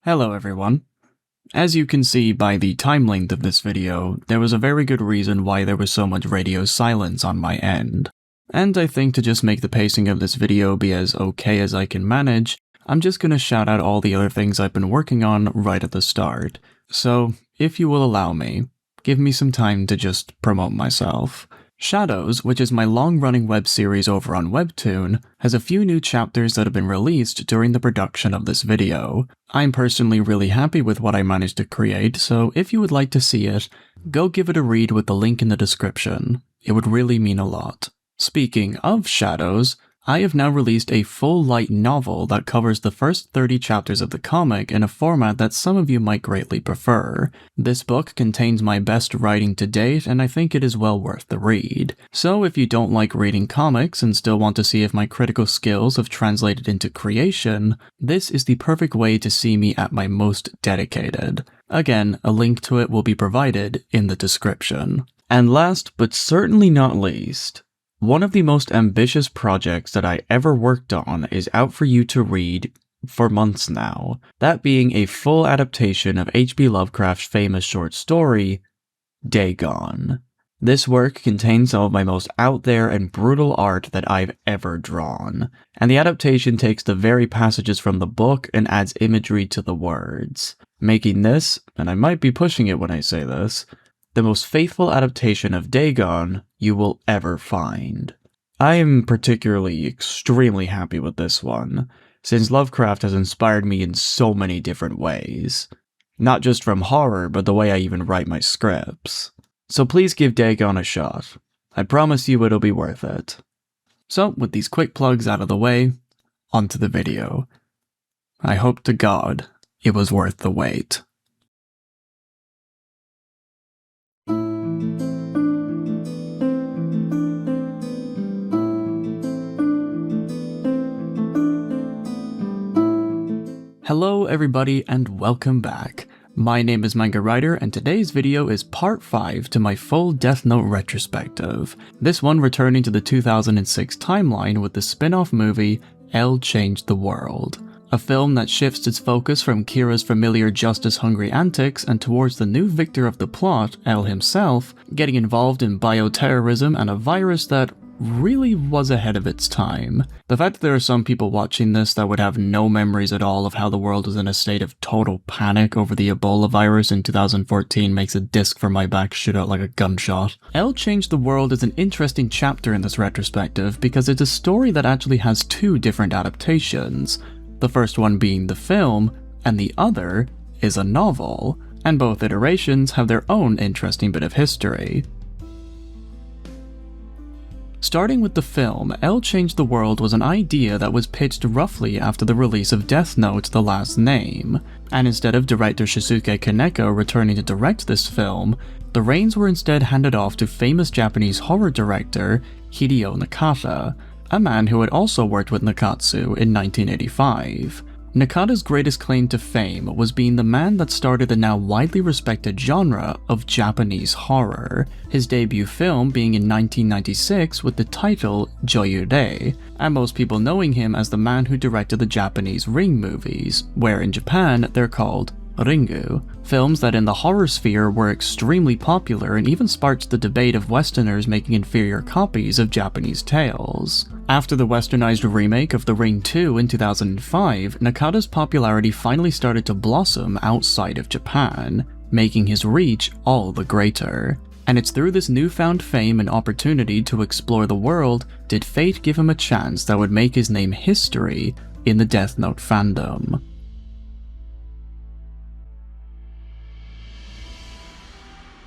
Hello everyone. As you can see by the time length of this video, there was a very good reason why there was so much radio silence on my end. And I think to just make the pacing of this video be as okay as I can manage, I'm just gonna shout out all the other things I've been working on right at the start. So, if you will allow me, give me some time to just promote myself. Shadows, which is my long-running web series over on Webtoon, has a few new chapters that have been released during the production of this video. I'm personally really happy with what I managed to create, so if you would like to see it, go give it a read with the link in the description. It would really mean a lot. Speaking of Shadows, I have now released a full light novel that covers the first 30 chapters of the comic in a format that some of you might greatly prefer. This book contains my best writing to date, and I think it is well worth the read. So if you don't like reading comics and still want to see if my critical skills have translated into creation, this is the perfect way to see me at my most dedicated. Again, a link to it will be provided in the description. And last but certainly not least, one of the most ambitious projects that I ever worked on is out for you to read for months now, that being a full adaptation of H.P. Lovecraft's famous short story, Dagon. This work contains some of my most out there and brutal art that I've ever drawn, and the adaptation takes the very passages from the book and adds imagery to the words, making this, and I might be pushing it when I say this, the most faithful adaptation of Dagon you will ever find. I am particularly extremely happy with this one, since Lovecraft has inspired me in so many different ways. Not just from horror, but the way I even write my scripts. So please give Dagon a shot. I promise you it'll be worth it. So, with these quick plugs out of the way, onto the video. I hope to God it was worth the wait. Hello everybody and welcome back. My name is Manga Writer and today's video is part 5 to my full Death Note retrospective. This one returning to the 2006 timeline with the spin-off movie L Changed the World. A film that shifts its focus from Kira's familiar justice-hungry antics and towards the new victor of the plot, L himself, getting involved in bioterrorism and a virus that really was ahead of its time. The fact that there are some people watching this that would have no memories at all of how the world was in a state of total panic over the Ebola virus in 2014 makes a disc from my back shoot out like a gunshot. L Changed the World is an interesting chapter in this retrospective because it's a story that actually has two different adaptations, the first one being the film, and the other is a novel, and both iterations have their own interesting bit of history. Starting with the film, L Changed the World was an idea that was pitched roughly after the release of Death Note: The Last Name, and instead of director Shusuke Kaneko returning to direct this film, the reins were instead handed off to famous Japanese horror director Hideo Nakata, a man who had also worked with Nakatsu in 1985. Nakata's greatest claim to fame was being the man that started the now widely respected genre of Japanese horror, his debut film being in 1996 with the title Joyure, and most people knowing him as the man who directed the Japanese Ring movies, where in Japan they're called Ringu, films that in the horror sphere were extremely popular and even sparked the debate of Westerners making inferior copies of Japanese tales. After the westernized remake of The Ring 2 in 2005, Nakata's popularity finally started to blossom outside of Japan, making his reach all the greater. And it's through this newfound fame and opportunity to explore the world did fate give him a chance that would make his name history in the Death Note fandom.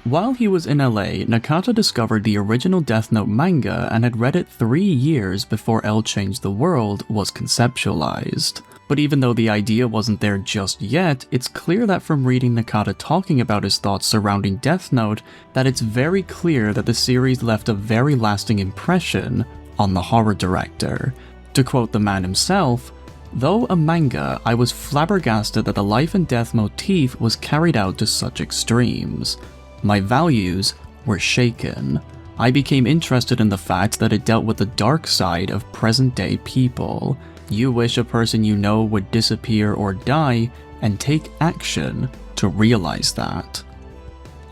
While he was in LA, Nakata discovered the original Death Note manga and had read it 3 years before L Changed the World was conceptualized. But even though the idea wasn't there just yet, it's clear that from reading Nakata talking about his thoughts surrounding Death Note, that it's very clear that the series left a very lasting impression on the horror director. To quote the man himself, "Though a manga, I was flabbergasted that the life and death motif was carried out to such extremes. My values were shaken. I became interested in the fact that it dealt with the dark side of present-day people. You wish a person you know would disappear or die, and take action to realize that.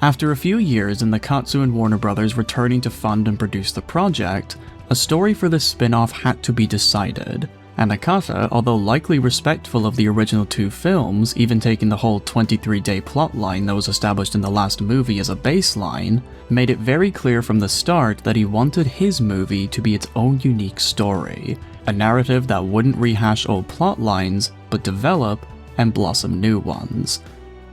After a few years and the Katsu and Warner Brothers returning to fund and produce the project, a story for this spin-off had to be decided, and Nakata, although likely respectful of the original 2 films, even taking the whole 23-day plotline that was established in the last movie as a baseline, made it very clear from the start that he wanted his movie to be its own unique story, a narrative that wouldn't rehash old plotlines, but develop and blossom new ones.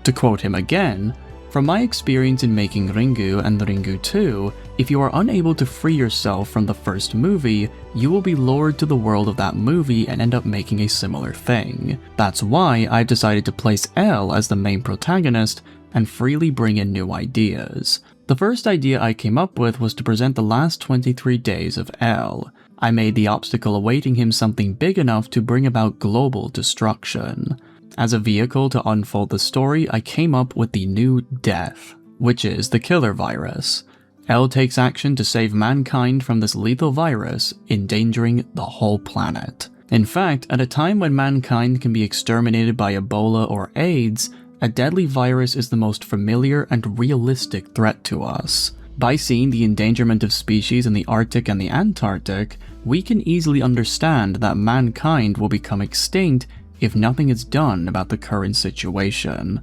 To quote him again, "From my experience in making Ringu and Ringu 2, if you are unable to free yourself from the first movie, you will be lured to the world of that movie and end up making a similar thing. That's why I've decided to place L as the main protagonist and freely bring in new ideas. The first idea I came up with was to present the last 23 days of L. I made the obstacle awaiting him something big enough to bring about global destruction. As a vehicle to unfold the story, I came up with the new death, which is the killer virus. L takes action to save mankind from this lethal virus, endangering the whole planet. In fact, at a time when mankind can be exterminated by Ebola or AIDS, a deadly virus is the most familiar and realistic threat to us. By seeing the endangerment of species in the Arctic and the Antarctic, we can easily understand that mankind will become extinct if nothing is done about the current situation.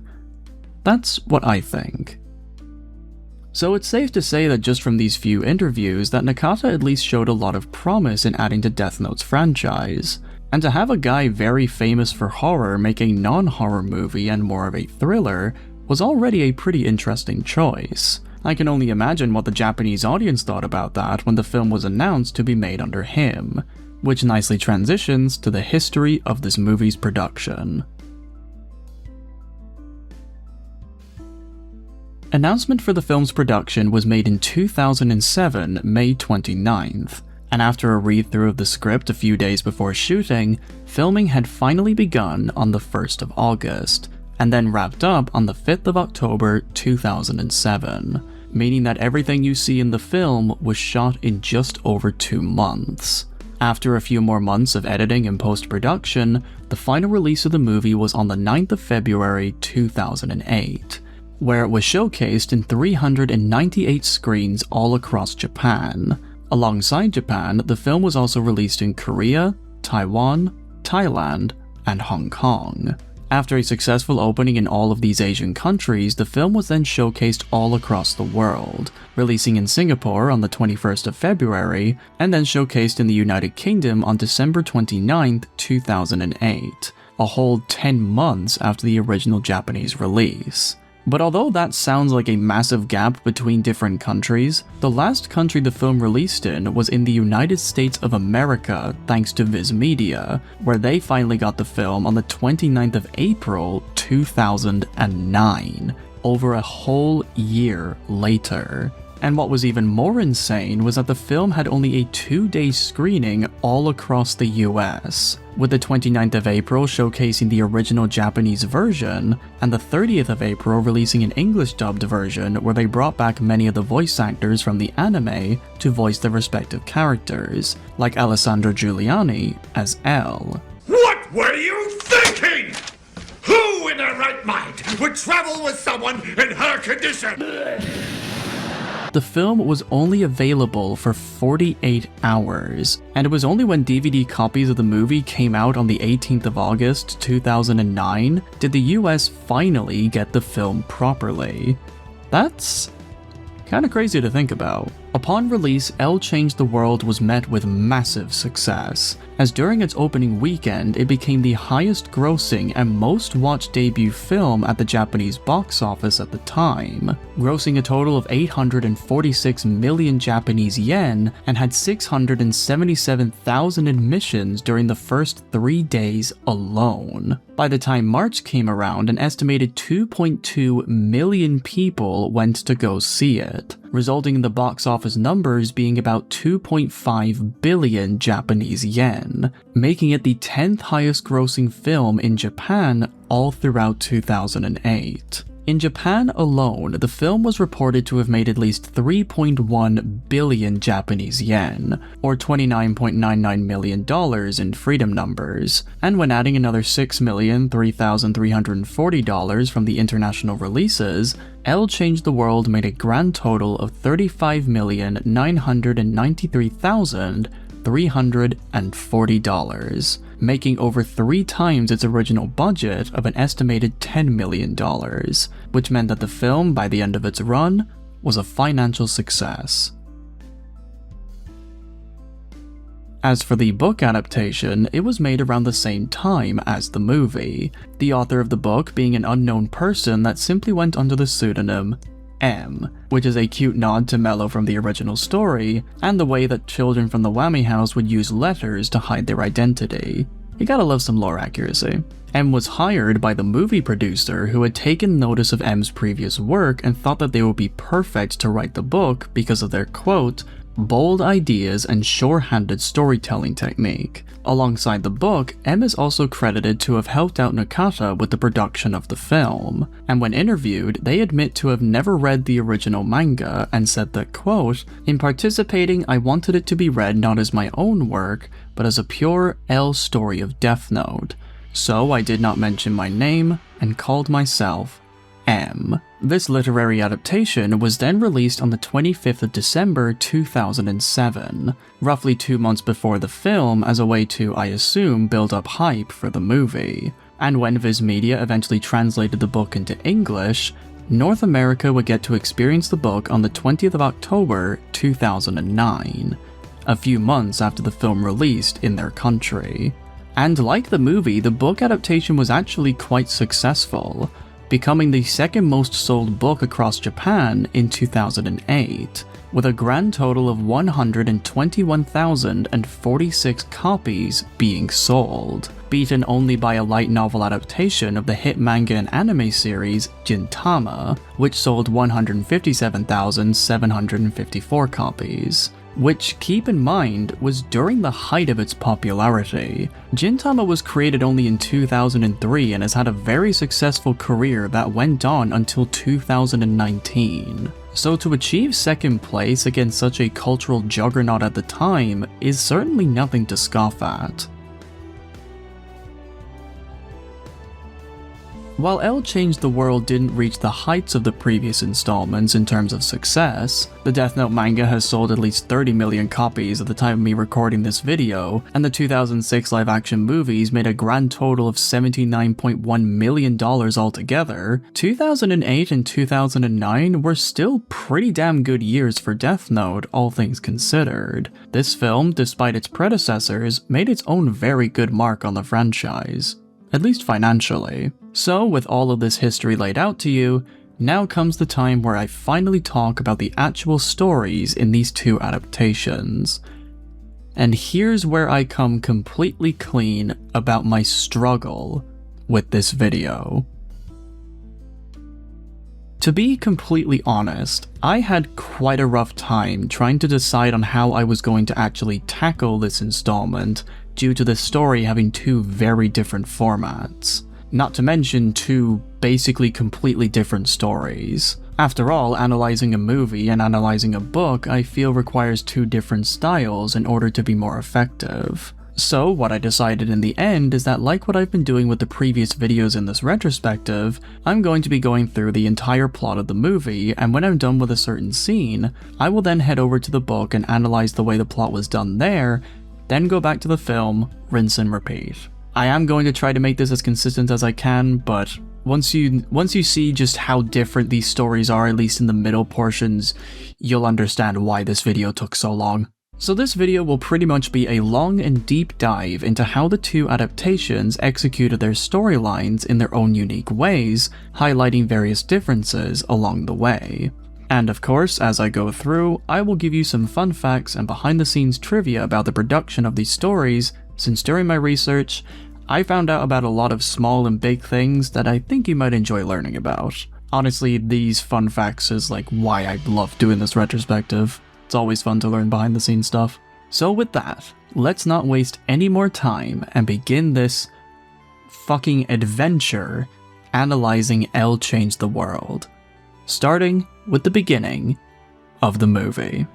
That's what I think. So it's safe to say that just from these few interviews that Nakata at least showed a lot of promise in adding to Death Note's franchise. And to have a guy very famous for horror make a non-horror movie and more of a thriller was already a pretty interesting choice. I can only imagine what the Japanese audience thought about that when the film was announced to be made under him, which nicely transitions to the history of this movie's production. Announcement for the film's production was made in 2007, May 29th, and after a read-through of the script a few days before shooting, filming had finally begun on the 1st of August, and then wrapped up on the 5th of October 2007, meaning that everything you see in the film was shot in just over 2 months. After a few more months of editing and post-production, the final release of the movie was on the 9th of February 2008, where it was showcased in 398 screens all across Japan. Alongside Japan, the film was also released in Korea, Taiwan, Thailand, and Hong Kong. After a successful opening in all of these Asian countries, the film was then showcased all across the world, releasing in Singapore on the 21st of February, and then showcased in the United Kingdom on December 29th, 2008, a whole 10 months after the original Japanese release. But although that sounds like a massive gap between different countries, the last country the film released in was in the United States of America thanks to Viz Media, where they finally got the film on the 29th of April 2009, over a whole year later. And what was even more insane was that the film had only a 2-day screening all across the US, with the 29th of April showcasing the original Japanese version, and the 30th of April releasing an English dubbed version where they brought back many of the voice actors from the anime to voice their respective characters, like Alessandro Giuliani as L. What were you thinking? Who in their right mind would travel with someone in her condition? The film was only available for 48 hours, and it was only when DVD copies of the movie came out on the 18th of August 2009 did the US finally get the film properly. That's kinda crazy to think about. Upon release, L Changed the World was met with massive success, as during its opening weekend it became the highest grossing and most watched debut film at the Japanese box office at the time, grossing a total of 846 million Japanese yen and had 677,000 admissions during the first 3 days alone. By the time March came around, an estimated 2.2 million people went to go see it, resulting in the box office numbers being about 2.5 billion Japanese yen, making it the 10th highest grossing film in Japan all throughout 2008. In Japan alone, the film was reported to have made at least 3.1 billion Japanese yen, or $29.99 million in freedom numbers, and when adding another $6,003,340 from the international releases, L Changed the World made a grand total of $35,993,340, making over 3 times its original budget of an estimated $10 million, which meant that the film, by the end of its run, was a financial success. As for the book adaptation, it was made around the same time as the movie, the author of the book being an unknown person that simply went under the pseudonym M, which is a cute nod to Mello from the original story, and the way that children from the Whammy House would use letters to hide their identity. You gotta love some lore accuracy. M was hired by the movie producer who had taken notice of M's previous work and thought that they would be perfect to write the book because of their, quote, bold ideas and sure-handed storytelling technique. Alongside the book, M is also credited to have helped out Nakata with the production of the film, and when interviewed, they admit to have never read the original manga and said that, quote, in participating, I wanted it to be read not as my own work, but as a pure L story of Death Note. So I did not mention my name and called myself M. This literary adaptation was then released on the 25th of December 2007, roughly 2 months before the film as a way to, I assume, build up hype for the movie. And when Viz Media eventually translated the book into English, North America would get to experience the book on the 20th of October 2009, a few months after the film released in their country. And like the movie, the book adaptation was actually quite successful, becoming the second most sold book across Japan in 2008, with a grand total of 121,046 copies being sold, beaten only by a light novel adaptation of the hit manga and anime series Gintama, which sold 157,754 copies. Which, keep in mind, was during the height of its popularity. Gintama was created only in 2003 and has had a very successful career that went on until 2019. So to achieve second place against such a cultural juggernaut at the time is certainly nothing to scoff at. While L Changed the World didn't reach the heights of the previous installments in terms of success, the Death Note manga has sold at least 30 million copies at the time of me recording this video, and the 2006 live-action movies made a grand total of $79.1 million altogether. 2008 and 2009 were still pretty damn good years for Death Note, all things considered. This film, despite its predecessors, made its own very good mark on the franchise, at least financially. So, with all of this history laid out to you, now comes the time where I finally talk about the actual stories in these two adaptations. And here's where I come completely clean about my struggle with this video. To be completely honest, I had quite a rough time trying to decide on how I was going to actually tackle this installment due to the story having two very different formats. Not to mention two basically completely different stories. After all, analyzing a movie and analyzing a book I feel requires two different styles in order to be more effective. So what I decided in the end is that, like what I've been doing with the previous videos in this retrospective, I'm going to be going through the entire plot of the movie, and when I'm done with a certain scene, I will then head over to the book and analyze the way the plot was done there, then go back to the film, rinse and repeat. I am going to try to make this as consistent as I can, but once you see just how different these stories are, at least in the middle portions, you'll understand why this video took so long. So this video will pretty much be a long and deep dive into how the two adaptations executed their storylines in their own unique ways, highlighting various differences along the way. And of course, as I go through, I will give you some fun facts and behind-the-scenes trivia about the production of these stories, since during my research, I found out about a lot of small and big things that I think you might enjoy learning about. Honestly, these fun facts is like why I love doing this retrospective. It's always fun to learn behind-the-scenes stuff. So with that, let's not waste any more time and begin this fucking adventure analyzing L change the world, starting with the beginning of the movie.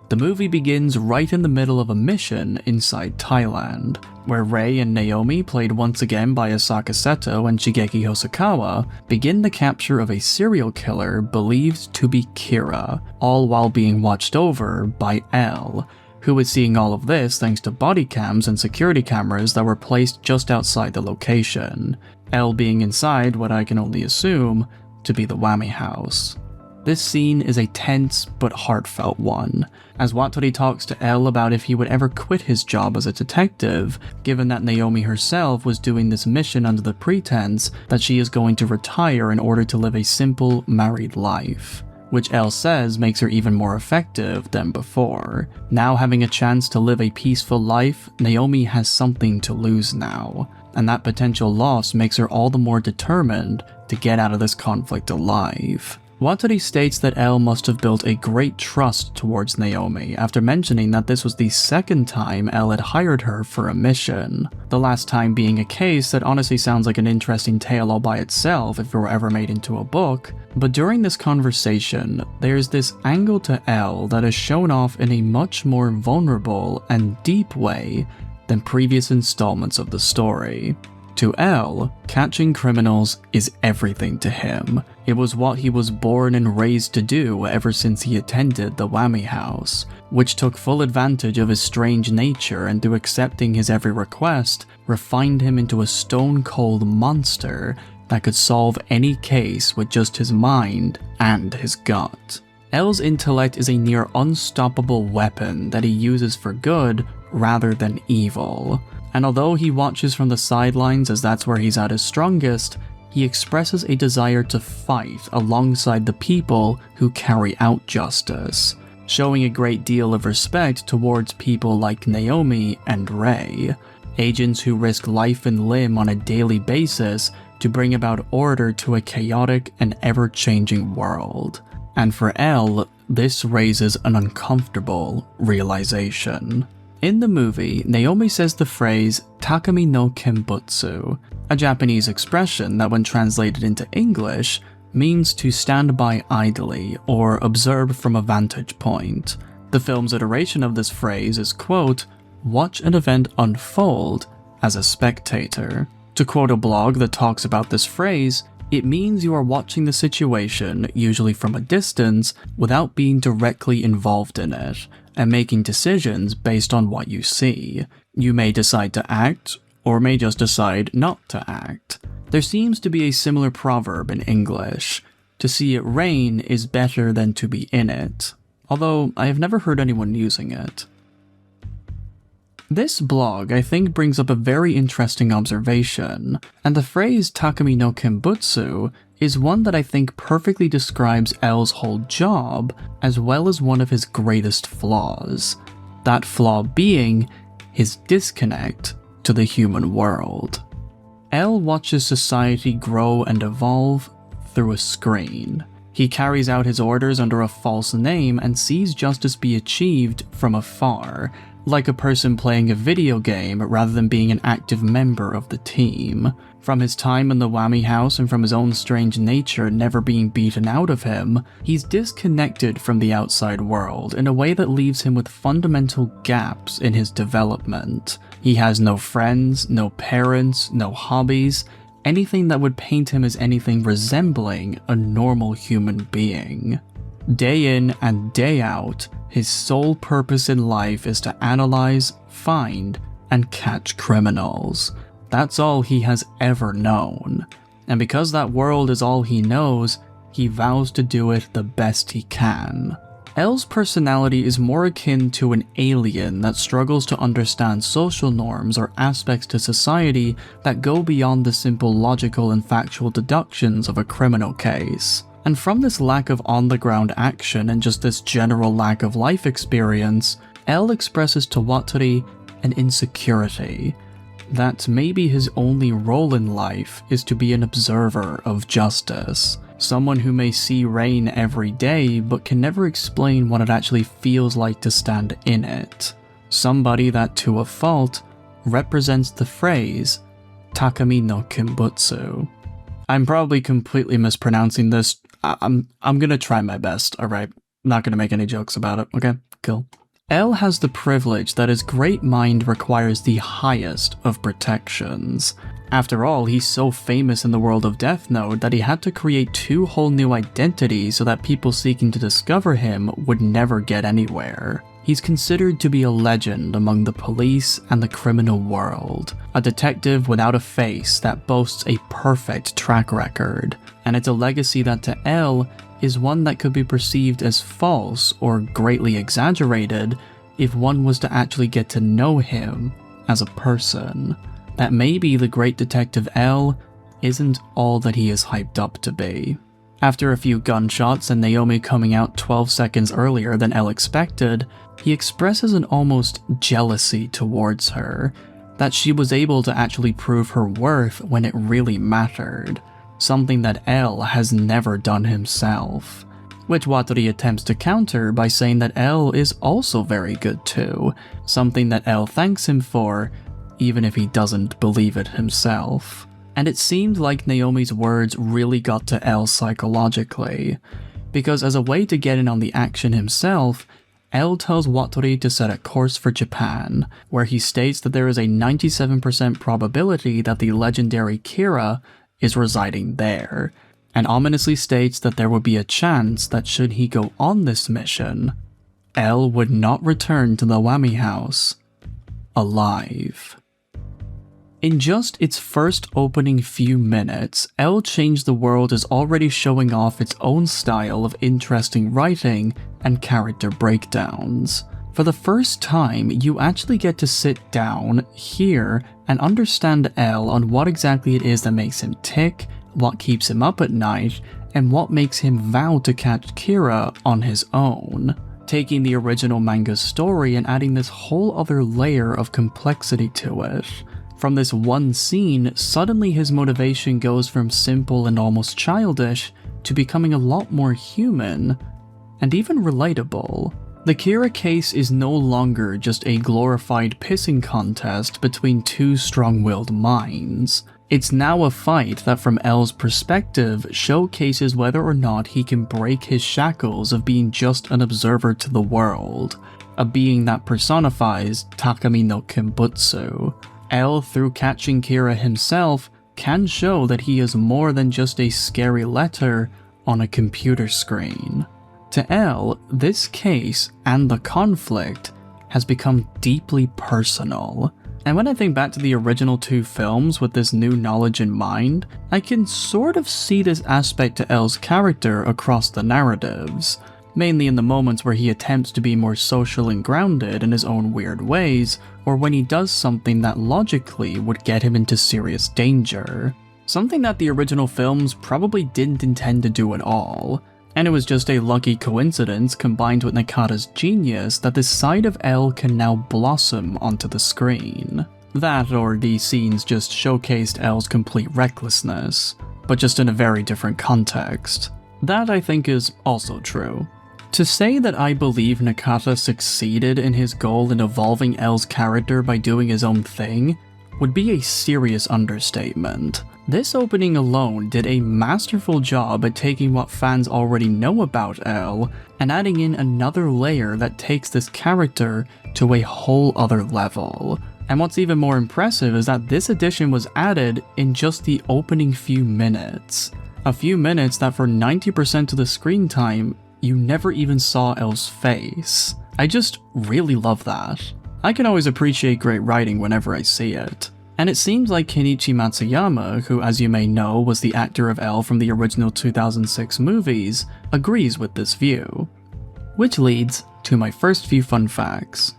The movie begins right in the middle of a mission inside Thailand, where Rei and Naomi, played once again by Asaka Seto and Shigeki Hosokawa, begin the capture of a serial killer believed to be Kira, all while being watched over by L, who is seeing all of this thanks to body cams and security cameras that were placed just outside the location, L being inside what I can only assume to be the Whammy house. This scene is a tense but heartfelt one, as Watori talks to L about if he would ever quit his job as a detective, given that Naomi herself was doing this mission under the pretense that she is going to retire in order to live a simple, married life, which L says makes her even more effective than before. Now having a chance to live a peaceful life, Naomi has something to lose now, and that potential loss makes her all the more determined to get out of this conflict alive. Watori states that L must have built a great trust towards Naomi after mentioning that this was the second time L had hired her for a mission, the last time being a case that honestly sounds like an interesting tale all by itself if it were ever made into a book, but during this conversation, there's this angle to L that is shown off in a much more vulnerable and deep way than previous installments of the story. To L, catching criminals is everything to him. It was what he was born and raised to do ever since he attended the Whammy house, which took full advantage of his strange nature and through accepting his every request, refined him into a stone-cold monster that could solve any case with just his mind and his gut. L's intellect is a near unstoppable weapon that he uses for good rather than evil. And although he watches from the sidelines as that's where he's at his strongest, he expresses a desire to fight alongside the people who carry out justice, showing a great deal of respect towards people like Naomi and Rei, agents who risk life and limb on a daily basis to bring about order to a chaotic and ever-changing world. And for L, this raises an uncomfortable realization. In the movie, Naomi says the phrase "takami no kenbutsu," a Japanese expression that when translated into English means to stand by idly or observe from a vantage point. The film's iteration of this phrase is, quote, "watch an event unfold as a spectator." To quote a blog that talks about this phrase, it means you are watching the situation, usually from a distance, without being directly involved in it, and making decisions based on what you see. You may decide to act, or may just decide not to act. There seems to be a similar proverb in English: to see it rain is better than to be in it, although I have never heard anyone using it. This blog, I think, brings up a very interesting observation, and the phrase "takami no kenbutsu" is one that I think perfectly describes L's whole job, as well as one of his greatest flaws. That flaw being his disconnect to the human world. L watches society grow and evolve through a screen. He carries out his orders under a false name and sees justice be achieved from afar, like a person playing a video game rather than being an active member of the team. From his time in the Whammy house and from his own strange nature never being beaten out of him, he's disconnected from the outside world in a way that leaves him with fundamental gaps in his development. He has no friends, no parents, no hobbies, anything that would paint him as anything resembling a normal human being. Day in and day out, his sole purpose in life is to analyze, find, and catch criminals. That's all he has ever known. And because that world is all he knows, he vows to do it the best he can. L's personality is more akin to an alien that struggles to understand social norms or aspects to society that go beyond the simple logical and factual deductions of a criminal case. And from this lack of on-the-ground action and just this general lack of life experience, L expresses to Watori an insecurity. that maybe his only role in life is to be an observer of justice. Someone who may see rain every day but can never explain what it actually feels like to stand in it. Somebody that, to a fault, represents the phrase Takami no Kimbutsu. I'm probably completely mispronouncing this. I'm gonna try my best, alright? Not gonna make any jokes about it, okay? Cool. L has the privilege that his great mind requires the highest of protections. After all, he's so famous in the world of Death Note that he had to create 2 whole new identities so that people seeking to discover him would never get anywhere. He's considered to be a legend among the police and the criminal world, a detective without a face that boasts a perfect track record, and it's a legacy that to L is one that could be perceived as false or greatly exaggerated if one was to actually get to know him as a person. That maybe the great detective L isn't all that he is hyped up to be. After a few gunshots and Naomi coming out 12 seconds earlier than L expected, he expresses an almost jealousy towards her, that she was able to actually prove her worth when it really mattered, something that L has never done himself. Which Wataru attempts to counter by saying that L is also very good too, something that L thanks him for, even if he doesn't believe it himself. And it seemed like Naomi's words really got to L psychologically, because as a way to get in on the action himself, L tells Wataru to set a course for Japan, where he states that there is a 97% probability that the legendary Kira is residing there, and ominously states that there would be a chance that should he go on this mission, L would not return to the Wami house alive. In just its first opening few minutes, L Changed the World is already showing off its own style of interesting writing and character breakdowns. For the first time, you actually get to sit down, hear, and understand L on what exactly it is that makes him tick, what keeps him up at night, and what makes him vow to catch Kira on his own, taking the original manga's story and adding this whole other layer of complexity to it. From this one scene, suddenly his motivation goes from simple and almost childish to becoming a lot more human, and even relatable. The Kira case is no longer just a glorified pissing contest between 2 strong-willed minds. It's now a fight that from L's perspective showcases whether or not he can break his shackles of being just an observer to the world, a being that personifies Takami no Kimbutsu. L, through catching Kira himself, can show that he is more than just a scary letter on a computer screen. To L, this case and the conflict has become deeply personal. And when I think back to the original 2 films with this new knowledge in mind, I can sort of see this aspect to L's character across the narratives, mainly in the moments where he attempts to be more social and grounded in his own weird ways, or when he does something that logically would get him into serious danger. Something that the original films probably didn't intend to do at all, and it was just a lucky coincidence combined with Nakata's genius that this side of L can now blossom onto the screen. That or these scenes just showcased L's complete recklessness, but just in a very different context. That I think is also true. To say that I believe Nakata succeeded in his goal in evolving L's character by doing his own thing would be a serious understatement. This opening alone did a masterful job at taking what fans already know about L and adding in another layer that takes this character to a whole other level. And what's even more impressive is that this addition was added in just the opening few minutes. A few minutes that for 90% of the screen time, you never even saw L's face. I just really love that. I can always appreciate great writing whenever I see it. And it seems like Kenichi Matsuyama, who as you may know was the actor of L from the original 2006 movies, agrees with this view. Which leads to my first few fun facts.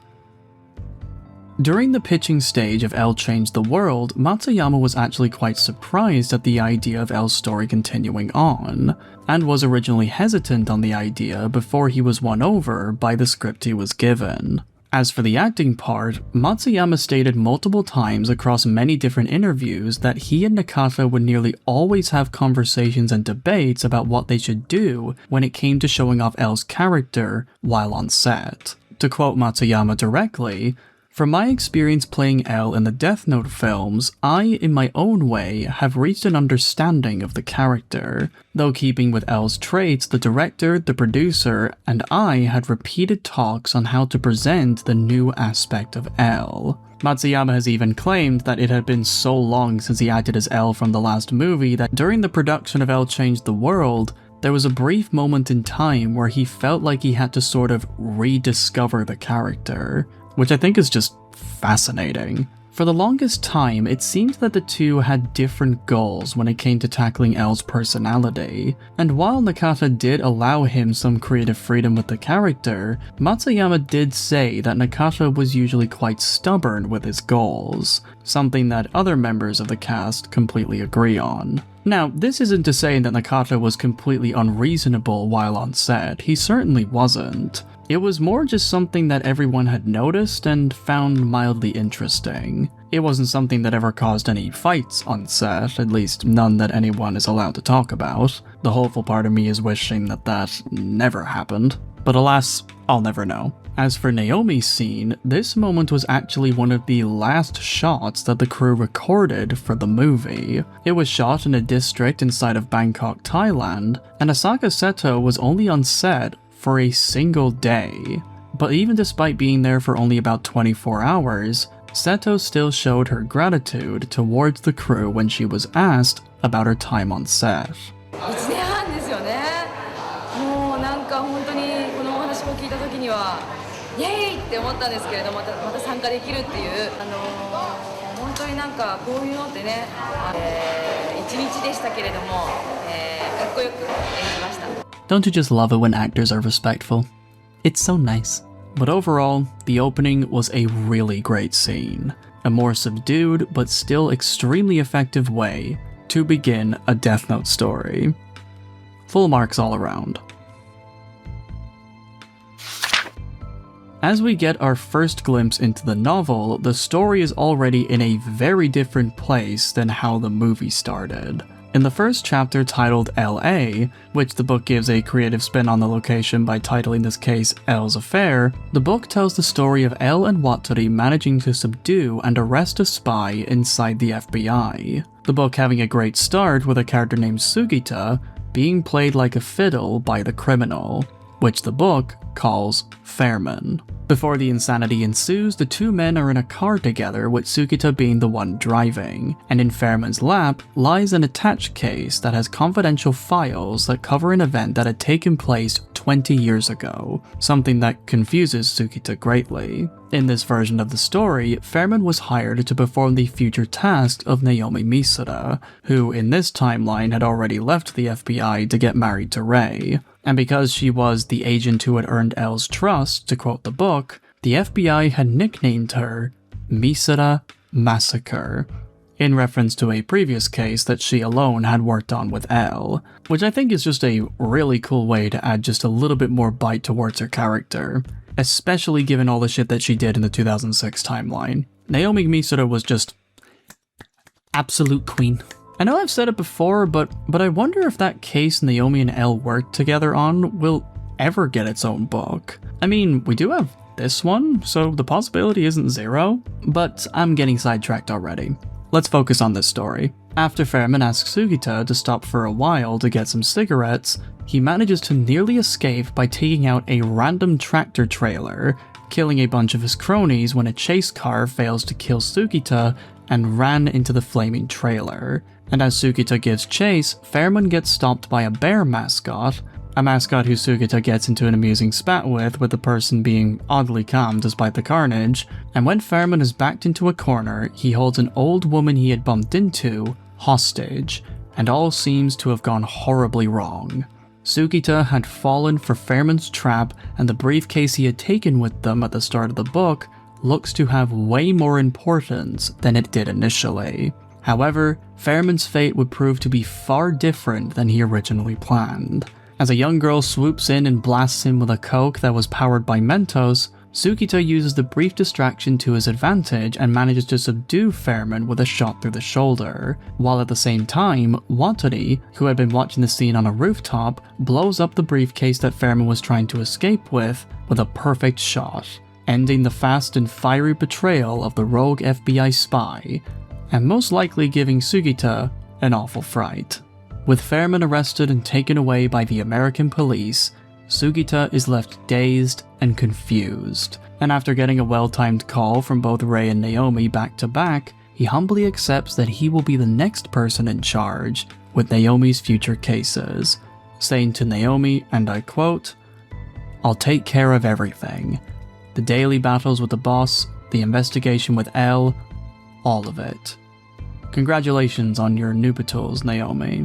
During the pitching stage of L Changed the World, Matsuyama was actually quite surprised at the idea of L's story continuing on, and was originally hesitant on the idea before he was won over by the script he was given. As for the acting part, Matsuyama stated multiple times across many different interviews that he and Nakata would nearly always have conversations and debates about what they should do when it came to showing off L's character while on set. To quote Matsuyama directly, "From my experience playing L in the Death Note films, I, in my own way, have reached an understanding of the character. Though keeping with L's traits, the director, the producer, and I had repeated talks on how to present the new aspect of L." Matsuyama has even claimed that it had been so long since he acted as L from the last movie that during the production of L Changed the World, there was a brief moment in time where he felt like he had to sort of rediscover the character, which I think is just fascinating. For the longest time, it seemed that the two had different goals when it came to tackling L's personality, and while Nakata did allow him some creative freedom with the character, Matsuyama did say that Nakata was usually quite stubborn with his goals, something that other members of the cast completely agree on. Now, this isn't to say that Nakata was completely unreasonable while on set, he certainly wasn't. It was more just something that everyone had noticed and found mildly interesting. It wasn't something that ever caused any fights on set, at least none that anyone is allowed to talk about. The hopeful part of me is wishing that that never happened. But alas, I'll never know. As for Naomi's scene, this moment was actually one of the last shots that the crew recorded for the movie. It was shot in a district inside of Bangkok, Thailand, and Asaka Seto was only on set for a single day. But even despite being there for only about 24 hours, Seto still showed her gratitude towards the crew when she was asked about her time on set. 1年半ですよね。もうなんか本当にこのお話を聞いた時にはイエーイって思ったんですけれども、また参加できるっていう本当になんかこういうのってね、一日でしたけれども、かっこよく演じました。 Don't you just love it when actors are respectful? It's so nice. But overall, the opening was a really great scene. A more subdued, but still extremely effective way to begin a Death Note story. Full marks all around. As we get our first glimpse into the novel, the story is already in a very different place than how the movie started. In the first chapter titled LA, which the book gives a creative spin on the location by titling this case L's Affair, the book tells the story of L and Watari managing to subdue and arrest a spy inside the FBI. The book having a great start with a character named Sugita being played like a fiddle by the criminal, which the book calls Fairman. Before the insanity ensues, the two men are in a car together, with Sugita being the one driving, and in Fairman's lap lies an attached case that has confidential files that cover an event that had taken place 20 years ago, something that confuses Sugita greatly. In this version of the story, Fairman was hired to perform the future tasks of Naomi Misura, who in this timeline had already left the FBI to get married to Rei. And because she was the agent who had earned L's trust, to quote the book, the FBI had nicknamed her Misura Massacre, in reference to a previous case that she alone had worked on with L, which I think is just a really cool way to add just a little bit more bite towards her character, especially given all the shit that she did in the 2006 timeline. Naomi Misura was just absolute queen. I know I've said it before, but I wonder if that case Naomi and L worked together on will ever get its own book. I mean, we do have this one, so the possibility isn't zero, but I'm getting sidetracked already. Let's focus on this story. After Fairman asks Sugita to stop for a while to get some cigarettes, he manages to nearly escape by taking out a random tractor trailer, killing a bunch of his cronies when a chase car fails to kill Sugita and ran into the flaming trailer. And as Sugita gives chase, Fairman gets stopped by a bear mascot, a mascot who Sugita gets into an amusing spat with the person being oddly calm despite the carnage, and when Fairman is backed into a corner, he holds an old woman he had bumped into hostage, and all seems to have gone horribly wrong. Sugita had fallen for Fairman's trap, and the briefcase he had taken with them at the start of the book looks to have way more importance than it did initially. However, Fairman's fate would prove to be far different than he originally planned. As a young girl swoops in and blasts him with a coke that was powered by Mentos, Sugita uses the brief distraction to his advantage and manages to subdue Fairman with a shot through the shoulder, while at the same time, Wataru, who had been watching the scene on a rooftop, blows up the briefcase that Fairman was trying to escape with a perfect shot, ending the fast and fiery betrayal of the rogue FBI spy, and most likely giving Sugita an awful fright. With Fairman arrested and taken away by the American police, Sugita is left dazed and confused, and after getting a well-timed call from both Rei and Naomi back to back, he humbly accepts that he will be the next person in charge with Naomi's future cases, saying to Naomi, and I quote, "I'll take care of everything. The daily battles with the boss, the investigation with L, all of it. Congratulations on your nuptials, Naomi."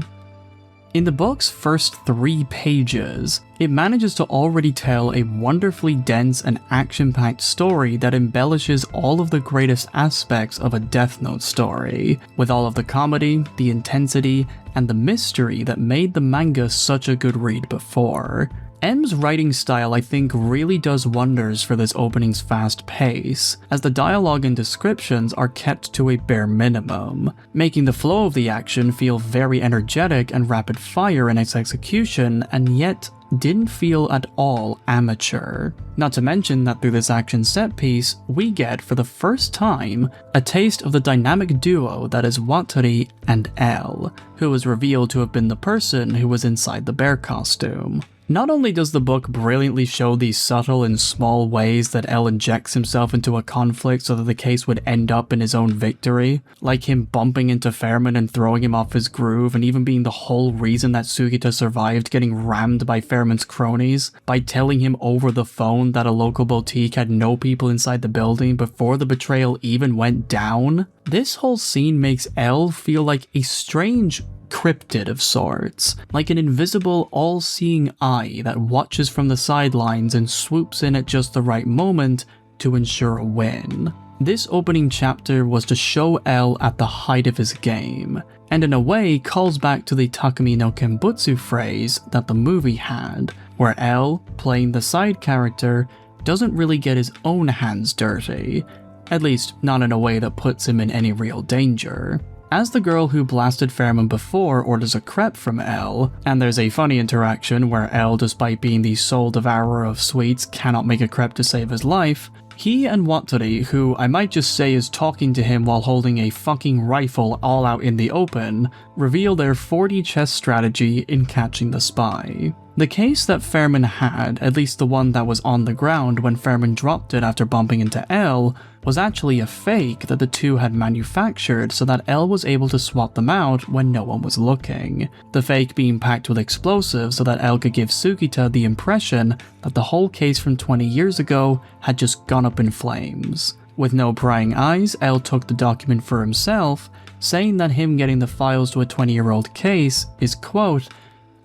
In the book's first 3 pages, it manages to already tell a wonderfully dense and action-packed story that embellishes all of the greatest aspects of a Death Note story, with all of the comedy, the intensity, and the mystery that made the manga such a good read before. M's writing style, I think, really does wonders for this opening's fast pace, as the dialogue and descriptions are kept to a bare minimum, making the flow of the action feel very energetic and rapid fire in its execution, and yet didn't feel at all amateur. Not to mention that through this action set piece, we get, for the first time, a taste of the dynamic duo that is Wataru and L, who is revealed to have been the person who was inside the bear costume. Not only does the book brilliantly show these subtle and small ways that L injects himself into a conflict so that the case would end up in his own victory, like him bumping into Fairman and throwing him off his groove, and even being the whole reason that Sugita survived getting rammed by Fairman's cronies, by telling him over the phone that a local boutique had no people inside the building before the betrayal even went down. This whole scene makes L feel like a strange cryptid of sorts, like an invisible, all-seeing eye that watches from the sidelines and swoops in at just the right moment to ensure a win. This opening chapter was to show L at the height of his game, and in a way calls back to the Takumi no Kenbutsu phrase that the movie had, where L, playing the side character, doesn't really get his own hands dirty, at least not in a way that puts him in any real danger. As the girl who blasted Fairman before orders a crepe from L, and there's a funny interaction where L, despite being the sole devourer of sweets, cannot make a crepe to save his life, he and Wataru, who I might just say is talking to him while holding a fucking rifle all out in the open, reveal their 4D chess strategy in catching the spy. The case that Fairman had, at least the one that was on the ground when Fairman dropped it after bumping into L, was actually a fake that the two had manufactured so that L was able to swap them out when no one was looking. The fake being packed with explosives so that L could give Sugita the impression that the whole case from 20 years ago had just gone up in flames. With no prying eyes, L took the document for himself, saying that him getting the files to a 20-year-old case is, quote,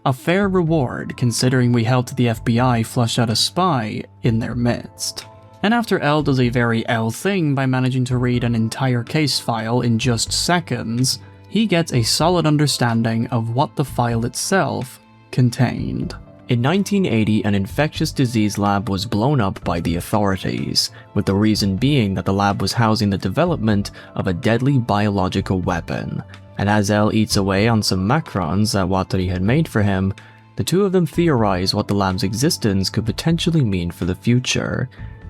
"a fair reward considering we helped the FBI flush out a spy in their midst." And after L does a very L thing by managing to read an entire case file in just seconds, he gets a solid understanding of what the file itself contained. In 1980, an infectious disease lab was blown up by the authorities, with the reason being that the lab was housing the development of a deadly biological weapon. And as L eats away on some macrons that Wataru had made for him, the two of them theorize what the lab's existence could potentially mean for the future,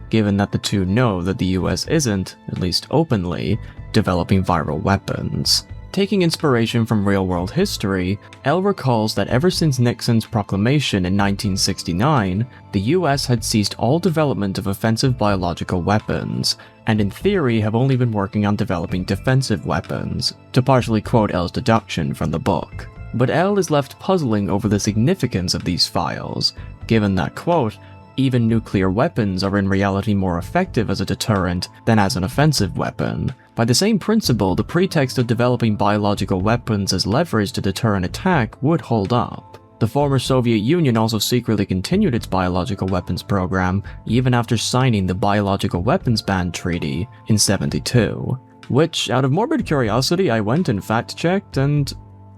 given that the two know that the US isn't, at least openly, developing viral weapons. Taking inspiration from real-world history, L recalls that ever since Nixon's proclamation in 1969, the US had ceased all development of offensive biological weapons, and in theory have only been working on developing defensive weapons, to partially quote L's deduction from the book. But L is left puzzling over the significance of these files, given that, quote, "even nuclear weapons are in reality more effective as a deterrent than as an offensive weapon. By the same principle, the pretext of developing biological weapons as leverage to deter an attack would hold up. The former Soviet Union also secretly continued its biological weapons program even after signing the Biological Weapons Ban Treaty in '72. Which, out of morbid curiosity, I went and fact-checked, and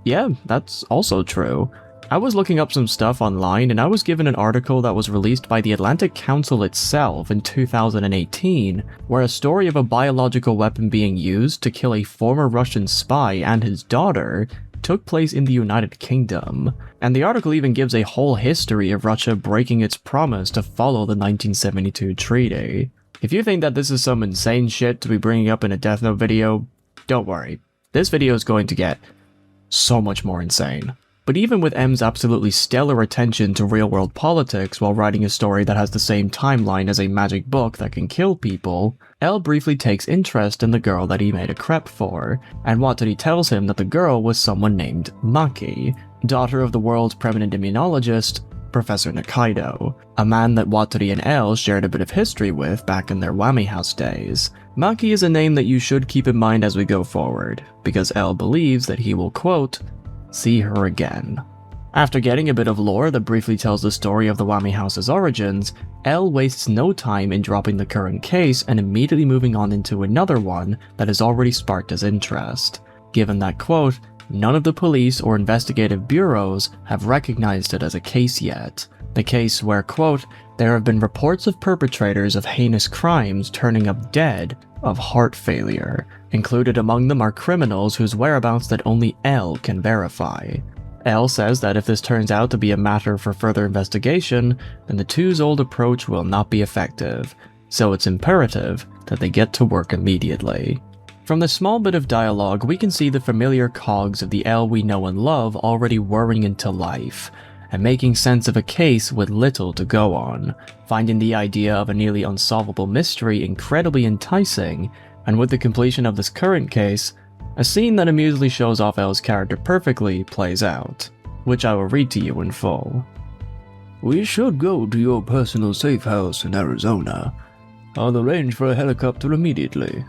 yeah, that's also true. I was looking up some stuff online and I was given an article that was released by the Atlantic Council itself in 2018, where a story of a biological weapon being used to kill a former Russian spy and his daughter took place in the United Kingdom. And the article even gives a whole history of Russia breaking its promise to follow the 1972 treaty. If you think that this is some insane shit to be bringing up in a Death Note video, don't worry. This video is going to get so much more insane. But even with M's absolutely stellar attention to real-world politics while writing a story that has the same timeline as a magic book that can kill people, L briefly takes interest in the girl that he made a crepe for, and Watari tells him that the girl was someone named Maki, daughter of the world's preeminent immunologist, Professor Nakaido, a man that Watari and L shared a bit of history with back in their Whammy House days. Maki is a name that you should keep in mind as we go forward, because L believes that he will, quote, see her again. After getting a bit of lore that briefly tells the story of the Whammy House's origins, L wastes no time in dropping the current case and immediately moving on into another one that has already sparked his interest, given that, quote, none of the police or investigative bureaus have recognized it as a case yet. The case where, quote, there have been reports of perpetrators of heinous crimes turning up dead of heart failure. Included among them are criminals whose whereabouts that only L can verify. L says that if this turns out to be a matter for further investigation, then the two's old approach will not be effective, so it's imperative that they get to work immediately. From this small bit of dialogue, we can see the familiar cogs of the L we know and love already whirring into life, and making sense of a case with little to go on, finding the idea of a nearly unsolvable mystery incredibly enticing, and with the completion of this current case, a scene that amusingly shows off L's character perfectly plays out, which I will read to you in full. We should go to your personal safe house in Arizona. I'll arrange for a helicopter immediately.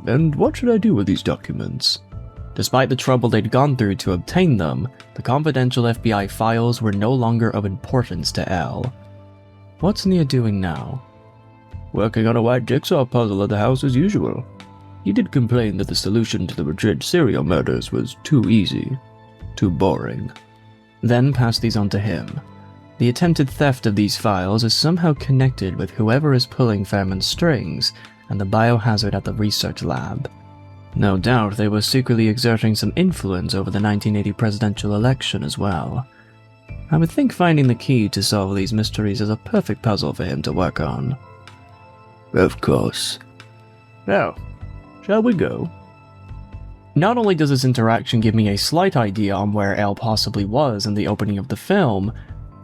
And what should I do with these documents? Despite the trouble they'd gone through to obtain them, the confidential FBI files were no longer of importance to L. What's Nia doing now? Working on a white jigsaw puzzle at the house as usual. He did complain that the solution to the Madrid serial murders was too easy, too boring. Then pass these on to him. The attempted theft of these files is somehow connected with whoever is pulling Fairman's strings and the biohazard at the research lab. No doubt they were secretly exerting some influence over the 1980 presidential election as well. I would think finding the key to solve these mysteries is a perfect puzzle for him to work on. Of course. Now, shall we go? Not only does this interaction give me a slight idea on where L possibly was in the opening of the film,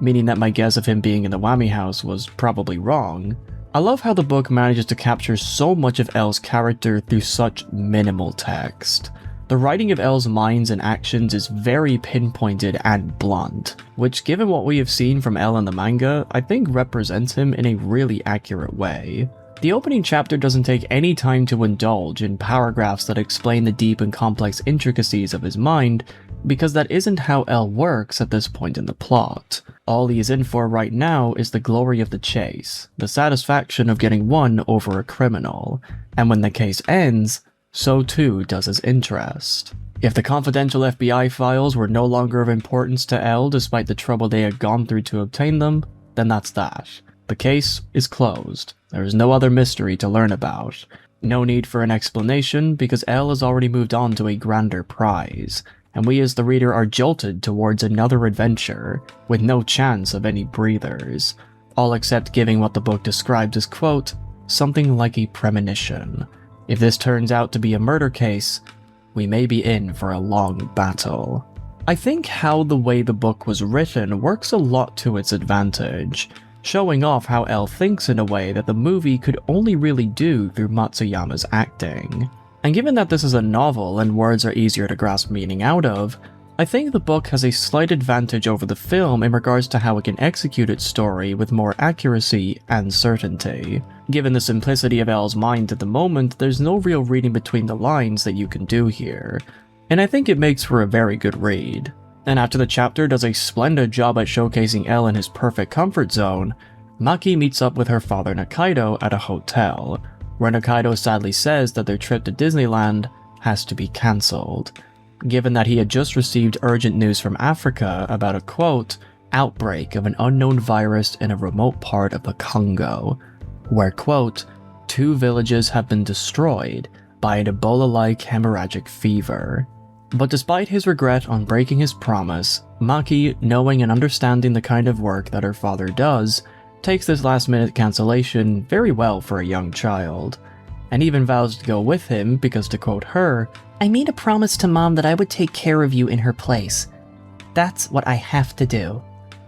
meaning that my guess of him being in the Whammy House was probably wrong, I love how the book manages to capture so much of L's character through such minimal text. The writing of L's minds and actions is very pinpointed and blunt, which given what we have seen from L in the manga, I think represents him in a really accurate way. The opening chapter doesn't take any time to indulge in paragraphs that explain the deep and complex intricacies of his mind, because that isn't how L works at this point in the plot. All he is in for right now is the glory of the chase, the satisfaction of getting one over a criminal, and when the case ends, so too does his interest. If the confidential FBI files were no longer of importance to L despite the trouble they had gone through to obtain them, then that's that. The case is closed. There is no other mystery to learn about. No need for an explanation because L has already moved on to a grander prize, and we as the reader are jolted towards another adventure, with no chance of any breathers, all except giving what the book describes as, quote, something like a premonition. If this turns out to be a murder case, we may be in for a long battle. I think how the way the book was written works a lot to its advantage, showing off how L thinks in a way that the movie could only really do through Matsuyama's acting. And given that this is a novel and words are easier to grasp meaning out of, I think the book has a slight advantage over the film in regards to how it can execute its story with more accuracy and certainty. Given the simplicity of L's mind at the moment, there's no real reading between the lines that you can do here, and I think it makes for a very good read. And after the chapter does a splendid job at showcasing L in his perfect comfort zone, Maki meets up with her father Nakaido at a hotel, where Nakaido sadly says that their trip to Disneyland has to be cancelled. given that he had just received urgent news from Africa about a, quote, outbreak of an unknown virus in a remote part of the Congo, where, quote, 2 villages have been destroyed by an Ebola-like hemorrhagic fever. But despite his regret on breaking his promise, Maki, knowing and understanding the kind of work that her father does, takes this last-minute cancellation very well for a young child, and even vows to go with him because, to quote her, "I made a promise to Mom that I would take care of you in her place. That's what I have to do."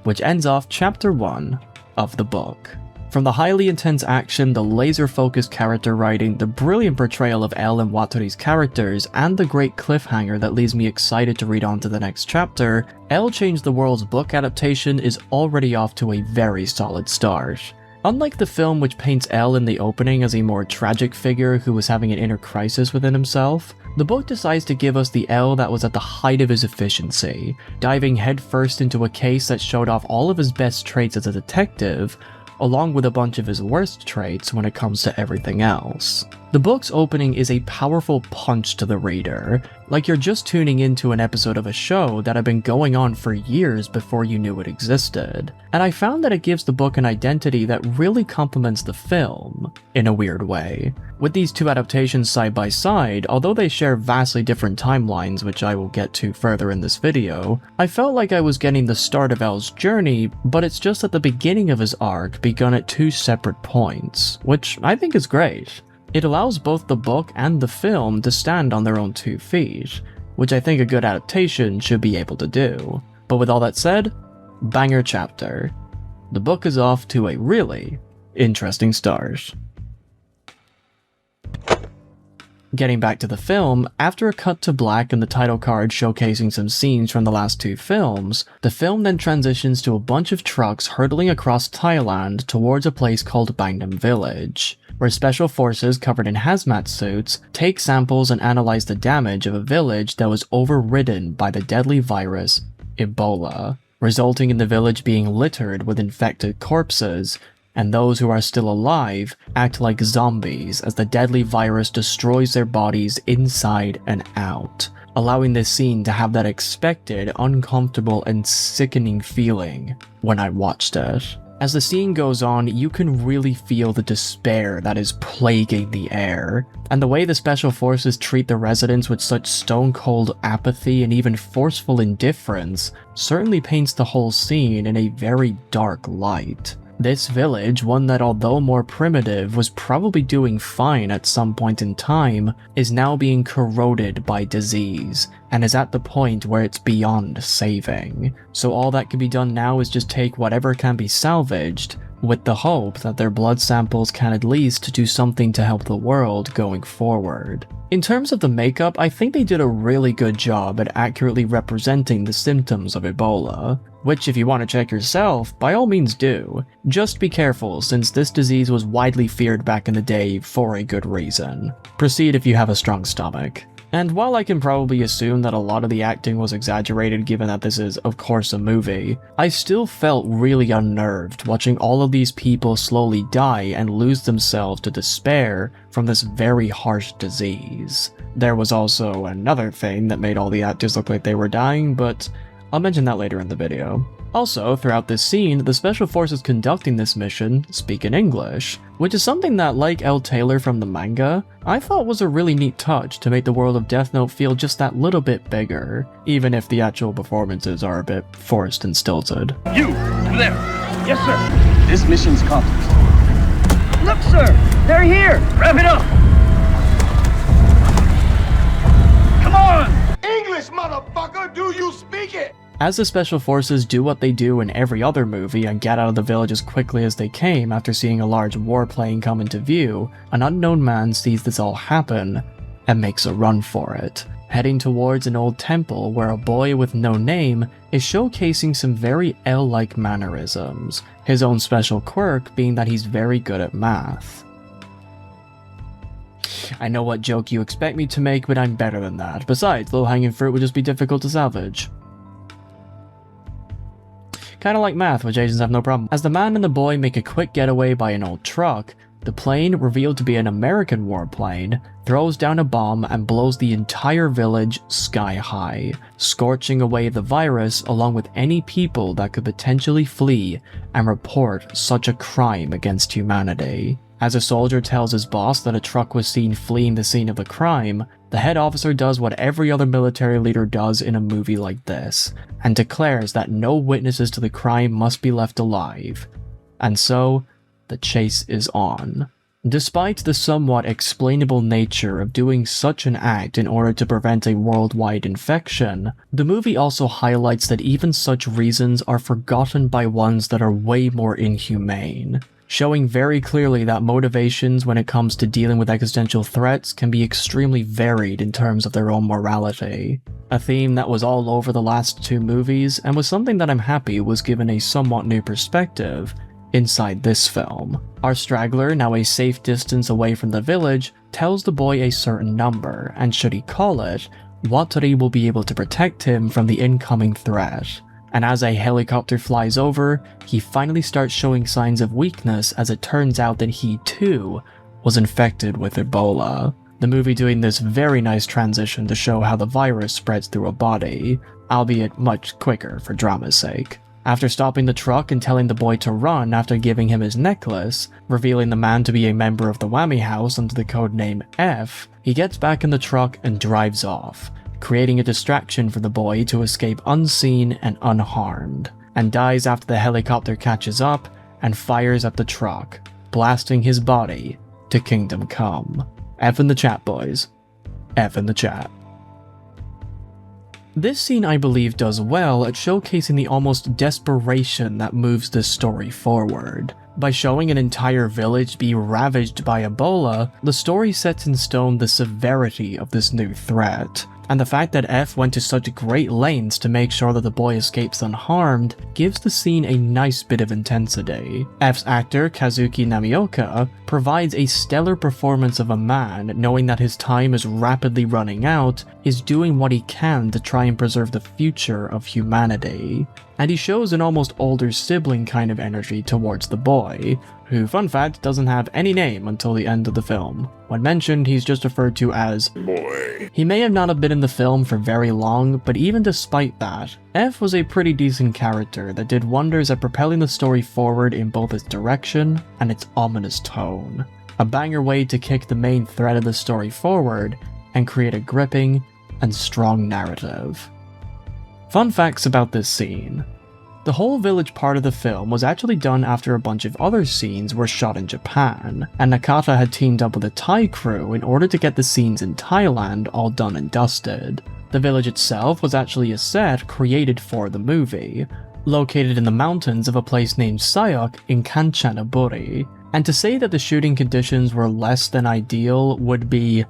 Which ends off chapter 1 of the book. From the highly intense action, the laser-focused character writing, the brilliant portrayal of Elle and Watori's characters, and the great cliffhanger that leaves me excited to read on to the next chapter, Elle Changed the World's book adaptation is already off to a very solid start. Unlike the film, which paints Elle in the opening as a more tragic figure who was having an inner crisis within himself, the book decides to give us the Elle that was at the height of his efficiency, diving headfirst into a case that showed off all of his best traits as a detective, along with a bunch of his worst traits when it comes to everything else. The book's opening is a powerful punch to the reader, like you're just tuning into an episode of a show that had been going on for years before you knew it existed. And I found that it gives the book an identity that really complements the film, in a weird way. With these two adaptations side by side, although they share vastly different timelines, which I will get to further in this video, I felt like I was getting the start of Elle's journey, but it's just at the beginning of his arc begun at 2 separate points, which I think is great. It allows both the book and the film to stand on their own 2 feet, which I think a good adaptation should be able to do. But with all that said, banger chapter. The book is off to a really interesting start. Getting back to the film, after a cut to black and the title card showcasing some scenes from the last 2 films, the film then transitions to a bunch of trucks hurtling across Thailand towards a place called Bangnam Village, where special forces covered in hazmat suits take samples and analyze the damage of a village that was overridden by the deadly virus Ebola, resulting in the village being littered with infected corpses, and those who are still alive act like zombies as the deadly virus destroys their bodies inside and out, allowing this scene to have that expected, uncomfortable, and sickening feeling when I watched it. As the scene goes on, you can really feel the despair that is plaguing the air, and the way the special forces treat the residents with such stone-cold apathy and even forceful indifference certainly paints the whole scene in a very dark light. This village, one that although more primitive was probably doing fine at some point in time, is now being corroded by disease, and is at the point where it's beyond saving. So all that can be done now is just take whatever can be salvaged, with the hope that their blood samples can at least do something to help the world going forward. In terms of the makeup, I think they did a really good job at accurately representing the symptoms of Ebola, which if you want to check yourself, by all means do. Just be careful, since this disease was widely feared back in the day for a good reason. Proceed if you have a strong stomach. And while I can probably assume that a lot of the acting was exaggerated given that this is, of course, a movie, I still felt really unnerved watching all of these people slowly die and lose themselves to despair from this very harsh disease. There was also another thing that made all the actors look like they were dying, but I'll mention that later in the video. Also, throughout this scene, the special forces conducting this mission speak in English, which is something that, like Elle Taylor from the manga, I thought was a really neat touch to make the world of Death Note feel just that little bit bigger, even if the actual performances are a bit forced and stilted. You, over there. Yes, sir. This mission's accomplished. Look, sir, they're here. Wrap it up. Come on. English, motherfucker! Do you speak it? As the special forces do what they do in every other movie and get out of the village as quickly as they came after seeing a large warplane come into view, an unknown man sees this all happen and makes a run for it, heading towards an old temple where a boy with no name is showcasing some very Elle-like mannerisms, his own special quirk being that he's very good at math. I know what joke you expect me to make, but I'm better than that. Besides, low-hanging fruit would just be difficult to salvage. Kinda like math, which Asians have no problem. As the man and the boy make a quick getaway by an old truck, The plane, revealed to be an American warplane, throws down a bomb and blows the entire village sky high, scorching away the virus along with any people that could potentially flee and report such a crime against humanity. As a soldier tells his boss that a truck was seen fleeing the scene of the crime, the head officer does what every other military leader does in a movie like this, and declares that no witnesses to the crime must be left alive. And so, the chase is on. Despite the somewhat explainable nature of doing such an act in order to prevent a worldwide infection, the movie also highlights that even such reasons are forgotten by ones that are way more inhumane, showing very clearly that motivations when it comes to dealing with existential threats can be extremely varied in terms of their own morality. A theme that was all over the last two movies, and was something that I'm happy was given a somewhat new perspective inside this film. Our straggler, now a safe distance away from the village, tells the boy a certain number, and should he call it, Watari will be able to protect him from the incoming threat. And as a helicopter flies over, he finally starts showing signs of weakness as it turns out that he too was infected with Ebola. The movie doing this very nice transition to show how the virus spreads through a body, albeit much quicker for drama's sake. After stopping the truck and telling the boy to run after giving him his necklace, revealing the man to be a member of the Whammy House under the codename F, he gets back in the truck and drives off, creating a distraction for the boy to escape unseen and unharmed, and dies after the helicopter catches up and fires at the truck, blasting his body to Kingdom Come. F in the chat, boys. F in the chat. This scene, I believe, does well at showcasing the almost desperation that moves this story forward. By showing an entire village be ravaged by Ebola, the story sets in stone the severity of this new threat. And the fact that F went to such great lengths to make sure that the boy escapes unharmed gives the scene a nice bit of intensity. F's actor, Kazuki Namioka, provides a stellar performance of a man knowing that his time is rapidly running out, is doing what he can to try and preserve the future of humanity. And he shows an almost older sibling kind of energy towards the boy, who, fun fact, doesn't have any name until the end of the film. When mentioned, he's just referred to as Boy. He may have not have been in the film for very long, but even despite that, F was a pretty decent character that did wonders at propelling the story forward in both its direction and its ominous tone. A banger way to kick the main thread of the story forward and create a gripping and strong narrative. Fun facts about this scene. The whole village part of the film was actually done after a bunch of other scenes were shot in Japan, and Nakata had teamed up with a Thai crew in order to get the scenes in Thailand all done and dusted. The village itself was actually a set created for the movie, located in the mountains of a place named Sayok in Kanchanaburi, and to say that the shooting conditions were less than ideal would be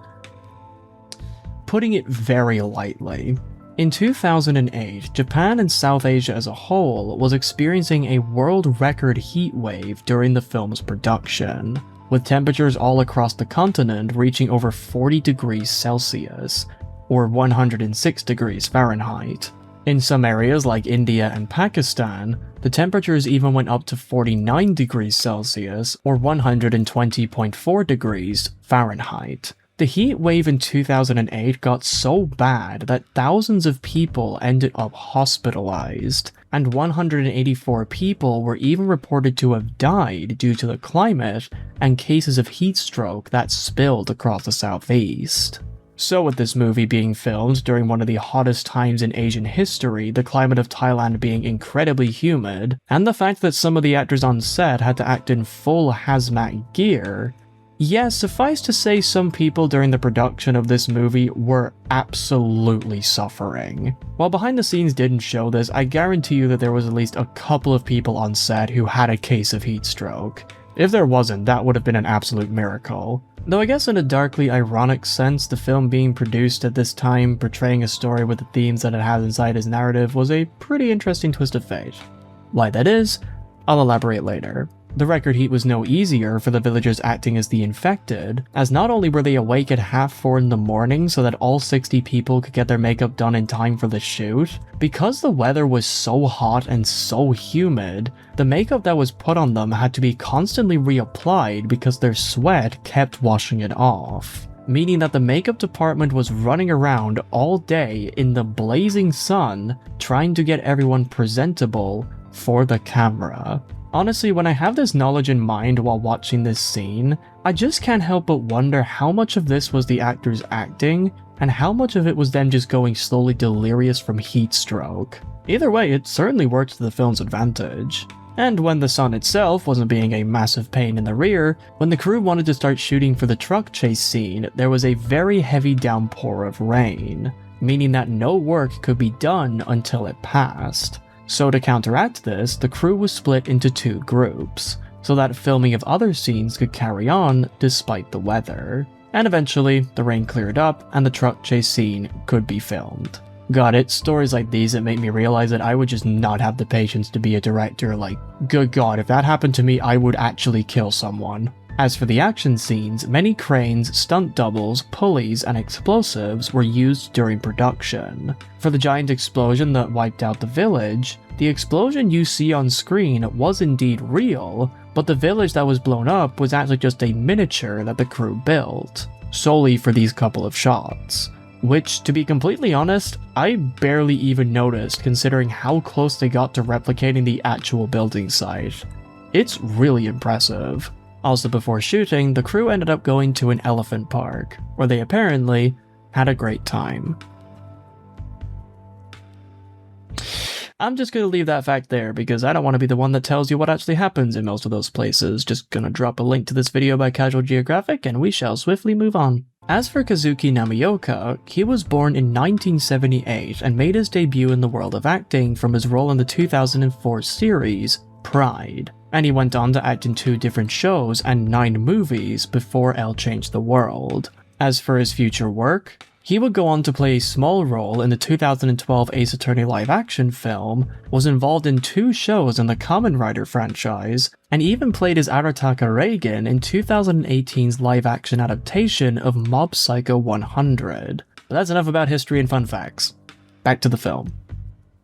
putting it very lightly. In 2008, Japan and South Asia as a whole was experiencing a world record heat wave during the film's production, with temperatures all across the continent reaching over 40 degrees Celsius, or 106 degrees Fahrenheit. In some areas like India and Pakistan, the temperatures even went up to 49 degrees Celsius, or 120.4 degrees Fahrenheit. The heat wave in 2008 got so bad that thousands of people ended up hospitalized, and 184 people were even reported to have died due to the climate and cases of heat stroke that spilled across the southeast. So with this movie being filmed during one of the hottest times in Asian history, the climate of Thailand being incredibly humid, and the fact that some of the actors on set had to act in full hazmat gear, yes, suffice to say some people during the production of this movie were absolutely suffering. While behind the scenes didn't show this, I guarantee you that there was at least a couple of people on set who had a case of heat stroke. If there wasn't, that would have been an absolute miracle. Though I guess in a darkly ironic sense, the film being produced at this time, portraying a story with the themes that it has inside his narrative, was a pretty interesting twist of fate. Why that is, I'll elaborate later. The record heat was no easier for the villagers acting as the infected, as not only were they awake at 4:30 in the morning so that all 60 people could get their makeup done in time for the shoot, because the weather was so hot and so humid, the makeup that was put on them had to be constantly reapplied because their sweat kept washing it off. Meaning that the makeup department was running around all day in the blazing sun trying to get everyone presentable for the camera. Honestly, when I have this knowledge in mind while watching this scene, I just can't help but wonder how much of this was the actors acting, and how much of it was them just going slowly delirious from heat stroke. Either way, it certainly worked to the film's advantage. And when the sun itself wasn't being a massive pain in the rear, when the crew wanted to start shooting for the truck chase scene, there was a very heavy downpour of rain, meaning that no work could be done until it passed. So to counteract this, the crew was split into 2 groups, so that filming of other scenes could carry on despite the weather. And eventually, the rain cleared up and the truck chase scene could be filmed. Got it, stories like these that make me realize that I would just not have the patience to be a director. Like, good god, if that happened to me, I would actually kill someone. As for the action scenes, many cranes, stunt doubles, pulleys, and explosives were used during production. For the giant explosion that wiped out the village, the explosion you see on screen was indeed real, but the village that was blown up was actually just a miniature that the crew built, solely for these couple of shots. Which, to be completely honest, I barely even noticed considering how close they got to replicating the actual building site. It's really impressive. Also, before shooting, the crew ended up going to an elephant park, where they apparently had a great time. I'm just gonna leave that fact there because I don't want to be the one that tells you what actually happens in most of those places. Just gonna drop a link to this video by Casual Geographic and we shall swiftly move on. As for Kazuki Namioka, he was born in 1978 and made his debut in the world of acting from his role in the 2004 series, Pride. And he went on to act in 2 different shows and 9 movies before L changed the world. As for his future work, he would go on to play a small role in the 2012 Ace Attorney live-action film, was involved in 2 shows in the Kamen Rider franchise, and even played as Arataka Reagan in 2018's live-action adaptation of Mob Psycho 100. But that's enough about history and fun facts. Back to the film.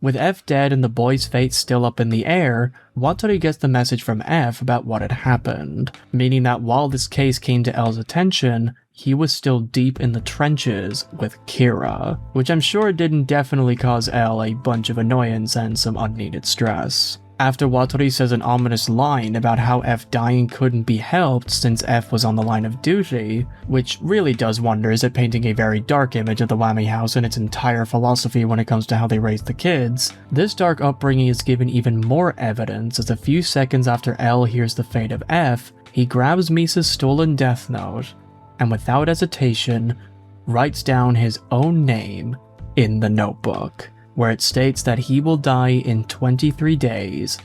With F dead and the boy's fate still up in the air, Wataru gets the message from F about what had happened, meaning that while this case came to L's attention, he was still deep in the trenches with Kira, which I'm sure didn't definitely cause L a bunch of annoyance and some unneeded stress. After Wataru says an ominous line about how F dying couldn't be helped since F was on the line of duty, which really does wonders at painting a very dark image of the Whammy house and its entire philosophy when it comes to how they raise the kids, this dark upbringing is given even more evidence as a few seconds after L hears the fate of F, he grabs Misa's stolen death note, and without hesitation, writes down his own name in the notebook, where it states that he will die in 23 days,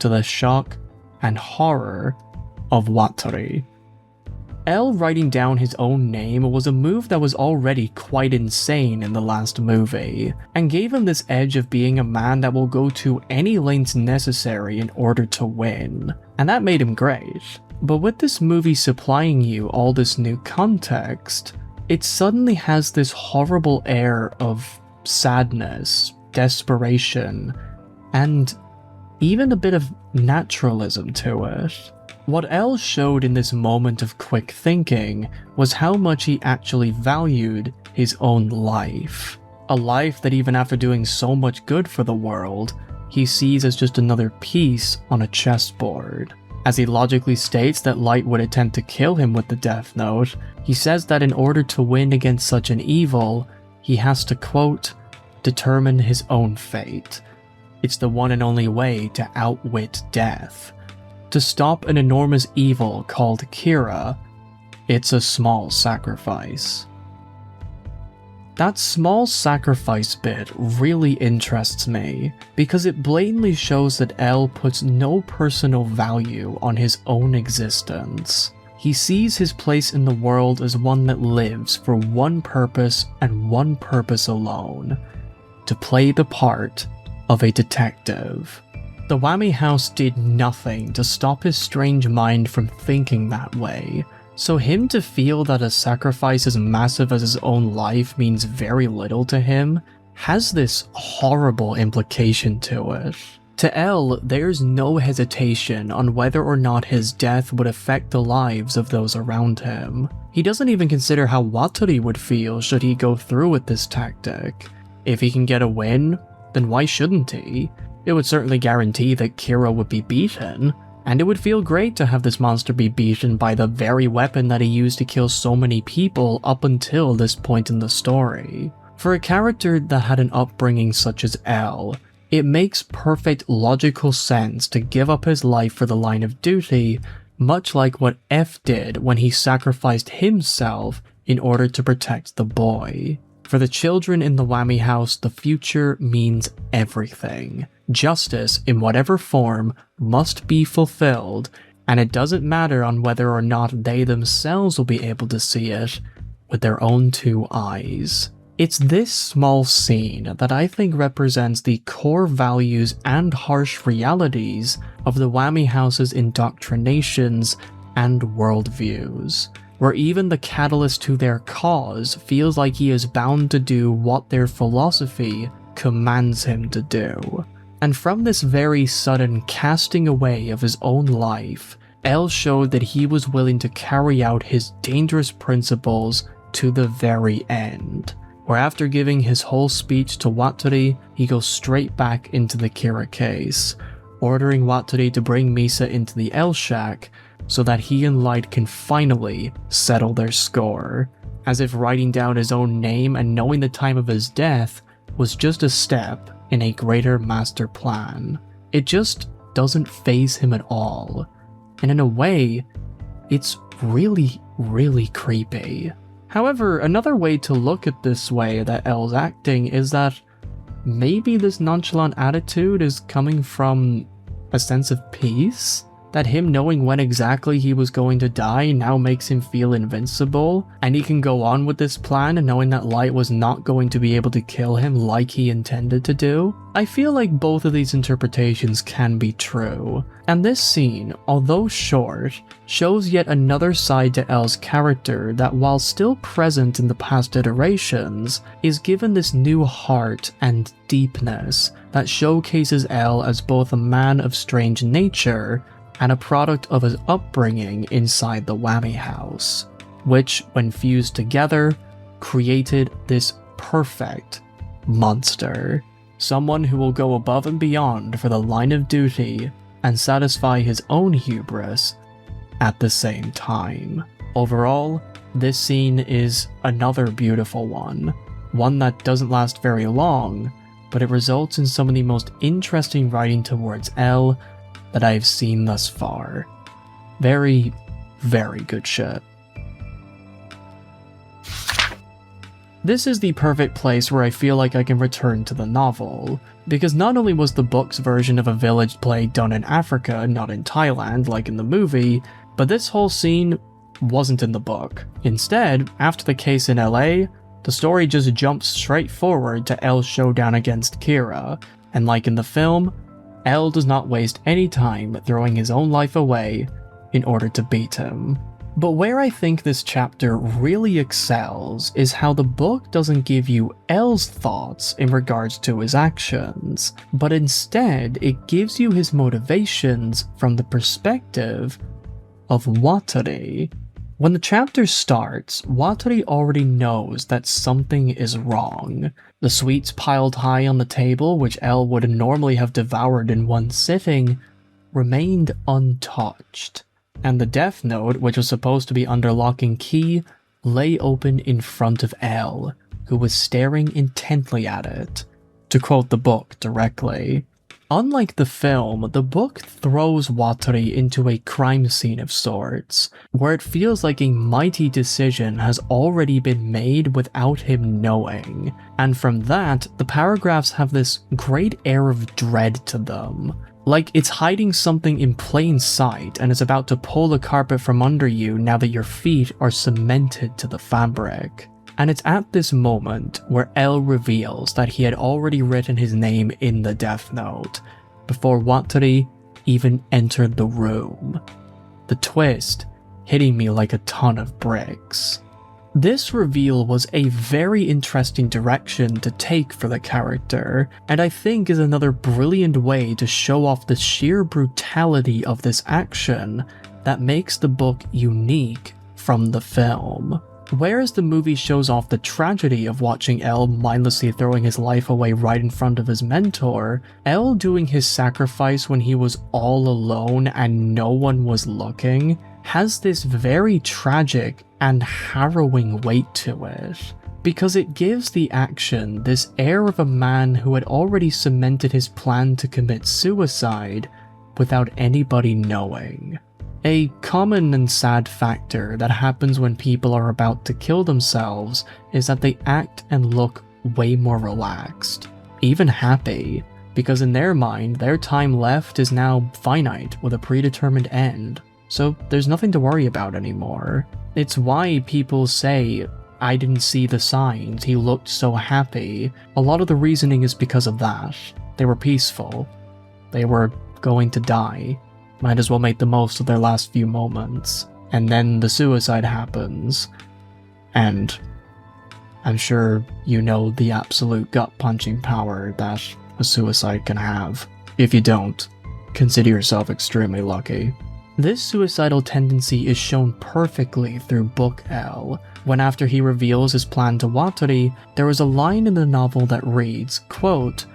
to the shock and horror of Wataru. L writing down his own name was a move that was already quite insane in the last movie, and gave him this edge of being a man that will go to any lengths necessary in order to win, and that made him great. But with this movie supplying you all this new context, it suddenly has this horrible air of sadness, desperation, and even a bit of naturalism to it. What L showed in this moment of quick thinking was how much he actually valued his own life. A life that even after doing so much good for the world, he sees as just another piece on a chessboard. As he logically states that Light would attempt to kill him with the Death Note, he says that in order to win against such an evil, he has to, quote, determine his own fate. It's the one and only way to outwit death. To stop an enormous evil called Kira, it's a small sacrifice. That small sacrifice bit really interests me, because it blatantly shows that L puts no personal value on his own existence. He sees his place in the world as one that lives for one purpose and one purpose alone: to play the part of a detective. The Whammy House did nothing to stop his strange mind from thinking that way, so him to feel that a sacrifice as massive as his own life means very little to him has this horrible implication to it. To L, there's no hesitation on whether or not his death would affect the lives of those around him. He doesn't even consider how Wataru would feel should he go through with this tactic. If he can get a win, then why shouldn't he? It would certainly guarantee that Kira would be beaten, and it would feel great to have this monster be beaten by the very weapon that he used to kill so many people up until this point in the story. For a character that had an upbringing such as L, it makes perfect logical sense to give up his life for the line of duty, much like what F did when he sacrificed himself in order to protect the boy. For the children in the Whammy House, the future means everything. Justice, in whatever form, must be fulfilled, and it doesn't matter on whether or not they themselves will be able to see it with their own two eyes. It's this small scene that I think represents the core values and harsh realities of the Whammy House's indoctrinations and worldviews, where even the catalyst to their cause feels like he is bound to do what their philosophy commands him to do. And from this very sudden casting away of his own life, L showed that he was willing to carry out his dangerous principles to the very end, where after giving his whole speech to Wataru, he goes straight back into the Kira case, ordering Wataru to bring Misa into the L shack so that he and Light can finally settle their score, as if writing down his own name and knowing the time of his death was just a step in a greater master plan. It just doesn't faze him at all, and in a way, it's really, really creepy. However, another way to look at this way that L's acting is that maybe this nonchalant attitude is coming from a sense of peace? That him knowing when exactly he was going to die now makes him feel invincible, and he can go on with this plan knowing that Light was not going to be able to kill him like he intended to do? I feel like both of these interpretations can be true, and this scene, although short, shows yet another side to L's character that, while still present in the past iterations, is given this new heart and deepness that showcases L as both a man of strange nature and a product of his upbringing inside the Whammy House, which, when fused together, created this perfect monster. Someone who will go above and beyond for the line of duty and satisfy his own hubris at the same time. Overall, this scene is another beautiful one that doesn't last very long, but it results in some of the most interesting writing towards L that I have seen thus far. Very, very good shit. This is the perfect place where I feel like I can return to the novel, because not only was the book's version of a village play done in Africa, not in Thailand like in the movie, but this whole scene wasn't in the book. Instead, after the case in LA, the story just jumps straight forward to L's showdown against Kira, and like in the film, L does not waste any time throwing his own life away in order to beat him. But where I think this chapter really excels is how the book doesn't give you L's thoughts in regards to his actions, but instead it gives you his motivations from the perspective of Wataru. When the chapter starts, Wataru already knows that something is wrong. The sweets piled high on the table, which L would normally have devoured in one sitting, remained untouched, and the Death Note, which was supposed to be under lock and key, lay open in front of L, who was staring intently at it. To quote the book directly, unlike the film, the book throws Wataru into a crime scene of sorts, where it feels like a mighty decision has already been made without him knowing, and from that, the paragraphs have this great air of dread to them. Like it's hiding something in plain sight and is about to pull the carpet from under you now that your feet are cemented to the fabric. And it's at this moment where L reveals that he had already written his name in the Death Note, before Watari even entered the room. The twist hitting me like a ton of bricks. This reveal was a very interesting direction to take for the character, and I think is another brilliant way to show off the sheer brutality of this action that makes the book unique from the film. Whereas the movie shows off the tragedy of watching L mindlessly throwing his life away right in front of his mentor, L doing his sacrifice when he was all alone and no one was looking has this very tragic and harrowing weight to it, because it gives the action this air of a man who had already cemented his plan to commit suicide without anybody knowing. A common and sad factor that happens when people are about to kill themselves is that they act and look way more relaxed, even happy, because in their mind, their time left is now finite with a predetermined end, so there's nothing to worry about anymore. It's why people say, "I didn't see the signs, he looked so happy." A lot of the reasoning is because of that. They were peaceful. They were going to die. Might as well make the most of their last few moments. And then the suicide happens. And I'm sure you know the absolute gut-punching power that a suicide can have. If you don't, consider yourself extremely lucky. This suicidal tendency is shown perfectly through Book L, when after he reveals his plan to Watari, there is a line in the novel that reads, quote,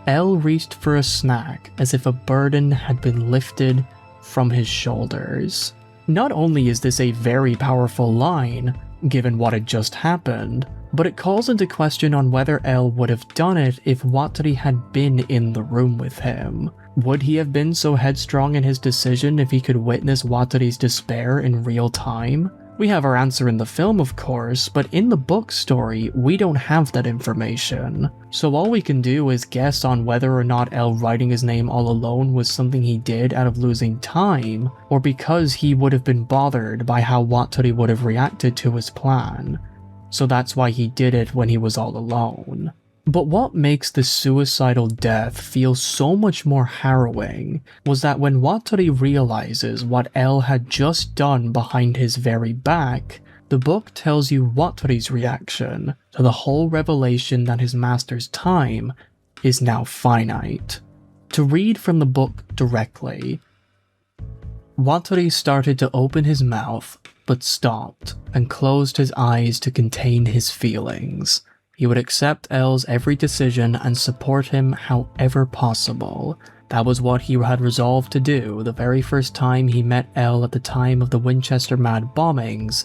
"L reached for a snack as if a burden had been lifted from his shoulders." Not only is this a very powerful line, given what had just happened, but it calls into question on whether L would have done it if Watari had been in the room with him. Would he have been so headstrong in his decision if he could witness Watari's despair in real time? We have our answer in the film, of course, but in the book story, we don't have that information. So all we can do is guess on whether or not L writing his name all alone was something he did out of losing time, or because he would have been bothered by how Watari would have reacted to his plan. So that's why he did it when he was all alone. But what makes the suicidal death feel so much more harrowing was that when Watari realizes what L had just done behind his very back, the book tells you Watari's reaction to the whole revelation that his master's time is now finite. To read from the book directly, Watari started to open his mouth, but stopped and closed his eyes to contain his feelings. He would accept L's every decision and support him however possible. That was what he had resolved to do the very first time he met L at the time of the Winchester Mad bombings,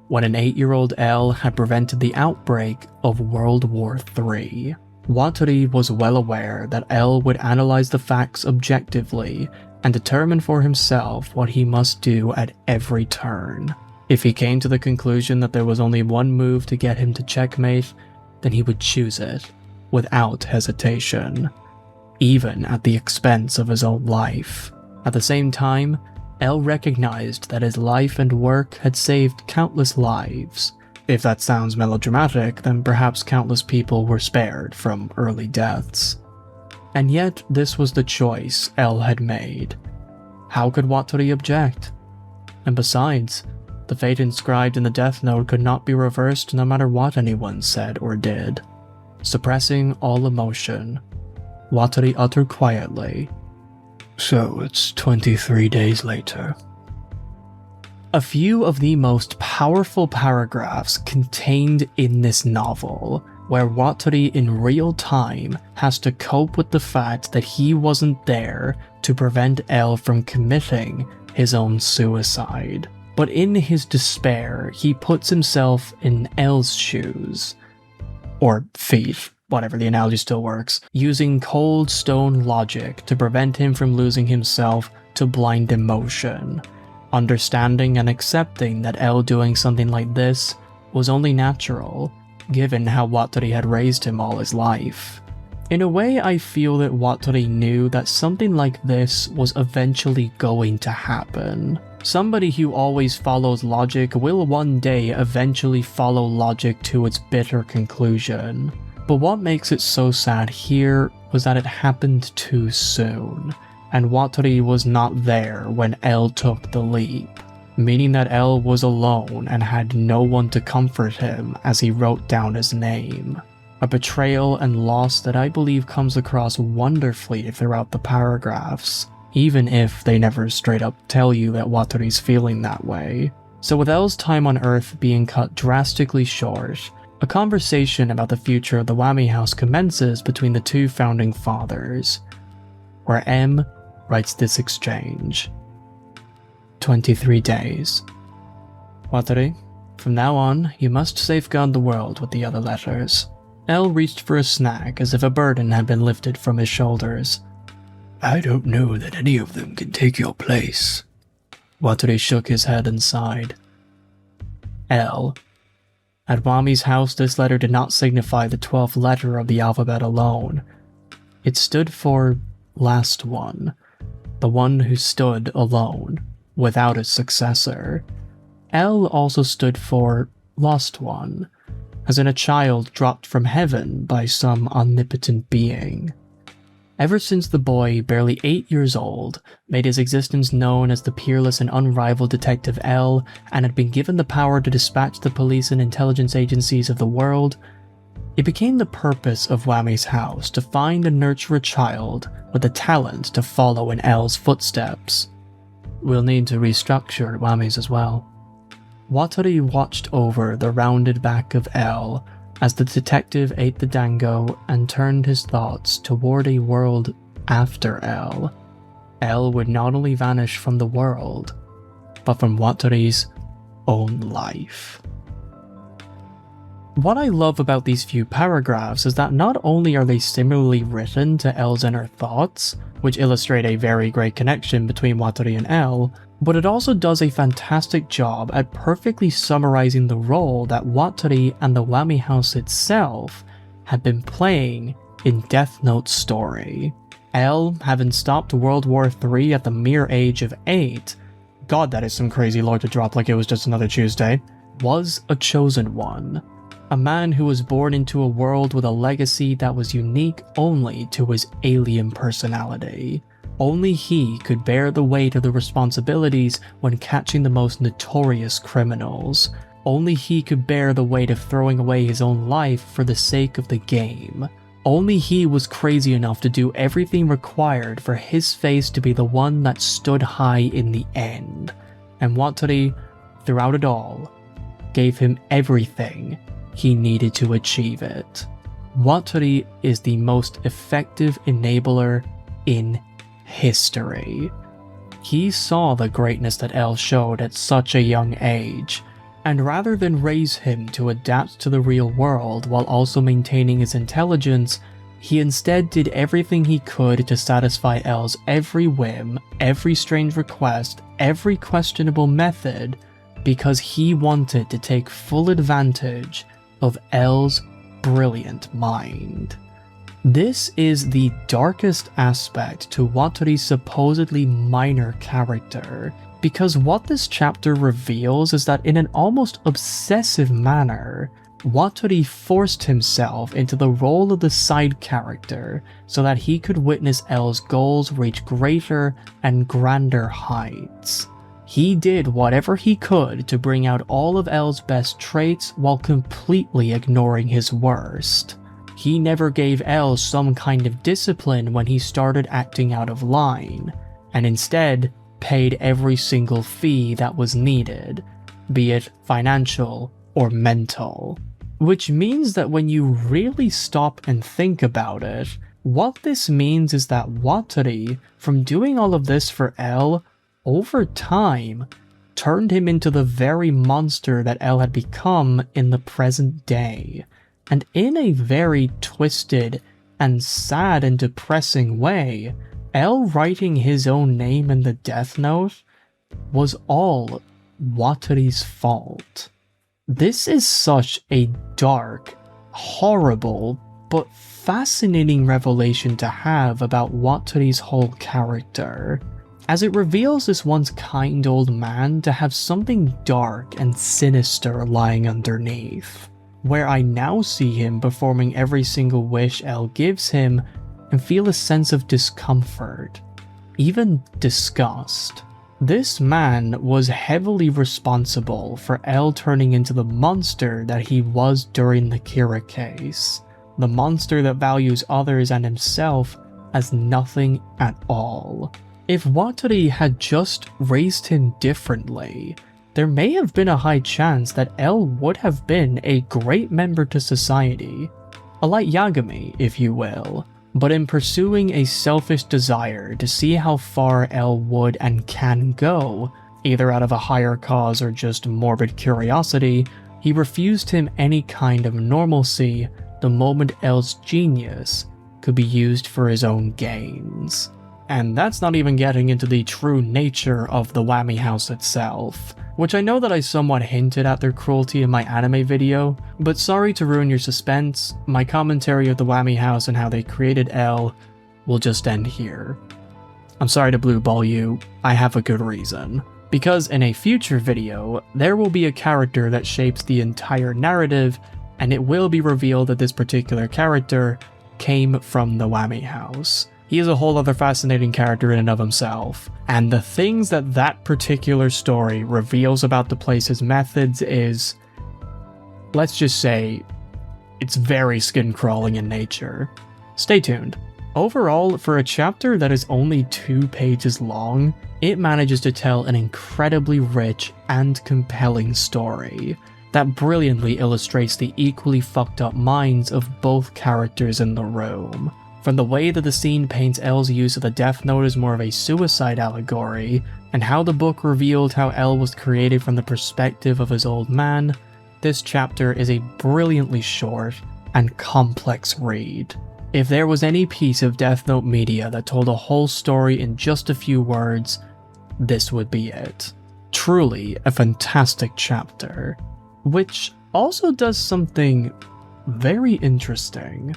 when an 8-year-old L had prevented the outbreak of World War III. Watari was well aware that L would analyze the facts objectively and determine for himself what he must do at every turn. If he came to the conclusion that there was only one move to get him to checkmate, then he would choose it, without hesitation, even at the expense of his own life. At the same time, L recognized that his life and work had saved countless lives. If that sounds melodramatic, then perhaps countless people were spared from early deaths. And yet, this was the choice L had made. How could Watari object? And besides, the fate inscribed in the Death Note could not be reversed no matter what anyone said or did. Suppressing all emotion, Watari uttered quietly, "So it's 23 days later." A few of the most powerful paragraphs contained in this novel, where Watari in real time has to cope with the fact that he wasn't there to prevent L from committing his own suicide. But in his despair, he puts himself in L's shoes, or feet, whatever, the analogy still works, using cold stone logic to prevent him from losing himself to blind emotion, understanding and accepting that L doing something like this was only natural, given how Watari had raised him all his life. In a way, I feel that Watari knew that something like this was eventually going to happen. Somebody who always follows logic will one day eventually follow logic to its bitter conclusion. But what makes it so sad here was that it happened too soon, and Wataru was not there when L took the leap, meaning that L was alone and had no one to comfort him as he wrote down his name. A betrayal and loss that I believe comes across wonderfully throughout the paragraphs, even if they never straight up tell you that Wataru's feeling that way. So with L's time on Earth being cut drastically short, a conversation about the future of the Whammy House commences between the two founding fathers, where M writes this exchange. 23 days. Wataru, from now on, you must safeguard the world with the other letters. L reached for a snack as if a burden had been lifted from his shoulders. I don't know that any of them can take your place. Wataru shook his head and sighed. L. At Wami's house, this letter did not signify the 12th letter of the alphabet alone. It stood for last one, the one who stood alone, without a successor. L also stood for lost one, as in a child dropped from heaven by some omnipotent being. Ever since the boy, barely 8 years old, made his existence known as the peerless and unrivaled Detective L and had been given the power to dispatch the police and intelligence agencies of the world, it became the purpose of Wami's house to find and nurture a child with the talent to follow in L's footsteps. We'll need to restructure Wami's as well. Wataru watched over the rounded back of L as the detective ate the dango and turned his thoughts toward a world after L. L would not only vanish from the world, but from Wataru's own life. What I love about these few paragraphs is that not only are they similarly written to L's inner thoughts, which illustrate a very great connection between Wataru and L, but it also does a fantastic job at perfectly summarizing the role that Wataru and the Whammy House itself had been playing in Death Note's story. L, having stopped World War III at the mere age of 8, God, that is some crazy lore to drop like it was just another Tuesday, was a chosen one. A man who was born into a world with a legacy that was unique only to his alien personality. Only he could bear the weight of the responsibilities when catching the most notorious criminals. Only he could bear the weight of throwing away his own life for the sake of the game. Only he was crazy enough to do everything required for his face to be the one that stood high in the end. And Wataru, throughout it all, gave him everything he needed to achieve it. Wataru is the most effective enabler in history. He saw the greatness that L showed at such a young age, and rather than raise him to adapt to the real world while also maintaining his intelligence, he instead did everything he could to satisfy L's every whim, every strange request, every questionable method, because he wanted to take full advantage of L's brilliant mind. This is the darkest aspect to Wataru's supposedly minor character, because what this chapter reveals is that in an almost obsessive manner, Wataru forced himself into the role of the side character so that he could witness L's goals reach greater and grander heights. He did whatever he could to bring out all of L's best traits while completely ignoring his worst. He never gave L some kind of discipline when he started acting out of line, and instead paid every single fee that was needed, be it financial or mental. Which means that when you really stop and think about it, what this means is that Wataru, from doing all of this for L, over time, turned him into the very monster that L had become in the present day. And in a very twisted and sad and depressing way, L writing his own name in the Death Note was all Wataru's fault. This is such a dark, horrible, but fascinating revelation to have about Wataru's whole character, as it reveals this once kind old man to have something dark and sinister lying underneath, where I now see him performing every single wish L gives him and feel a sense of discomfort, even disgust. This man was heavily responsible for L turning into the monster that he was during the Kira case. The monster that values others and himself as nothing at all. If Watari had just raised him differently, there may have been a high chance that L would have been a great member to society. A light Yagami, if you will. But in pursuing a selfish desire to see how far L would and can go, either out of a higher cause or just morbid curiosity, he refused him any kind of normalcy the moment L's genius could be used for his own gains. And that's not even getting into the true nature of the Whammy House itself, which I know that I somewhat hinted at their cruelty in my anime video, but sorry to ruin your suspense, my commentary of the Whammy House and how they created L will just end here. I'm sorry to blue ball you, I have a good reason. Because in a future video, there will be a character that shapes the entire narrative, and it will be revealed that this particular character came from the Whammy House. He is a whole other fascinating character in and of himself, and the things that that particular story reveals about the place's methods is, let's just say, it's very skin-crawling in nature. Stay tuned. Overall, for a chapter that is only 2 pages long, it manages to tell an incredibly rich and compelling story that brilliantly illustrates the equally fucked up minds of both characters in the room. From the way that the scene paints L's use of the Death Note as more of a suicide allegory, and how the book revealed how L was created from the perspective of his old man, this chapter is a brilliantly short and complex read. If there was any piece of Death Note media that told a whole story in just a few words, this would be it. Truly a fantastic chapter, which also does something very interesting.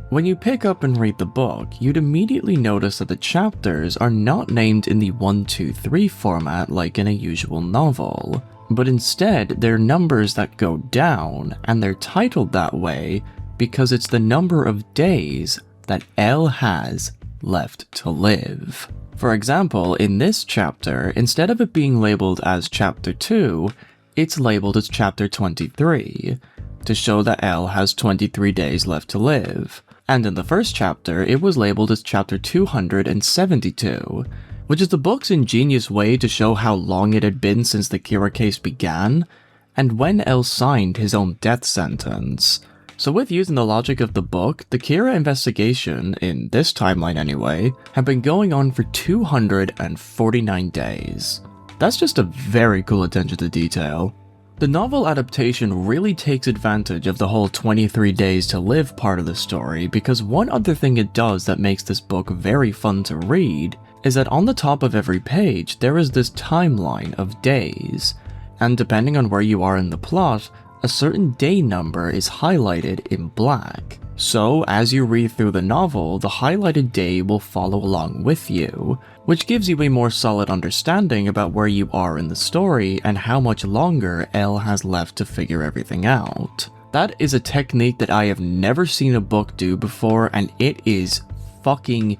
When you pick up and read the book, you'd immediately notice that the chapters are not named in the 1, 2, 3 format like in a usual novel, but instead they're numbers that go down, and they're titled that way because it's the number of days that L has left to live. For example, in this chapter, instead of it being labeled as Chapter 2, it's labeled as Chapter 23, to show that L has 23 days left to live. And in the first chapter, it was labeled as Chapter 272, which is the book's ingenious way to show how long it had been since the Kira case began, and when L signed his own death sentence. So with using the logic of the book, the Kira investigation, in this timeline anyway, had been going on for 249 days. That's just a very cool attention to detail. The novel adaptation really takes advantage of the whole 23 days to live part of the story, because one other thing it does that makes this book very fun to read is that on the top of every page there is this timeline of days, and depending on where you are in the plot, a certain day number is highlighted in black. So as you read through the novel, the highlighted day will follow along with you, which gives you a more solid understanding about where you are in the story and how much longer L has left to figure everything out. That is a technique that I have never seen a book do before, and it is fucking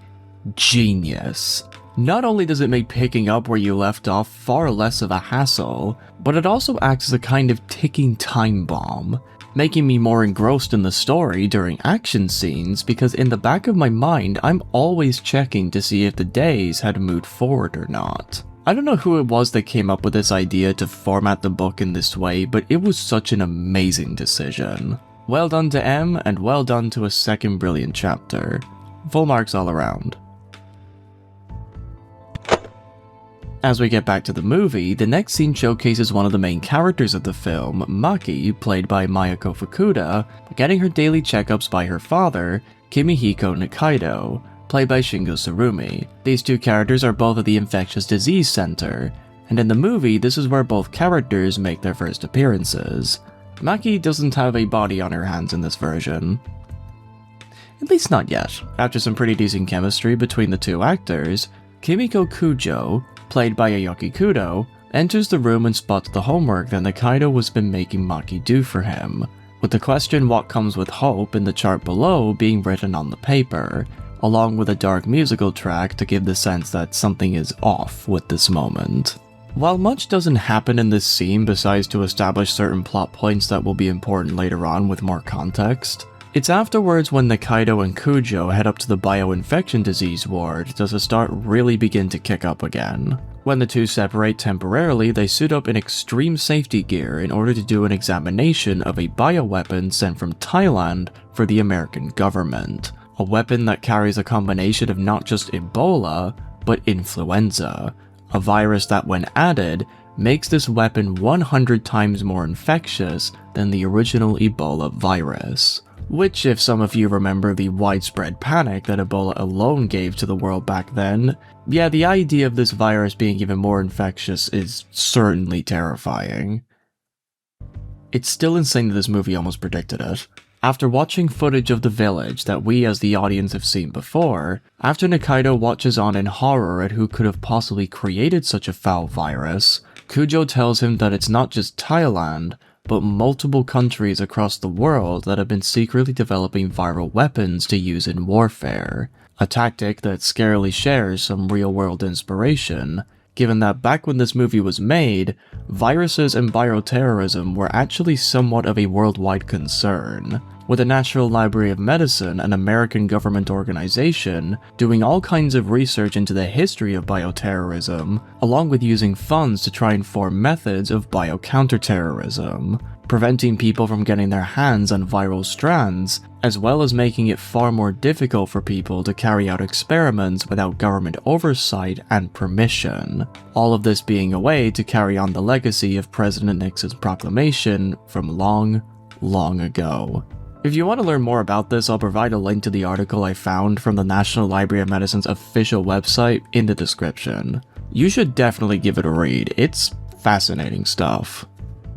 genius. Not only does it make picking up where you left off far less of a hassle, but it also acts as a kind of ticking time bomb, making me more engrossed in the story during action scenes, because in the back of my mind I'm always checking to see if the days had moved forward or not. I don't know who it was that came up with this idea to format the book in this way, but it was such an amazing decision. Well done to M, and well done to a second brilliant chapter. Full marks all around. As we get back to the movie, the next scene showcases one of the main characters of the film, Maki, played by Mayako Fukuda, getting her daily checkups by her father, Kimihiko Nikaido, played by Shingo Tsurumi. These two characters are both at the Infectious Disease Center, and in the movie, this is where both characters make their first appearances. Maki doesn't have a body on her hands in this version. At least not yet. After some pretty decent chemistry between the two actors, Kimiko Kujo, played by Aoki Kudo, enters the room and spots the homework that Nikaido has been making Maki do for him. with the question "what comes with hope" in the chart below being written on the paper, along with a dark musical track to give the sense that something is off with this moment. While much doesn't happen in this scene besides to establish certain plot points that will be important later on with more context, it's afterwards when Nikaido and Kujo head up to the bioinfection disease ward does the start really begin to kick up again. When the two separate temporarily, they suit up in extreme safety gear in order to do an examination of a bioweapon sent from Thailand for the American government. A weapon that carries a combination of not just Ebola, but influenza. A virus that, when added, makes this weapon 100 times more infectious than the original Ebola virus. Which, if some of you remember the widespread panic that Ebola alone gave to the world back then, yeah, the idea of this virus being even more infectious is certainly terrifying. It's still insane that this movie almost predicted it. After watching footage of the village that we as the audience have seen before, after Nikaido watches on in horror at who could have possibly created such a foul virus, Kujo tells him that it's not just Thailand, but multiple countries across the world that have been secretly developing viral weapons to use in warfare. A tactic that scarily shares some real-world inspiration, given that back when this movie was made, viruses and bioterrorism were actually somewhat of a worldwide concern, with the National Library of Medicine, an American government organization, doing all kinds of research into the history of bioterrorism, along with using funds to try and form methods of bio-counterterrorism, preventing people from getting their hands on viral strands, as well as making it far more difficult for people to carry out experiments without government oversight and permission. All of this being a way to carry on the legacy of President Nixon's proclamation from long, long ago. If you want to learn more about this, I'll provide a link to the article I found from the National Library of Medicine's official website in the description. You should definitely give it a read, it's fascinating stuff.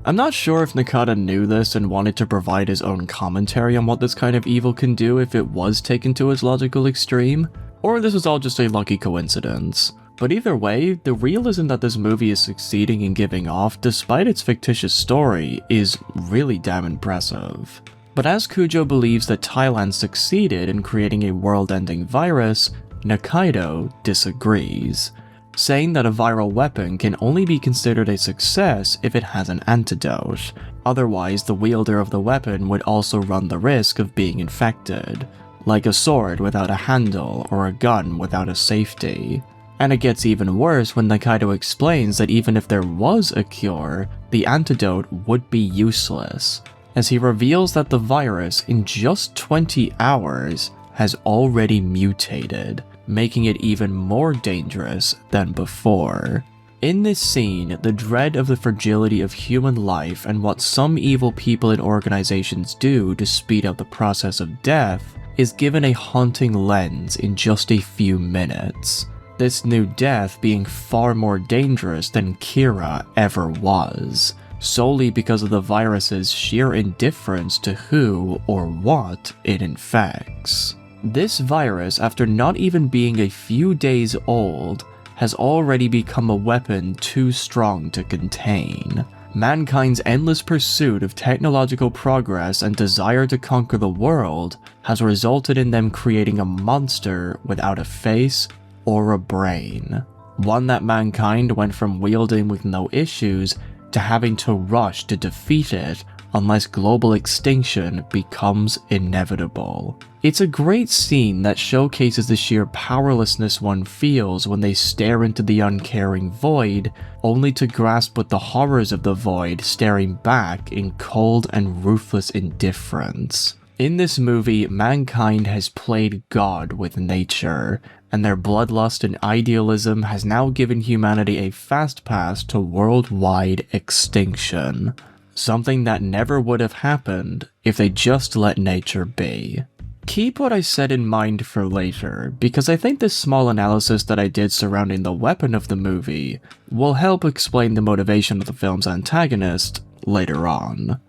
I'm not sure if Nakata knew this and wanted to provide his own commentary on what this kind of evil can do if it was taken to its logical extreme, or this was all just a lucky coincidence. But either way, the realism that this movie is succeeding in giving off despite its fictitious story is really damn impressive. But as Kujo believes that Thailand succeeded in creating a world-ending virus, Nikaido disagrees, saying that a viral weapon can only be considered a success if it has an antidote. Otherwise, the wielder of the weapon would also run the risk of being infected, like a sword without a handle or a gun without a safety. And it gets even worse when Nikaido explains that even if there was a cure, the antidote would be useless, as he reveals that the virus in just 20 hours has already mutated, making it even more dangerous than before. In this scene, the dread of the fragility of human life and what some evil people and organizations do to speed up the process of death is given a haunting lens in just a few minutes. This new death being far more dangerous than Kira ever was, solely because of the virus's sheer indifference to who or what it infects. This virus, after not even being a few days old, has already become a weapon too strong to contain. Mankind's endless pursuit of technological progress and desire to conquer the world has resulted in them creating a monster without a face or a brain. One that mankind went from wielding with no issues to having to rush to defeat it unless global extinction becomes inevitable. It's a great scene that showcases the sheer powerlessness one feels when they stare into the uncaring void, only to grasp with the horrors of the void staring back in cold and ruthless indifference. In this movie, mankind has played God with nature, and their bloodlust and idealism has now given humanity a fast pass to worldwide extinction. Something that never would have happened if they just let nature be. Keep what I said in mind for later, because I think this small analysis that I did surrounding the weapon of the movie will help explain the motivation of the film's antagonist later on.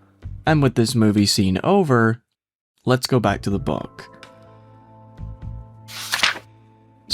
And with this movie scene over, let's go back to the book.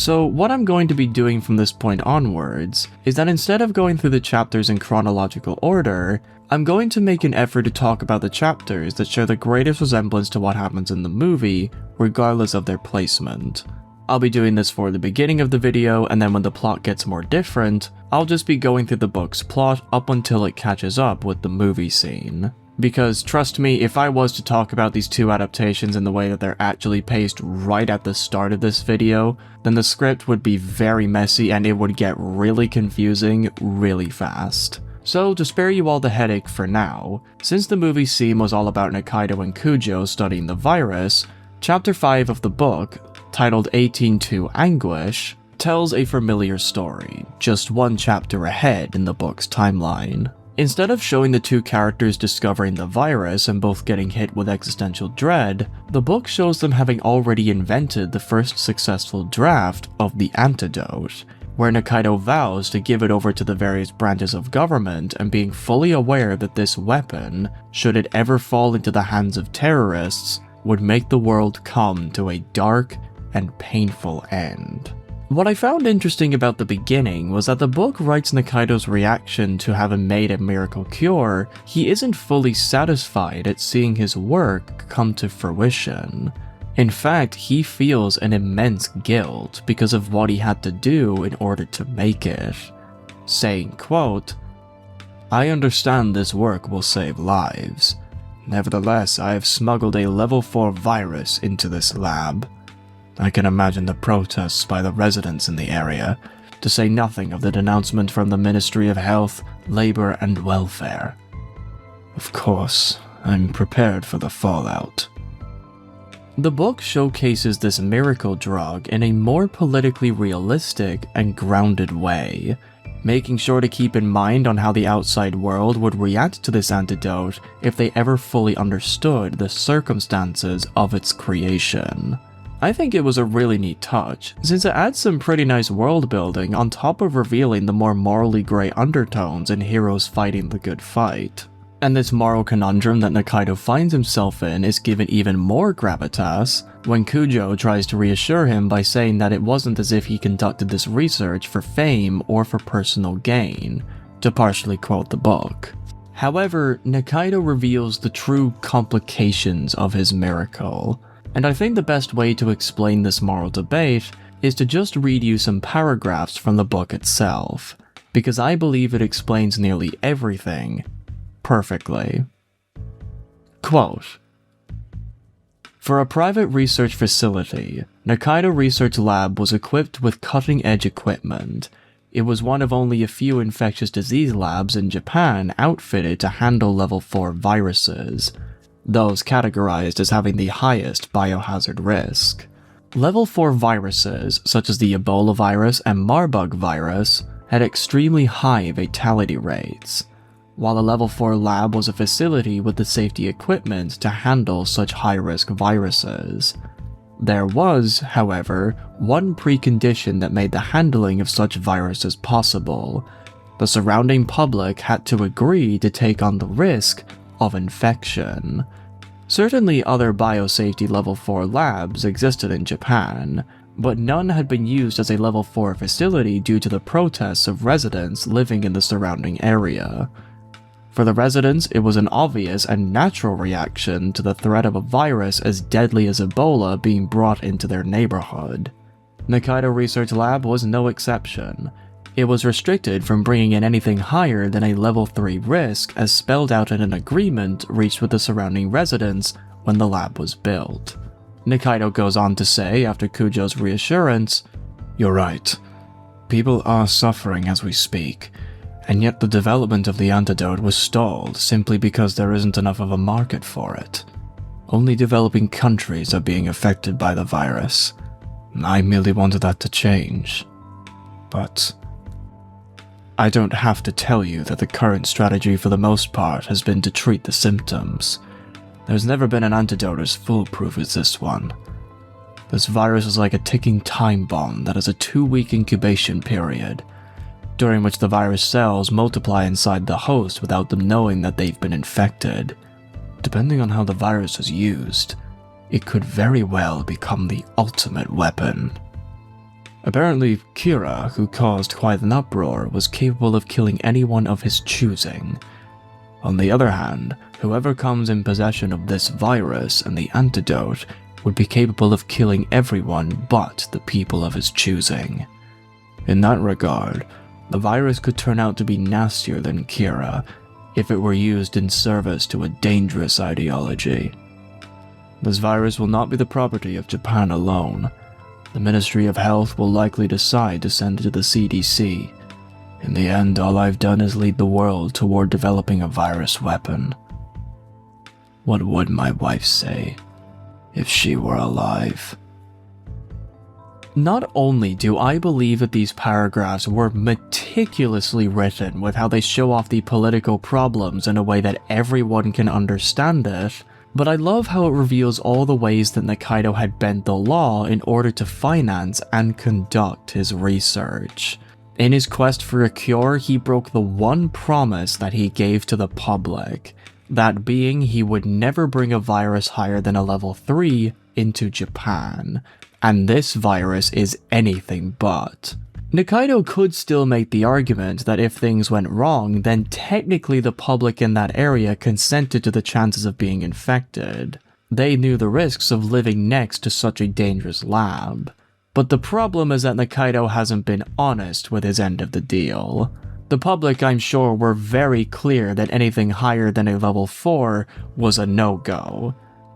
So what I'm going to be doing from this point onwards is that instead of going through the chapters in chronological order, I'm going to make an effort to talk about the chapters that share the greatest resemblance to what happens in the movie, regardless of their placement. I'll be doing this for the beginning of the video, and then when the plot gets more different, I'll just be going through the book's plot up until it catches up with the movie scene. Because trust me, if I was to talk about these two adaptations in the way that they're actually paced right at the start of this video, then the script would be very messy and it would get really confusing really fast. So to spare you all the headache for now, since the movie scene was all about Nikaido and Kujo studying the virus, Chapter 5 of the book, titled 18-2 Anguish, tells a familiar story, just one chapter ahead in the book's timeline. Instead of showing the two characters discovering the virus and both getting hit with existential dread, the book shows them having already invented the first successful draft of the antidote, where Nikaido vows to give it over to the various branches of government and being fully aware that this weapon, should it ever fall into the hands of terrorists, would make the world come to a dark and painful end. What I found interesting about the beginning was that the book writes Nikaido's reaction to having made a miracle cure. He isn't fully satisfied at seeing his work come to fruition. In fact, he feels an immense guilt because of what he had to do in order to make it, saying, quote, "I understand this work will save lives. Nevertheless, I have smuggled a level 4 virus into this lab. I can imagine the protests by the residents in the area, to say nothing of the denouncement from the Ministry of Health, Labor and Welfare. Of course, I'm prepared for the fallout." The book showcases this miracle drug in a more politically realistic and grounded way, making sure to keep in mind on how the outside world would react to this antidote if they ever fully understood the circumstances of its creation. I think it was a really neat touch, since it adds some pretty nice world building on top of revealing the more morally grey undertones in heroes fighting the good fight. And this moral conundrum that Nikaido finds himself in is given even more gravitas when Kujo tries to reassure him by saying that it wasn't as if he conducted this research for fame or for personal gain, to partially quote the book. However, Nikaido reveals the true complications of his miracle, and I think the best way to explain this moral debate is to just read you some paragraphs from the book itself, because I believe it explains nearly everything perfectly. Quote, "For a private research facility, Nikaido Research Lab was equipped with cutting-edge equipment. It was one of only a few infectious disease labs in Japan outfitted to handle level 4 viruses, those categorized as having the highest biohazard risk. Level 4 viruses, such as the Ebola virus and Marburg virus, had extremely high fatality rates, while the Level 4 lab was a facility with the safety equipment to handle such high-risk viruses. There was, however, one precondition that made the handling of such viruses possible. The surrounding public had to agree to take on the risk of infection. Certainly other biosafety Level 4 labs existed in Japan, but none had been used as a Level 4 facility due to the protests of residents living in the surrounding area. For the residents, it was an obvious and natural reaction to the threat of a virus as deadly as Ebola being brought into their neighborhood. Nikaido Research Lab was no exception. It was restricted from bringing in anything higher than a level 3 risk as spelled out in an agreement reached with the surrounding residents when the lab was built. Nikaido goes on to say, after Kujo's reassurance, "You're right. People are suffering as we speak, and yet the development of the antidote was stalled simply because there isn't enough of a market for it. Only developing countries are being affected by the virus. I merely wanted that to change. But I don't have to tell you that the current strategy for the most part has been to treat the symptoms. There's never been an antidote as foolproof as this one. This virus is like a ticking time bomb that has a 2-week incubation period, during which the virus cells multiply inside the host without them knowing that they've been infected. Depending on how the virus is used, it could very well become the ultimate weapon." Apparently, Kira, who caused quite an uproar, was capable of killing anyone of his choosing. On the other hand, whoever comes in possession of this virus and the antidote would be capable of killing everyone but the people of his choosing. In that regard, the virus could turn out to be nastier than Kira if it were used in service to a dangerous ideology. This virus will not be the property of Japan alone. The Ministry of Health will likely decide to send it to the CDC. In the end, all I've done is lead the world toward developing a virus weapon. What would my wife say if she were alive? Not only do I believe that these paragraphs were meticulously written with how they show off the political problems in a way that everyone can understand it, but I love how it reveals all the ways that Nikaido had bent the law in order to finance and conduct his research. In his quest for a cure, he broke the one promise that he gave to the public, that being he would never bring a virus higher than a level 3 into Japan, and this virus is anything but. Nikaido could still make the argument that if things went wrong, then technically the public in that area consented to the chances of being infected. They knew the risks of living next to such a dangerous lab. But the problem is that Nikaido hasn't been honest with his end of the deal. The public, I'm sure, were very clear that anything higher than a level 4 was a no-go.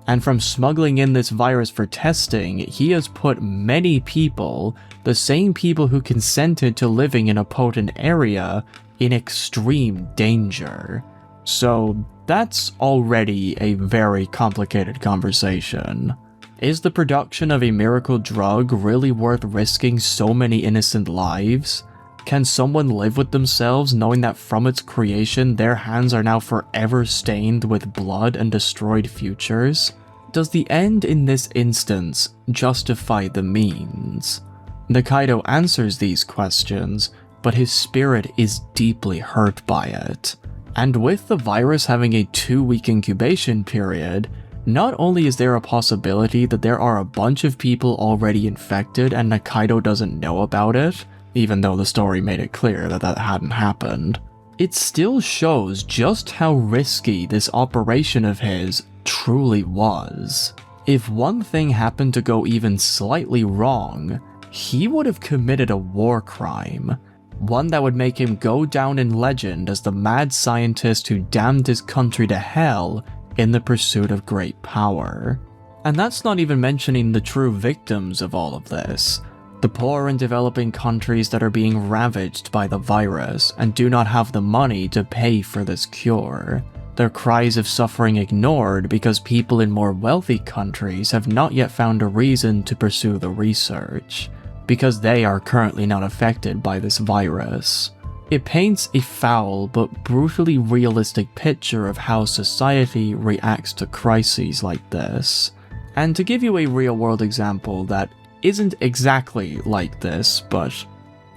And from smuggling in this virus for testing, he has put many people, the same people who consented to living in a potent area, in extreme danger. So that's already a very complicated conversation. Is the production of a miracle drug really worth risking so many innocent lives? Can someone live with themselves knowing that from its creation their hands are now forever stained with blood and destroyed futures? Does the end in this instance justify the means? Nikaido answers these questions, but his spirit is deeply hurt by it. And with the virus having a 2-week incubation period, not only is there a possibility that there are a bunch of people already infected and Nikaido doesn't know about it, even though the story made it clear that that hadn't happened, it still shows just how risky this operation of his truly was. If one thing happened to go even slightly wrong, he would have committed a war crime, one that would make him go down in legend as the mad scientist who damned his country to hell in the pursuit of great power. And that's not even mentioning the true victims of all of this. The poor and developing countries that are being ravaged by the virus and do not have the money to pay for this cure. Their cries of suffering ignored because people in more wealthy countries have not yet found a reason to pursue the research, because they are currently not affected by this virus. It paints a foul but brutally realistic picture of how society reacts to crises like this. And to give you a real-world example that isn't exactly like this, but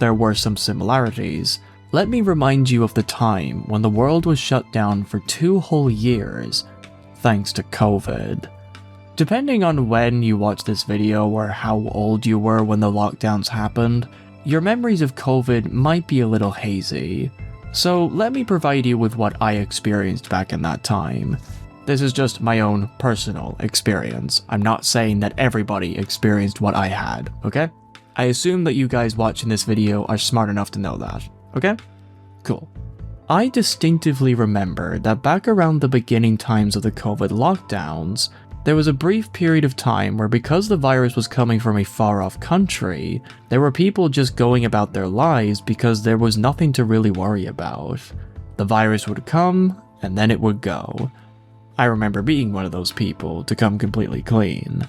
there were some similarities, let me remind you of the time when the world was shut down for 2 whole years, thanks to COVID. Depending on when you watch this video or how old you were when the lockdowns happened, your memories of COVID might be a little hazy. So let me provide you with what I experienced back in that time. This is just my own personal experience. I'm not saying that everybody experienced what I had, okay? I assume that you guys watching this video are smart enough to know that, okay? Cool. I distinctively remember that back around the beginning times of the COVID lockdowns, there was a brief period of time where because the virus was coming from a far-off country, there were people just going about their lives because there was nothing to really worry about. The virus would come, and then it would go. I remember being one of those people, to come completely clean.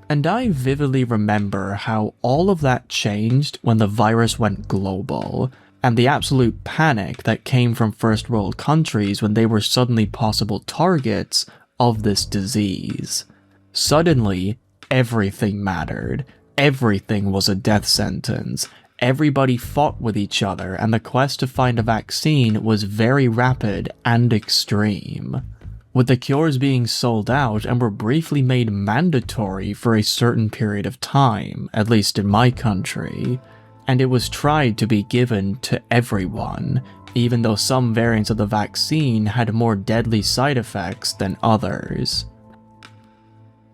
And I vividly remember how all of that changed when the virus went global, and the absolute panic that came from first world countries when they were suddenly possible targets of this disease. Suddenly, everything mattered. Everything was a death sentence. Everybody fought with each other, and the quest to find a vaccine was very rapid and extreme. with the cures being sold out and were briefly made mandatory for a certain period of time, at least in my country, and it was tried to be given to everyone, even though some variants of the vaccine had more deadly side effects than others.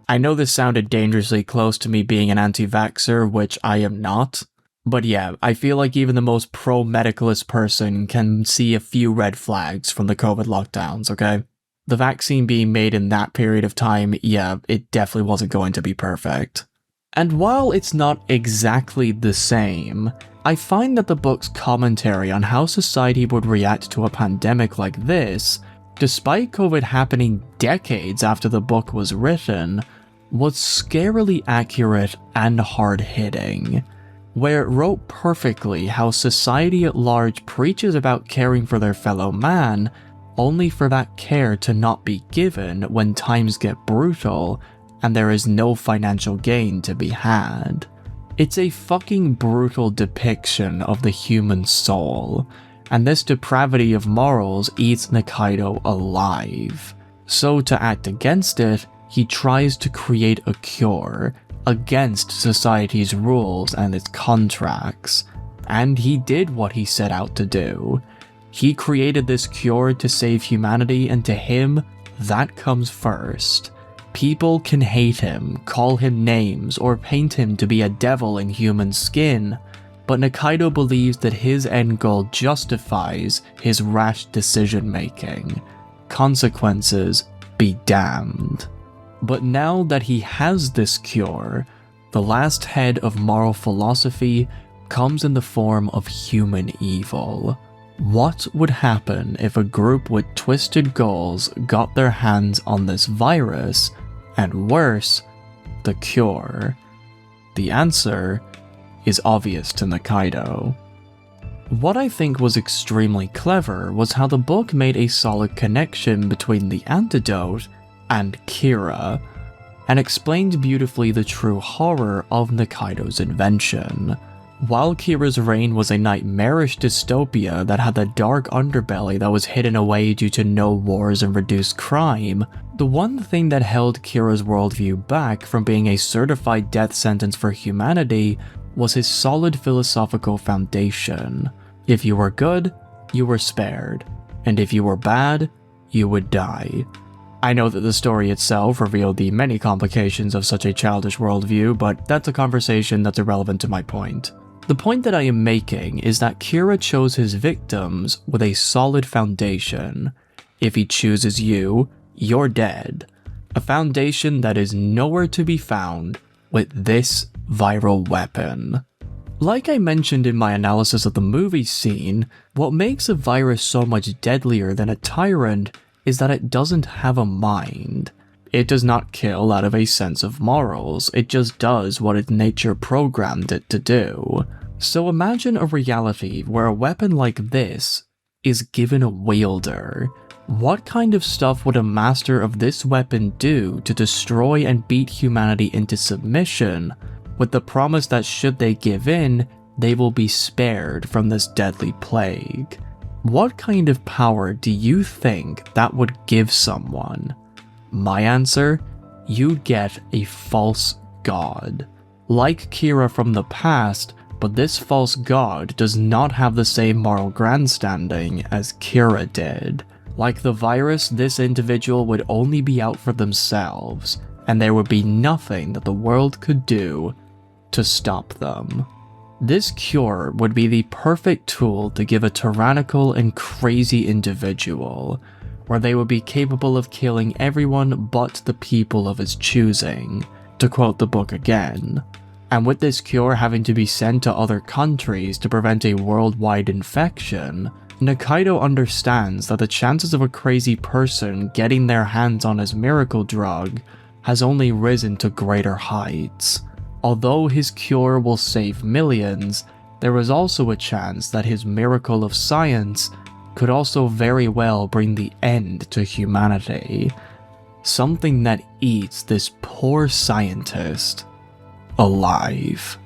I know this sounded dangerously close to me being an anti-vaxxer, which I am not, but yeah, I feel like even the most pro-medicalist person can see a few red flags from the COVID lockdowns, okay? The vaccine being made in that period of time, yeah, it definitely wasn't going to be perfect. And while it's not exactly the same, I find that the book's commentary on how society would react to a pandemic like this, despite COVID happening decades after the book was written, was scarily accurate and hard-hitting, where it wrote perfectly how society at large preaches about caring for their fellow man, only for that care to not be given when times get brutal and there is no financial gain to be had. It's a fucking brutal depiction of the human soul, and this depravity of morals eats Nikaido alive. So to act against it, he tries to create a cure against society's rules and its contracts, and he did what he set out to do. He created this cure to save humanity, and to him, that comes first. People can hate him, call him names, or paint him to be a devil in human skin, but Nikaido believes that his end goal justifies his rash decision-making. Consequences be damned. But now that he has this cure, the last head of moral philosophy comes in the form of human evil. What would happen if a group with twisted goals got their hands on this virus, and worse, the cure? The answer is obvious to Nikaido. What I think was extremely clever was how the book made a solid connection between the antidote and Kira, and explained beautifully the true horror of Nikaido's invention. While Kira's reign was a nightmarish dystopia that had a dark underbelly that was hidden away due to no wars and reduced crime, the one thing that held Kira's worldview back from being a certified death sentence for humanity was his solid philosophical foundation. If you were good, you were spared, and if you were bad, you would die. I know that the story itself revealed the many complications of such a childish worldview, but that's a conversation that's irrelevant to my point. The point that I am making is that Kira chose his victims with a solid foundation. If he chooses you, you're dead. A foundation that is nowhere to be found with this viral weapon. Like I mentioned in my analysis of the movie scene, what makes a virus so much deadlier than a tyrant is that it doesn't have a mind. It does not kill out of a sense of morals, it just does what its nature programmed it to do. So imagine a reality where a weapon like this is given a wielder. What kind of stuff would a master of this weapon do to destroy and beat humanity into submission, with the promise that should they give in, they will be spared from this deadly plague? What kind of power do you think that would give someone? My answer? You'd get a false god. Like Kira from the past, but this false god does not have the same moral grandstanding as Kira did. Like the virus, this individual would only be out for themselves, and there would be nothing that the world could do to stop them. This cure would be the perfect tool to give a tyrannical and crazy individual, where they would be capable of killing everyone but the people of his choosing, to quote the book again. And with this cure having to be sent to other countries to prevent a worldwide infection, Nikaido understands that the chances of a crazy person getting their hands on his miracle drug has only risen to greater heights. Although his cure will save millions, there is also a chance that his miracle of science could also very well bring the end to humanity. Something that eats this poor scientist alive.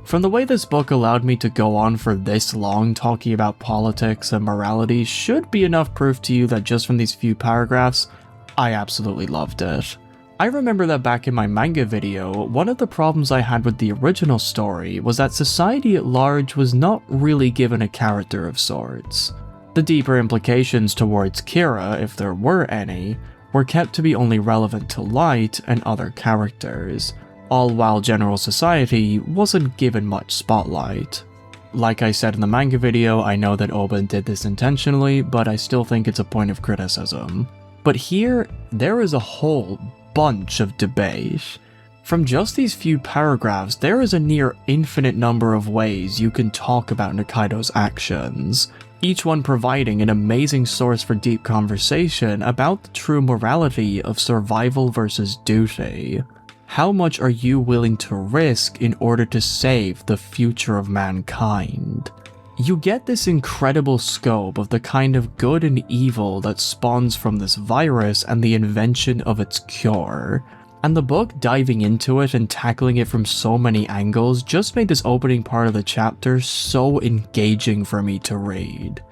From the way this book allowed me to go on for this long talking about politics and morality should be enough proof to you that just from these few paragraphs, I absolutely loved it. I remember that back in my manga video, one of the problems I had with the original story was that society at large was not really given a character of sorts. The deeper implications towards Kira, if there were any, were kept to be only relevant to Light and other characters, all while general society wasn't given much spotlight. Like I said in the manga video, I know that Oba did this intentionally, but I still think it's a point of criticism. But here, there is a whole bunch of debate. From just these few paragraphs, there is a near infinite number of ways you can talk about Nikaido's actions, each one providing an amazing source for deep conversation about the true morality of survival versus duty. How much are you willing to risk in order to save the future of mankind? You get this incredible scope of the kind of good and evil that spawns from this virus and the invention of its cure. And the book diving into it and tackling it from so many angles just made this opening part of the chapter so engaging for me to read.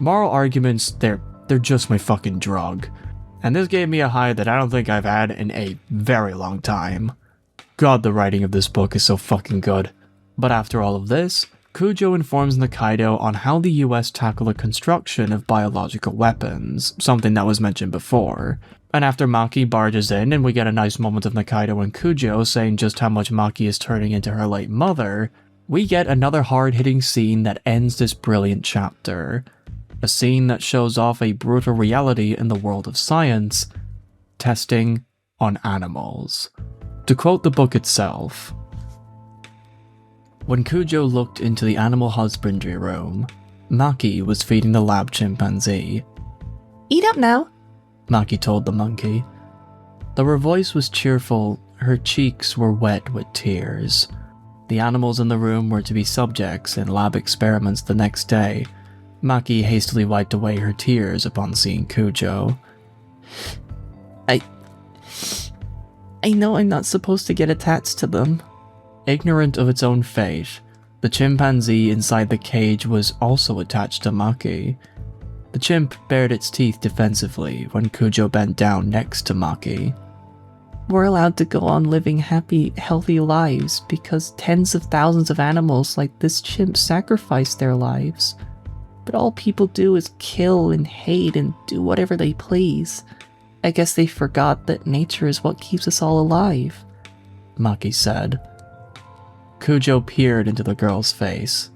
Moral arguments, they're just my fucking drug. And this gave me a high that I don't think I've had in a very long time. God, the writing of this book is so fucking good. But after all of this, Kujo informs Nikaido on how the US tackle the construction of biological weapons, something that was mentioned before. And after Maki barges in and we get a nice moment of Nikaido and Kujo saying just how much Maki is turning into her late mother, we get another hard-hitting scene that ends this brilliant chapter. A scene that shows off a brutal reality in the world of science, testing on animals. To quote the book itself, when Kujo looked into the animal husbandry room, Maki was feeding the lab chimpanzee. Eat up now, Maki told the monkey. Though her voice was cheerful, her cheeks were wet with tears. The animals in the room were to be subjects in lab experiments the next day. Maki hastily wiped away her tears upon seeing Kujo. I know I'm not supposed to get attached to them. Ignorant of its own fate, the chimpanzee inside the cage was also attached to Maki. The chimp bared its teeth defensively when Kujo bent down next to Maki. We're allowed to go on living happy, healthy lives because tens of thousands of animals like this chimp sacrifice their lives. But all people do is kill and hate and do whatever they please. I guess they forgot that nature is what keeps us all alive, Maki said. Kujo peered into the girl's face.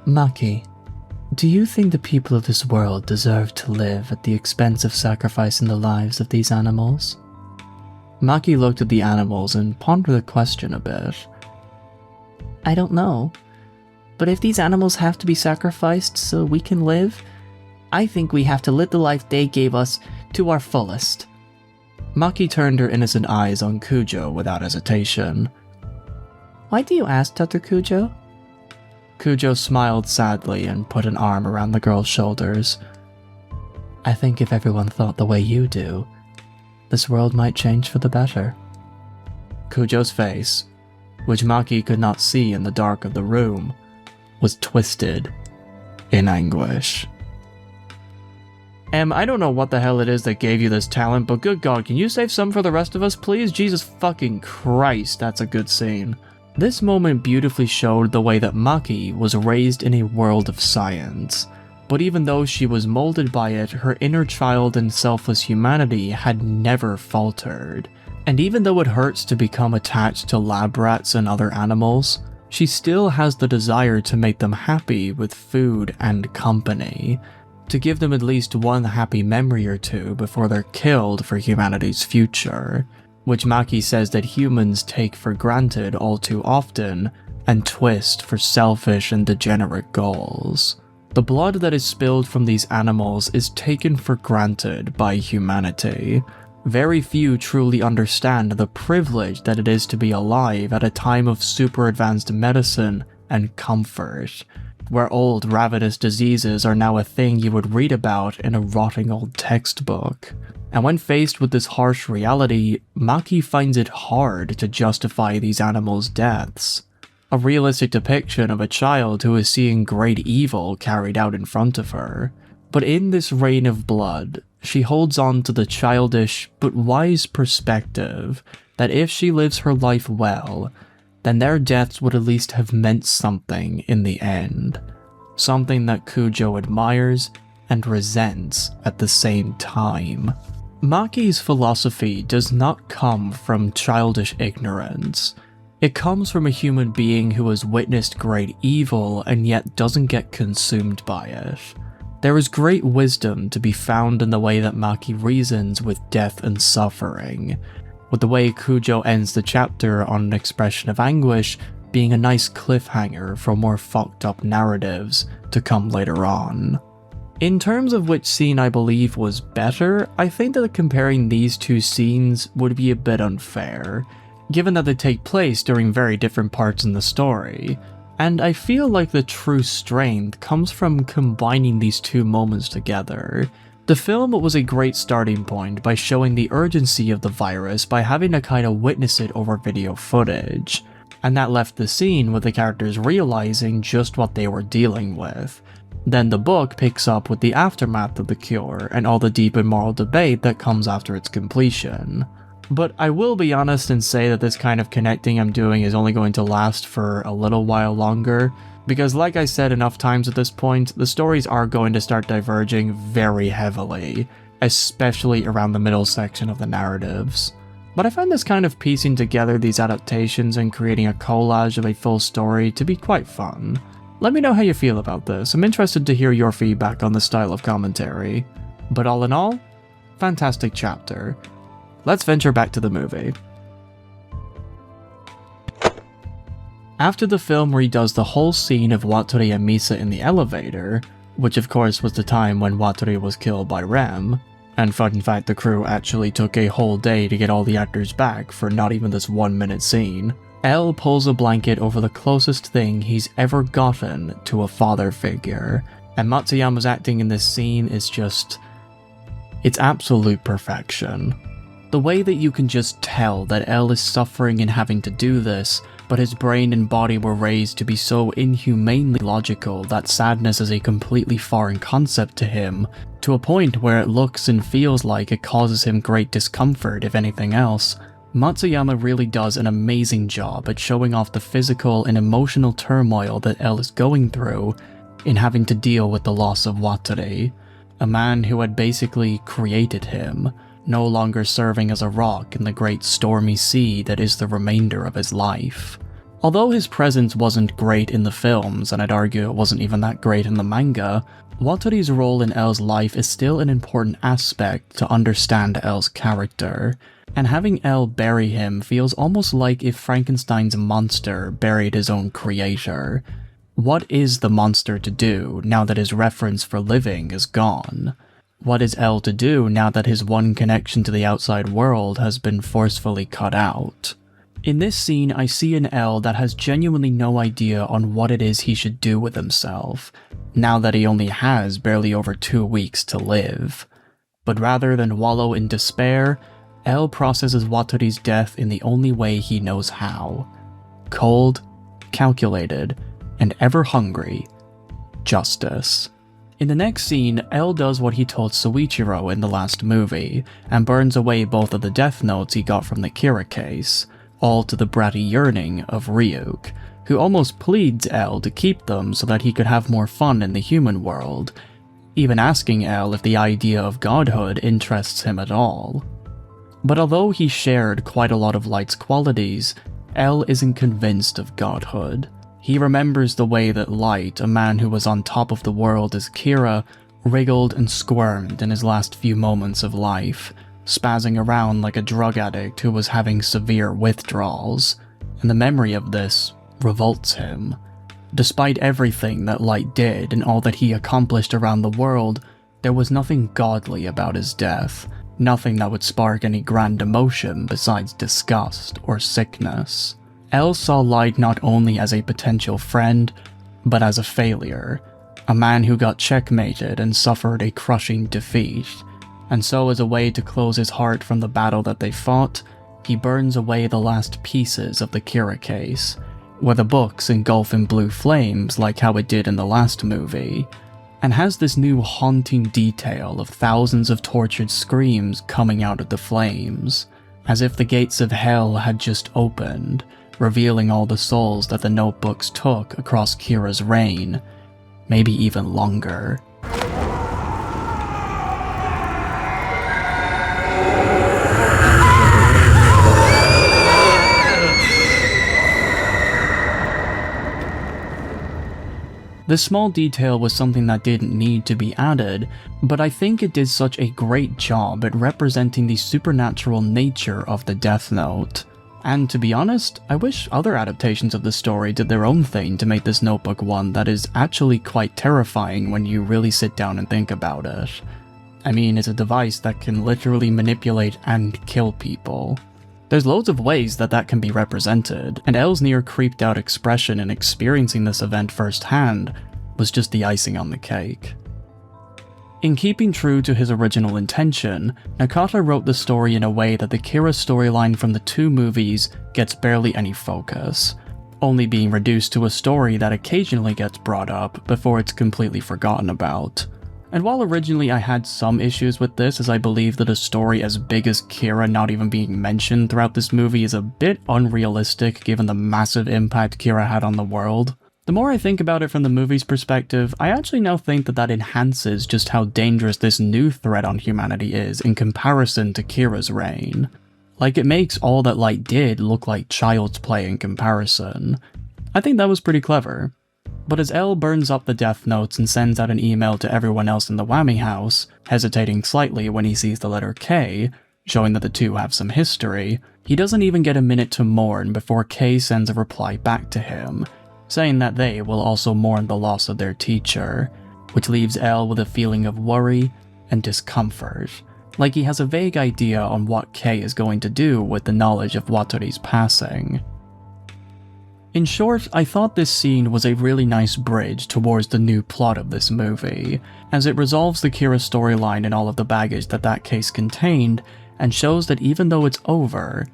Maki, do you think the people of this world deserve to live at the expense of sacrificing the lives of these animals? Maki looked at the animals and pondered the question a bit. I don't know. But if these animals have to be sacrificed so we can live, I think we have to live the life they gave us to our fullest. Maki turned her innocent eyes on Kujo without hesitation. Why do you ask, Dr. Kujo? Kujo smiled sadly and put an arm around the girl's shoulders. I think if everyone thought the way you do, this world might change for the better. Kujo's face, which Maki could not see in the dark of the room, was twisted in anguish. I don't know what the hell it is that gave you this talent, but good God, can you save some for the rest of us, please? Jesus fucking Christ, that's a good scene. This moment beautifully showed the way that Maki was raised in a world of science. But even though she was molded by it, her inner child and selfless humanity had never faltered. And even though it hurts to become attached to lab rats and other animals, she still has the desire to make them happy with food and company, to give them at least one happy memory or two before they're killed for humanity's future, which Maki says that humans take for granted all too often and twist for selfish and degenerate goals. The blood that is spilled from these animals is taken for granted by humanity. Very few truly understand the privilege that it is to be alive at a time of super advanced medicine and comfort, where old ravenous diseases are now a thing you would read about in a rotting old textbook. And when faced with this harsh reality, Maki finds it hard to justify these animals' deaths. a realistic depiction of a child who is seeing great evil carried out in front of her. But in this rain of blood, she holds on to the childish but wise perspective that if she lives her life well, then their deaths would at least have meant something in the end. Something that Kujo admires and resents at the same time. Maki's philosophy does not come from childish ignorance. It comes from a human being who has witnessed great evil and yet doesn't get consumed by it. There is great wisdom to be found in the way that Maki reasons with death and suffering, with the way Kujo ends the chapter on an expression of anguish being a nice cliffhanger for more fucked up narratives to come later on. In terms of which scene I believe was better, I think that comparing these two scenes would be a bit unfair, given that they take place during very different parts in the story, and I feel like the true strength comes from combining these two moments together. The film was a great starting point by showing the urgency of the virus by having to kind of witness it over video footage, and that left the scene with the characters realizing just what they were dealing with. Then the book picks up with the aftermath of the cure and all the deep and moral debate that comes after its completion. But I will be honest and say that this kind of connecting I'm doing is only going to last for a little while longer, because like I said enough times at this point, the stories are going to start diverging very heavily, especially around the middle section of the narratives. But I find this kind of piecing together these adaptations and creating a collage of a full story to be quite fun. Let me know how you feel about this. I'm interested to hear your feedback on this style of commentary. But all in all, fantastic chapter. Let's venture back to the movie. After the film redoes the whole scene of Watari and Misa in the elevator, which of course was the time when Watari was killed by Rem, and fun fact, the crew actually took a whole day to get all the actors back for not even this 1 minute scene, L pulls a blanket over the closest thing he's ever gotten to a father figure, and Matsuyama's acting in this scene is just... it's absolute perfection. The way that you can just tell that L is suffering in having to do this, but his brain and body were raised to be so inhumanely logical that sadness is a completely foreign concept to him, to a point where it looks and feels like it causes him great discomfort if anything else. Matsuyama really does an amazing job at showing off the physical and emotional turmoil that L is going through in having to deal with the loss of Watari, a man who had basically created him, no longer serving as a rock in the great stormy sea that is the remainder of his life. Although his presence wasn't great in the films, and I'd argue it wasn't even that great in the manga, Watari's role in L's life is still an important aspect to understand L's character, and having L bury him feels almost like if Frankenstein's monster buried his own creator. What is the monster to do now that his reference for living is gone? What is L to do now that his one connection to the outside world has been forcefully cut out? In this scene, I see an L that has genuinely no idea on what it is he should do with himself, now that he only has barely over 2 weeks to live. But rather than wallow in despair, L processes Watari's death in the only way he knows how. Cold, calculated, and ever hungry. Justice. In the next scene, L does what he told Soichiro in the last movie, and burns away both of the death notes he got from the Kira case, all to the bratty yearning of Ryuk, who almost pleads L to keep them so that he could have more fun in the human world, even asking L if the idea of godhood interests him at all. But although he shared quite a lot of Light's qualities, L isn't convinced of godhood. He remembers the way that Light, a man who was on top of the world as Kira, wriggled and squirmed in his last few moments of life, spazzing around like a drug addict who was having severe withdrawals, and the memory of this revolts him. Despite everything that Light did and all that he accomplished around the world, there was nothing godly about his death, nothing that would spark any grand emotion besides disgust or sickness. L saw Light not only as a potential friend, but as a failure, a man who got checkmated and suffered a crushing defeat, and so as a way to close his heart from the battle that they fought, he burns away the last pieces of the Kira case, where the books engulf in blue flames like how it did in the last movie, and has this new haunting detail of thousands of tortured screams coming out of the flames, as if the gates of hell had just opened, revealing all the souls that the notebooks took across Kira's reign, maybe even longer. This small detail was something that didn't need to be added, but I think it did such a great job at representing the supernatural nature of the Death Note. And to be honest, I wish other adaptations of the story did their own thing to make this notebook one that is actually quite terrifying when you really sit down and think about it. I mean, it's a device that can literally manipulate and kill people. There's loads of ways that can be represented, and L's near creeped out expression in experiencing this event firsthand was just the icing on the cake. In keeping true to his original intention, Nakata wrote the story in a way that the Kira storyline from the two movies gets barely any focus, only being reduced to a story that occasionally gets brought up before it's completely forgotten about. And while originally I had some issues with this, as I believe that a story as big as Kira not even being mentioned throughout this movie is a bit unrealistic given the massive impact Kira had on the world, the more I think about it from the movie's perspective, I actually now think that enhances just how dangerous this new threat on humanity is in comparison to Kira's reign. Like, it makes all that Light did look like child's play in comparison. I think that was pretty clever. But as L burns up the death notes and sends out an email to everyone else in the Whammy house, hesitating slightly when he sees the letter K, showing that the two have some history, he doesn't even get a minute to mourn before K sends a reply back to him, saying that they will also mourn the loss of their teacher, which leaves L with a feeling of worry and discomfort, like he has a vague idea on what K is going to do with the knowledge of Watori's passing. In short, I thought this scene was a really nice bridge towards the new plot of this movie, as it resolves the Kira storyline and all of the baggage that case contained, and shows that even though it's over,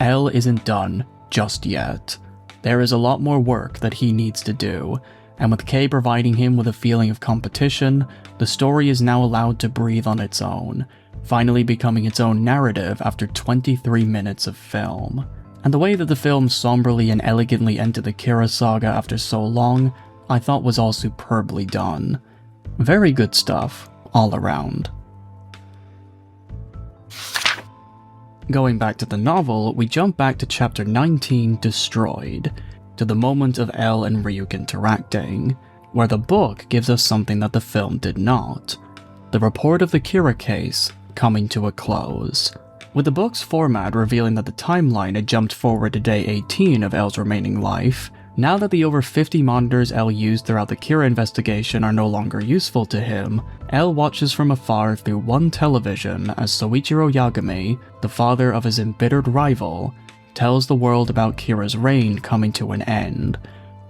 L isn't done just yet. There is a lot more work that he needs to do, and with K providing him with a feeling of competition, the story is now allowed to breathe on its own, finally becoming its own narrative after 23 minutes of film. And the way that the film somberly and elegantly ended the Kira saga after so long, I thought was all superbly done. Very good stuff, all around. Going back to the novel, we jump back to chapter 19, Destroyed, to the moment of L and Ryuk interacting, where the book gives us something that the film did not: the report of the Kira case coming to a close, with the book's format revealing that the timeline had jumped forward to day 18 of L's remaining life. Now that the over 50 monitors L used throughout the Kira investigation are no longer useful to him, L watches from afar through one television as Soichiro Yagami, the father of his embittered rival, tells the world about Kira's reign coming to an end,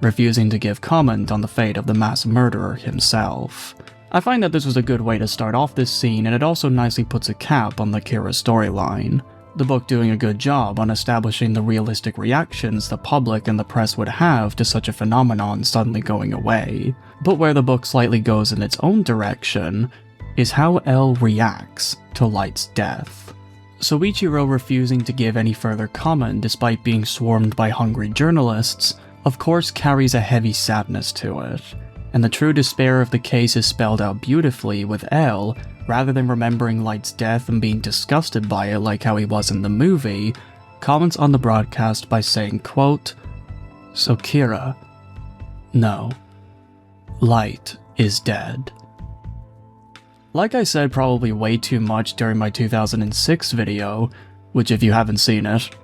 refusing to give comment on the fate of the mass murderer himself. I find that this was a good way to start off this scene, and it also nicely puts a cap on the Kira storyline. The book doing a good job on establishing the realistic reactions the public and the press would have to such a phenomenon suddenly going away. But where the book slightly goes in its own direction is how L reacts to Light's death. Soichiro refusing to give any further comment despite being swarmed by hungry journalists, of course carries a heavy sadness to it, and the true despair of the case is spelled out beautifully with L, rather than remembering Light's death and being disgusted by it like how he was in the movie, comments on the broadcast by saying, quote, "So Kira, no, Light is dead." Like I said probably way too much during my 2006 video, which if you haven't seen it,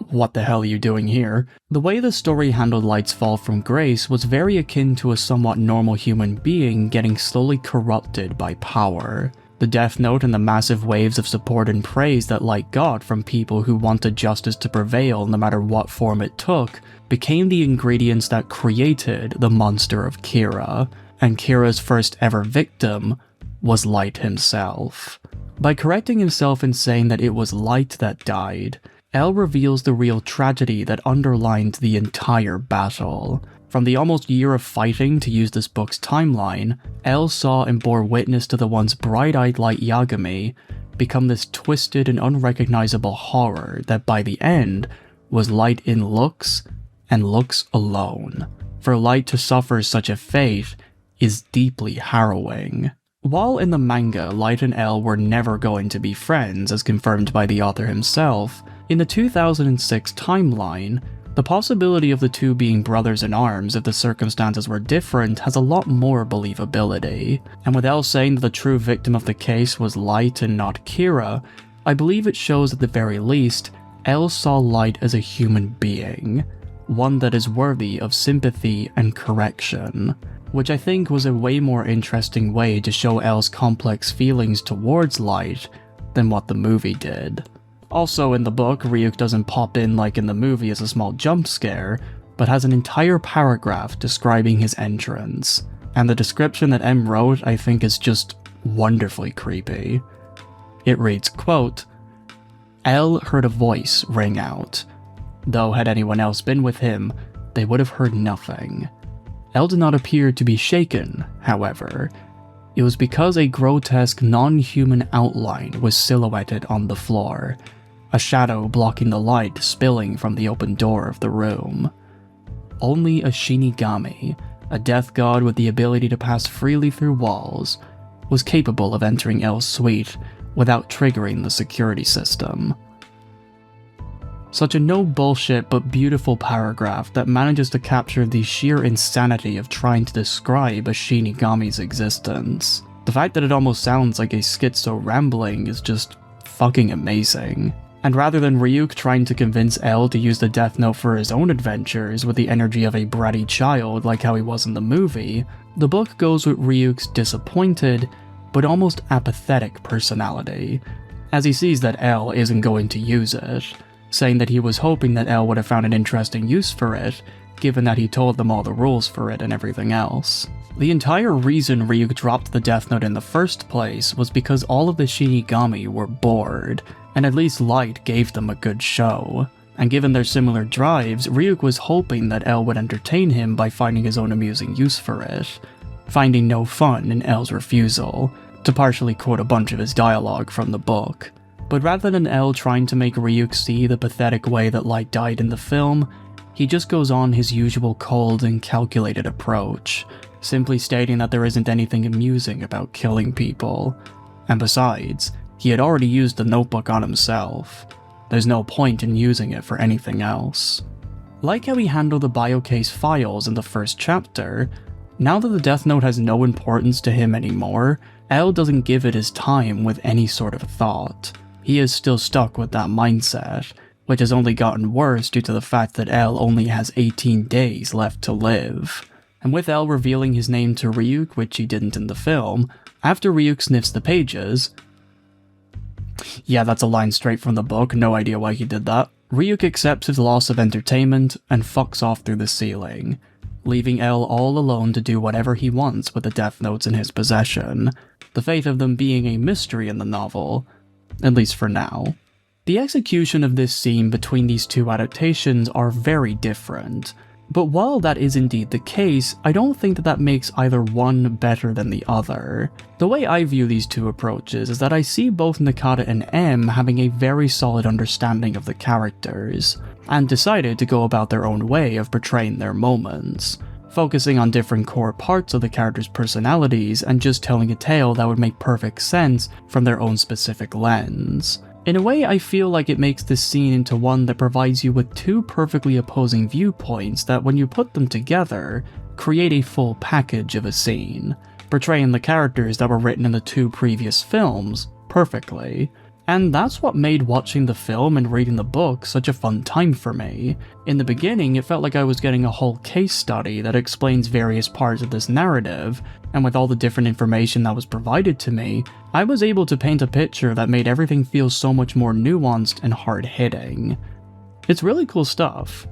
what the hell are you doing here? The way the story handled Light's fall from grace was very akin to a somewhat normal human being getting slowly corrupted by power. The Death Note and the massive waves of support and praise that Light got from people who wanted justice to prevail no matter what form it took became the ingredients that created the monster of Kira, and Kira's first ever victim was Light himself. By correcting himself and saying that it was Light that died, L reveals the real tragedy that underlined the entire battle. From the almost year of fighting to use this book's timeline, L saw and bore witness to the once bright-eyed light Yagami become this twisted and unrecognizable horror that by the end was light in looks and looks alone. For light to suffer such a fate is deeply harrowing. While in the manga, Light and L were never going to be friends, as confirmed by the author himself, in the 2006 timeline, the possibility of the two being brothers in arms if the circumstances were different has a lot more believability. And with L saying that the true victim of the case was Light and not Kira, I believe it shows at the very least, L saw Light as a human being, one that is worthy of sympathy and correction, which I think was a way more interesting way to show L's complex feelings towards Light than what the movie did. Also in the book, Ryuk doesn't pop in like in the movie as a small jump scare, but has an entire paragraph describing his entrance, and the description that M wrote I think is just wonderfully creepy. It reads, quote, L heard a voice ring out, though had anyone else been with him, they would have heard nothing. L did not appear to be shaken, however. It was because a grotesque, non-human outline was silhouetted on the floor, a shadow blocking the light spilling from the open door of the room. Only a Shinigami, a death god with the ability to pass freely through walls, was capable of entering L's suite without triggering the security system. Such a no-bullshit but beautiful paragraph that manages to capture the sheer insanity of trying to describe a Shinigami's existence. The fact that it almost sounds like a schizo rambling is just fucking amazing. And rather than Ryuk trying to convince L to use the Death Note for his own adventures with the energy of a bratty child like how he was in the movie, the book goes with Ryuk's disappointed but almost apathetic personality, as he sees that L isn't going to use it, saying that he was hoping that L would have found an interesting use for it, given that he told them all the rules for it and everything else. The entire reason Ryuk dropped the Death Note in the first place was because all of the Shinigami were bored, and at least Light gave them a good show. And given their similar drives, Ryuk was hoping that L would entertain him by finding his own amusing use for it, finding no fun in L's refusal, to partially quote a bunch of his dialogue from the book. But rather than L trying to make Ryuk see the pathetic way that Light died in the film, he just goes on his usual cold and calculated approach, simply stating that there isn't anything amusing about killing people. And besides, he had already used the notebook on himself. There's no point in using it for anything else. Like how he handled the biocase files in the first chapter, now that the Death Note has no importance to him anymore, L doesn't give it his time with any sort of thought. He is still stuck with that mindset, which has only gotten worse due to the fact that L only has 18 days left to live. And with L revealing his name to Ryuk, which he didn't in the film, after Ryuk sniffs the pages— yeah, that's a line straight from the book, no idea why he did that— Ryuk accepts his loss of entertainment and fucks off through the ceiling, leaving L all alone to do whatever he wants with the Death Notes in his possession, the fate of them being a mystery in the novel, at least for now. The execution of this scene between these two adaptations are very different, but while that is indeed the case, I don't think that makes either one better than the other. The way I view these two approaches is that I see both Nakata and M having a very solid understanding of the characters, and decided to go about their own way of portraying their moments, focusing on different core parts of the characters' personalities and just telling a tale that would make perfect sense from their own specific lens. In a way, I feel like it makes this scene into one that provides you with two perfectly opposing viewpoints that, when you put them together, create a full package of a scene, portraying the characters that were written in the two previous films perfectly. And that's what made watching the film and reading the book such a fun time for me. In the beginning, it felt like I was getting a whole case study that explains various parts of this narrative, and with all the different information that was provided to me, I was able to paint a picture that made everything feel so much more nuanced and hard-hitting. It's really cool stuff.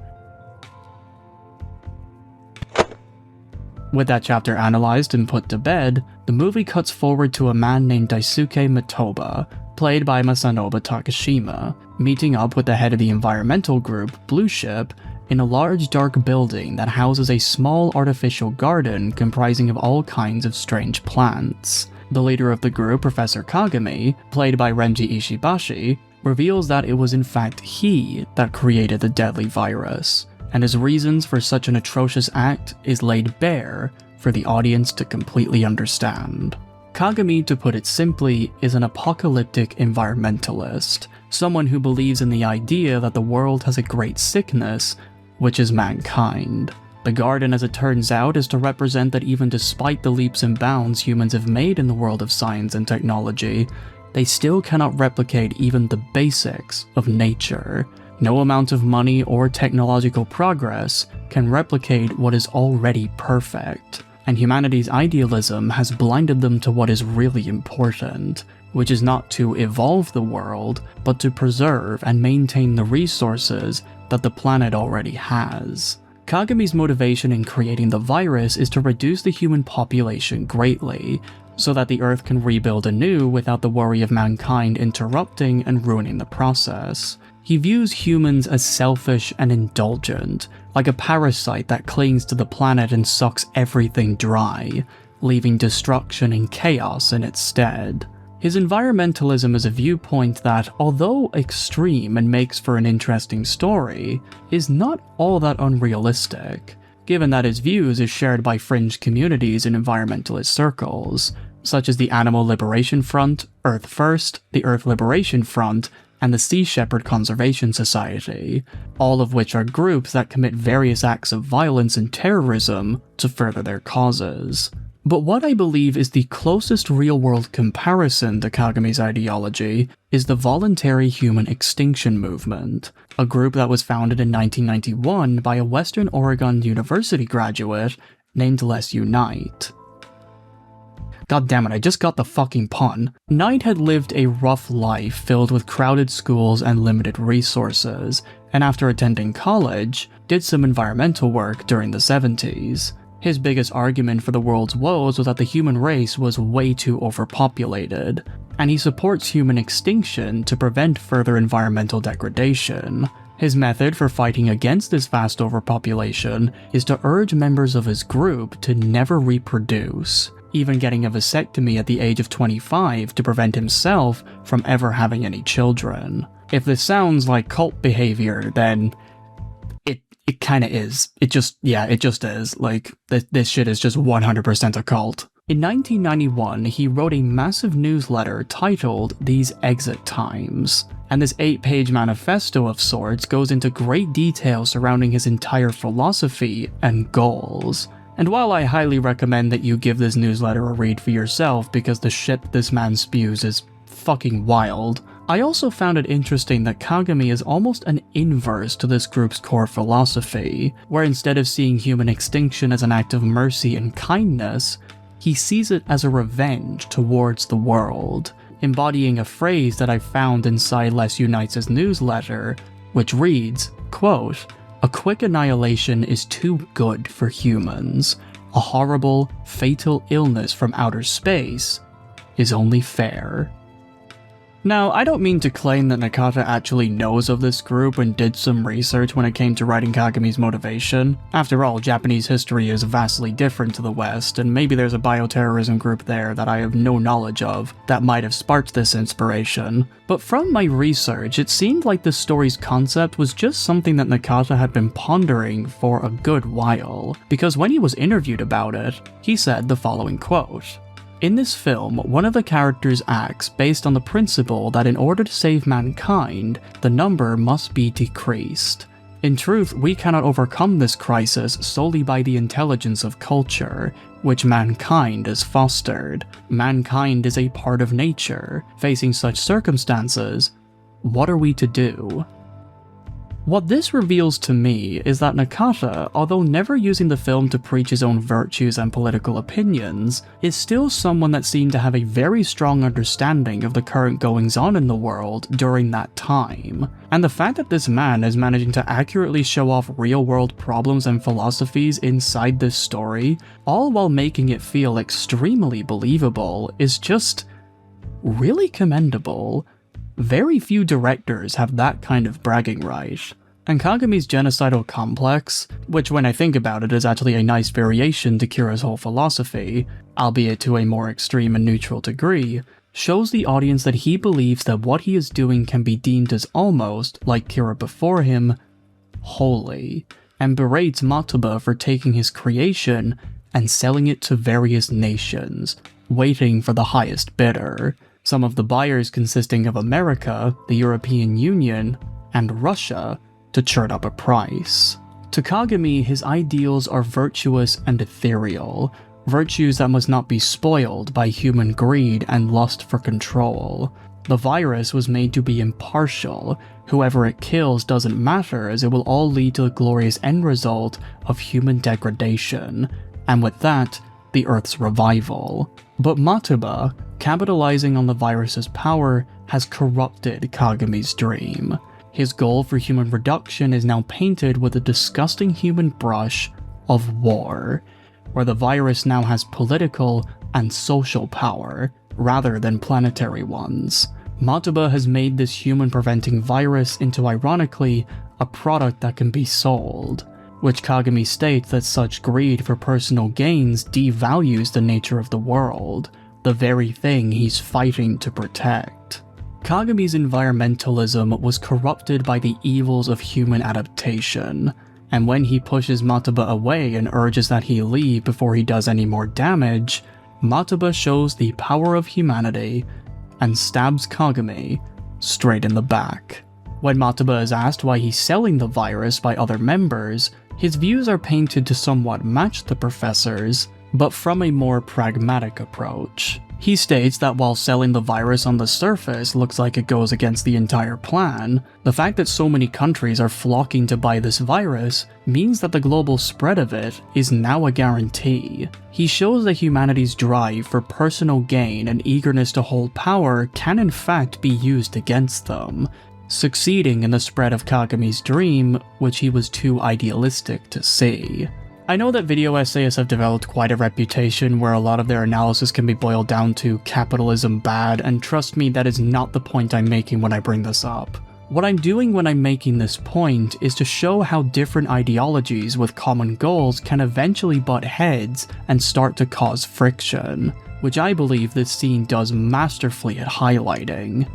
With that chapter analyzed and put to bed, the movie cuts forward to a man named Daisuke Matoba, played by Masanobu Takashima, meeting up with the head of the environmental group, Blue Ship, in a large dark building that houses a small artificial garden comprising of all kinds of strange plants. The leader of the group, Professor Kagami, played by Renji Ishibashi, reveals that it was in fact he that created the deadly virus, and his reasons for such an atrocious act is laid bare for the audience to completely understand. Kagami, to put it simply, is an apocalyptic environmentalist, someone who believes in the idea that the world has a great sickness, which is mankind. The garden, as it turns out, is to represent that even despite the leaps and bounds humans have made in the world of science and technology, they still cannot replicate even the basics of nature. No amount of money or technological progress can replicate what is already perfect, and humanity's idealism has blinded them to what is really important, which is not to evolve the world, but to preserve and maintain the resources that the planet already has. Kagami's motivation in creating the virus is to reduce the human population greatly, so that the Earth can rebuild anew without the worry of mankind interrupting and ruining the process. He views humans as selfish and indulgent, like a parasite that clings to the planet and sucks everything dry, leaving destruction and chaos in its stead. His environmentalism is a viewpoint that, although extreme and makes for an interesting story, is not all that unrealistic, given that his views is shared by fringe communities in environmentalist circles, such as the Animal Liberation Front, Earth First, the Earth Liberation Front, and the Sea Shepherd Conservation Society, all of which are groups that commit various acts of violence and terrorism to further their causes. But what I believe is the closest real-world comparison to Kagami's ideology is the Voluntary Human Extinction Movement, a group that was founded in 1991 by a Western Oregon University graduate named Les Unite. God damn it, I just got the fucking pun. Knight had lived a rough life filled with crowded schools and limited resources, and after attending college, did some environmental work during the 70s. His biggest argument for the world's woes was that the human race was way too overpopulated, and he supports human extinction to prevent further environmental degradation. His method for fighting against this vast overpopulation is to urge members of his group to never reproduce, even getting a vasectomy at the age of 25 to prevent himself from ever having any children. If this sounds like cult behavior, then it kinda is. It just is. Like, this shit is just 100% a cult. In 1991, he wrote a massive newsletter titled These Exit Times, and this 8-page manifesto of sorts goes into great detail surrounding his entire philosophy and goals. And while I highly recommend that you give this newsletter a read for yourself because the shit this man spews is fucking wild, I also found it interesting that Kagami is almost an inverse to this group's core philosophy, where instead of seeing human extinction as an act of mercy and kindness, he sees it as a revenge towards the world, embodying a phrase that I found inside Les Unite's newsletter, which reads, quote, "A quick annihilation is too good for humans. A horrible, fatal illness from outer space is only fair." Now, I don't mean to claim that Nakata actually knows of this group and did some research when it came to writing Kagami's motivation. After all, Japanese history is vastly different to the West, and maybe there's a bioterrorism group there that I have no knowledge of that might have sparked this inspiration. But from my research, it seemed like the story's concept was just something that Nakata had been pondering for a good while, because when he was interviewed about it, he said the following quote, "In this film, one of the characters acts based on the principle that in order to save mankind, the number must be decreased. In truth, we cannot overcome this crisis solely by the intelligence of culture, which mankind has fostered. Mankind is a part of nature. Facing such circumstances, what are we to do?" What this reveals to me is that Nakata, although never using the film to preach his own virtues and political opinions, is still someone that seemed to have a very strong understanding of the current goings-on in the world during that time. And the fact that this man is managing to accurately show off real-world problems and philosophies inside this story, all while making it feel extremely believable, is just really commendable. Very few directors have that kind of bragging right. And Kagami's genocidal complex, which when I think about it is actually a nice variation to Kira's whole philosophy, albeit to a more extreme and neutral degree, shows the audience that he believes that what he is doing can be deemed as almost, like Kira before him, holy, and berates Matuba for taking his creation and selling it to various nations, waiting for the highest bidder, some of the buyers consisting of America, the European Union, and Russia, to churn up a price. To Kagami, his ideals are virtuous and ethereal, virtues that must not be spoiled by human greed and lust for control. The virus was made to be impartial. Whoever it kills doesn't matter, as it will all lead to the glorious end result of human degradation, and with that, the Earth's revival. But Matuba, capitalizing on the virus's power, has corrupted Kagami's dream. His goal for human reduction is now painted with a disgusting human brush of war, where the virus now has political and social power, rather than planetary ones. Matuba has made this human-preventing virus into, ironically, a product that can be sold, which Kagami states that such greed for personal gains devalues the nature of the world, the very thing he's fighting to protect. Kagami's environmentalism was corrupted by the evils of human adaptation, and when he pushes Matuba away and urges that he leave before he does any more damage, Matuba shows the power of humanity and stabs Kagami straight in the back. When Matuba is asked why he's selling the virus by other members, his views are painted to somewhat match the professor's, but from a more pragmatic approach. He states that while selling the virus on the surface looks like it goes against the entire plan, the fact that so many countries are flocking to buy this virus means that the global spread of it is now a guarantee. He shows that humanity's drive for personal gain and eagerness to hold power can in fact be used against them, succeeding in the spread of Kagami's dream, which he was too idealistic to see. I know that video essayists have developed quite a reputation where a lot of their analysis can be boiled down to capitalism bad, and trust me, that is not the point I'm making when I bring this up. What I'm doing when I'm making this point is to show how different ideologies with common goals can eventually butt heads and start to cause friction, which I believe this scene does masterfully at highlighting.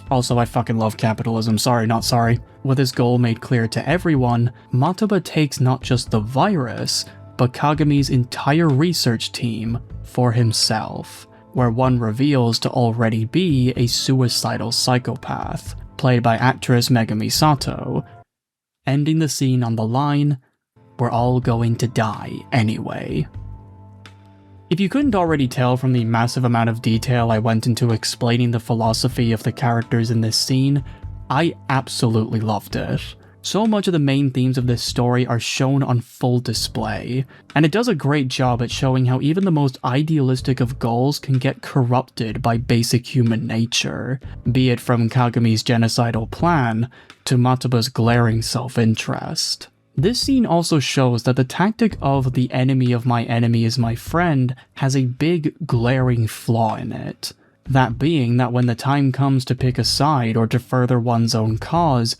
Also, I fucking love capitalism, sorry not sorry. With his goal made clear to everyone, Matuba takes not just the virus, but Kagami's entire research team for himself, where one reveals to already be a suicidal psychopath, played by actress Megami Sato, ending the scene on the line, "We're all going to die anyway." If you couldn't already tell from the massive amount of detail I went into explaining the philosophy of the characters in this scene, I absolutely loved it. So much of the main themes of this story are shown on full display, and it does a great job at showing how even the most idealistic of goals can get corrupted by basic human nature, be it from Kagami's genocidal plan to Matuba's glaring self-interest. This scene also shows that the tactic of the enemy of my enemy is my friend has a big glaring flaw in it. That being that when the time comes to pick a side or to further one's own cause,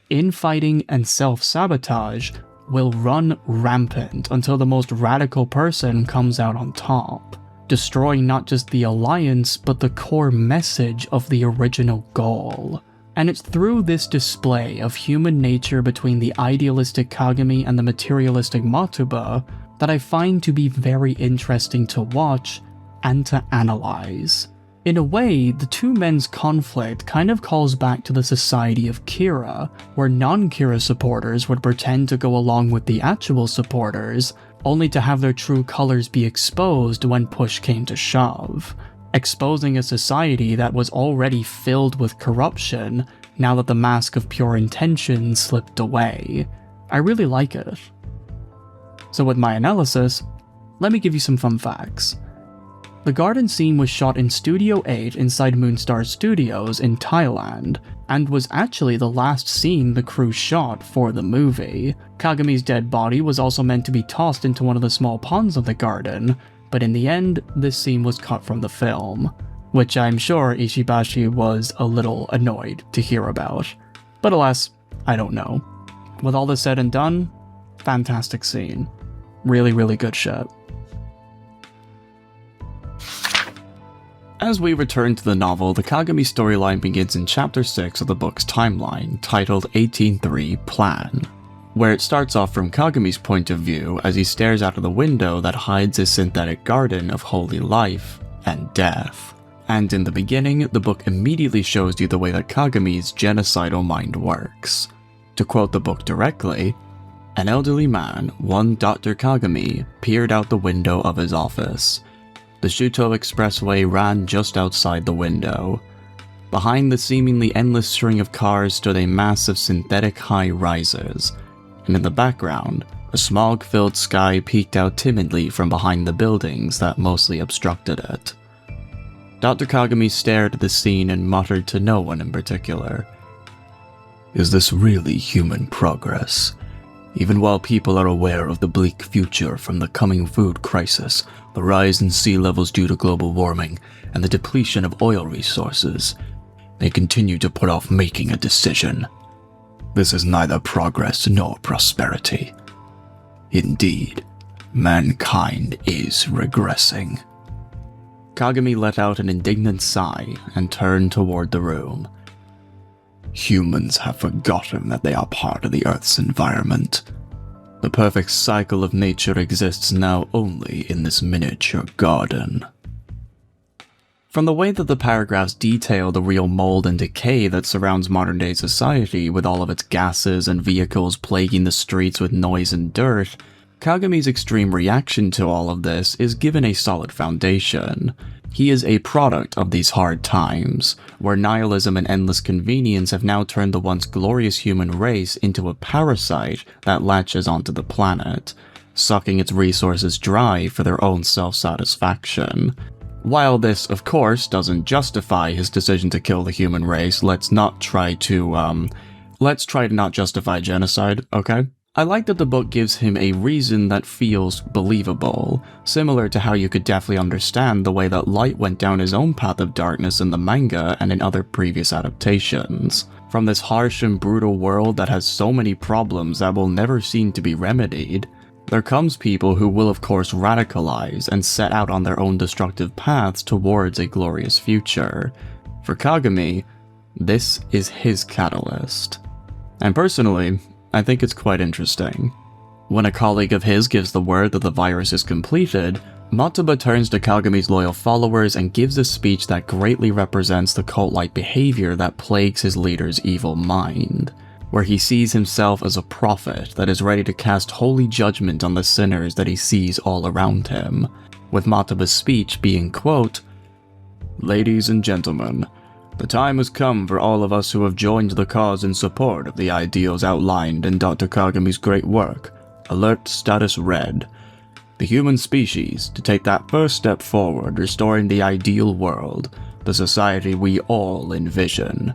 infighting and self-sabotage will run rampant until the most radical person comes out on top, destroying not just the alliance but the core message of the original goal. And it's through this display of human nature between the idealistic Kagami and the materialistic Matuba that I find to be very interesting to watch and to analyze. In a way, the two men's conflict kind of calls back to the society of Kira, where non-Kira supporters would pretend to go along with the actual supporters, only to have their true colors be exposed when push came to shove, exposing a society that was already filled with corruption now that the mask of pure intention slipped away. I really like it. So with my analysis, let me give you some fun facts. The garden scene was shot in Studio 8 inside Moonstar Studios in Thailand, and was actually the last scene the crew shot for the movie. Kagami's dead body was also meant to be tossed into one of the small ponds of the garden, but in the end, this scene was cut from the film, which I'm sure Ishibashi was a little annoyed to hear about. But alas, I don't know. With all this said and done, fantastic scene. Really, really good shit. As we return to the novel, the Kagami storyline begins in Chapter 6 of the book's timeline, titled 18-3 Plan, where it starts off from Kagami's point of view as he stares out of the window that hides his synthetic garden of holy life and death. And in the beginning, the book immediately shows you the way that Kagami's genocidal mind works. To quote the book directly, "An elderly man, one Dr. Kagami, peered out the window of his office. The Shuto Expressway ran just outside the window. Behind the seemingly endless string of cars stood a mass of synthetic high-rises, and in the background, a smog-filled sky peeked out timidly from behind the buildings that mostly obstructed it." Dr. Kagami stared at the scene and muttered to no one in particular. "Is this really human progress? Even while people are aware of the bleak future from the coming food crisis, the rise in sea levels due to global warming, and the depletion of oil resources, they continue to put off making a decision. This is neither progress nor prosperity. Indeed, mankind is regressing." Kagami let out an indignant sigh and turned toward the room. "Humans have forgotten that they are part of the Earth's environment. The perfect cycle of nature exists now only in this miniature garden." From the way that the paragraphs detail the real mold and decay that surrounds modern-day society with all of its gases and vehicles plaguing the streets with noise and dirt, Kagami's extreme reaction to all of this is given a solid foundation. He is a product of these hard times, where nihilism and endless convenience have now turned the once glorious human race into a parasite that latches onto the planet, sucking its resources dry for their own self-satisfaction. While this, of course, doesn't justify his decision to kill the human race, let's try to not justify genocide, okay? I like that the book gives him a reason that feels believable, similar to how you could definitely understand the way that Light went down his own path of darkness in the manga and in other previous adaptations. From this harsh and brutal world that has so many problems that will never seem to be remedied, there comes people who will of course radicalize and set out on their own destructive paths towards a glorious future. For Kagami, this is his catalyst. And personally, I think it's quite interesting. When a colleague of his gives the word that the virus is completed, Matuba turns to Kagami's loyal followers and gives a speech that greatly represents the cult-like behavior that plagues his leader's evil mind, where he sees himself as a prophet that is ready to cast holy judgment on the sinners that he sees all around him, with Matuba's speech being, quote, "Ladies and gentlemen, the time has come for all of us who have joined the cause in support of the ideals outlined in Dr. Kagami's great work, alert status red, the human species, to take that first step forward, restoring the ideal world, the society we all envision.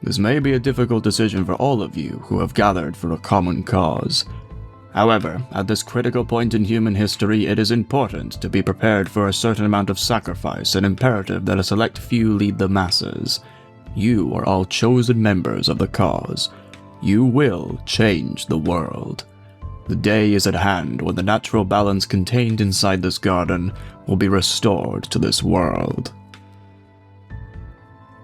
This may be a difficult decision for all of you who have gathered for a common cause. However, at this critical point in human history, it is important to be prepared for a certain amount of sacrifice and imperative that a select few lead the masses. You are all chosen members of the cause. You will change the world. The day is at hand when the natural balance contained inside this garden will be restored to this world."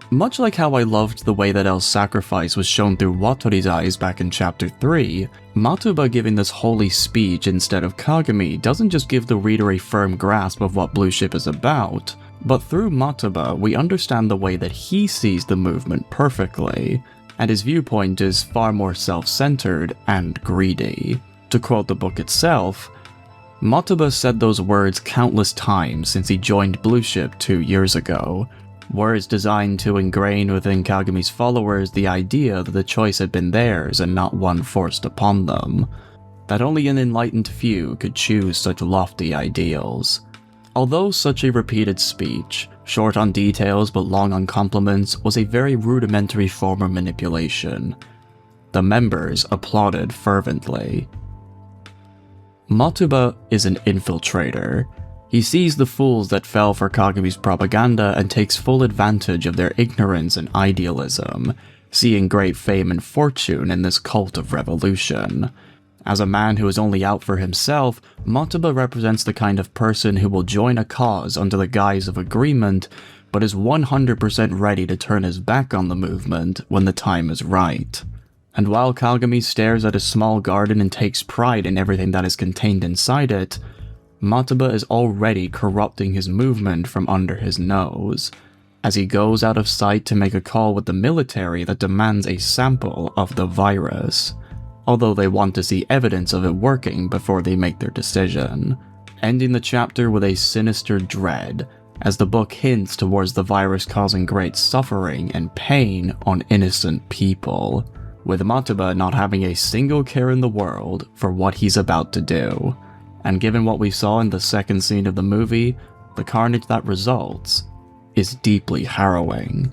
Much like how I loved the way that L's sacrifice was shown through Watori's eyes back in Chapter 3, Matuba giving this holy speech instead of Kagami doesn't just give the reader a firm grasp of what Blue Ship is about, but through Matuba we understand the way that he sees the movement perfectly, and his viewpoint is far more self-centered and greedy. To quote the book itself, Matuba said those words countless times since he joined Blue Ship 2 years ago, words designed to ingrain within Kagami's followers the idea that the choice had been theirs and not one forced upon them, that only an enlightened few could choose such lofty ideals. Although such a repeated speech, short on details but long on compliments, was a very rudimentary form of manipulation, the members applauded fervently. Matuba is an infiltrator. He sees the fools that fell for Kagami's propaganda and takes full advantage of their ignorance and idealism, seeing great fame and fortune in this cult of revolution. As a man who is only out for himself, Motaba represents the kind of person who will join a cause under the guise of agreement, but is 100% ready to turn his back on the movement when the time is right. And while Kagami stares at his small garden and takes pride in everything that is contained inside it, Motaba is already corrupting his movement from under his nose, as he goes out of sight to make a call with the military that demands a sample of the virus, although they want to see evidence of it working before they make their decision, ending the chapter with a sinister dread, as the book hints towards the virus causing great suffering and pain on innocent people, with Motaba not having a single care in the world for what he's about to do. And given what we saw in the second scene of the movie, the carnage that results is deeply harrowing.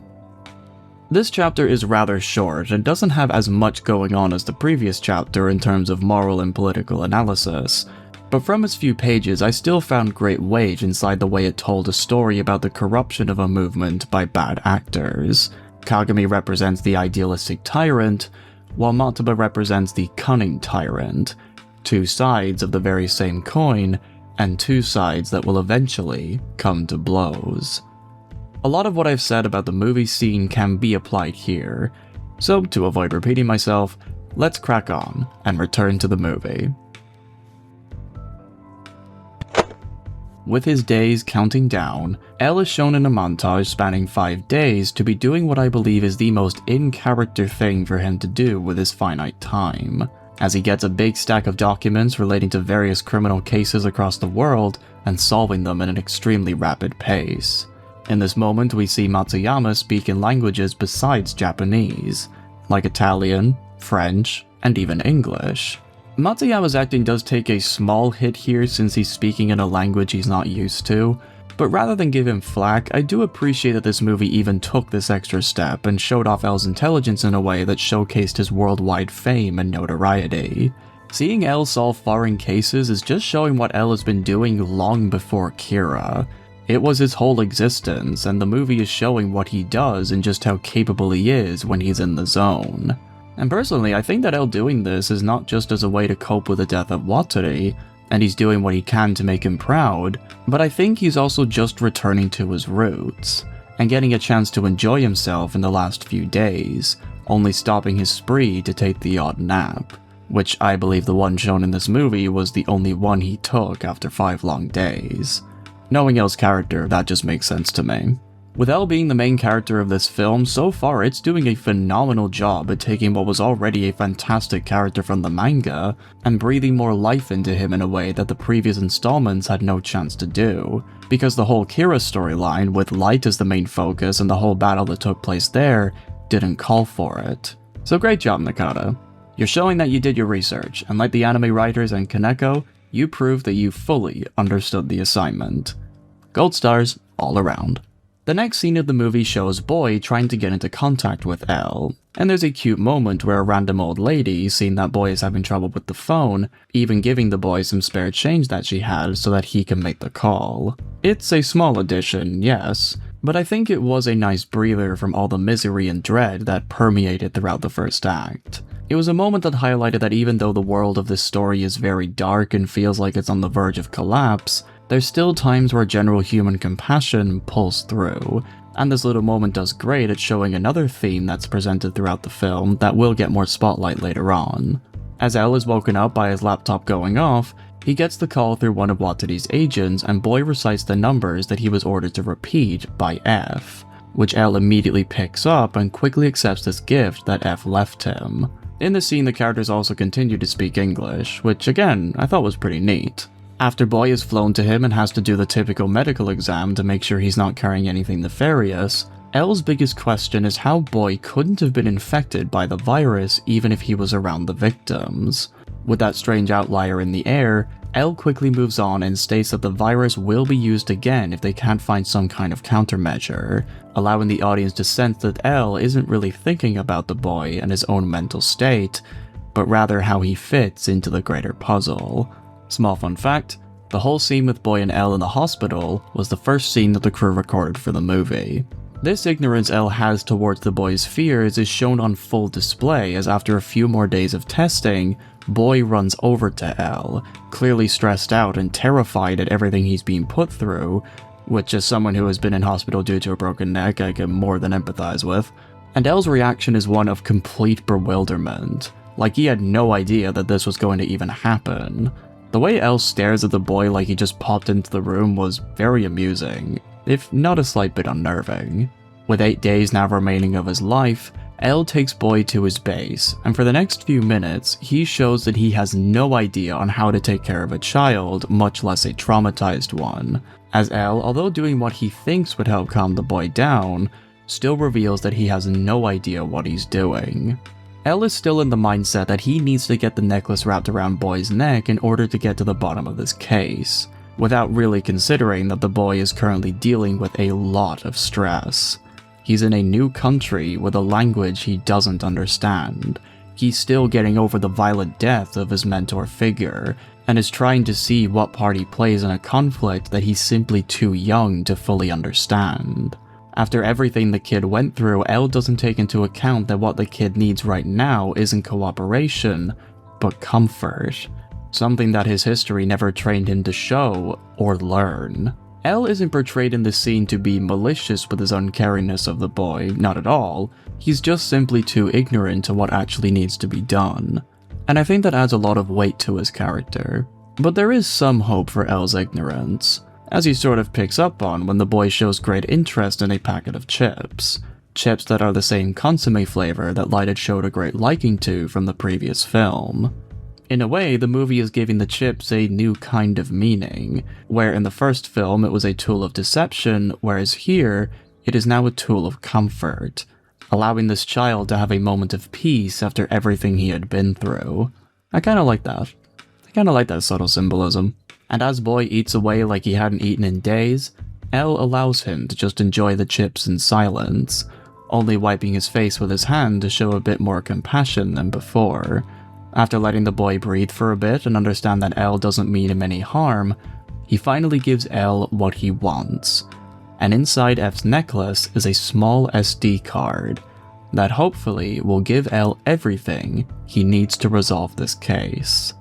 This chapter is rather short and doesn't have as much going on as the previous chapter in terms of moral and political analysis, but from its few pages I still found great weight inside the way it told a story about the corruption of a movement by bad actors. Kagami represents the idealistic tyrant, while Motaba represents the cunning tyrant, two sides of the very same coin, and two sides that will eventually come to blows. A lot of what I've said about the movie scene can be applied here, so to avoid repeating myself, let's crack on and return to the movie. With his days counting down, L is shown in a montage spanning 5 days to be doing what I believe is the most in-character thing for him to do with his finite time, as he gets a big stack of documents relating to various criminal cases across the world and solving them at an extremely rapid pace. In this moment, we see Matsuyama speak in languages besides Japanese, like Italian, French, and even English. Matsuyama's acting does take a small hit here since he's speaking in a language he's not used to, but rather than give him flack, I do appreciate that this movie even took this extra step and showed off L's intelligence in a way that showcased his worldwide fame and notoriety. Seeing L solve foreign cases is just showing what L has been doing long before Kira. It was his whole existence, and the movie is showing what he does and just how capable he is when he's in the zone. And personally, I think that L doing this is not just as a way to cope with the death of Watari, and he's doing what he can to make him proud, but I think he's also just returning to his roots, and getting a chance to enjoy himself in the last few days, only stopping his spree to take the odd nap, which I believe the one shown in this movie was the only one he took after 5 long days. Knowing L's character, that just makes sense to me. With L being the main character of this film, so far it's doing a phenomenal job at taking what was already a fantastic character from the manga and breathing more life into him in a way that the previous installments had no chance to do, because the whole Kira storyline, with Light as the main focus and the whole battle that took place there, didn't call for it. So great job, Nakata. You're showing that you did your research, and like the anime writers and Kaneko, you proved that you fully understood the assignment. Gold stars all around. The next scene of the movie shows Boy trying to get into contact with L, and there's a cute moment where a random old lady, seeing that Boy is having trouble with the phone, even giving the boy some spare change that she had so that he can make the call. It's a small addition, yes, but I think it was a nice breather from all the misery and dread that permeated throughout the first act. It was a moment that highlighted that even though the world of this story is very dark and feels like it's on the verge of collapse, there's still times where general human compassion pulls through, and this little moment does great at showing another theme that's presented throughout the film that will get more spotlight later on. As L is woken up by his laptop going off, he gets the call through one of Watari's agents, and Boy recites the numbers that he was ordered to repeat by F, which L immediately picks up and quickly accepts this gift that F left him. In the scene, the characters also continue to speak English, which again, I thought was pretty neat. After Boy is flown to him and has to do the typical medical exam to make sure he's not carrying anything nefarious, L's biggest question is how Boy couldn't have been infected by the virus even if he was around the victims. With that strange outlier in the air, L quickly moves on and states that the virus will be used again if they can't find some kind of countermeasure, allowing the audience to sense that L isn't really thinking about the boy and his own mental state, but rather how he fits into the greater puzzle. Small fun fact, The whole scene with Boy and Elle in the hospital was the first scene that the crew recorded for the movie. This ignorance Elle has towards the boy's fears is shown on full display as after a few more days of testing, Boy runs over to Elle, clearly stressed out and terrified at everything he's been put through, which as someone who has been in hospital due to a broken neck I can more than empathize with. And Elle's reaction is one of complete bewilderment, like he had no idea that this was going to even happen. The way Elle stares at the boy like he just popped into the room was very amusing, if not a slight bit unnerving. With 8 days now remaining of his life, Elle takes Boy to his base, and for the next few minutes, he shows that he has no idea on how to take care of a child, much less a traumatized one, as Elle, although doing what he thinks would help calm the boy down, still reveals that he has no idea what he's doing. Elle is still in the mindset that he needs to get the necklace wrapped around Boy's neck in order to get to the bottom of this case, without really considering that the boy is currently dealing with a lot of stress. He's in a new country with a language he doesn't understand. He's still getting over the violent death of his mentor figure, and is trying to see what part he plays in a conflict that he's simply too young to fully understand. After everything the kid went through, Elle doesn't take into account that what the kid needs right now isn't cooperation, but comfort. Something that his history never trained him to show or learn. Elle isn't portrayed in this scene to be malicious with his uncaringness of the boy, not at all. He's just simply too ignorant to what actually needs to be done. And I think that adds a lot of weight to his character. But there is some hope for Elle's ignorance, as he sort of picks up on when the boy shows great interest in a packet of chips. Chips that are the same consomme flavor that Light had showed a great liking to from the previous film. In a way, the movie is giving the chips a new kind of meaning, where in the first film it was a tool of deception, whereas here, it is now a tool of comfort, allowing this child to have a moment of peace after everything he had been through. I kinda like that. I kinda like that subtle symbolism. And as Boy eats away like he hadn't eaten in days, Elle allows him to just enjoy the chips in silence, only wiping his face with his hand to show a bit more compassion than before. After letting the boy breathe for a bit and understand that Elle doesn't mean him any harm, he finally gives Elle what he wants. And inside F's necklace is a small SD card that hopefully will give Elle everything he needs to resolve this case.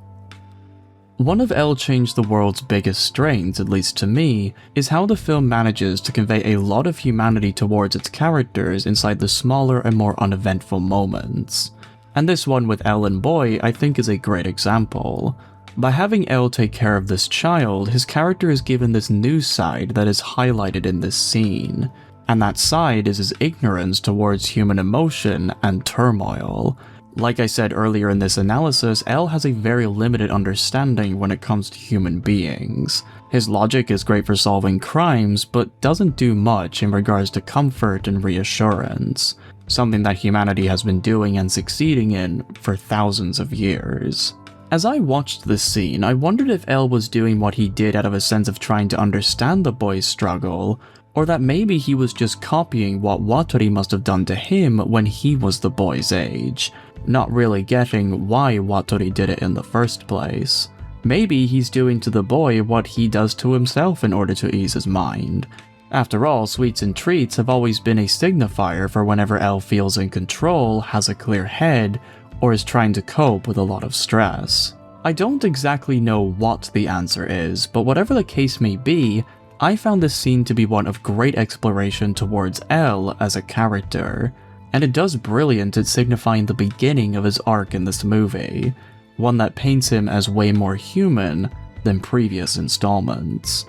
One of Elle Change the World's biggest strengths, at least to me, is how the film manages to convey a lot of humanity towards its characters inside the smaller and more uneventful moments. And this one with Elle and Boy I think is a great example. By having Elle take care of this child, his character is given this new side that is highlighted in this scene, and that side is his ignorance towards human emotion and turmoil. Like I said earlier in this analysis, Elle has a very limited understanding when it comes to human beings. His logic is great for solving crimes, but doesn't do much in regards to comfort and reassurance, something that humanity has been doing and succeeding in for thousands of years. As I watched this scene, I wondered if Elle was doing what he did out of a sense of trying to understand the boy's struggle, or that maybe he was just copying what Watori must have done to him when he was the boy's age, not really getting why Watori did it in the first place. Maybe he's doing to the boy what he does to himself in order to ease his mind. After all, sweets and treats have always been a signifier for whenever Elle feels in control, has a clear head, or is trying to cope with a lot of stress. I don't exactly know what the answer is, but whatever the case may be, I found this scene to be one of great exploration towards Elle as a character, and it does brilliant at signifying the beginning of his arc in this movie, one that paints him as way more human than previous installments.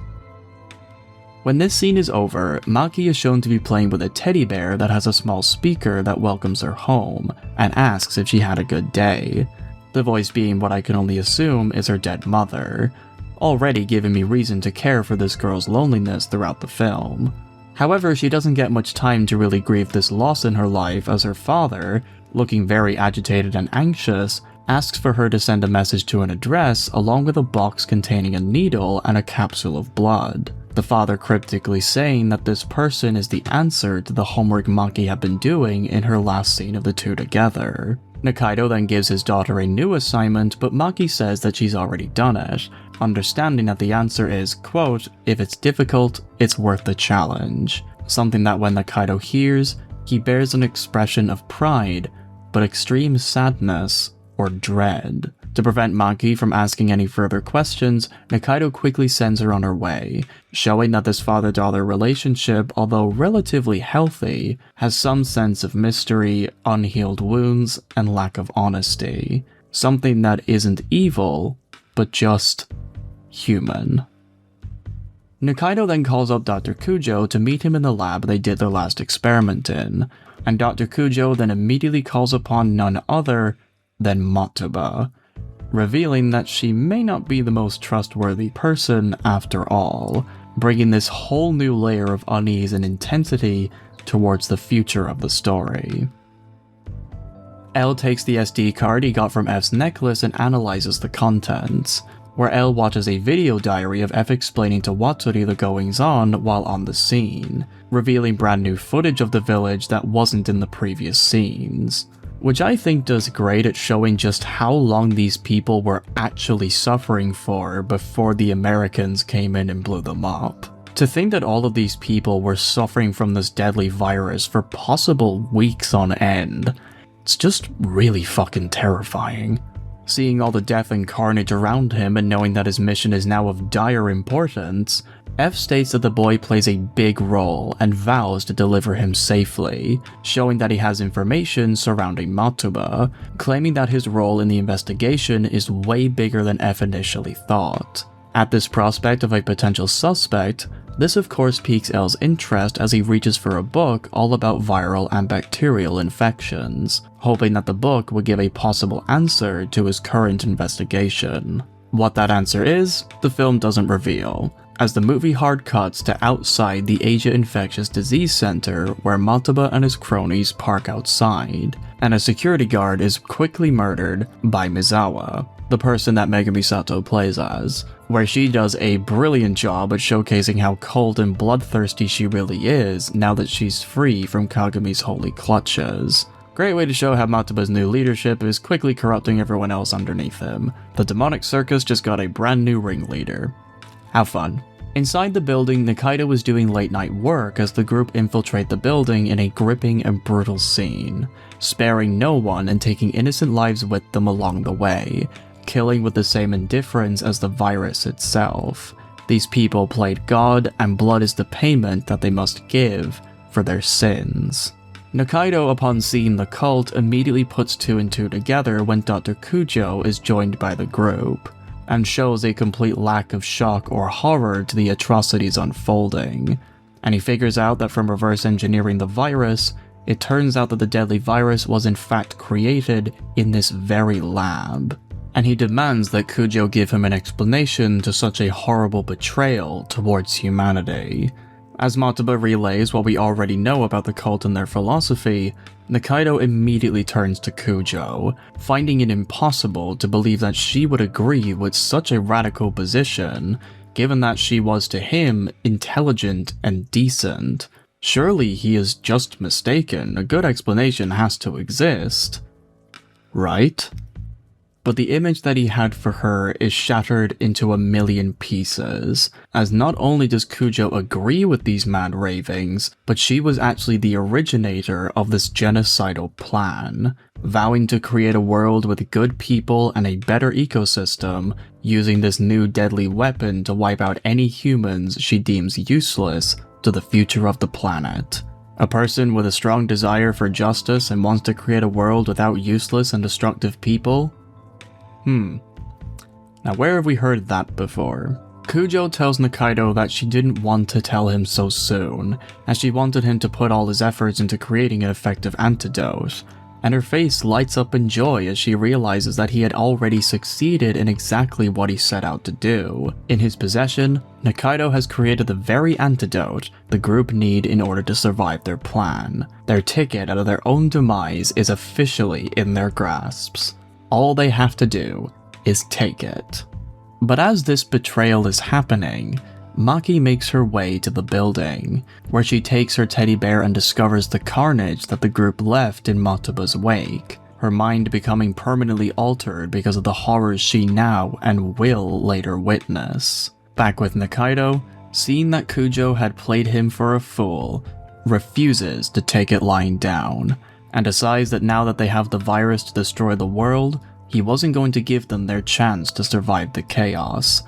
When this scene is over, Maki is shown to be playing with a teddy bear that has a small speaker that welcomes her home, and asks if she had a good day, the voice being what I can only assume is her dead mother, already giving me reason to care for this girl's loneliness throughout the film. However, she doesn't get much time to really grieve this loss in her life as her father, looking very agitated and anxious, asks for her to send a message to an address along with a box containing a needle and a capsule of blood. The father cryptically saying that this person is the answer to the homework Maki had been doing in her last scene of the two together. Nikaido then gives his daughter a new assignment, but Maki says that she's already done it, understanding that the answer is, quote, "If it's difficult, it's worth the challenge." Something that when Nikaido hears, he bears an expression of pride, but extreme sadness or dread. To prevent Maki from asking any further questions, Nikaido quickly sends her on her way, showing that this father-daughter relationship, although relatively healthy, has some sense of mystery, unhealed wounds, and lack of honesty. Something that isn't evil, but just human. Nikaido then calls up Dr. Kujo to meet him in the lab they did their last experiment in, and Dr. Kujo then immediately calls upon none other than Matuba, revealing that she may not be the most trustworthy person after all, bringing this whole new layer of unease and intensity towards the future of the story. L takes the SD card he got from F's necklace and analyzes the contents, where L watches a video diary of F explaining to Watsuri the goings-on while on the scene, revealing brand new footage of the village that wasn't in the previous scenes, which I think does great at showing just how long these people were actually suffering for before the Americans came in and blew them up. To think that all of these people were suffering from this deadly virus for possible weeks on end, it's just really fucking terrifying. Seeing all the death and carnage around him and knowing that his mission is now of dire importance, F states that the boy plays a big role and vows to deliver him safely, showing that he has information surrounding Matuba, claiming that his role in the investigation is way bigger than F initially thought. At this prospect of a potential suspect, this of course piques L's interest as he reaches for a book all about viral and bacterial infections, hoping that the book would give a possible answer to his current investigation. What that answer is, the film doesn't reveal, as the movie hard cuts to outside the Asia Infectious Disease Center where Matuba and his cronies park outside, and a security guard is quickly murdered by Mizawa, the person that Megumi Sato plays as, where she does a brilliant job at showcasing how cold and bloodthirsty she really is now that she's free from Kagumi's holy clutches. Great way to show how Matuba's new leadership is quickly corrupting everyone else underneath him. The demonic circus just got a brand new ringleader. Have fun. Inside the building, Nikaido is doing late night work as the group infiltrate the building in a gripping and brutal scene, sparing no one and taking innocent lives with them along the way, killing with the same indifference as the virus itself. These people played God, and blood is the payment that they must give for their sins. Nikaido, upon seeing the cult, immediately puts two and two together when Dr. Kujo is joined by the group, and shows a complete lack of shock or horror to the atrocities unfolding, and he figures out that from reverse engineering the virus, it turns out that the deadly virus was in fact created in this very lab, and he demands that Kujo give him an explanation to such a horrible betrayal towards humanity. As Matuba relays what we already know about the cult and their philosophy, Nikaido immediately turns to Kujo, finding it impossible to believe that she would agree with such a radical position, given that she was to him intelligent and decent. Surely he is just mistaken, a good explanation has to exist. Right? But the image that he had for her is shattered into a million pieces, as not only does Kujo agree with these mad ravings, but she was actually the originator of this genocidal plan, vowing to create a world with good people and a better ecosystem, using this new deadly weapon to wipe out any humans she deems useless to the future of the planet. A person with a strong desire for justice and wants to create a world without useless and destructive people? Now where have we heard that before? Kujo tells Nikaido that she didn't want to tell him so soon, as she wanted him to put all his efforts into creating an effective antidote, and her face lights up in joy as she realizes that he had already succeeded in exactly what he set out to do. In his possession, Nikaido has created the very antidote the group need in order to survive their plan. Their ticket out of their own demise is officially in their grasps. All they have to do is take it. But as this betrayal is happening, Maki makes her way to the building, where she takes her teddy bear and discovers the carnage that the group left in Matuba's wake, her mind becoming permanently altered because of the horrors she now and will later witness. Back with Nikaido, seeing that Kujo had played him for a fool, refuses to take it lying down, and decides that now that they have the virus to destroy the world, he wasn't going to give them their chance to survive the chaos,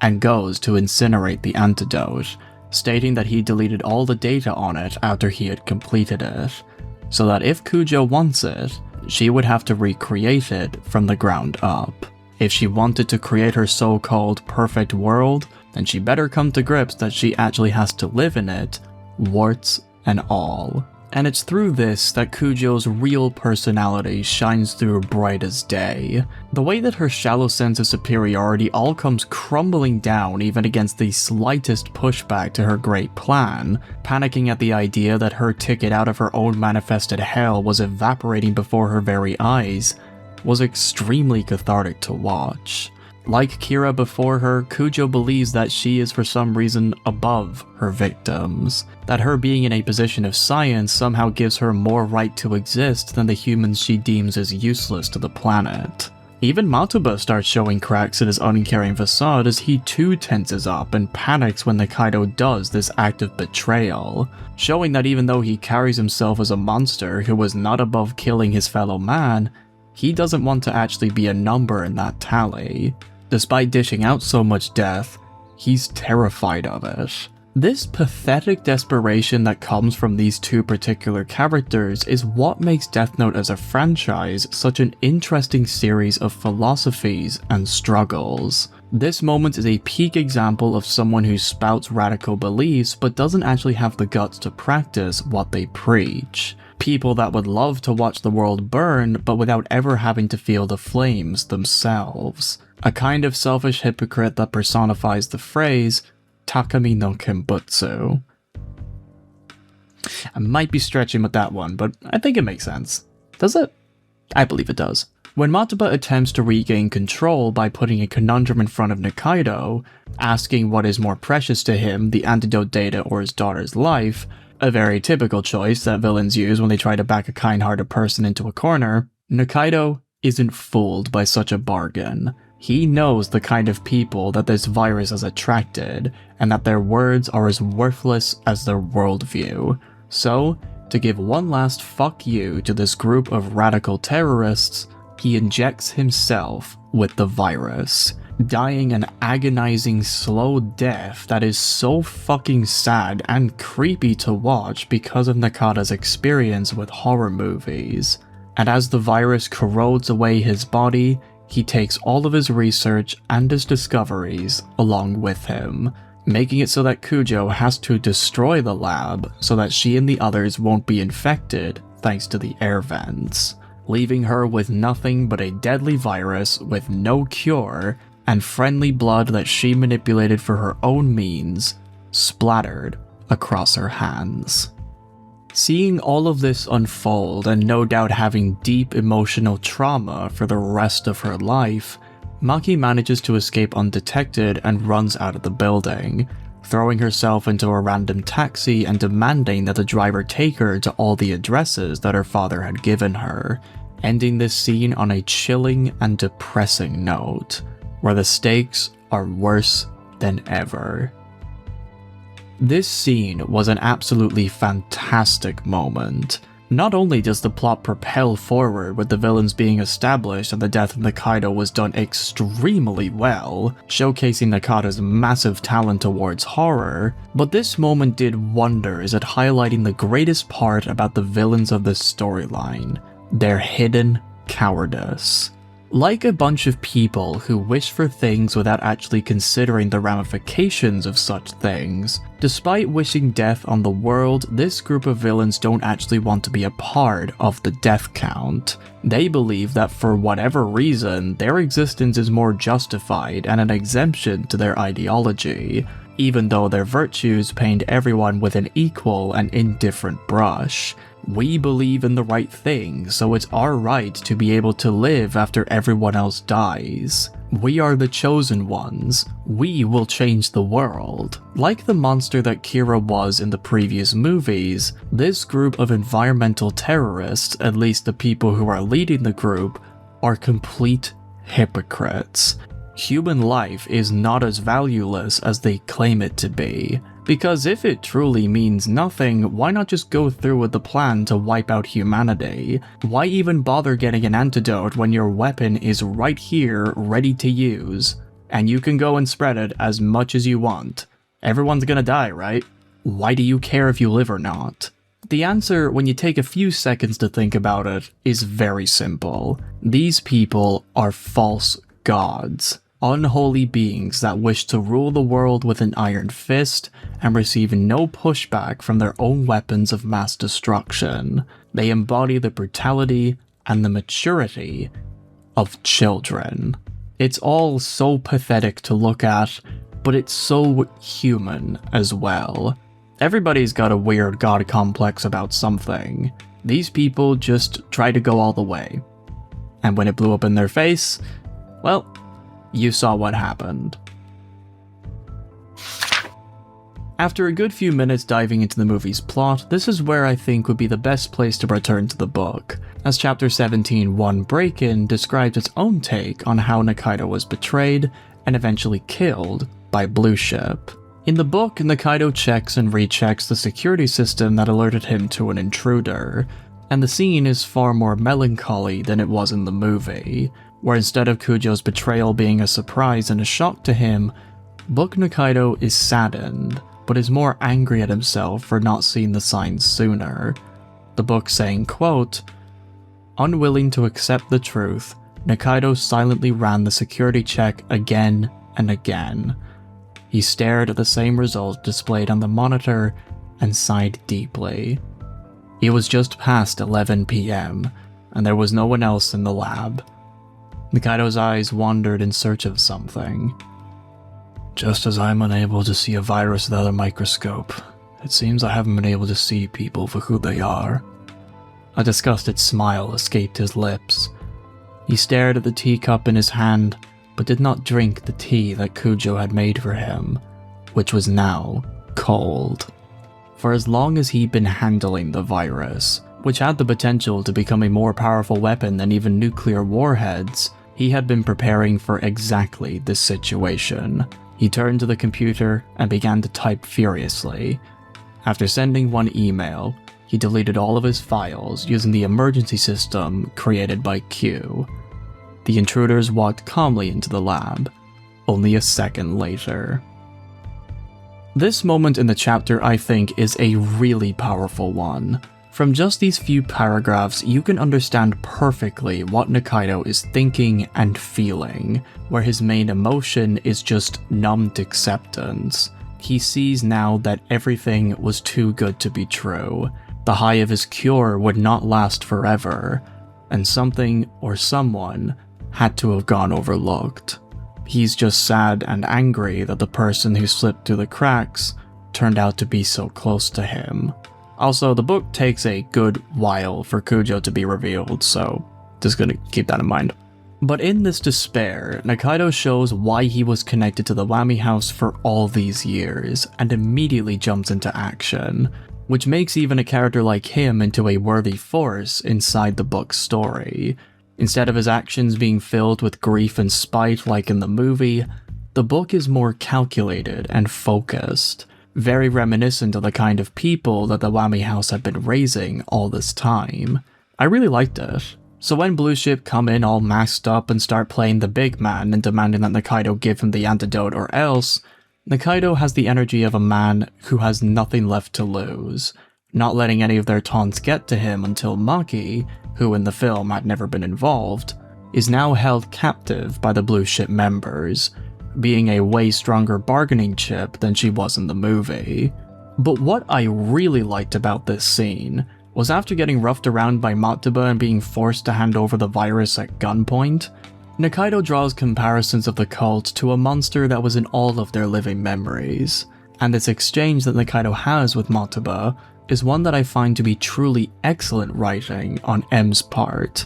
and goes to incinerate the antidote, stating that he deleted all the data on it after he had completed it, so that if Kujo wants it, she would have to recreate it from the ground up. If she wanted to create her so-called perfect world, then she better come to grips that she actually has to live in it, warts and all. And it's through this that Kujo's real personality shines through bright as day. The way that her shallow sense of superiority all comes crumbling down even against the slightest pushback to her great plan, panicking at the idea that her ticket out of her own manifested hell was evaporating before her very eyes, was extremely cathartic to watch. Like Kira before her, Kujo believes that she is for some reason above her victims, that her being in a position of science somehow gives her more right to exist than the humans she deems as useless to the planet. Even Matuba starts showing cracks in his uncaring facade as he too tenses up and panics when Nikaido does this act of betrayal, showing that even though he carries himself as a monster who was not above killing his fellow man, he doesn't want to actually be a number in that tally. Despite dishing out so much death, he's terrified of it. This pathetic desperation that comes from these two particular characters is what makes Death Note as a franchise such an interesting series of philosophies and struggles. This moment is a peak example of someone who spouts radical beliefs but doesn't actually have the guts to practice what they preach. People that would love to watch the world burn but without ever having to feel the flames themselves. A kind of selfish hypocrite that personifies the phrase Takami no Kenbutsu. I might be stretching with that one, but I think it makes sense. Does it? I believe it does. When Matuba attempts to regain control by putting a conundrum in front of Nikaido, asking what is more precious to him, the antidote data or his daughter's life, a very typical choice that villains use when they try to back a kind-hearted person into a corner, Nikaido isn't fooled by such a bargain. He knows the kind of people that this virus has attracted, and that their words are as worthless as their worldview. So, to give one last fuck you to this group of radical terrorists, he injects himself with the virus, dying an agonizing slow death that is so fucking sad and creepy to watch because of Nakata's experience with horror movies. And as the virus corrodes away his body, he takes all of his research and his discoveries along with him, making it so that Kujo has to destroy the lab so that she and the others won't be infected thanks to the air vents, leaving her with nothing but a deadly virus with no cure and friendly blood that she manipulated for her own means, splattered across her hands. Seeing all of this unfold and no doubt having deep emotional trauma for the rest of her life, Maki manages to escape undetected and runs out of the building, throwing herself into a random taxi and demanding that the driver take her to all the addresses that her father had given her, ending this scene on a chilling and depressing note, where the stakes are worse than ever. This scene was an absolutely fantastic moment. Not only does the plot propel forward with the villains being established and the death of Nikaido was done extremely well, showcasing Nakata's massive talent towards horror, but this moment did wonders at highlighting the greatest part about the villains of this storyline, their hidden cowardice. Like a bunch of people who wish for things without actually considering the ramifications of such things, despite wishing death on the world, this group of villains don't actually want to be a part of the death count. They believe that for whatever reason, their existence is more justified and an exemption to their ideology, even though their virtues paint everyone with an equal and indifferent brush. We believe in the right thing, so it's our right to be able to live after everyone else dies. We are the chosen ones. We will change the world. Like the monster that Kira was in the previous movies, this group of environmental terrorists, at least the people who are leading the group, are complete hypocrites. Human life is not as valueless as they claim it to be. Because if it truly means nothing, why not just go through with the plan to wipe out humanity? Why even bother getting an antidote when your weapon is right here, ready to use? And you can go and spread it as much as you want. Everyone's gonna die, right? Why do you care if you live or not? The answer, when you take a few seconds to think about it, is very simple. These people are false gods. Unholy beings that wish to rule the world with an iron fist and receive no pushback from their own weapons of mass destruction. They embody the brutality and the maturity of children. It's all so pathetic to look at, but it's so human as well. Everybody's got a weird god complex about something. These people just try to go all the way. And when it blew up in their face, well, you saw what happened. After a good few minutes diving into the movie's plot, this is where I think would be the best place to return to the book, as Chapter 17 One Break-In describes its own take on how Nikaido was betrayed and eventually killed by Blue Ship. In the book, Nikaido checks and rechecks the security system that alerted him to an intruder, and the scene is far more melancholy than it was in the movie, where instead of Kujo's betrayal being a surprise and a shock to him, Book Nikaido is saddened, but is more angry at himself for not seeing the signs sooner. The book saying, quote, "Unwilling to accept the truth, Nikaido silently ran the security check again and again. He stared at the same result displayed on the monitor and sighed deeply. It was just past 11 p.m., and there was no one else in the lab. Nikaido's eyes wandered in search of something. Just as I'm unable to see a virus without a microscope, it seems I haven't been able to see people for who they are." A disgusted smile escaped his lips. He stared at the teacup in his hand, but did not drink the tea that Kujo had made for him, which was now cold. For as long as he'd been handling the virus, which had the potential to become a more powerful weapon than even nuclear warheads, he had been preparing for exactly this situation. He turned to the computer and began to type furiously. After sending one email, he deleted all of his files using the emergency system created by Q. The intruders walked calmly into the lab, only a second later. This moment in the chapter, I think, is a really powerful one. From just these few paragraphs, you can understand perfectly what Nikaido is thinking and feeling, where his main emotion is just numbed acceptance. He sees now that everything was too good to be true. The high of his cure would not last forever, and something or someone had to have gone overlooked. He's just sad and angry that the person who slipped through the cracks turned out to be so close to him. Also, the book takes a good while for Kujo to be revealed, so just gonna keep that in mind. But in this despair, Nikaido shows why he was connected to the Whammy House for all these years, and immediately jumps into action, which makes even a character like him into a worthy force inside the book's story. Instead of his actions being filled with grief and spite like in the movie, the book is more calculated and focused, very reminiscent of the kind of people that the Whammy House had been raising all this time. I really liked it. So when Blue Ship come in all masked up and start playing the big man and demanding that Nikaido give him the antidote or else, Nikaido has the energy of a man who has nothing left to lose, not letting any of their taunts get to him until Maki, who in the film had never been involved, is now held captive by the Blue Ship members, being a way stronger bargaining chip than she was in the movie. But what I really liked about this scene was after getting roughed around by Matuba and being forced to hand over the virus at gunpoint, Nikaido draws comparisons of the cult to a monster that was in all of their living memories, and this exchange that Nikaido has with Matuba is one that I find to be truly excellent writing on M's part.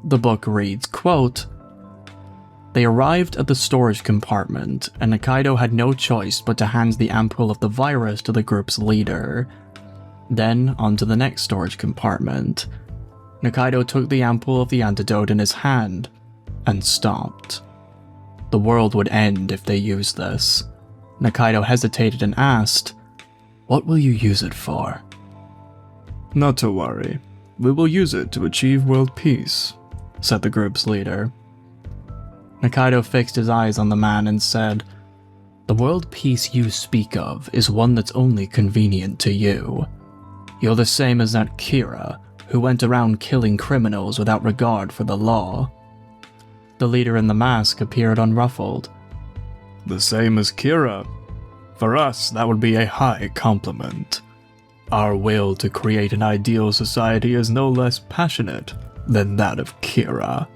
The book reads, quote, They arrived at the storage compartment, and Nikaido had no choice but to hand the ampoule of the virus to the group's leader. Then, onto the next storage compartment. Nikaido took the ampoule of the antidote in his hand, and stopped. The world would end if they used this. Nikaido hesitated and asked, "What will you use it for?" "Not to worry. We will use it to achieve world peace," said the group's leader. Nikaido fixed his eyes on the man and said, "The world peace you speak of is one that's only convenient to you. You're the same as that Kira, who went around killing criminals without regard for the law." The leader in the mask appeared unruffled. "The same as Kira? For us, that would be a high compliment. Our will to create an ideal society is no less passionate than that of Kira."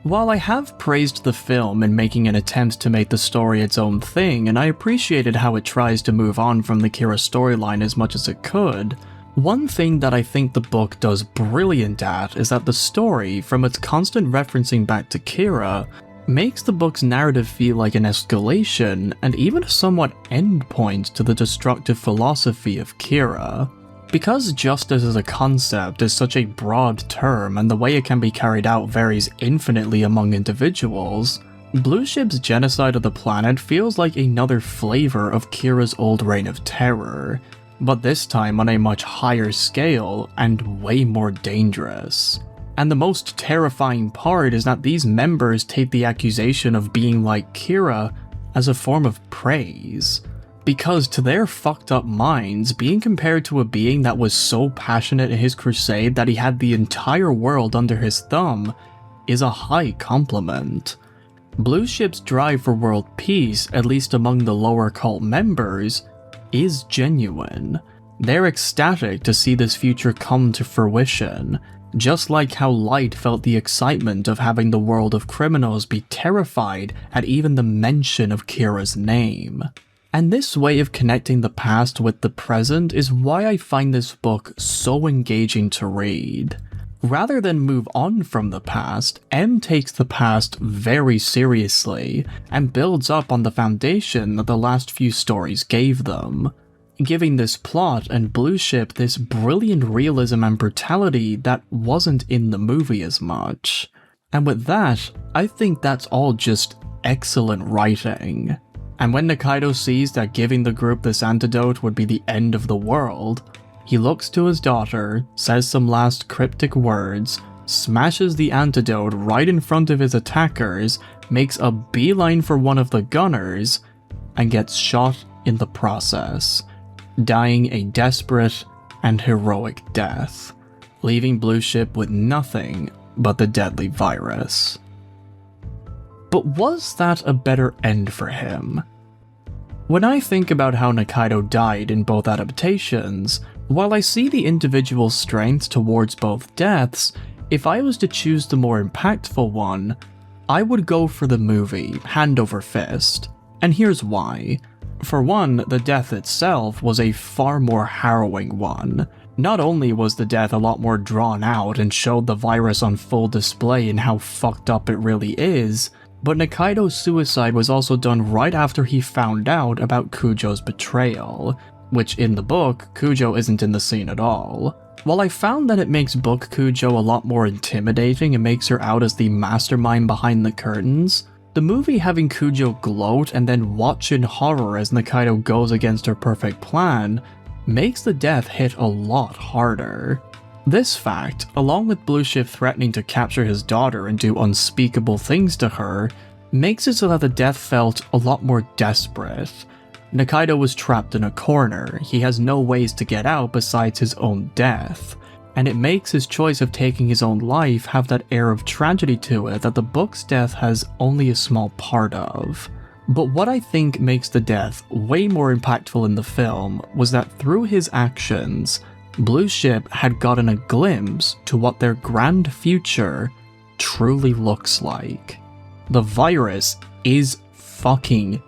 While I have praised the film in making an attempt to make the story its own thing, and I appreciated how it tries to move on from the Kira storyline as much as it could, one thing that I think the book does brilliant at is that the story, from its constant referencing back to Kira, makes the book's narrative feel like an escalation and even a somewhat endpoint to the destructive philosophy of Kira. Because justice as a concept is such a broad term and the way it can be carried out varies infinitely among individuals, Blue Ship's genocide of the planet feels like another flavor of Kira's old reign of terror, but this time on a much higher scale and way more dangerous. And the most terrifying part is that these members take the accusation of being like Kira as a form of praise. Because to their fucked up minds, being compared to a being that was so passionate in his crusade that he had the entire world under his thumb is a high compliment. Blue Ship's drive for world peace, at least among the lower cult members, is genuine. They're ecstatic to see this future come to fruition, just like how Light felt the excitement of having the world of criminals be terrified at even the mention of Kira's name. And this way of connecting the past with the present is why I find this book so engaging to read. Rather than move on from the past, M takes the past very seriously and builds up on the foundation that the last few stories gave them, giving this plot and Blue Ship this brilliant realism and brutality that wasn't in the movie as much. And with that, I think that's all just excellent writing. And when Nikaido sees that giving the group this antidote would be the end of the world, he looks to his daughter, says some last cryptic words, smashes the antidote right in front of his attackers, makes a beeline for one of the gunners, and gets shot in the process, dying a desperate and heroic death, leaving Blue Ship with nothing but the deadly virus. But was that a better end for him? When I think about how Nikaido died in both adaptations, while I see the individual strengths towards both deaths, if I was to choose the more impactful one, I would go for the movie, hand over fist. And here's why. For one, the death itself was a far more harrowing one. Not only was the death a lot more drawn out and showed the virus on full display and how fucked up it really is, but Nikaido's suicide was also done right after he found out about Kujo's betrayal, which in the book, Kujo isn't in the scene at all. While I found that it makes book Kujo a lot more intimidating and makes her out as the mastermind behind the curtains, the movie having Kujo gloat and then watch in horror as Nikaido goes against her perfect plan makes the death hit a lot harder. This fact, along with Blue Ship threatening to capture his daughter and do unspeakable things to her, makes it so that the death felt a lot more desperate. Nikaido was trapped in a corner, he has no ways to get out besides his own death, and it makes his choice of taking his own life have that air of tragedy to it that the book's death has only a small part of. But what I think makes the death way more impactful in the film was that through his actions, Blue Ship had gotten a glimpse to what their grand future truly looks like. The virus is fucking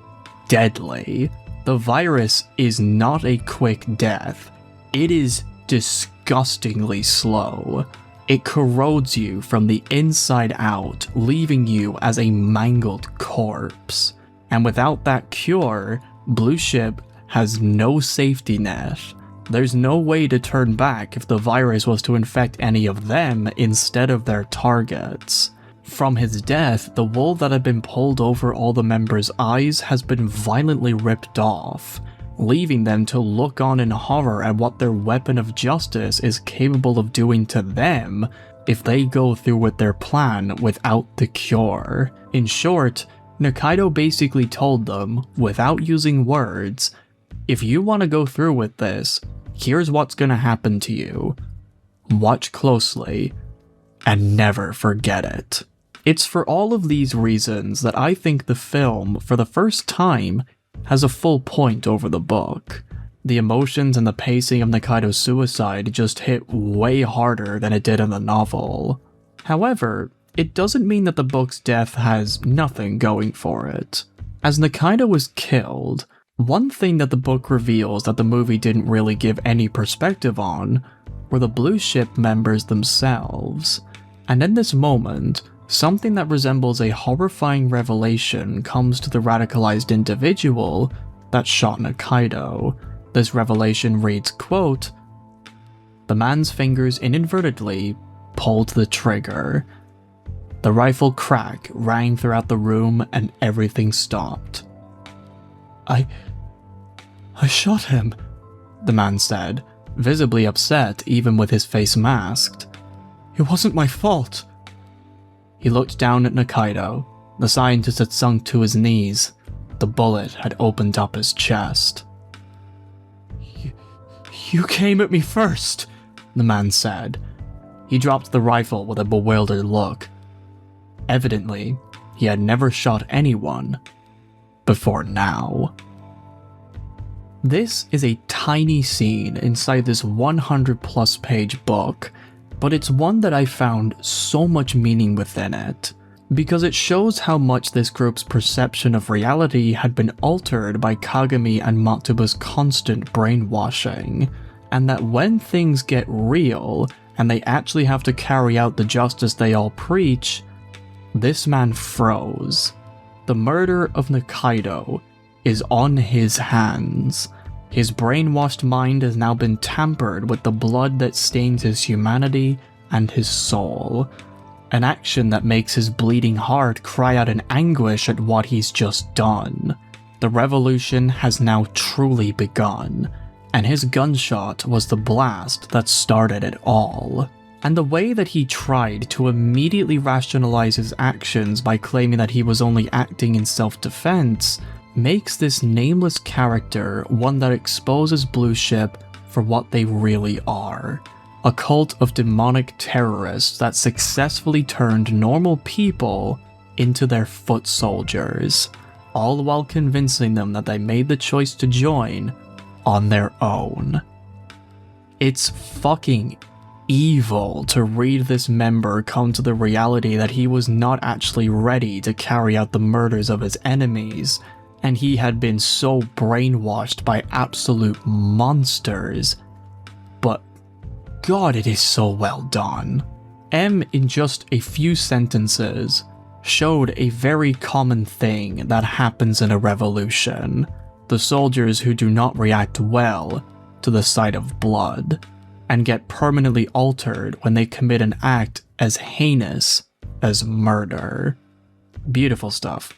deadly. The virus is not a quick death. It is disgustingly slow. It corrodes you from the inside out, leaving you as a mangled corpse. And without that cure, Blue Ship has no safety net. There's no way to turn back if the virus was to infect any of them instead of their targets. From his death, the wool that had been pulled over all the members' eyes has been violently ripped off, leaving them to look on in horror at what their weapon of justice is capable of doing to them if they go through with their plan without the cure. In short, Nikaido basically told them, without using words, if you want to go through with this, here's what's gonna happen to you. Watch closely, and never forget it. It's for all of these reasons that I think the film, for the first time, has a full point over the book. The emotions and the pacing of Nikaido's suicide just hit way harder than it did in the novel. However, it doesn't mean that the book's death has nothing going for it. As Nikaido was killed, one thing that the book reveals that the movie didn't really give any perspective on were the Blue Ship members themselves. And in this moment, something that resembles a horrifying revelation comes to the radicalized individual that shot Nikaido. This revelation reads, quote, "The man's fingers inadvertently pulled the trigger. The rifle crack rang throughout the room and everything stopped. I shot him," the man said, visibly upset even with his face masked. "It wasn't my fault." He looked down at Nikaido. The scientist had sunk to his knees. The bullet had opened up his chest. You came at me first," the man said. He dropped the rifle with a bewildered look. Evidently, he had never shot anyone before now. This is a tiny scene inside this 100+ page book, but it's one that I found so much meaning within it, because it shows how much this group's perception of reality had been altered by Kagami and Matsuba's constant brainwashing, and that when things get real and they actually have to carry out the justice they all preach, this man froze. The murder of Nikaido is on his hands. His brainwashed mind has now been tampered with the blood that stains his humanity and his soul. An action that makes his bleeding heart cry out in anguish at what he's just done. The revolution has now truly begun, and his gunshot was the blast that started it all. And the way that he tried to immediately rationalize his actions by claiming that he was only acting in self-defense makes this nameless character one that exposes Blue Ship for what they really are. A cult of demonic terrorists that successfully turned normal people into their foot soldiers, all while convincing them that they made the choice to join on their own. It's fucking evil to read this member come to the reality that he was not actually ready to carry out the murders of his enemies, and he had been so brainwashed by absolute monsters. But God, it is so well done. M, in just a few sentences, showed a very common thing that happens in a revolution. The soldiers who do not react well to the sight of blood, and get permanently altered when they commit an act as heinous as murder. Beautiful stuff.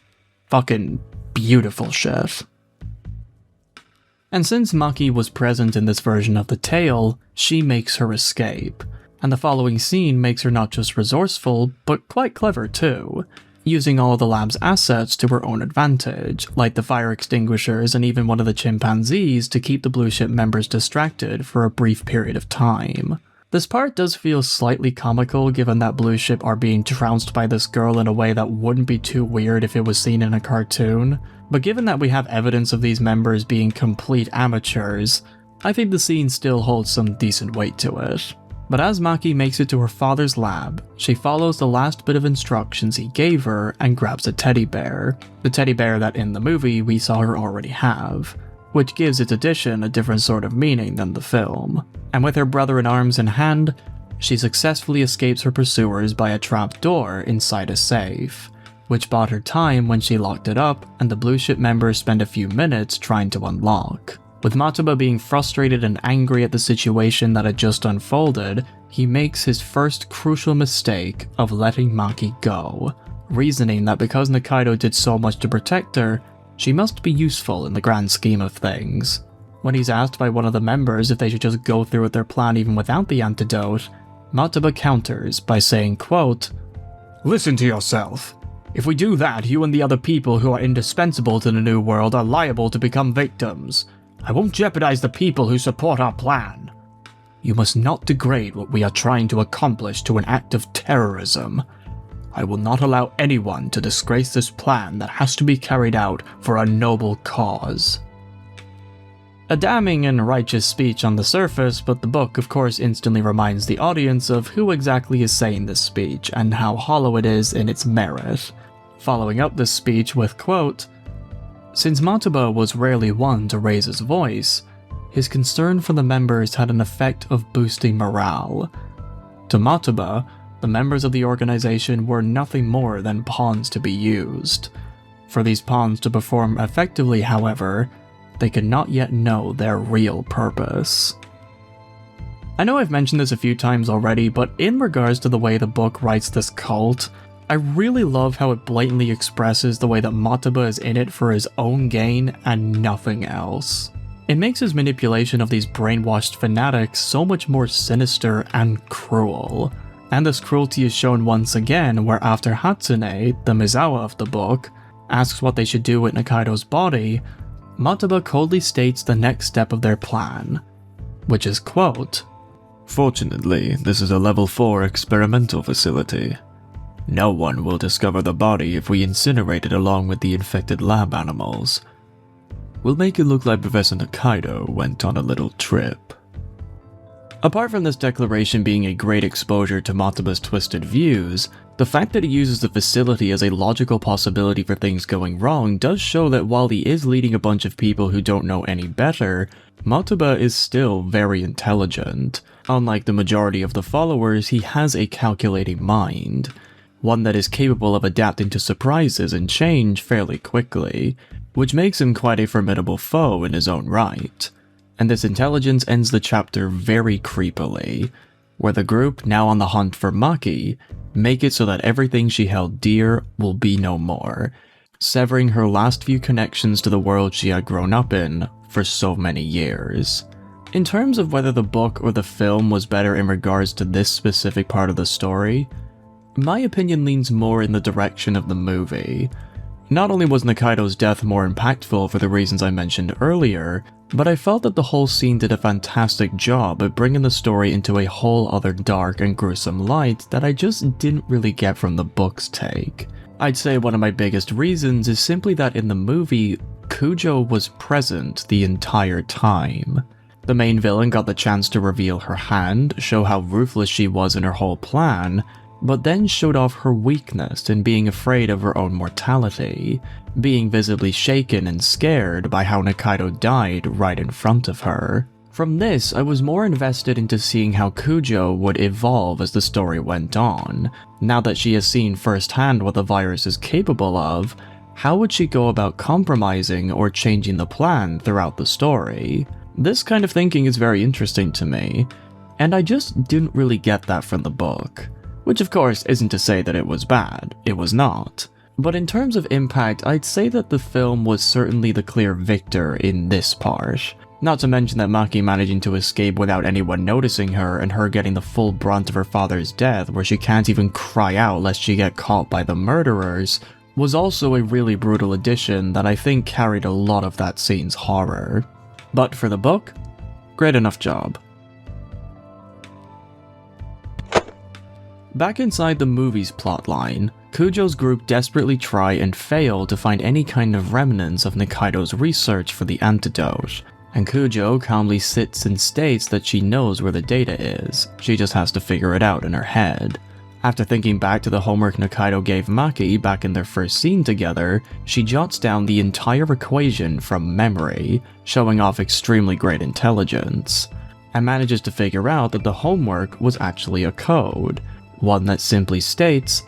Fucking beautiful shit. And since Maki was present in this version of the tale, she makes her escape, and the following scene makes her not just resourceful, but quite clever too, using all of the lab's assets to her own advantage, like the fire extinguishers and even one of the chimpanzees to keep the Blue Ship members distracted for a brief period of time. This part does feel slightly comical given that Blue Ship are being trounced by this girl in a way that wouldn't be too weird if it was seen in a cartoon, but given that we have evidence of these members being complete amateurs, I think the scene still holds some decent weight to it. But as Maki makes it to her father's lab, she follows the last bit of instructions he gave her and grabs a teddy bear, the teddy bear that in the movie we saw her already have, which gives its addition a different sort of meaning than the film. And with her brother in arms in hand, She successfully escapes her pursuers by a trapdoor inside a safe, which bought her time when she locked it up and the Blue Ship members spend a few minutes trying to unlock. With Matoba being frustrated and angry at the situation that had just unfolded, he makes his first crucial mistake of letting Maki go, reasoning that because Nikaido did so much to protect her, she must be useful in the grand scheme of things. When he's asked by one of the members if they should just go through with their plan even without the antidote, Matoba counters by saying, quote, "Listen to yourself. If we do that, you and the other people who are indispensable to the New World are liable to become victims. I won't jeopardize the people who support our plan. You must not degrade what we are trying to accomplish to an act of terrorism. I will not allow anyone to disgrace this plan that has to be carried out for a noble cause." A damning and righteous speech on the surface, but the book of course instantly reminds the audience of who exactly is saying this speech and how hollow it is in its merit. Following up this speech with, quote, "Since Matoba was rarely one to raise his voice, his concern for the members had an effect of boosting morale. To Matoba, the members of the organization were nothing more than pawns to be used. For these pawns to perform effectively, however, they could not yet know their real purpose." I know I've mentioned this a few times already, but in regards to the way the book writes this cult, I really love how it blatantly expresses the way that Matoba is in it for his own gain and nothing else. It makes his manipulation of these brainwashed fanatics so much more sinister and cruel. And this cruelty is shown once again where after Hatsune, the Mizawa of the book, asks what they should do with Nikaido's body, Matoba coldly states the next step of their plan, which is, quote, "Fortunately, this is a level 4 experimental facility. No one will discover the body if we incinerate it along with the infected lab animals. We'll make it look like Professor Nikaido went on a little trip." Apart from this declaration being a great exposure to Matoba's twisted views, the fact that he uses the facility as a logical possibility for things going wrong does show that while he is leading a bunch of people who don't know any better, Matoba is still very intelligent. Unlike the majority of the followers, he has a calculating mind, one that is capable of adapting to surprises and change fairly quickly, which makes him quite a formidable foe in his own right. And this intelligence ends the chapter very creepily, where the group, now on the hunt for Maki, make it so that everything she held dear will be no more, severing her last few connections to the world she had grown up in for so many years. In terms of whether the book or the film was better in regards to this specific part of the story, my opinion leans more in the direction of the movie. Not only was Nikaido's death more impactful for the reasons I mentioned earlier, but I felt that the whole scene did a fantastic job at bringing the story into a whole other dark and gruesome light that I just didn't really get from the book's take. I'd say one of my biggest reasons is simply that in the movie, Kujo was present the entire time. The main villain got the chance to reveal her hand, show how ruthless she was in her whole plan, but then showed off her weakness in being afraid of her own mortality, being visibly shaken and scared by how Nikaido died right in front of her. From this, I was more invested into seeing how Kujo would evolve as the story went on. Now that she has seen firsthand what the virus is capable of, how would she go about compromising or changing the plan throughout the story? This kind of thinking is very interesting to me, and I just didn't really get that from the book. Which of course isn't to say that it was bad, it was not. But in terms of impact, I'd say that the film was certainly the clear victor in this part. Not to mention that Maki managing to escape without anyone noticing her and her getting the full brunt of her father's death where she can't even cry out lest she get caught by the murderers was also a really brutal addition that I think carried a lot of that scene's horror. But for the book, great enough job. Back inside the movie's plotline, Kujo's group desperately try and fail to find any kind of remnants of Nikaido's research for the antidote, and Kujo calmly sits and states that she knows where the data is, she just has to figure it out in her head. After thinking back to the homework Nikaido gave Maki back in their first scene together, she jots down the entire equation from memory, showing off extremely great intelligence. and manages to figure out that the homework was actually a code, one that simply states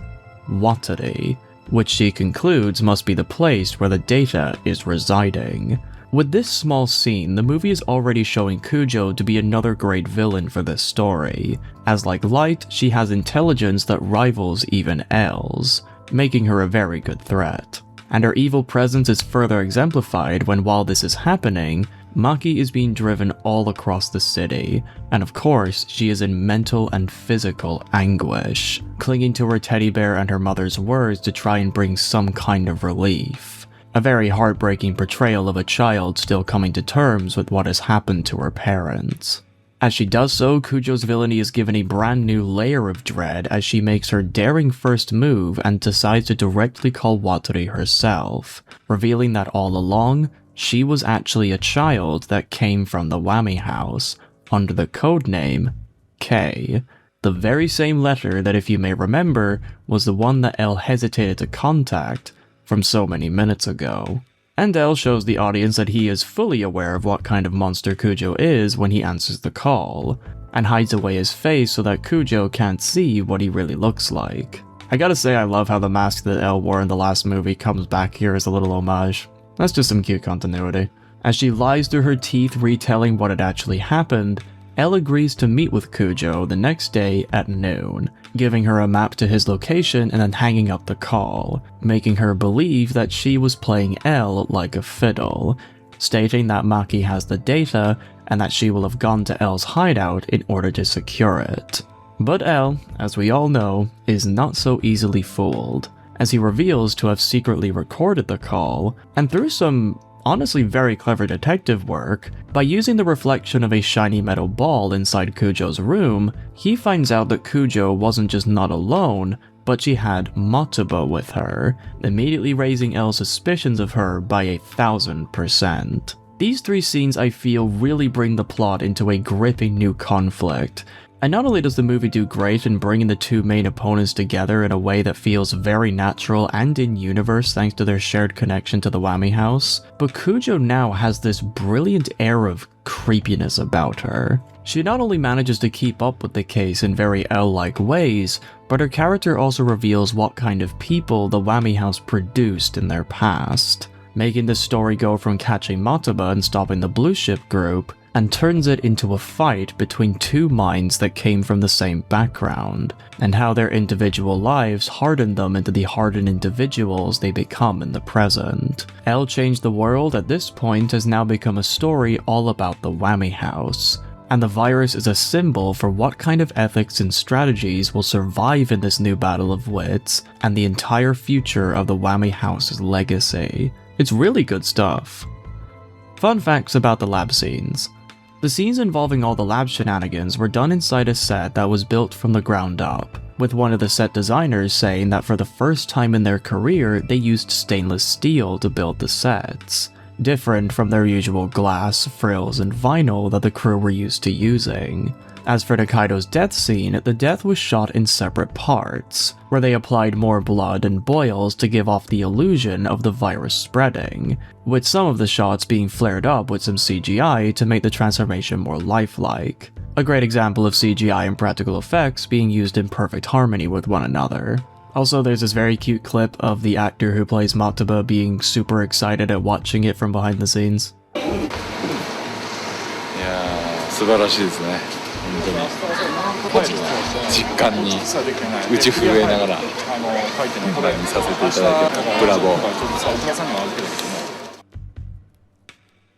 Watari, which she concludes must be the place where the data is residing. With this small scene, the movie is already showing Kujo to be another great villain for this story, as like Light, she has intelligence that rivals even L's, making her a very good threat. And her evil presence is further exemplified when, while this is happening, Maki is being driven all across the city, and of course, she is in mental and physical anguish, clinging to her teddy bear and her mother's words to try and bring some kind of relief. A very heartbreaking portrayal of a child still coming to terms with what has happened to her parents. As she does so, Kujo's villainy is given a brand new layer of dread as she makes her daring first move and decides to directly call Watari herself, revealing that all along, she was actually a child that came from the Whammy house, under the codename K, the very same letter that, if you may remember, was the one that L hesitated to contact from so many minutes ago. And L shows the audience that he is fully aware of what kind of monster Kujo is when he answers the call, and hides away his face so that Kujo can't see what he really looks like. I gotta say, I love how the mask that L wore in the last movie comes back here as a little homage. That's just some cute continuity. As she lies through her teeth retelling what had actually happened, L agrees to meet with Kujo the next day at noon, giving her a map to his location and then hanging up the call, making her believe that she was playing L like a fiddle, stating that Maki has the data and that she will have gone to L's hideout in order to secure it. But L, as we all know, is not so easily fooled, as he reveals to have secretly recorded the call, and through some honestly very clever detective work, by using the reflection of a shiny metal ball inside Kujo's room, he finds out that Kujo wasn't just not alone, but she had Motaba with her, immediately raising L's suspicions of her by 1,000%. These three scenes, I feel, really bring the plot into a gripping new conflict. And not only does the movie do great in bringing the two main opponents together in a way that feels very natural and in-universe thanks to their shared connection to the Whammy house, but Kujo now has this brilliant air of creepiness about her. She not only manages to keep up with the case in very L-like ways, but her character also reveals what kind of people the Whammy house produced in their past, making the story go from catching Motaba and stopping the Blue Ship group, and turns it into a fight between two minds that came from the same background, and how their individual lives hardened them into the hardened individuals they become in the present. L Changed the World at this point has now become a story all about the Whammy house, and the virus is a symbol for what kind of ethics and strategies will survive in this new battle of wits, and the entire future of the Whammy house's legacy. It's really good stuff. Fun facts about the lab scenes. The scenes involving all the lab shenanigans were done inside a set that was built from the ground up, with one of the set designers saying that for the first time in their career they used stainless steel to build the sets, different from their usual glass, frills, and vinyl that the crew were used to using. As for Nikaido's death scene, the death was shot in separate parts, where they applied more blood and boils to give off the illusion of the virus spreading, with some of the shots being flared up with some CGI to make the transformation more lifelike. A great example of CGI and practical effects being used in perfect harmony with one another. Also, there's this very cute clip of the actor who plays Motaba being super excited at watching it from behind the scenes. いやー、素晴らしいですね。本当にファイルは実感に打ち震えながら見させていただいてブラボ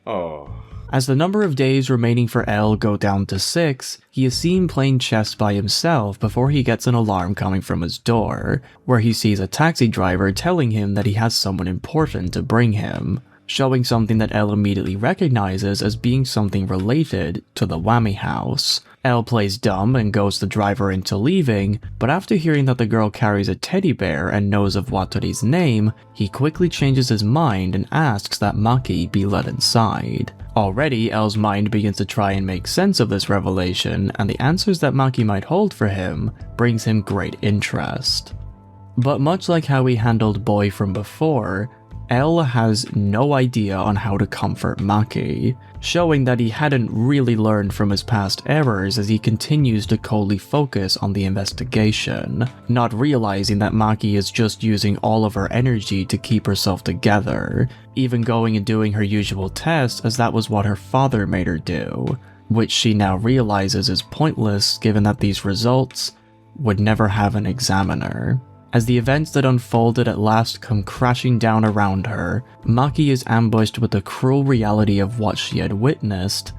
ー。As the number of days remaining for L go down to 6, he is seen playing chess by himself before he gets an alarm coming from his door, where he sees a taxi driver telling him that he has someone important to bring him, showing something that L immediately recognizes as being something related to the Whammy house. L plays dumb and goes the driver into leaving, but after hearing that the girl carries a teddy bear and knows of Watari's name, he quickly changes his mind and asks that Maki be let inside. Already, L's mind begins to try and make sense of this revelation, and the answers that Maki might hold for him brings him great interest. But much like how we handled Boy from before, L has no idea on how to comfort Maki, showing that he hadn't really learned from his past errors as he continues to coldly focus on the investigation, not realizing that Maki is just using all of her energy to keep herself together, even going and doing her usual tests as that was what her father made her do, which she now realizes is pointless given that these results would never have an examiner. As the events that unfolded at last come crashing down around her, Maki is ambushed with the cruel reality of what she had witnessed,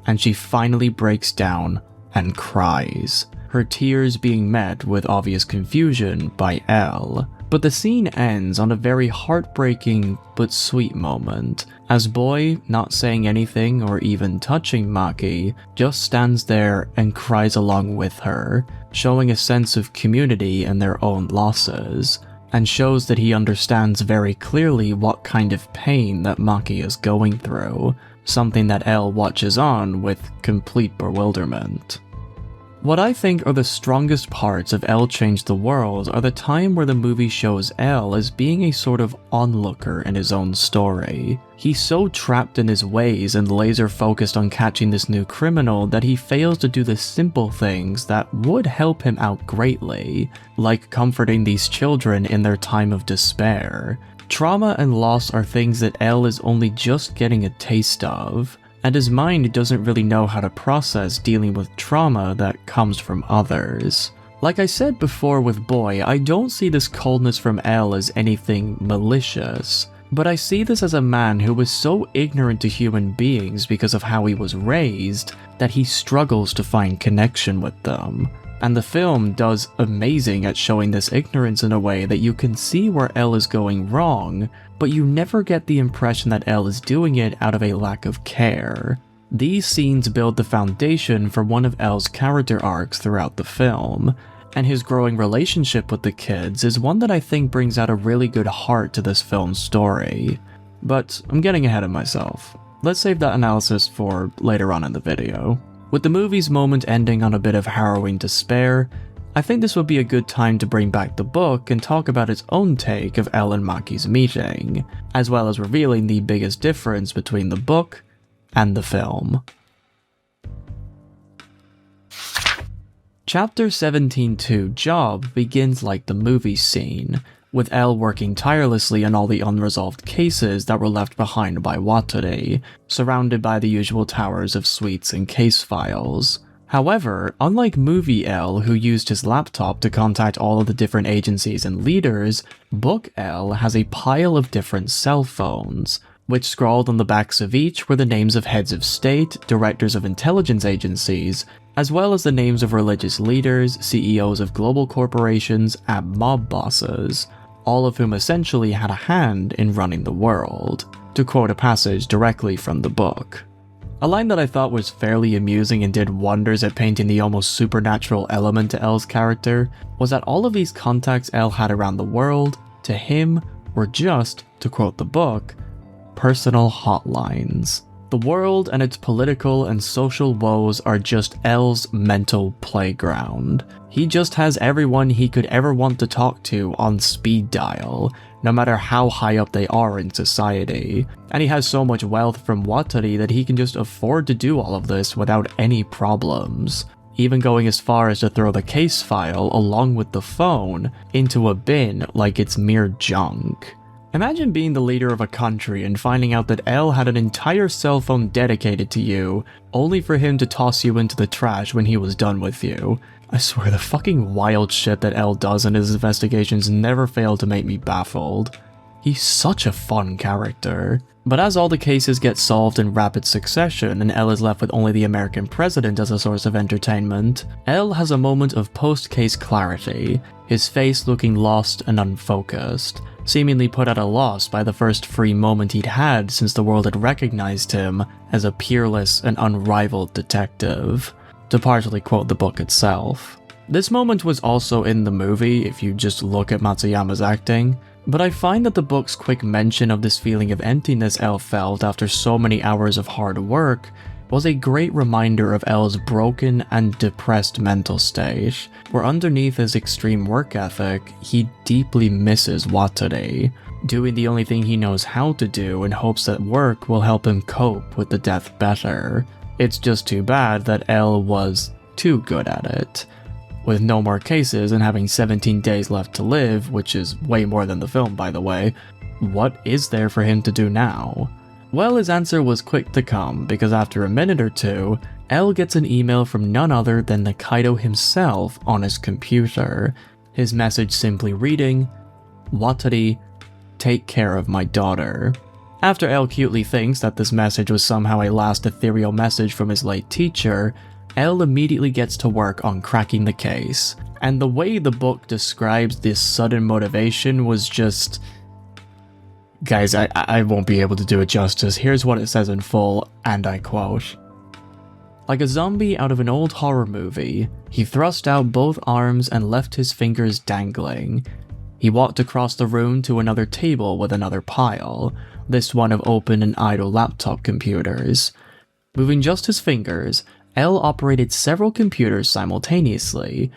and she finally breaks down and cries, her tears being met with obvious confusion by L. But the scene ends on a very heartbreaking but sweet moment, as Boy, not saying anything or even touching Maki, just stands there and cries along with her, showing a sense of community in their own losses, and shows that he understands very clearly what kind of pain that Maki is going through, something that L watches on with complete bewilderment. What I think are the strongest parts of L Changed the World are the time where the movie shows L as being a sort of onlooker in his own story. He's so trapped in his ways and laser focused on catching this new criminal that he fails to do the simple things that would help him out greatly, like comforting these children in their time of despair. Trauma and loss are things that L is only just getting a taste of, and his mind doesn't really know how to process dealing with trauma that comes from others. Like I said before with Boy, I don't see this coldness from L as anything malicious, but I see this as a man who was so ignorant to human beings because of how he was raised that he struggles to find connection with them. And the film does amazing at showing this ignorance in a way that you can see where L is going wrong, but you never get the impression that L is doing it out of a lack of care. These scenes build the foundation for one of L's character arcs throughout the film, and his growing relationship with the kids is one that I think brings out a really good heart to this film's story. But I'm getting ahead of myself. Let's save that analysis for later on in the video. With the movie's moment ending on a bit of harrowing despair, I think this would be a good time to bring back the book and talk about its own take of L and Maki's meeting, as well as revealing the biggest difference between the book and the film. Chapter 17-2 Job begins like the movie scene, with L working tirelessly on all the unresolved cases that were left behind by Watari, surrounded by the usual towers of suites and case files. However, unlike movie L, who used his laptop to contact all of the different agencies and leaders, book L has a pile of different cell phones, which scrawled on the backs of each were the names of heads of state, directors of intelligence agencies, as well as the names of religious leaders, CEOs of global corporations, and mob bosses, all of whom essentially had a hand in running the world, to quote a passage directly from the book. A line that I thought was fairly amusing and did wonders at painting the almost supernatural element to L's character was that all of these contacts L had around the world, to him, were just, to quote the book, personal hotlines. The world and its political and social woes are just L's mental playground. He just has everyone he could ever want to talk to on speed dial, no matter how high up they are in society. And he has so much wealth from Watari that he can just afford to do all of this without any problems, even going as far as to throw the case file along with the phone into a bin like it's mere junk. Imagine being the leader of a country and finding out that L had an entire cell phone dedicated to you, only for him to toss you into the trash when he was done with you. I swear the fucking wild shit that L does in his investigations never fail to make me baffled. He's such a fun character. But as all the cases get solved in rapid succession and L is left with only the American president as a source of entertainment, L has a moment of post-case clarity, his face looking lost and unfocused, seemingly put at a loss by the first free moment he'd had since the world had recognized him as a peerless and unrivaled detective, to partially quote the book itself. This moment was also in the movie if you just look at Matsuyama's acting, but I find that the book's quick mention of this feeling of emptiness L felt after so many hours of hard work was a great reminder of L's broken and depressed mental state, where underneath his extreme work ethic, he deeply misses Watari, doing the only thing he knows how to do in hopes that work will help him cope with the death better. It's just too bad that L was too good at it. With no more cases and having 17 days left to live, which is way more than the film by the way, what is there for him to do now? Well, his answer was quick to come, because after a minute or two, L gets an email from none other than Nikaido himself on his computer. His message simply reading, "Watari, take care of my daughter." After L cutely thinks that this message was somehow a last ethereal message from his late teacher, L immediately gets to work on cracking the case. And the way the book describes this sudden motivation was just... Guys, I won't be able to do it justice. Here's what it says in full, and I quote. "Like a zombie out of an old horror movie, he thrust out both arms and left his fingers dangling. He walked across the room to another table with another pile, this one of open and idle laptop computers. Moving just his fingers, L operated several computers simultaneously.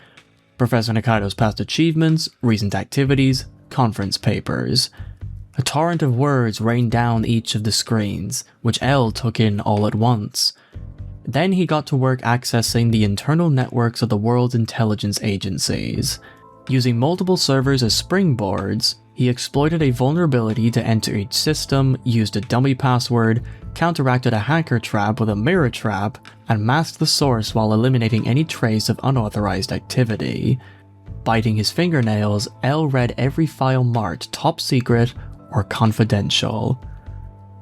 Professor Nikaido's past achievements, recent activities, conference papers. A torrent of words rained down each of the screens, which L took in all at once. Then he got to work accessing the internal networks of the world's intelligence agencies. Using multiple servers as springboards, he exploited a vulnerability to enter each system, used a dummy password, counteracted a hacker trap with a mirror trap, and masked the source while eliminating any trace of unauthorized activity. Biting his fingernails, L read every file marked top secret or confidential.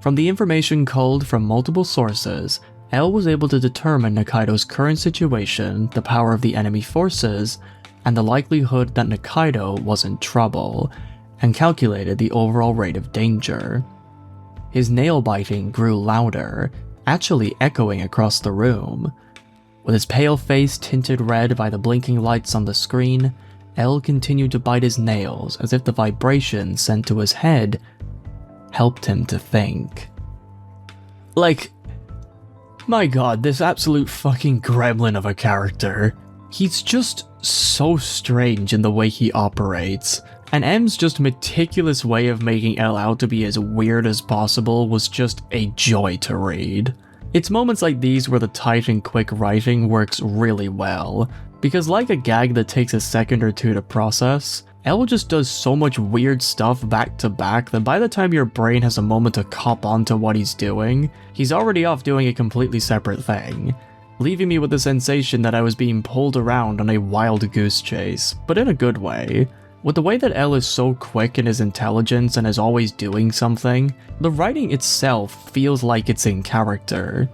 From the information culled from multiple sources, L was able to determine Nikaido's current situation, the power of the enemy forces, and the likelihood that Nikaido was in trouble, and calculated the overall rate of danger. His nail biting grew louder, actually echoing across the room. With his pale face tinted red by the blinking lights on the screen, L continued to bite his nails as if the vibration sent to his head helped him to think. Like, my god, this absolute fucking gremlin of a character. He's just so strange in the way he operates, and M's just meticulous way of making L out to be as weird as possible was just a joy to read. It's moments like these where the tight and quick writing works really well, because like a gag that takes a second or two to process, L just does so much weird stuff back to back that by the time your brain has a moment to cop onto what he's doing, he's already off doing a completely separate thing, leaving me with the sensation that I was being pulled around on a wild goose chase, but in a good way. With the way that L is so quick in his intelligence and is always doing something, the writing itself feels like it's in character.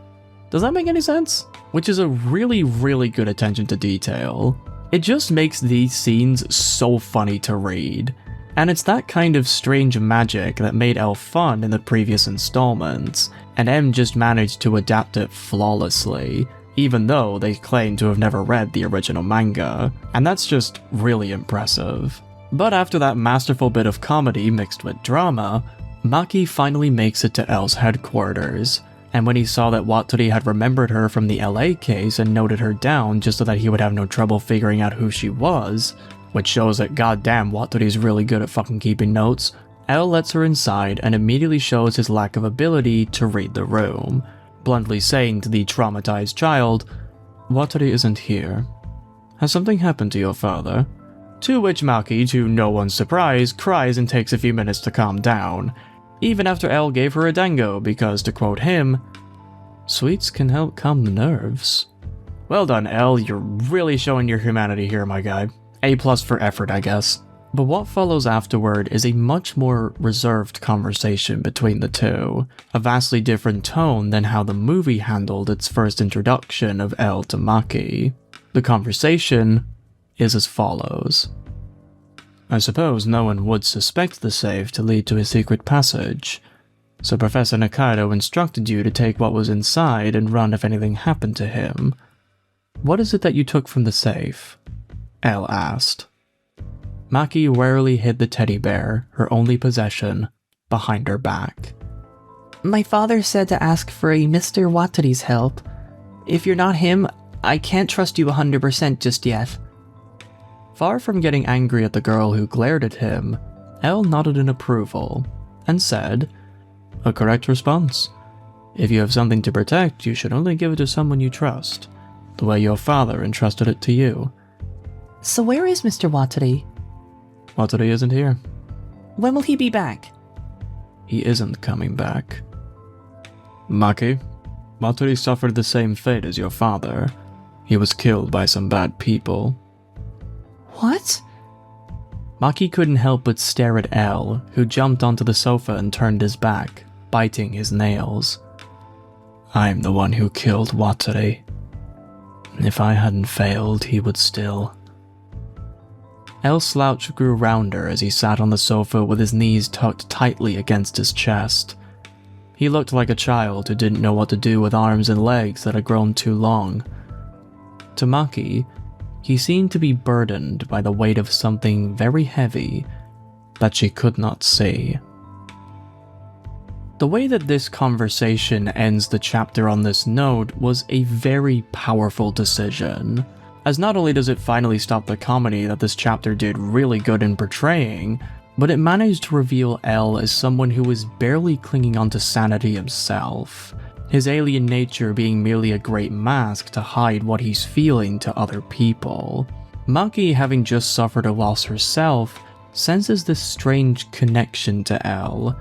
Does that make any sense? Which is a really, really good attention to detail. It just makes these scenes so funny to read. And it's that kind of strange magic that made L fun in the previous installments, and M just managed to adapt it flawlessly, even though they claim to have never read the original manga, and that's just really impressive. But after that masterful bit of comedy mixed with drama, Maki finally makes it to L's headquarters, and when he saw that Watari had remembered her from the LA case and noted her down just so that he would have no trouble figuring out who she was, which shows that goddamn Watari's really good at fucking keeping notes, L lets her inside and immediately shows his lack of ability to read the room, bluntly saying to the traumatized child, "Watari isn't here. Has something happened to your father?" To which Maki, to no one's surprise, cries and takes a few minutes to calm down, even after L gave her a dango because, to quote him, "Sweets can help calm the nerves." Well done, L, you're really showing your humanity here, my guy. A+ for effort, I guess. But what follows afterward is a much more reserved conversation between the two, a vastly different tone than how the movie handled its first introduction of L to Maki. The conversation is as follows. "I suppose no one would suspect the safe to lead to a secret passage, so Professor Nikaido instructed you to take what was inside and run if anything happened to him. What is it that you took from the safe?" L asked. Maki warily hid the teddy bear, her only possession, behind her back. "My father said to ask for a Mr. Watari's help. If you're not him, I can't trust you 100% just yet." Far from getting angry at the girl who glared at him, Elle nodded in approval and said, "A correct response. If you have something to protect, you should only give it to someone you trust, the way your father entrusted it to you." So where is Mr. Watari? Watari isn't here. When will he be back? He isn't coming back. Maki, Watari suffered the same fate as your father. He was killed by some bad people. What? Maki couldn't help but stare at Elle, who jumped onto the sofa and turned his back, biting his nails. I'm the one who killed Watari. If I hadn't failed, he would still. Elle's slouch grew rounder as he sat on the sofa with his knees tucked tightly against his chest. He looked like a child who didn't know what to do with arms and legs that had grown too long. To Maki, he seemed to be burdened by the weight of something very heavy that she could not see. The way that this conversation ends the chapter on this note was a very powerful decision, as not only does it finally stop the comedy that this chapter did really good in portraying, but it managed to reveal Elle as someone who is barely clinging onto sanity himself, his alien nature being merely a great mask to hide what he's feeling to other people. Maki, having just suffered a loss herself, senses this strange connection to Elle,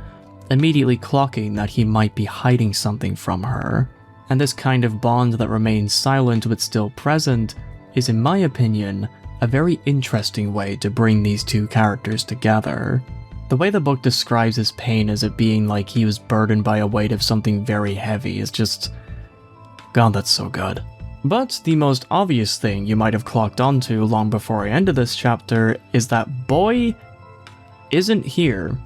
immediately clocking that he might be hiding something from her. And this kind of bond that remains silent but still present is, in my opinion, a very interesting way to bring these two characters together. The way the book describes his pain as it being like he was burdened by a weight of something very heavy is just... God, that's so good. But the most obvious thing you might have clocked onto long before I ended this chapter is that Boy isn't here.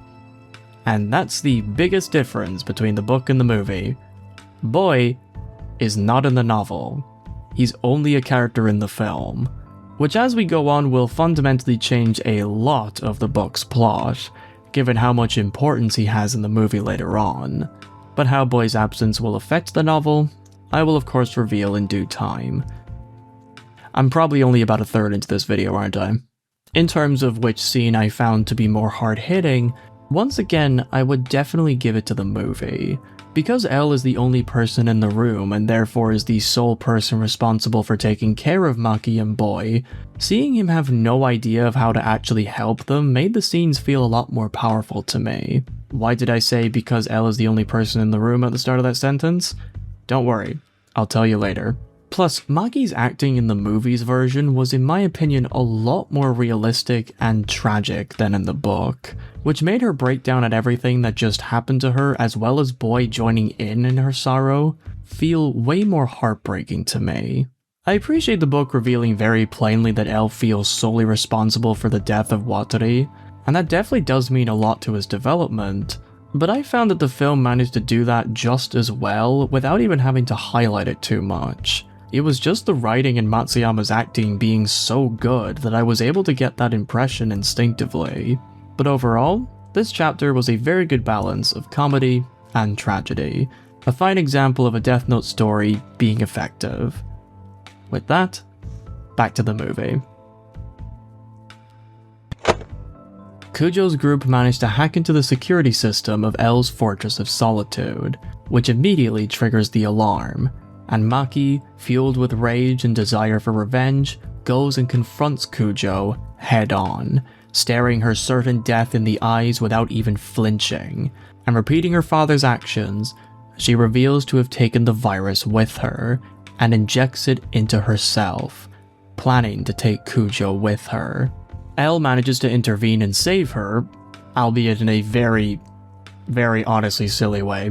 And that's the biggest difference between the book and the movie. Boy is not in the novel. He's only a character in the film, which as we go on will fundamentally change a lot of the book's plot, given how much importance he has in the movie later on. But how Boy's absence will affect the novel, I will of course reveal in due time. I'm probably only about a third into this video, aren't I? In terms of which scene I found to be more hard-hitting, once again, I would definitely give it to the movie. Because Elle is the only person in the room and therefore is the sole person responsible for taking care of Maki and Boy, seeing him have no idea of how to actually help them made the scenes feel a lot more powerful to me. Why did I say because Elle is the only person in the room at the start of that sentence? Don't worry, I'll tell you later. Plus, Maki's acting in the movie's version was in my opinion a lot more realistic and tragic than in the book, which made her break down at everything that just happened to her as well as Boy joining in her sorrow feel way more heartbreaking to me. I appreciate the book revealing very plainly that Elle feels solely responsible for the death of Watari, and that definitely does mean a lot to his development, but I found that the film managed to do that just as well without even having to highlight it too much. It was just the writing and Matsuyama's acting being so good that I was able to get that impression instinctively. But overall, this chapter was a very good balance of comedy and tragedy, a fine example of a Death Note story being effective. With that, back to the movie. Kujo's group managed to hack into the security system of Elle's Fortress of Solitude, which immediately triggers the alarm, and Maki, fueled with rage and desire for revenge, goes and confronts Kujo head-on, staring her certain death in the eyes without even flinching, and repeating her father's actions. She reveals to have taken the virus with her, and injects it into herself, planning to take Kujo with her. Elle manages to intervene and save her, albeit in a very, very honestly silly way,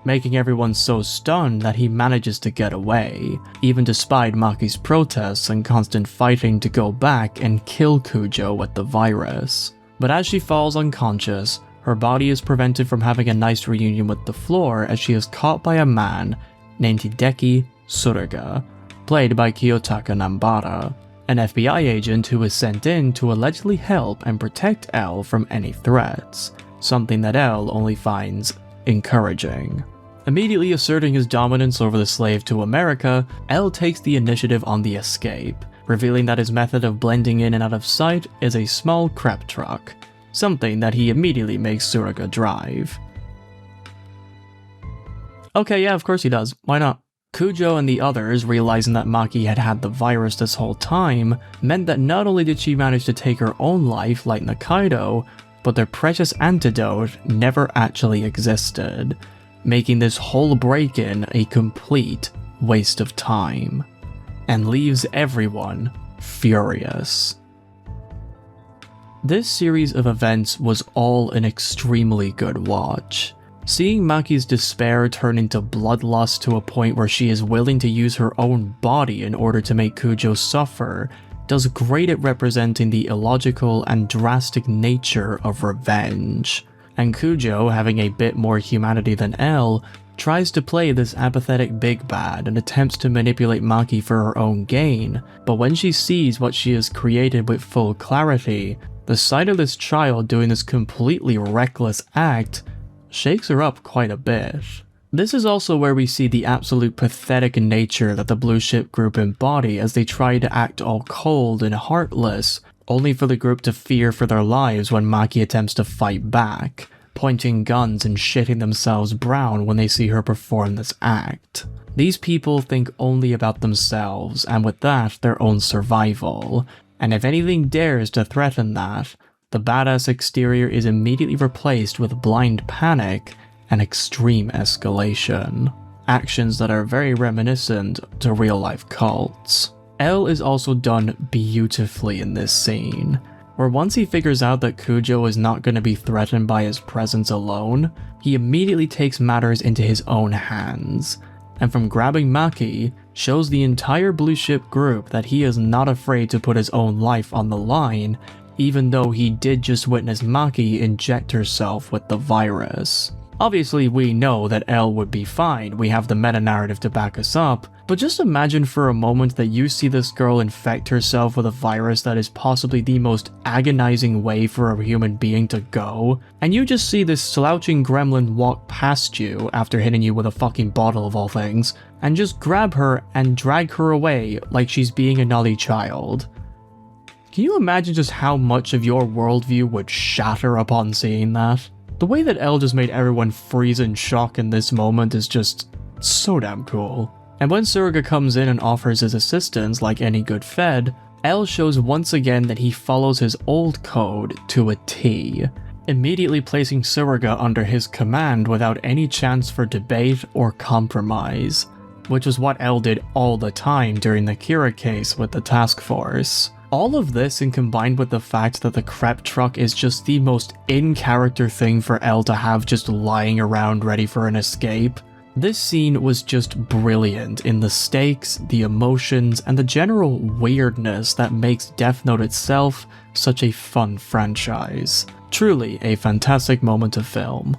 making everyone so stunned that he manages to get away, even despite Maki's protests and constant fighting to go back and kill Kujo with the virus. But as she falls unconscious, her body is prevented from having a nice reunion with the floor as she is caught by a man named Hideki Tsuruga, played by Kiyotaka Nambara, an FBI agent who is sent in to allegedly help and protect Elle from any threats, something that Elle only finds encouraging. Immediately asserting his dominance over the slave to America, Elle takes the initiative on the escape, revealing that his method of blending in and out of sight is a small crepe truck. something that he immediately makes Tsuruga drive. Okay, yeah, of course he does. Why not? Kujo and the others, realizing that Maki had had the virus this whole time, meant that not only did she manage to take her own life like Nakaido, but their precious antidote never actually existed, making this whole break-in a complete waste of time, and leaves everyone furious. This series of events was all an extremely good watch. Seeing Maki's despair turn into bloodlust to a point where she is willing to use her own body in order to make Kujo suffer does great at representing the illogical and drastic nature of revenge. And Kujo, having a bit more humanity than L, tries to play this apathetic big bad and attempts to manipulate Maki for her own gain, but when she sees what she has created with full clarity, the sight of this child doing this completely reckless act shakes her up quite a bit. This is also where we see the absolute pathetic nature that the Blue Ship group embody as they try to act all cold and heartless, only for the group to fear for their lives when Maki attempts to fight back, pointing guns and shitting themselves brown when they see her perform this act. These people think only about themselves, and with that, their own survival, and if anything dares to threaten that, the badass exterior is immediately replaced with blind panic and extreme escalation, actions that are very reminiscent to real-life cults. L is also done beautifully in this scene, where once he figures out that Kujo is not going to be threatened by his presence alone, he immediately takes matters into his own hands, and from grabbing Maki, shows the entire Blue Ship group that he is not afraid to put his own life on the line, even though he did just witness Maki inject herself with the virus. Obviously, we know that L would be fine, we have the meta-narrative to back us up, but just imagine for a moment that you see this girl infect herself with a virus that is possibly the most agonizing way for a human being to go, and you just see this slouching gremlin walk past you after hitting you with a fucking bottle of all things, and just grab her and drag her away like she's being a naughty child. Can you imagine just how much of your worldview would shatter upon seeing that? The way that L just made everyone freeze in shock in this moment is just so damn cool. And when Tsuruga comes in and offers his assistance like any good Fed, L shows once again that he follows his old code to a T, immediately placing Tsuruga under his command without any chance for debate or compromise, which was what L did all the time during the Kira case with the task force. All of this, and combined with the fact that the crepe truck is just the most in-character thing for L to have just lying around ready for an escape, this scene was just brilliant in the stakes, the emotions, and the general weirdness that makes Death Note itself such a fun franchise. Truly a fantastic moment of film.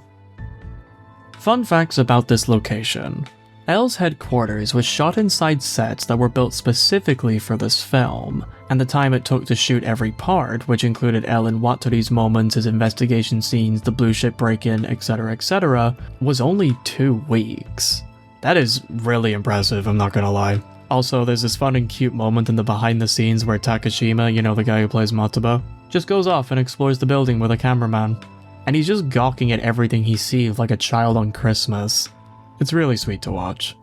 Fun facts about this location. L's headquarters was shot inside sets that were built specifically for this film, and the time it took to shoot every part, which included L and Watori's moments, his investigation scenes, the Blue Ship break-in, etc., was only 2 weeks. That is really impressive, I'm not gonna lie. Also, there's this fun and cute moment in the behind the scenes where Takashima, you know, the guy who plays Matsuba, just goes off and explores the building with a cameraman. And he's just gawking at everything he sees like a child on Christmas. It's really sweet to watch.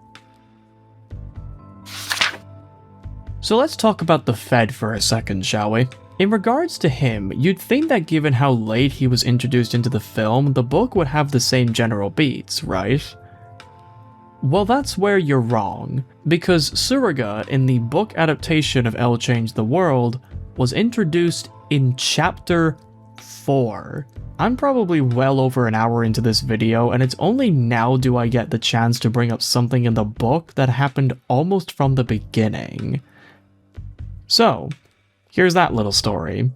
So let's talk about the Fed for a second, shall we? In regards to him, you'd think that given how late he was introduced into the film, the book would have the same general beats, right? Well, that's where you're wrong, because Tsuruga, in the book adaptation of L Changed the World, was introduced in Chapter 4. I'm probably well over an hour into this video, and it's only now do I get the chance to bring up something in the book that happened almost from the beginning. So, here's that little story.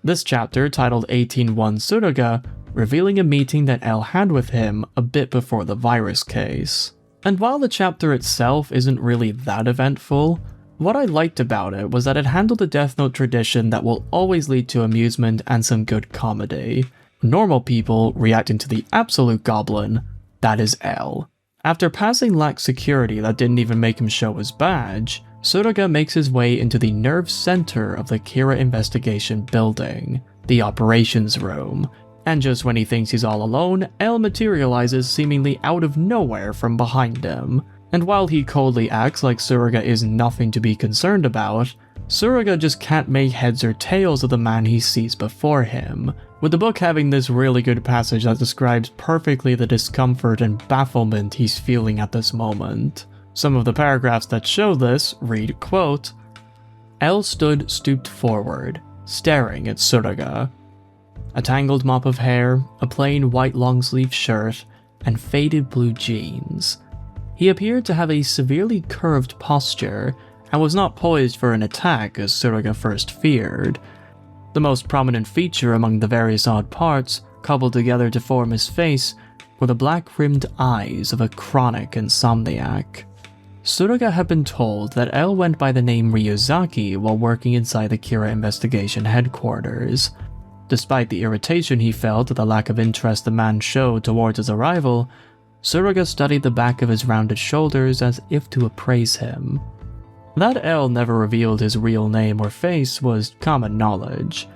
This chapter, titled 18-1 Tsuruga, revealing a meeting that L had with him a bit before the virus case. And while the chapter itself isn't really that eventful, what I liked about it was that it handled a Death Note tradition that will always lead to amusement and some good comedy. Normal people reacting to the absolute goblin, that is L. After passing lax security that didn't even make him show his badge, Tsuruga makes his way into the nerve center of the Kira investigation building, the operations room, and just when he thinks he's all alone, L materializes seemingly out of nowhere from behind him. And while he coldly acts like Tsuruga is nothing to be concerned about, Tsuruga just can't make heads or tails of the man he sees before him, with the book having this really good passage that describes perfectly the discomfort and bafflement he's feeling at this moment. Some of the paragraphs that show this read, quote, L stood stooped forward, staring at Tsuruga. A tangled mop of hair, a plain white long-sleeved shirt, and faded blue jeans. He appeared to have a severely curved posture, and was not poised for an attack as Tsuruga first feared. The most prominent feature among the various odd parts, cobbled together to form his face, were the black-rimmed eyes of a chronic insomniac. Tsuruga had been told that L went by the name Ryuzaki while working inside the Kira investigation headquarters. Despite the irritation he felt at the lack of interest the man showed towards his arrival, Tsuruga studied the back of his rounded shoulders as if to appraise him. That L never revealed his real name or face was common knowledge.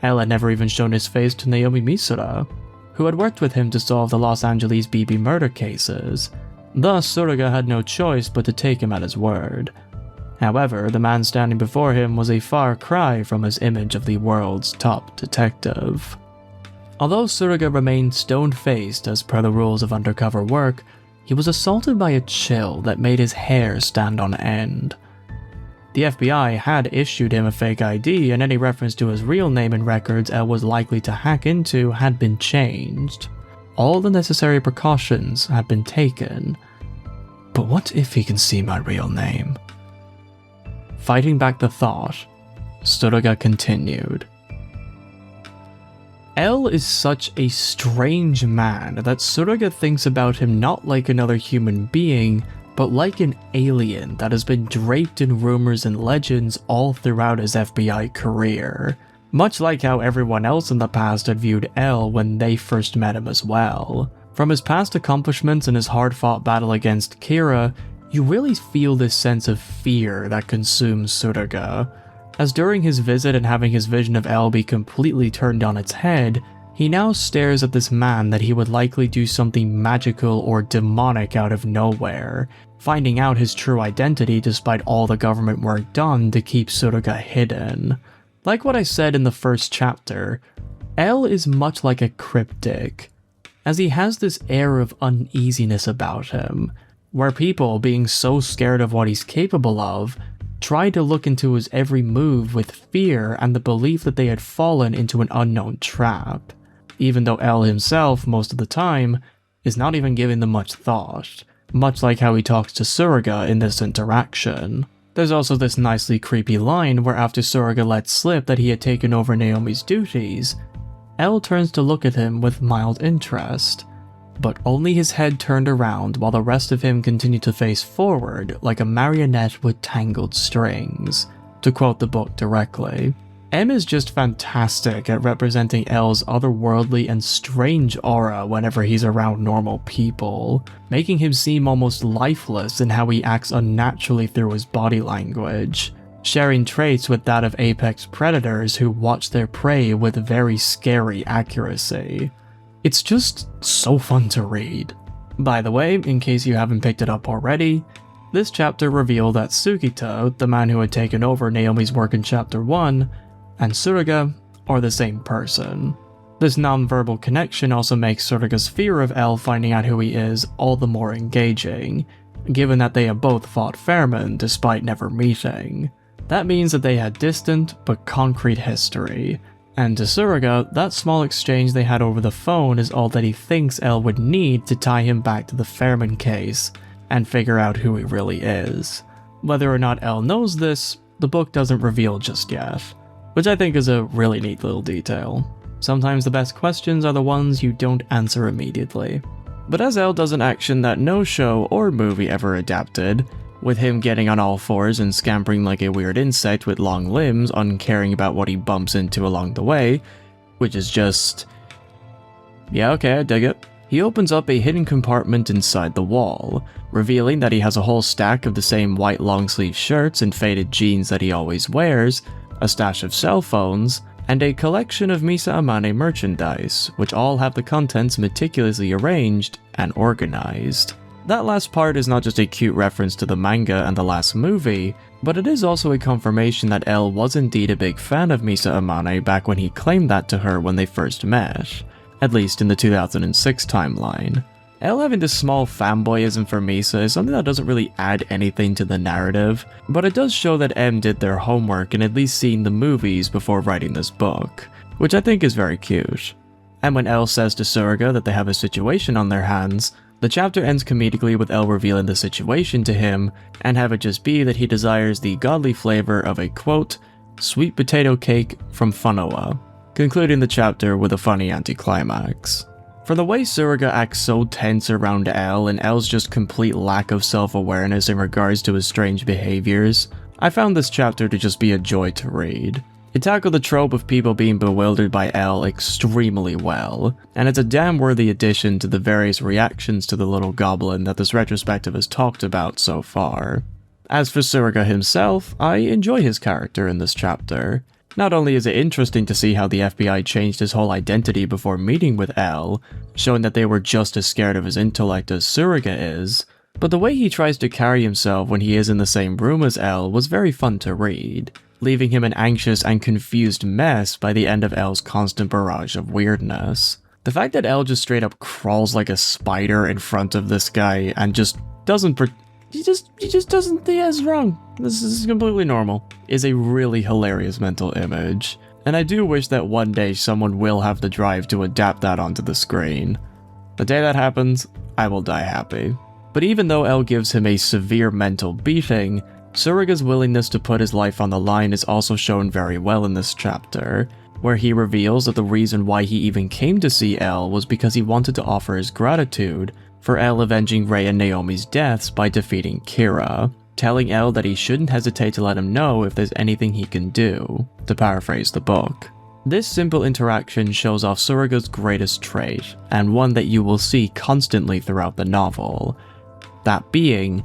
L had never even shown his face to Naomi Misura, who had worked with him to solve the Los Angeles BB murder cases. Thus, Tsuruga had no choice but to take him at his word. However, the man standing before him was a far cry from his image of the world's top detective. Although Tsuruga remained stone-faced as per the rules of undercover work, he was assaulted by a chill that made his hair stand on end. The FBI had issued him a fake ID, and any reference to his real name in records L was likely to hack into had been changed. All the necessary precautions had been taken. But what if he can see my real name? Fighting back the thought, Tsuruga continued. L is such a strange man that Tsuruga thinks about him not like another human being, but like an alien that has been draped in rumors and legends all throughout his FBI career, much like how everyone else in the past had viewed L when they first met him as well. From his past accomplishments and his hard-fought battle against Kira, you really feel this sense of fear that consumes Tsuruga, as during his visit and having his vision of L be completely turned on its head, he now stares at this man that he would likely do something magical or demonic out of nowhere, finding out his true identity despite all the government work done to keep Tsuruga hidden. Like what I said in the first chapter, L is much like a cryptic, as he has this air of uneasiness about him, where people, being so scared of what he's capable of, try to look into his every move with fear and the belief that they had fallen into an unknown trap, even though L himself, most of the time, is not even giving them much thought, much like how he talks to Tsuruga in this interaction. There's also this nicely creepy line where after Tsuruga lets slip that he had taken over Naomi's duties, L turns to look at him with mild interest, but only his head turned around while the rest of him continued to face forward like a marionette with tangled strings, to quote the book directly. M is just fantastic at representing L's otherworldly and strange aura whenever he's around normal people, making him seem almost lifeless in how he acts unnaturally through his body language, sharing traits with that of apex predators who watch their prey with very scary accuracy. It's just so fun to read. By the way, in case you haven't picked it up already, this chapter revealed that Tsukito, the man who had taken over Naomi's work in chapter 1, and Tsuruga are the same person. This non-verbal connection also makes Tsuruga's fear of L finding out who he is all the more engaging, given that they have both fought Fairman despite never meeting. That means that they had distant but concrete history, and to Tsuruga, that small exchange they had over the phone is all that he thinks L would need to tie him back to the Fairman case and figure out who he really is. Whether or not L knows this, the book doesn't reveal just yet, which I think is a really neat little detail. Sometimes the best questions are the ones you don't answer immediately. But as L does an action that no show or movie ever adapted, with him getting on all fours and scampering like a weird insect with long limbs, uncaring about what he bumps into along the way, which is just... yeah, okay, I dig it. He opens up a hidden compartment inside the wall, revealing that he has a whole stack of the same white long-sleeve shirts and faded jeans that he always wears, a stash of cell phones, and a collection of Misa Amane merchandise, which all have the contents meticulously arranged and organized. That last part is not just a cute reference to the manga and the last movie, but it is also a confirmation that L was indeed a big fan of Misa Amane back when he claimed that to her when they first met, at least in the 2006 timeline. L having this small fanboyism for Misa is something that doesn't really add anything to the narrative, but it does show that M did their homework and at least seen the movies before writing this book, which I think is very cute. And when L says to Tsuruga that they have a situation on their hands, the chapter ends comedically with L revealing the situation to him, and have it just be that he desires the godly flavor of a quote, sweet potato cake from Funoa, concluding the chapter with a funny anticlimax. For the way Tsuruga acts so tense around L and L's just complete lack of self-awareness in regards to his strange behaviors, I found this chapter to just be a joy to read. It tackled the trope of people being bewildered by L extremely well, and it's a damn worthy addition to the various reactions to the little goblin that this retrospective has talked about so far. As for Tsuruga himself, I enjoy his character in this chapter. Not only is it interesting to see how the FBI changed his whole identity before meeting with L, showing that they were just as scared of his intellect as Tsuruga is, but the way he tries to carry himself when he is in the same room as L was very fun to read, leaving him an anxious and confused mess by the end of L's constant barrage of weirdness. The fact that L just straight up crawls like a spider in front of this guy and just doesn't he just doesn't think it's wrong. This is completely normal, is a really hilarious mental image. And I do wish that one day someone will have the drive to adapt that onto the screen. The day that happens, I will die happy. But even though L gives him a severe mental beating, Tsuruga's willingness to put his life on the line is also shown very well in this chapter, where he reveals that the reason why he even came to see L was because he wanted to offer his gratitude for L avenging Rei and Naomi's deaths by defeating Kira, telling L that he shouldn't hesitate to let him know if there's anything he can do, to paraphrase the book. This simple interaction shows off Tsuruga's greatest trait, and one that you will see constantly throughout the novel, that being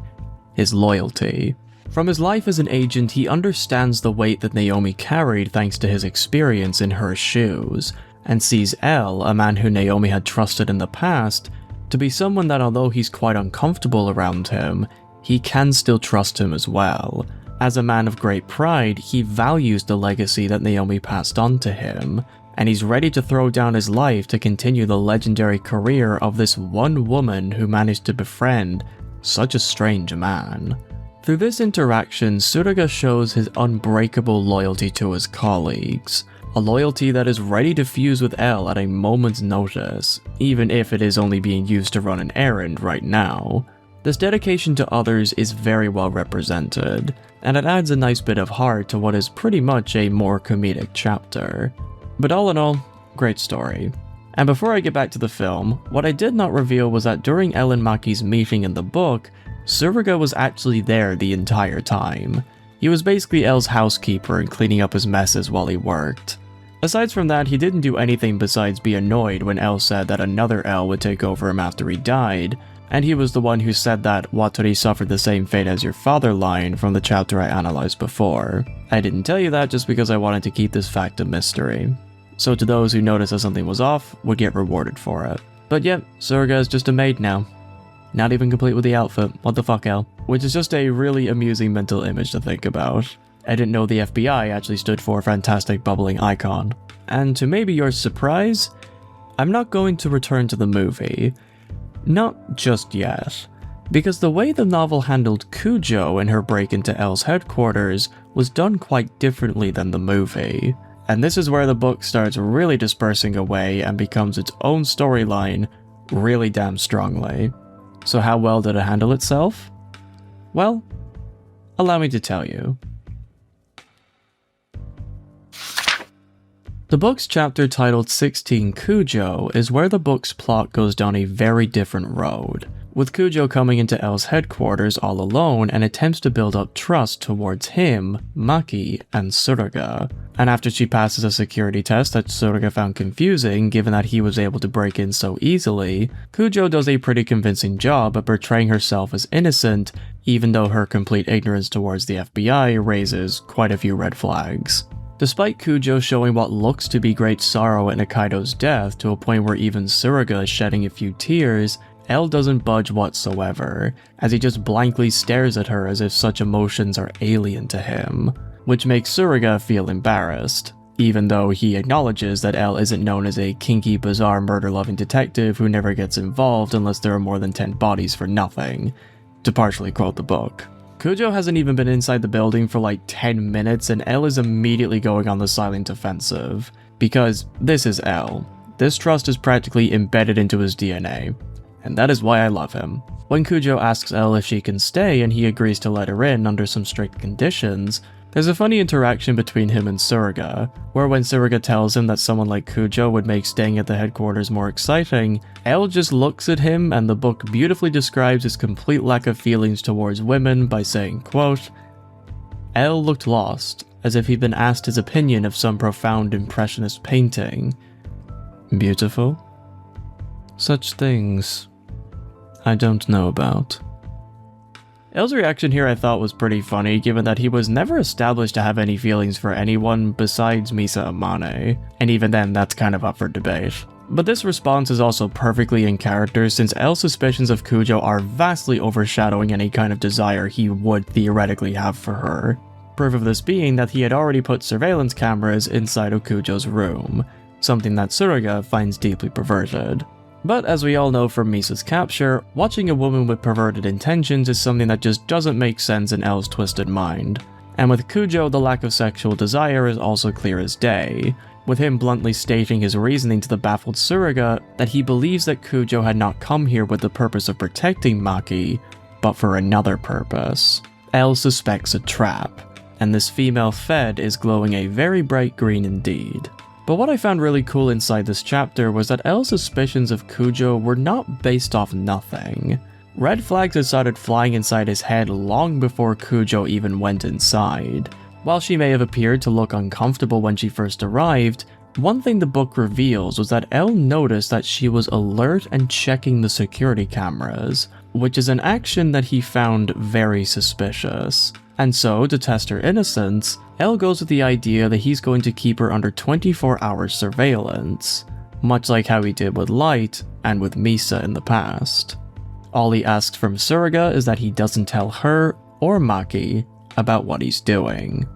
his loyalty. From his life as an agent, he understands the weight that Naomi carried thanks to his experience in her shoes, and sees L, a man who Naomi had trusted in the past, to be someone that although he's quite uncomfortable around him, he can still trust him as well. As a man of great pride, he values the legacy that Naomi passed on to him, and he's ready to throw down his life to continue the legendary career of this one woman who managed to befriend such a strange man. Through this interaction, Tsuruga shows his unbreakable loyalty to his colleagues, a loyalty that is ready to fuse with L at a moment's notice, even if it is only being used to run an errand right now. This dedication to others is very well represented, and it adds a nice bit of heart to what is pretty much a more comedic chapter. But all in all, great story. And before I get back to the film, what I did not reveal was that during L and Maki's meeting in the book, Tsuruga was actually there the entire time. He was basically L's housekeeper and cleaning up his messes while he worked. Aside from that, he didn't do anything besides be annoyed when L said that another L would take over him after he died, and he was the one who said that Watori suffered the same fate as your father line from the chapter I analyzed before. I didn't tell you that just because I wanted to keep this fact a mystery. So to those who noticed that something was off, would get rewarded for it. But yep, Tsuruga is just a maid now. Not even complete with the outfit, what the fuck, L? Which is just a really amusing mental image to think about. I didn't know the FBI actually stood for Fantastic Bubbling Icon. And to maybe your surprise, I'm not going to return to the movie. Not just yet. Because the way the novel handled Kujo and her break into L's headquarters was done quite differently than the movie. And this is where the book starts really dispersing away and becomes its own storyline really damn strongly. So how well did it handle itself? Well, allow me to tell you. The book's chapter titled 16 Kujo is where the book's plot goes down a very different road, with Kujo coming into L's headquarters all alone and attempts to build up trust towards him, Maki, and Tsuruga. And after she passes a security test that Tsuruga found confusing given that he was able to break in so easily, Kujo does a pretty convincing job at portraying herself as innocent, even though her complete ignorance towards the FBI raises quite a few red flags. Despite Kujo showing what looks to be great sorrow at Nikaido's death to a point where even Tsuruga is shedding a few tears, L doesn't budge whatsoever, as he just blankly stares at her as if such emotions are alien to him, which makes Tsuruga feel embarrassed, even though he acknowledges that L isn't known as a kinky, bizarre, murder-loving detective who never gets involved unless there are more than 10 bodies for nothing, to partially quote the book. Kujo hasn't even been inside the building for like 10 minutes and L is immediately going on the silent offensive, because this is L. This trust is practically embedded into his DNA, and that is why I love him. When Kujo asks L if she can stay and he agrees to let her in under some strict conditions, there's a funny interaction between him and Tsuruga, where when Tsuruga tells him that someone like Kujo would make staying at the headquarters more exciting, L just looks at him and the book beautifully describes his complete lack of feelings towards women by saying, quote, L looked lost, as if he'd been asked his opinion of some profound impressionist painting. Beautiful? Such things I don't know about. L's reaction here I thought was pretty funny, given that he was never established to have any feelings for anyone besides Misa Amane, and even then that's kind of up for debate. But this response is also perfectly in character since L's suspicions of Kujo are vastly overshadowing any kind of desire he would theoretically have for her. Proof of this being that he had already put surveillance cameras inside of Kujo's room, something that Tsuruga finds deeply perverted. But as we all know from Misa's capture, watching a woman with perverted intentions is something that just doesn't make sense in L's twisted mind. And with Kujo, the lack of sexual desire is also clear as day, with him bluntly stating his reasoning to the baffled Tsuruga that he believes that Kujo had not come here with the purpose of protecting Maki, but for another purpose. L suspects a trap, and this female Fed is glowing a very bright green indeed. But what I found really cool inside this chapter was that L's suspicions of Kujo were not based off nothing. Red flags had started flying inside his head long before Kujo even went inside. While she may have appeared to look uncomfortable when she first arrived, one thing the book reveals was that L noticed that she was alert and checking the security cameras, which is an action that he found very suspicious. And so, to test her innocence, L goes with the idea that he's going to keep her under 24-hour surveillance, much like how he did with Light and with Misa in the past. All he asks from Tsuruga is that he doesn't tell her or Maki about what he's doing.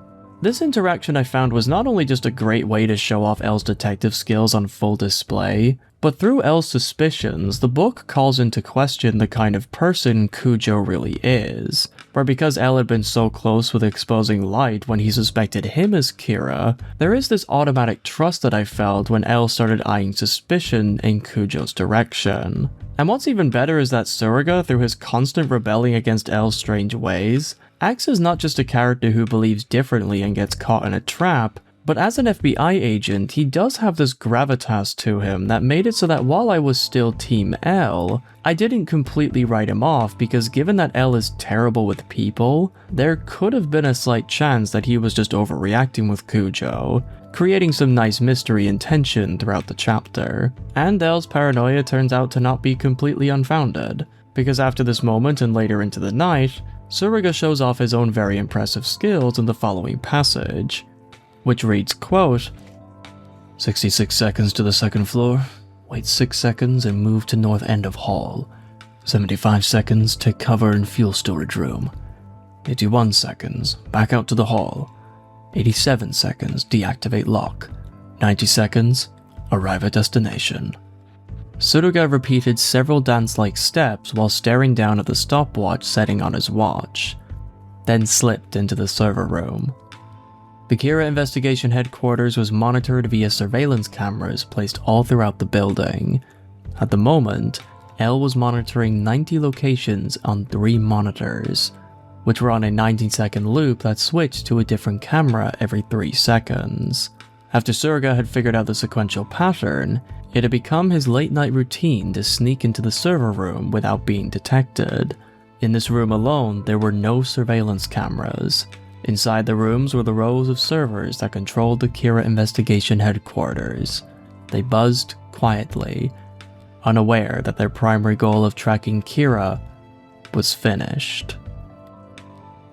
This interaction I found was not only just a great way to show off L's detective skills on full display, but through L's suspicions, the book calls into question the kind of person Kujo really is, where because L had been so close with exposing Light when he suspected him as Kira, there is this automatic trust that I felt when L started eyeing suspicion in Kujo's direction. And what's even better is that Tsuruga, through his constant rebelling against L's strange ways, acts as not just a character who believes differently and gets caught in a trap, but as an FBI agent, he does have this gravitas to him that made it so that while I was still Team L, I didn't completely write him off because given that L is terrible with people, there could have been a slight chance that he was just overreacting with Kujo, creating some nice mystery and tension throughout the chapter. And L's paranoia turns out to not be completely unfounded, because after this moment and later into the night, Tsuruga shows off his own very impressive skills in the following passage, which reads, quote, 66 seconds to the second floor, wait 6 seconds and move to north end of hall. 75 seconds, take cover in fuel storage room. 81 seconds, back out to the hall. 87 seconds, deactivate lock. 90 seconds, arrive at destination. Tsuruga repeated several dance-like steps while staring down at the stopwatch setting on his watch, then slipped into the server room. The Kira investigation headquarters was monitored via surveillance cameras placed all throughout the building. At the moment, L was monitoring 90 locations on 3 monitors, which were on a 19-second loop that switched to a different camera every 3 seconds. After Tsuruga had figured out the sequential pattern, it had become his late-night routine to sneak into the server room without being detected. In this room alone, there were no surveillance cameras. Inside the rooms were the rows of servers that controlled the Kira investigation headquarters. They buzzed quietly, unaware that their primary goal of tracking Kira was finished.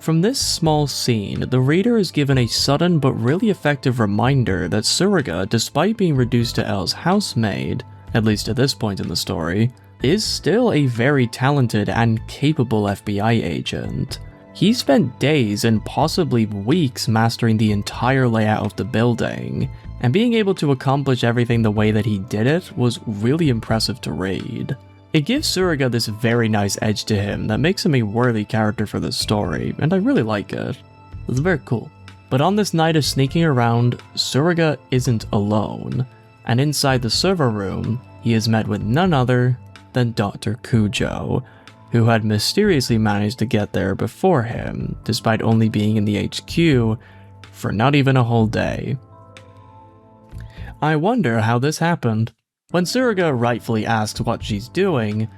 From this small scene, the reader is given a sudden but really effective reminder that Tsuruga, despite being reduced to L's housemaid, at least at this point in the story, is still a very talented and capable FBI agent. He spent days and possibly weeks mastering the entire layout of the building, and being able to accomplish everything the way that he did it was really impressive to read. It gives Tsuruga this very nice edge to him that makes him a worthy character for this story, and I really like it. It's very cool. But on this night of sneaking around, Tsuruga isn't alone, and inside the server room, he is met with none other than Dr. Kujo, who had mysteriously managed to get there before him, despite only being in the HQ for not even a whole day. I wonder how this happened. When Tsuruga rightfully asks what she's doing,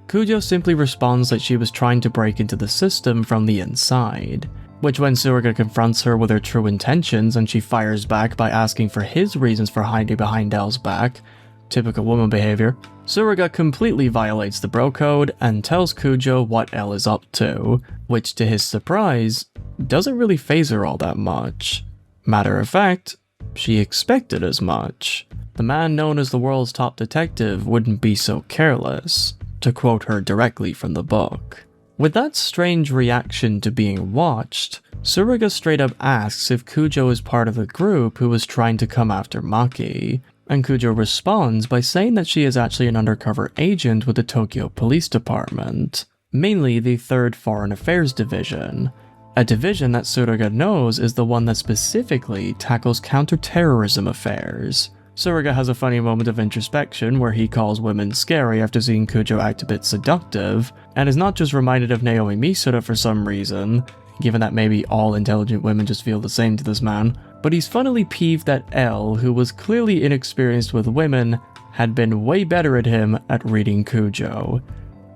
Kujo simply responds that she was trying to break into the system from the inside, which when Tsuruga confronts her with her true intentions and she fires back by asking for his reasons for hiding behind L's back, typical woman behavior, Tsuruga completely violates the bro code and tells Kujo what L is up to, which to his surprise, doesn't really faze her all that much. Matter of fact, she expected as much. The man known as the world's top detective wouldn't be so careless, to quote her directly from the book. With that strange reaction to being watched, Tsuruga straight up asks if Kujo is part of the group who was trying to come after Maki, and Kujo responds by saying that she is actually an undercover agent with the Tokyo Police Department, mainly the 3rd Foreign Affairs Division, a division that Tsuruga knows is the one that specifically tackles counter-terrorism affairs. Tsuruga has a funny moment of introspection where he calls women scary after seeing Kujo act a bit seductive, and is not just reminded of Naomi Misura for some reason, given that maybe all intelligent women just feel the same to this man, but he's funnily peeved that L, who was clearly inexperienced with women, had been way better at him at reading Kujo,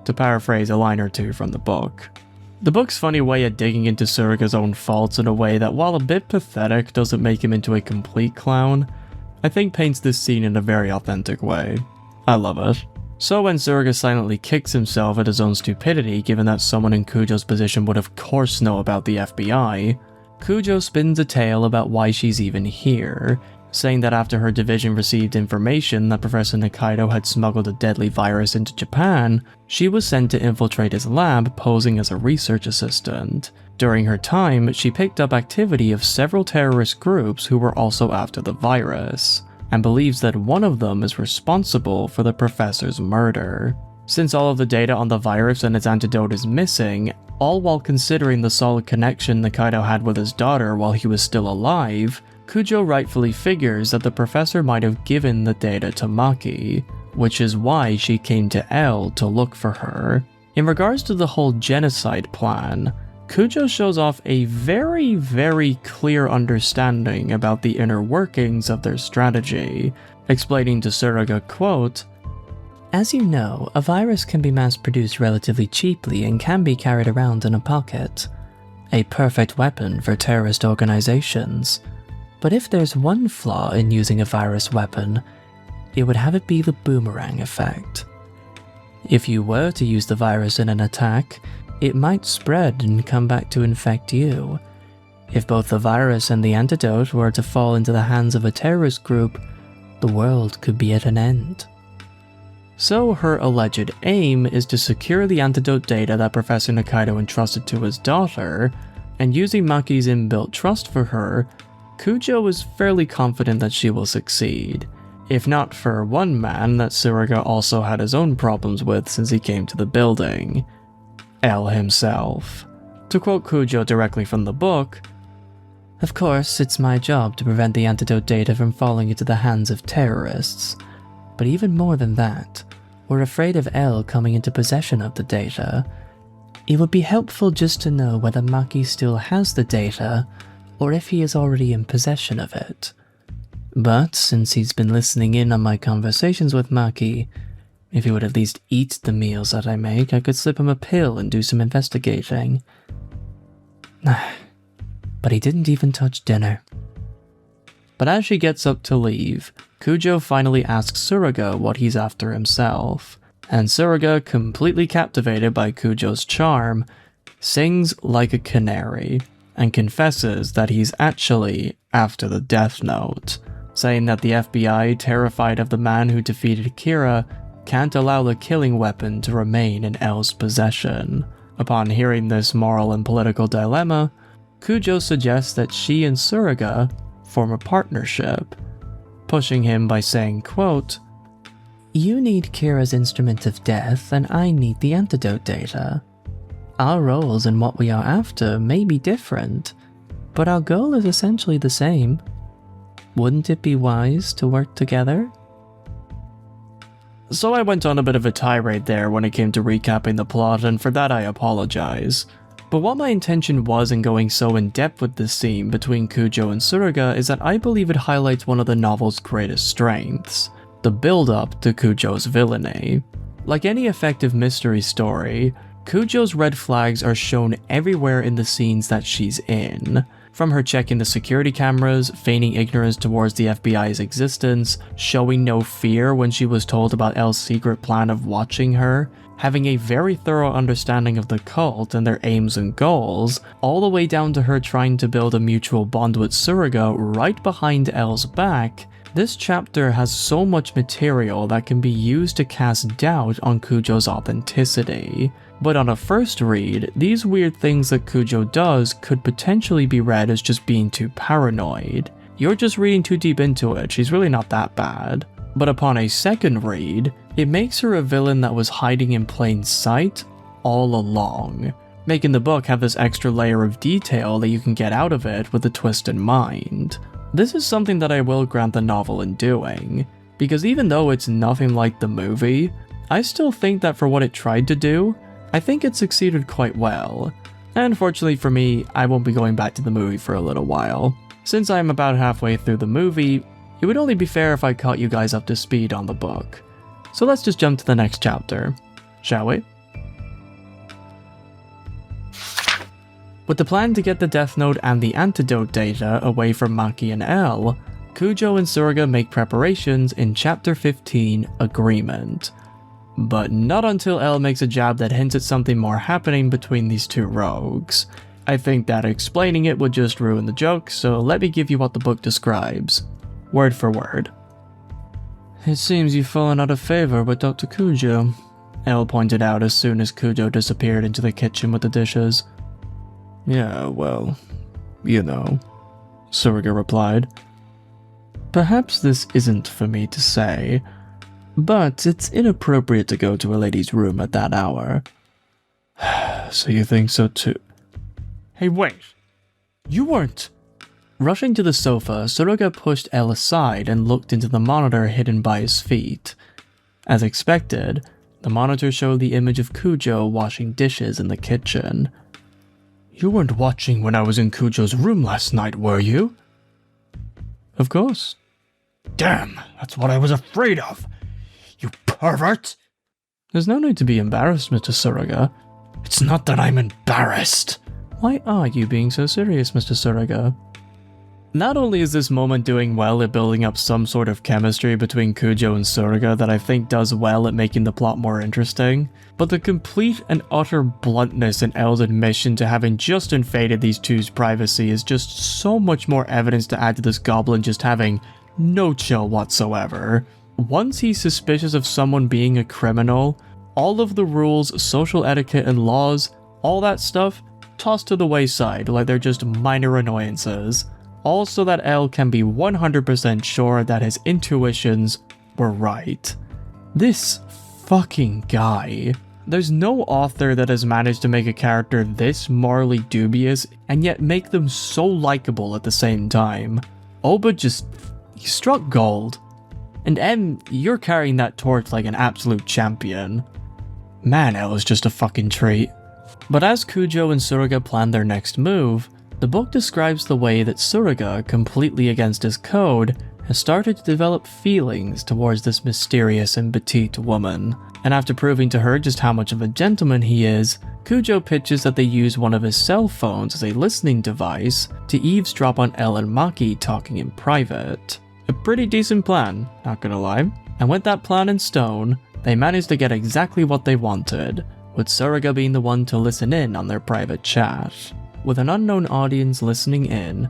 to paraphrase a line or two from the book. The book's funny way of digging into Tsuruga's own faults in a way that, while a bit pathetic, doesn't make him into a complete clown, I think paints this scene in a very authentic way. I love it. So when Tsuruga silently kicks himself at his own stupidity, given that someone in Kujo's position would of course know about the FBI, Kujo spins a tale about why she's even here, saying that after her division received information that Professor Nikaido had smuggled a deadly virus into Japan, she was sent to infiltrate his lab posing as a research assistant. During her time, she picked up activity of several terrorist groups who were also after the virus, and believes that one of them is responsible for the professor's murder. Since all of the data on the virus and its antidote is missing, all while considering the solid connection Nikaido had with his daughter while he was still alive, Kujo rightfully figures that the professor might have given the data to Maki, which is why she came to L to look for her. In regards to the whole genocide plan, Kujo shows off a very, very clear understanding about the inner workings of their strategy, explaining to Tsuruga, quote, As you know, a virus can be mass-produced relatively cheaply and can be carried around in a pocket. A perfect weapon for terrorist organizations. But if there's one flaw in using a virus weapon, it would have it be the boomerang effect. If you were to use the virus in an attack, it might spread and come back to infect you. If both the virus and the antidote were to fall into the hands of a terrorist group, the world could be at an end. So her alleged aim is to secure the antidote data that Professor Nikaido entrusted to his daughter, and using Maki's inbuilt trust for her, Kujo is fairly confident that she will succeed, if not for one man that Tsuruga also had his own problems with since he came to the building, L himself. To quote Kujo directly from the book, Of course, it's my job to prevent the antidote data from falling into the hands of terrorists, but even more than that, we're afraid of L coming into possession of the data. It would be helpful just to know whether Maki still has the data, or if he is already in possession of it. But since he's been listening in on my conversations with Maki, if he would at least eat the meals that I make, I could slip him a pill and do some investigating. But he didn't even touch dinner. But as she gets up to leave, Kujo finally asks Tsuruga what he's after himself, and Tsuruga, completely captivated by Kujo's charm, sings like a canary, and confesses that he's actually after the Death Note, saying that the FBI, terrified of the man who defeated Kira, can't allow the killing weapon to remain in L's possession. Upon hearing this moral and political dilemma, Kujo suggests that she and Tsuruga form a partnership, pushing him by saying, quote, "You need Kira's instrument of death and I need the antidote data. Our roles and what we are after may be different, but our goal is essentially the same. Wouldn't it be wise to work together?" So I went on a bit of a tirade there when it came to recapping the plot, and for that I apologize. But what my intention was in going so in depth with this scene between Kujo and Tsuruga is that I believe it highlights one of the novel's greatest strengths, the build-up to Kujo's villainy. Like any effective mystery story, Kujo's red flags are shown everywhere in the scenes that she's in. From her checking the security cameras, feigning ignorance towards the FBI's existence, showing no fear when she was told about L's secret plan of watching her, having a very thorough understanding of the cult and their aims and goals, all the way down to her trying to build a mutual bond with Tsuruga right behind L's back. This chapter has so much material that can be used to cast doubt on Kujo's authenticity. But on a first read, these weird things that Kujo does could potentially be read as just being too paranoid. You're just reading too deep into it, she's really not that bad. But upon a second read, it makes her a villain that was hiding in plain sight all along, making the book have this extra layer of detail that you can get out of it with a twist in mind. This is something that I will grant the novel in doing, because even though it's nothing like the movie, I still think that for what it tried to do, I think it succeeded quite well. And fortunately for me, I won't be going back to the movie for a little while. Since I'm about halfway through the movie, it would only be fair if I caught you guys up to speed on the book. So let's just jump to the next chapter, shall we? With the plan to get the Death Note and the antidote data away from Maki and L, Kujo and Tsuruga make preparations in Chapter 15, Agreement. But not until L makes a jab that hints at something more happening between these two rogues. I think that explaining it would just ruin the joke, so let me give you what the book describes, word for word. "It seems you've fallen out of favor with Dr. Kujo," L pointed out as soon as Kujo disappeared into the kitchen with the dishes. "Yeah, well, you know," Tsuruga replied. "Perhaps this isn't for me to say, but it's inappropriate to go to a lady's room at that hour." "So you think so too?" "Hey, wait! You weren't..." Rushing to the sofa, Tsuruga pushed L aside and looked into the monitor hidden by his feet. As expected, the monitor showed the image of Kujo washing dishes in the kitchen. "You weren't watching when I was in Kujo's room last night, were you?" "Of course." "Damn, that's what I was afraid of! You pervert!" "There's no need to be embarrassed, Mr. Tsuruga." "It's not that I'm embarrassed." "Why are you being so serious, Mr. Tsuruga?" Not only is this moment doing well at building up some sort of chemistry between Kujo and Tsuruga that I think does well at making the plot more interesting, but the complete and utter bluntness in L's admission to having just invaded these two's privacy is just so much more evidence to add to this goblin just having no chill whatsoever. Once he's suspicious of someone being a criminal, all of the rules, social etiquette and laws, all that stuff, tossed to the wayside like they're just minor annoyances. All so that L can be 100% sure that his intuitions were right. This fucking guy. There's no author that has managed to make a character this morally dubious and yet make them so likable at the same time. Oba just... he struck gold. And M, you're carrying that torch like an absolute champion. Man, L is just a fucking treat. But as Kujo and Tsuruga plan their next move, the book describes the way that Tsuruga, completely against his code, has started to develop feelings towards this mysterious and petite woman. And after proving to her just how much of a gentleman he is, Kujo pitches that they use one of his cell phones as a listening device to eavesdrop on L and Maki talking in private. A pretty decent plan, not gonna lie. And with that plan in stone, they managed to get exactly what they wanted. with Tsuruga being the one to listen in on their private chat. With an unknown audience listening in,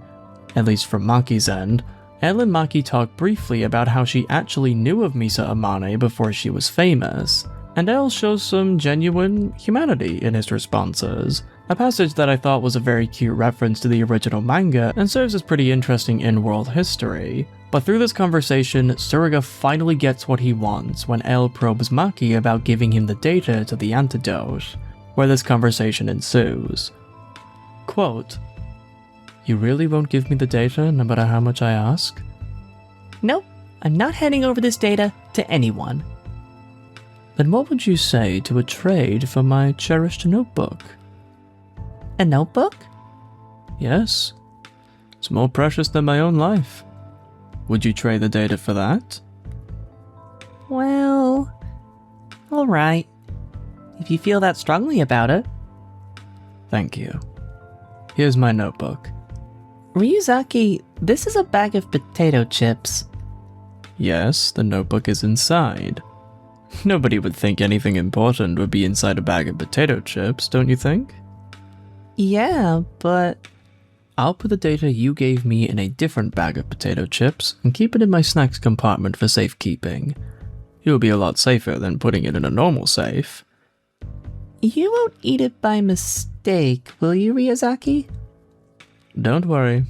at least from Maki's end, Elle and Maki talk briefly about how she actually knew of Misa Amane before she was famous, and Elle shows some genuine humanity in his responses, a passage that I thought was a very cute reference to the original manga and serves as pretty interesting in-world history. But through this conversation, Tsuruga finally gets what he wants when Elle probes Maki about giving him the data to the antidote, where this conversation ensues. Quote, "You really won't give me the data no matter how much I ask?" Nope, I'm not handing over this data to anyone. Then what would you say to a trade for my cherished notebook? A notebook? Yes. It's more precious than my own life. Would you trade the data for that? Well, alright. If you feel that strongly about it. Thank you. Here's my notebook. Ryuzaki, this is a bag of potato chips. Yes, the notebook is inside. Nobody would think anything important would be inside a bag of potato chips, don't you think? Yeah, but... I'll put the data you gave me in a different bag of potato chips and keep it in my snacks compartment for safekeeping. You'll be a lot safer than putting it in a normal safe. You won't eat it by mistake, will you, Ryuzaki? Don't worry.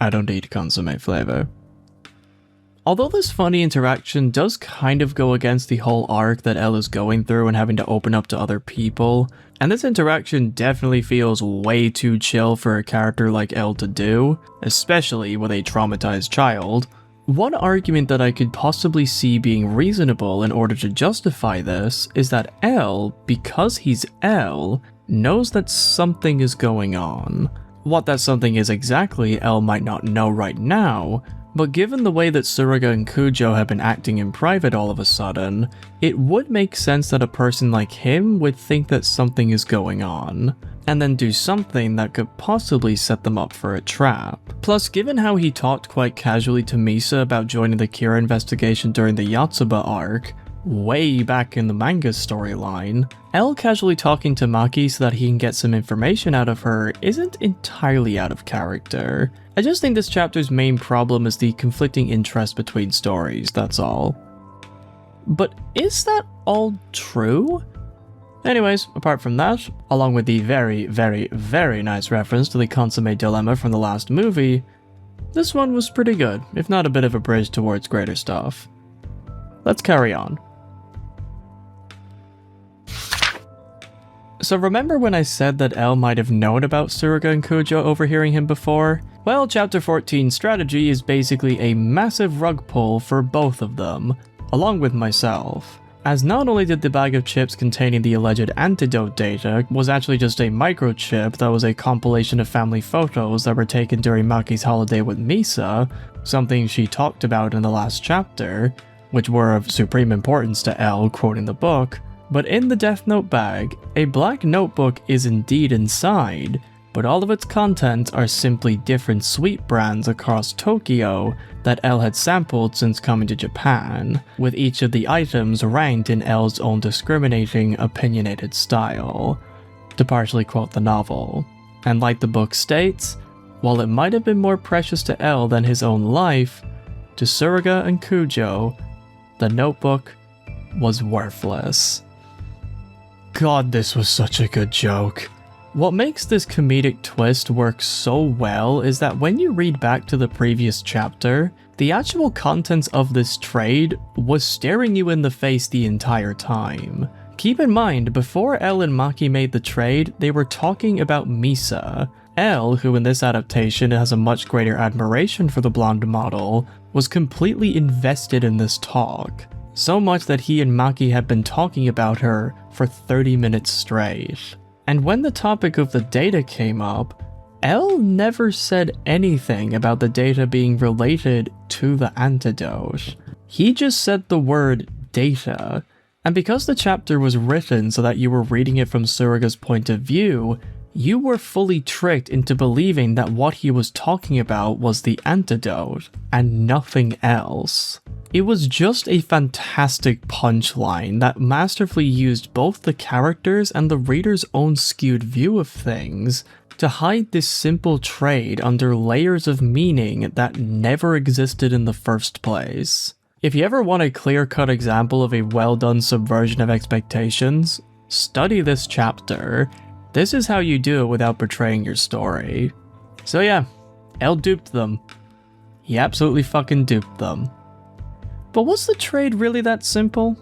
I don't eat consommé flavor. Although this funny interaction does kind of go against the whole arc that Elle is going through and having to open up to other people, and this interaction definitely feels way too chill for a character like Elle to do, especially with a traumatized child, one argument that I could possibly see being reasonable in order to justify this is that Elle, because he's Elle, knows that something is going on. What that something is exactly, Elle might not know right now, but given the way that Tsuruga and Kujo have been acting in private all of a sudden, it would make sense that a person like him would think that something is going on, and then do something that could possibly set them up for a trap. Plus, given how he talked quite casually to Misa about joining the Kira investigation during the Yotsuba arc, way back in the manga storyline, Elle casually talking to Maki so that he can get some information out of her isn't entirely out of character. I just think this chapter's main problem is the conflicting interest between stories, that's all. But is that all true? Anyways, apart from that, along with the very, very, very nice reference to the consommé dilemma from the last movie, this one was pretty good, if not a bit of a bridge towards greater stuff. Let's carry on. So remember when I said that Elle might have known about Tsuruga and Kujo overhearing him before? Well, Chapter 14's strategy is basically a massive rug pull for both of them, along with myself. As not only did the bag of chips containing the alleged antidote data was actually just a microchip that was a compilation of family photos that were taken during Maki's holiday with Misa, something she talked about in the last chapter, which were of supreme importance to Elle, quoting the book, but in the Death Note bag, a black notebook is indeed inside, but all of its contents are simply different sweet brands across Tokyo that Elle had sampled since coming to Japan, with each of the items ranked in Elle's own discriminating, opinionated style, to partially quote the novel. And like the book states, while it might have been more precious to Elle than his own life, to Tsuruga and Kujo, the notebook was worthless. God, this was such a good joke. What makes this comedic twist work so well is that when you read back to the previous chapter, the actual contents of this trade was staring you in the face the entire time. Keep in mind, before Elle and Maki made the trade, they were talking about Misa. Elle, who in this adaptation has a much greater admiration for the blonde model, was completely invested in this talk. So much that he and Maki had been talking about her for 30 minutes straight. And when the topic of the data came up, Elle never said anything about the data being related to the antidote. He just said the word data, and because the chapter was written so that you were reading it from Tsuruga's point of view, you were fully tricked into believing that what he was talking about was the antidote, and nothing else. It was just a fantastic punchline that masterfully used both the characters and the reader's own skewed view of things to hide this simple trade under layers of meaning that never existed in the first place. If you ever want a clear-cut example of a well-done subversion of expectations, study this chapter. This is how you do it without betraying your story. So yeah, L duped them. He absolutely fucking duped them. But was the trade really that simple?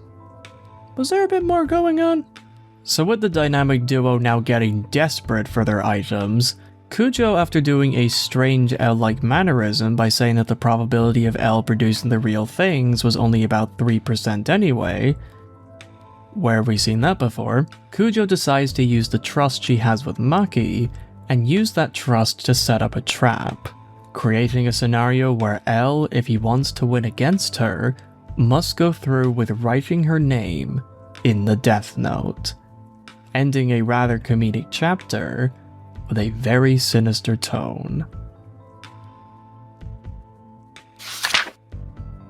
Was there a bit more going on? So with the dynamic duo now getting desperate for their items, Kujo, after doing a strange L-like mannerism by saying that the probability of L producing the real things was only about 3% anyway, where have we seen that before? Kujo decides to use the trust she has with Maki and use that trust to set up a trap, creating a scenario where L, if he wants to win against her, must go through with writing her name in the Death Note, ending a rather comedic chapter with a very sinister tone.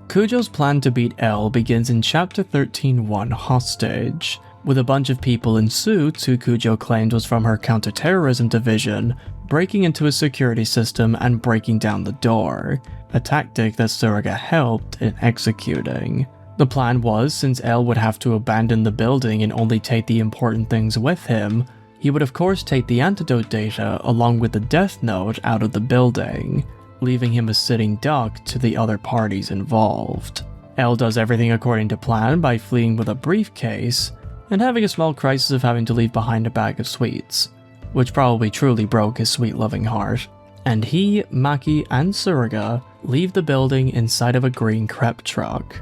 Kujo's plan to beat L begins in Chapter 13-1 Hostage, with a bunch of people in suits who Kujo claimed was from her counterterrorism division breaking into his security system and breaking down the door, a tactic that Tsuruga helped in executing. The plan was, since L would have to abandon the building and only take the important things with him, he would of course take the antidote data along with the Death Note out of the building, leaving him a sitting duck to the other parties involved. L does everything according to plan by fleeing with a briefcase, and having a small crisis of having to leave behind a bag of sweets, which probably truly broke his sweet-loving heart. And he, Maki, and Tsuruga leave the building inside of a green crepe truck,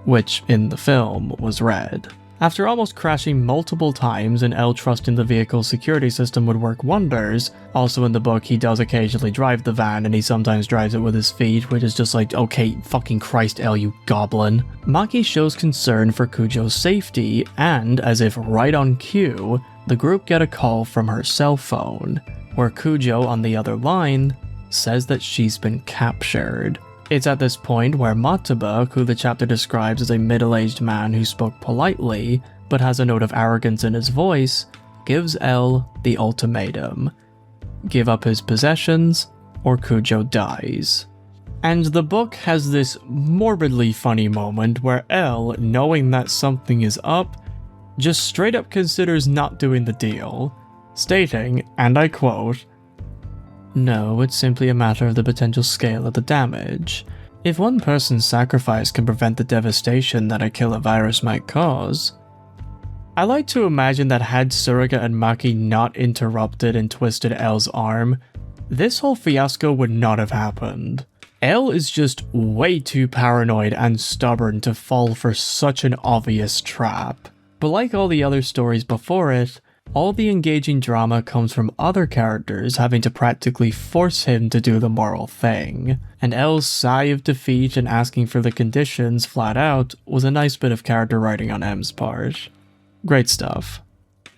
which in the film was red. After almost crashing multiple times and L trusting the vehicle's security system would work wonders, also in the book he does occasionally drive the van and he sometimes drives it with his feet, which is just like, okay, fucking Christ L, you goblin. Maki shows concern for Kujo's safety and, as if right on cue, the group get a call from her cell phone, where Kujo on the other line says that she's been captured. It's at this point where Matsuba, who the chapter describes as a middle-aged man who spoke politely, but has a note of arrogance in his voice, gives L the ultimatum: give up his possessions, or Kujo dies. And the book has this morbidly funny moment where L, knowing that something is up, just straight up considers not doing the deal, stating, and I quote, "No, it's simply a matter of the potential scale of the damage. If one person's sacrifice can prevent the devastation that a killer virus might cause." I like to imagine that had Tsuruga and Maki not interrupted and twisted L's arm, this whole fiasco would not have happened. L is just way too paranoid and stubborn to fall for such an obvious trap. But like all the other stories before it, all the engaging drama comes from other characters having to practically force him to do the moral thing, and L's sigh of defeat and asking for the conditions flat out was a nice bit of character writing on M's part. Great stuff.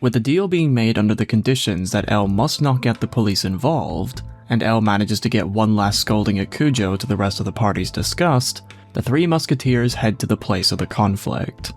With the deal being made under the conditions that L must not get the police involved, and L manages to get one last scolding at Kujo to the rest of the party's disgust, the three musketeers head to the place of the conflict.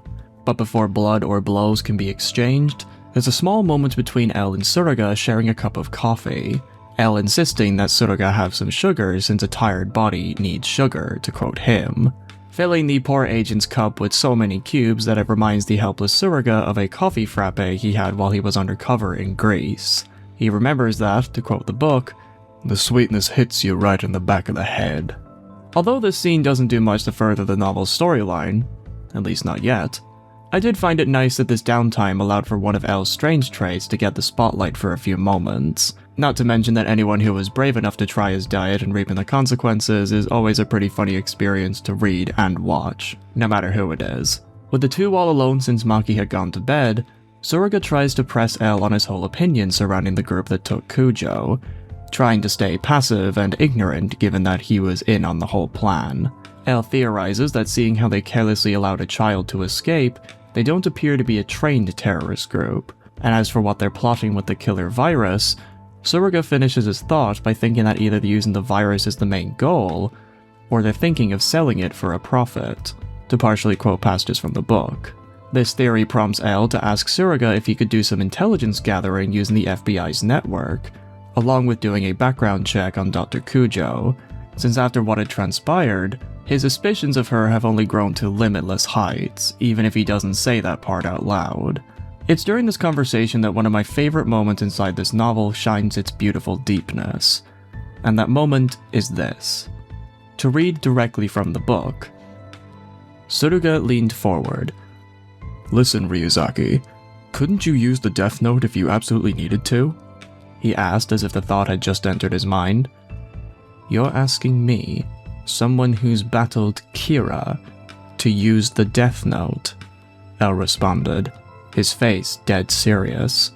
But before blood or blows can be exchanged, there's a small moment between L and Tsuruga sharing a cup of coffee, L insisting that Tsuruga have some sugar since a tired body needs sugar, to quote him, filling the poor agent's cup with so many cubes that it reminds the helpless Tsuruga of a coffee frappe he had while he was undercover in Greece. He remembers that, to quote the book, "the sweetness hits you right in the back of the head." Although this scene doesn't do much to further the novel's storyline, at least not yet, I did find it nice that this downtime allowed for one of L's strange traits to get the spotlight for a few moments. Not to mention that anyone who was brave enough to try his diet and reaping the consequences is always a pretty funny experience to read and watch, no matter who it is. With the two all alone since Maki had gone to bed, Tsuruga tries to press L on his whole opinion surrounding the group that took Kujo, trying to stay passive and ignorant given that he was in on the whole plan. L theorizes that seeing how they carelessly allowed a child to escape, they don't appear to be a trained terrorist group, and as for what they're plotting with the killer virus, Tsuruga finishes his thought by thinking that either using the virus is the main goal, or they're thinking of selling it for a profit. to partially quote passages from the book. This theory prompts L to ask Tsuruga if he could do some intelligence gathering using the FBI's network, along with doing a background check on Dr. Kujo, since after what had transpired, his suspicions of her have only grown to limitless heights, even if he doesn't say that part out loud. It's during this conversation that one of my favorite moments inside this novel shines its beautiful deepness, and that moment is this. To read directly from the book. Tsuruga leaned forward. "Listen, Ryuzaki, couldn't you use the Death Note if you absolutely needed to?" he asked as if the thought had just entered his mind. "You're asking me, someone who's battled Kira, to use the Death Note?" L responded, his face dead serious.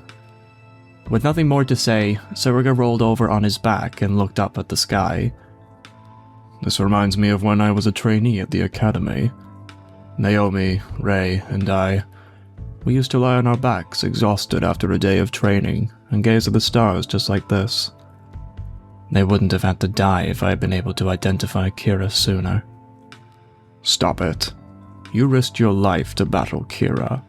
With nothing more to say, Tsuruga rolled over on his back and looked up at the sky. "This reminds me of when I was a trainee at the academy. Naomi, Rei, and I, we used to lie on our backs exhausted after a day of training and gaze at the stars just like this. They wouldn't have had to die if I had been able to identify Kira sooner." "Stop it. You risked your life to battle Kira."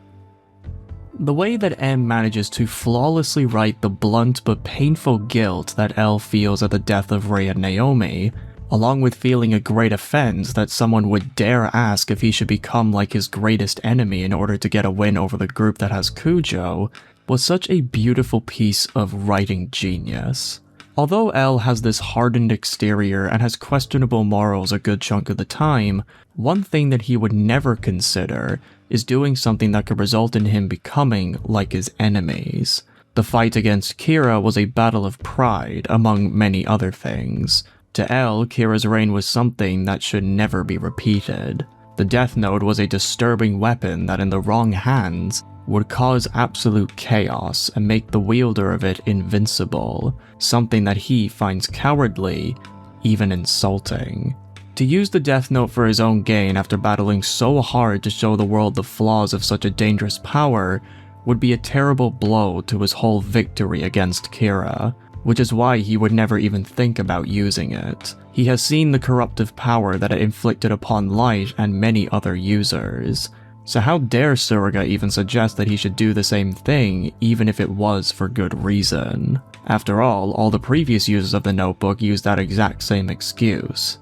The way that M manages to flawlessly write the blunt but painful guilt that L feels at the death of Rei and Naomi, along with feeling a great offense that someone would dare ask if he should become like his greatest enemy in order to get a win over the group that has Kujo, was such a beautiful piece of writing genius. Although L has this hardened exterior and has questionable morals a good chunk of the time, one thing that he would never consider is doing something that could result in him becoming like his enemies. The fight against Kira was a battle of pride, among many other things. To L, Kira's reign was something that should never be repeated. The Death Note was a disturbing weapon that in the wrong hands would cause absolute chaos and make the wielder of it invincible, something that he finds cowardly, even insulting. To use the Death Note for his own gain after battling so hard to show the world the flaws of such a dangerous power would be a terrible blow to his whole victory against Kira, which is why he would never even think about using it. He has seen the corruptive power that it inflicted upon Light and many other users. So how dare Tsuruga even suggest that he should do the same thing, even if it was for good reason? After all the previous users of the notebook used that exact same excuse.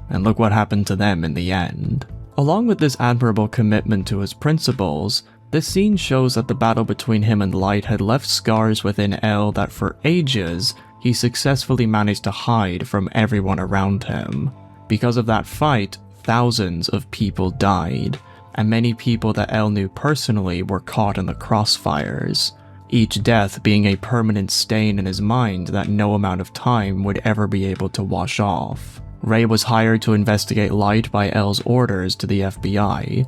And look what happened to them in the end. Along with this admirable commitment to his principles, this scene shows that the battle between him and Light had left scars within L that for ages he successfully managed to hide from everyone around him. Because of that fight, thousands of people died, and many people that L knew personally were caught in the crossfires, each death being a permanent stain in his mind that no amount of time would ever be able to wash off. Rei was hired to investigate Light by L's orders to the FBI,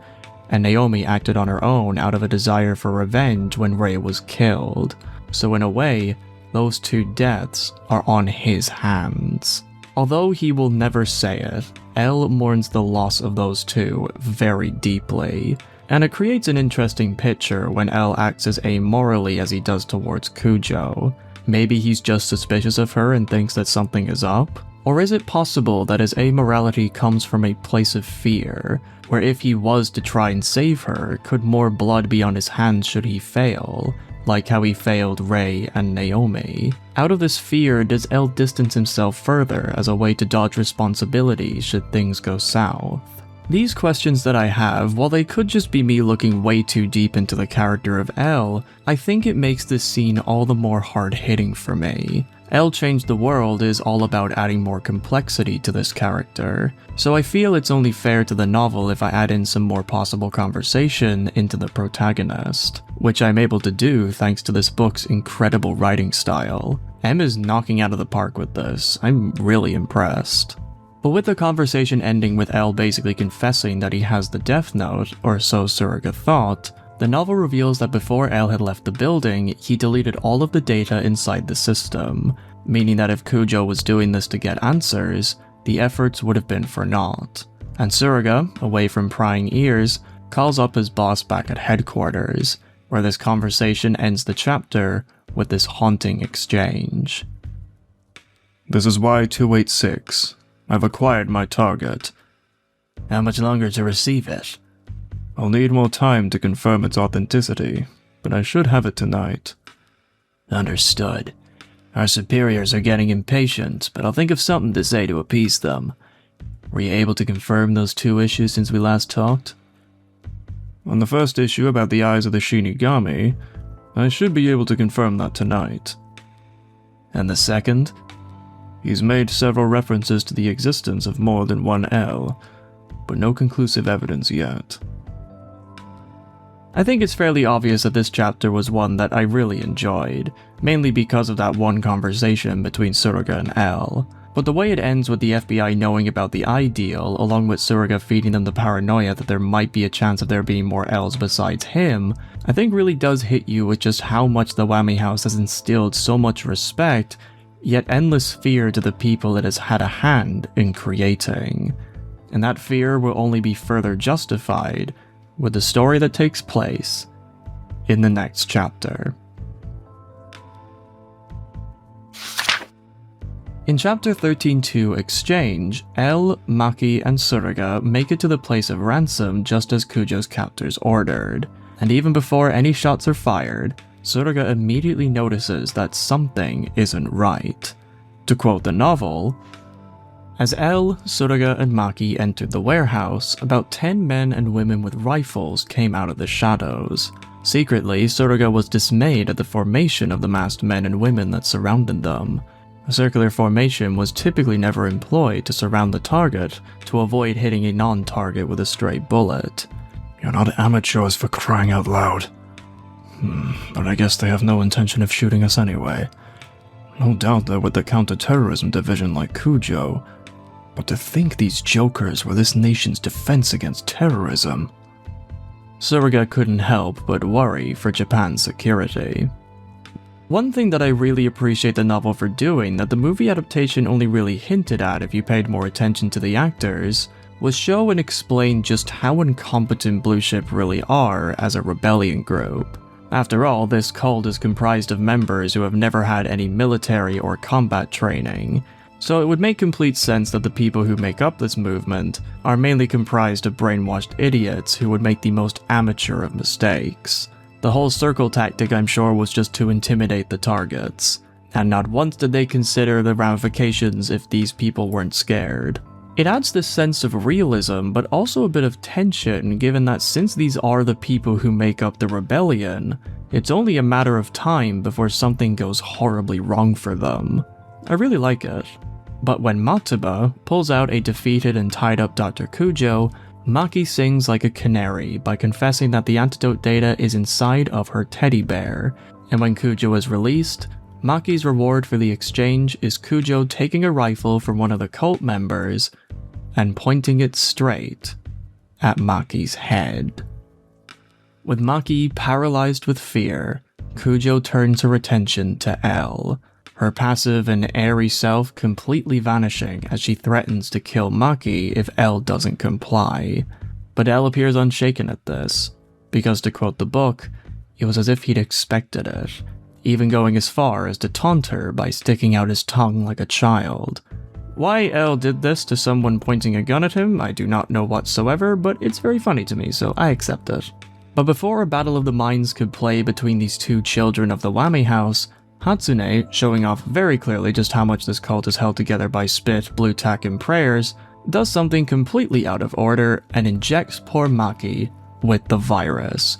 and Naomi acted on her own out of a desire for revenge when Rei was killed. So in a way, those two deaths are on his hands. Although he will never say it, L mourns the loss of those two very deeply, and it creates an interesting picture when L acts as amorally as he does towards Kujo. Maybe he's just suspicious of her and thinks that something is up? Or is it possible that his amorality comes from a place of fear, where if he was to try and save her, could more blood be on his hands should he fail, like how he failed Rei and Naomi? Out of this fear, does L distance himself further as a way to dodge responsibility should things go south? These questions that I have, while they could just be me looking way too deep into the character of L, I think it makes this scene all the more hard-hitting for me. L Changed the World is all about adding more complexity to this character, so I feel it's only fair to the novel if I add in some more possible conversation into the protagonist, which I'm able to do thanks to this book's incredible writing style. M is knocking out of the park with this. I'm really impressed. But with the conversation ending with L basically confessing that he has the Death Note, or so Tsuruga thought, the novel reveals that before L had left the building, he deleted all of the data inside the system, meaning that if Kujo was doing this to get answers, the efforts would have been for naught. And Tsuruga, away from prying ears, calls up his boss back at headquarters, where this conversation ends the chapter with this haunting exchange. "This is Y286. I've acquired my target. How much longer to receive it? I'll need more time to confirm its authenticity, but I should have it tonight. Understood. Our superiors are getting impatient, but I'll think of something to say to appease them. Were you able to confirm those 2 issues since we last talked? On the first issue about the eyes of the Shinigami, I should be able to confirm that tonight. And the second? He's made several references to the existence of more than one L, but no conclusive evidence yet. I think it's fairly obvious that this chapter was one that I really enjoyed, mainly because of that one conversation between Tsuruga and L. But the way it ends with the FBI knowing about the ideal, along with Tsuruga feeding them the paranoia that there might be a chance of there being more L's besides him, I think really does hit you with just how much the Whammy House has instilled so much respect, yet endless fear to the people it has had a hand in creating. And that fear will only be further justified with the story that takes place in the next chapter. In Chapter 13-2 Exchange, L, Maki, and Tsuruga make it to the place of ransom just as Kujo's captors ordered, and even before any shots are fired, Tsuruga immediately notices that something isn't right. To quote the novel, as L, Tsuruga, and Maki entered the warehouse, about 10 men and women with rifles came out of the shadows. Secretly, Tsuruga was dismayed at the formation of the masked men and women that surrounded them. A circular formation was typically never employed to surround the target to avoid hitting a non-target with a stray bullet. You're not amateurs for crying out loud. But I guess they have no intention of shooting us anyway. No doubt they're with the counter-terrorism division like Kujo. But to think these jokers were this nation's defense against terrorism. Tsuruga couldn't help but worry for Japan's security. One thing that I really appreciate the novel for doing that the movie adaptation only really hinted at if you paid more attention to the actors, was show and explain just how incompetent Blue Ship really are as a rebellion group. After all, this cult is comprised of members who have never had any military or combat training, so it would make complete sense that the people who make up this movement are mainly comprised of brainwashed idiots who would make the most amateur of mistakes. The whole circle tactic, I'm sure, was just to intimidate the targets, and not once did they consider the ramifications if these people weren't scared. It adds this sense of realism, but also a bit of tension given that since these are the people who make up the rebellion, it's only a matter of time before something goes horribly wrong for them. I really like it. But when Matsuba pulls out a defeated and tied up Dr. Kujo, Maki sings like a canary by confessing that the antidote data is inside of her teddy bear, and when Kujo is released, Maki's reward for the exchange is Kujo taking a rifle from one of the cult members and pointing it straight at Maki's head. With Maki paralyzed with fear, Kujo turns her attention to L, her passive and airy self completely vanishing as she threatens to kill Maki if L doesn't comply. But L appears unshaken at this, because to quote the book, it was as if he'd expected it, even going as far as to taunt her by sticking out his tongue like a child. Why L did this to someone pointing a gun at him, I do not know whatsoever, but it's very funny to me, so I accept it. But before a battle of the minds could play between these two children of the Whammy House, Hatsune, showing off very clearly just how much this cult is held together by spit, blue tack, and prayers, does something completely out of order and injects poor Maki with the virus.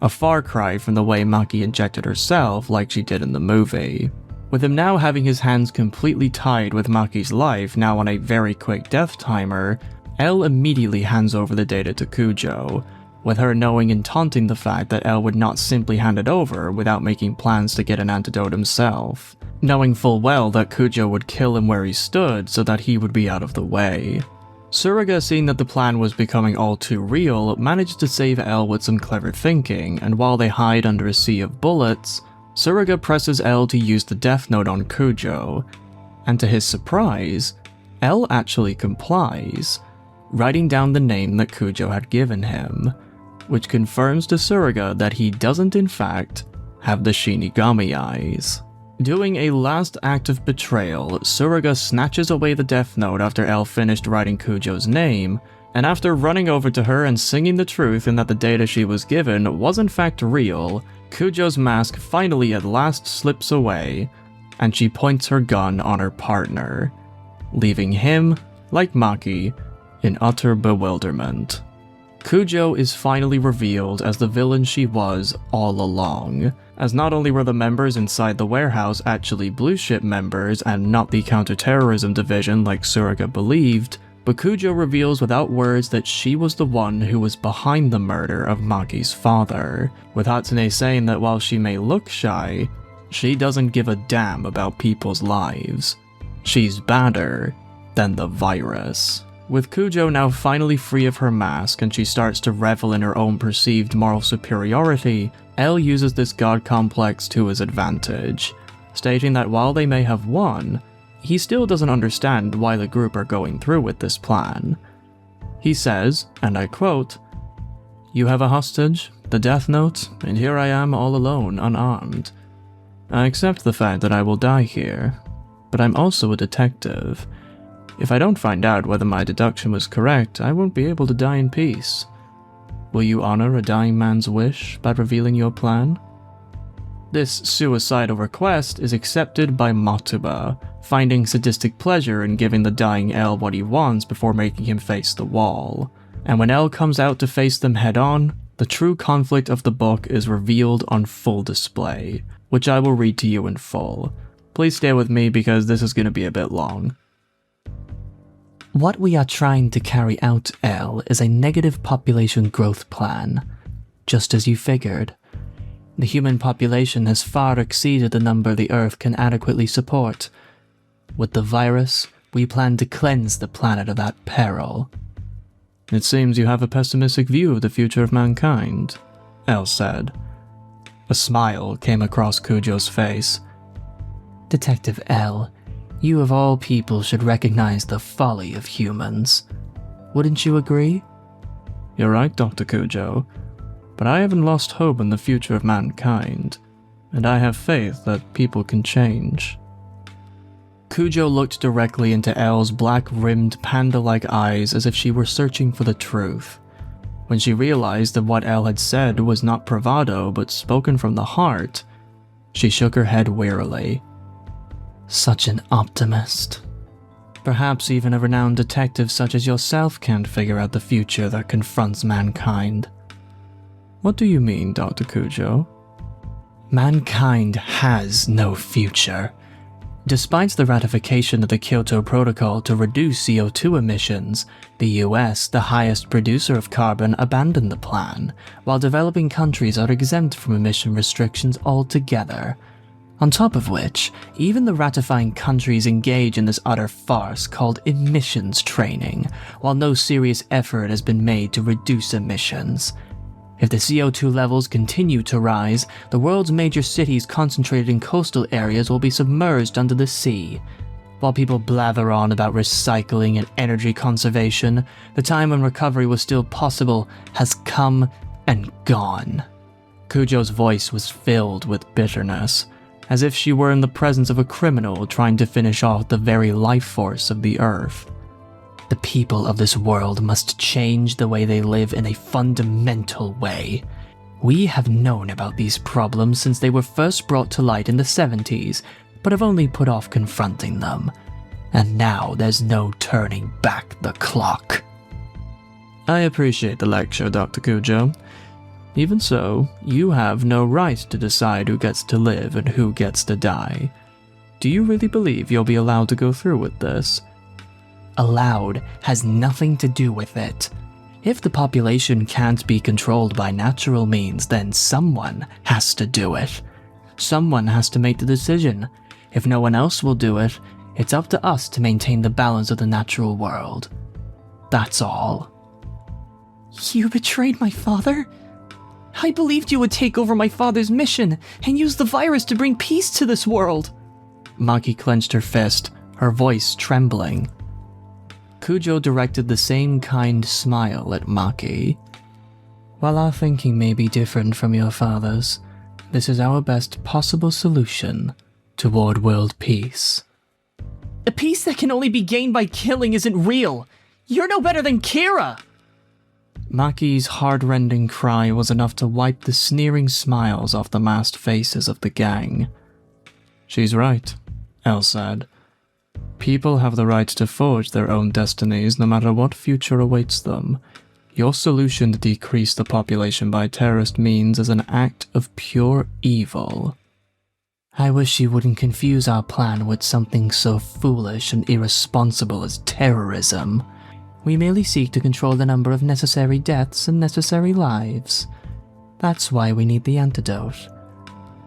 A far cry from the way Maki injected herself like she did in the movie. With him now having his hands completely tied with Maki's life now on a very quick death timer, L immediately hands over the data to Kujo, with her knowing and taunting the fact that L would not simply hand it over without making plans to get an antidote himself, knowing full well that Kujo would kill him where he stood so that he would be out of the way. Tsuruga, seeing that the plan was becoming all too real, managed to save L with some clever thinking, and while they hide under a sea of bullets, Tsuruga presses L to use the death note on Kujo, and to his surprise, L actually complies, writing down the name that Kujo had given him, which confirms to Tsuruga that he doesn't in fact have the Shinigami eyes. Doing a last act of betrayal, Tsuruga snatches away the death note after L finished writing Kujo's name, And after running over to her and singing the truth in that the data she was given was in fact real, Kujo's mask finally at last slips away, and she points her gun on her partner, leaving him, like Maki, in utter bewilderment. Kujo is finally revealed as the villain she was all along, as not only were the members inside the warehouse actually Blue Ship members and not the counterterrorism division like Tsuruga believed, but Kujo reveals without words that she was the one who was behind the murder of Maki's father, with Hatsune saying that while she may look shy, she doesn't give a damn about people's lives. She's badder than the virus. With Kujo now finally free of her mask and she starts to revel in her own perceived moral superiority, L uses this god complex to his advantage, stating that while they may have won, he still doesn't understand why the group are going through with this plan. He says, and I quote, "You have a hostage, the Death Note, and here I am all alone, unarmed. I accept the fact that I will die here, but I'm also a detective. If I don't find out whether my deduction was correct, I won't be able to die in peace. Will you honor a dying man's wish by revealing your plan?" This suicidal request is accepted by Matuba, finding sadistic pleasure in giving the dying L what he wants before making him face the wall. And when L comes out to face them head-on, the true conflict of the book is revealed on full display, which I will read to you in full. Please stay with me because this is going to be a bit long. What we are trying to carry out, L, is a negative population growth plan. Just as you figured. The human population has far exceeded the number the Earth can adequately support. With the virus, we plan to cleanse the planet of that peril. It seems you have a pessimistic view of the future of mankind, L said. A smile came across Kujo's face. Detective L, you of all people should recognize the folly of humans. Wouldn't you agree? You're right, Dr. Kujo. But I haven't lost hope in the future of mankind, and I have faith that people can change. Kujo looked directly into L's black-rimmed panda-like eyes as if she were searching for the truth. When she realized that what L had said was not bravado but spoken from the heart, she shook her head wearily. Such an optimist. Perhaps even a renowned detective such as yourself can't figure out the future that confronts mankind. What do you mean, Dr. Kujo? Mankind has no future. Despite the ratification of the Kyoto Protocol to reduce CO2 emissions, the US, the highest producer of carbon, abandoned the plan, while developing countries are exempt from emission restrictions altogether. On top of which, even the ratifying countries engage in this utter farce called emissions training, while no serious effort has been made to reduce emissions. If the CO2 levels continue to rise, the world's major cities concentrated in coastal areas will be submerged under the sea. While people blather on about recycling and energy conservation, the time when recovery was still possible has come and gone. Kujo's voice was filled with bitterness, as if she were in the presence of a criminal trying to finish off the very life force of the Earth. The people of this world must change the way they live in a fundamental way. We have known about these problems since they were first brought to light in the 70s, but have only put off confronting them. And now there's no turning back the clock. I appreciate the lecture, Dr. Kujo. Even so, you have no right to decide who gets to live and who gets to die. Do you really believe you'll be allowed to go through with this? Allowed has nothing to do with it. If the population can't be controlled by natural means, then someone has to do it. Someone has to make the decision. If no one else will do it, it's up to us to maintain the balance of the natural world. That's all. You betrayed my father? I believed you would take over my father's mission and use the virus to bring peace to this world. Maki clenched her fist, her voice trembling. Kujo directed the same kind smile at Maki. While our thinking may be different from your father's, this is our best possible solution toward world peace. A peace that can only be gained by killing isn't real. You're no better than Kira! Maki's heart-rending cry was enough to wipe the sneering smiles off the masked faces of the gang. She's right, Elle said. People have the right to forge their own destinies no matter what future awaits them. Your solution to decrease the population by terrorist means is an act of pure evil. I wish you wouldn't confuse our plan with something so foolish and irresponsible as terrorism. We merely seek to control the number of necessary deaths and necessary lives. That's why we need the antidote.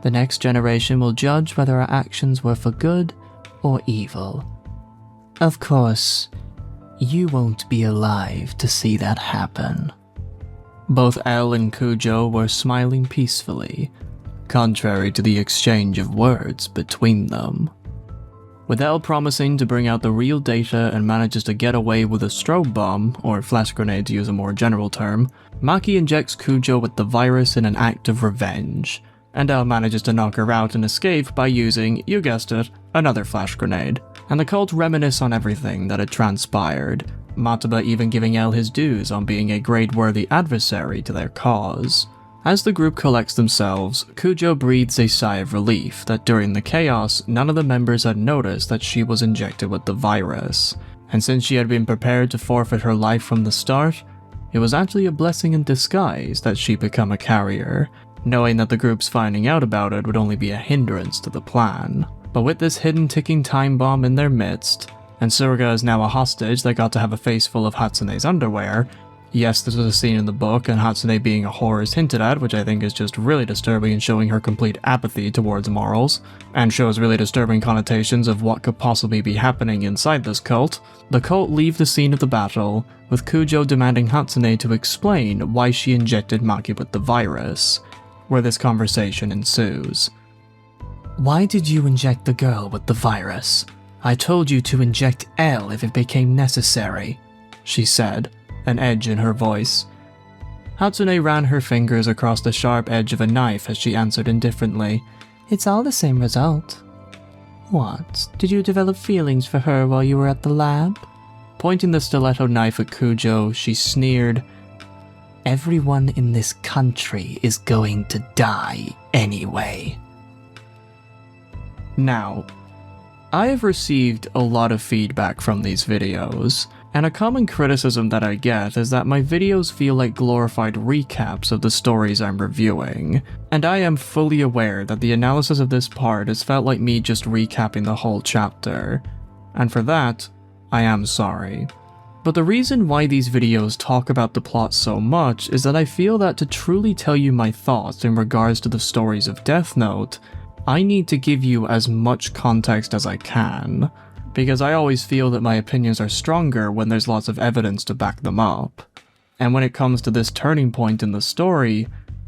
The next generation will judge whether our actions were for good or evil. Of course, you won't be alive to see that happen. Both Elle and Kujo were smiling peacefully, contrary to the exchange of words between them. With Elle promising to bring out the real data and manages to get away with a strobe bomb, or flash grenade to use a more general term, Maki injects Kujo with the virus in an act of revenge, and Elle manages to knock her out and escape by using, you guessed it, another flash grenade. And the cult reminisce on everything that had transpired, Mataba even giving Elle his dues on being a grade-worthy adversary to their cause. As the group collects themselves, Kujo breathes a sigh of relief that during the chaos, none of the members had noticed that she was injected with the virus, and since she had been prepared to forfeit her life from the start, it was actually a blessing in disguise that she become a carrier, knowing that the group's finding out about it would only be a hindrance to the plan. But with this hidden ticking time bomb in their midst, and Suruga is now a hostage that got to have a face full of Hatsune's underwear. Yes, this was a scene in the book, and Hatsune being a whore is hinted at, which I think is just really disturbing and showing her complete apathy towards morals, and shows really disturbing connotations of what could possibly be happening inside this cult. The cult leave the scene of the battle, with Kujo demanding Hatsune to explain why she injected Maki with the virus, where this conversation ensues. Why did you inject the girl with the virus? I told you to inject Elle if it became necessary, she said, an edge in her voice. Hatsune ran her fingers across the sharp edge of a knife as she answered indifferently. It's all the same result. What, did you develop feelings for her while you were at the lab? Pointing the stiletto knife at Kujo, she sneered, Everyone in this country is going to die anyway. Now, I have received a lot of feedback from these videos, and a common criticism that I get is that my videos feel like glorified recaps of the stories I'm reviewing, and I am fully aware that the analysis of this part has felt like me just recapping the whole chapter, and for that, I am sorry. But the reason why these videos talk about the plot so much is that I feel that to truly tell you my thoughts in regards to the stories of Death Note, I need to give you as much context as I can, because I always feel that my opinions are stronger when there's lots of evidence to back them up. And when it comes to this turning point in the story,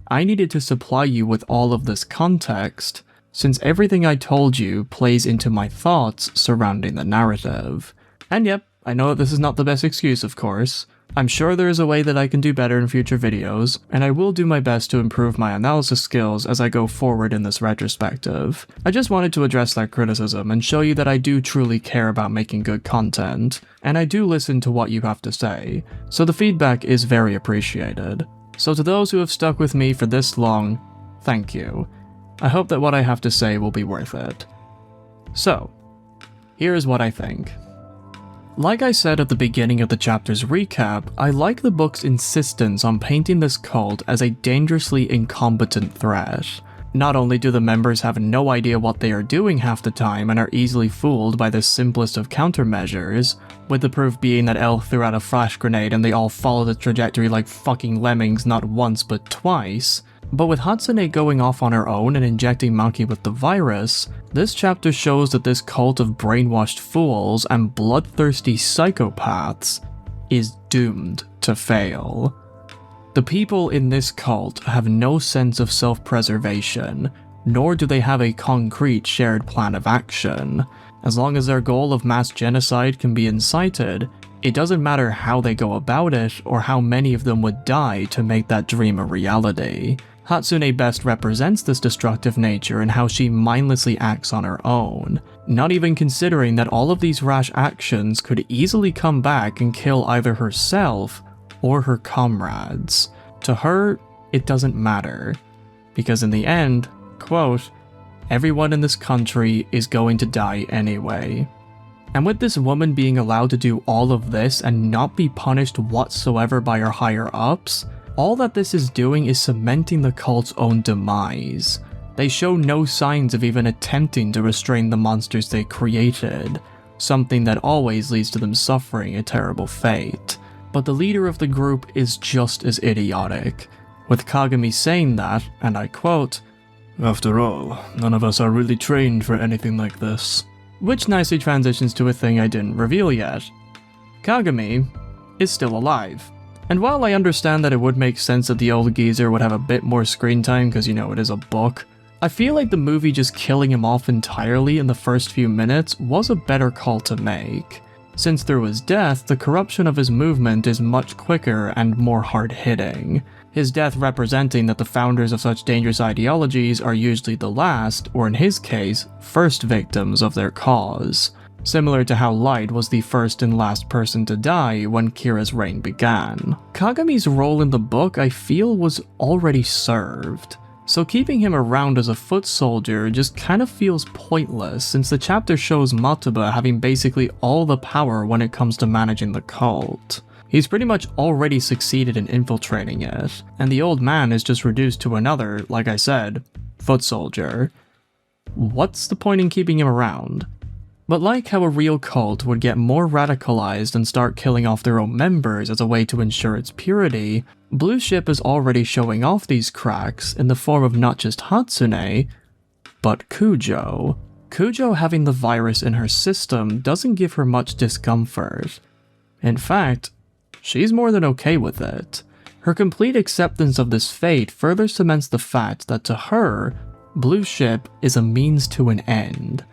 I needed to supply you with all of this context, since everything I told you plays into my thoughts surrounding the narrative. And yep, I know that this is not the best excuse, of course. I'm sure there is a way that I can do better in future videos, and I will do my best to improve my analysis skills as I go forward in this retrospective. I just wanted to address that criticism and show you that I do truly care about making good content, and I do listen to what you have to say, so the feedback is very appreciated. So to those who have stuck with me for this long, thank you. I hope that what I have to say will be worth it. So, here's what I think. Like I said at the beginning of the chapter's recap, I like the book's insistence on painting this cult as a dangerously incompetent threat. Not only do the members have no idea what they are doing half the time and are easily fooled by the simplest of countermeasures, with the proof being that Elle threw out a flash grenade and they all follow the trajectory like fucking lemmings not once but twice, but with Hatsune going off on her own and injecting Maki with the virus, this chapter shows that this cult of brainwashed fools and bloodthirsty psychopaths is doomed to fail. The people in this cult have no sense of self-preservation, nor do they have a concrete shared plan of action. As long as their goal of mass genocide can be incited, it doesn't matter how they go about it or how many of them would die to make that dream a reality. Hatsune best represents this destructive nature in how she mindlessly acts on her own, not even considering that all of these rash actions could easily come back and kill either herself or her comrades. To her, it doesn't matter, because in the end, quote, everyone in this country is going to die anyway. And with this woman being allowed to do all of this and not be punished whatsoever by her higher-ups, all that this is doing is cementing the cult's own demise. They show no signs of even attempting to restrain the monsters they created, something that always leads to them suffering a terrible fate. But the leader of the group is just as idiotic, with Kagami saying that, and I quote, "After all, none of us are really trained for anything like this." Which nicely transitions to a thing I didn't reveal yet. Kagami is still alive. And while I understand that it would make sense that the old geezer would have a bit more screen time because, you know, it is a book, I feel like the movie just killing him off entirely in the first few minutes was a better call to make, since through his death, the corruption of his movement is much quicker and more hard-hitting, his death representing that the founders of such dangerous ideologies are usually the last, or in his case, first victims of their cause. Similar to how Light was the first and last person to die when Kira's reign began. Kagami's role in the book, I feel, was already served, so keeping him around as a foot soldier just kind of feels pointless since the chapter shows Matuba having basically all the power when it comes to managing the cult. He's pretty much already succeeded in infiltrating it, and the old man is just reduced to another, like I said, foot soldier. What's the point in keeping him around? But like how a real cult would get more radicalized and start killing off their own members as a way to ensure its purity, Blue Ship is already showing off these cracks in the form of not just Hatsune, but Kujo. Kujo having the virus in her system doesn't give her much discomfort. In fact, she's more than okay with it. Her complete acceptance of this fate further cements the fact that to her, Blue Ship is a means to an end.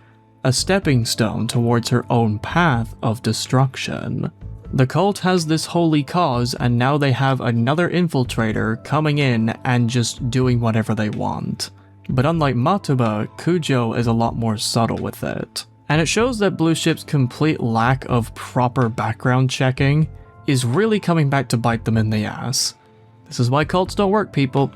A stepping stone towards her own path of destruction. The cult has this holy cause and now they have another infiltrator coming in and just doing whatever they want. But unlike Matuba, Kujo is a lot more subtle with it. And it shows that Blue Ship's complete lack of proper background checking is really coming back to bite them in the ass. This is why cults don't work, people.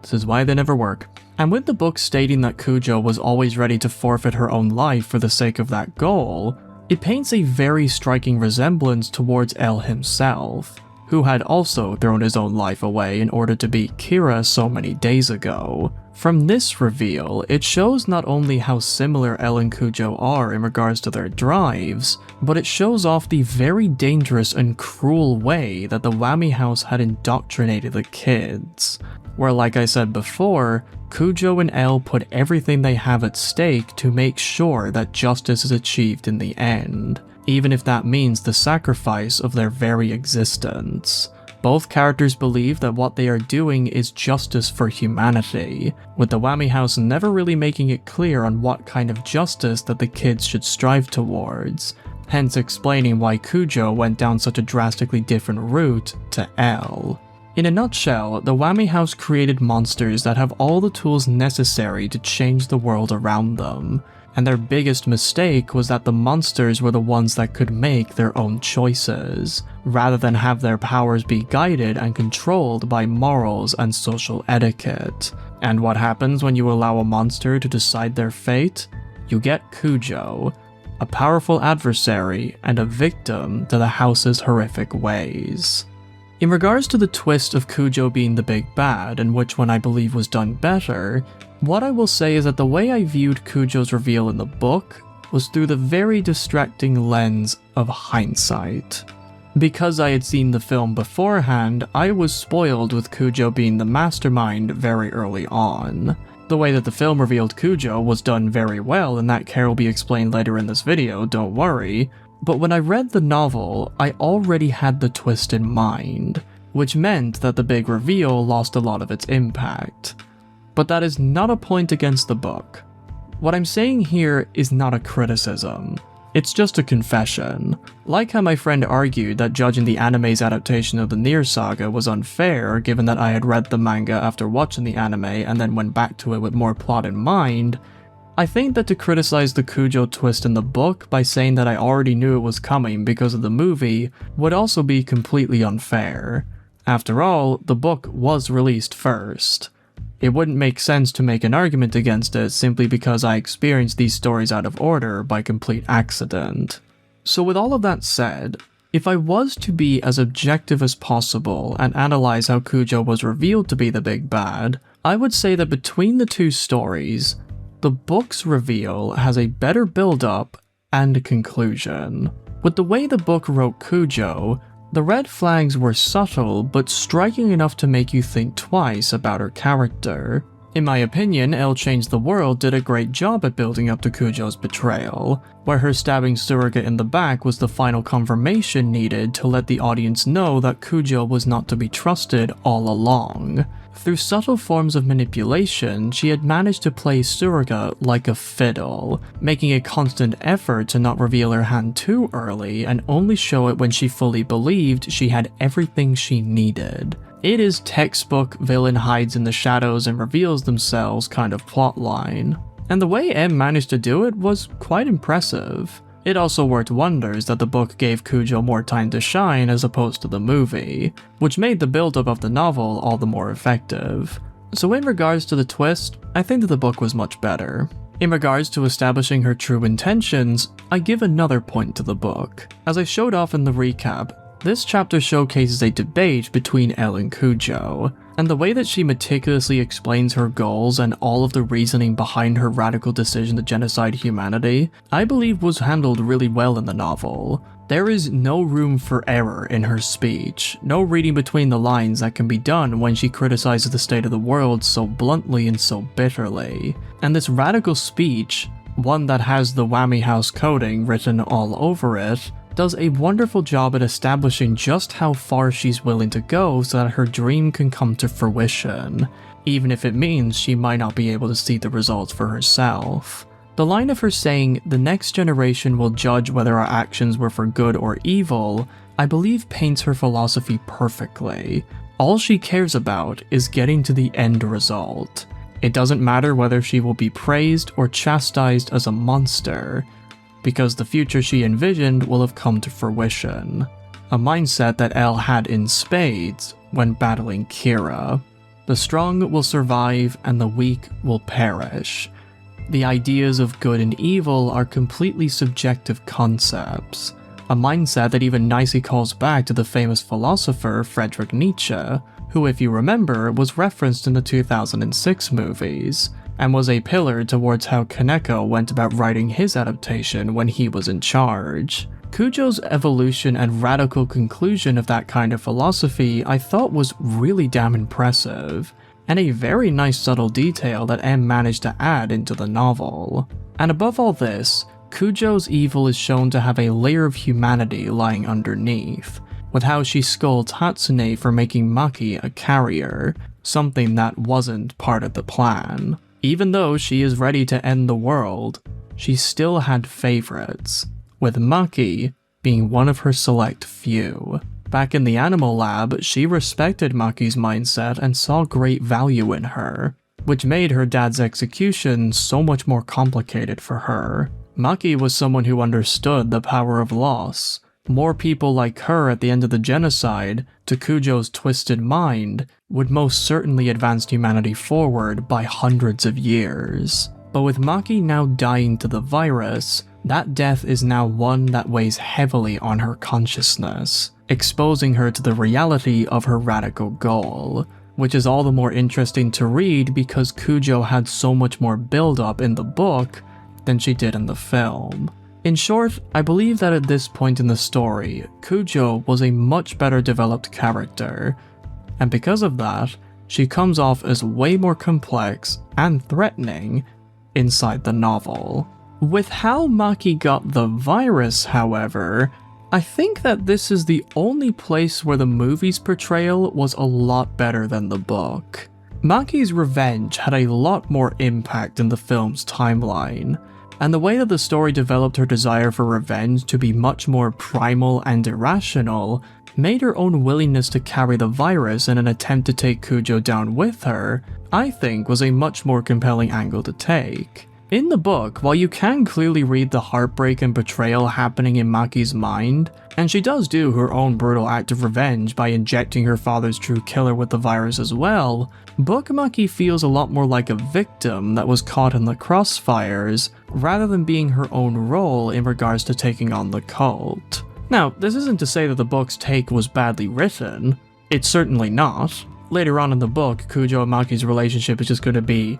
This is why they never work. And with the book stating that Kujo was always ready to forfeit her own life for the sake of that goal, it paints a very striking resemblance towards L himself, who had also thrown his own life away in order to beat Kira so many days ago. From this reveal, it shows not only how similar L and Kujo are in regards to their drives, but it shows off the very dangerous and cruel way that the Whammy House had indoctrinated the kids. Where, like I said before, Kujo and L put everything they have at stake to make sure that justice is achieved in the end, even if that means the sacrifice of their very existence. Both characters believe that what they are doing is justice for humanity, with the Whammy House never really making it clear on what kind of justice that the kids should strive towards, hence explaining why Kujo went down such a drastically different route to L. In a nutshell, the Whammy House created monsters that have all the tools necessary to change the world around them, and their biggest mistake was that the monsters were the ones that could make their own choices, rather than have their powers be guided and controlled by morals and social etiquette. And what happens when you allow a monster to decide their fate? You get Kujo, a powerful adversary and a victim to the house's horrific ways. In regards to the twist of Kujo being the big bad, and which one I believe was done better, what I will say is that the way I viewed Kujo's reveal in the book was through the very distracting lens of hindsight. Because I had seen the film beforehand, I was spoiled with Kujo being the mastermind very early on. The way that the film revealed Kujo was done very well, and that care will be explained later in this video, don't worry. But when I read the novel, I already had the twist in mind, which meant that the big reveal lost a lot of its impact. But that is not a point against the book. What I'm saying here is not a criticism. It's just a confession. Like how my friend argued that judging the anime's adaptation of the Nier saga was unfair given that I had read the manga after watching the anime and then went back to it with more plot in mind, I think that to criticize the Kujo twist in the book by saying that I already knew it was coming because of the movie would also be completely unfair. After all, the book was released first. It wouldn't make sense to make an argument against it simply because I experienced these stories out of order by complete accident. So with all of that said, if I was to be as objective as possible and analyze how Kujo was revealed to be the big bad, I would say that between the two stories, the book's reveal has a better build-up and conclusion. With the way the book wrote Kujo, the red flags were subtle but striking enough to make you think twice about her character. In my opinion, Elle Changed the World did a great job at building up to Kujo's betrayal, where her stabbing Surrogate in the back was the final confirmation needed to let the audience know that Kujo was not to be trusted all along. Through subtle forms of manipulation, she had managed to play Surrogate like a fiddle, making a constant effort to not reveal her hand too early and only show it when she fully believed she had everything she needed. It is textbook villain hides in the shadows and reveals themselves kind of plotline. And the way M managed to do it was quite impressive. It also worked wonders that the book gave Kujo more time to shine as opposed to the movie, which made the build-up of the novel all the more effective. So in regards to the twist, I think that the book was much better. In regards to establishing her true intentions, I give another point to the book. As I showed off in the recap, this chapter showcases a debate between Elle and Kujo, and the way that she meticulously explains her goals and all of the reasoning behind her radical decision to genocide humanity, I believe was handled really well in the novel. There is no room for error in her speech, no reading between the lines that can be done when she criticizes the state of the world so bluntly and so bitterly. And this radical speech, one that has the Whammy House coding written all over it, does a wonderful job at establishing just how far she's willing to go so that her dream can come to fruition, even if it means she might not be able to see the results for herself. The line of her saying, "The next generation will judge whether our actions were for good or evil," I believe paints her philosophy perfectly. All she cares about is getting to the end result. It doesn't matter whether she will be praised or chastised as a monster, because the future she envisioned will have come to fruition. A mindset that Elle had in spades when battling Kira. The strong will survive and the weak will perish. The ideas of good and evil are completely subjective concepts. A mindset that even nicely calls back to the famous philosopher Friedrich Nietzsche, who, if you remember, was referenced in the 2006 movies, and was a pillar towards how Kaneko went about writing his adaptation when he was in charge. Kujo's evolution and radical conclusion of that kind of philosophy I thought was really damn impressive, and a very nice subtle detail that M managed to add into the novel. And above all this, Kujo's evil is shown to have a layer of humanity lying underneath, with how she scolds Hatsune for making Maki a carrier, something that wasn't part of the plan. Even though she is ready to end the world, she still had favorites, with Maki being one of her select few. Back in the animal lab, she respected Maki's mindset and saw great value in her, which made her dad's execution so much more complicated for her. Maki was someone who understood the power of loss. More people like her at the end of the genocide, to Kujo's twisted mind, would most certainly advance humanity forward by hundreds of years. But with Maki now dying to the virus, that death is now one that weighs heavily on her consciousness, exposing her to the reality of her radical goal, which is all the more interesting to read because Kujo had so much more build-up in the book than she did in the film. In short, I believe that at this point in the story, Kujo was a much better developed character, and because of that, she comes off as way more complex and threatening inside the novel. With how Maki got the virus, however, I think that this is the only place where the movie's portrayal was a lot better than the book. Maki's revenge had a lot more impact in the film's timeline. and the way that the story developed her desire for revenge to be much more primal and irrational made her own willingness to carry the virus in an attempt to take Kujo down with her, I think was a much more compelling angle to take. In the book, while you can clearly read the heartbreak and betrayal happening in Maki's mind, and she does do her own brutal act of revenge by injecting her father's true killer with the virus as well, Book Maki feels a lot more like a victim that was caught in the crossfires, rather than being her own role in regards to taking on the cult. Now, this isn't to say that the book's take was badly written. It's certainly not. Later on in the book, Kujo and Maki's relationship is just going to be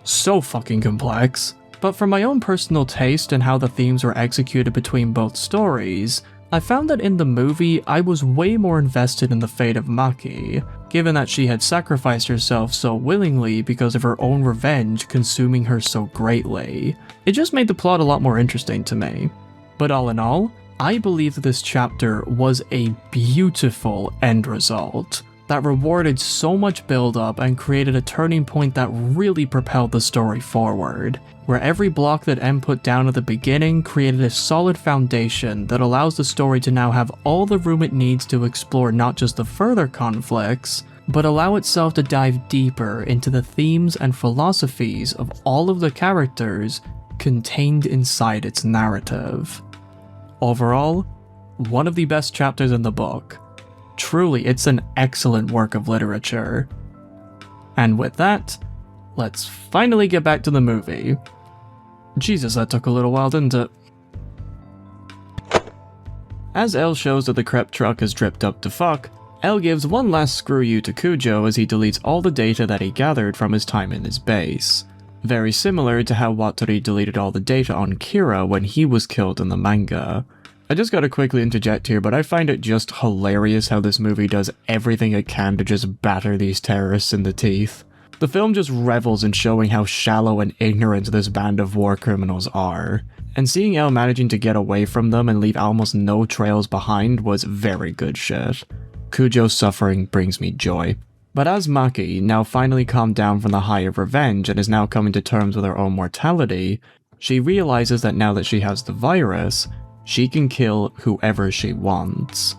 so fucking complex. But for my own personal taste and how the themes were executed between both stories, I found that in the movie I was way more invested in the fate of Maki, given that she had sacrificed herself so willingly because of her own revenge consuming her so greatly. It just made the plot a lot more interesting to me. But all in all, I believe that this chapter was a beautiful end result that rewarded so much build-up and created a turning point that really propelled the story forward, where every block that M put down at the beginning created a solid foundation that allows the story to now have all the room it needs to explore not just the further conflicts, but allow itself to dive deeper into the themes and philosophies of all of the characters contained inside its narrative. Overall, one of the best chapters in the book. Truly, it's an excellent work of literature. And with that, let's finally get back to the movie. Jesus, that took a little while, didn't it? As L shows that the crepe truck is dripped up to fuck, L gives one last screw you to Kujo as he deletes all the data that he gathered from his time in his base. Very similar to how Watori deleted all the data on Kira when he was killed in the manga. I just gotta quickly interject here, but I find it just hilarious how this movie does everything it can to just batter these terrorists in the teeth. The film just revels in showing how shallow and ignorant this band of war criminals are, and seeing L managing to get away from them and leave almost no trails behind was very good shit. Kujo's suffering brings me joy. But as Maki, now finally calmed down from the high of revenge and is now coming to terms with her own mortality, she realizes that now that she has the virus, she can kill whoever she wants,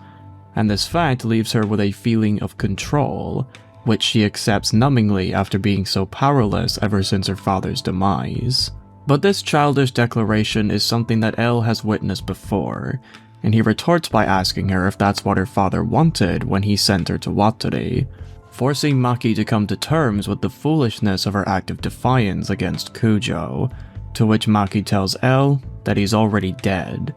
and this fact leaves her with a feeling of control, which she accepts numbingly after being so powerless ever since her father's demise. But this childish declaration is something that L has witnessed before, and he retorts by asking her if that's what her father wanted when he sent her to Watori, forcing Maki to come to terms with the foolishness of her act of defiance against Kujo, to which Maki tells L that he's already dead.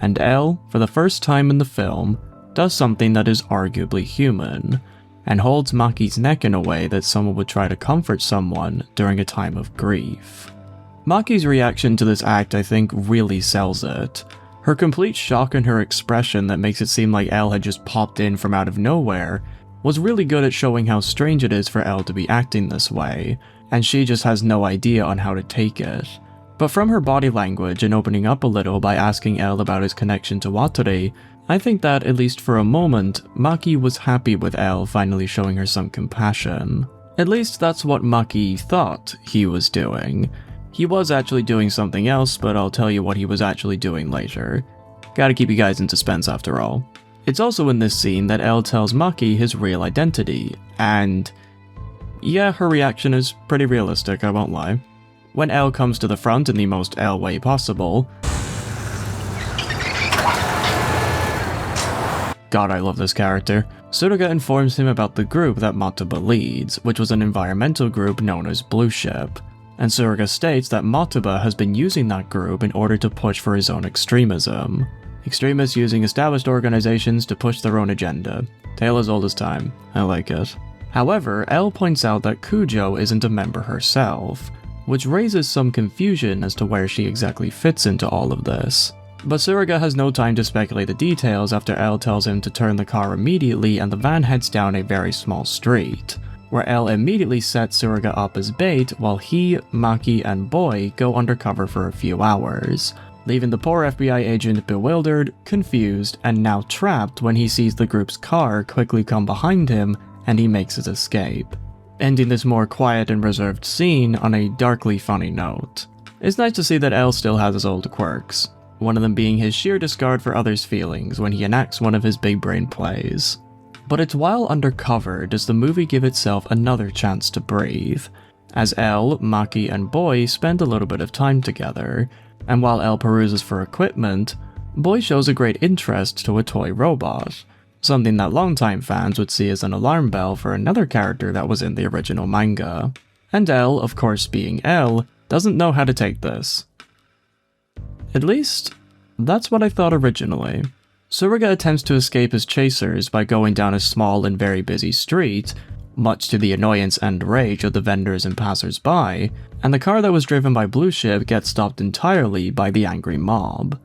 And L, for the first time in the film, does something that is arguably human, and holds Maki's neck in a way that someone would try to comfort someone during a time of grief. Maki's reaction to this act, I think, really sells it. Her complete shock and her expression that makes it seem like L had just popped in from out of nowhere was really good at showing how strange it is for L to be acting this way, and she just has no idea on how to take it. But from her body language and opening up a little by asking L about his connection to Watori, I think that, at least for a moment, Maki was happy with L finally showing her some compassion. At least that's what Maki thought he was doing. He was actually doing something else, but I'll tell you what he was actually doing later. Gotta keep you guys in suspense after all. It's also in this scene that L tells Maki his real identity, and yeah, her reaction is pretty realistic, I won't lie. When L comes to the front in the most L way possible. God, I love this character. Tsuruga informs him about the group that Motaba leads, which was an environmental group known as Blue Ship. And Tsuruga states that Motaba has been using that group in order to push for his own extremism. Extremists using established organizations to push their own agenda. Tale as old as time. I like it. However, L points out that Kujo isn't a member herself, which raises some confusion as to where she exactly fits into all of this. But Tsuruga has no time to speculate the details after L tells him to turn the car immediately and the van heads down a very small street, where L immediately sets Tsuruga up as bait while he, Maki, and Boy go undercover for a few hours, leaving the poor FBI agent bewildered, confused, and now trapped when he sees the group's car quickly come behind him and he makes his escape, ending this more quiet and reserved scene on a darkly funny note. It's nice to see that L still has his old quirks, one of them being his sheer discard for others' feelings when he enacts one of his big brain plays. But it's while undercover does the movie give itself another chance to breathe, as L, Maki, and Boy spend a little bit of time together, and while L peruses for equipment, Boy shows a great interest to a toy robot, something that longtime fans would see as an alarm bell for another character that was in the original manga. And L, of course being L, doesn't know how to take this. At least, that's what I thought originally. Tsuruga attempts to escape his chasers by going down a small and very busy street, much to the annoyance and rage of the vendors and passers-by, and the car that was driven by Blue Ship gets stopped entirely by the angry mob.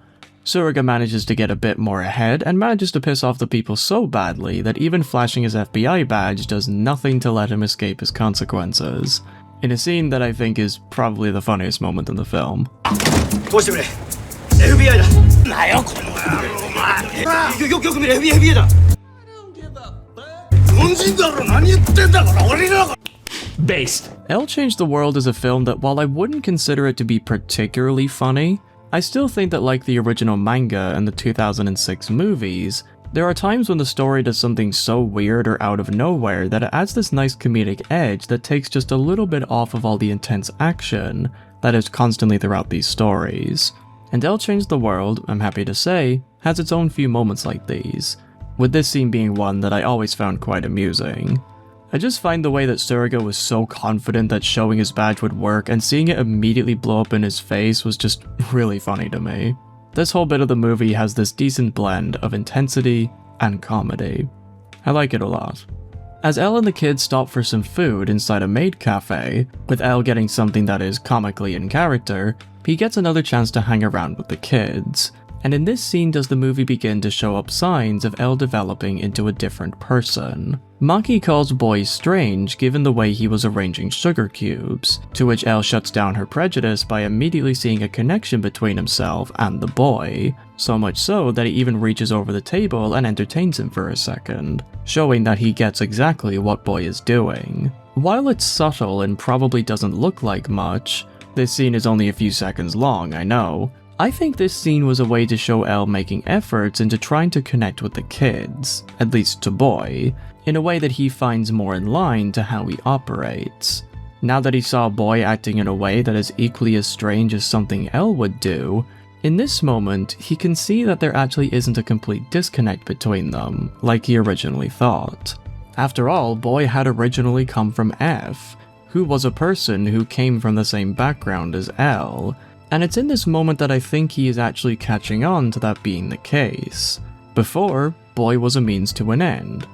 Tsuruga manages to get a bit more ahead and manages to piss off the people so badly that even flashing his FBI badge does nothing to let him escape his consequences, in a scene that I think is probably the funniest moment in the film. Based. L Changed the World is a film that, while I wouldn't consider it to be particularly funny, I still think that, like the original manga and the 2006 movies, there are times when the story does something so weird or out of nowhere that it adds this nice comedic edge that takes just a little bit off of all the intense action that is constantly throughout these stories. And L Changed the World, I'm happy to say, has its own few moments like these, with this scene being one that I always found quite amusing. I just find the way that Tsuruga was so confident that showing his badge would work and seeing it immediately blow up in his face was just really funny to me. This whole bit of the movie has this decent blend of intensity and comedy. I like it a lot. As Elle and the kids stop for some food inside a maid cafe, with Elle getting something that is comically in character, he gets another chance to hang around with the kids. And in this scene does the movie begin to show up signs of Elle developing into a different person. Maki calls Boy strange given the way he was arranging sugar cubes, to which Elle shuts down her prejudice by immediately seeing a connection between himself and the boy, so much so that he even reaches over the table and entertains him for a second, showing that he gets exactly what Boy is doing. While it's subtle and probably doesn't look like much, this scene is only a few seconds long, I know, I think this scene was a way to show Elle making efforts into trying to connect with the kids, at least to Boy, in a way that he finds more in line to how he operates. Now that he saw Boy acting in a way that is equally as strange as something Elle would do, in this moment, he can see that there actually isn't a complete disconnect between them, like he originally thought. After all, Boy had originally come from F, who was a person who came from the same background as Elle, and it's in this moment that I think he is actually catching on to that being the case. Before, Boy was a means to an end,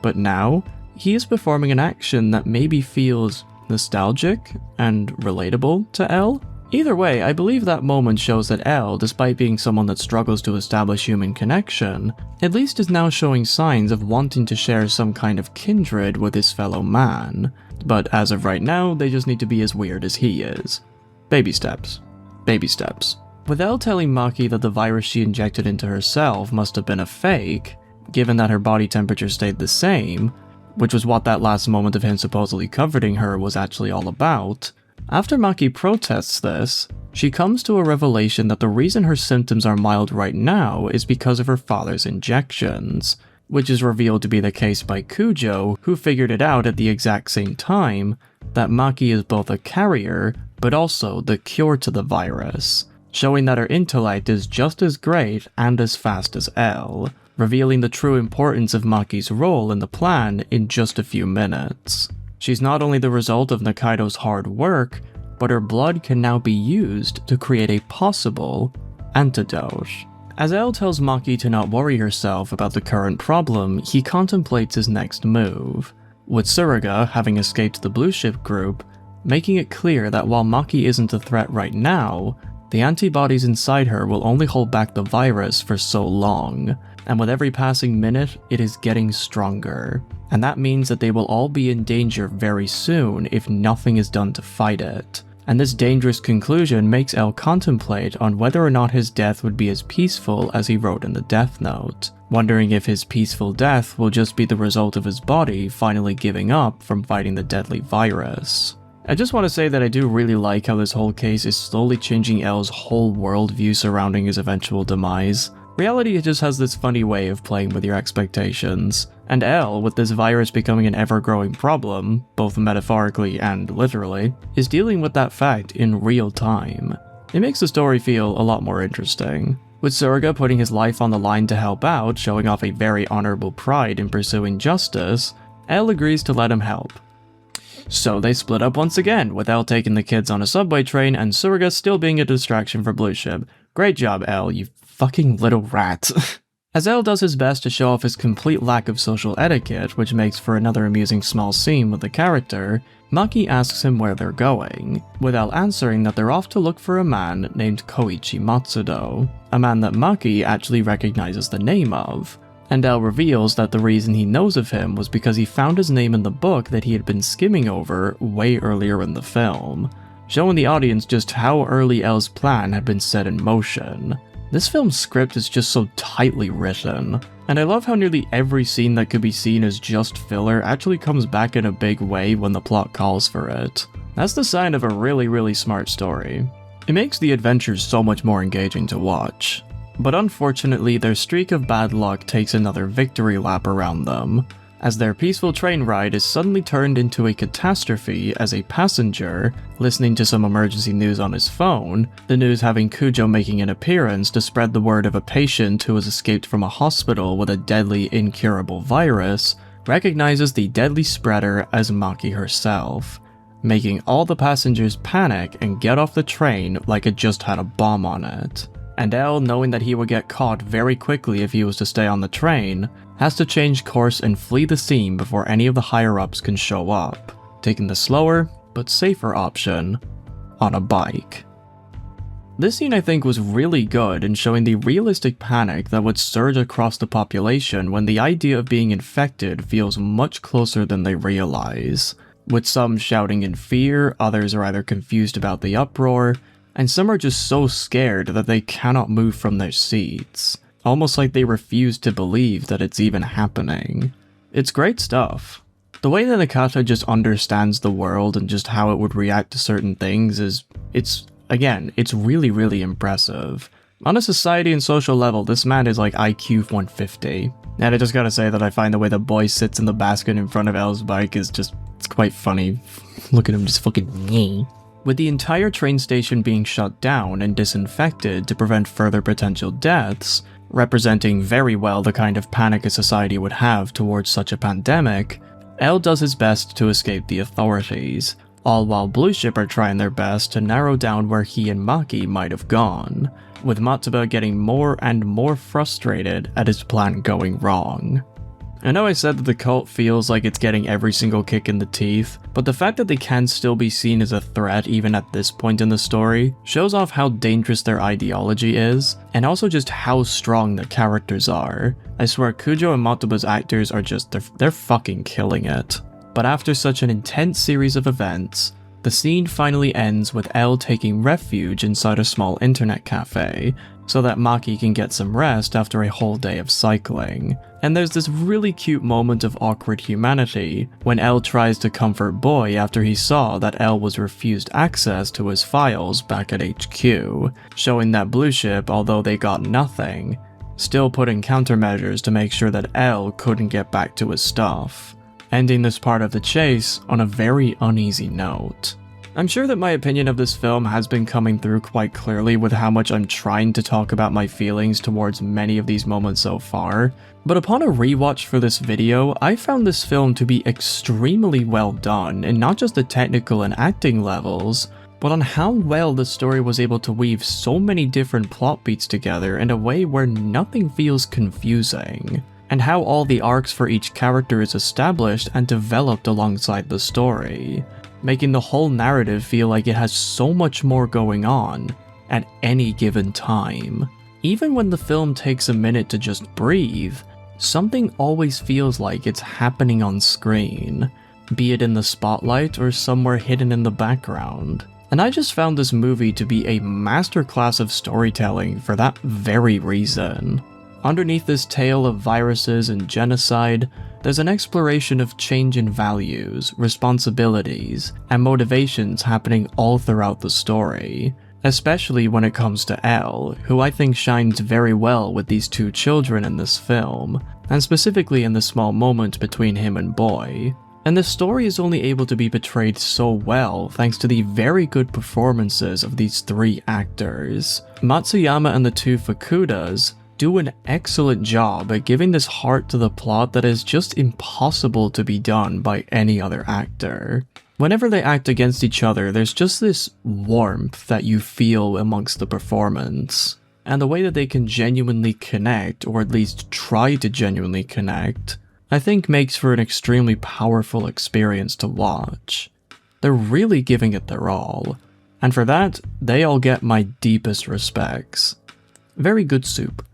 but now, he is performing an action that maybe feels nostalgic and relatable to Elle. Either way, I believe that moment shows that Elle, despite being someone that struggles to establish human connection, at least is now showing signs of wanting to share some kind of kindred with his fellow man. But as of right now, they just need to be as weird as he is. Baby steps. Baby steps. With Elle telling Maki that the virus she injected into herself must have been a fake, given that her body temperature stayed the same, which was what that last moment of him supposedly comforting her was actually all about, after Maki protests this, she comes to a revelation that the reason her symptoms are mild right now is because of her father's injections, which is revealed to be the case by Kujo, who figured it out at the exact same time that Maki is both a carrier, but also the cure to the virus, showing that her intellect is just as great and as fast as Elle, revealing the true importance of Maki's role in the plan in just a few minutes. She's not only the result of Nakaido's hard work, but her blood can now be used to create a possible antidote. As Elle tells Maki to not worry herself about the current problem, he contemplates his next move, with Tsuruga, having escaped the Blue Ship group, making it clear that while Maki isn't a threat right now, the antibodies inside her will only hold back the virus for so long, and with every passing minute, it is getting stronger. And that means that they will all be in danger very soon if nothing is done to fight it. And this dangerous conclusion makes Elle contemplate on whether or not his death would be as peaceful as he wrote in the Death Note, wondering if his peaceful death will just be the result of his body finally giving up from fighting the deadly virus. I just want to say that I do really like how this whole case is slowly changing L's whole worldview surrounding his eventual demise. Reality just has this funny way of playing with your expectations, and L, with this virus becoming an ever-growing problem, both metaphorically and literally, is dealing with that fact in real time. It makes the story feel a lot more interesting. With Surga putting his life on the line to help out, showing off a very honorable pride in pursuing justice, L agrees to let him help. So they split up once again, with L taking the kids on a subway train and Surga still being a distraction for Blue Ship. Great job, L, you fucking little rat. As L does his best to show off his complete lack of social etiquette, which makes for another amusing small scene with the character, Maki asks him where they're going, with L answering that they're off to look for a man named Koichi Matsudo, a man that Maki actually recognizes the name of. And L reveals that the reason he knows of him was because he found his name in the book that he had been skimming over way earlier in the film, showing the audience just how early L's plan had been set in motion. This film's script is just so tightly written, and I love how nearly every scene that could be seen as just filler actually comes back in a big way when the plot calls for it. That's the sign of a really smart story. It makes the adventures so much more engaging to watch. But unfortunately, their streak of bad luck takes another victory lap around them, as their peaceful train ride is suddenly turned into a catastrophe as a passenger, listening to some emergency news on his phone, the news having Kujo making an appearance to spread the word of a patient who has escaped from a hospital with a deadly incurable virus, recognizes the deadly spreader as Maki herself, making all the passengers panic and get off the train like it just had a bomb on it. And L, knowing that he would get caught very quickly if he was to stay on the train, has to change course and flee the scene before any of the higher-ups can show up, taking the slower, but safer option on a bike. This scene I think was really good in showing the realistic panic that would surge across the population when the idea of being infected feels much closer than they realize, with some shouting in fear, others are either confused about the uproar, and some are just so scared that they cannot move from their seats, almost like they refuse to believe that it's even happening. It's great stuff. The way that Nakata just understands the world and just how it would react to certain things it's really impressive. On a society and social level, this man is like IQ 150. And I just gotta say that I find the way the boy sits in the basket in front of L's bike is just, it's quite funny. Look at him just fucking With the entire train station being shut down and disinfected to prevent further potential deaths, representing very well the kind of panic a society would have towards such a pandemic, L does his best to escape the authorities, all while Blue Ship are trying their best to narrow down where he and Maki might have gone, with Matsuba getting more and more frustrated at his plan going wrong. I know I said that the cult feels like it's getting every single kick in the teeth, but the fact that they can still be seen as a threat even at this point in the story shows off how dangerous their ideology is, and also just how strong the characters are. I swear Kujo and Matsuba's actors are just, they're fucking killing it. But after such an intense series of events, the scene finally ends with L taking refuge inside a small internet cafe, so that Maki can get some rest after a whole day of cycling. And there's this really cute moment of awkward humanity when L tries to comfort Boy after he saw that L was refused access to his files back at HQ, showing that Blue Ship, although they got nothing, still put in countermeasures to make sure that L couldn't get back to his stuff, ending this part of the chase on a very uneasy note. I'm sure that my opinion of this film has been coming through quite clearly with how much I'm trying to talk about my feelings towards many of these moments so far, but upon a rewatch for this video, I found this film to be extremely well done in not just the technical and acting levels, but on how well the story was able to weave so many different plot beats together in a way where nothing feels confusing, and how all the arcs for each character is established and developed alongside the story, making the whole narrative feel like it has so much more going on at any given time. Even when the film takes a minute to just breathe, something always feels like it's happening on screen, be it in the spotlight or somewhere hidden in the background. And I just found this movie to be a masterclass of storytelling for that very reason. Underneath this tale of viruses and genocide, there's an exploration of change in values, responsibilities, and motivations happening all throughout the story, especially when it comes to Elle, who I think shines very well with these two children in this film, and specifically in the small moment between him and Boy. And the story is only able to be portrayed so well thanks to the very good performances of these three actors. Matsuyama and the two Fukudas do an excellent job at giving this heart to the plot that is just impossible to be done by any other actor. Whenever they act against each other, there's just this warmth that you feel amongst the performance. And the way that they can genuinely connect, or at least try to genuinely connect, I think makes for an extremely powerful experience to watch. They're really giving it their all, and for that, they all get my deepest respects. Very good soup.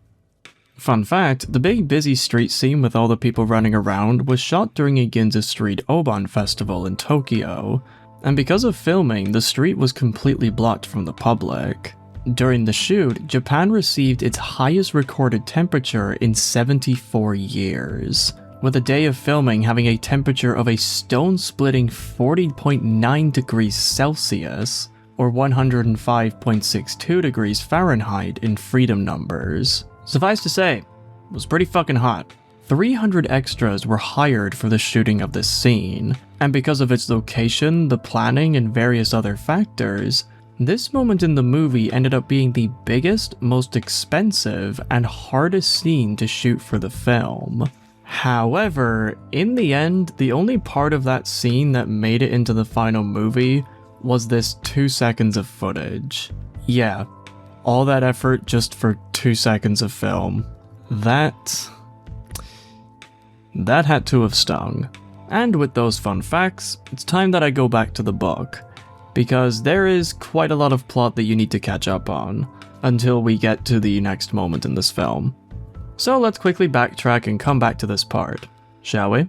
Fun fact, the big busy street scene with all the people running around was shot during a Ginza Street Oban festival in Tokyo, and because of filming, the street was completely blocked from the public. During the shoot, Japan received its highest recorded temperature in 74 years, with a day of filming having a temperature of a stone-splitting 40.9 degrees Celsius, or 105.62 degrees Fahrenheit in freedom numbers. Suffice to say, it was pretty fucking hot. 300 extras were hired for the shooting of this scene, and because of its location, the planning, and various other factors, this moment in the movie ended up being the biggest, most expensive, and hardest scene to shoot for the film. However, in the end, the only part of that scene that made it into the final movie was this 2 seconds of footage. Yeah, all that effort just for 2 seconds of film. That had to have stung. And with those fun facts, it's time that I go back to the book, because there is quite a lot of plot that you need to catch up on, until we get to the next moment in this film. So let's quickly backtrack and come back to this part, shall we?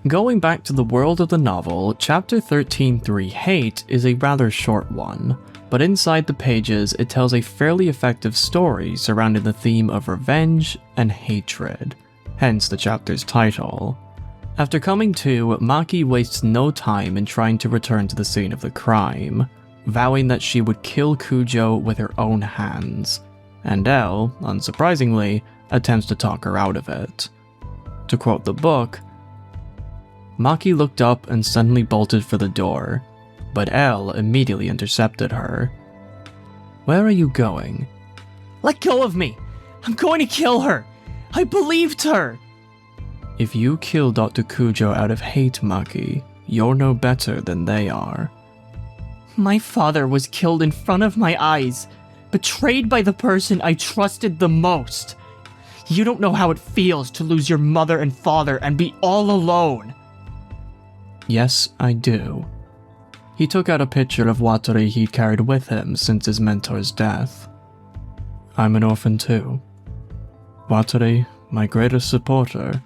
Going back to the world of the novel, Chapter 13.3 Hate is a rather short one, but inside the pages it tells a fairly effective story surrounding the theme of revenge and hatred, hence the chapter's title. After coming to, Maki wastes no time in trying to return to the scene of the crime, vowing that she would kill Kujo with her own hands, and Elle, unsurprisingly, attempts to talk her out of it. To quote the book, Maki looked up and suddenly bolted for the door, but Elle immediately intercepted her. "Where are you going?" Let go of me! I'm going to kill her! I believed her! "If you kill Dr. Kujo out of hate, Maki, you're no better than they are." My father was killed in front of my eyes, betrayed by the person I trusted the most. You don't know how it feels to lose your mother and father and be all alone. Yes, I do. He took out a picture of Watari he'd carried with him since his mentor's death. I'm an orphan too. Watari, my greatest supporter,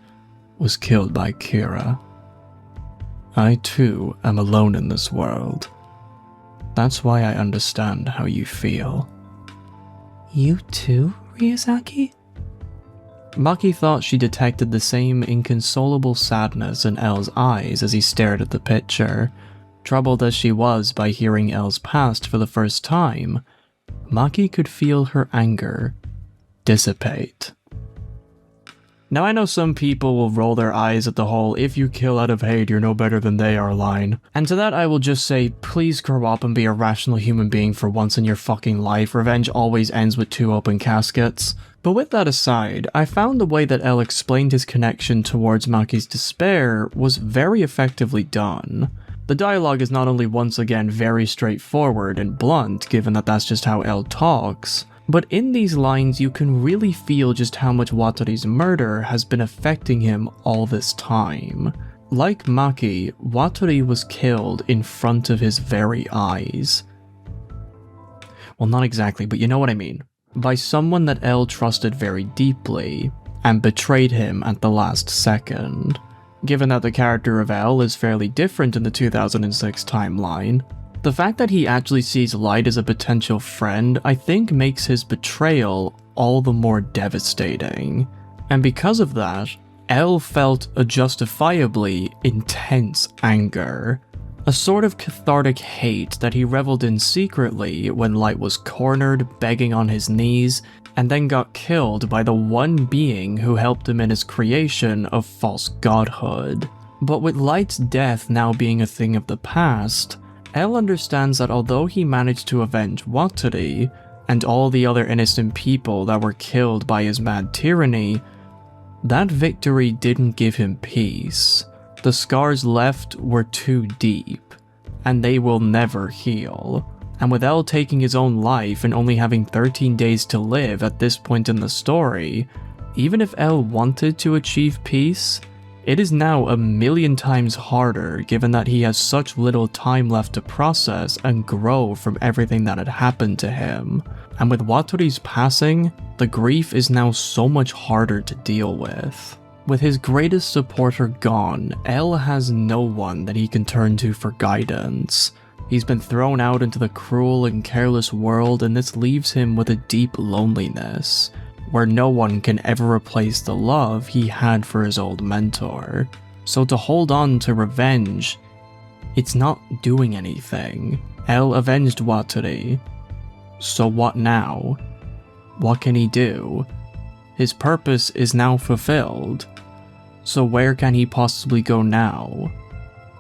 was killed by Kira. I too am alone in this world. That's why I understand how you feel. You too, Ryuzaki? Maki thought she detected the same inconsolable sadness in Elle's eyes as he stared at the picture. Troubled as she was by hearing Elle's past for the first time, Maki could feel her anger dissipate. Now I know some people will roll their eyes at the whole "if you kill out of hate, you're no better than they are" line. And to that I will just say, please grow up and be a rational human being for once in your fucking life. Revenge always ends with 2 open caskets. But with that aside, I found the way that Elle explained his connection towards Maki's despair was very effectively done. The dialogue is not only once again very straightforward and blunt, given that that's just how Elle talks, but in these lines you can really feel just how much Watari's murder has been affecting him all this time. Like Maki, Watari was killed in front of his very eyes. Well, not exactly, but you know what I mean. By someone that Elle trusted very deeply, and betrayed him at the last second. Given that the character of Elle is fairly different in the 2006 timeline, the fact that he actually sees Light as a potential friend I think makes his betrayal all the more devastating. And because of that, L felt a justifiably intense anger. A sort of cathartic hate that he reveled in secretly when Light was cornered, begging on his knees, and then got killed by the one being who helped him in his creation of false godhood. But with Light's death now being a thing of the past, L understands that although he managed to avenge Wataru, and all the other innocent people that were killed by his mad tyranny, that victory didn't give him peace. The scars left were too deep, and they will never heal. And with L taking his own life and only having 13 days to live at this point in the story, even if L wanted to achieve peace, it is now 1,000,000 times harder given that he has such little time left to process and grow from everything that had happened to him. And with Wataru's passing, the grief is now so much harder to deal with. With his greatest supporter gone, L has no one that he can turn to for guidance. He's been thrown out into the cruel and careless world, and this leaves him with a deep loneliness, where no one can ever replace the love he had for his old mentor. So to hold on to revenge, it's not doing anything. L avenged Wataru. So what now? What can he do? His purpose is now fulfilled. So where can he possibly go now?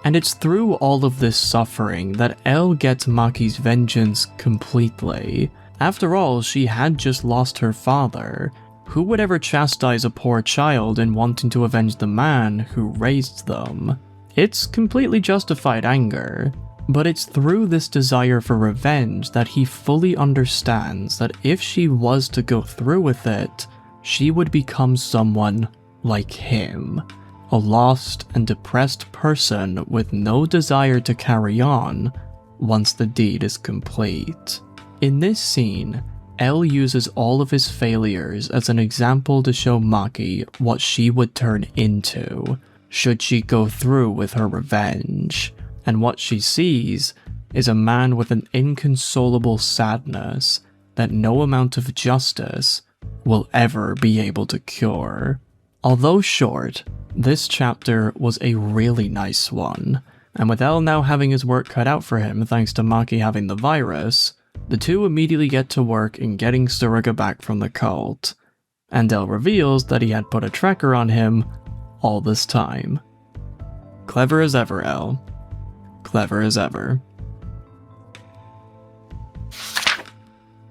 And it's through all of this suffering that L gets Maki's vengeance completely. After all, she had just lost her father. Who would ever chastise a poor child in wanting to avenge the man who raised them? It's completely justified anger. But it's through this desire for revenge that he fully understands that if she was to go through with it, she would become someone like him. A lost and depressed person with no desire to carry on once the deed is complete. In this scene, L uses all of his failures as an example to show Maki what she would turn into, should she go through with her revenge. And what she sees is a man with an inconsolable sadness that no amount of justice will ever be able to cure. Although short, this chapter was a really nice one, and with L now having his work cut out for him thanks to Maki having the virus, the two immediately get to work in getting Tsuruga back from the cult, and L reveals that he had put a tracker on him all this time. Clever as ever, L. Clever as ever.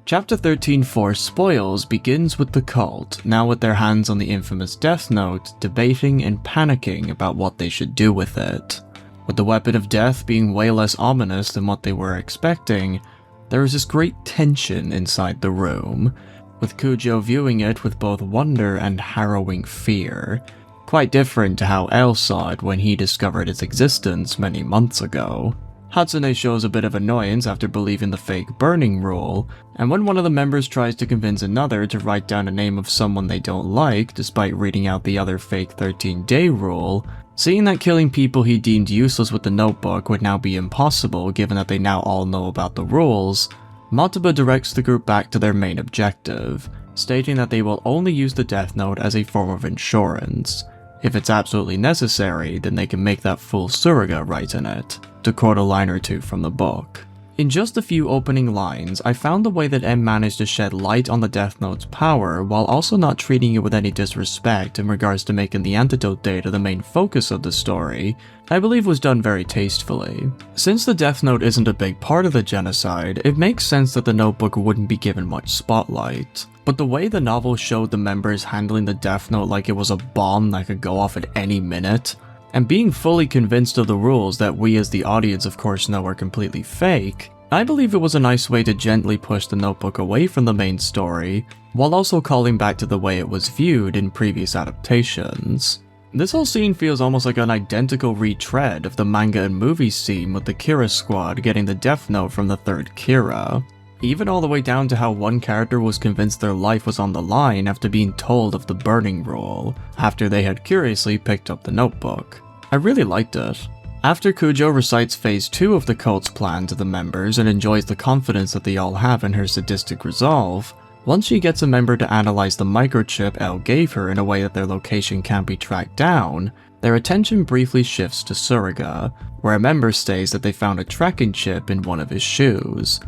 Chapter 13-4 Spoils begins with the cult, now with their hands on the infamous Death Note, debating and panicking about what they should do with it. With the weapon of death being way less ominous than what they were expecting, there is this great tension inside the room, with Kujo viewing it with both wonder and harrowing fear. Quite different to how L saw it when he discovered its existence many months ago. Hatsune shows a bit of annoyance after believing the fake burning rule, and when one of the members tries to convince another to write down a name of someone they don't like despite reading out the other fake 13-day rule, seeing that killing people he deemed useless with the notebook would now be impossible given that they now all know about the rules, Mataba directs the group back to their main objective, stating that they will only use the Death Note as a form of insurance. If it's absolutely necessary, then they can make that fool Tsuruga write in it, to quote a line or two from the book. In just a few opening lines, I found the way that M managed to shed light on the Death Note's power while also not treating it with any disrespect in regards to making the antidote data the main focus of the story, I believe was done very tastefully. Since the Death Note isn't a big part of the genocide, it makes sense that the notebook wouldn't be given much spotlight. But the way the novel showed the members handling the Death Note like it was a bomb that could go off at any minute, and being fully convinced of the rules that we as the audience of course know are completely fake, I believe it was a nice way to gently push the notebook away from the main story, while also calling back to the way it was viewed in previous adaptations. This whole scene feels almost like an identical retread of the manga and movie scene with the Kira squad getting the Death Note from the third Kira. Even all the way down to how one character was convinced their life was on the line after being told of the burning rule, after they had curiously picked up the notebook. I really liked it. After Kujo recites phase 2 of the cult's plan to the members and enjoys the confidence that they all have in her sadistic resolve, Once she gets a member to analyze the microchip Elle gave her in a way that their location can't be tracked down, their attention briefly shifts to Surga, where a member states that they found a tracking chip in one of his shoes,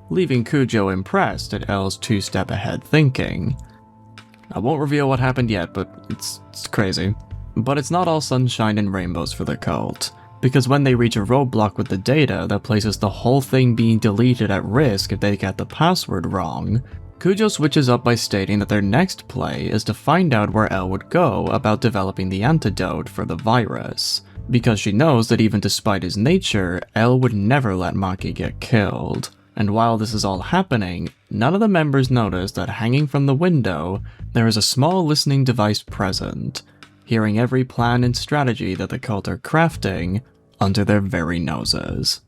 leaving Kujo impressed at Elle's two-step ahead thinking. I won't reveal what happened yet, but it's crazy. But it's not all sunshine and rainbows for the cult, because when they reach a roadblock with the data that places the whole thing being deleted at risk if they get the password wrong, Kujo switches up by stating that their next play is to find out where Elle would go about developing the antidote for the virus, because she knows that even despite his nature, Elle would never let Maki get killed. And while this is all happening, none of the members notice that hanging from the window, there is a small listening device present, hearing every plan and strategy that the cult are crafting under their very noses.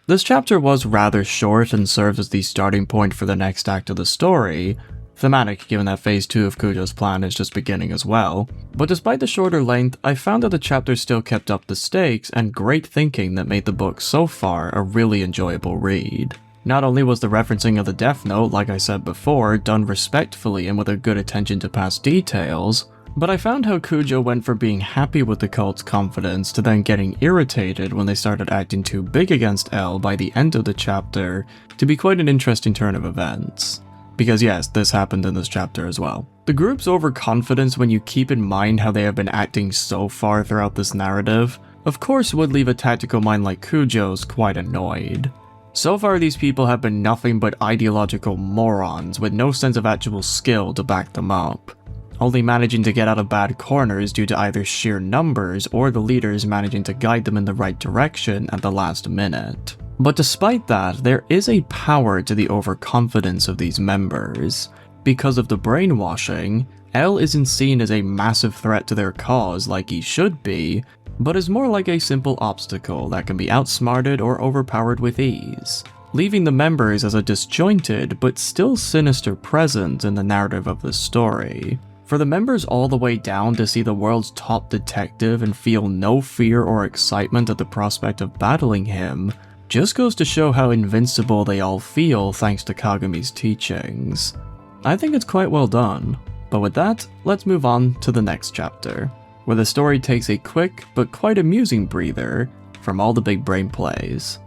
This chapter was rather short and serves as the starting point for the next act of the story, thematic given that phase 2 of Kujo's plan is just beginning as well, but despite the shorter length, I found that the chapter still kept up the stakes and great thinking that made the book so far a really enjoyable read. Not only was the referencing of the Death Note, like I said before, done respectfully and with a good attention to past details, but I found how Kujo went from being happy with the cult's confidence to then getting irritated when they started acting too big against Elle by the end of the chapter to be quite an interesting turn of events. Because yes, this happened in this chapter as well. The group's overconfidence, when you keep in mind how they have been acting so far throughout this narrative, of course would leave a tactical mind like Kujo's quite annoyed. So far these people have been nothing but ideological morons with no sense of actual skill to back them up, only managing to get out of bad corners due to either sheer numbers or the leaders managing to guide them in the right direction at the last minute. But despite that, there is a power to the overconfidence of these members. Because of the brainwashing, Elle isn't seen as a massive threat to their cause like he should be, but is more like a simple obstacle that can be outsmarted or overpowered with ease, leaving the members as a disjointed but still sinister presence in the narrative of the story. For the members all the way down to see the world's top detective and feel no fear or excitement at the prospect of battling him, just goes to show how invincible they all feel thanks to Kagami's teachings. I think it's quite well done. But with that, let's move on to the next chapter, where the story takes a quick but quite amusing breather from all the big brain plays.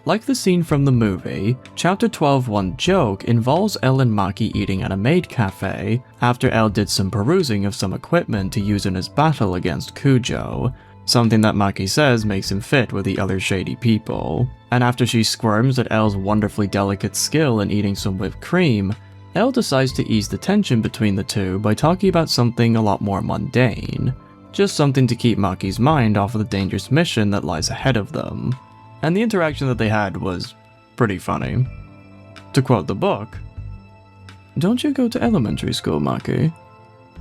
Like the scene from the movie, Chapter 12's joke involves Elle and Maki eating at a maid cafe after Elle did some perusing of some equipment to use in his battle against Kujo, something that Maki says makes him fit with the other shady people. And after she squirms at Elle's wonderfully delicate skill in eating some whipped cream, Elle decides to ease the tension between the two by talking about something a lot more mundane, just something to keep Maki's mind off of the dangerous mission that lies ahead of them. And the interaction that they had was pretty funny. To quote the book, "Don't you go to elementary school, Maki?"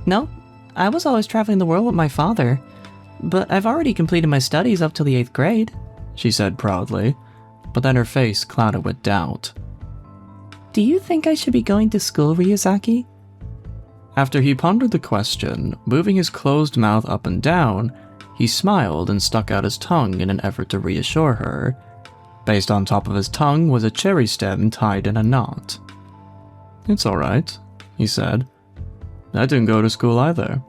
No, I was always traveling the world with my father, but I've already completed my studies up to the 8th grade, she said proudly, but then her face clouded with doubt. Do you think I should be going to school, Ryuzaki? After he pondered the question, moving his closed mouth up and down, he smiled and stuck out his tongue in an effort to reassure her. Based on top of his tongue was a cherry stem tied in a knot. "It's alright," he said. "I didn't go to school either."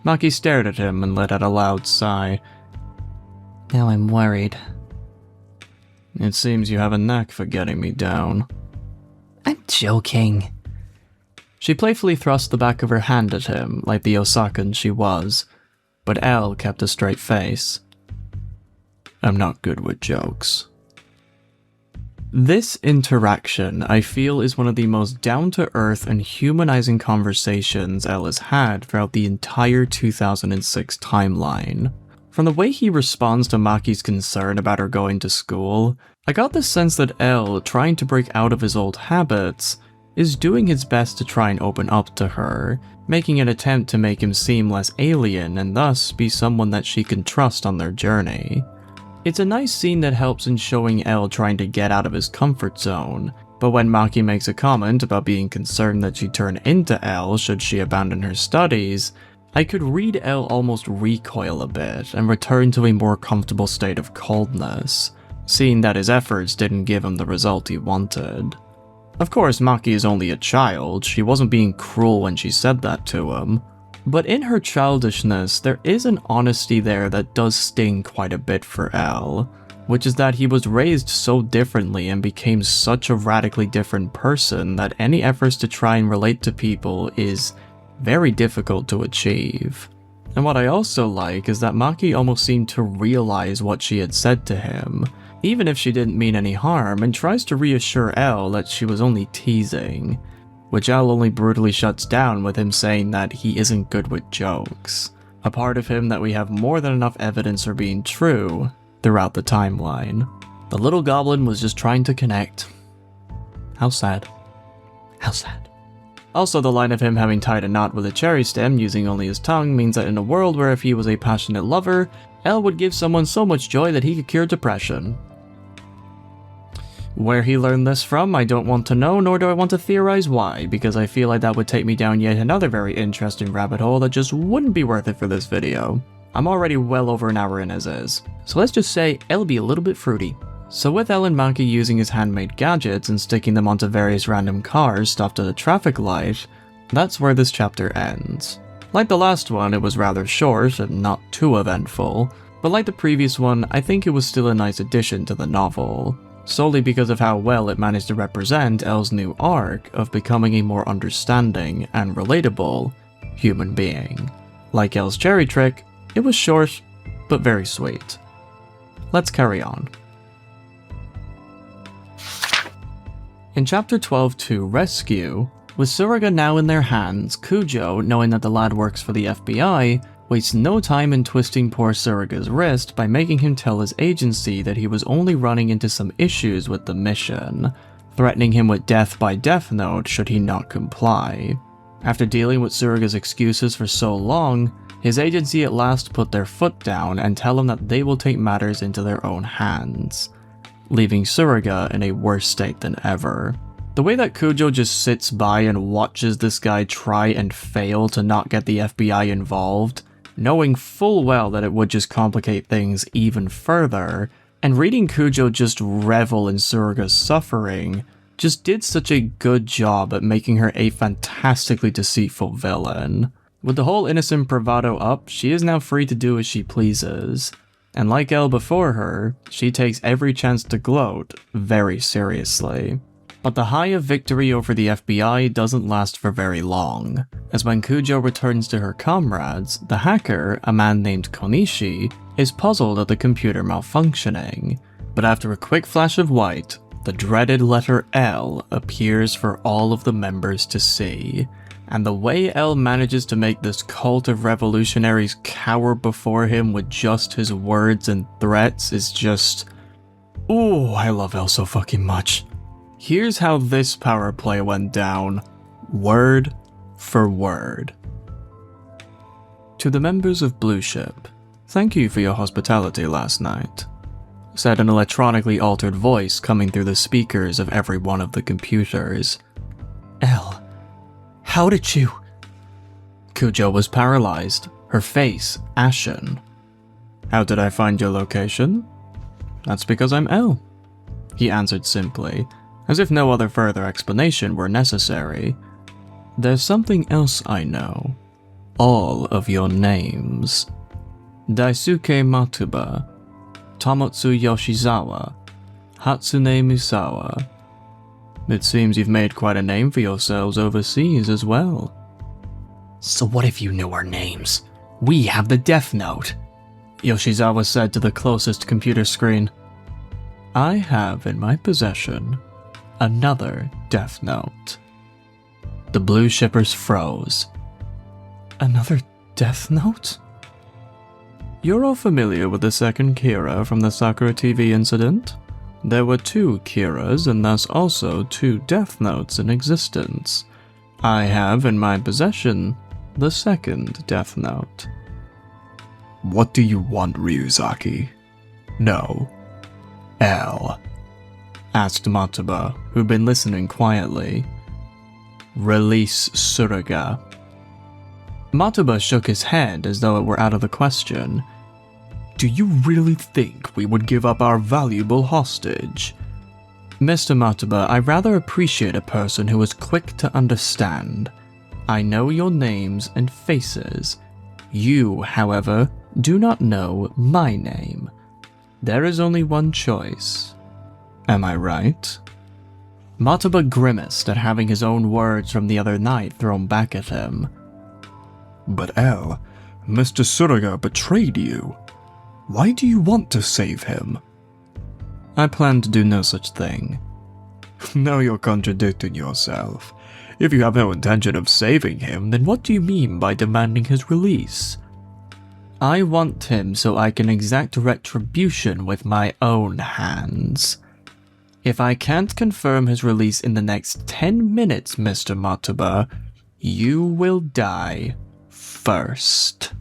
Maki stared at him and let out a loud sigh. Now I'm worried. "It seems you have a knack for getting me down." I'm joking. She playfully thrust the back of her hand at him like the Osakan she was, but Elle kept a straight face. "I'm not good with jokes." This interaction, I feel, is one of the most down-to-earth and humanizing conversations Elle has had throughout the entire 2006 timeline. From the way he responds to Maki's concern about her going to school, I got the sense that Elle, trying to break out of his old habits, is doing his best to try and open up to her, making an attempt to make him seem less alien and thus be someone that she can trust on their journey. It's a nice scene that helps in showing Elle trying to get out of his comfort zone, but when Maki makes a comment about being concerned that she'd turn into Elle should she abandon her studies, I could read Elle almost recoil a bit and return to a more comfortable state of coldness, seeing that his efforts didn't give him the result he wanted. Of course, Maki is only a child, she wasn't being cruel when she said that to him, but in her childishness, there is an honesty there that does sting quite a bit for L, which is that he was raised so differently and became such a radically different person that any efforts to try and relate to people is very difficult to achieve. And what I also like is that Maki almost seemed to realize what she had said to him, even if she didn't mean any harm, and tries to reassure L that she was only teasing, which L only brutally shuts down with him saying that he isn't good with jokes, a part of him that we have more than enough evidence for being true throughout the timeline. The little goblin was just trying to connect. How sad. How sad. Also, the line of him having tied a knot with a cherry stem using only his tongue means that in a world where if he was a passionate lover, L would give someone so much joy that he could cure depression. Where he learned this from, I don't want to know, nor do I want to theorize why, because I feel like that would take me down yet another very interesting rabbit hole that just wouldn't be worth it for this video. I'm already well over an hour in as is, so let's just say L be a little bit fruity. So with L and Maki using his handmade gadgets and sticking them onto various random cars stopped at a traffic light, that's where this chapter ends. Like the last one, it was rather short and not too eventful, but like the previous one, I think it was still a nice addition to the novel, solely because of how well it managed to represent L's new arc of becoming a more understanding and relatable human being. Like L's cherry trick, it was short, but very sweet. Let's carry on. In Chapter 12-2, Rescue, with Tsuruga now in their hands, Kujo, knowing that the lad works for the FBI, wastes no time in twisting poor Tsuruga's wrist by making him tell his agency that he was only running into some issues with the mission, threatening him with death by Death Note should he not comply. After dealing with Tsuruga's excuses for so long, his agency at last put their foot down and tell him that they will take matters into their own hands, leaving Tsuruga in a worse state than ever. The way that Kujo just sits by and watches this guy try and fail to not get the FBI involved, knowing full well that it would just complicate things even further, and reading Kujo just revel in Tsuruga's suffering, just did such a good job at making her a fantastically deceitful villain. With the whole innocent bravado up, she is now free to do as she pleases. And like L before her, she takes every chance to gloat very seriously. But the high of victory over the FBI doesn't last for very long, as when Kujo returns to her comrades, the hacker, a man named Konishi, is puzzled at the computer malfunctioning. But after a quick flash of white, the dreaded letter L appears for all of the members to see. And the way L manages to make this cult of revolutionaries cower before him with just his words and threats is just... Ooh, I love L so fucking much. Here's how this power play went down, word for word. To the members of Blue Ship, thank you for your hospitality last night, said an electronically altered voice coming through the speakers of every one of the computers. L, how did you... Kujo was paralyzed, her face ashen. How did I find your location? That's because I'm L, he answered simply, as if no other further explanation were necessary. There's something else I know. All of your names. Daisuke Matuba, Tomotsu Yoshizawa, Hatsune Misawa. It seems you've made quite a name for yourselves overseas as well. So what if you know our names? We have the Death Note, Yoshizawa said to the closest computer screen. I have in my possession another Death Note. The Blue Shippers froze. Another Death Note? You're all familiar with the second Kira from the Sakura TV incident? There were 2 Kiras and thus also 2 Death Notes in existence. I have in my possession the second Death Note. What do you want, Ryuzaki? No. L, asked Matuba, who'd been listening quietly. Release Tsuruga. Matuba shook his head as though it were out of the question. Do you really think we would give up our valuable hostage? Mr. Matsuba, I rather appreciate a person who is quick to understand. I know your names and faces. You, however, do not know my name. There is only one choice. Am I right? Matsuba grimaced at having his own words from the other night thrown back at him. But L, Mr. Tsuruga betrayed you. Why do you want to save him? I plan to do no such thing. Now you're contradicting yourself. If you have no intention of saving him, then what do you mean by demanding his release? I want him so I can exact retribution with my own hands. If I can't confirm his release in the next 10 minutes, Mr. Matsuba, you will die first.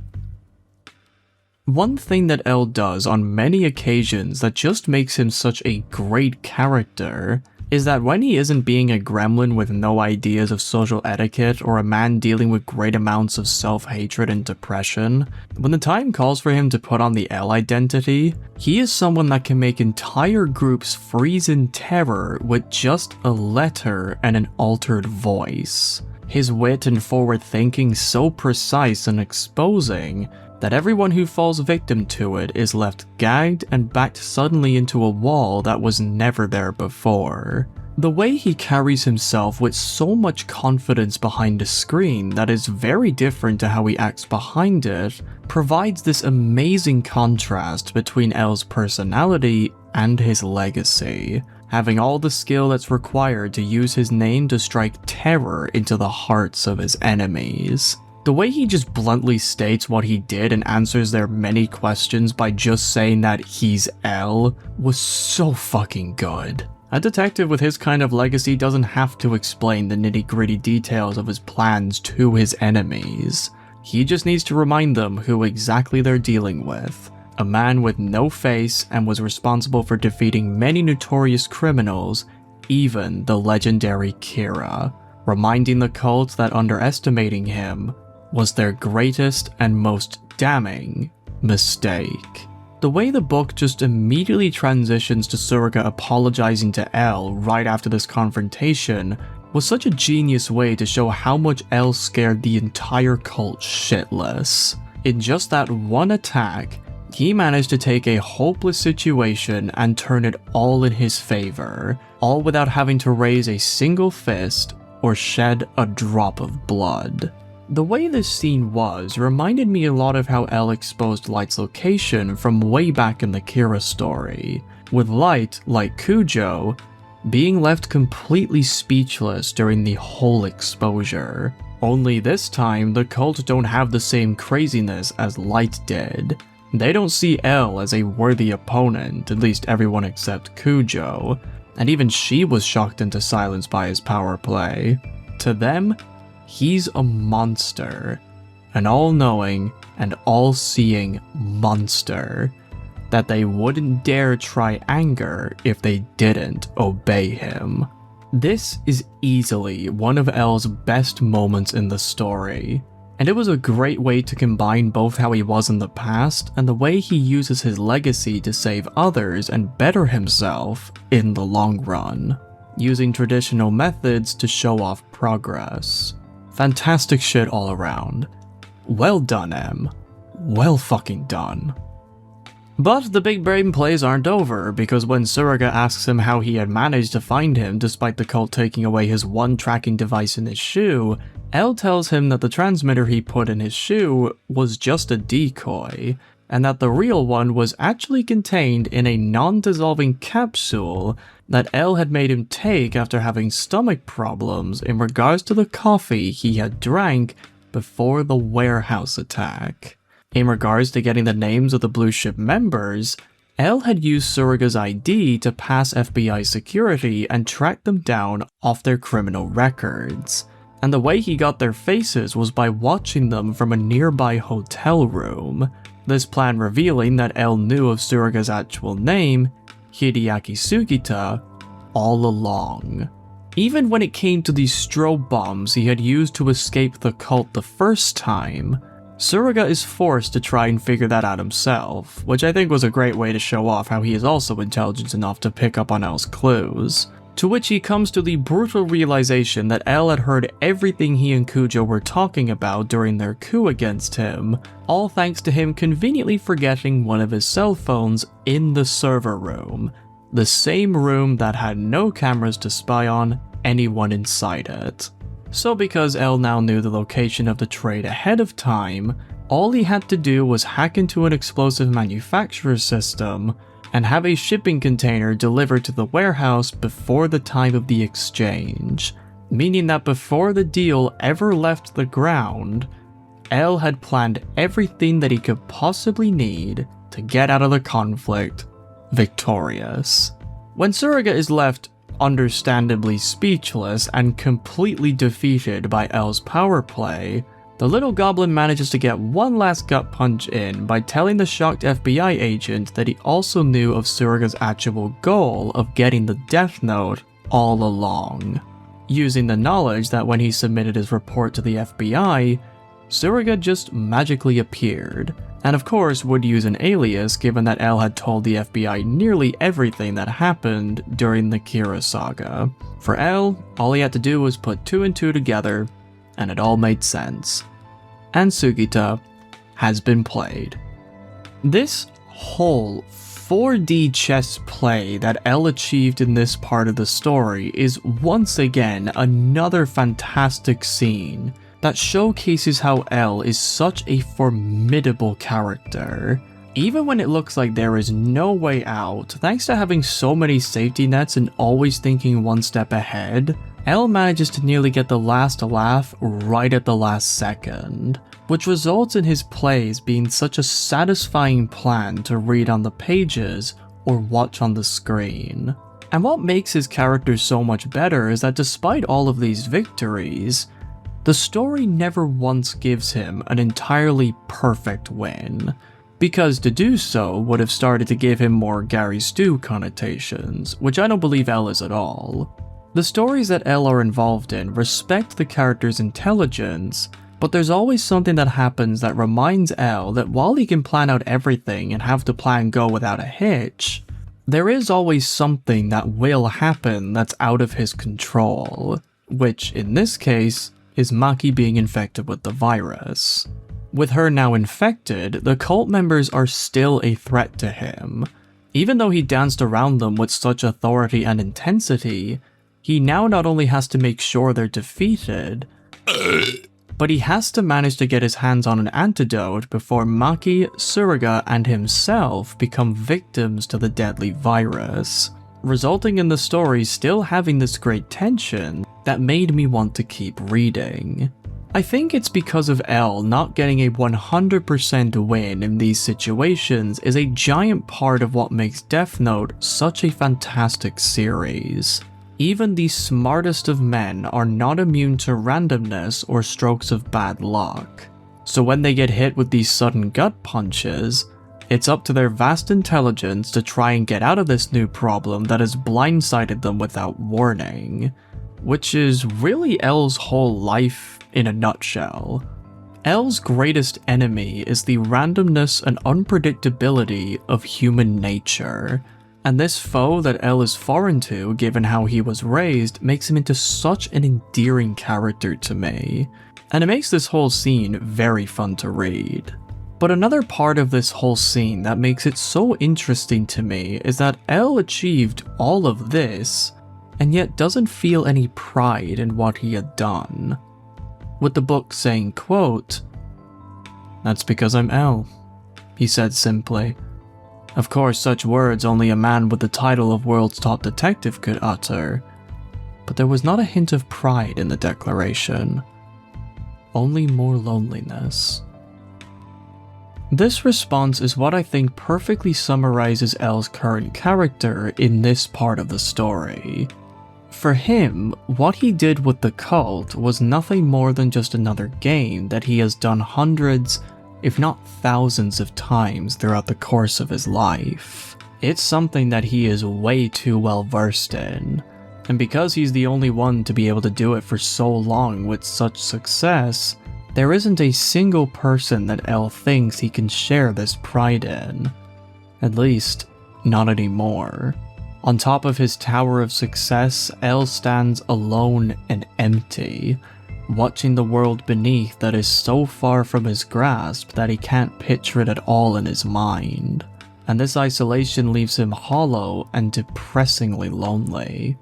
One thing that L does on many occasions that just makes him such a great character is that when he isn't being a gremlin with no ideas of social etiquette or a man dealing with great amounts of self-hatred and depression, when the time calls for him to put on the L identity, he is someone that can make entire groups freeze in terror with just a letter and an altered voice. His wit and forward thinking so precise and exposing that everyone who falls victim to it is left gagged and backed suddenly into a wall that was never there before. The way he carries himself with so much confidence behind a screen that is very different to how he acts behind it provides this amazing contrast between L's personality and his legacy, having all the skill that's required to use his name to strike terror into the hearts of his enemies. The way he just bluntly states what he did and answers their many questions by just saying that he's L was so fucking good. A detective with his kind of legacy doesn't have to explain the nitty-gritty details of his plans to his enemies. He just needs to remind them who exactly they're dealing with. A man with no face and was responsible for defeating many notorious criminals, even the legendary Kira, reminding the cult that underestimating him was their greatest and most damning mistake. The way the book just immediately transitions to Tsuruga apologizing to L right after this confrontation was such a genius way to show how much L scared the entire cult shitless. In just that one attack, he managed to take a hopeless situation and turn it all in his favor, all without having to raise a single fist or shed a drop of blood. The way this scene was reminded me a lot of how L exposed Light's location from way back in the Kira story, with Light, like Kujo, being left completely speechless during the whole exposure. Only this time, the cult don't have the same craziness as Light did. They don't see L as a worthy opponent, at least everyone except Kujo, and even she was shocked into silence by his power play. To them, he's a monster, an all-knowing and all-seeing monster that they wouldn't dare try anger if they didn't obey him. This is easily one of L's best moments in the story, and it was a great way to combine both how he was in the past and the way he uses his legacy to save others and better himself in the long run, using traditional methods to show off progress. Fantastic shit all around. Well done, M. Well fucking done. But the big brain plays aren't over, because when Tsuruga asks him how he had managed to find him despite the cult taking away his one tracking device in his shoe, L tells him that the transmitter he put in his shoe was just a decoy, and that the real one was actually contained in a non-dissolving capsule that L had made him take after having stomach problems in regards to the coffee he had drank before the warehouse attack. In regards to getting the names of the Blue Ship members, L had used Tsuruga's ID to pass FBI security and track them down off their criminal records, and the way he got their faces was by watching them from a nearby hotel room, this plan revealing that L knew of Tsuruga's actual name, Hideaki Sugita, all along. Even when it came to the strobe bombs he had used to escape the cult the first time, Tsuruga is forced to try and figure that out himself, which I think was a great way to show off how he is also intelligent enough to pick up on L's clues. To which he comes to the brutal realization that L had heard everything he and Kujo were talking about during their coup against him, all thanks to him conveniently forgetting one of his cell phones in the server room, the same room that had no cameras to spy on anyone inside it. So because L now knew the location of the trade ahead of time, all he had to do was hack into an explosive manufacturer system and have a shipping container delivered to the warehouse before the time of the exchange, meaning that before the deal ever left the ground, L had planned everything that he could possibly need to get out of the conflict victorious. When Tsuruga is left understandably speechless and completely defeated by L's power play, the little goblin manages to get one last gut punch in by telling the shocked FBI agent that he also knew of Tsuruga's actual goal of getting the Death Note all along, using the knowledge that when he submitted his report to the FBI, Tsuruga just magically appeared, and of course would use an alias given that L had told the FBI nearly everything that happened during the Kira saga. For L, all he had to do was put 2 and 2 together, and it all made sense. And Sugita has been played. This whole 4D chess play that L achieved in this part of the story is once again another fantastic scene that showcases how L is such a formidable character. Even when it looks like there is no way out, thanks to having so many safety nets and always thinking one step ahead, L manages to nearly get the last laugh right at the last second, which results in his plays being such a satisfying plan to read on the pages or watch on the screen. And what makes his character so much better is that despite all of these victories, the story never once gives him an entirely perfect win, because to do so would have started to give him more Gary Stu connotations, which I don't believe L is at all. The stories that L are involved in respect the character's intelligence, but there's always something that happens that reminds L that while he can plan out everything and have the plan go without a hitch, there is always something that will happen that's out of his control, which in this case is Maki being infected with the virus. With her now infected, the cult members are still a threat to him. Even though he danced around them with such authority and intensity, he now not only has to make sure they're defeated, but he has to manage to get his hands on an antidote before Maki, Tsuruga, and himself become victims to the deadly virus, resulting in the story still having this great tension that made me want to keep reading. I think it's because of L not getting a 100% win in these situations is a giant part of what makes Death Note such a fantastic series. Even the smartest of men are not immune to randomness or strokes of bad luck. So when they get hit with these sudden gut punches, it's up to their vast intelligence to try and get out of this new problem that has blindsided them without warning, which is really L's whole life in a nutshell. L's greatest enemy is the randomness and unpredictability of human nature, and this foe that L is foreign to given how he was raised makes him into such an endearing character to me, and it makes this whole scene very fun to read. But another part of this whole scene that makes it so interesting to me is that L achieved all of this, and yet doesn't feel any pride in what he had done. With the book saying, quote, "That's because I'm L," he said simply. Of course, such words only a man with the title of world's top detective could utter, but there was not a hint of pride in the declaration, only more loneliness. This response is what I think perfectly summarizes L's current character in this part of the story. For him, what he did with the cult was nothing more than just another game that he has done hundreds, if not thousands of times throughout the course of his life. It's something that he is way too well versed in, and because he's the only one to be able to do it for so long with such success, There isn't a single person that L thinks he can share this pride in. At least, not anymore. On top of his tower of success, L stands alone and empty, watching the world beneath that is so far from his grasp that he can't picture it at all in his mind. And this isolation leaves him hollow and depressingly lonely.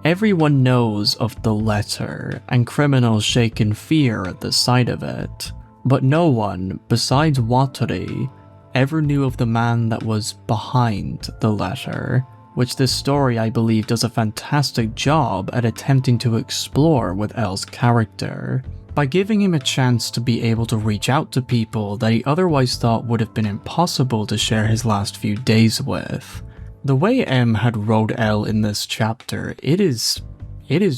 Everyone knows of the letter, and criminals shake in fear at the sight of it, but no one, besides Watari, ever knew of the man that was behind the letter, which this story I believe does a fantastic job at attempting to explore with L's character, by giving him a chance to be able to reach out to people that he otherwise thought would have been impossible to share his last few days with. The way M had wrote L in this chapter, it is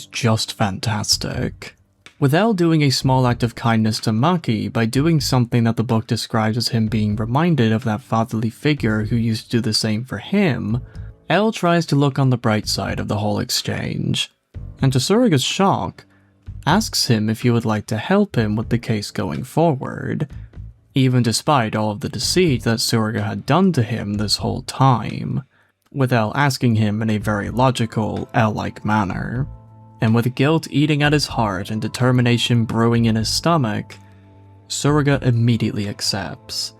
just fantastic. With L doing a small act of kindness to Maki by doing something that the book describes as him being reminded of that fatherly figure who used to do the same for him, L tries to look on the bright side of the whole exchange, and to Tsuruga's shock, asks him if he would like to help him with the case going forward, even despite all of the deceit that Tsuruga had done to him this whole time, with L asking him in a very logical, L-like manner. And with guilt eating at his heart and determination brewing in his stomach, Tsuruga immediately accepts,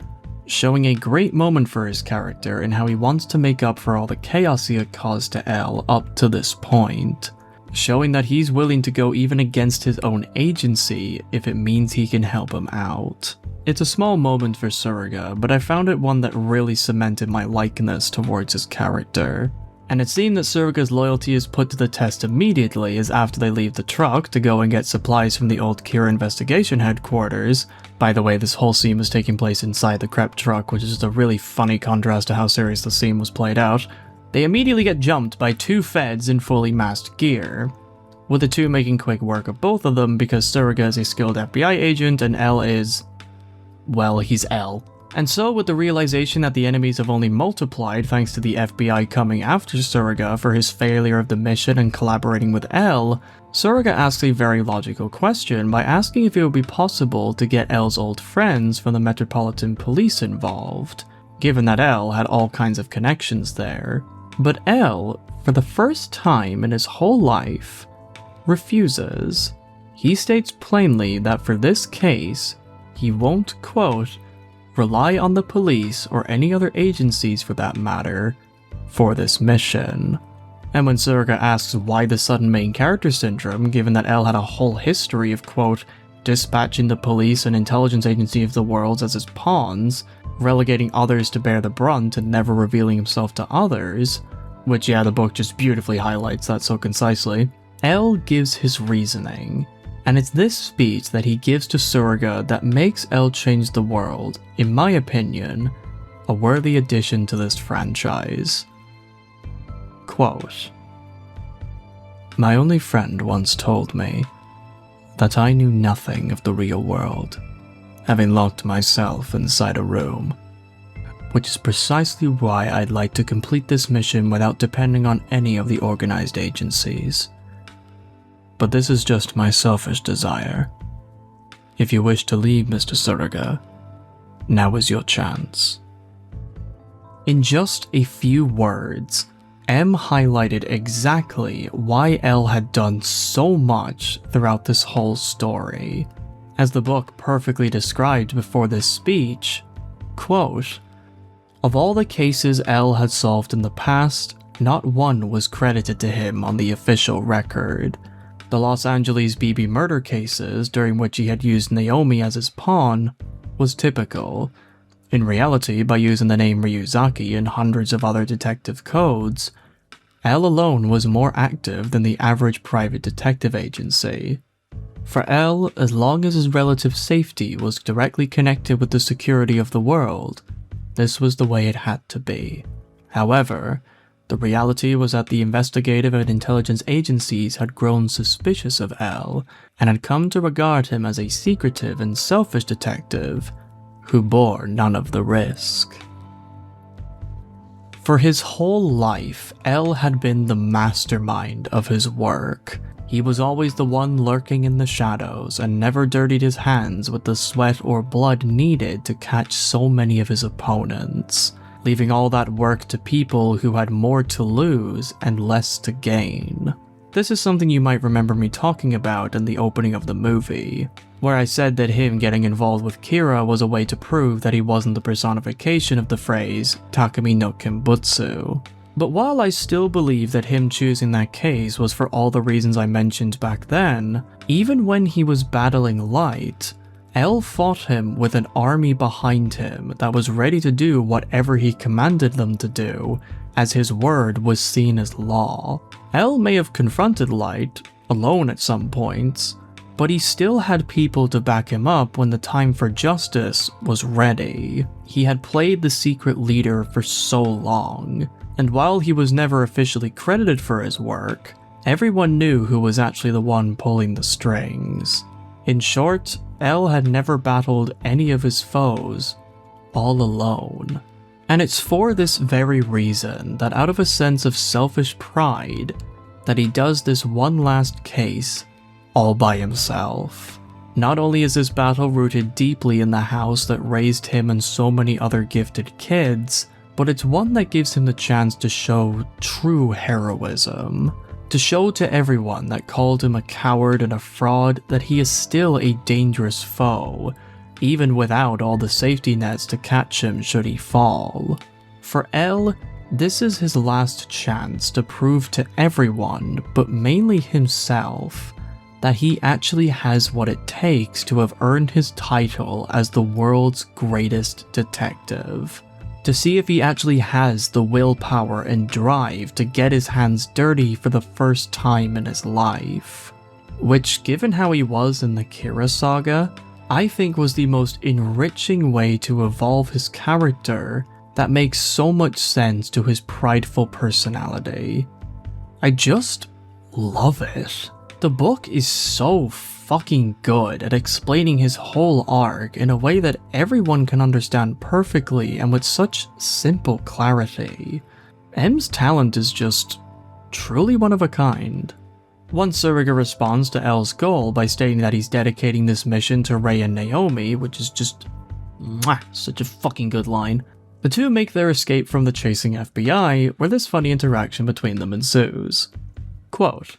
showing a great moment for his character in how he wants to make up for all the chaos he had caused to L up to this point, showing that he's willing to go even against his own agency if it means he can help him out. It's a small moment for Tsuruga, but I found it one that really cemented my likeness towards his character. And it seemed that Tsuruga's loyalty is put to the test immediately as after they leave the truck to go and get supplies from the old Kira investigation headquarters. By the way, this whole scene was taking place inside the crepe truck, which is just a really funny contrast to how serious the scene was played out. They immediately get jumped by two feds in fully masked gear, with the two making quick work of both of them because Tsuruga is a skilled FBI agent and L is, well, he's L. And so, with the realization that the enemies have only multiplied thanks to the FBI coming after Tsuruga for his failure of the mission and collaborating with L, Tsuruga asks a very logical question by asking if it would be possible to get L's old friends from the Metropolitan Police involved, given that L had all kinds of connections there. But L, for the first time in his whole life, refuses. He states plainly that for this case, he won't, quote, rely on the police or any other agencies for that matter for this mission. And when Tsuruga asks why the sudden main character syndrome, given that L had a whole history of, quote, dispatching the police and intelligence agency of the world as his pawns, relegating others to bear the brunt and never revealing himself to others, which yeah, the book just beautifully highlights that so concisely, L gives his reasoning. And it's this speech that he gives to Tsuruga that makes L change the world, in my opinion, a worthy addition to this franchise. Quote, "My only friend once told me that I knew nothing of the real world, having locked myself inside a room, which is precisely why I'd like to complete this mission without depending on any of the organized agencies. But this is just my selfish desire. If you wish to leave, Mr. Tsuruga, now is your chance." In just a few words, M highlighted exactly why L had done so much throughout this whole story. As the book perfectly described before this speech, quote, "Of all the cases L had solved in the past, not one was credited to him on the official record. The Los Angeles BB murder cases, during which he had used Naomi as his pawn, was typical. In reality, by using the name Ryuzaki and hundreds of other detective codes, L alone was more active than the average private detective agency. For L, as long as his relative safety was directly connected with the security of the world, this was the way it had to be. However, the reality was that the investigative and intelligence agencies had grown suspicious of L and had come to regard him as a secretive and selfish detective who bore none of the risk. For his whole life, L had been the mastermind of his work. He was always the one lurking in the shadows and never dirtied his hands with the sweat or blood needed to catch so many of his opponents, leaving all that work to people who had more to lose and less to gain. This is something you might remember me talking about in the opening of the movie, where I said that him getting involved with Kira was a way to prove that he wasn't the personification of the phrase Takumi no Kenbutsu. But while I still believe that him choosing that case was for all the reasons I mentioned back then, even when he was battling Light, L fought him with an army behind him that was ready to do whatever he commanded them to do, as his word was seen as law. L may have confronted Light, alone at some points, but he still had people to back him up when the time for justice was ready. He had played the secret leader for so long, and while he was never officially credited for his work, everyone knew who was actually the one pulling the strings. In short, L had never battled any of his foes all alone. And it's for this very reason that out of a sense of selfish pride, that he does this one last case all by himself. Not only is this battle rooted deeply in the house that raised him and so many other gifted kids, but it's one that gives him the chance to show true heroism. To show to everyone that called him a coward and a fraud that he is still a dangerous foe, even without all the safety nets to catch him should he fall. For L, this is his last chance to prove to everyone, but mainly himself, that he actually has what it takes to have earned his title as the world's greatest detective. To see if he actually has the willpower and drive to get his hands dirty for the first time in his life. Which, given how he was in the Kira saga, I think was the most enriching way to evolve his character that makes so much sense to his prideful personality. I just love it. The book is so fucking good at explaining his whole arc in a way that everyone can understand perfectly and with such simple clarity. M's talent is just truly one of a kind. Once Surrogate responds to L's goal by stating that he's dedicating this mission to Rei and Naomi, which is just such a fucking good line, the two make their escape from the chasing FBI, where this funny interaction between them ensues. Quote,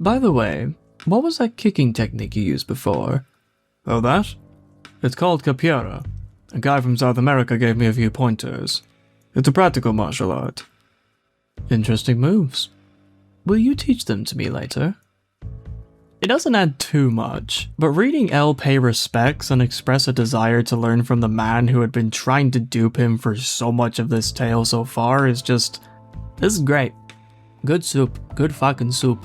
"By the way, what was that kicking technique you used before?" "Oh, that? It's called capoeira. A guy from South America gave me a few pointers. It's a practical martial art." "Interesting moves. Will you teach them to me later?" It doesn't add too much, but reading L pay respects and express a desire to learn from the man who had been trying to dupe him for so much of this tale so far is just... this is great. Good soup. Good fucking soup.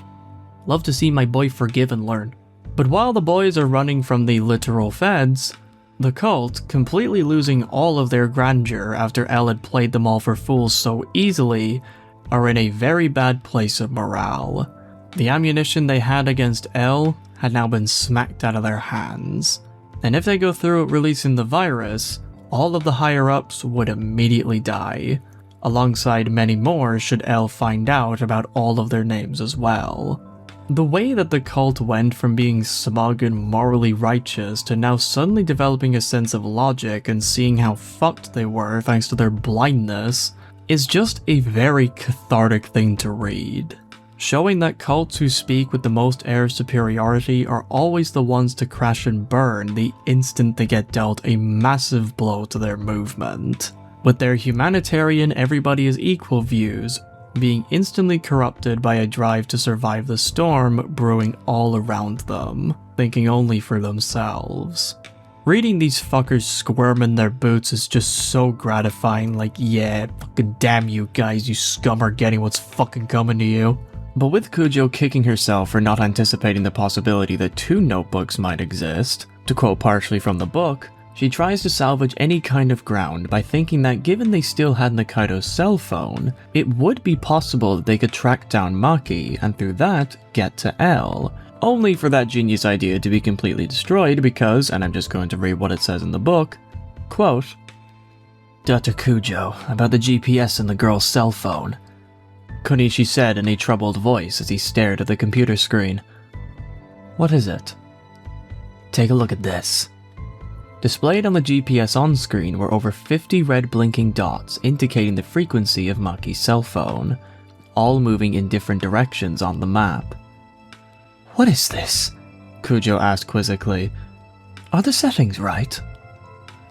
Love to see my boy forgive and learn. But while the boys are running from the literal feds, the cult, completely losing all of their grandeur after L had played them all for fools so easily, are in a very bad place of morale. The ammunition they had against L had now been smacked out of their hands, and if they go through releasing the virus, all of the higher-ups would immediately die, alongside many more should L find out about all of their names as well. The way that the cult went from being smug and morally righteous to now suddenly developing a sense of logic and seeing how fucked they were thanks to their blindness is just a very cathartic thing to read. Showing that cults who speak with the most air of superiority are always the ones to crash and burn the instant they get dealt a massive blow to their movement, with their humanitarian everybody is equal views being instantly corrupted by a drive to survive the storm brewing all around them, thinking only for themselves. Reading these fuckers squirm in their boots is just so gratifying, like, yeah, fucking damn you guys, you scum are getting what's fucking coming to you. But with Kujo kicking herself for not anticipating the possibility that two notebooks might exist, to quote partially from the book, she tries to salvage any kind of ground by thinking that given they still had Nikaido's cell phone, it would be possible that they could track down Maki and through that, get to L, only for that genius idea to be completely destroyed because, and I'm just going to read what it says in the book, quote, "Dr. Kujo, about the GPS in the girl's cell phone. Konishi said in a troubled voice as he stared at the computer screen. What is it? Take a look at this. Displayed on the GPS on-screen were over 50 red blinking dots indicating the frequency of Maki's cell phone, all moving in different directions on the map. What is this? Kujo asked quizzically. Are the settings right?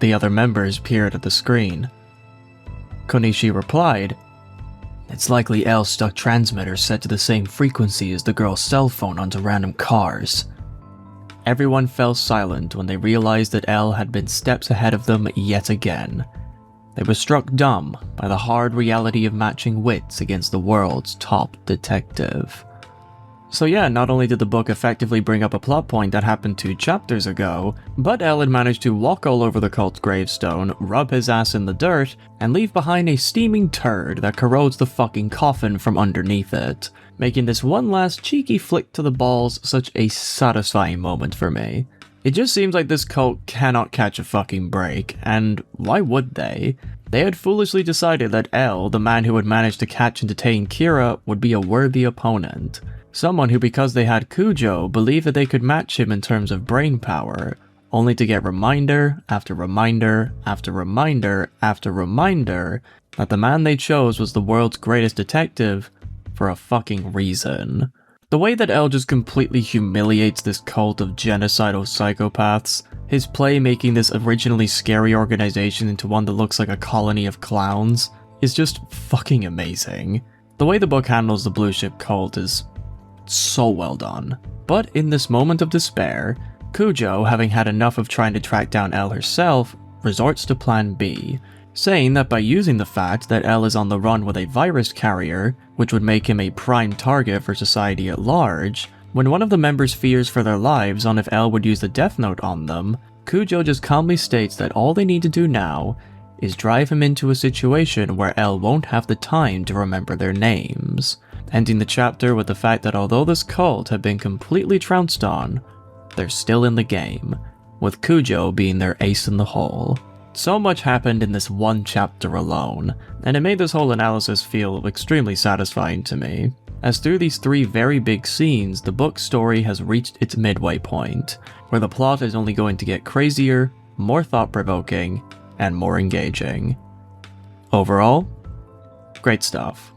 The other members peered at the screen. Konishi replied, It's likely L stuck transmitters set to the same frequency as the girl's cell phone onto random cars. Everyone fell silent when they realized that L had been steps ahead of them yet again. They were struck dumb by the hard reality of matching wits against the world's top detective. So yeah, not only did the book effectively bring up a plot point that happened 2 chapters ago, but L had managed to walk all over the cult's gravestone, rub his ass in the dirt, and leave behind a steaming turd that corrodes the fucking coffin from underneath it, making this one last cheeky flick to the balls such a satisfying moment for me. It just seems like this cult cannot catch a fucking break, and why would they? They had foolishly decided that L, the man who had managed to catch and detain Kira, would be a worthy opponent. Someone who, because they had Kujo, believed that they could match him in terms of brain power, only to get reminder after reminder after reminder after reminder that the man they chose was the world's greatest detective for a fucking reason. The way that L just completely humiliates this cult of genocidal psychopaths, his play making this originally scary organization into one that looks like a colony of clowns, is just fucking amazing. The way the book handles the Blue Ship cult is so well done. But in this moment of despair, Kujo, having had enough of trying to track down L herself, resorts to Plan B, saying that by using the fact that L is on the run with a virus carrier, which would make him a prime target for society at large, when one of the members fears for their lives on if L would use the Death Note on them, Kujo just calmly states that all they need to do now is drive him into a situation where L won't have the time to remember their names, ending the chapter with the fact that although this cult had been completely trounced on, they're still in the game, with Kujo being their ace in the hole. So much happened in this one chapter alone, and it made this whole analysis feel extremely satisfying to me, as through these 3 very big scenes, the book's story has reached its midway point, where the plot is only going to get crazier, more thought-provoking, and more engaging. Overall, great stuff.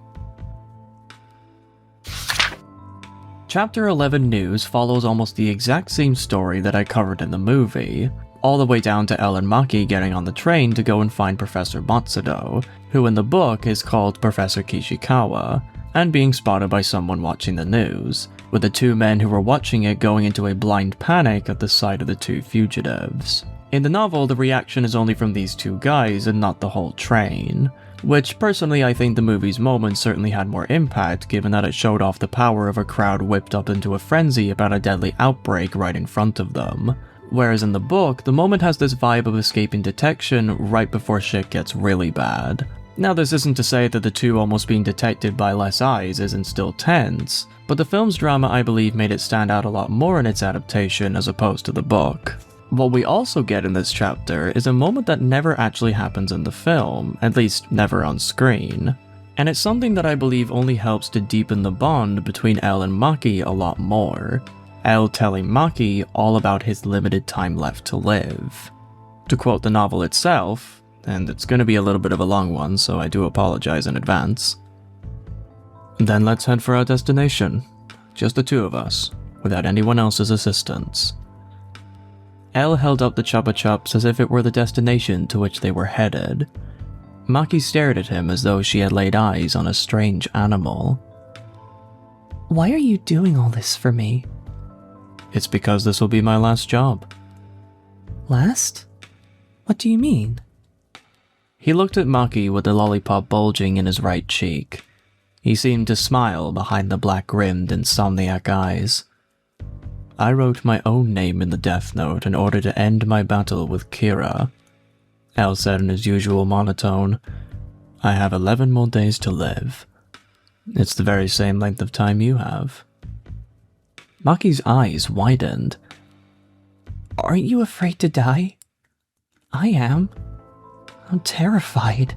Chapter 11 News follows almost the exact same story that I covered in the movie, all the way down to El and Maki getting on the train to go and find Professor Matsudo, who in the book is called Professor Kishikawa, and being spotted by someone watching the news, with the 2 men who were watching it going into a blind panic at the sight of the 2 fugitives. In the novel, the reaction is only from these 2 guys and not the whole train, which personally I think the movie's moment certainly had more impact given that it showed off the power of a crowd whipped up into a frenzy about a deadly outbreak right in front of them. Whereas in the book, the moment has this vibe of escaping detection right before shit gets really bad. Now this isn't to say that the 2 almost being detected by less eyes isn't still tense, but the film's drama I believe made it stand out a lot more in its adaptation as opposed to the book. What we also get in this chapter is a moment that never actually happens in the film, at least never on screen. And it's something that I believe only helps to deepen the bond between L and Maki a lot more. L telling Maki all about his limited time left to live. To quote the novel itself, and it's going to be a little bit of a long one, so I do apologize in advance. Then let's head for our destination. Just the 2 of us, without anyone else's assistance. L held up the Chupa Chups as if it were the destination to which they were headed. Maki stared at him as though she had laid eyes on a strange animal. Why are you doing all this for me? It's because this will be my last job. Last? What do you mean? He looked at Maki with the lollipop bulging in his right cheek. He seemed to smile behind the black-rimmed, insomniac eyes. I wrote my own name in the Death Note in order to end my battle with Kira. L said in his usual monotone, I have 11 more days to live. It's the very same length of time you have. Maki's eyes widened. Aren't you afraid to die? I am. I'm terrified.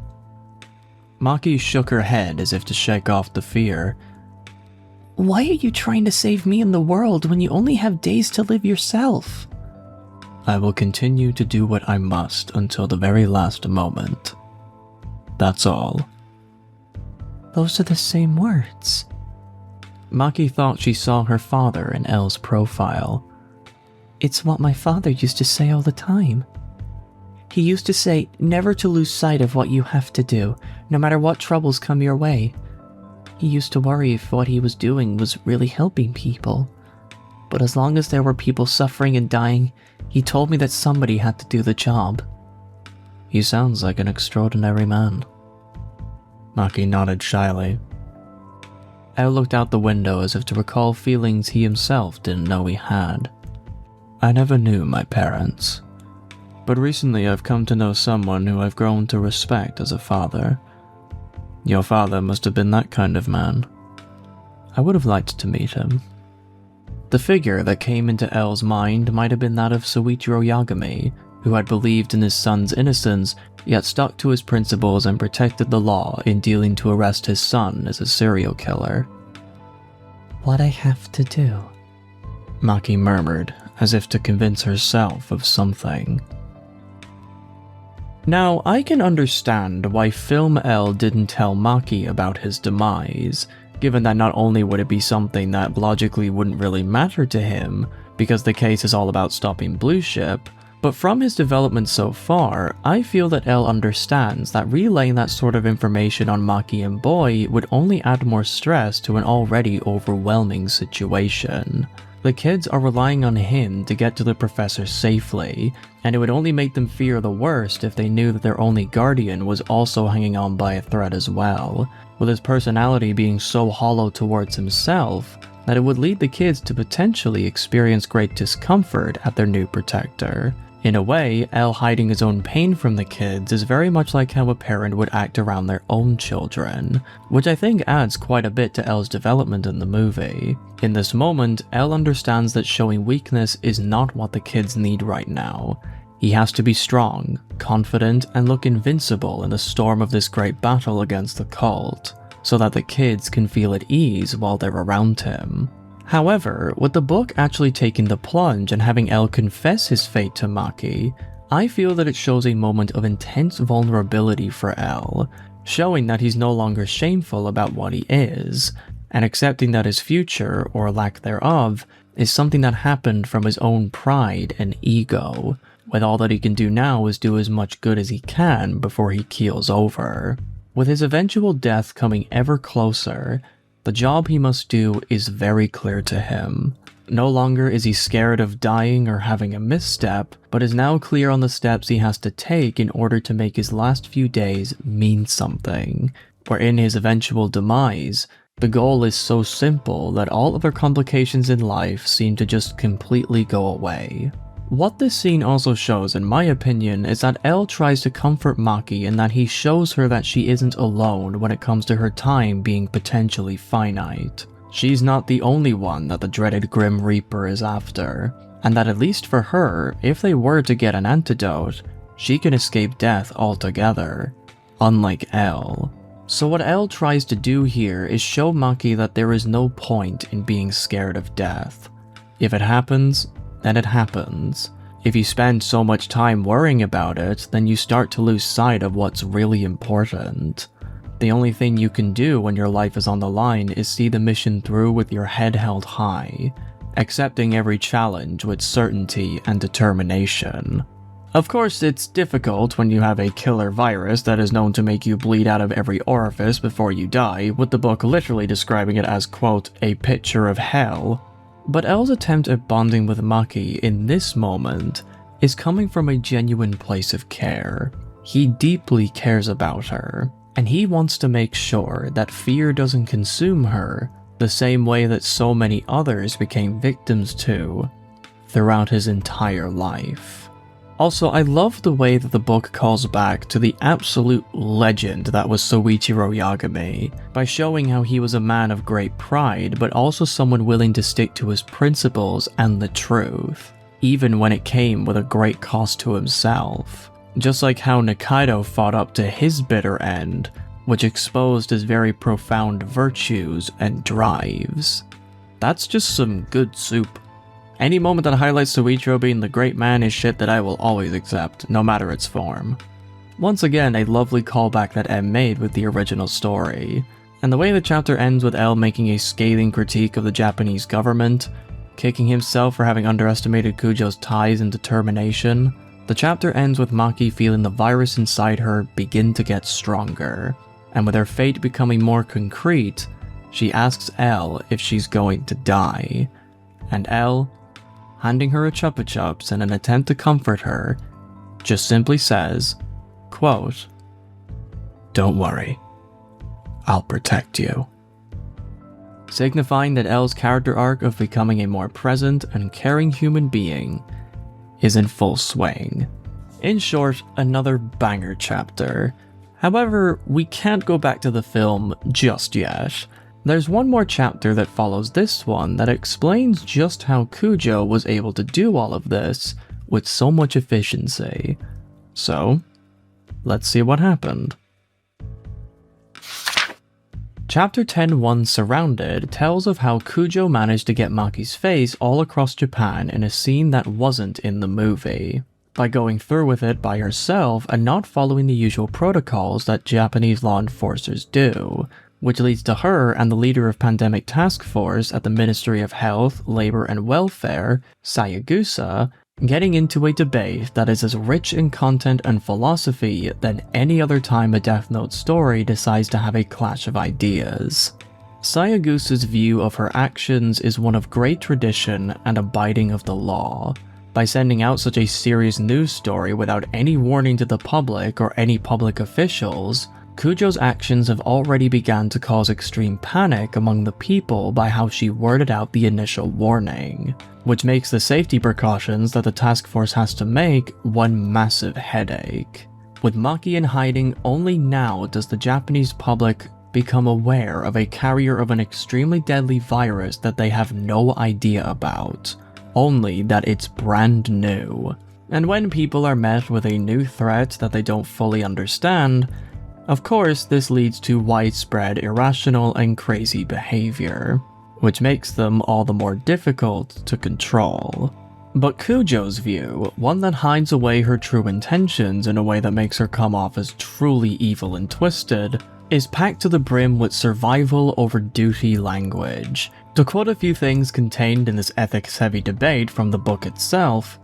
Maki shook her head as if to shake off the fear. Why are you trying to save me and the world when you only have days to live yourself? I will continue to do what I must until the very last moment. That's all. Those are the same words. Maki thought she saw her father in Elle's profile. It's what my father used to say all the time. He used to say never to lose sight of what you have to do, no matter what troubles come your way. He used to worry if what he was doing was really helping people. But as long as there were people suffering and dying, he told me that somebody had to do the job. He sounds like an extraordinary man. Maki nodded shyly. Elle looked out the window as if to recall feelings he himself didn't know he had. I never knew my parents, but recently I've come to know someone who I've grown to respect as a father. Your father must have been that kind of man. I would have liked to meet him. The figure that came into Elle's mind might have been that of Soichiro Yagami, who had believed in his son's innocence, yet stuck to his principles and protected the law in dealing to arrest his son as a serial killer. What I have to do? Maki murmured, as if to convince herself of something. Now, I can understand why Film Elle didn't tell Maki about his demise, given that not only would it be something that logically wouldn't really matter to him, because the case is all about stopping Blue Ship, but from his development so far, I feel that Elle understands that relaying that sort of information on Maki and Boy would only add more stress to an already overwhelming situation. The kids are relying on him to get to the professor safely, and it would only make them fear the worst if they knew that their only guardian was also hanging on by a thread as well, with his personality being so hollow towards himself that it would lead the kids to potentially experience great discomfort at their new protector. In a way, Elle hiding his own pain from the kids is very much like how a parent would act around their own children, which I think adds quite a bit to Elle's development in the movie. In this moment, Elle understands that showing weakness is not what the kids need right now. He has to be strong, confident, and look invincible in the storm of this great battle against the cult, so that the kids can feel at ease while they're around him. However, with the book actually taking the plunge and having Elle confess his fate to Maki, I feel that it shows a moment of intense vulnerability for Elle, showing that he's no longer shameful about what he is, and accepting that his future, or lack thereof, is something that happened from his own pride and ego, with all that he can do now is do as much good as he can before he keels over. With his eventual death coming ever closer, the job he must do is very clear to him. No longer is he scared of dying or having a misstep, but is now clear on the steps he has to take in order to make his last few days mean something. Where in his eventual demise, the goal is so simple that all other complications in life seem to just completely go away. What this scene also shows, in my opinion, is that Elle tries to comfort Maki in that he shows her that she isn't alone when it comes to her time being potentially finite. She's not the only one that the dreaded Grim Reaper is after, and that at least for her, if they were to get an antidote, she can escape death altogether, unlike Elle. So what Elle tries to do here is show Maki that there is no point in being scared of death. If it happens, then it happens. If you spend so much time worrying about it, then you start to lose sight of what's really important. The only thing you can do when your life is on the line is see the mission through with your head held high, accepting every challenge with certainty and determination. Of course, it's difficult when you have a killer virus that is known to make you bleed out of every orifice before you die, with the book literally describing it as, quote, a picture of hell. But Elle's attempt at bonding with Maki in this moment is coming from a genuine place of care. He deeply cares about her, and he wants to make sure that fear doesn't consume her the same way that so many others became victims to throughout his entire life. Also, I love the way that the book calls back to the absolute legend that was Soichiro Yagami, by showing how he was a man of great pride, but also someone willing to stick to his principles and the truth, even when it came with a great cost to himself. Just like how Nikaido fought up to his bitter end, which exposed his very profound virtues and drives. That's just some good soup. Any moment that highlights Soichiro being the great man is shit that I will always accept, no matter its form. Once again, a lovely callback that M made with the original story. And the way the chapter ends with L making a scathing critique of the Japanese government, kicking himself for having underestimated Kujo's ties and determination, the chapter ends with Maki feeling the virus inside her begin to get stronger, and with her fate becoming more concrete, she asks L if she's going to die, and L, handing her a Chupa Chups in an attempt to comfort her, just simply says, quote, "Don't worry, I'll protect you." Signifying that L's character arc of becoming a more present and caring human being is in full swing. In short, another banger chapter. However, we can't go back to the film just yet. There's one more chapter that follows this one that explains just how Kujo was able to do all of this with so much efficiency. So, let's see what happened. Chapter 10.1 Surrounded tells of how Kujo managed to get Maki's face all across Japan in a scene that wasn't in the movie, by going through with it by herself and not following the usual protocols that Japanese law enforcers do, which leads to her and the leader of Pandemic Task Force at the Ministry of Health, Labor and Welfare, Sayagusa, getting into a debate that is as rich in content and philosophy than any other time a Death Note story decides to have a clash of ideas. Sayagusa's view of her actions is one of great tradition and abiding of the law. By sending out such a serious news story without any warning to the public or any public officials, Kujo's actions have already begun to cause extreme panic among the people by how she worded out the initial warning, which makes the safety precautions that the task force has to make one massive headache. With Maki in hiding, only now does the Japanese public become aware of a carrier of an extremely deadly virus that they have no idea about, only that it's brand new. And when people are met with a new threat that they don't fully understand, of course, this leads to widespread irrational and crazy behavior, which makes them all the more difficult to control. But Kujo's view, one that hides away her true intentions in a way that makes her come off as truly evil and twisted, is packed to the brim with survival over duty language. To quote a few things contained in this ethics-heavy debate from the book itself,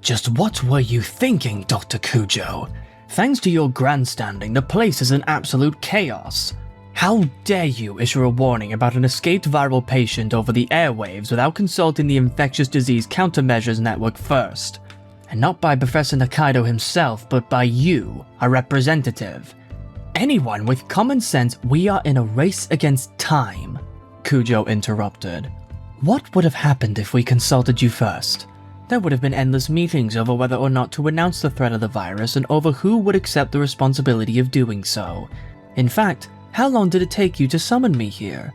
"Just what were you thinking, Dr. Kujo? Thanks to your grandstanding, the place is in absolute chaos. How dare you issue a warning about an escaped viral patient over the airwaves without consulting the Infectious Disease Countermeasures Network first? And not by Professor Nakaido himself, but by you, a representative. Anyone with common sense, we are in a race against time," Kujo interrupted. "What would have happened if we consulted you first? There would have been endless meetings over whether or not to announce the threat of the virus and over who would accept the responsibility of doing so. In fact, how long did it take you to summon me here?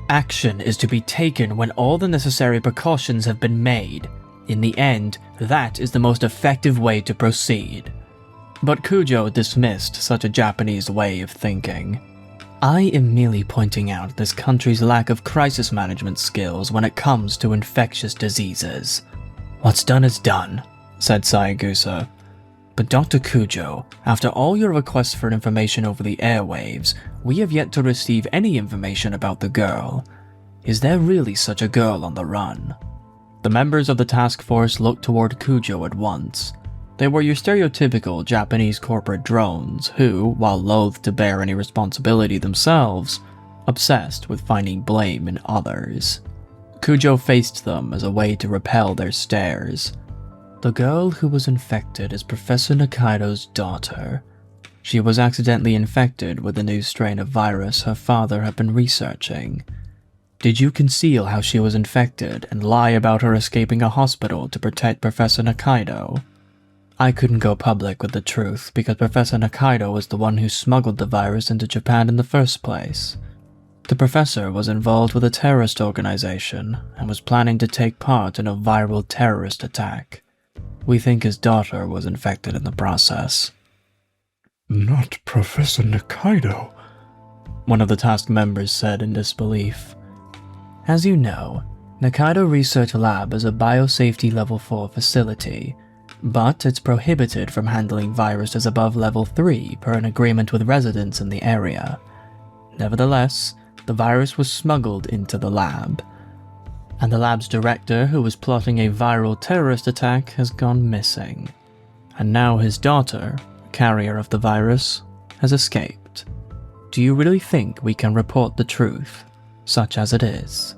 Action is to be taken when all the necessary precautions have been made. In the end, that is the most effective way to proceed." But Kujo dismissed such a Japanese way of thinking. "I am merely pointing out this country's lack of crisis management skills when it comes to infectious diseases. What's done is done," said Sayagusa. "But Dr. Kujo, after all your requests for information over the airwaves, we have yet to receive any information about the girl. Is there really such a girl on the run?" The members of the task force looked toward Kujo at once. They were your stereotypical Japanese corporate drones who, while loath to bear any responsibility themselves, obsessed with finding blame in others. Kujo faced them as a way to repel their stares. "The girl who was infected is Professor Nakaido's daughter. She was accidentally infected with the new strain of virus her father had been researching. Did you conceal how she was infected and lie about her escaping a hospital to protect Professor Nakaido? I couldn't go public with the truth because Professor Nakaido was the one who smuggled the virus into Japan in the first place. The professor was involved with a terrorist organization and was planning to take part in a viral terrorist attack. We think his daughter was infected in the process." Not Professor Nikaido, one of the task members said in disbelief. As you know, Nikaido Research Lab is a biosafety level 4 facility, but it's prohibited from handling viruses above level 3 per an agreement with residents in the area. Nevertheless, the virus was smuggled into the lab, and the lab's director, who was plotting a viral terrorist attack, has gone missing. And now his daughter, carrier of the virus, has escaped. Do you really think we can report the truth, such as it is?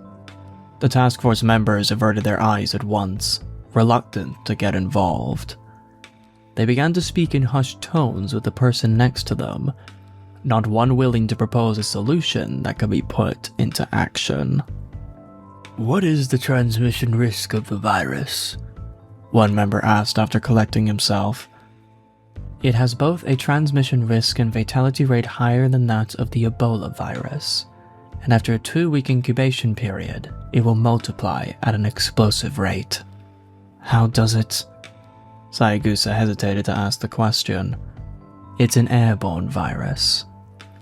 The task force members averted their eyes at once, reluctant to get involved. They began to speak in hushed tones with the person next to them, not one willing to propose a solution that could be put into action. what is the transmission risk of the virus? One member asked after collecting himself. It has both a transmission risk and fatality rate higher than that of the Ebola virus, and after a 2-week incubation period, it will multiply at an explosive rate. How does it? Sayagusa hesitated to ask the question. It's an airborne virus,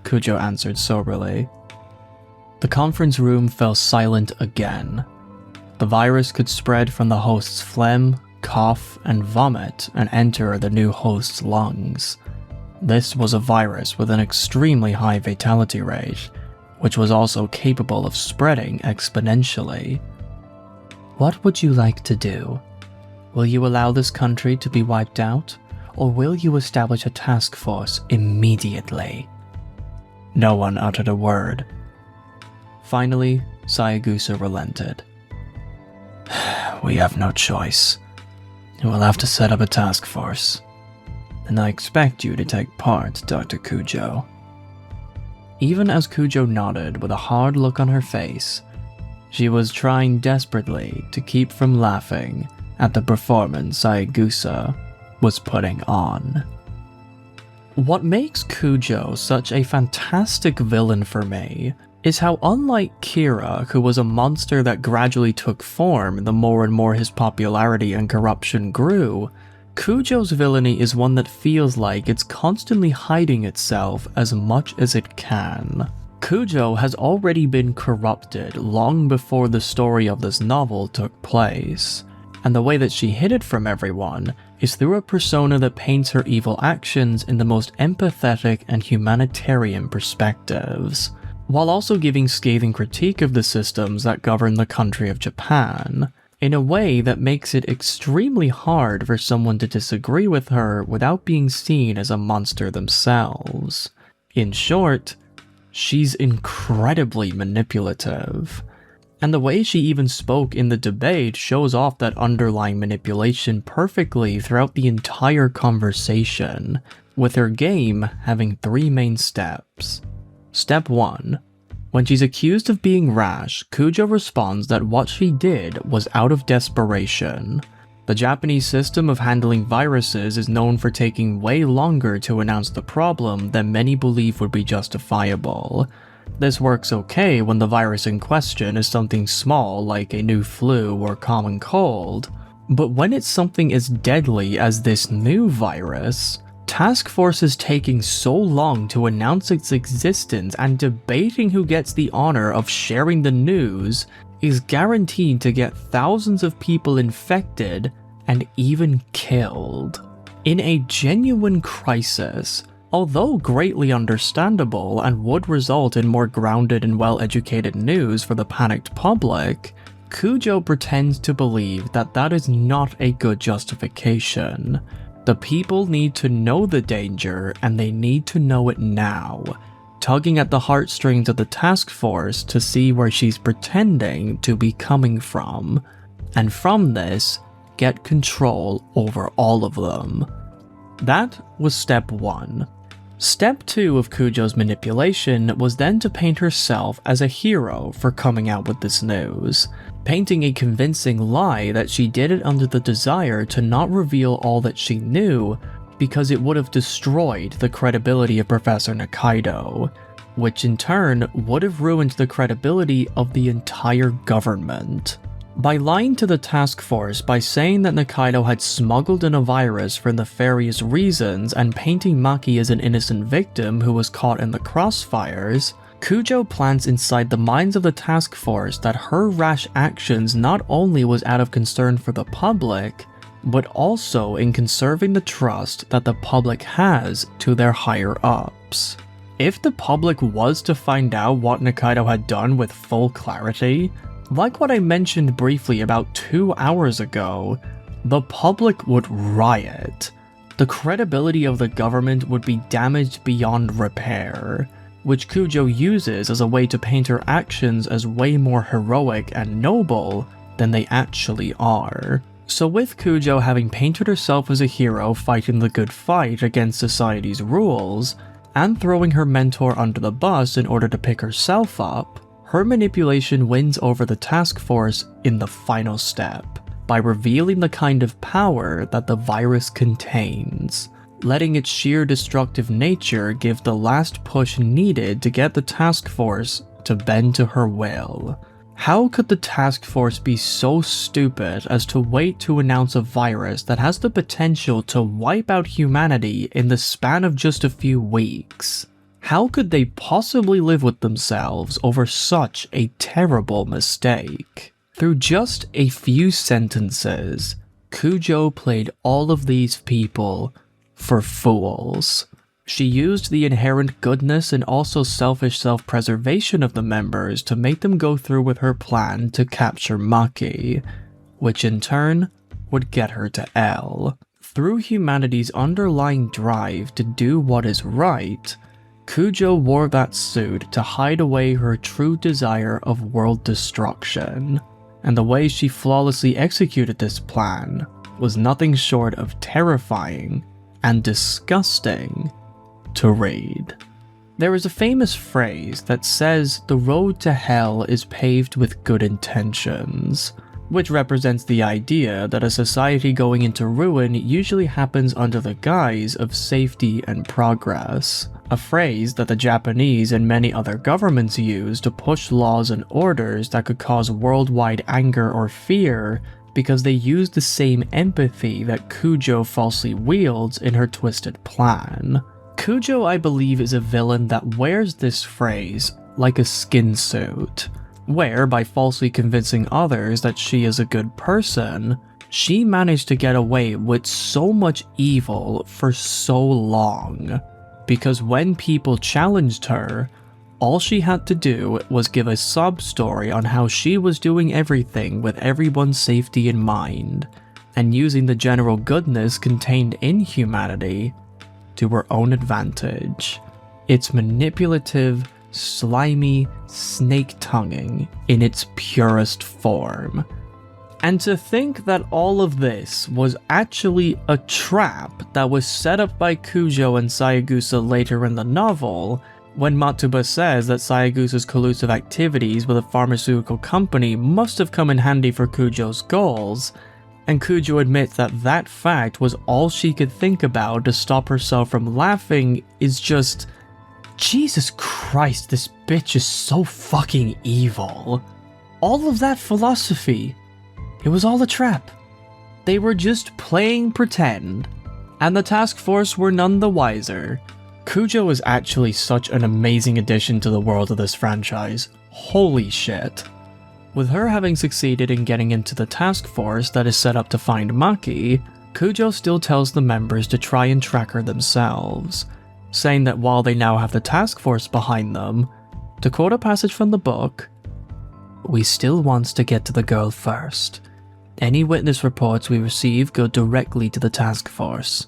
Kujo answered soberly. The conference room fell silent again. The virus could spread from the host's phlegm, cough, and vomit and enter the new host's lungs. This was a virus with an extremely high fatality rate, which was also capable of spreading exponentially. What would you like to do? Will you allow this country to be wiped out, or will you establish a task force immediately? No one uttered a word. Finally, Sayagusa relented. We have no choice. We'll have to set up a task force. And I expect you to take part, Dr. Kujo. Even as Kujo nodded with a hard look on her face, she was trying desperately to keep from laughing at the performance Sayagusa was putting on. What makes Kujo such a fantastic villain for me is how, unlike Kira, who was a monster that gradually took form the more and more his popularity and corruption grew, Kujo's villainy is one that feels like it's constantly hiding itself as much as it can. Kujo has already been corrupted long before the story of this novel took place, and the way that she hid it from everyone is through a persona that paints her evil actions in the most empathetic and humanitarian perspectives, while also giving scathing critique of the systems that govern the country of Japan, in a way that makes it extremely hard for someone to disagree with her without being seen as a monster themselves. In short, she's incredibly manipulative. And the way she even spoke in the debate shows off that underlying manipulation perfectly throughout the entire conversation, with her game having 3 main steps. Step 1. When she's accused of being rash, Kujo responds that what she did was out of desperation. The Japanese system of handling viruses is known for taking way longer to announce the problem than many believe would be justifiable. This works okay when the virus in question is something small like a new flu or common cold, but when it's something as deadly as this new virus, task forces taking so long to announce its existence and debating who gets the honor of sharing the news is guaranteed to get thousands of people infected and even killed. In a genuine crisis, although greatly understandable and would result in more grounded and well-educated news for the panicked public, Kujo pretends to believe that that is not a good justification. The people need to know the danger, and they need to know it now, tugging at the heartstrings of the task force to see where she's pretending to be coming from, and from this, get control over all of them. That was step 1. Step 2 of Kujo's manipulation was then to paint herself as a hero for coming out with this news, painting a convincing lie that she did it under the desire to not reveal all that she knew because it would have destroyed the credibility of Professor Nikaido, which in turn would have ruined the credibility of the entire government. By lying to the task force by saying that Nikaido had smuggled in a virus for nefarious reasons and painting Maki as an innocent victim who was caught in the crossfires, Kujo plants inside the minds of the task force that her rash actions not only was out of concern for the public, but also in conserving the trust that the public has to their higher-ups. If the public was to find out what Nikaido had done with full clarity, like what I mentioned briefly about 2 hours ago, the public would riot. The credibility of the government would be damaged beyond repair, which Kujo uses as a way to paint her actions as way more heroic and noble than they actually are. So with Kujo having painted herself as a hero fighting the good fight against society's rules, and throwing her mentor under the bus in order to pick herself up, her manipulation wins over the task force in the final step, by revealing the kind of power that the virus contains, letting its sheer destructive nature give the last push needed to get the task force to bend to her will. How could the task force be so stupid as to wait to announce a virus that has the potential to wipe out humanity in the span of just a few weeks? How could they possibly live with themselves over such a terrible mistake? Through just a few sentences, Kujo played all of these people for fools. She used the inherent goodness and also selfish self-preservation of the members to make them go through with her plan to capture Maki, which in turn would get her to L. Through humanity's underlying drive to do what is right, Kujo wore that suit to hide away her true desire of world destruction, and the way she flawlessly executed this plan was nothing short of terrifying and disgusting to read. There is a famous phrase that says the road to hell is paved with good intentions, which represents the idea that a society going into ruin usually happens under the guise of safety and progress, a phrase that the Japanese and many other governments use to push laws and orders that could cause worldwide anger or fear because they use the same empathy that Kujo falsely wields in her twisted plan. Kujo, I believe, is a villain that wears this phrase like a skin suit, where by falsely convincing others that she is a good person, she managed to get away with so much evil for so long. Because when people challenged her, all she had to do was give a sub-story on how she was doing everything with everyone's safety in mind, and using the general goodness contained in humanity to her own advantage. It's manipulative, slimy, snake-tonguing in its purest form. And to think that all of this was actually a trap that was set up by Kujo and Sayagusa later in the novel, when Matsuba says that Sayagusa's collusive activities with a pharmaceutical company must have come in handy for Kujo's goals, and Kujo admits that that fact was all she could think about to stop herself from laughing, is just, Jesus Christ, this bitch is so fucking evil. All of that philosophy, it was all a trap. They were just playing pretend, and the task force were none the wiser. Kujo is actually such an amazing addition to the world of this franchise. Holy shit. With her having succeeded in getting into the task force that is set up to find Maki, Kujo still tells the members to try and track her themselves, saying that while they now have the task force behind them, to quote a passage from the book, "We still want to get to the girl first. Any witness reports we receive go directly to the task force.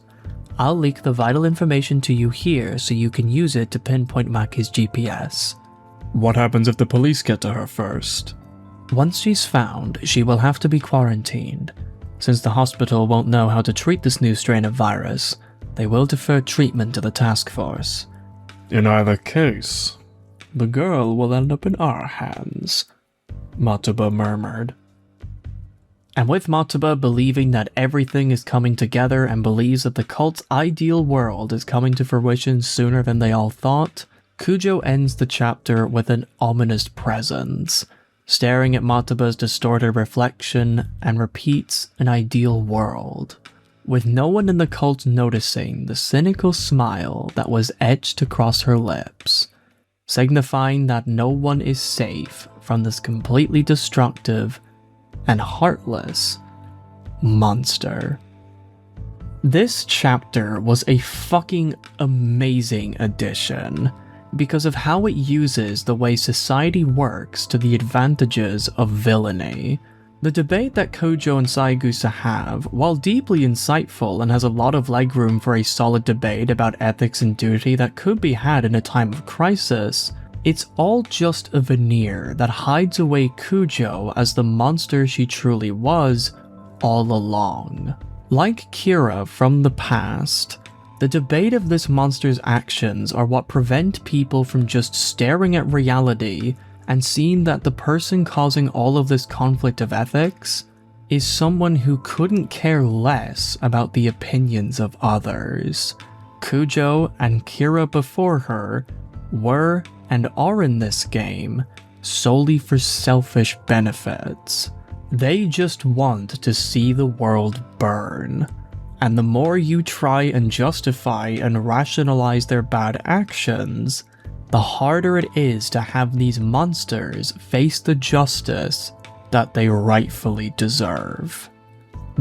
I'll leak the vital information to you here so you can use it to pinpoint Maki's GPS. What happens if the police get to her first? Once she's found, she will have to be quarantined. Since the hospital won't know how to treat this new strain of virus, they will defer treatment to the task force. In either case, the girl will end up in our hands," Matsuba murmured. And with Matsuba believing that everything is coming together and believes that the cult's ideal world is coming to fruition sooner than they all thought, Kujo ends the chapter with an ominous presence, staring at Mataba's distorted reflection, and repeats an ideal world, with no one in the cult noticing the cynical smile that was etched across her lips, signifying that no one is safe from this completely destructive and heartless monster. This chapter was a fucking amazing addition because of how it uses the way society works to the advantages of villainy. The debate that Kojo and Saigusa have, while deeply insightful and has a lot of legroom for a solid debate about ethics and duty that could be had in a time of crisis, it's all just a veneer that hides away Kujo as the monster she truly was all along. Like Kira from the past, the debate of this monster's actions are what prevent people from just staring at reality and seeing that the person causing all of this conflict of ethics is someone who couldn't care less about the opinions of others. Kujo and Kira before her were and are in this game solely for selfish benefits. They just want to see the world burn. And the more you try and justify and rationalize their bad actions, the harder it is to have these monsters face the justice that they rightfully deserve.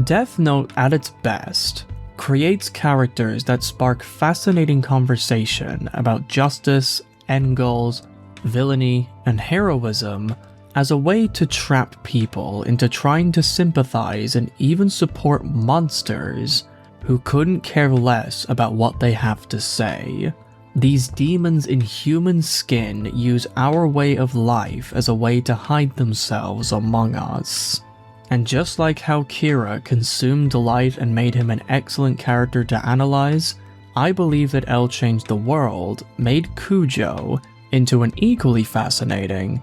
Death Note at its best creates characters that spark fascinating conversation about justice, end goals, villainy, and heroism as a way to trap people into trying to sympathize and even support monsters who couldn't care less about what they have to say. These demons in human skin use our way of life as a way to hide themselves among us. And just like how Kira consumed Light and made him an excellent character to analyze, I believe that L Changed the World made Kujo into an equally fascinating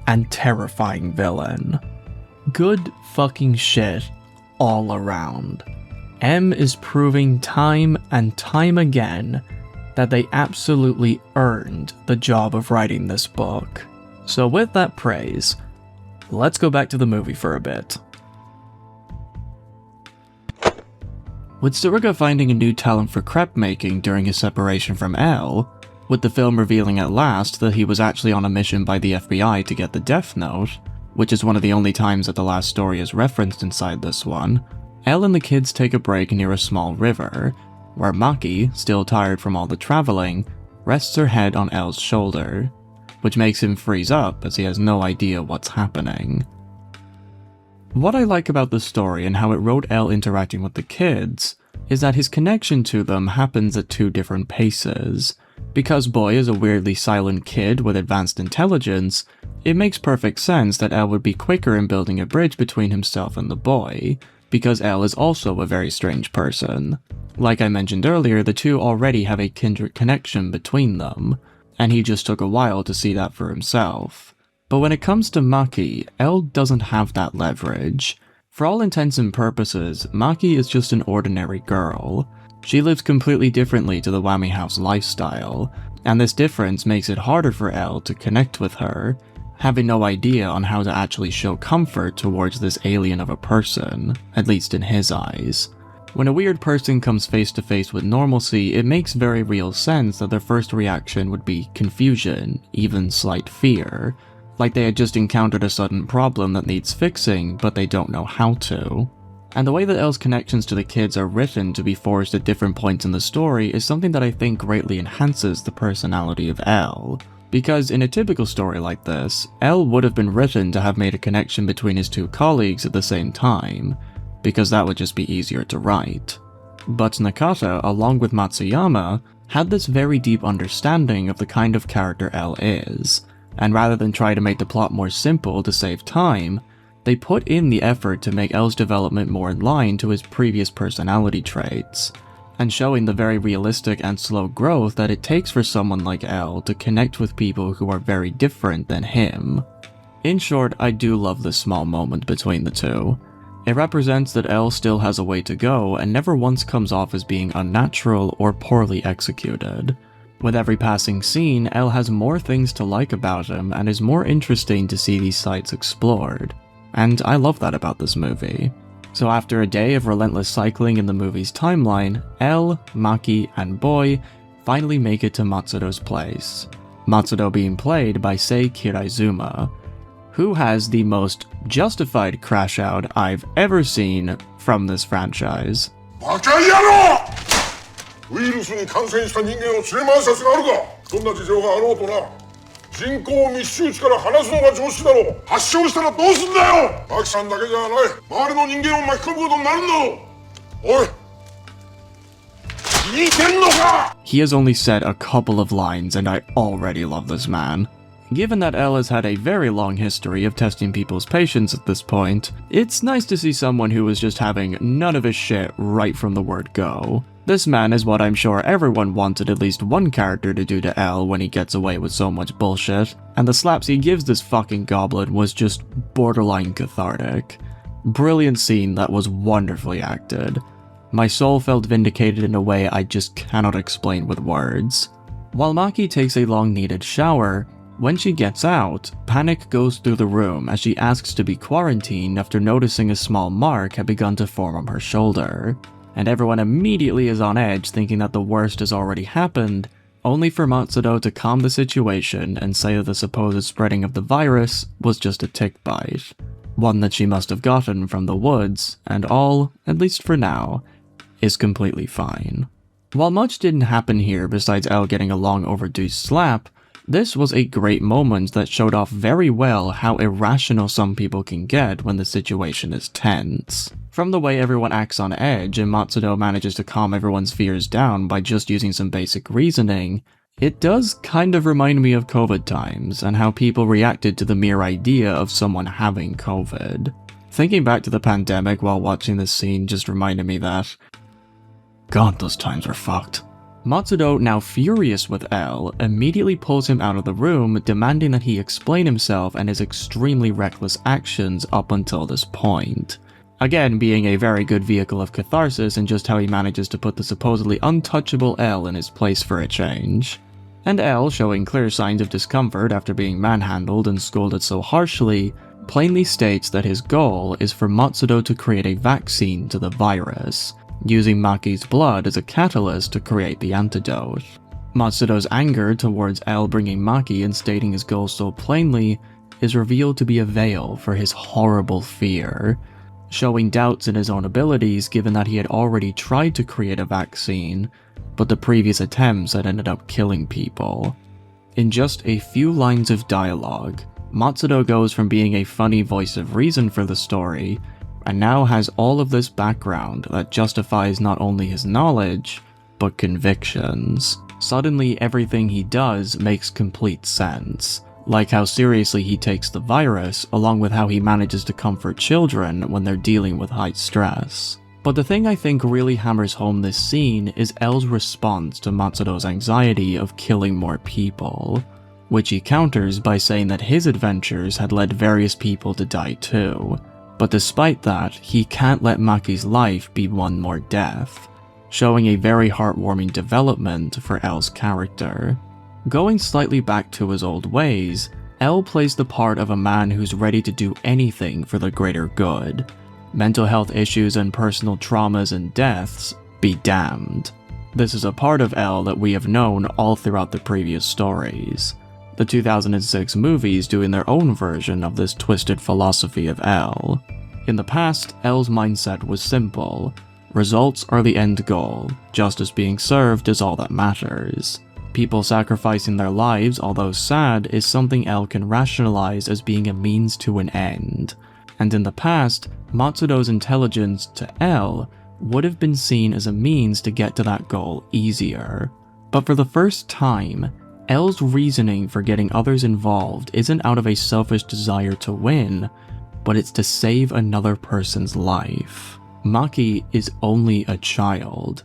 and terrifying villain. Good fucking shit all around. M is proving time and time again that they absolutely earned the job of writing this book. So with that praise, let's go back to the movie for a bit. With Tsuruga finding a new talent for crepe making during his separation from L, with the film revealing at last that he was actually on a mission by the FBI to get the Death Note, which is one of the only times that the last story is referenced inside this one, L and the kids take a break near a small river, where Maki, still tired from all the traveling, rests her head on L's shoulder, which makes him freeze up as he has no idea what's happening. What I like about the story and how it wrote L interacting with the kids is that his connection to them happens at two different paces. Because Boy is a weirdly silent kid with advanced intelligence, it makes perfect sense that L would be quicker in building a bridge between himself and the boy, because L is also a very strange person. Like I mentioned earlier, the two already have a kindred connection between them, and he just took a while to see that for himself. But when it comes to Maki, L doesn't have that leverage. For all intents and purposes, Maki is just an ordinary girl. She lives completely differently to the Whammy House lifestyle, and this difference makes it harder for L to connect with her, having no idea on how to actually show comfort towards this alien of a person, at least in his eyes. When a weird person comes face to face with normalcy, it makes very real sense that their first reaction would be confusion, even slight fear, like they had just encountered a sudden problem that needs fixing, but they don't know how to. And the way that L's connections to the kids are written to be forced at different points in the story is something that I think greatly enhances the personality of L. Because in a typical story like this, L would have been written to have made a connection between his two colleagues at the same time, because that would just be easier to write. But Nakata, along with Matsuyama, had this very deep understanding of the kind of character L is, and rather than try to make the plot more simple to save time, they put in the effort to make L's development more in line to his previous personality traits, and showing the very realistic and slow growth that it takes for someone like L to connect with people who are very different than him. In short, I do love this small moment between the two. It represents that L still has a way to go and never once comes off as being unnatural or poorly executed. With every passing scene, L has more things to like about him and is more interesting to see these sites explored. And I love that about this movie. So after a day of relentless cycling in the movie's timeline, L, Maki, and Boy finally make it to Matsudo's place. Matsudo being played by Sei Kiraizuma, who has the most justified crash out I've ever seen from this franchise. バカ野郎! ウイルスに感染した人間を連れ回すやつがあるか。どんな事情があろうとな。人口密集地から離すのが常識だろう。発症したらどうすんだよ。マキさんだけじゃない。周りの人間を巻き込むことになるんだぞ。おい。聞いてんのか? He has only said a couple of lines and I already love this man. Given that L has had a very long history of testing people's patience at this point, it's nice to see someone who was just having none of his shit right from the word go. This man is what I'm sure everyone wanted at least one character to do to L when he gets away with so much bullshit, and the slaps he gives this fucking goblin was just borderline cathartic. Brilliant scene that was wonderfully acted. My soul felt vindicated in a way I just cannot explain with words. While Maki takes a long-needed shower, when she gets out, panic goes through the room as she asks to be quarantined after noticing a small mark had begun to form on her shoulder. And everyone immediately is on edge thinking that the worst has already happened, only for Matsudo to calm the situation and say that the supposed spreading of the virus was just a tick bite. One that she must have gotten from the woods, and all, at least for now, is completely fine. While much didn't happen here besides L getting a long overdue slap, this was a great moment that showed off very well how irrational some people can get when the situation is tense. From the way everyone acts on edge and Matsudo manages to calm everyone's fears down by just using some basic reasoning, it does kind of remind me of COVID times and how people reacted to the mere idea of someone having COVID. Thinking back to the pandemic while watching this scene just reminded me that, God, those times were fucked. Matsudo, now furious with L, immediately pulls him out of the room, demanding that he explain himself and his extremely reckless actions up until this point. Again, being a very good vehicle of catharsis in just how he manages to put the supposedly untouchable L in his place for a change. And L, showing clear signs of discomfort after being manhandled and scolded so harshly, plainly states that his goal is for Matsudo to create a vaccine to the virus, using Maki's blood as a catalyst to create the antidote. Matsudo's anger towards L bringing Maki and stating his goal so plainly is revealed to be a veil for his horrible fear, showing doubts in his own abilities given that he had already tried to create a vaccine, but the previous attempts had ended up killing people. In just a few lines of dialogue, Matsudo goes from being a funny voice of reason for the story and now has all of this background that justifies not only his knowledge, but convictions. Suddenly, everything he does makes complete sense, like how seriously he takes the virus, along with how he manages to comfort children when they're dealing with high stress. But the thing I think really hammers home this scene is L's response to Matsudo's anxiety of killing more people, which he counters by saying that his adventures had led various people to die too. But despite that, he can't let Maki's life be one more death, showing a very heartwarming development for L's character. Going slightly back to his old ways, L plays the part of a man who's ready to do anything for the greater good. Mental health issues and personal traumas and deaths be damned. This is a part of L that we have known all throughout the previous stories. The 2006 movies doing their own version of this twisted philosophy of L. In the past, L's mindset was simple. Results are the end goal. Justice being served is all that matters. People sacrificing their lives, although sad, is something L can rationalize as being a means to an end. And in the past, Matsudo's intelligence to L would have been seen as a means to get to that goal easier. But for the first time, L's reasoning for getting others involved isn't out of a selfish desire to win, but it's to save another person's life. Maki is only a child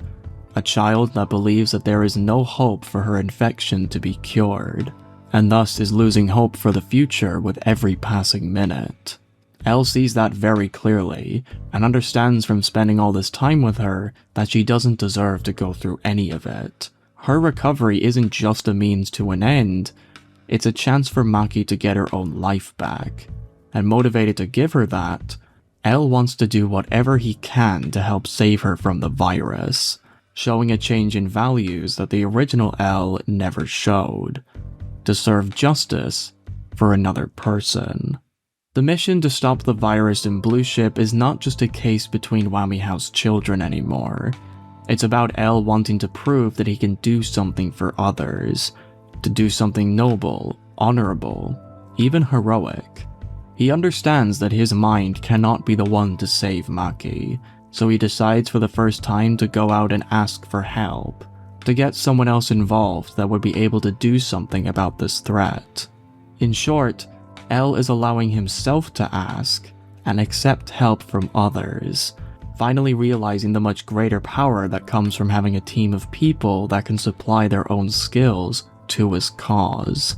that believes that there is no hope for her infection to be cured, and thus is losing hope for the future with every passing minute. L sees that very clearly, and understands from spending all this time with her that she doesn't deserve to go through any of it. Her recovery isn't just a means to an end, it's a chance for Maki to get her own life back. And motivated to give her that, L wants to do whatever he can to help save her from the virus, showing a change in values that the original L never showed, to serve justice for another person. The mission to stop the virus in Blue Ship is not just a case between Whammy House children anymore. It's about L wanting to prove that he can do something for others, to do something noble, honorable, even heroic. He understands that his mind cannot be the one to save Maki, so he decides for the first time to go out and ask for help, to get someone else involved that would be able to do something about this threat. In short, L is allowing himself to ask and accept help from others, finally realizing the much greater power that comes from having a team of people that can supply their own skills to his cause.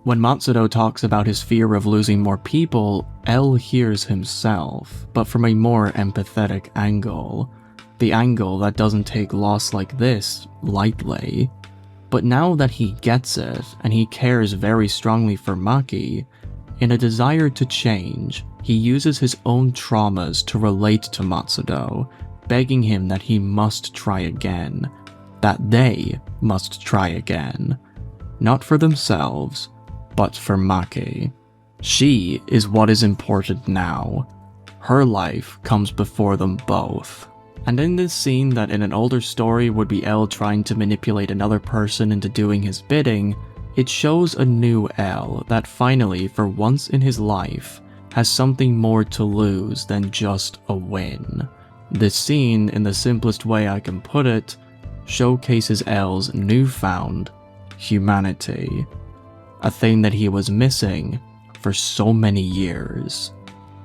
When Matsudo talks about his fear of losing more people, L hears himself, but from a more empathetic angle. The angle that doesn't take loss like this lightly. But now that he gets it, and he cares very strongly for Maki, in a desire to change, he uses his own traumas to relate to Matsudo, begging him that he must try again, that they must try again. Not for themselves, but for Maki. She is what is important now. Her life comes before them both. And in this scene that in an older story would be L trying to manipulate another person into doing his bidding, it shows a new L that finally, for once in his life, has something more to lose than just a win. This scene, in the simplest way I can put it, showcases L's newfound humanity. A thing that he was missing for so many years.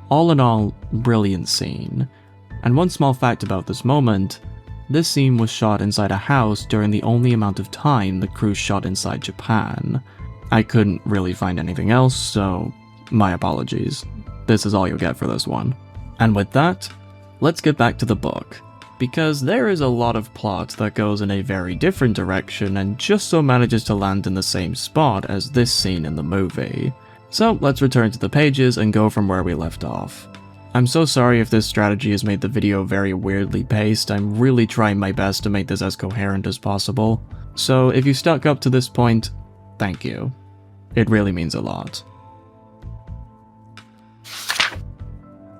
All in all, brilliant scene. And one small fact about this moment, this scene was shot inside a house during the only amount of time the crew shot inside Japan. I couldn't really find anything else, so my apologies. This is all you'll get for this one. And with that, let's get back to the book, because there is a lot of plot that goes in a very different direction and just so manages to land in the same spot as this scene in the movie. So let's return to the pages and go from where we left off. I'm so sorry if this strategy has made the video very weirdly paced. I'm really trying my best to make this as coherent as possible. So if you stuck up to this point, thank you. It really means a lot.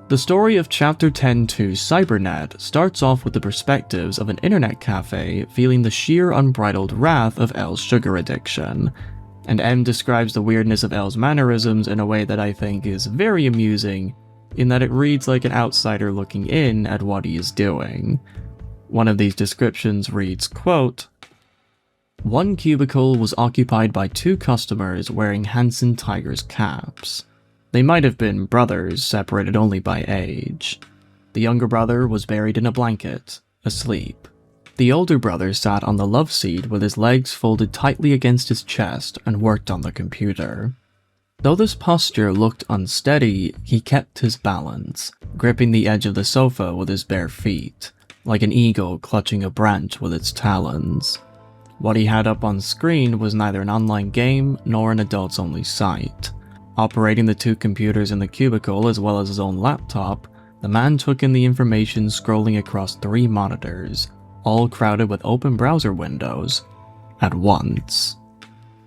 The story of Chapter 10-2 Cybernet starts off with the perspectives of an internet cafe feeling the sheer unbridled wrath of L's sugar addiction, and M describes the weirdness of L's mannerisms in a way that I think is very amusing, in that it reads like an outsider looking in at what he is doing. One of these descriptions reads, quote, "One cubicle was occupied by two customers wearing Hansen Tigers caps. They might have been brothers, separated only by age. The younger brother was buried in a blanket, asleep. The older brother sat on the love seat with his legs folded tightly against his chest and worked on the computer. Though this posture looked unsteady, he kept his balance, gripping the edge of the sofa with his bare feet, like an eagle clutching a branch with its talons. What he had up on screen was neither an online game nor an adults-only site. Operating the two computers in the cubicle as well as his own laptop, the man took in the information scrolling across 3 monitors, all crowded with open browser windows, at once.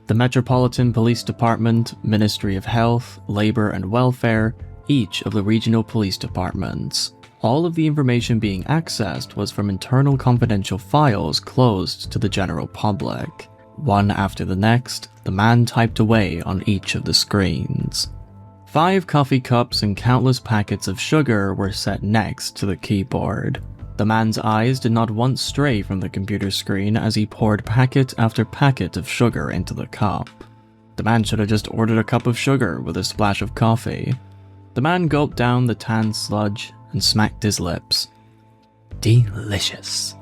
The Metropolitan Police Department, Ministry of Health, Labor and Welfare, each of the regional police departments. All of the information being accessed was from internal confidential files closed to the general public. One after the next, the man typed away on each of the screens. 5 coffee cups and countless packets of sugar were set next to the keyboard. The man's eyes did not once stray from the computer screen as he poured packet after packet of sugar into the cup. The man should have just ordered a cup of sugar with a splash of coffee. The man gulped down the tan sludge and smacked his lips. "Delicious,"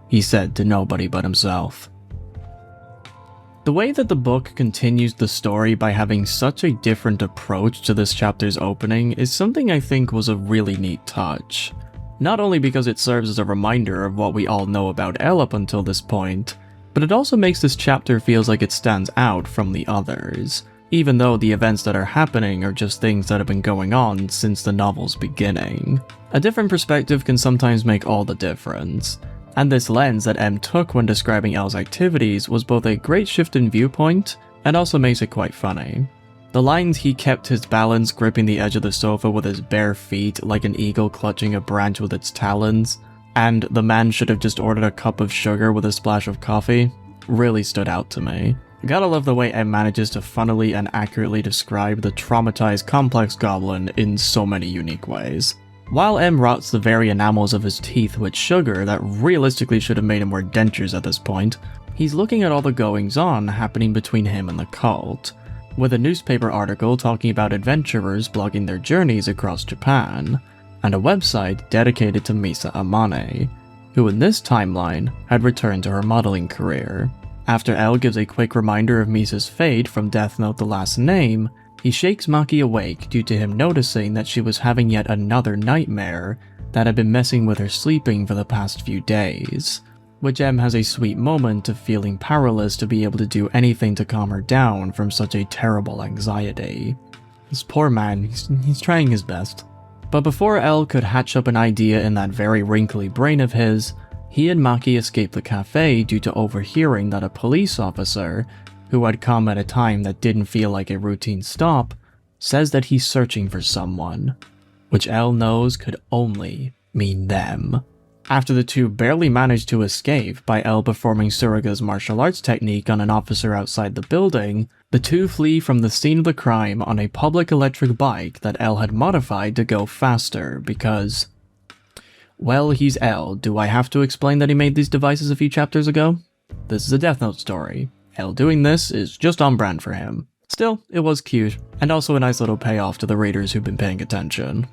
he said to nobody but himself. The way that the book continues the story by having such a different approach to this chapter's opening is something I think was a really neat touch. Not only because it serves as a reminder of what we all know about L up until this point, But it also makes this chapter feels like it stands out from the others, even though the events that are happening are just things that have been going on since the novel's beginning. A different perspective can sometimes make all the difference, and this lens that M took when describing L's activities was both a great shift in viewpoint and also makes it quite funny. The lines "he kept his balance gripping the edge of the sofa with his bare feet like an eagle clutching a branch with its talons," and "the man should have just ordered a cup of sugar with a splash of coffee," really stood out to me. Gotta love the way M manages to funnily and accurately describe the traumatized complex goblin in so many unique ways. While M rots the very enamels of his teeth with sugar that realistically should have made him wear dentures at this point, he's looking at all the goings-on happening between him and the cult, with a newspaper article talking about adventurers blogging their journeys across Japan, and a website dedicated to Misa Amane, who in this timeline had returned to her modeling career. After L gives a quick reminder of Misa's fate from Death Note: The Last Name, he shakes Maki awake due to him noticing that she was having yet another nightmare that had been messing with her sleeping for the past few days, which M has a sweet moment of feeling powerless to be able to do anything to calm her down from such a terrible anxiety. This poor man, he's trying his best. But before L could hatch up an idea in that very wrinkly brain of his, he and Maki escaped the cafe due to overhearing that a police officer, who had come at a time that didn't feel like a routine stop, says that he's searching for someone, which L knows could only mean them. After the two barely manage to escape by L performing Suraga's martial arts technique on an officer outside the building, the two flee from the scene of the crime on a public electric bike that L had modified to go faster because, well, he's L. Do I have to explain that he made these devices a few chapters ago? This is a Death Note story. L doing this is just on brand for him. Still, it was cute, and also a nice little payoff to the readers who've been paying attention.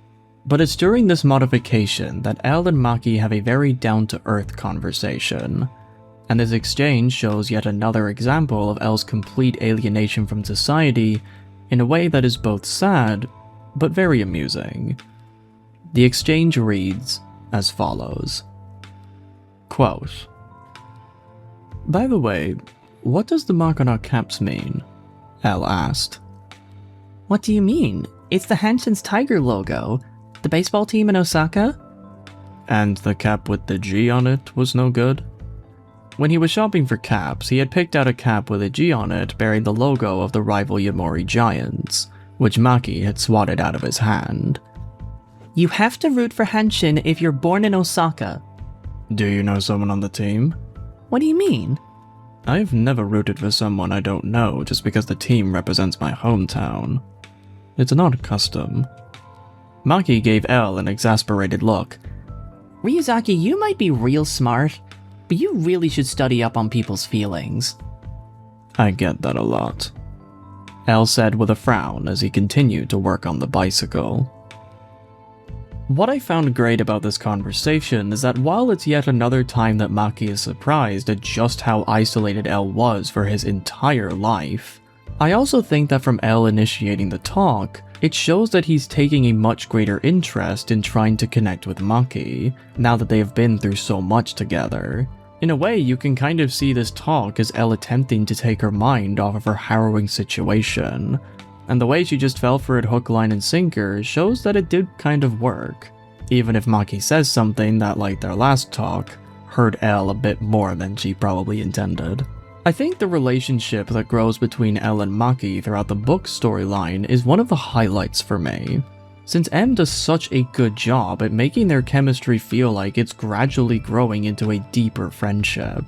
But it's during this modification that L and Maki have a very down-to-earth conversation, and this exchange shows yet another example of L's complete alienation from society in a way that is both sad, but very amusing. The exchange reads as follows. Quote, "By the way, what does the mark on our caps mean?" L asked. What do you mean? It's the Hanshin's Tiger logo. The baseball team in Osaka? And the cap with the G on it was no good? When he was shopping for caps, he had picked out a cap with a G on it bearing the logo of the rival Yamori Giants, which Maki had swatted out of his hand. You have to root for Hanshin if you're born in Osaka. Do you know someone on the team? What do you mean? I've never rooted for someone I don't know just because the team represents my hometown. It's an odd custom. Maki gave L an exasperated look. Ryuzaki, you might be real smart, but you really should study up on people's feelings. I get that a lot, L said with a frown as he continued to work on the bicycle. What I found great about this conversation is that while it's yet another time that Maki is surprised at just how isolated L was for his entire life, I also think that from L initiating the talk, it shows that he's taking a much greater interest in trying to connect with Maki, now that they have been through so much together. In a way, you can kind of see this talk as L attempting to take her mind off of her harrowing situation, and the way she just fell for it hook, line, and sinker shows that it did kind of work, even if Maki says something that, like their last talk, hurt L a bit more than she probably intended. I think the relationship that grows between L and Maki throughout the book's storyline is one of the highlights for me, since M does such a good job at making their chemistry feel like it's gradually growing into a deeper friendship,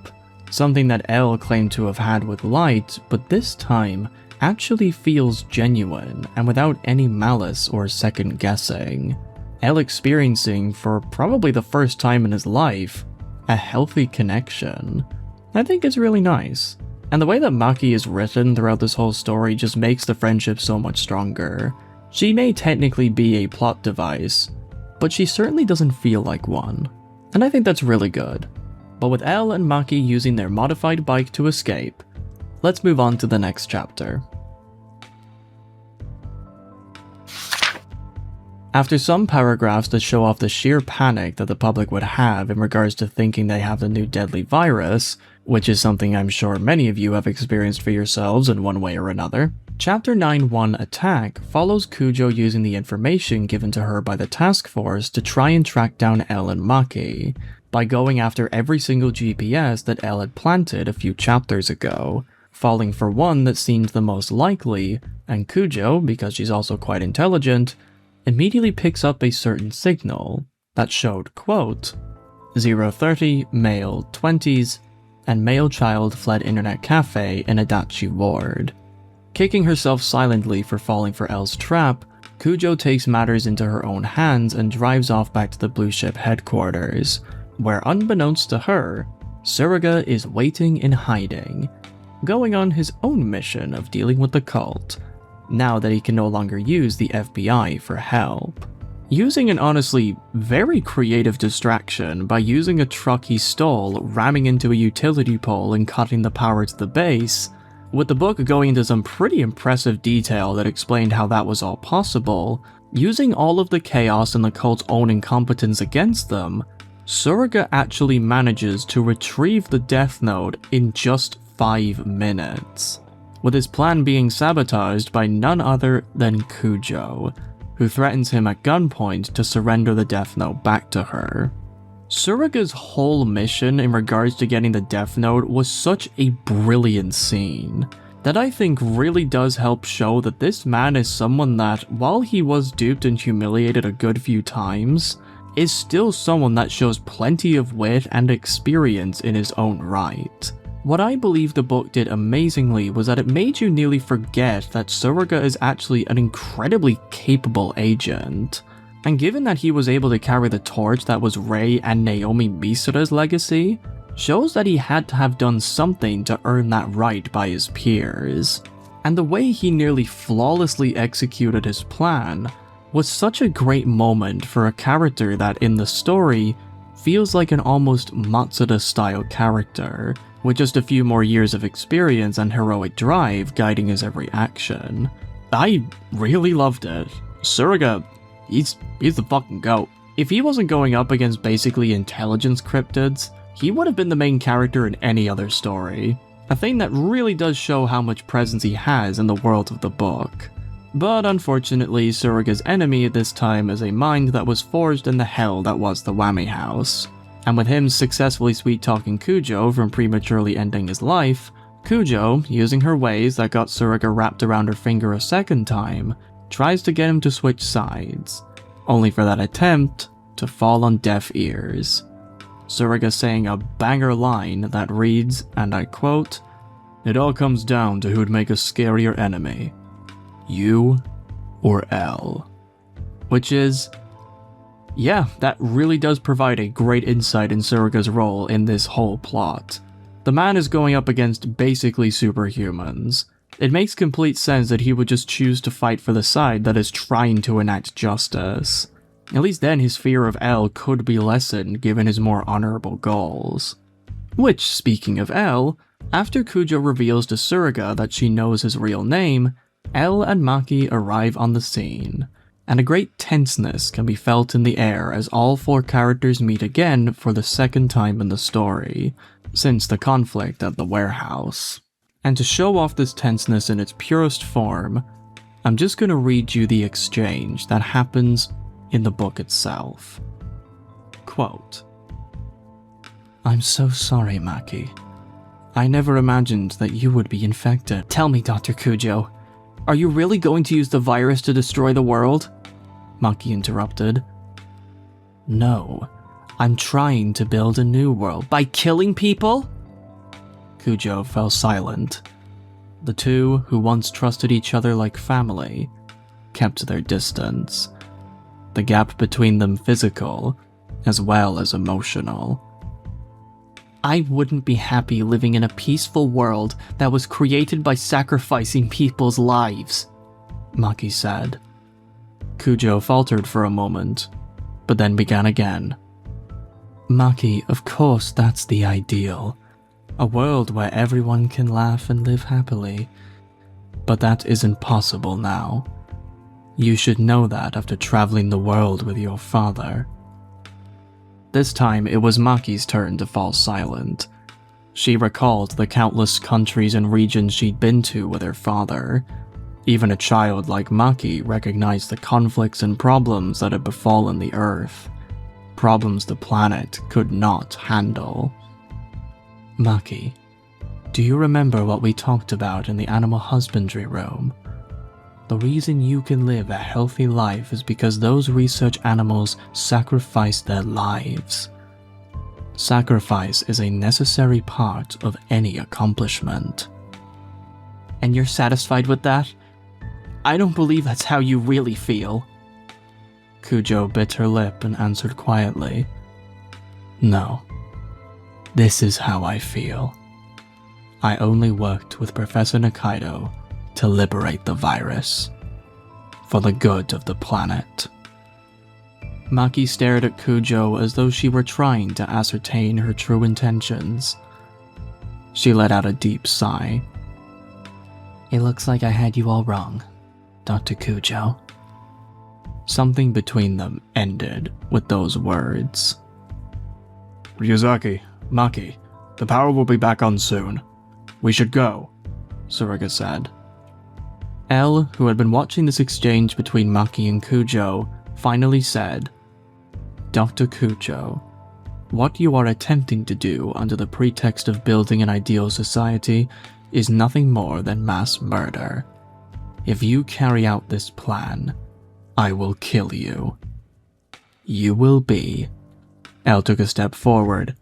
something that L claimed to have had with Light, but this time actually feels genuine and without any malice or second guessing. L experiencing, for probably the first time in his life, a healthy connection. I think it's really nice. And the way that Maki is written throughout this whole story just makes the friendship so much stronger. She may technically be a plot device, but she certainly doesn't feel like one. And I think that's really good. But with L and Maki using their modified bike to escape, let's move on to the next chapter. After some paragraphs that show off the sheer panic that the public would have in regards to thinking they have the new deadly virus, which is something I'm sure many of you have experienced for yourselves in one way or another, Chapter 9-1 Attack follows Kujo using the information given to her by the task force to try and track down Elle and Maki, by going after every single GPS that Elle had planted a few chapters ago, falling for one that seemed the most likely, and Kujo, because she's also quite intelligent, immediately picks up a certain signal that showed, quote, 030, male, 20s, and male child fled internet cafe in Adachi Ward. Kicking herself silently for falling for Elle's trap, Kujo takes matters into her own hands and drives off back to the Blue Ship headquarters, where unbeknownst to her, Tsuruga is waiting in hiding, going on his own mission of dealing with the cult, now that he can no longer use the FBI for help. Using an honestly very creative distraction by using a truck he stole, ramming into a utility pole and cutting the power to the base, with the book going into some pretty impressive detail that explained how that was all possible, using all of the chaos and the cult's own incompetence against them, Tsuruga actually manages to retrieve the Death Note in just 5 minutes, with his plan being sabotaged by none other than Kujo, who threatens him at gunpoint to surrender the Death Note back to her. Tsuruga's whole mission in regards to getting the Death Note was such a brilliant scene that I think really does help show that this man is someone that, while he was duped and humiliated a good few times, is still someone that shows plenty of wit and experience in his own right. What I believe the book did amazingly was that it made you nearly forget that Tsuruga is actually an incredibly capable agent. And given that he was able to carry the torch that was Rei and Naomi Misura's legacy, shows that he had to have done something to earn that right by his peers. And the way he nearly flawlessly executed his plan was such a great moment for a character that in the story feels like an almost Matsuda-style character, with just a few more years of experience and heroic drive guiding his every action. I really loved it. Tsuruga, he's the fucking GOAT. If he wasn't going up against basically intelligence cryptids, he would have been the main character in any other story. A thing that really does show how much presence he has in the world of the book. But unfortunately, Tsuruga's enemy at this time is a mind that was forged in the hell that was the Whammy House. And with him successfully sweet-talking Kujo from prematurely ending his life, Kujo, using her ways that got Tsuruga wrapped around her finger a second time, tries to get him to switch sides, only for that attempt to fall on deaf ears. Tsuruga saying a banger line that reads, and I quote, "It all comes down to who'd make a scarier enemy, you or Elle." Which is, yeah, that really does provide a great insight in Tsuruga's role in this whole plot. The man is going up against basically superhumans. It makes complete sense that he would just choose to fight for the side that is trying to enact justice. At least then his fear of Elle could be lessened given his more honorable goals. Which, speaking of Elle, after Kujo reveals to Tsuruga that she knows his real name, Elle and Maki arrive on the scene, and a great tenseness can be felt in the air as all 4 characters meet again for the second time in the story, since the conflict at the warehouse. And to show off this tenseness in its purest form, I'm just gonna read you the exchange that happens in the book itself. Quote, "I'm so sorry, Maki. I never imagined that you would be infected." "Tell me, Dr. Kujo, are you really going to use the virus to destroy the world?" Maki interrupted. "No, I'm trying to build a new world." "By killing people?" Kujo fell silent. The two, who once trusted each other like family, kept their distance. The gap between them physical, as well as emotional. "I wouldn't be happy living in a peaceful world that was created by sacrificing people's lives," Maki said. Kujo faltered for a moment, but then began again. "Maki, of course that's the ideal. A world where everyone can laugh and live happily. But that isn't possible now. You should know that after traveling the world with your father. This time, it was Maki's turn to fall silent. She recalled the countless countries and regions she'd been to with her father. Even a child like Maki recognized the conflicts and problems that had befallen the Earth. Problems the planet could not handle. Maki, do you remember what we talked about in the animal husbandry room? The reason you can live a healthy life is because those research animals sacrificed their lives. Sacrifice is a necessary part of any accomplishment. And you're satisfied with that? I don't believe that's how you really feel. Kujo bit her lip and answered quietly. No. This is how I feel. I only worked with Professor Nikaido to liberate the virus. For the good of the planet. Maki stared at Kujo as though she were trying to ascertain her true intentions. She let out a deep sigh. It looks like I had you all wrong, Dr. Kujo. Something between them ended with those words. Ryuzaki, Maki, the power will be back on soon. We should go, Tsuruga said. L, who had been watching this exchange between Maki and Kujo, finally said, Dr. Kujo, what you are attempting to do under the pretext of building an ideal society is nothing more than mass murder. If you carry out this plan, I will kill you. You will be, L took a step forward,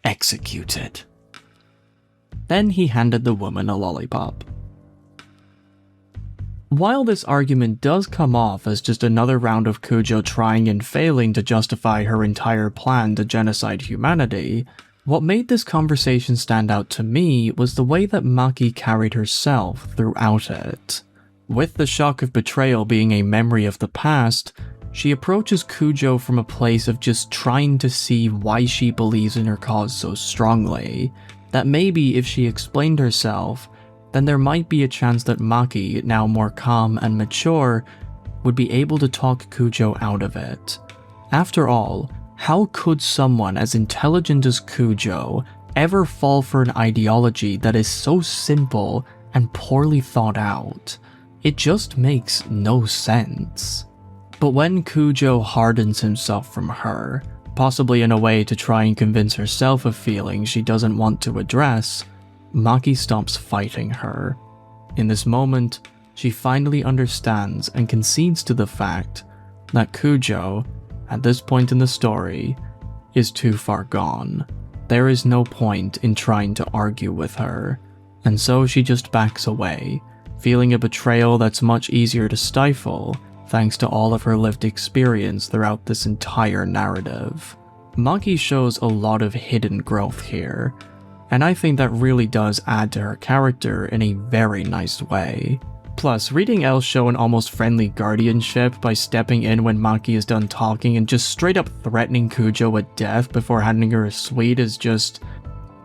executed. Then he handed the woman a lollipop. While this argument does come off as just another round of Kujo trying and failing to justify her entire plan to genocide humanity, what made this conversation stand out to me was the way that Maki carried herself throughout it. With the shock of betrayal being a memory of the past, she approaches Kujo from a place of just trying to see why she believes in her cause so strongly, that maybe if she explained herself, then there might be a chance that Maki, now more calm and mature, would be able to talk Kujo out of it. After all, how could someone as intelligent as Kujo ever fall for an ideology that is so simple and poorly thought out? It just makes no sense. But when Kujo hardens himself from her, possibly in a way to try and convince herself of feelings she doesn't want to address, Maki stops fighting her. In this moment, she finally understands and concedes to the fact that Kujo, at this point in the story, is too far gone. There is no point in trying to argue with her, and so she just backs away, feeling a betrayal that's much easier to stifle thanks to all of her lived experience throughout this entire narrative. Maki shows a lot of hidden growth here, and I think that really does add to her character in a very nice way. Plus, reading Elle show an almost friendly guardianship by stepping in when Maki is done talking and just straight up threatening Kujo with death before handing her a sweet is just...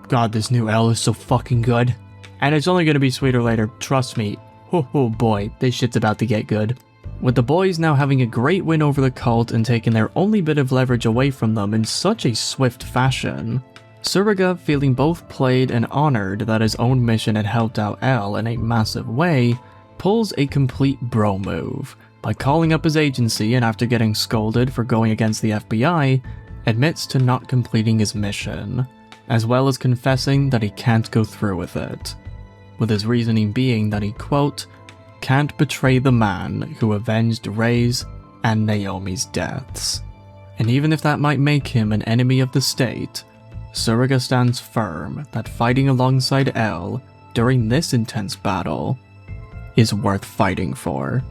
God, this new Elle is so fucking good. And it's only gonna be sweeter later, trust me. Oh boy, this shit's about to get good. With the boys now having a great win over the cult and taking their only bit of leverage away from them in such a swift fashion, Tsuruga, feeling both played and honored that his own mission had helped out Elle in a massive way, pulls a complete bro move by calling up his agency and after getting scolded for going against the FBI, admits to not completing his mission, as well as confessing that he can't go through with it, with his reasoning being that he, quote, can't betray the man who avenged Rei's and Naomi's deaths. And even if that might make him an enemy of the state, Tsuruga stands firm that fighting alongside Elle during this intense battle is worth fighting for.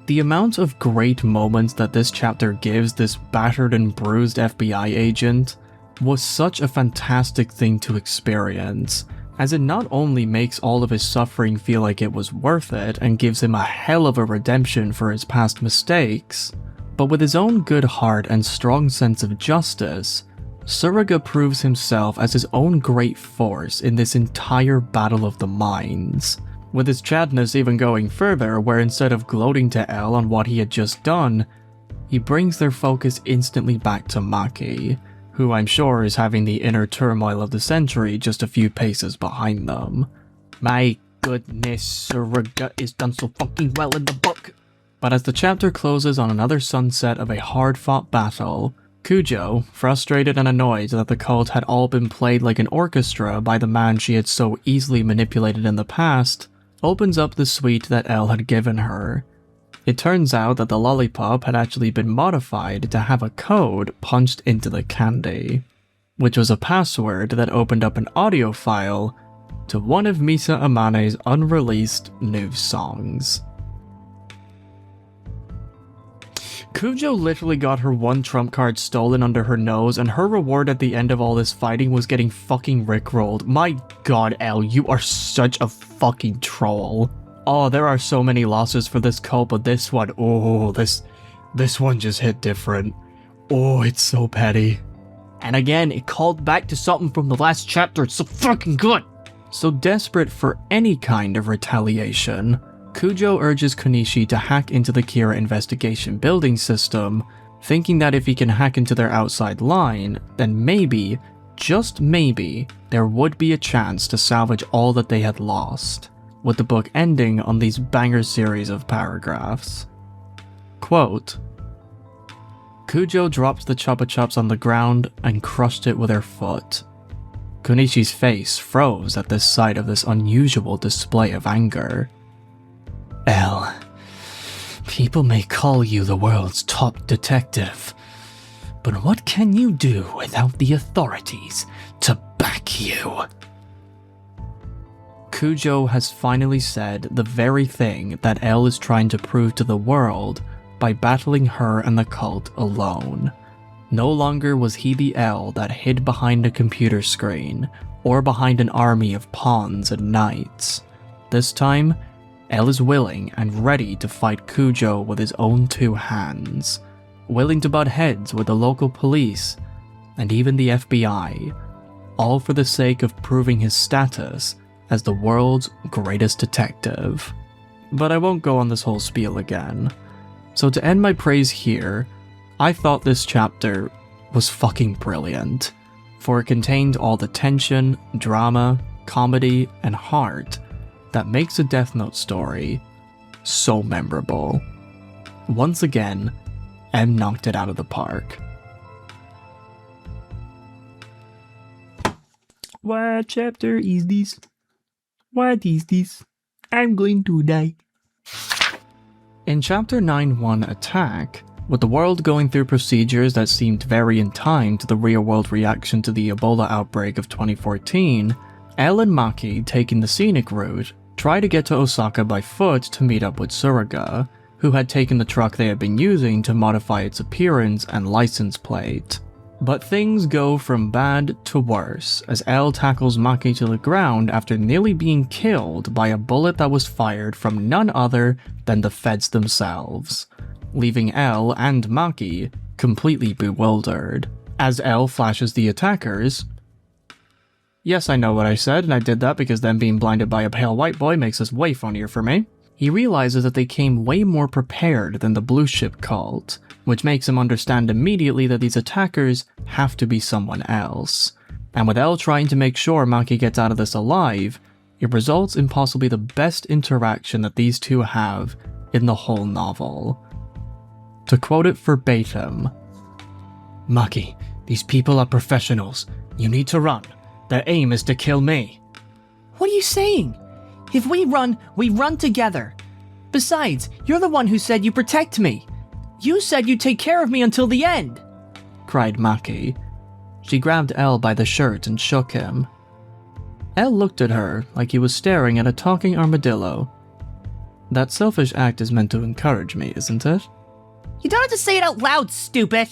The amount of great moments that this chapter gives this battered and bruised FBI agent was such a fantastic thing to experience, as it not only makes all of his suffering feel like it was worth it and gives him a hell of a redemption for his past mistakes, but with his own good heart and strong sense of justice, Tsuruga proves himself as his own great force in this entire battle of the minds, with his Chadness even going further, where instead of gloating to L on what he had just done, he brings their focus instantly back to Maki, who I'm sure is having the inner turmoil of the century just a few paces behind them. My goodness, Suruga is done so fucking well in the book! But as the chapter closes on another sunset of a hard-fought battle, Kujo, frustrated and annoyed that the cult had all been played like an orchestra by the man she had so easily manipulated in the past, opens up the sweet that L had given her. It turns out that the lollipop had actually been modified to have a code punched into the candy, which was a password that opened up an audio file to one of Misa Amane's unreleased new songs. Kujo literally got her one trump card stolen under her nose, and her reward at the end of all this fighting was getting fucking rickrolled. My god, L, you are such a fucking troll. Oh, there are so many losses for this cult, but this one, oh, this one just hit different. Oh, it's so petty. And again, it called back to something from the last chapter. It's so fucking good. So desperate for any kind of retaliation, Kujo urges Konishi to hack into the Kira investigation building system, thinking that if he can hack into their outside line, then maybe, just maybe, there would be a chance to salvage all that they had lost, with the book ending on these banger series of paragraphs. Quote, Kujo dropped the Chupa Chups on the ground and crushed it with her foot. Konishi's face froze at the sight of this unusual display of anger. L, people may call you the world's top detective, but what can you do without the authorities to back you? Kujo has finally said the very thing that L is trying to prove to the world by battling her and the cult alone. No longer was he the L that hid behind a computer screen or behind an army of pawns and knights. This time, L is willing and ready to fight Kujo with his own two hands, willing to butt heads with the local police and even the FBI, all for the sake of proving his status as the world's greatest detective. But I won't go on this whole spiel again. So to end my praise here, I thought this chapter was fucking brilliant, for it contained all the tension, drama, comedy, and heart that makes a Death Note story so memorable. Once again, M knocked it out of the park. What chapter is this? What is this? I'm going to die. In Chapter 9-1 Attack, with the world going through procedures that seemed very in time to the real-world reaction to the Ebola outbreak of 2014, L and Maki, taking the scenic route, try to get to Osaka by foot to meet up with Suruga, who had taken the truck they had been using to modify its appearance and license plate. But things go from bad to worse as L tackles Maki to the ground after nearly being killed by a bullet that was fired from none other than the feds themselves, leaving L and Maki completely bewildered. As L flashes the attackers, yes, I know what I said, and I did that because them being blinded by a pale white boy makes this way funnier for me. He realizes that they came way more prepared than the Blue Ship cult, which makes him understand immediately that these attackers have to be someone else. And with L trying to make sure Maki gets out of this alive, it results in possibly the best interaction that these two have in the whole novel. To quote it verbatim, Maki, these people are professionals. You need to run. Their aim is to kill me. What are you saying? If we run together. Besides, you're the one who said you protect me. You said you'd take care of me until the end, cried Maki. She grabbed L by the shirt and shook him. L looked at her like he was staring at a talking armadillo. That selfish act is meant to encourage me, isn't it? You don't have to say it out loud, stupid!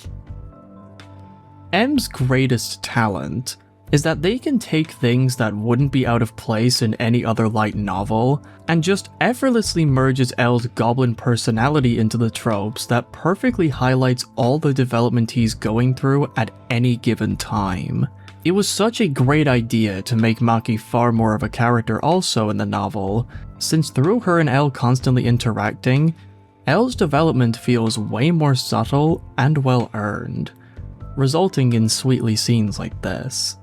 M's greatest talent is that they can take things that wouldn't be out of place in any other light novel, and just effortlessly merges L's goblin personality into the tropes that perfectly highlights all the development he's going through at any given time. It was such a great idea to make Maki far more of a character also in the novel, since through her and Elle constantly interacting, Elle's development feels way more subtle and well earned, resulting in sweetly scenes like this.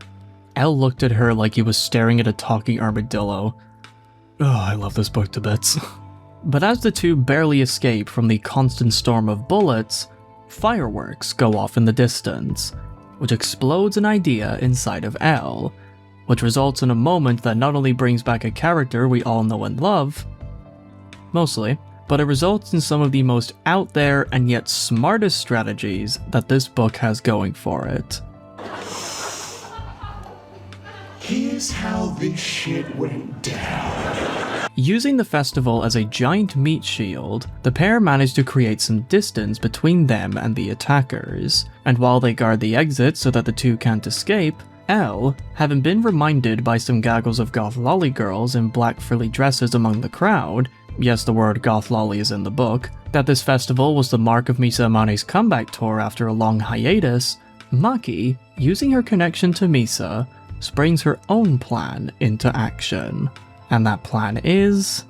Elle looked at her like he was staring at a talking armadillo. Oh, I love this book to bits. But as the two barely escape from the constant storm of bullets, fireworks go off in the distance, which explodes an idea inside of Elle, which results in a moment that not only brings back a character we all know and love, mostly, but it results in some of the most out there and yet smartest strategies that this book has going for it. Here's how this shit went down. Using the festival as a giant meat shield, the pair manage to create some distance between them and the attackers, and while they guard the exit so that the two can't escape, Elle, having been reminded by some gaggles of goth lolly girls in black frilly dresses among the crowd, yes, the word goth lolly is in the book, that this festival was the mark of Misa Amane's comeback tour after a long hiatus, Maki, using her connection to Misa, springs her own plan into action. And that plan is...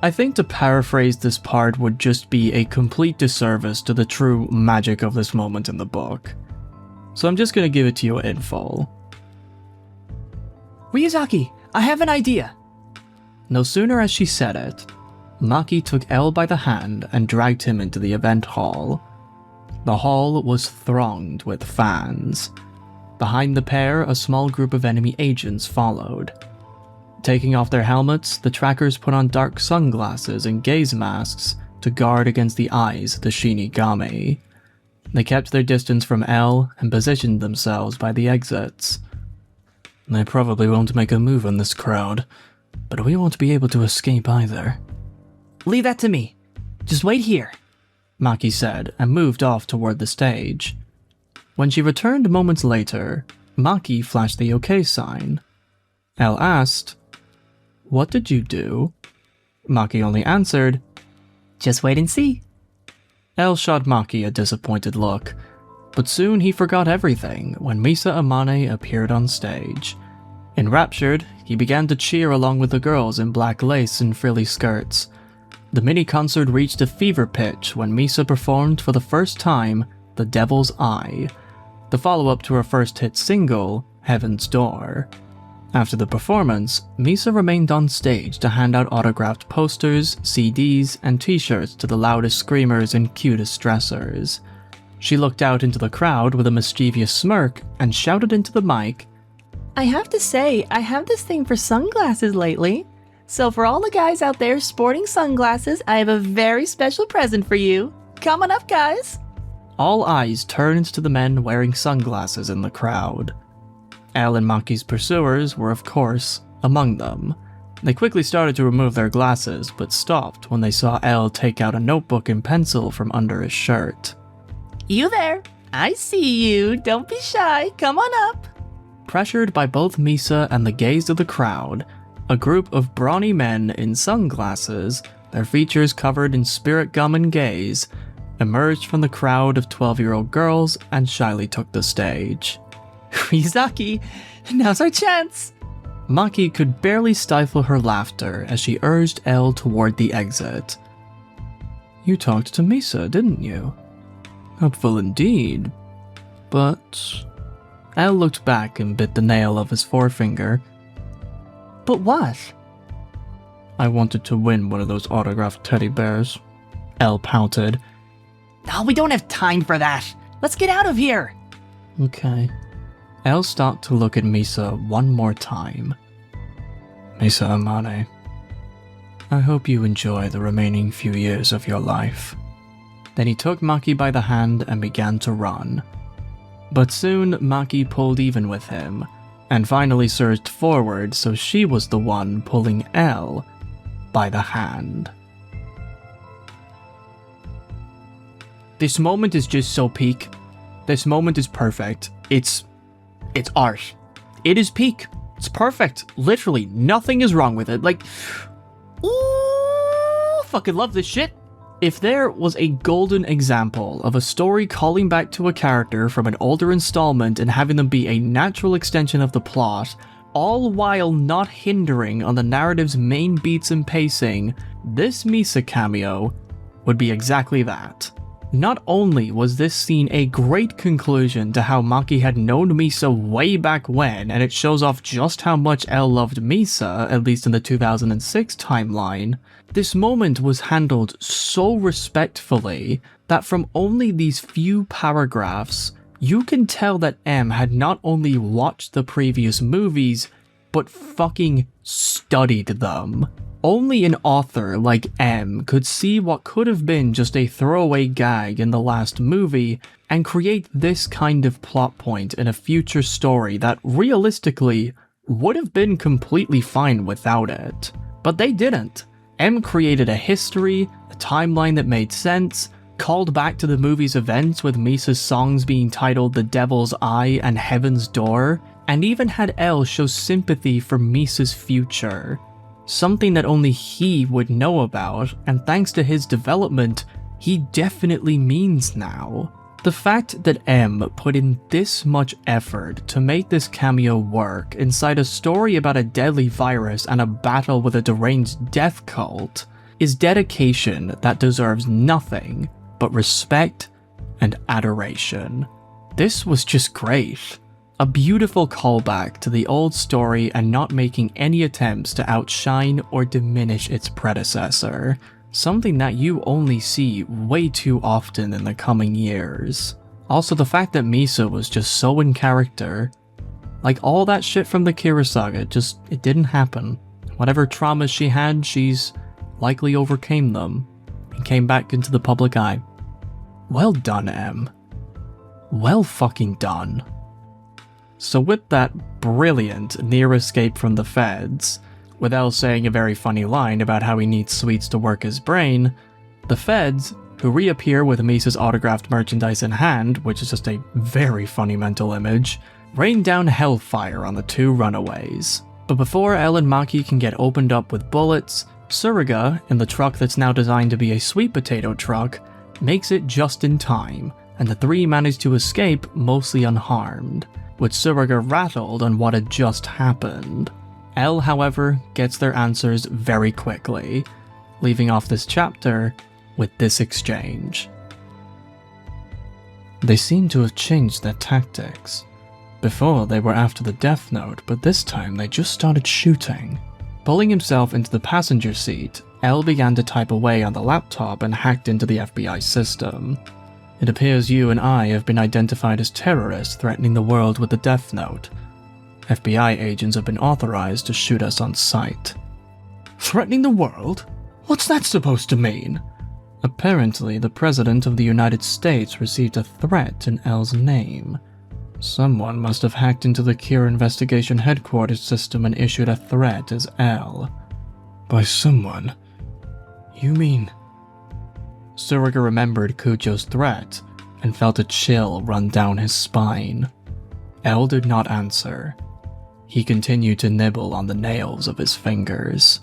I think to paraphrase this part would just be a complete disservice to the true magic of this moment in the book. So I'm just gonna give it to you in full. Ryuzaki, I have an idea. No sooner as she said it, Maki took Elle by the hand and dragged him into the event hall. The hall was thronged with fans. Behind the pair, a small group of enemy agents followed. Taking off their helmets, the trackers put on dark sunglasses and gaze masks to guard against the eyes of the Shinigami. They kept their distance from Elle and positioned themselves by the exits. They probably won't make a move on this crowd, but we won't be able to escape either. Leave that to me. Just wait here, Maki said and moved off toward the stage. When she returned moments later, Maki flashed the OK sign. Elle asked, "What did you do?" Maki only answered, just wait and see. Elle shot Maki a disappointed look, but soon he forgot everything when Misa Amane appeared on stage. Enraptured, he began to cheer along with the girls in black lace and frilly skirts. The mini-concert reached a fever pitch when Misa performed for the first time The Devil's Eye, the follow-up to her first hit single, Heaven's Door. After the performance, Misa remained on stage to hand out autographed posters, CDs, and t-shirts to the loudest screamers and cutest dressers. She looked out into the crowd with a mischievous smirk and shouted into the mic, I have to say, I have this thing for sunglasses lately. So for all the guys out there sporting sunglasses, I have a very special present for you. Come on up, guys. All eyes turned to the men wearing sunglasses in the crowd. Elle and Maki's pursuers were, of course, among them. They quickly started to remove their glasses, but stopped when they saw Elle take out a notebook and pencil from under his shirt. You there? I see you. Don't be shy. Come on up. Pressured by both Misa and the gaze of the crowd, a group of brawny men in sunglasses, their features covered in spirit gum and gaze, emerged from the crowd of 12-year-old girls and shyly took the stage. Ryuzaki, now's our chance. Maki could barely stifle her laughter as she urged Elle toward the exit. You talked to Misa, didn't you? Hopeful indeed. But... Elle looked back and bit the nail of his forefinger. But what? I wanted to win one of those autographed teddy bears. Elle pouted. No, we don't have time for that. Let's get out of here. Okay. Elle stopped to look at Misa one more time. Misa Amane, I hope you enjoy the remaining few years of your life. Then he took Maki by the hand and began to run. But soon Maki pulled even with him, and finally surged forward so she was the one pulling Elle by the hand. This moment is just so peak. This moment is perfect. It's art. It is peak. It's perfect. Literally, nothing is wrong with it. Like, ooh, fucking love this shit. If there was a golden example of a story calling back to a character from an older installment and having them be a natural extension of the plot, all while not hindering on the narrative's main beats and pacing, this Misa cameo would be exactly that. Not only was this scene a great conclusion to how Maki had known Misa way back when, and it shows off just how much L loved Misa, at least in the 2006 timeline, this moment was handled so respectfully that from only these few paragraphs, you can tell that M had not only watched the previous movies, but fucking studied them. Only an author like M could see what could have been just a throwaway gag in the last movie and create this kind of plot point in a future story that realistically would have been completely fine without it. But they didn't. M created a history, a timeline that made sense, called back to the movie's events with Misa's songs being titled The Devil's Eye and Heaven's Door, and even had L show sympathy for Misa's future. Something that only he would know about, and thanks to his development, he definitely means now. The fact that M put in this much effort to make this cameo work inside a story about a deadly virus and a battle with a deranged death cult is dedication that deserves nothing but respect and adoration. This was just great. A beautiful callback to the old story and not making any attempts to outshine or diminish its predecessor, something that you only see way too often in the coming years. Also, the fact that Misa was just so in character, like all that shit from the Kira saga, it didn't happen. Whatever traumas she had, she's likely overcame them and came back into the public eye. Well done, M. Well fucking done. So with that brilliant near escape from the feds, with Elle saying a very funny line about how he needs sweets to work his brain, the feds, who reappear with Misa's autographed merchandise in hand, which is just a very funny mental image, rain down hellfire on the two runaways. But before Elle and Maki can get opened up with bullets, Tsuruga, in the truck that's now designed to be a sweet potato truck, makes it just in time, and the three manage to escape mostly unharmed, with Tsuruga rattled on what had just happened. Elle, however, gets their answers very quickly, leaving off this chapter with this exchange. They seem to have changed their tactics. Before, they were after the Death Note, but this time they just started shooting. Pulling himself into the passenger seat, Elle began to type away on the laptop and hacked into the FBI system. It appears you and I have been identified as terrorists threatening the world with the Death Note. FBI agents have been authorized to shoot us on sight. Threatening the world? What's that supposed to mean? Apparently, the President of the United States received a threat in Elle's name. Someone must have hacked into the Kira Investigation Headquarters system and issued a threat as Elle. By someone? You mean... Tsuruga remembered Kujo's threat and felt a chill run down his spine. Elle did not answer. He continued to nibble on the nails of his fingers.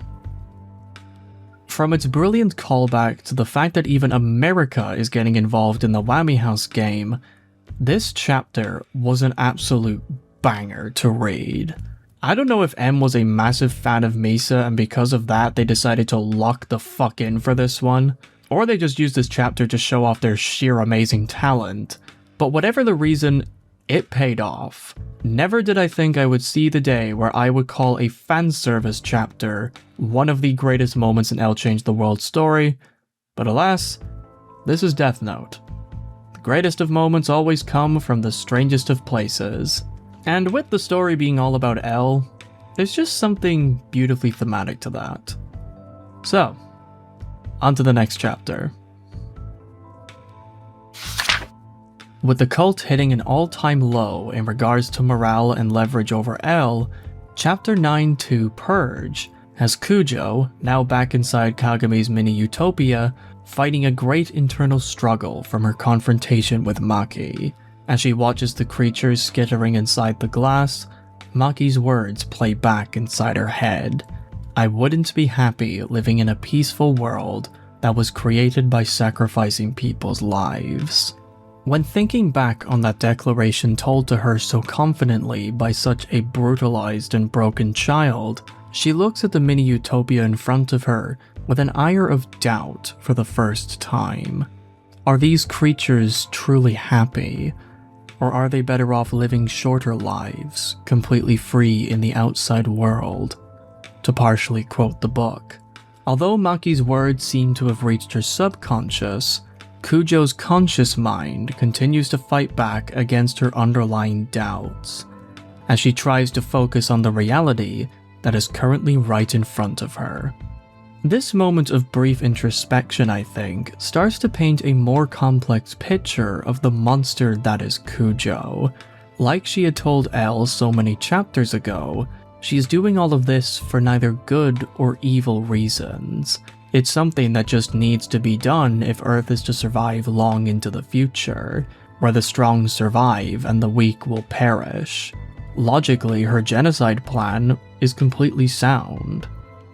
From its brilliant callback to the fact that even America is getting involved in the Whammy House game, this chapter was an absolute banger to read. I don't know if M was a massive fan of Misa and because of that they decided to lock the fuck in for this one, or they just used this chapter to show off their sheer amazing talent, but whatever the reason, it paid off. Never did I think I would see the day where I would call a fan service chapter one of the greatest moments in Elle Changed the World story, but alas, this is Death Note. The greatest of moments always come from the strangest of places. And with the story being all about Elle, there's just something beautifully thematic to that. So, on to the next chapter. With the cult hitting an all-time low in regards to morale and leverage over Elle, Chapter 9-2 Purge has Kujo, now back inside Kagami's mini-utopia, fighting a great internal struggle from her confrontation with Maki. As she watches the creatures skittering inside the glass, Maki's words play back inside her head. I wouldn't be happy living in a peaceful world that was created by sacrificing people's lives. When thinking back on that declaration told to her so confidently by such a brutalized and broken child, she looks at the mini utopia in front of her with an ire of doubt for the first time. Are these creatures truly happy? Or are they better off living shorter lives, completely free in the outside world? To partially quote the book, although Maki's words seem to have reached her subconscious, Kujo's conscious mind continues to fight back against her underlying doubts, as she tries to focus on the reality that is currently right in front of her. This moment of brief introspection, I think, starts to paint a more complex picture of the monster that is Kujo. Like she had told Elle so many chapters ago, she's doing all of this for neither good or evil reasons. It's something that just needs to be done if Earth is to survive long into the future, where the strong survive and the weak will perish. Logically, her genocide plan is completely sound.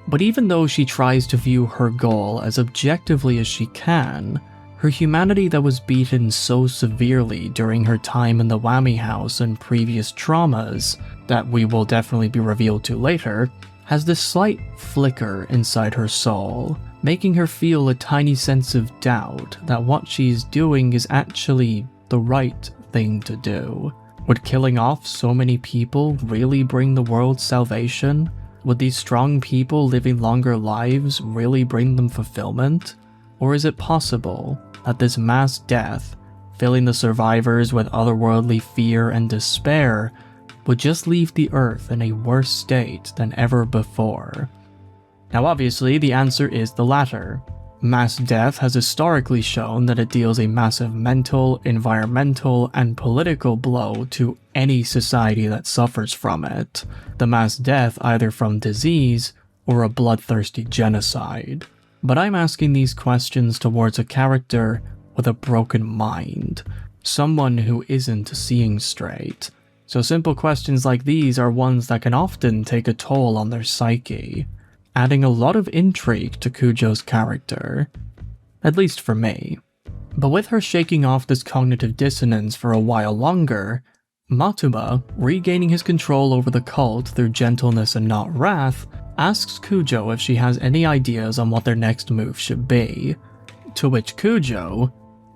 But even though she tries to view her goal as objectively as she can, her humanity that was beaten so severely during her time in the Whammy House and previous traumas, that we will definitely be revealed to later, has this slight flicker inside her soul, making her feel a tiny sense of doubt that what she's doing is actually the right thing to do. Would killing off so many people really bring the world salvation? Would these strong people living longer lives really bring them fulfillment? Or is it possible that this mass death, filling the survivors with otherworldly fear and despair, would just leave the Earth in a worse state than ever before? Now obviously the answer is the latter. Mass death has historically shown that it deals a massive mental, environmental, and political blow to any society that suffers from it. The mass death either from disease or a bloodthirsty genocide. But I'm asking these questions towards a character with a broken mind, someone who isn't seeing straight. So simple questions like these are ones that can often take a toll on their psyche, adding a lot of intrigue to Kujo's character, at least for me. But with her shaking off this cognitive dissonance for a while longer, Matuba, regaining his control over the cult through gentleness and not wrath, asks Kujo if she has any ideas on what their next move should be, to which Kujo,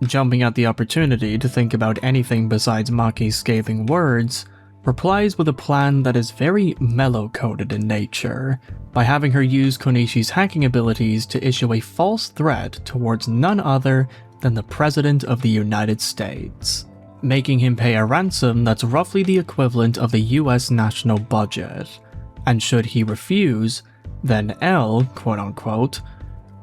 jumping at the opportunity to think about anything besides Maki's scathing words, replies with a plan that is very mellow-coded in nature, by having her use Konishi's hacking abilities to issue a false threat towards none other than the President of the United States, making him pay a ransom that's roughly the equivalent of the US national budget, and should he refuse, then Elle, quote-unquote,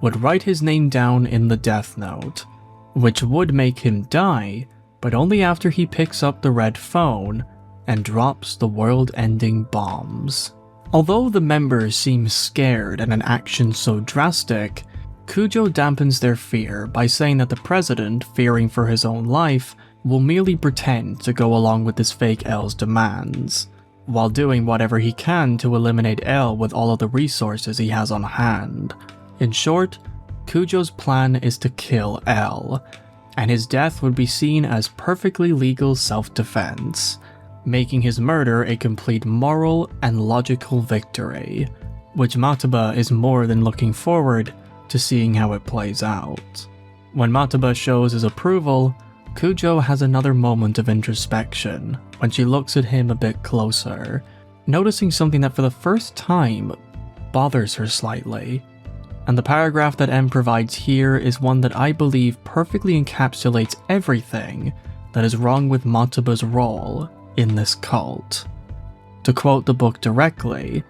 would write his name down in the Death Note, which would make him die, but only after he picks up the red phone and drops the world-ending bombs. Although the members seem scared at an action so drastic, Kujo dampens their fear by saying that the president, fearing for his own life, will merely pretend to go along with this fake Elle's demands, while doing whatever he can to eliminate Elle with all of the resources he has on hand. In short, Kujo's plan is to kill Elle, and his death would be seen as perfectly legal self-defense, making his murder a complete moral and logical victory, which Matuba is more than looking forward to seeing how it plays out. When Matuba shows his approval, Kujo has another moment of introspection when she looks at him a bit closer, noticing something that for the first time bothers her slightly. And the paragraph that M provides here is one that I believe perfectly encapsulates everything that is wrong with Matuba's role in this cult. To quote the book directly,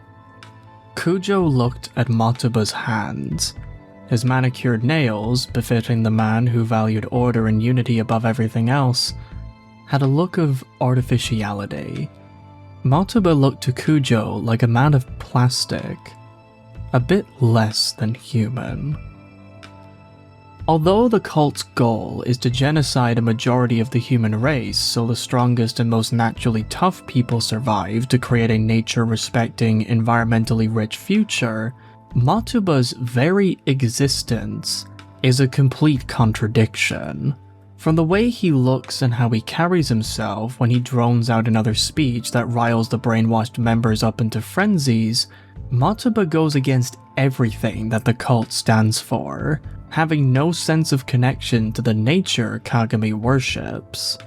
Kujo looked at Matuba's hands. His manicured nails, befitting the man who valued order and unity above everything else, had a look of artificiality. Matuba looked to Kujo like a man of plastic, a bit less than human. Although the cult's goal is to genocide a majority of the human race so the strongest and most naturally tough people survive to create a nature-respecting, environmentally rich future, Matuba's very existence is a complete contradiction. From the way he looks and how he carries himself when he drones out another speech that riles the brainwashed members up into frenzies, Matuba goes against everything that the cult stands for, having no sense of connection to the nature Kagami worships,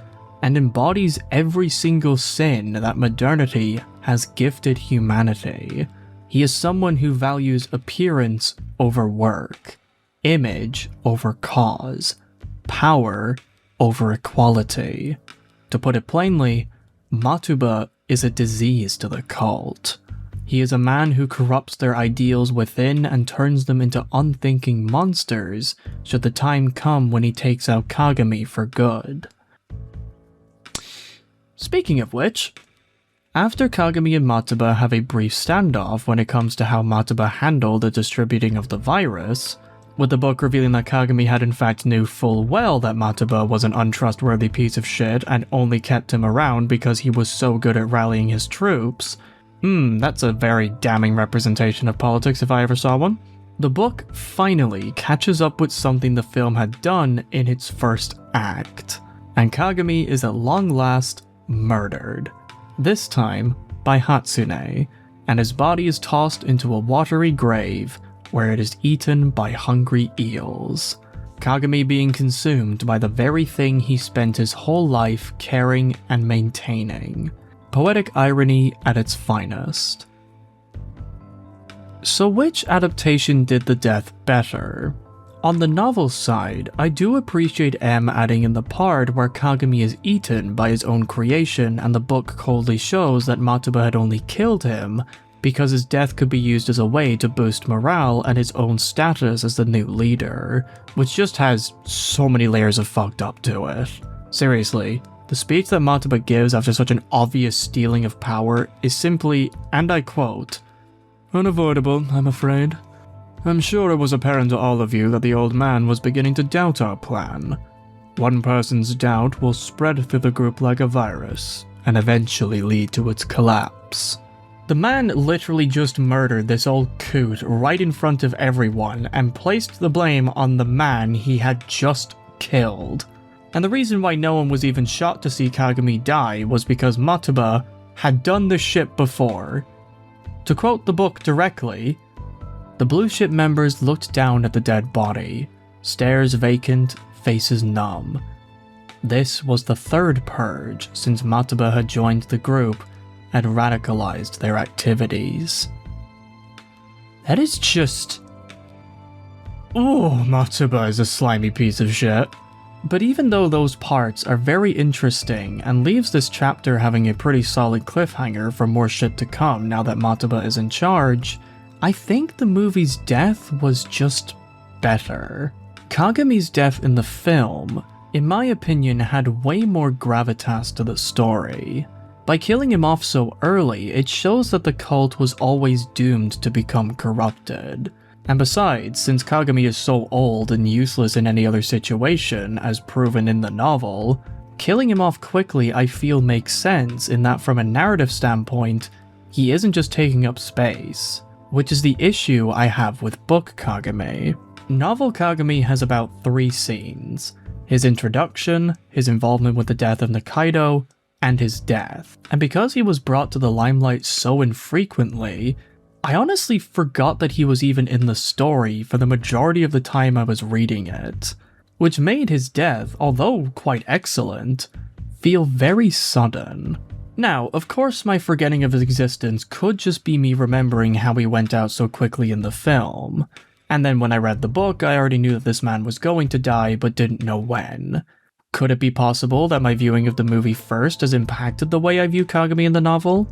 and embodies every single sin that modernity has gifted humanity. He is someone who values appearance over work, image over cause, power over equality. To put it plainly, Matuba is a disease to the cult. He is a man who corrupts their ideals within and turns them into unthinking monsters should the time come when he takes out Kagami for good. Speaking of which, after Kagami and Matuba have a brief standoff when it comes to how Matuba handled the distributing of the virus, with the book revealing that Kagami had in fact knew full well that Matuba was an untrustworthy piece of shit and only kept him around because he was so good at rallying his troops. That's a very damning representation of politics if I ever saw one. The book finally catches up with something the film had done in its first act, and Kagami is at long last murdered. This time by Hatsune, and his body is tossed into a watery grave where it is eaten by hungry eels. Kagami being consumed by the very thing he spent his whole life caring and maintaining. Poetic irony at its finest. So which adaptation did the death better? On the novel side, I do appreciate M adding in the part where Kagami is eaten by his own creation and the book coldly shows that Matuba had only killed him because his death could be used as a way to boost morale and his own status as the new leader, which just has so many layers of fucked up to it. Seriously, the speech that Matuba gives after such an obvious stealing of power is simply, and I quote, "Unavoidable, I'm afraid. I'm sure it was apparent to all of you that the old man was beginning to doubt our plan. One person's doubt will spread through the group like a virus, and eventually lead to its collapse." The man literally just murdered this old coot right in front of everyone and placed the blame on the man he had just killed. And the reason why no one was even shocked to see Kagami die was because Matuba had done this shit before. To quote the book directly, the Blue Ship members looked down at the dead body, stares vacant, faces numb. This was the third purge since Matuba had joined the group and radicalized their activities. That is just... Oh, Matuba is a slimy piece of shit. But even though those parts are very interesting and leaves this chapter having a pretty solid cliffhanger for more shit to come now that Matuba is in charge, I think the movie's death was just better. Kagami's death in the film, in my opinion, had way more gravitas to the story. By killing him off so early, it shows that the cult was always doomed to become corrupted. And besides, since Kagami is so old and useless in any other situation, as proven in the novel, killing him off quickly I feel makes sense in that from a narrative standpoint, he isn't just taking up space, which is the issue I have with book Kagami. Novel Kagami has about 3 scenes: his introduction, his involvement with the death of Nikaido, and his death. And because he was brought to the limelight so infrequently, I honestly forgot that he was even in the story for the majority of the time I was reading it, which made his death, although quite excellent, feel very sudden. Now, of course my forgetting of his existence could just be me remembering how he went out so quickly in the film, and then when I read the book I already knew that this man was going to die but didn't know when. Could it be possible that my viewing of the movie first has impacted the way I view Kagami in the novel?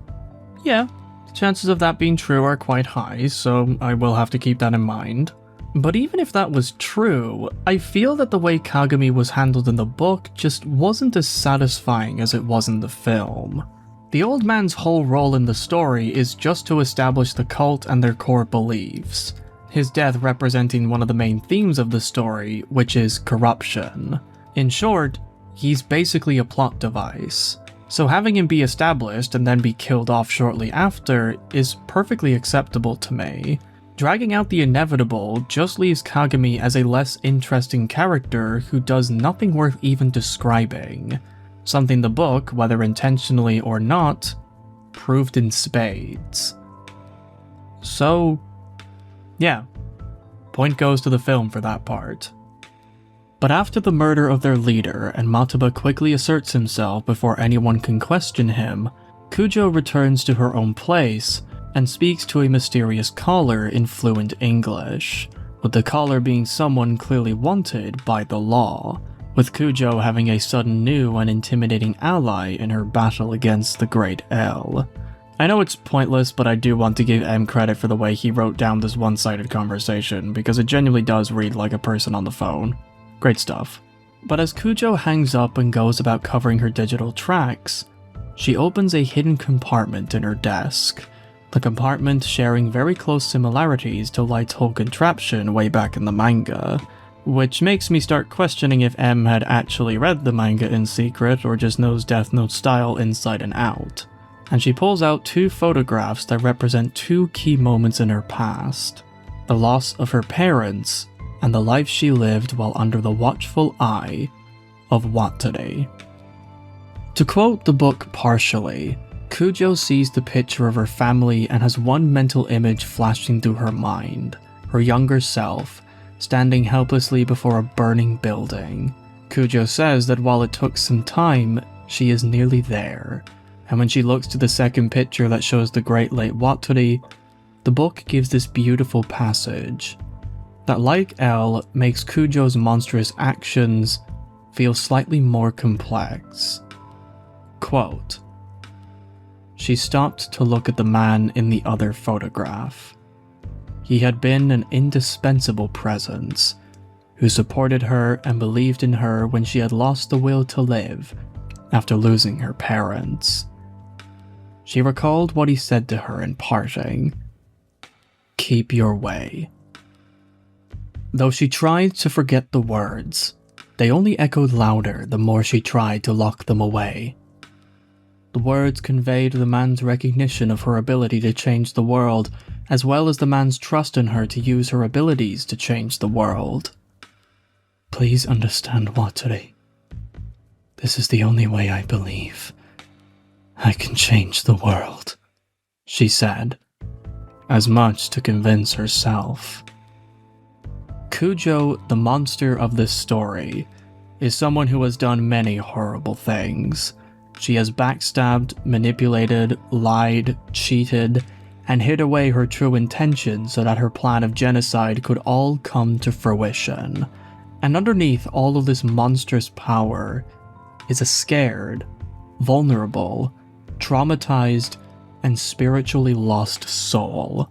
Yeah. Chances of that being true are quite high, so I will have to keep that in mind. But even if that was true, I feel that the way Kagami was handled in the book just wasn't as satisfying as it was in the film. The old man's whole role in the story is just to establish the cult and their core beliefs, his death representing one of the main themes of the story, which is corruption. In short, he's basically a plot device. So having him be established and then be killed off shortly after is perfectly acceptable to me. Dragging out the inevitable just leaves Kagami as a less interesting character who does nothing worth even describing, something the book, whether intentionally or not, proved in spades. So, yeah, point goes to the film for that part. But after the murder of their leader and Mataba quickly asserts himself before anyone can question him, Kujo returns to her own place and speaks to a mysterious caller in fluent English, with the caller being someone clearly wanted by the law, with Kujo having a sudden new and intimidating ally in her battle against the Great L. I know it's pointless, but I do want to give M credit for the way he wrote down this one-sided conversation, because it genuinely does read like a person on the phone. Great stuff. But as Kujo hangs up and goes about covering her digital tracks, she opens a hidden compartment in her desk, the compartment sharing very close similarities to Light's whole contraption way back in the manga, which makes me start questioning if M had actually read the manga in secret or just knows Death Note style inside and out. And she pulls out 2 photographs that represent 2 key moments in her past: the loss of her parents and the life she lived while under the watchful eye of Watanabe. To quote the book partially, Kujo sees the picture of her family and has one mental image flashing through her mind: her younger self, standing helplessly before a burning building. Kujo says that while it took some time, she is nearly there, and when she looks to the second picture that shows the great late Watanabe, the book gives this beautiful passage that, like L, makes Kujo's monstrous actions feel slightly more complex. Quote, "She stopped to look at the man in the other photograph. He had been an indispensable presence, who supported her and believed in her when she had lost the will to live after losing her parents. She recalled what he said to her in parting: 'Keep your way.' Though she tried to forget the words, they only echoed louder the more she tried to lock them away. The words conveyed the man's recognition of her ability to change the world, as well as the man's trust in her to use her abilities to change the world. Please understand, Watanabe. This is the only way I believe I can change the world," she said, as much to convince herself. Kujo, the monster of this story, is someone who has done many horrible things. She has backstabbed, manipulated, lied, cheated, and hid away her true intentions so that her plan of genocide could all come to fruition. And underneath all of this monstrous power is a scared, vulnerable, traumatized, and spiritually lost soul.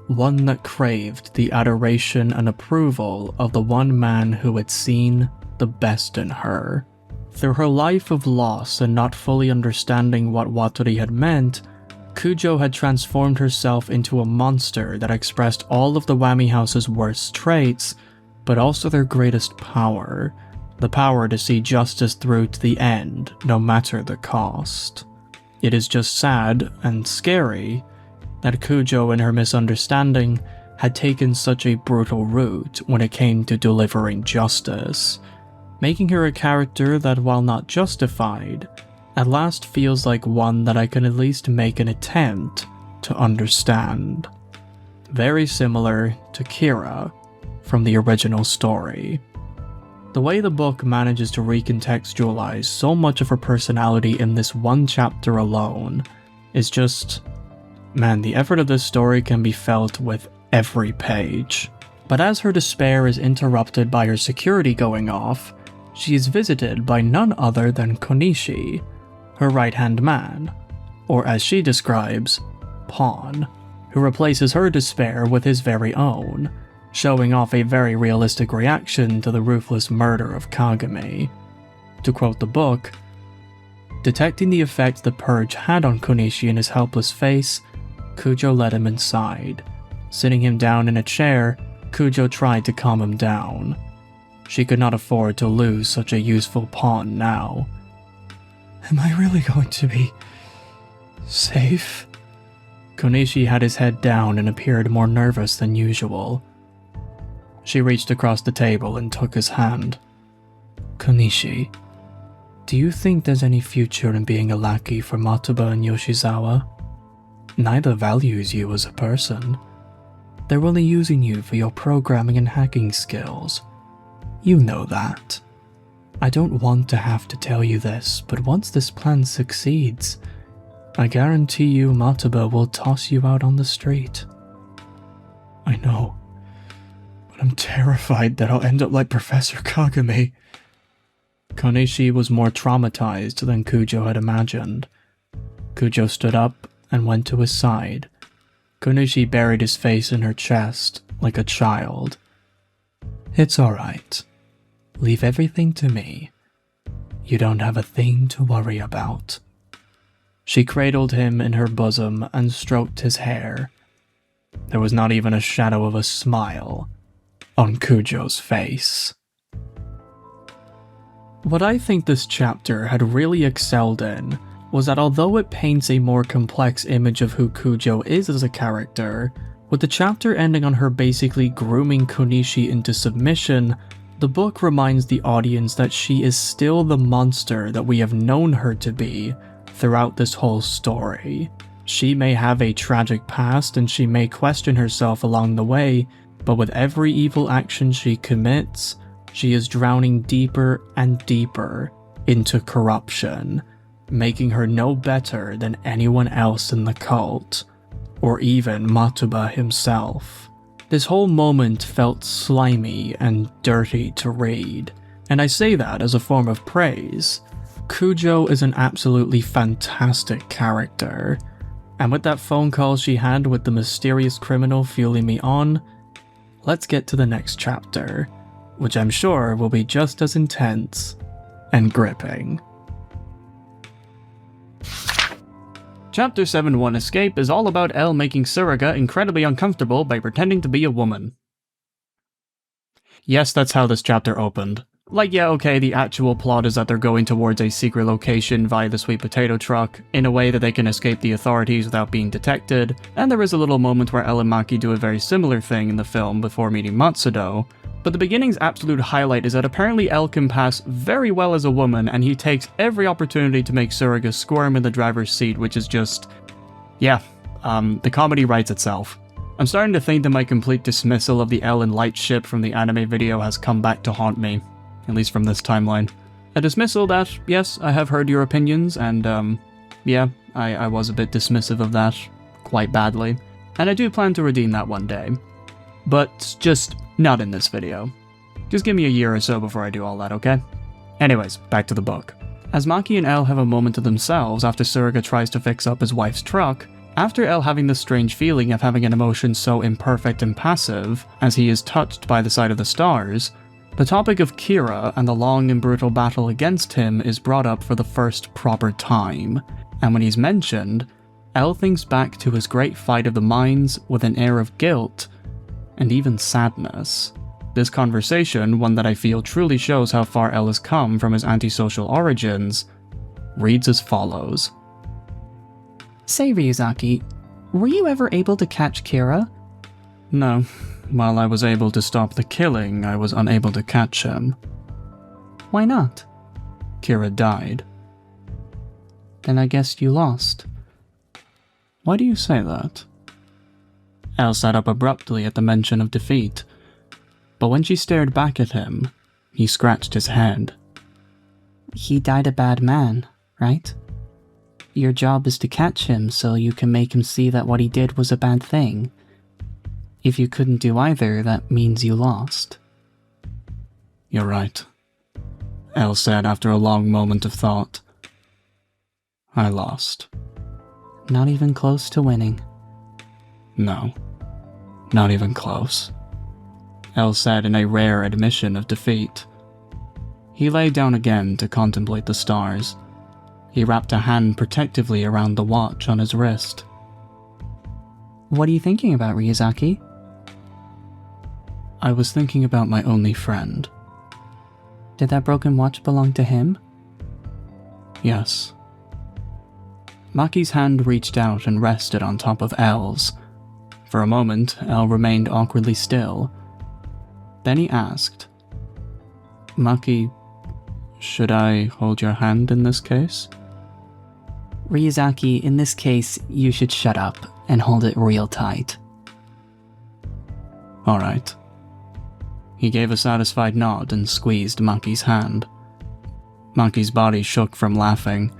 One that craved the adoration and approval of the one man who had seen the best in her. Through her life of loss and not fully understanding what Watanabe had meant, Kujo had transformed herself into a monster that expressed all of the Whammy House's worst traits, but also their greatest power: the power to see justice through to the end, no matter the cost. It is just sad and scary that Kujo, in her misunderstanding, had taken such a brutal route when it came to delivering justice, making her a character that, while not justified, at last feels like one that I can at least make an attempt to understand. Very similar to Kira from the original story. The way the book manages to recontextualize so much of her personality in this one chapter alone is just... man, the effort of this story can be felt with every page. But as her despair is interrupted by her security going off, she is visited by none other than Konishi, her right-hand man, or as she describes, pawn, who replaces her despair with his very own, showing off a very realistic reaction to the ruthless murder of Kagami. To quote the book, detecting the effect the purge had on Konishi in his helpless face, Kujo led him inside. Sitting him down in a chair, Kujo tried to calm him down. She could not afford to lose such a useful pawn now. Am I really going to be safe? Konishi had his head down and appeared more nervous than usual. She reached across the table and took his hand. Konishi, do you think there's any future in being a lackey for Matuba and Yoshizawa? Neither values you as a person. They're only using you for your programming and hacking skills. You know that. I don't want to have to tell you this, but once this plan succeeds, I guarantee you Matuba will toss you out on the street. I know, but I'm terrified that I'll end up like Professor Kagami. Konishi was more traumatized than Kujo had imagined. Kujo stood up and went to his side. Konishi buried his face in her chest like a child. It's alright. Leave everything to me. You don't have a thing to worry about. She cradled him in her bosom and stroked his hair. There was not even a shadow of a smile on Kujo's face. What I think this chapter had really excelled in was that although it paints a more complex image of who Kujo is as a character, with the chapter ending on her basically grooming Konishi into submission, the book reminds the audience that she is still the monster that we have known her to be throughout this whole story. She may have a tragic past and she may question herself along the way, but with every evil action she commits, she is drowning deeper and deeper into corruption, making her no better than anyone else in the cult, or even Matuba himself. This whole moment felt slimy and dirty to read, and I say that as a form of praise. Kujo is an absolutely fantastic character, and with that phone call she had with the mysterious criminal fueling me on, let's get to the next chapter, which I'm sure will be just as intense and gripping. Chapter 7-1 Escape is all about L making Tsuruga incredibly uncomfortable by pretending to be a woman. Yes, that's how this chapter opened. Like, yeah, okay, the actual plot is that they're going towards a secret location via the sweet potato truck, in a way that they can escape the authorities without being detected, and there is a little moment where L and Maki do a very similar thing in the film before meeting Matsudo, but the beginning's absolute highlight is that apparently L can pass very well as a woman, and he takes every opportunity to make Tsuruga squirm in the driver's seat, which is just... yeah, the comedy writes itself. I'm starting to think that my complete dismissal of the L and Light ship from the anime video has come back to haunt me, at least from this timeline. A dismissal that, yes, I have heard your opinions, and yeah, I was a bit dismissive of that, quite badly, and I do plan to redeem that one day. But just not in this video. Just give me a year or so before I do all that, okay? Anyways, back to the book. As Maki and L have a moment to themselves after Tsuruga tries to fix up his wife's truck, after L having this strange feeling of having an emotion so imperfect and passive, as he is touched by the sight of the stars, the topic of Kira and the long and brutal battle against him is brought up for the first proper time, and when he's mentioned, L thinks back to his great fight of the mines with an air of guilt and even sadness. This conversation, one that I feel truly shows how far L has come from his antisocial origins, reads as follows. Say, Ryuzaki, were you ever able to catch Kira? No. While I was able to stop the killing, I was unable to catch him. Why not? Kira died. Then I guess you lost. Why do you say that? Elle sat up abruptly at the mention of defeat, but when she stared back at him, he scratched his head. He died a bad man, right? Your job is to catch him so you can make him see that what he did was a bad thing. If you couldn't do either, that means you lost. You're right, Elle said after a long moment of thought. I lost. Not even close to winning. No, not even close, Elle said in a rare admission of defeat. He lay down again to contemplate the stars. He wrapped a hand protectively around the watch on his wrist. What are you thinking about, Ryuzaki? I was thinking about my only friend. Did that broken watch belong to him? Yes. Maki's hand reached out and rested on top of Elle's. For a moment, Elle remained awkwardly still. Then he asked, "Maki, should I hold your hand in this case?" Ryuzaki, in this case, you should shut up and hold it real tight. Alright. He gave a satisfied nod and squeezed Maki's hand. Maki's body shook from laughing.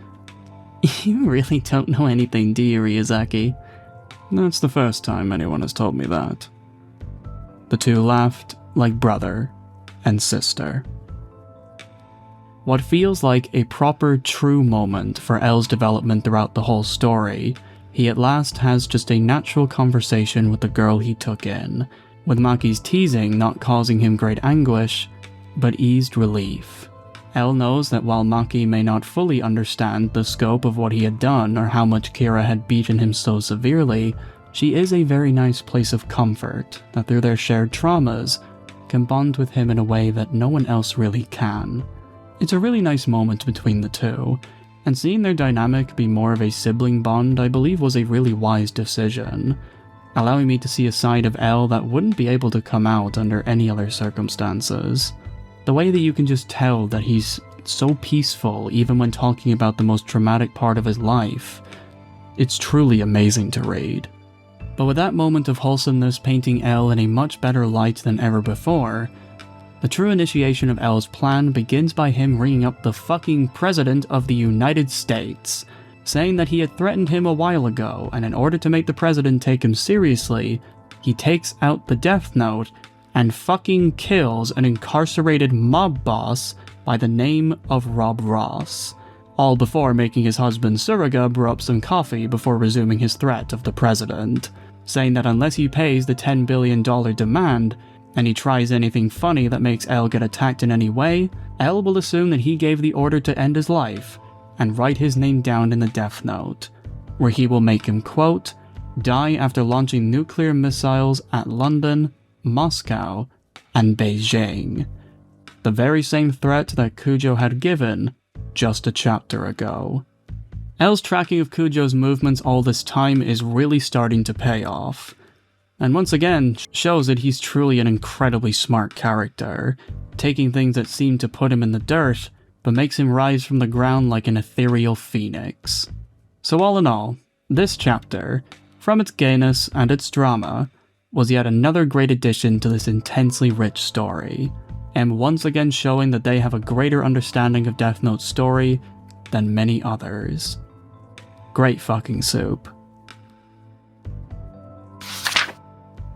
You really don't know anything, do you, Ryuzaki? That's the first time anyone has told me that. The two laughed like brother and sister. What feels like a proper, true moment for Elle's development throughout the whole story, he at last has just a natural conversation with the girl he took in, with Maki's teasing not causing him great anguish, but eased relief. Elle knows that while Maki may not fully understand the scope of what he had done or how much Kira had beaten him so severely, she is a very nice place of comfort that through their shared traumas can bond with him in a way that no one else really can. It's a really nice moment between the two, and seeing their dynamic be more of a sibling bond I believe was a really wise decision, allowing me to see a side of Elle that wouldn't be able to come out under any other circumstances. The way that you can just tell that he's so peaceful even when talking about the most traumatic part of his life, it's truly amazing to read. But with that moment of wholesomeness painting Elle in a much better light than ever before, the true initiation of Elle's plan begins by him ringing up the fucking President of the United States, saying that he had threatened him a while ago, and in order to make the President take him seriously, he takes out the Death Note and fucking kills an incarcerated mob boss by the name of Rob Ross, all before making his husband Surga brew up some coffee before resuming his threat of the President, saying that unless he pays the $10 billion demand, and he tries anything funny that makes Elle get attacked in any way, Elle will assume that he gave the order to end his life, and write his name down in the Death Note, where he will make him, quote, die after launching nuclear missiles at London, Moscow, and Beijing. The very same threat that Kujo had given just a chapter ago. Elle's tracking of Kujo's movements all this time is really starting to pay off, and once again shows that he's truly an incredibly smart character, taking things that seem to put him in the dirt, but makes him rise from the ground like an ethereal phoenix. So all in all, this chapter, from its gayness and its drama, was yet another great addition to this intensely rich story, and once again showing that they have a greater understanding of Death Note's story than many others. Great fucking soup.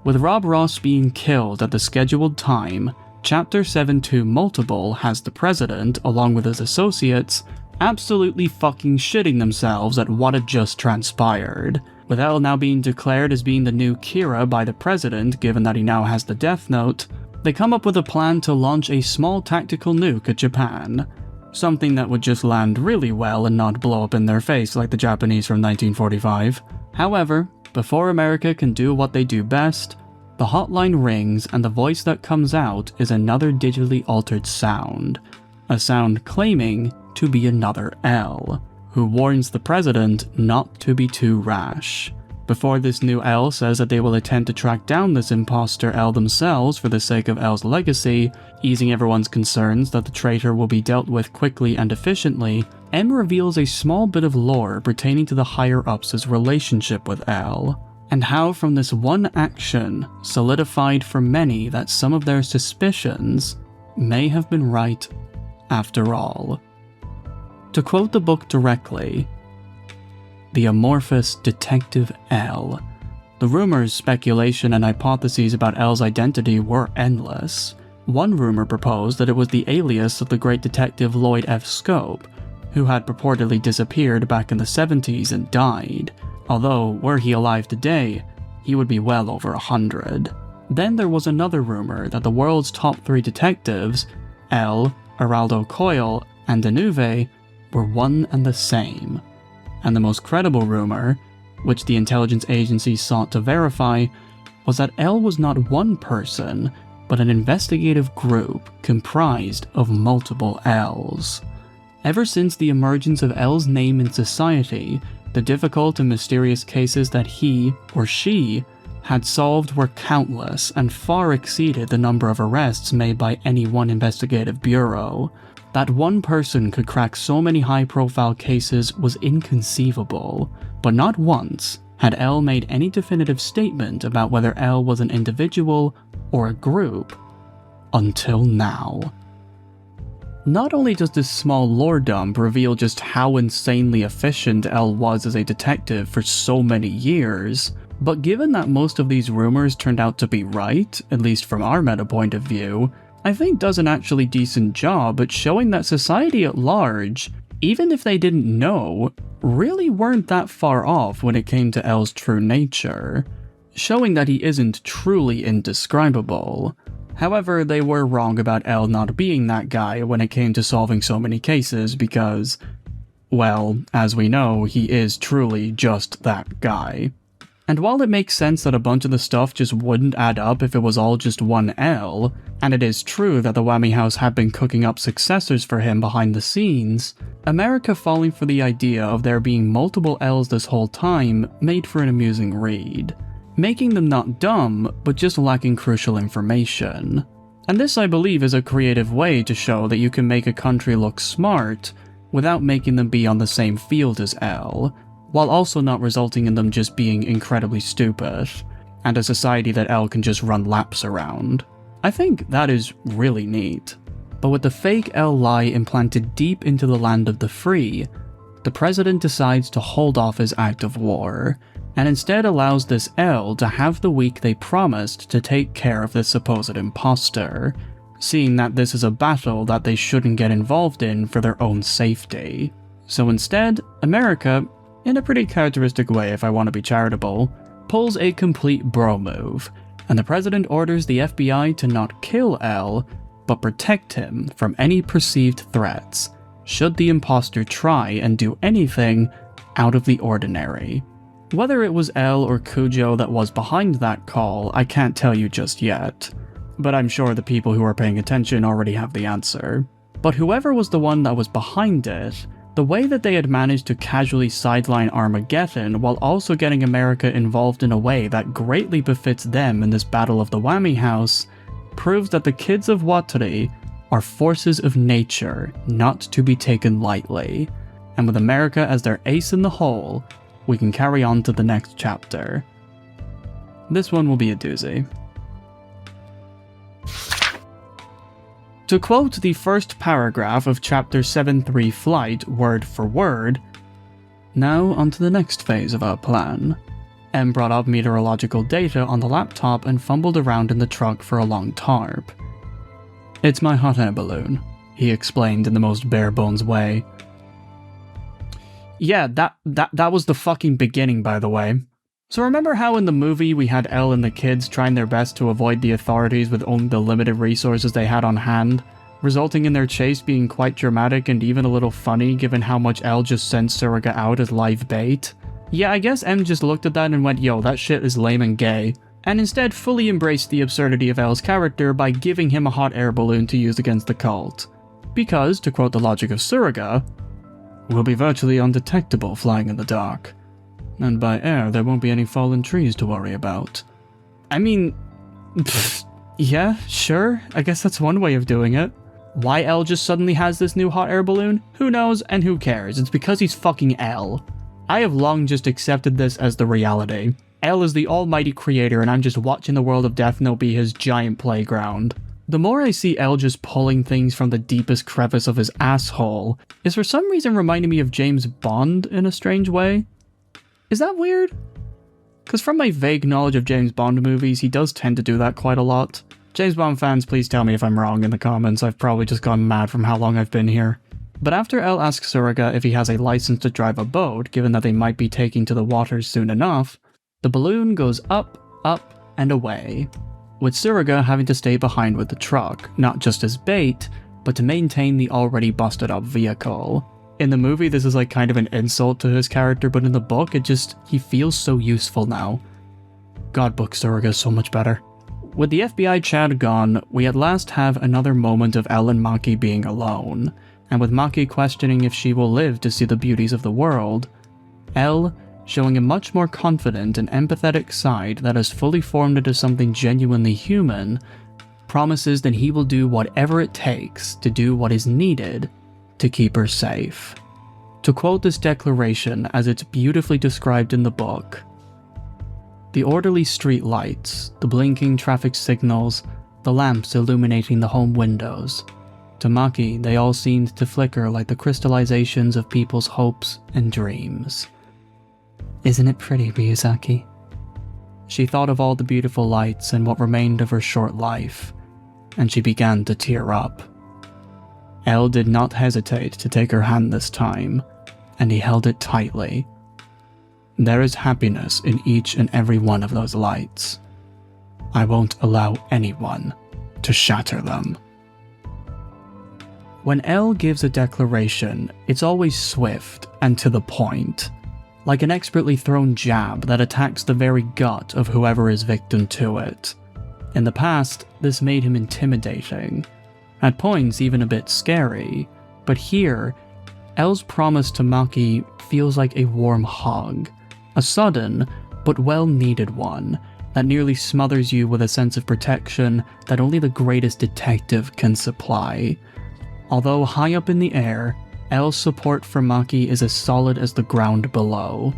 With Rob Ross being killed at the scheduled time, Chapter 7-2 Multiple has the President, along with his associates, absolutely fucking shitting themselves at what had just transpired. With Elle now being declared as being the new Kira by the President, given that he now has the Death Note, they come up with a plan to launch a small tactical nuke at Japan. Something that would just land really well and not blow up in their face like the Japanese from 1945. However, before America can do what they do best, the hotline rings and the voice that comes out is another digitally altered sound. A sound claiming to be another Elle, who warns the President not to be too rash. Before this new Elle says that they will attempt to track down this imposter Elle themselves for the sake of Elle's legacy, easing everyone's concerns that the traitor will be dealt with quickly and efficiently, M reveals a small bit of lore pertaining to the higher-ups' relationship with Elle, and how from this one action solidified for many that some of their suspicions may have been right after all. To quote the book directly, the amorphous Detective Elle. The rumors, speculation, and hypotheses about Elle's identity were endless. One rumor proposed that it was the alias of the great detective Lloyd F. Scope, who had purportedly disappeared back in the 70s and died, although were he alive today, he would be well over 100. Then there was another rumor that the world's top 3 detectives, Elle, Araldo Coyle, and Denuve, were one and the same. And the most credible rumor, which the intelligence agency sought to verify, was that Elle was not one person, but an investigative group comprised of multiple L's. Ever since the emergence of Elle's name in society, The difficult and mysterious cases that he, or she, had solved were countless and far exceeded the number of arrests made by any one investigative bureau. That one person could crack so many high-profile cases was inconceivable, but not once had L made any definitive statement about whether L was an individual or a group. Until now. Not only does this small lore dump reveal just how insanely efficient L was as a detective for so many years, but given that most of these rumors turned out to be right, at least from our meta point of view, I think does an actually decent job at showing that society at large, even if they didn't know, really weren't that far off when it came to L's true nature, showing that he isn't truly indescribable. However, they were wrong about L not being that guy when it came to solving so many cases because, well, as we know, he is truly just that guy. And while it makes sense that a bunch of the stuff just wouldn't add up if it was all just one L, and it is true that the Whammy House had been cooking up successors for him behind the scenes, America falling for the idea of there being multiple L's this whole time made for an amusing read, making them not dumb, but just lacking crucial information. And this, I believe, is a creative way to show that you can make a country look smart without making them be on the same field as L, while also not resulting in them just being incredibly stupid, and a society that L can just run laps around. I think that is really neat. But with the fake L lie implanted deep into the land of the free, the president decides to hold off his act of war, and instead allows this L to have the week they promised to take care of this supposed imposter, seeing that this is a battle that they shouldn't get involved in for their own safety. So instead, America, in a pretty characteristic way if I want to be charitable, pulls a complete bro move, and the president orders the FBI to not kill L, but protect him from any perceived threats, should the imposter try and do anything out of the ordinary. Whether it was L or Cujo that was behind that call, I can't tell you just yet, but I'm sure the people who are paying attention already have the answer. But whoever was the one that was behind it, the way that they had managed to casually sideline Armageddon while also getting America involved in a way that greatly befits them in this battle of the Whammy House, proves that the kids of Watari are forces of nature not to be taken lightly, and with America as their ace in the hole, we can carry on to the next chapter. This one will be a doozy. To quote the first paragraph of Chapter 7-3 Flight word for word, now onto the next phase of our plan. M brought up meteorological data on the laptop and fumbled around in the truck for a long tarp. It's my hot air balloon, he explained in the most bare-bones way. Yeah, that was the fucking beginning, by the way. So remember how in the movie we had Elle and the kids trying their best to avoid the authorities with only the limited resources they had on hand, resulting in their chase being quite dramatic and even a little funny given how much Elle just sent Surga out as live bait? Yeah, I guess M just looked at that and went, yo, that shit is lame and gay, and instead fully embraced the absurdity of Elle's character by giving him a hot air balloon to use against the cult. Because, to quote the logic of Surga, we'll be virtually undetectable flying in the dark. And by air, there won't be any fallen trees to worry about. I mean, yeah, sure, I guess that's one way of doing it. Why Elle just suddenly has this new hot air balloon? Who knows, and who cares? It's because he's fucking Elle. I have long just accepted this as the reality. Elle is the almighty creator, and I'm just watching the world of Death Note be his giant playground. The more I see Elle just pulling things from the deepest crevice of his asshole, is for some reason reminding me of James Bond in a strange way. Is that weird? Because from my vague knowledge of James Bond movies, he does tend to do that quite a lot. James Bond fans, please tell me if I'm wrong in the comments. I've probably just gone mad from how long I've been here. But after Elle asks Surga if he has a license to drive a boat, given that they might be taking to the waters soon enough, the balloon goes up, up, and away, with Surga having to stay behind with the truck, not just as bait, but to maintain the already busted up vehicle. In the movie, this is like kind of an insult to his character, but in the book, he feels so useful now. God, book Surga is so much better. With the FBI Chad gone, we at last have another moment of Elle and Maki being alone, and with Maki questioning if she will live to see the beauties of the world, L, showing a much more confident and empathetic side that has fully formed into something genuinely human, promises that he will do whatever it takes to do what is needed to keep her safe. To quote this declaration as it's beautifully described in the book, "The orderly street lights, the blinking traffic signals, the lamps illuminating the home windows. To Maki, they all seemed to flicker like the crystallizations of people's hopes and dreams." Isn't it pretty, Ryuzaki? She thought of all the beautiful lights and what remained of her short life, and she began to tear up. L did not hesitate to take her hand this time, and he held it tightly. There is happiness in each and every one of those lights. I won't allow anyone to shatter them. When L gives a declaration, it's always swift and to the point, like an expertly thrown jab that attacks the very gut of whoever is victim to it. In the past, this made him intimidating, at points even a bit scary, but here, L's promise to Maki feels like a warm hug, a sudden, but well-needed one, that nearly smothers you with a sense of protection that only the greatest detective can supply. Although high up in the air, L's support for Maki is as solid as the ground below,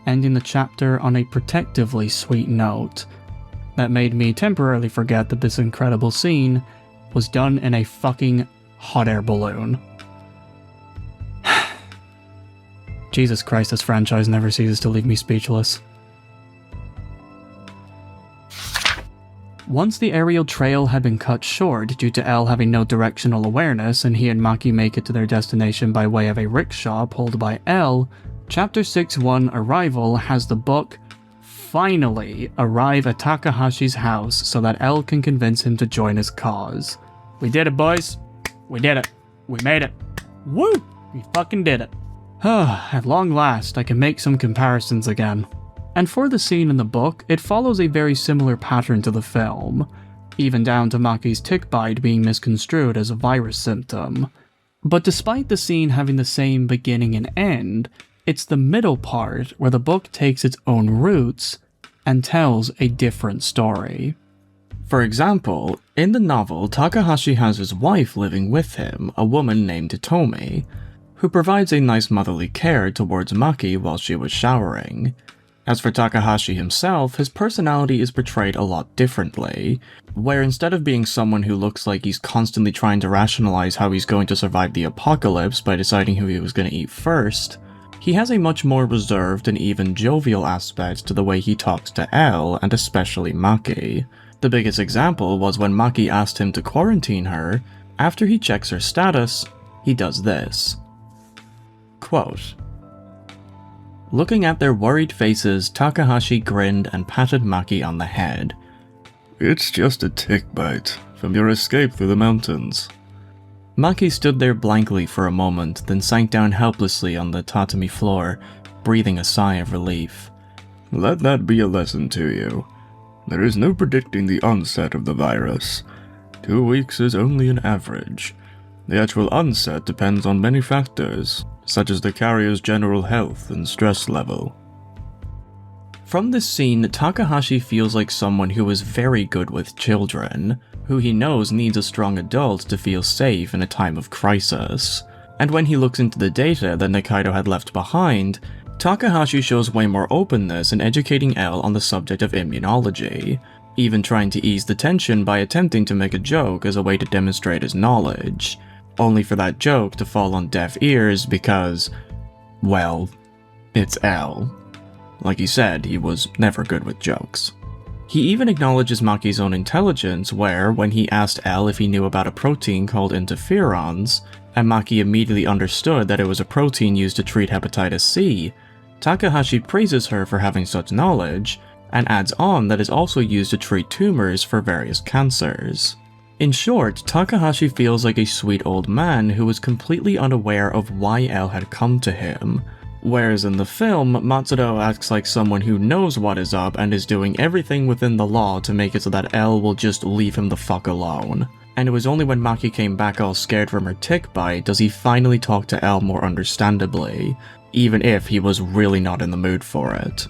ending the chapter on a protectively sweet note that made me temporarily forget that this incredible scene was done in a fucking hot air balloon. Jesus Christ, this franchise never ceases to leave me speechless. Once the aerial trail had been cut short due to L having no directional awareness and he and Maki make it to their destination by way of a rickshaw pulled by L, Chapter 6-1 Arrival has the book finally arrive at Takahashi's house so that L can convince him to join his cause. We did it, boys. We did it. We made it. Woo! We fucking did it. At long last, I can make some comparisons again. And for the scene in the book, it follows a very similar pattern to the film, even down to Maki's tick bite being misconstrued as a virus symptom. But despite the scene having the same beginning and end, it's the middle part where the book takes its own roots and tells a different story. For example, in the novel, Takahashi has his wife living with him, a woman named Hitomi, who provides a nice motherly care towards Maki while she was showering. As for Takahashi himself, his personality is portrayed a lot differently, where instead of being someone who looks like he's constantly trying to rationalize how he's going to survive the apocalypse by deciding who he was going to eat first, he has a much more reserved and even jovial aspect to the way he talks to L and especially Maki. The biggest example was when Maki asked him to quarantine her. After he checks her status, he does this. Quote, looking at their worried faces, Takahashi grinned and patted Maki on the head. It's just a tick bite from your escape through the mountains. Maki stood there blankly for a moment, then sank down helplessly on the tatami floor, breathing a sigh of relief. Let that be a lesson to you. There is no predicting the onset of the virus. 2 weeks is only an average. The actual onset depends on many factors, such as the carrier's general health and stress level. From this scene, Takahashi feels like someone who is very good with children, who he knows needs a strong adult to feel safe in a time of crisis. And when he looks into the data that Nikaido had left behind, Takahashi shows way more openness in educating L on the subject of immunology, even trying to ease the tension by attempting to make a joke as a way to demonstrate his knowledge, only for that joke to fall on deaf ears because, well, it's L. Like he said, he was never good with jokes. He even acknowledges Maki's own intelligence where, when he asked L if he knew about a protein called interferons, and Maki immediately understood that it was a protein used to treat hepatitis C, Takahashi praises her for having such knowledge, and adds on that it's also used to treat tumors for various cancers. In short, Takahashi feels like a sweet old man who was completely unaware of why L had come to him, whereas in the film, Matsudo acts like someone who knows what is up and is doing everything within the law to make it so that L will just leave him the fuck alone. And it was only when Maki came back all scared from her tick bite does he finally talk to L more understandably, even if he was really not in the mood for it.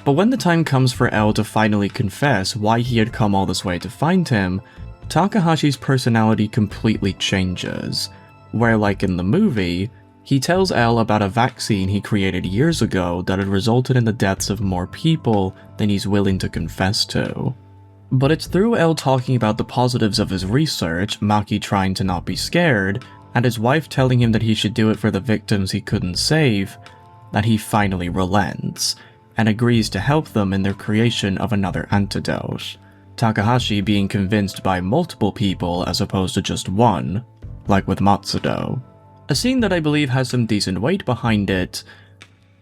But when the time comes for L to finally confess why he had come all this way to find him, Takahashi's personality completely changes, where like in the movie, he tells L about a vaccine he created years ago that had resulted in the deaths of more people than he's willing to confess to. But it's through L talking about the positives of his research, Maki trying to not be scared, and his wife telling him that he should do it for the victims he couldn't save, that he finally relents, and agrees to help them in their creation of another antidote. Takahashi being convinced by multiple people as opposed to just one, like with Matsudo. A scene that I believe has some decent weight behind it,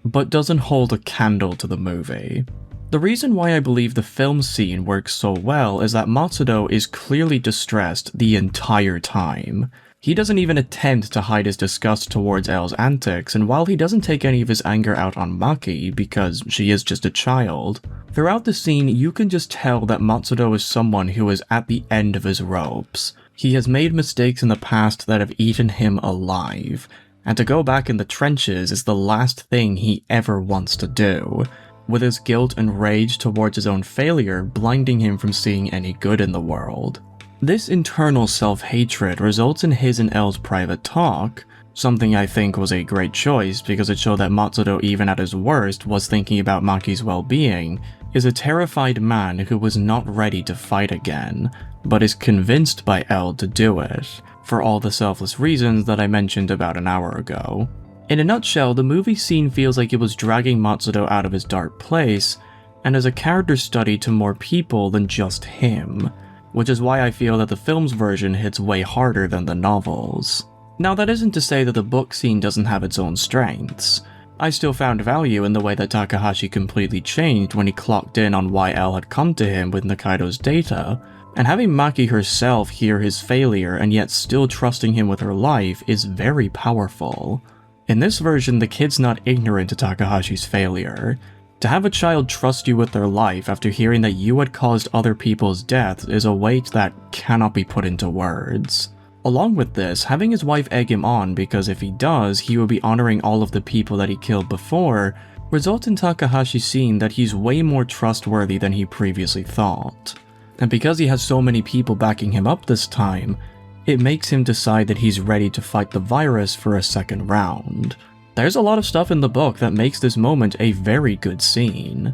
but doesn't hold a candle to the movie. The reason why I believe the film scene works so well is that Matsudo is clearly distressed the entire time. He doesn't even attempt to hide his disgust towards L's antics, and while he doesn't take any of his anger out on Maki, because she is just a child, throughout the scene you can just tell that Matsudo is someone who is at the end of his ropes. He has made mistakes in the past that have eaten him alive, and to go back in the trenches is the last thing he ever wants to do, with his guilt and rage towards his own failure blinding him from seeing any good in the world. This internal self-hatred results in his and L's private talk, something I think was a great choice because it showed that Matsudo, even at his worst, was thinking about Maki's well-being, is a terrified man who was not ready to fight again, but is convinced by L to do it, for all the selfless reasons that I mentioned about an hour ago. In a nutshell, the movie scene feels like it was dragging Matsudo out of his dark place, and as a character study to more people than just him, which is why I feel that the film's version hits way harder than the novels. Now that isn't to say that the book scene doesn't have its own strengths. I still found value in the way that Takahashi completely changed when he clocked in on why L had come to him with Nikaido's data, and having Maki herself hear his failure and yet still trusting him with her life is very powerful. In this version, the kid's not ignorant to Takahashi's failure. To have a child trust you with their life after hearing that you had caused other people's deaths is a weight that cannot be put into words. Along with this, having his wife egg him on because if he does, he will be honoring all of the people that he killed before, results in Takahashi seeing that he's way more trustworthy than he previously thought. And because he has so many people backing him up this time, it makes him decide that he's ready to fight the virus for a second round. There's a lot of stuff in the book that makes this moment a very good scene.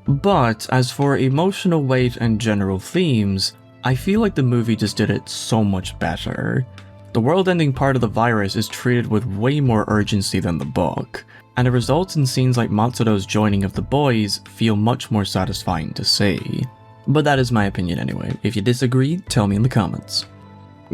But as for emotional weight and general themes, I feel like the movie just did it so much better. The world-ending part of the virus is treated with way more urgency than the book, and it results in scenes like Matsudo's joining of the boys feel much more satisfying to see. But that is my opinion anyway. If you disagree, tell me in the comments.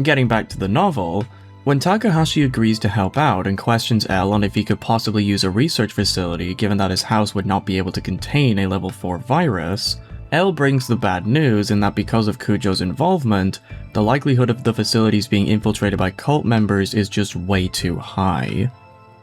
Getting back to the novel, when Takahashi agrees to help out and questions L on if he could possibly use a research facility given that his house would not be able to contain a level 4 virus, L brings the bad news in that because of Kujo's involvement, the likelihood of the facilities being infiltrated by cult members is just way too high,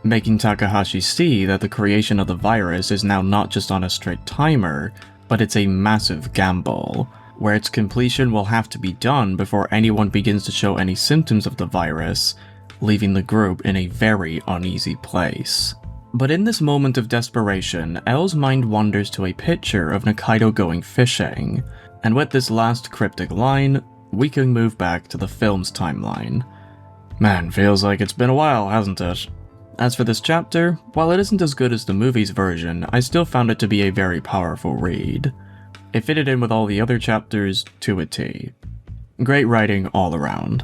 making Takahashi see that the creation of the virus is now not just on a strict timer, but it's a massive gamble, where its completion will have to be done before anyone begins to show any symptoms of the virus, leaving the group in a very uneasy place. But in this moment of desperation, L's mind wanders to a picture of Nikaido going fishing, and with this last cryptic line, we can move back to the film's timeline. Man, feels like it's been a while, hasn't it? As for this chapter, while it isn't as good as the movie's version, I still found it to be a very powerful read. It fitted in with all the other chapters to a T. Great writing all around.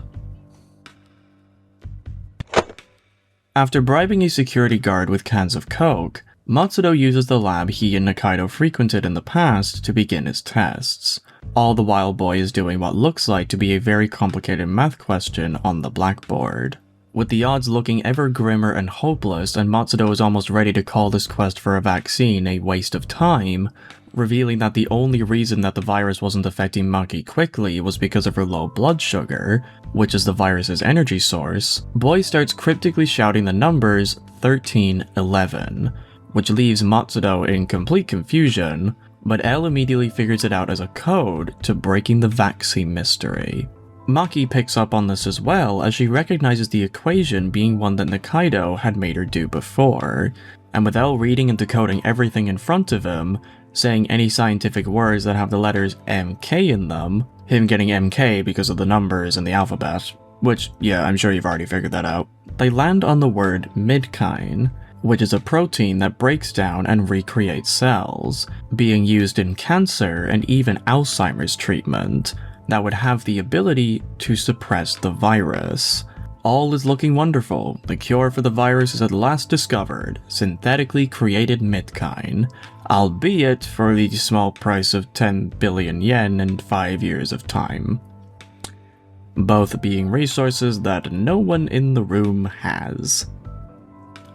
After bribing a security guard with cans of coke, Matsudo uses the lab he and Nikaido frequented in the past to begin his tests. All the while Boy is doing what looks like to be a very complicated math question on the blackboard. With the odds looking ever grimmer and hopeless, and Matsudo is almost ready to call this quest for a vaccine a waste of time, revealing that the only reason that the virus wasn't affecting Maki quickly was because of her low blood sugar, which is the virus's energy source, Boy starts cryptically shouting the numbers 1311, which leaves Matsudo in complete confusion, but L immediately figures it out as a code to breaking the vaccine mystery. Maki picks up on this as well as she recognizes the equation being one that Nikaido had made her do before, and with L reading and decoding everything in front of him, saying any scientific words that have the letters MK in them, him getting MK because of the numbers in the alphabet, which, yeah, I'm sure you've already figured that out, they land on the word midkine, which is a protein that breaks down and recreates cells, being used in cancer and even Alzheimer's treatment, that would have the ability to suppress the virus. All is looking wonderful. The cure for the virus is at last discovered, synthetically created midkine, albeit for the small price of 10 billion yen and 5 years of time. Both being resources that no one in the room has.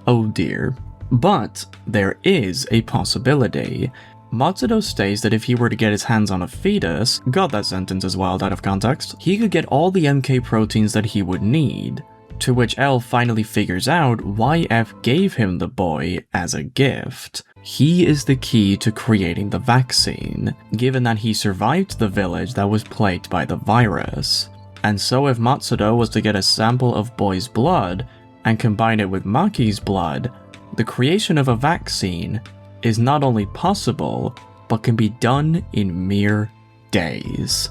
Oh dear. But there is a possibility. Matsudo states that if he were to get his hands on a fetus, God, that sentence is wild out of context, he could get all the MK proteins that he would need, to which L finally figures out why F gave him the boy as a gift. He is the key to creating the vaccine, given that he survived the village that was plagued by the virus. And so if Matsudo was to get a sample of boy's blood, and combine it with Maki's blood, the creation of a vaccine is not only possible, but can be done in mere days,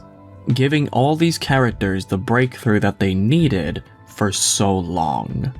giving all these characters the breakthrough that they needed for so long.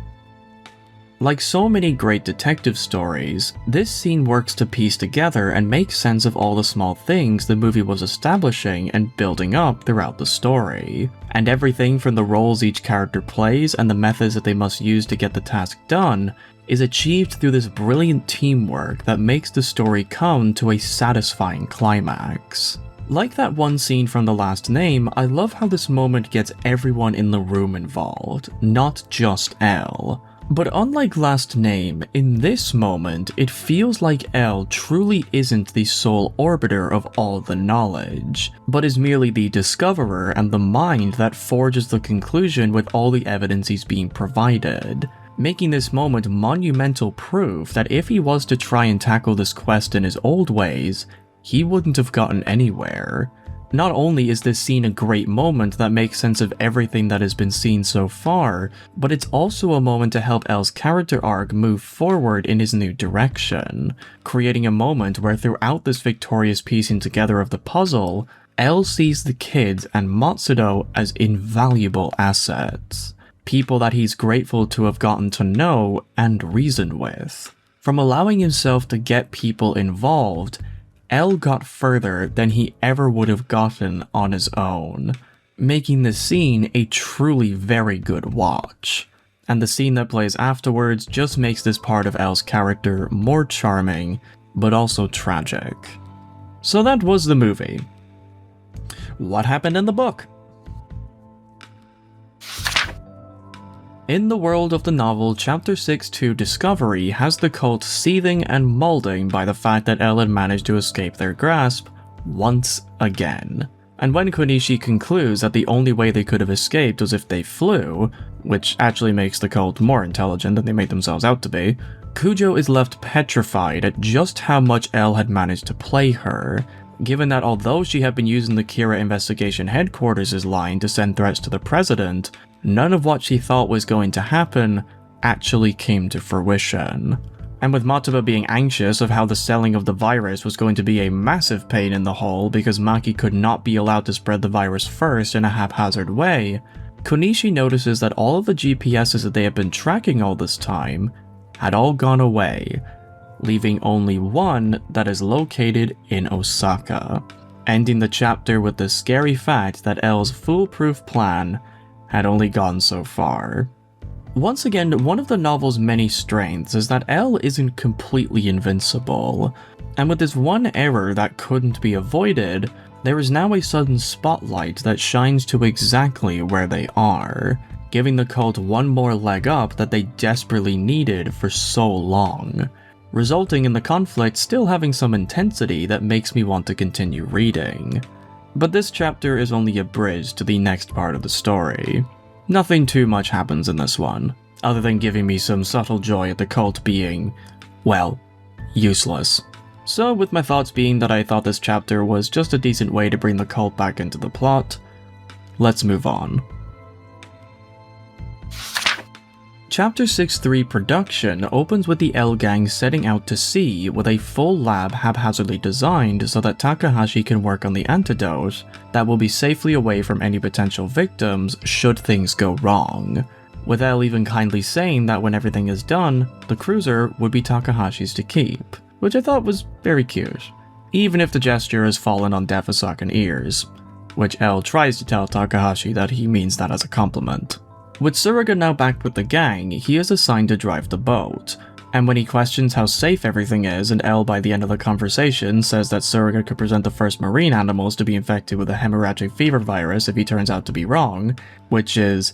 Like so many great detective stories, this scene works to piece together and make sense of all the small things the movie was establishing and building up throughout the story, and everything from the roles each character plays and the methods that they must use to get the task done is achieved through this brilliant teamwork that makes the story come to a satisfying climax. Like that one scene from The Last Name, I love how this moment gets everyone in the room involved, not just L. But unlike Last Name, in this moment, it feels like L truly isn't the sole arbiter of all the knowledge, but is merely the discoverer and the mind that forges the conclusion with all the evidence he's being provided, making this moment monumental proof that if he was to try and tackle this quest in his old ways, he wouldn't have gotten anywhere. Not only is this scene a great moment that makes sense of everything that has been seen so far, but it's also a moment to help L's character arc move forward in his new direction, creating a moment where throughout this victorious piecing together of the puzzle, L sees the kids and Matsudo as invaluable assets, people that he's grateful to have gotten to know and reason with. From allowing himself to get people involved, L got further than he ever would have gotten on his own, making the scene a truly very good watch. And the scene that plays afterwards just makes this part of L's character more charming, but also tragic. So that was the movie. What happened in the book? In the world of the novel, Chapter 6-2 Discovery has the cult seething and molding by the fact that L had managed to escape their grasp once again. And when Konishi concludes that the only way they could have escaped was if they flew, which actually makes the cult more intelligent than they made themselves out to be, Kujo is left petrified at just how much L had managed to play her, given that although she had been using the Kira Investigation Headquarters' line to send threats to the president, none of what she thought was going to happen actually came to fruition. And with Matsuba being anxious of how the selling of the virus was going to be a massive pain in the hole because Maki could not be allowed to spread the virus first in a haphazard way, Konishi notices that all of the GPSs that they had been tracking all this time had all gone away, leaving only one that is located in Osaka, ending the chapter with the scary fact that L's foolproof plan had only gone so far. Once again, one of the novel's many strengths is that L isn't completely invincible, and with this one error that couldn't be avoided, there is now a sudden spotlight that shines to exactly where they are, giving the cult one more leg up that they desperately needed for so long, resulting in the conflict still having some intensity that makes me want to continue reading. But this chapter is only a bridge to the next part of the story. Nothing too much happens in this one, other than giving me some subtle joy at the cult being, well, useless. So with my thoughts being that I thought this chapter was just a decent way to bring the cult back into the plot, let's move on. Chapter 6-3 production opens with the L gang setting out to sea with a full lab haphazardly designed so that Takahashi can work on the antidote that will be safely away from any potential victims should things go wrong, with L even kindly saying that when everything is done, the cruiser would be Takahashi's to keep, which I thought was very cute, even if the gesture has fallen on deaf ears, which L tries to tell Takahashi that he means that as a compliment. With Tsuruga now back with the gang, he is assigned to drive the boat, and when he questions how safe everything is and L by the end of the conversation says that Tsuruga could present the first marine animals to be infected with a hemorrhagic fever virus if he turns out to be wrong, which is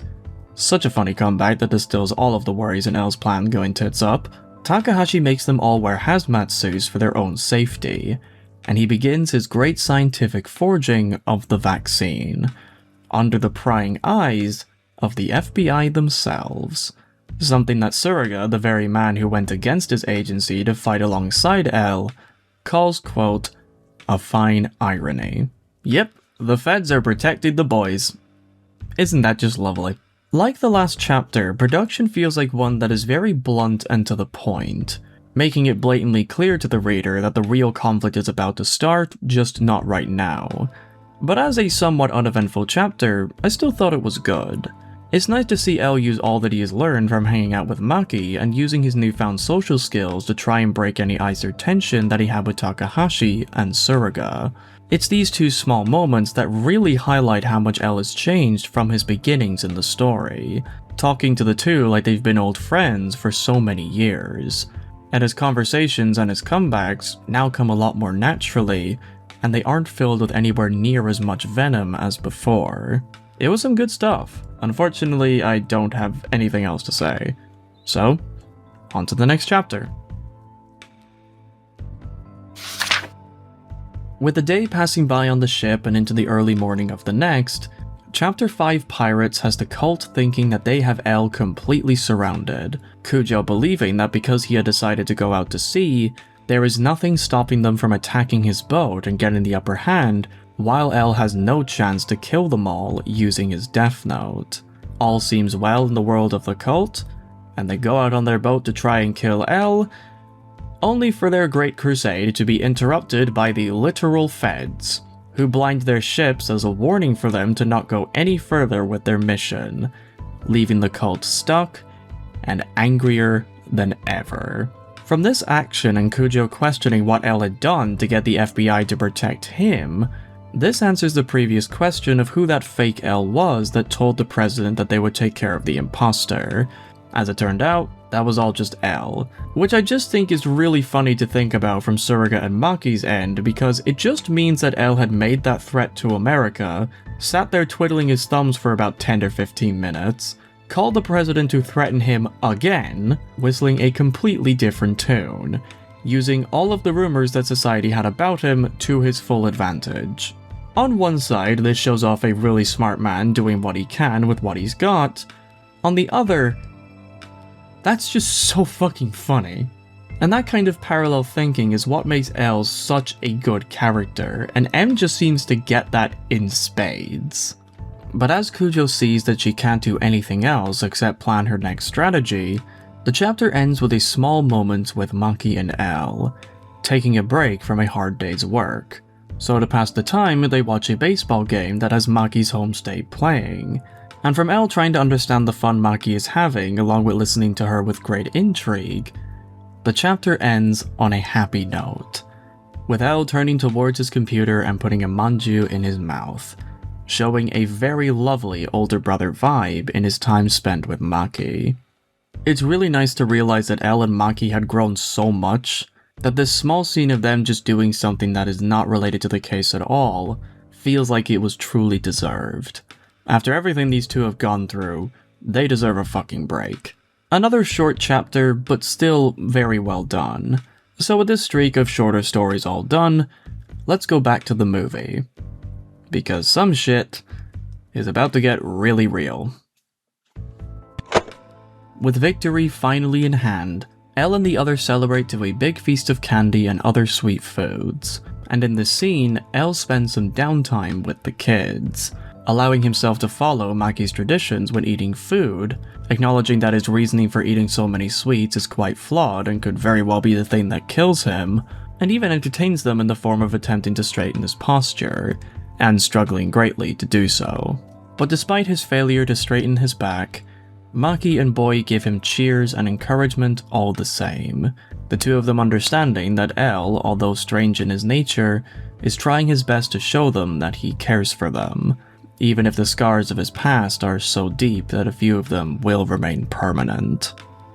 such a funny comeback that distills all of the worries in L's plan going tits up, Takahashi makes them all wear hazmat suits for their own safety, and he begins his great scientific forging of the vaccine, under the prying eyes of the FBI themselves. Something that Tsuruga, the very man who went against his agency to fight alongside L, calls, quote, a fine irony. Yep, the feds are protecting the boys. Isn't that just lovely? Like the last chapter, production feels like one that is very blunt and to the point, making it blatantly clear to the reader that the real conflict is about to start, just not right now. But as a somewhat uneventful chapter, I still thought it was good. It's nice to see L use all that he has learned from hanging out with Maki and using his newfound social skills to try and break any ice or tension that he had with Takahashi and Tsuruga. It's these two small moments that really highlight how much L has changed from his beginnings in the story, talking to the two like they've been old friends for so many years. And his conversations and his comebacks now come a lot more naturally, and they aren't filled with anywhere near as much venom as before. It was some good stuff. Unfortunately, I don't have anything else to say. So, on to the next chapter. With the day passing by on the ship and into the early morning of the next, Chapter 5 Pirates has the cult thinking that they have L completely surrounded, Kujo believing that because he had decided to go out to sea, there is nothing stopping them from attacking his boat and getting the upper hand, while L has no chance to kill them all using his Death Note. All seems well in the world of the cult, and they go out on their boat to try and kill L, only for their great crusade to be interrupted by the literal feds, who blind their ships as a warning for them to not go any further with their mission, leaving the cult stuck and angrier than ever. From this action and Kujo questioning what L had done to get the FBI to protect him, this answers the previous question of who that fake L was that told the president that they would take care of the imposter. As it turned out, that was all just L, which I just think is really funny to think about from Tsuruga and Maki's end because it just means that L had made that threat to America, sat there twiddling his thumbs for about 10 or 15 minutes, called the president to threaten him again, whistling a completely different tune, using all of the rumors that society had about him to his full advantage. On one side, this shows off a really smart man doing what he can with what he's got. On the other, that's just so fucking funny. And that kind of parallel thinking is what makes L such a good character, and M just seems to get that in spades. But as Kujo sees that she can't do anything else except plan her next strategy, the chapter ends with a small moment with Maki and L, taking a break from a hard day's work. So to pass the time, they watch a baseball game that has Maki's home state playing, and from L trying to understand the fun Maki is having along with listening to her with great intrigue, the chapter ends on a happy note, with L turning towards his computer and putting a manju in his mouth, showing a very lovely older brother vibe in his time spent with Maki. It's really nice to realize that L and Maki had grown so much that this small scene of them just doing something that is not related to the case at all feels like it was truly deserved. After everything these two have gone through, they deserve a fucking break. Another short chapter, but still very well done. So with this streak of shorter stories all done, let's go back to the movie. Because some shit is about to get really real. With victory finally in hand, Elle and the others celebrate to a big feast of candy and other sweet foods, and in this scene, Elle spends some downtime with the kids. allowing himself to follow Maki's traditions when eating food, acknowledging that his reasoning for eating so many sweets is quite flawed and could very well be the thing that kills him, and even entertains them in the form of attempting to straighten his posture, and struggling greatly to do so. But despite his failure to straighten his back, Maki and Boy give him cheers and encouragement all the same, the two of them understanding that L, although strange in his nature, is trying his best to show them that he cares for them, even if the scars of his past are so deep that a few of them will remain permanent.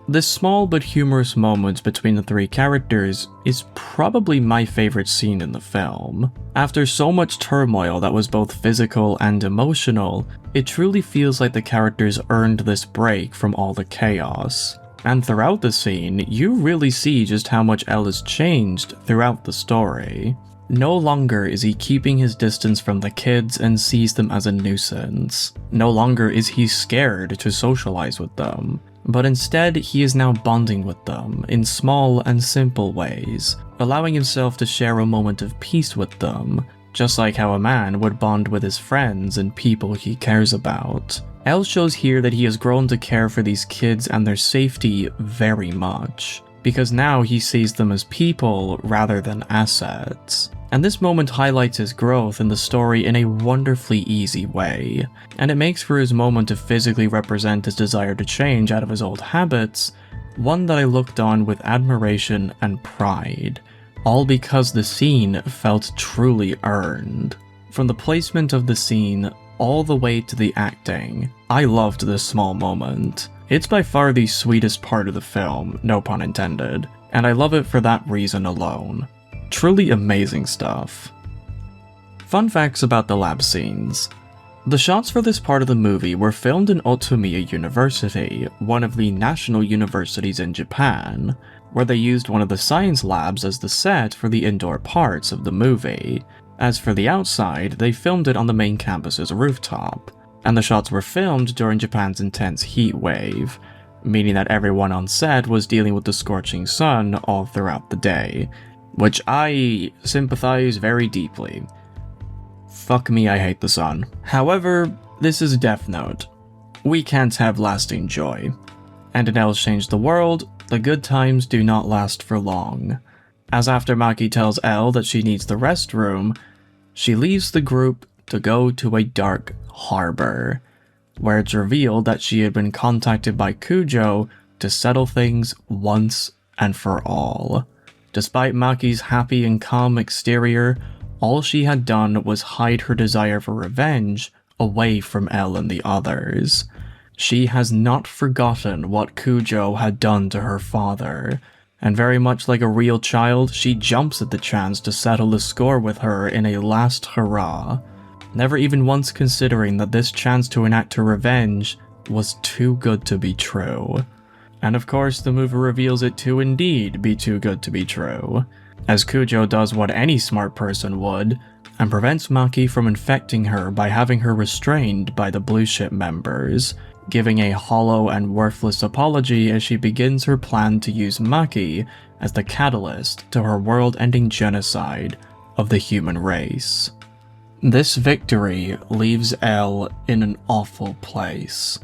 This small but humorous moment between the three characters is probably my favorite scene in the film. After so much turmoil that was both physical and emotional, it truly feels like the characters earned this break from all the chaos. And throughout the scene, you really see just how much L has changed throughout the story. No longer is he keeping his distance from the kids and sees them as a nuisance. No longer is he scared to socialize with them. But instead, he is now bonding with them in small and simple ways, allowing himself to share a moment of peace with them, just like how a man would bond with his friends and people he cares about. L shows here that he has grown to care for these kids and their safety very much, because now he sees them as people rather than assets. And this moment highlights his growth in the story in a wonderfully easy way, and it makes for his moment to physically represent his desire to change out of his old habits, one that I looked on with admiration and pride, all because the scene felt truly earned. From the placement of the scene all the way to the acting, I loved this small moment. It's by far the sweetest part of the film, no pun intended, and I love it for that reason alone. Truly amazing stuff. Fun facts about the lab scenes. The shots for this part of the movie were filmed in Otomiya University, one of the national universities in Japan, where they used one of the science labs as the set for the indoor parts of the movie. As for the outside, they filmed it on the main campus's rooftop, and the shots were filmed during Japan's intense heat wave, meaning that everyone on set was dealing with the scorching sun all throughout the day, which I sympathize very deeply. Fuck me, I hate the sun. However, this is Death Note. We can't have lasting joy. And in L's Change the World, the good times do not last for long. As after Maki tells L that she needs the restroom, she leaves the group to go to a dark harbor, where it's revealed that she had been contacted by Kujo to settle things once and for all. Despite Maki's happy and calm exterior, all she had done was hide her desire for revenge away from L and the others. She has not forgotten what Kujo had done to her father, and very much like a real child, she jumps at the chance to settle the score with her in a last hurrah, never even once considering that this chance to enact her revenge was too good to be true. And of course, the movie reveals it to indeed be too good to be true, as Kujo does what any smart person would, and prevents Maki from infecting her by having her restrained by the Blue Ship members, giving a hollow and worthless apology as she begins her plan to use Maki as the catalyst to her world-ending genocide of the human race. This victory leaves L in an awful place.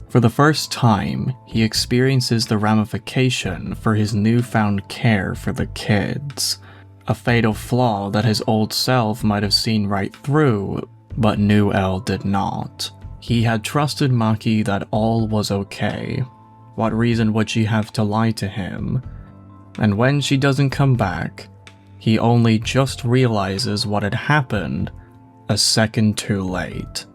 For the first time, he experiences the ramification for his newfound care for the kids, a fatal flaw that his old self might have seen right through, but new L did not. He had trusted Maki that all was okay. What reason would she have to lie to him? And when she doesn't come back, he only just realizes what had happened a second too late.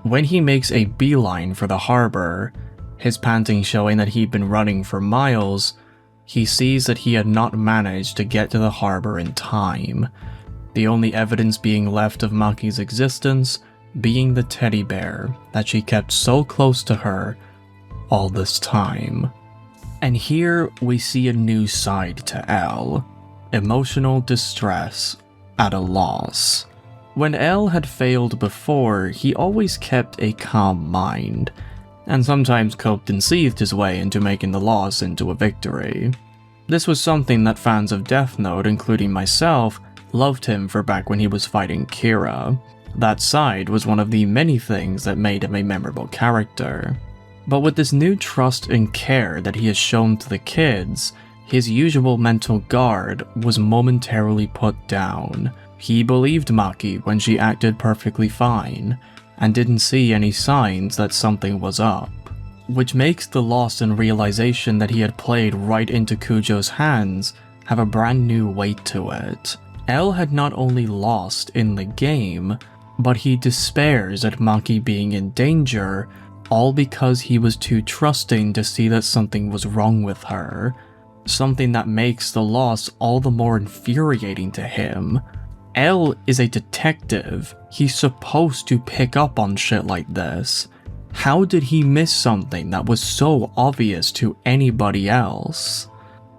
When he makes a beeline for the harbor, his panting showing that he'd been running for miles, he sees that he had not managed to get to the harbor in time, the only evidence being left of Maki's existence being the teddy bear that she kept so close to her all this time. And here we see a new side to L, emotional distress at a loss. When L had failed before, he always kept a calm mind, and sometimes coped and seethed his way into making the loss into a victory. This was something that fans of Death Note, including myself, loved him for back when he was fighting Kira, That side was one of the many things that made him a memorable character. But with this new trust and care that he has shown to the kids, his usual mental guard was momentarily put down. He believed Maki when she acted perfectly fine, and didn't see any signs that something was up. Which makes the loss and realization that he had played right into Kujo's hands have a brand new weight to it. L had not only lost in the game, but he despairs at Maki being in danger, all because he was too trusting to see that something was wrong with her. Something that makes the loss all the more infuriating to him. L is a detective. He's supposed to pick up on shit like this. How did he miss something that was so obvious to anybody else?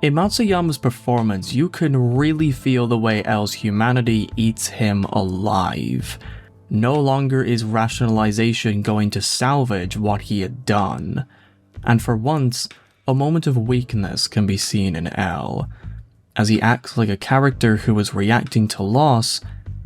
In Matsuyama's performance, you can really feel the way L's humanity eats him alive. No longer is rationalization going to salvage what he had done. And for once, a moment of weakness can be seen in L, as he acts like a character who is reacting to loss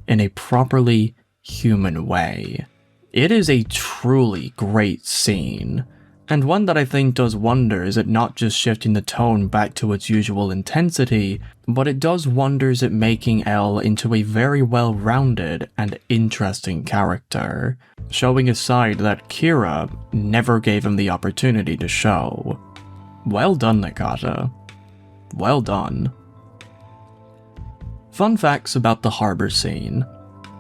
in a properly human way. It is a truly great scene, and one that I think does wonders at not just shifting the tone back to its usual intensity, but it does wonders at making L into a very well-rounded and interesting character, showing a side that Kira never gave him the opportunity to show. Well done, Nakata. Well done. Fun facts about the harbor scene.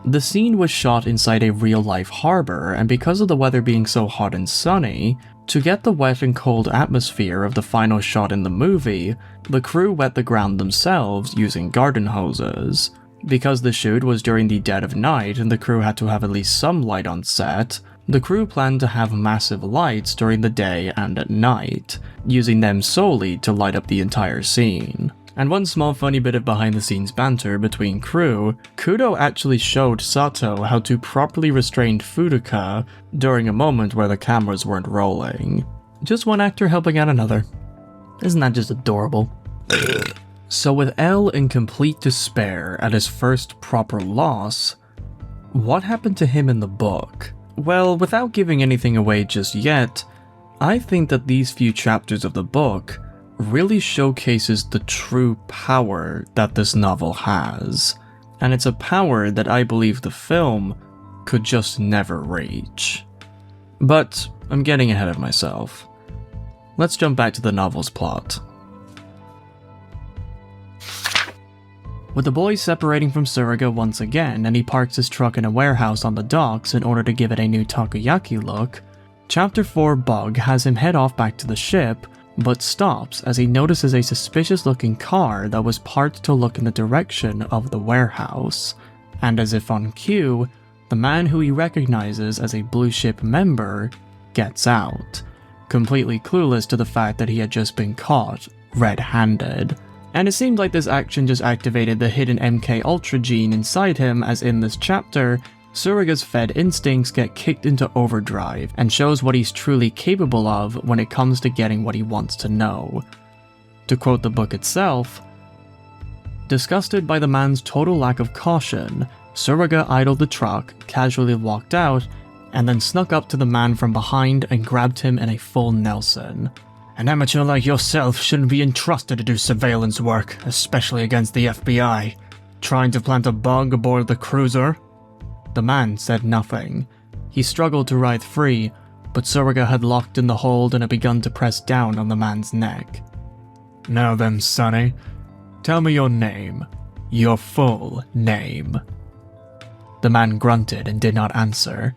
The scene was shot inside a real-life harbor, and because of the weather being so hot and sunny, to get the wet and cold atmosphere of the final shot in the movie, the crew wet the ground themselves using garden hoses. Because the shoot was during the dead of night and the crew had to have at least some light on set, the crew planned to have massive lights during the day and at night, using them solely to light up the entire scene. And one small funny bit of behind-the-scenes banter between crew, Kudo actually showed Sato how to properly restrain Furuka during a moment where the cameras weren't rolling. Just one actor helping out another. Isn't that just adorable? So with L in complete despair at his first proper loss, what happened to him in the book? Well, without giving anything away just yet, I think that these few chapters of the book really showcases the true power that this novel has, and it's a power that I believe the film could just never reach. But I'm getting ahead of myself. Let's jump back to the novel's plot. With the boys separating from Tsuruga once again, and he parks his truck in a warehouse on the docks in order to give it a new takoyaki look, Chapter 4 Bug has him head off back to the ship, but stops as he notices a suspicious-looking car that was parked to look in the direction of the warehouse. And as if on cue, the man who he recognizes as a Blue Ship member gets out, completely clueless to the fact that he had just been caught red-handed. And it seemed like this action just activated the hidden MK Ultra gene inside him, as in this chapter, Tsuruga's fed instincts get kicked into overdrive and shows what he's truly capable of when it comes to getting what he wants to know. To quote the book itself, "Disgusted by the man's total lack of caution, Tsuruga idled the truck, casually walked out, and then snuck up to the man from behind and grabbed him in a full Nelson. An amateur like yourself shouldn't be entrusted to do surveillance work, especially against the FBI. Trying to plant a bug aboard the cruiser?" The man said nothing. He struggled to writhe free, but Tsuruga had locked in the hold and had begun to press down on the man's neck. "Now then, Sonny, tell me your name. Your full name." The man grunted and did not answer.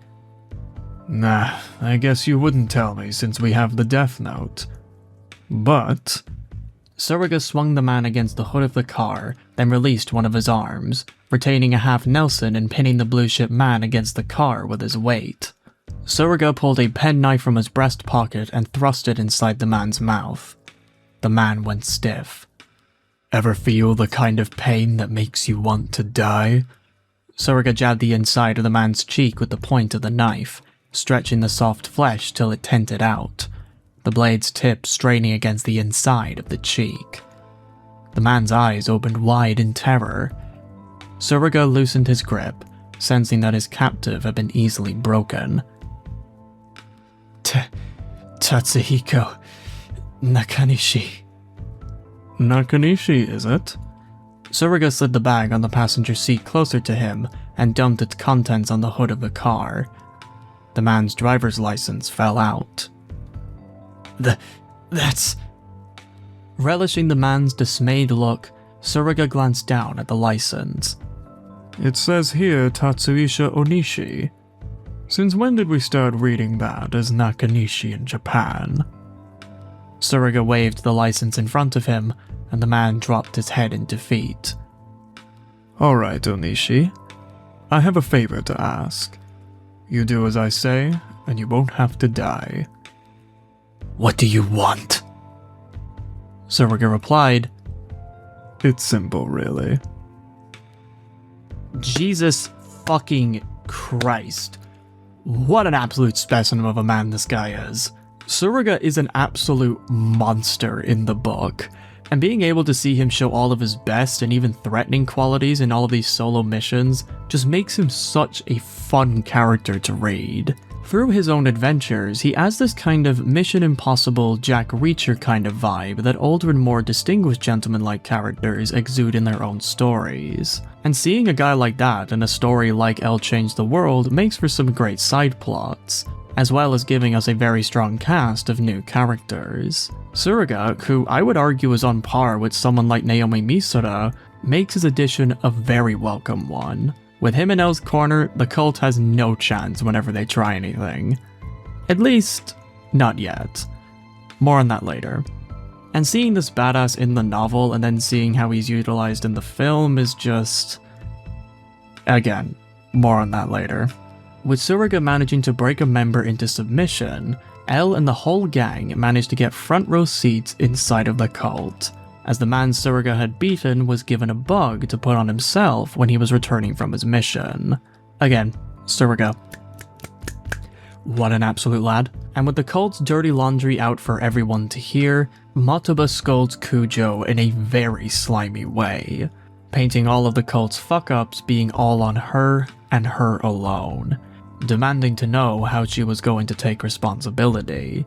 "Nah, I guess you wouldn't tell me since we have the Death Note. But..." Tsuruga swung the man against the hood of the car, then released one of his arms, retaining a half Nelson and pinning the Blue Ship man against the car with his weight. Tsuruga pulled a penknife from his breast pocket and thrust it inside the man's mouth. The man went stiff. "Ever feel the kind of pain that makes you want to die?" Tsuruga jabbed the inside of the man's cheek with the point of the knife, stretching the soft flesh till it tented out, the blade's tip straining against the inside of the cheek. The man's eyes opened wide in terror. Tsuruga loosened his grip, sensing that his captive had been easily broken. Tatsuhiko Nakanishi. Nakanishi, is it? Tsuruga slid the bag on the passenger seat closer to him and dumped its contents on the hood of the car. The man's driver's license fell out. That's... Relishing the man's dismayed look, Tsuruga glanced down at the license. It says here Tatsuisha Onishi. Since when did we start reading that as Nakanishi in Japan? Tsuruga waved the license in front of him, and the man dropped his head in defeat. Alright, Onishi. I have a favor to ask. You do as I say, and you won't have to die. What do you want? Tsuruga replied, It's simple, really. Jesus fucking Christ. What an absolute specimen of a man this guy is. Tsuruga is an absolute monster in the book, and being able to see him show all of his best and even threatening qualities in all of these solo missions just makes him such a fun character to read. Through his own adventures, he has this kind of Mission Impossible Jack Reacher kind of vibe that older and more distinguished gentleman-like characters exude in their own stories. And seeing a guy like that in a story like L Changed the World makes for some great side plots, as well as giving us a very strong cast of new characters. Tsuruga, who I would argue is on par with someone like Naomi Misora, makes his addition a very welcome one. With him in L's corner, the cult has no chance whenever they try anything. At least, not yet. More on that later. And seeing this badass in the novel and then seeing how he's utilized in the film is just... Again, more on that later. With Tsuruga managing to break a member into submission, L and the whole gang managed to get front row seats inside of the cult, as the man Tsuruga had beaten was given a bug to put on himself when he was returning from his mission. Again, Tsuruga. What an absolute lad. And with the cult's dirty laundry out for everyone to hear, Matoba scolds Kujo in a very slimy way, painting all of the cult's fuck-ups being all on her and her alone, demanding to know how she was going to take responsibility.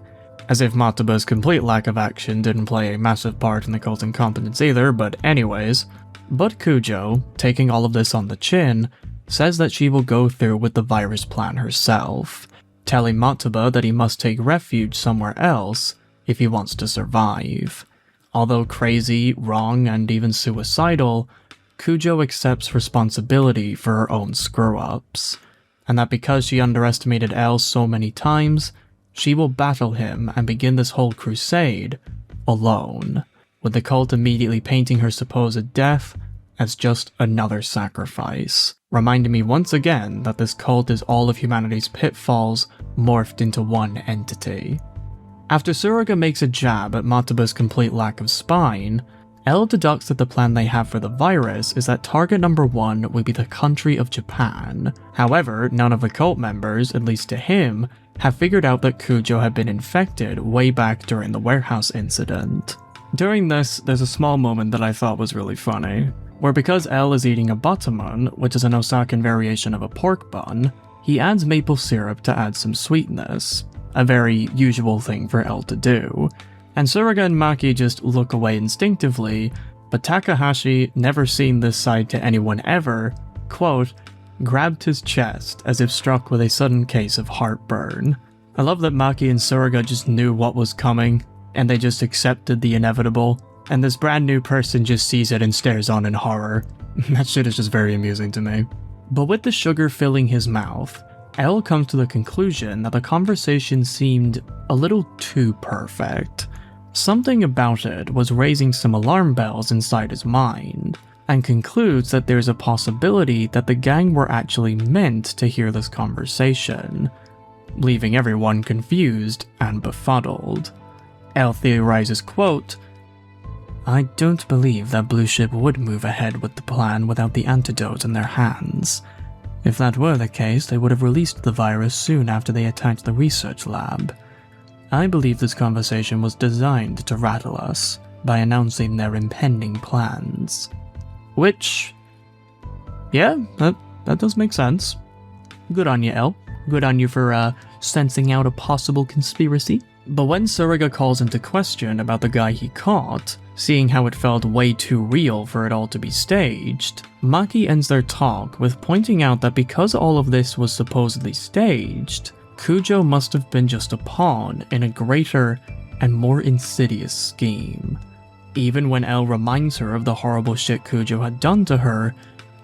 As if Matoba's complete lack of action didn't play a massive part in the cult's incompetence either, but anyways. But Kujo, taking all of this on the chin, says that she will go through with the virus plan herself, telling Matoba that he must take refuge somewhere else if he wants to survive. Although crazy, wrong, and even suicidal, Kujo accepts responsibility for her own screw-ups, and that because she underestimated L so many times, she will battle him and begin this whole crusade alone, with the cult immediately painting her supposed death as just another sacrifice, reminding me once again that this cult is all of humanity's pitfalls morphed into one entity. After Tsuruga makes a jab at Matoba's complete lack of spine, L deducts that the plan they have for the virus is that target number 1 will be the country of Japan. However, none of the cult members, at least to him, have figured out that Kujo had been infected way back during the warehouse incident. During this, there's a small moment that I thought was really funny, where because L is eating a batamon, which is an Osakan variation of a pork bun, he adds maple syrup to add some sweetness, a very usual thing for L to do, and Tsuruga and Maki just look away instinctively, but Takahashi, never seen this side to anyone ever, quote, grabbed his chest as if struck with a sudden case of heartburn. I love that Maki and Tsuruga just knew what was coming, and they just accepted the inevitable, and this brand new person just sees it and stares on in horror. That shit is just very amusing to me. But with the sugar filling his mouth, L comes to the conclusion that the conversation seemed a little too perfect. Something about it was raising some alarm bells inside his mind, and concludes that there's a possibility that the gang were actually meant to hear this conversation, leaving everyone confused and befuddled. L theorizes, quote, I don't believe that Blue Ship would move ahead with the plan without the antidote in their hands. If that were the case, they would have released the virus soon after they attacked the research lab. I believe this conversation was designed to rattle us by announcing their impending plans. Which, yeah, that that does make sense. Good on you, El. Good on you for sensing out a possible conspiracy. But when Tsuruga calls into question about the guy he caught, seeing how it felt way too real for it all to be staged, Maki ends their talk with pointing out that because all of this was supposedly staged, Kujo must have been just a pawn in a greater and more insidious scheme. Even when Elle reminds her of the horrible shit Kujo had done to her,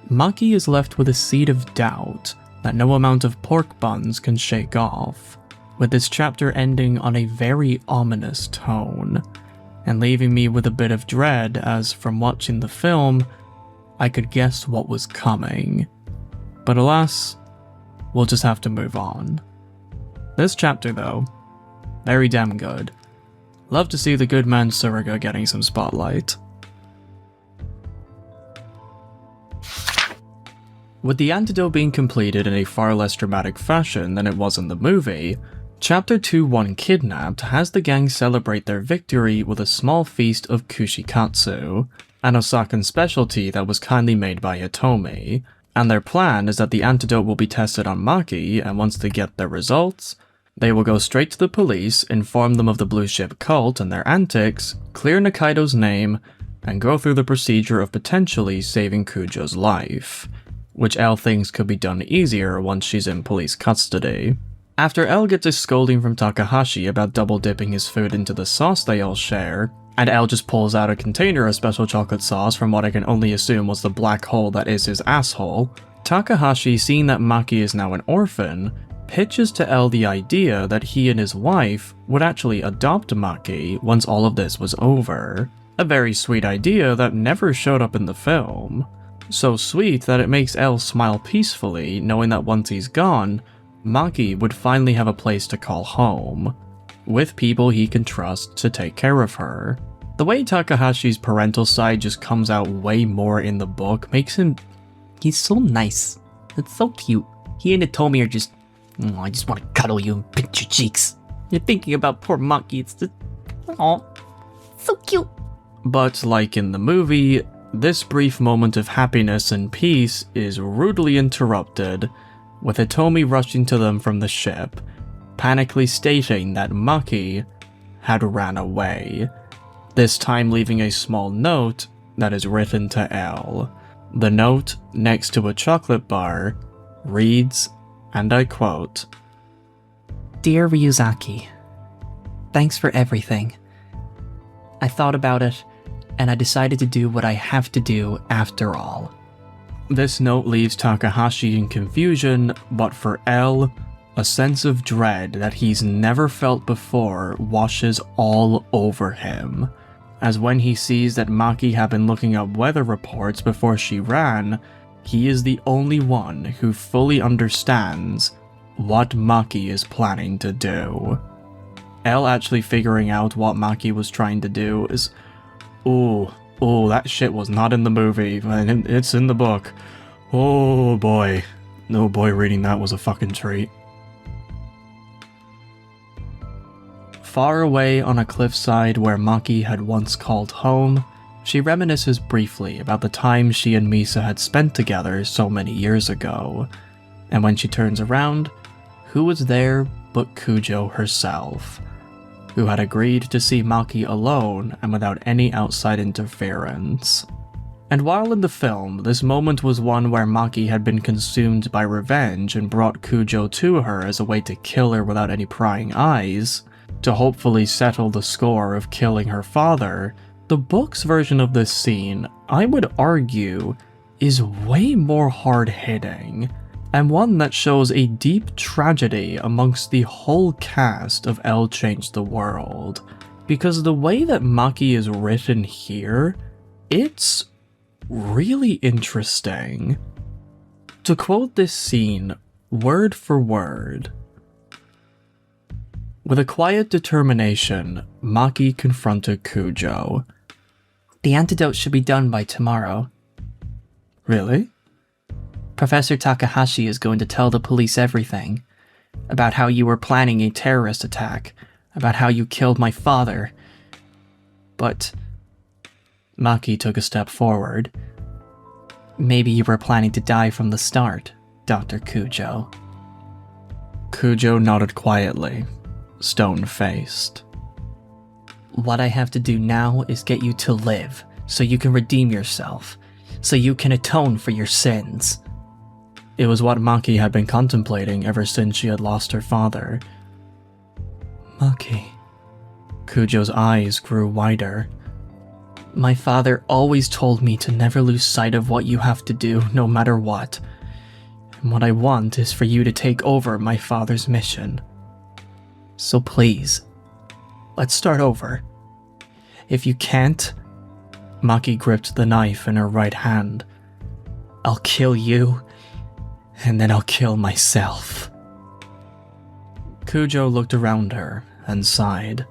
Maki is left with a seed of doubt that no amount of pork buns can shake off, with this chapter ending on a very ominous tone, and leaving me with a bit of dread as, from watching the film, I could guess what was coming. But alas, we'll just have to move on. This chapter, though, very damn good. Love to see the good man Tsuruga getting some spotlight. With the antidote being completed in a far less dramatic fashion than it was in the movie, Chapter 2-1 Kidnapped has the gang celebrate their victory with a small feast of kushikatsu, an Osakan specialty that was kindly made by Hitomi, and their plan is that the antidote will be tested on Maki, and once they get their results, they will go straight to the police, inform them of the Blue Ship cult and their antics, clear Nikaido's name, and go through the procedure of potentially saving Kujo's life, which Elle thinks could be done easier once she's in police custody. After Elle gets a scolding from Takahashi about double dipping his food into the sauce they all share, and Elle just pulls out a container of special chocolate sauce from what I can only assume was the black hole that is his asshole, Takahashi, seeing that Maki is now an orphan, pitches to Elle the idea that he and his wife would actually adopt Maki once all of this was over. A very sweet idea that never showed up in the film. So sweet that it makes Elle smile peacefully, knowing that once he's gone, Maki would finally have a place to call home, with people he can trust to take care of her. The way Takahashi's parental side just comes out way more in the book makes him... he's so nice. It's so cute. He and Hitomi are just... I just want to cuddle you and pinch your cheeks. You're thinking about poor Maki, it's just... Aw, so cute. But like in the movie, this brief moment of happiness and peace is rudely interrupted, with Hitomi rushing to them from the ship, panically stating that Maki had ran away, this time leaving a small note that is written to Elle. The note, next to a chocolate bar, reads, and I quote, "Dear Ryuzaki, thanks for everything. I thought about it, and I decided to do what I have to do after all." This note leaves Takahashi in confusion, but for Elle, a sense of dread that he's never felt before washes all over him, as when he sees that Maki had been looking up weather reports before she ran, he is the only one who fully understands what Maki is planning to do. Elle actually figuring out what Maki was trying to do is... Oh, that shit was not in the movie, and it's in the book. Oh boy. Oh boy, reading that was a fucking treat. Far away on a cliffside where Maki had once called home, she reminisces briefly about the time she and Misa had spent together so many years ago, and when she turns around, who was there but Kujo herself, who had agreed to see Maki alone and without any outside interference. And while in the film, this moment was one where Maki had been consumed by revenge and brought Kujo to her as a way to kill her without any prying eyes, to hopefully settle the score of killing her father, the book's version of this scene, I would argue, is way more hard-hitting, and one that shows a deep tragedy amongst the whole cast of Elle Changed the World, because the way that Maki is written here, it's really interesting. To quote this scene, word for word, "With a quiet determination, Maki confronted Kujo. The antidote should be done by tomorrow." Really? "Professor Takahashi is going to tell the police everything. About how you were planning a terrorist attack. About how you killed my father. But..." Maki took a step forward. Maybe you were planning to die from the start, Dr. Kujo. Kujo nodded quietly, stone-faced. What I have to do now is get you to live, so you can redeem yourself, so you can atone for your sins. It was what Maki had been contemplating ever since she had lost her father. Maki. Kujo's eyes grew wider. My father always told me to never lose sight of what you have to do, no matter what. And what I want is for you to take over my father's mission. So please, let's start over. If you can't, Maki gripped the knife in her right hand. I'll kill you, and then I'll kill myself. Kujo looked around her and sighed.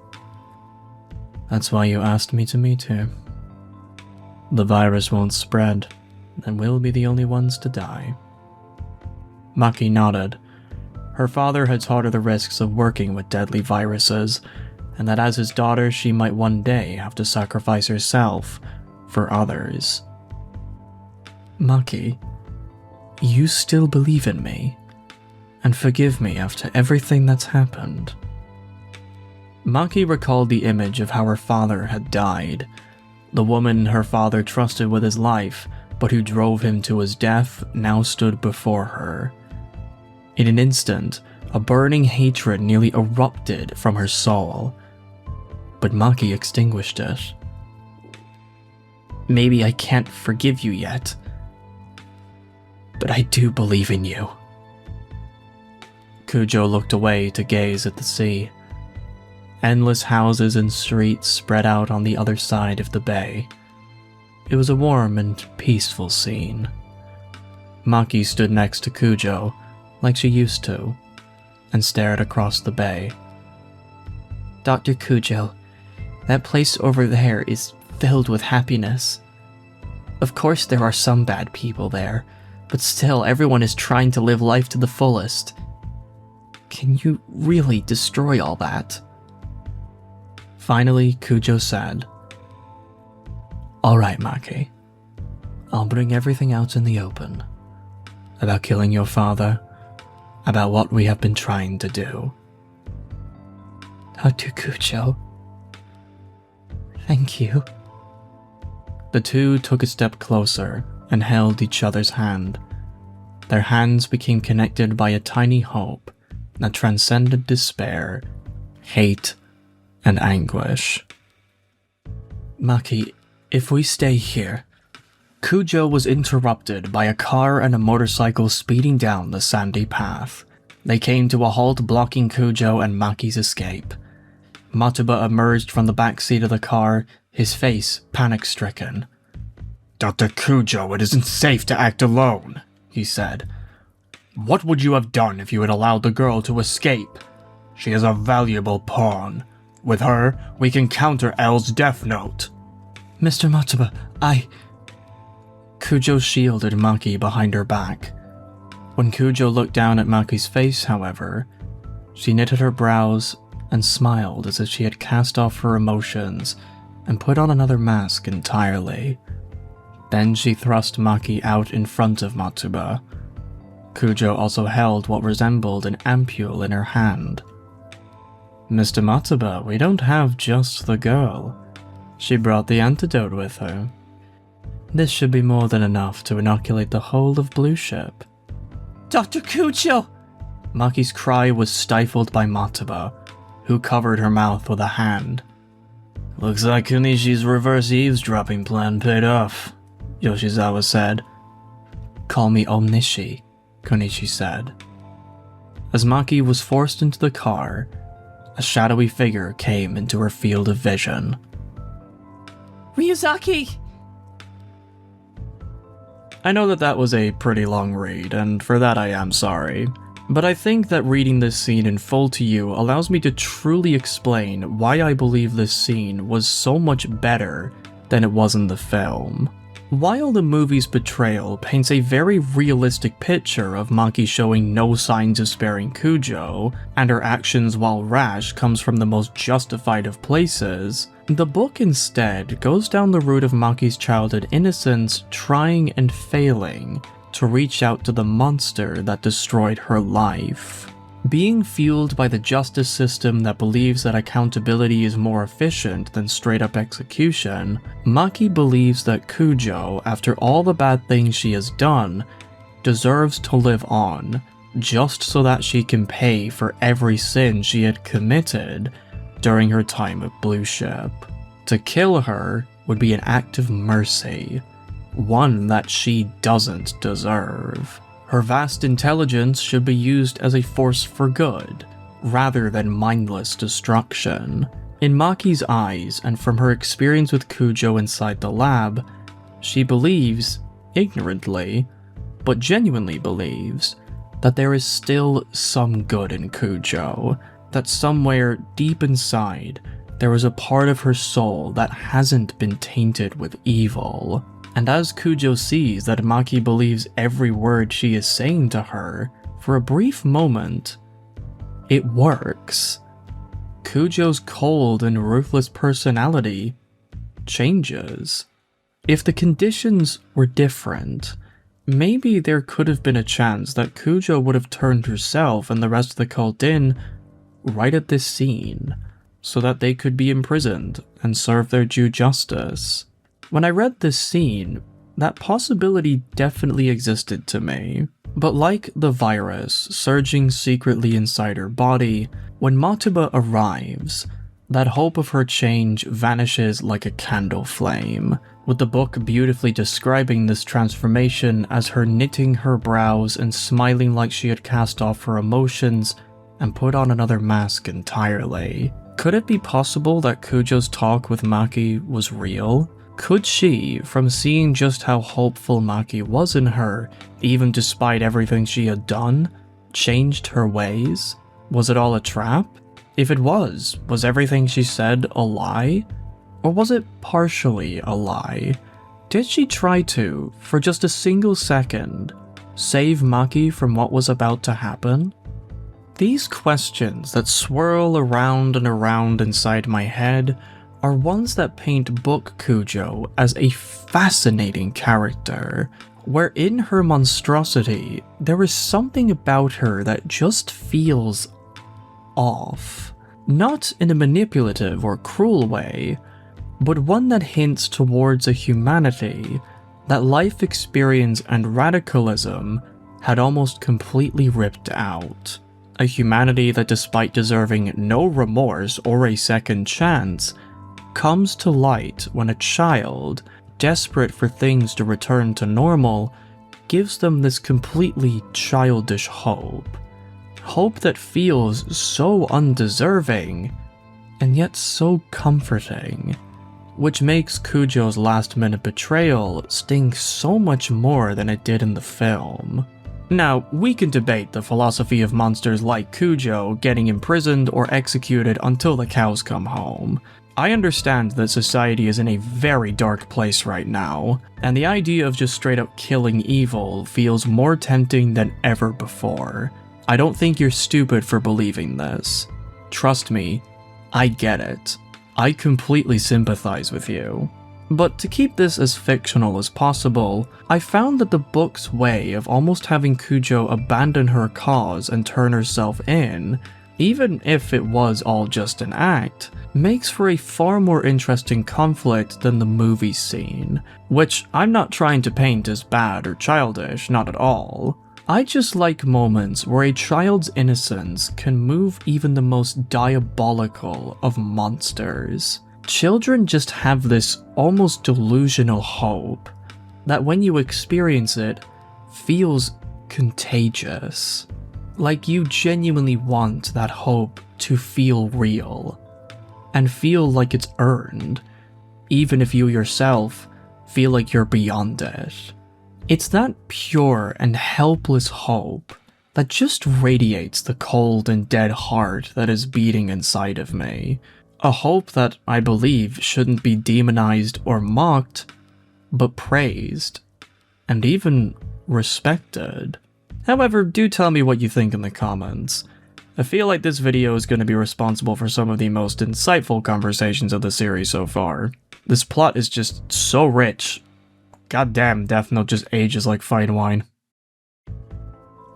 That's why you asked me to meet you. The virus won't spread, and we'll be the only ones to die. Maki nodded. Her father had taught her the risks of working with deadly viruses, and that as his daughter she might one day have to sacrifice herself for others. Maki, you still believe in me, and forgive me after everything that's happened. Maki recalled the image of how her father had died. The woman her father trusted with his life, but who drove him to his death, now stood before her. In an instant, a burning hatred nearly erupted from her soul, but Maki extinguished it. Maybe I can't forgive you yet, but I do believe in you. Kujo looked away to gaze at the sea. Endless houses and streets spread out on the other side of the bay. It was a warm and peaceful scene. Maki stood next to Kujo, like she used to, and stared across the bay. Dr. Kujo, that place over there is filled with happiness. Of course there are some bad people there, but still everyone is trying to live life to the fullest. Can you really destroy all that? Finally, Kujo said, "All right, Maki. I'll bring everything out in the open. About killing your father, about what we have been trying to do." Dr. Kujo, thank you. The two took a step closer and held each other's hand. Their hands became connected by a tiny hope that transcended despair, hate, and anguish. Maki, if we stay here... Kujo was interrupted by a car and a motorcycle speeding down the sandy path. They came to a halt, blocking Kujo and Maki's escape. Matsuba emerged from the back seat of the car, his face panic-stricken. "Dr. Kujo, it isn't safe to act alone," he said. "What would you have done if you had allowed the girl to escape? She is a valuable pawn. With her, we can counter L's death note." Mr. Matsuba, Kujo shielded Maki behind her back. When Kujo looked down at Maki's face, however, she knitted her brows and smiled as if she had cast off her emotions and put on another mask entirely. Then she thrust Maki out in front of Matsuba. Kujo also held what resembled an ampule in her hand. "Mr. Matsuba, we don't have just the girl. She brought the antidote with her. This should be more than enough to inoculate the whole of Blue Ship." Dr. Kujo! Maki's cry was stifled by Matsuba, who covered her mouth with a hand. "Looks like Kunishi's reverse eavesdropping plan paid off," Yoshizawa said. "Call me Omnishi," Kunishi said. As Maki was forced into the car, a shadowy figure came into her field of vision. Ryuzaki! I know that was a pretty long read, and for that I am sorry, but I think that reading this scene in full to you allows me to truly explain why I believe this scene was so much better than it was in the film. While the movie's betrayal paints a very realistic picture of Maki showing no signs of sparing Kujo, and her actions while rash comes from the most justified of places, The book instead goes down the route of Maki's childhood innocence, trying and failing to reach out to the monster that destroyed her life. Being fueled by the justice system that believes that accountability is more efficient than straight-up execution, Maki believes that Kujo, after all the bad things she has done, deserves to live on, just so that she can pay for every sin she had committed during her time at Blue Ship. To kill her would be an act of mercy, one that she doesn't deserve. Her vast intelligence should be used as a force for good, rather than mindless destruction. In Maki's eyes, and from her experience with Kujo inside the lab, she believes, ignorantly, but genuinely believes, that there is still some good in Kujo, that somewhere deep inside, there is a part of her soul that hasn't been tainted with evil. And as Kujo sees that Maki believes every word she is saying to her, for a brief moment, it works. Kujo's cold and ruthless personality changes. If the conditions were different, maybe there could have been a chance that Kujo would have turned herself and the rest of the cult in right at this scene, so that they could be imprisoned and serve their due justice. When I read this scene, that possibility definitely existed to me. But like the virus surging secretly inside her body, when Matuba arrives, that hope of her change vanishes like a candle flame, with the book beautifully describing this transformation as her knitting her brows and smiling like she had cast off her emotions and put on another mask entirely. Could it be possible that Kujo's talk with Maki was real? Could she, from seeing just how hopeful Maki was in her, even despite everything she had done, changed her ways? Was it all a trap? If it was everything she said a lie? Or was it partially a lie? Did she try to, for just a single second, save Maki from what was about to happen? These questions that swirl around and around inside my head are ones that paint Book Kujo as a fascinating character, where in her monstrosity, there is something about her that just feels off. Not in a manipulative or cruel way, but one that hints towards a humanity that life experience and radicalism had almost completely ripped out. A humanity that, despite deserving no remorse or a second chance, comes to light when a child, desperate for things to return to normal, gives them this completely childish hope. Hope that feels so undeserving, and yet so comforting, which makes Kujo's last-minute betrayal sting so much more than it did in the film. Now, we can debate the philosophy of monsters like Kujo getting imprisoned or executed until the cows come home. I understand that society is in a very dark place right now, and the idea of just straight up killing evil feels more tempting than ever before. I don't think you're stupid for believing this. Trust me, I get it. I completely sympathize with you. But to keep this as fictional as possible, I found that the book's way of almost having Kujo abandon her cause and turn herself in, even if it was all just an act, makes for a far more interesting conflict than the movie scene, which I'm not trying to paint as bad or childish, not at all. I just like moments where a child's innocence can move even the most diabolical of monsters. Children just have this almost delusional hope that when you experience it, feels contagious. Like you genuinely want that hope to feel real, and feel like it's earned, even if you yourself feel like you're beyond it. It's that pure and helpless hope that just radiates the cold and dead heart that is beating inside of me. A hope that I believe shouldn't be demonized or mocked, but praised, and even respected. However, do tell me what you think in the comments. I feel like this video is going to be responsible for some of the most insightful conversations of the series so far. This plot is just so rich. Goddamn, Death Note just ages like fine wine.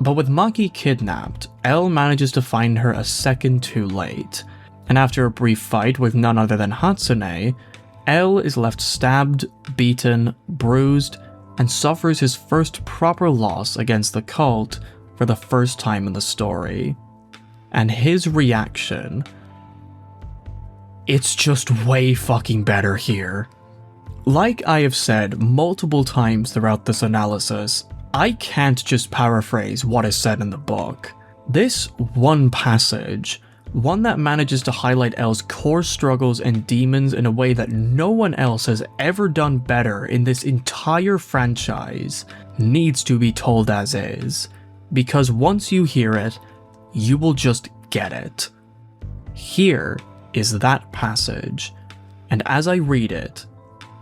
But with Maki kidnapped, L manages to find her a second too late, and after a brief fight with none other than Hatsune, L is left stabbed, beaten, bruised, and suffers his first proper loss against the cult for the first time in the story. And his reaction, it's just way fucking better here. Like I have said multiple times throughout this analysis, I can't just paraphrase what is said in the book. This one passage, one that manages to highlight L's core struggles and demons in a way that no one else has ever done better in this entire franchise, needs to be told as is, because once you hear it, you will just get it. Here is that passage, and as I read it,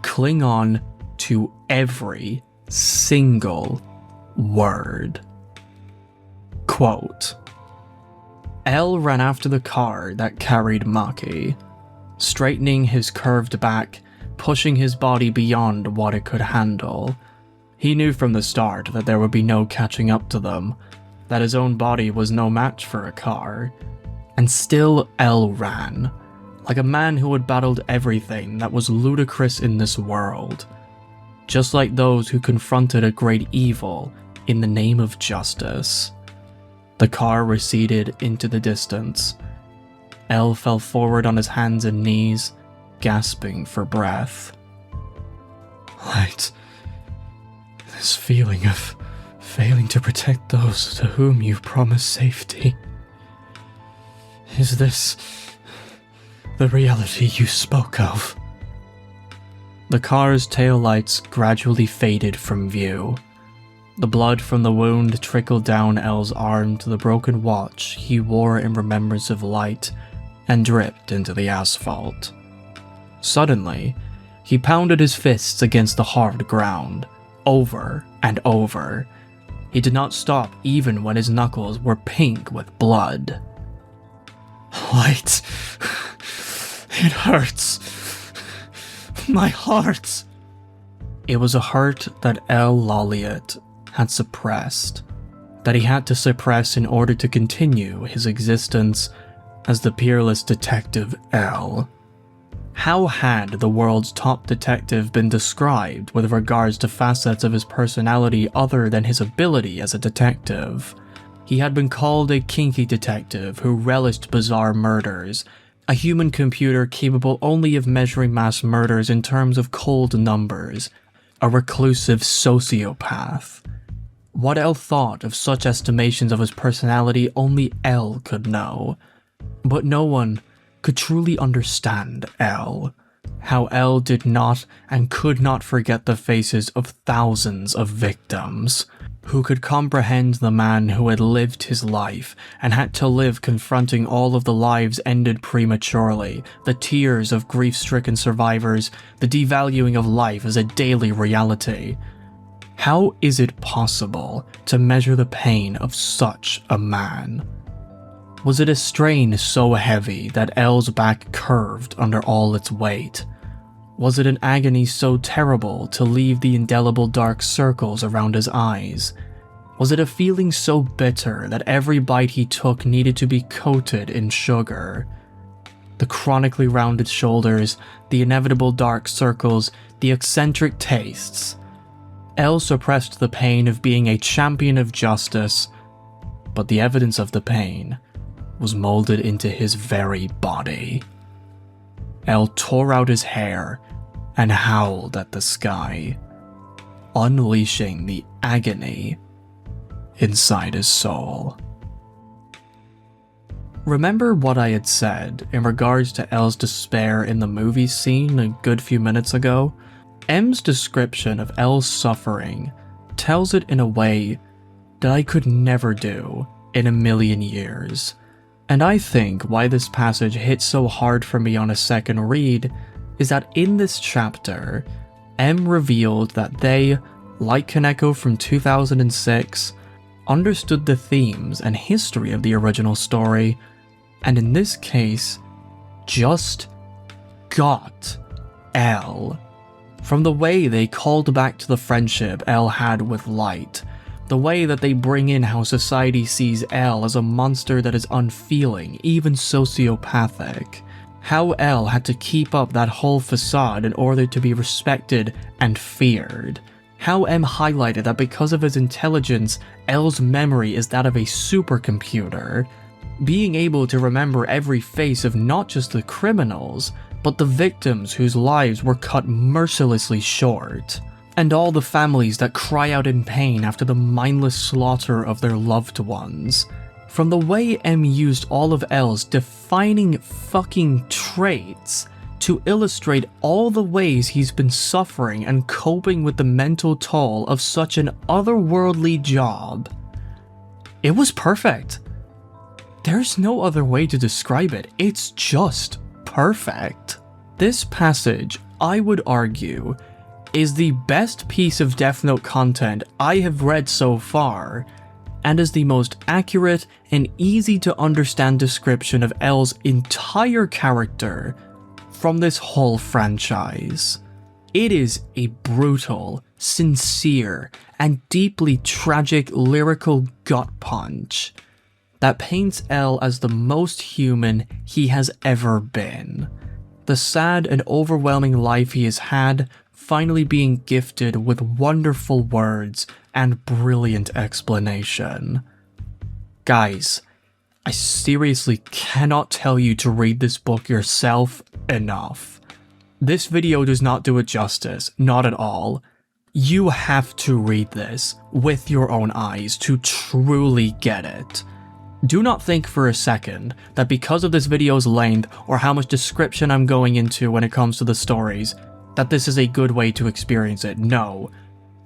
cling on to every single word. Quote, L ran after the car that carried Maki, straightening his curved back, pushing his body beyond what it could handle. He knew from the start that there would be no catching up to them, that his own body was no match for a car. And still L ran, like a man who had battled everything that was ludicrous in this world. Just like those who confronted a great evil in the name of justice. The car receded into the distance. L fell forward on his hands and knees, gasping for breath. Light. This feeling of failing to protect those to whom you promised safety. Is this the reality you spoke of? The car's taillights gradually faded from view. The blood from the wound trickled down L's arm to the broken watch he wore in remembrance of Light and dripped into the asphalt. Suddenly, he pounded his fists against the hard ground, over and over. He did not stop even when his knuckles were pink with blood. Light. It hurts. My heart. It was a hurt that L. Lolliot had suppressed, that he had to suppress in order to continue his existence as the peerless detective L. How had the world's top detective been described with regards to facets of his personality other than his ability as a detective? He had been called a kinky detective who relished bizarre murders, a human computer capable only of measuring mass murders in terms of cold numbers, a reclusive sociopath. What L thought of such estimations of his personality only L could know. But no one could truly understand L. How L did not and could not forget the faces of thousands of victims. Who could comprehend the man who had lived his life and had to live confronting all of the lives ended prematurely, the tears of grief-stricken survivors, the devaluing of life as a daily reality. How is it possible to measure the pain of such a man? Was it a strain so heavy that L's back curved under all its weight? Was it an agony so terrible to leave the indelible dark circles around his eyes? Was it a feeling so bitter that every bite he took needed to be coated in sugar? The chronically rounded shoulders, the inevitable dark circles, the eccentric tastes. L suppressed the pain of being a champion of justice, but the evidence of the pain was molded into his very body. L tore out his hair and howled at the sky, unleashing the agony inside his soul. Remember what I had said in regards to L's despair in the movie scene a good few minutes ago? M's description of L's suffering tells it in a way that I could never do in a million years. And I think why this passage hits so hard for me on a second read is that in this chapter, M revealed that they, like Kaneko from 2006, understood the themes and history of the original story, and in this case, just got L. From the way they called back to the friendship L had with Light, the way that they bring in how society sees L as a monster that is unfeeling, even sociopathic, how L had to keep up that whole facade in order to be respected and feared, how M highlighted that because of his intelligence, L's memory is that of a supercomputer, being able to remember every face of not just the criminals, but the victims whose lives were cut mercilessly short, and all the families that cry out in pain after the mindless slaughter of their loved ones. From the way M used all of L's defining fucking traits to illustrate all the ways he's been suffering and coping with the mental toll of such an otherworldly job. It was perfect. There's no other way to describe it, it's just perfect. This passage, I would argue, is the best piece of Death Note content I have read so far, and is the most accurate and easy to understand description of L's entire character from this whole franchise. It is a brutal, sincere, and deeply tragic lyrical gut punch that paints L as the most human he has ever been. The sad and overwhelming life he has had finally being gifted with wonderful words and brilliant explanation. Guys, I seriously cannot tell you to read this book yourself enough. This video does not do it justice, not at all. You have to read this with your own eyes to truly get it. Do not think for a second that because of this video's length or how much description I'm going into when it comes to the stories, that this is a good way to experience it. No.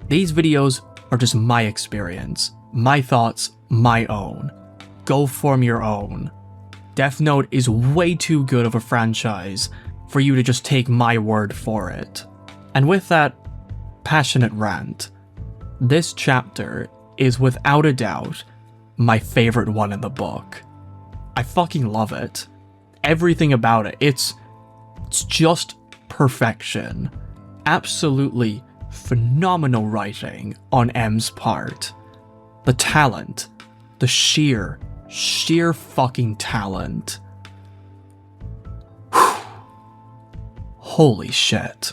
These videos are just my experience, my thoughts, my own. Go form your own. Death Note is way too good of a franchise for you to just take my word for it. And with that passionate rant, this chapter is without a doubt my favorite one in the book. I fucking love it. Everything about it, it's just perfection. Absolutely phenomenal writing on M's part. The talent, the sheer fucking talent. Whew. Holy shit.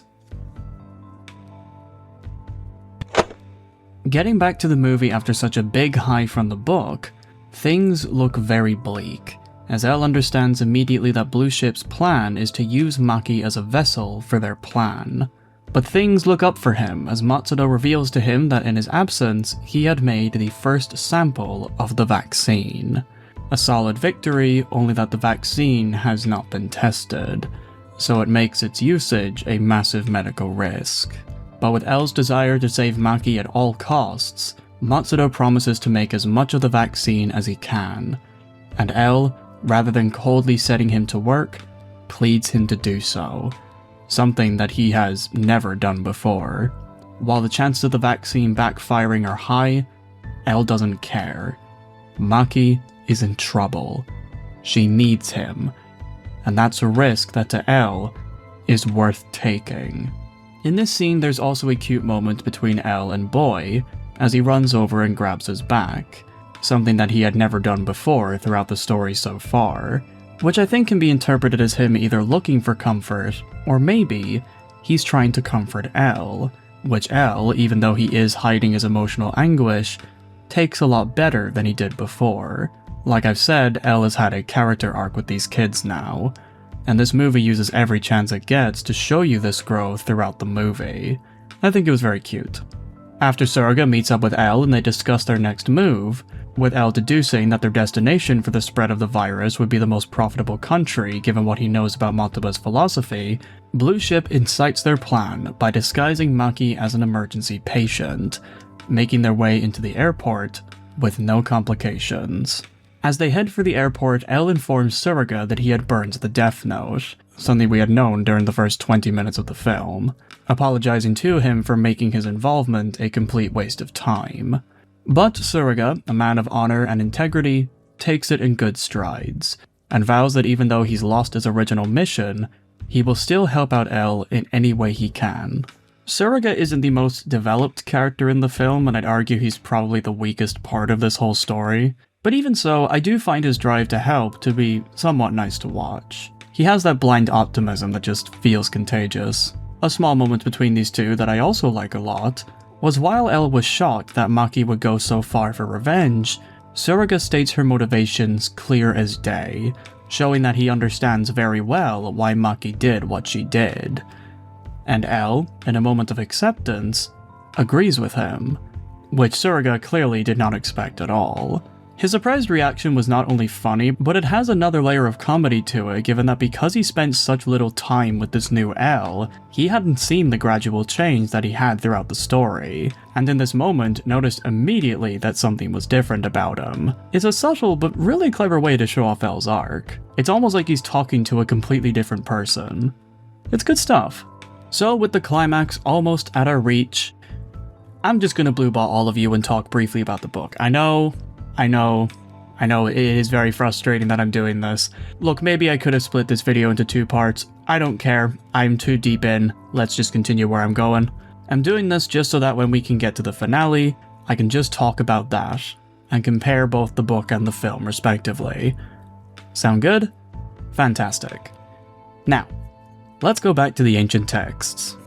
Getting back to the movie after such a big high from the book, things look very bleak, as L understands immediately that Blue Ship's plan is to use Maki as a vessel for their plan. But things look up for him as Matsudo reveals to him that in his absence, he had made the first sample of the vaccine. A solid victory, only that the vaccine has not been tested, so it makes its usage a massive medical risk. But with L's desire to save Maki at all costs, Matsudo promises to make as much of the vaccine as he can, and L, rather than coldly setting him to work, pleads him to do so, something that he has never done before. While the chances of the vaccine backfiring are high, L doesn't care. Maki is in trouble. She needs him, and that's a risk that to L is worth taking. In this scene, there's also a cute moment between L and Boy as he runs over and grabs his back, something that he had never done before throughout the story so far, which I think can be interpreted as him either looking for comfort, or maybe he's trying to comfort L, which L, even though he is hiding his emotional anguish, takes a lot better than he did before. Like I've said, L has had a character arc with these kids now, and this movie uses every chance it gets to show you this growth throughout the movie. I think it was very cute. After Surga meets up with L and they discuss their next move, with L deducing that their destination for the spread of the virus would be the most profitable country given what he knows about Matuba's philosophy, Blue Ship incites their plan by disguising Maki as an emergency patient, making their way into the airport with no complications. As they head for the airport, L informs Surga that he had burned the Death Note, something we had known during the first 20 minutes of the film, apologizing to him for making his involvement a complete waste of time. But Tsuruga, a man of honor and integrity, takes it in good strides, and vows that even though he's lost his original mission, he will still help out L in any way he can. Tsuruga isn't the most developed character in the film, and I'd argue he's probably the weakest part of this whole story. But even so, I do find his drive to help to be somewhat nice to watch. He has that blind optimism that just feels contagious. A small moment between these two that I also like a lot was while L was shocked that Maki would go so far for revenge, Tsuruga states her motivations clear as day, showing that he understands very well why Maki did what she did. And L, in a moment of acceptance, agrees with him, which Tsuruga clearly did not expect at all. His surprised reaction was not only funny, but it has another layer of comedy to it, given that because he spent such little time with this new L, he hadn't seen the gradual change that he had throughout the story, and in this moment noticed immediately that something was different about him. It's a subtle but really clever way to show off L's arc. It's almost like he's talking to a completely different person. It's good stuff. So with the climax almost at our reach, I'm just gonna blue ball all of you and talk briefly about the book. I know, it is very frustrating that I'm doing this. Look, maybe I could have split this video into 2 parts. I don't care. I'm too deep in. Let's just continue where I'm going. I'm doing this just so that when we can get to the finale, I can just talk about that and compare both the book and the film respectively. Sound good? Fantastic. Now, let's go back to the ancient texts.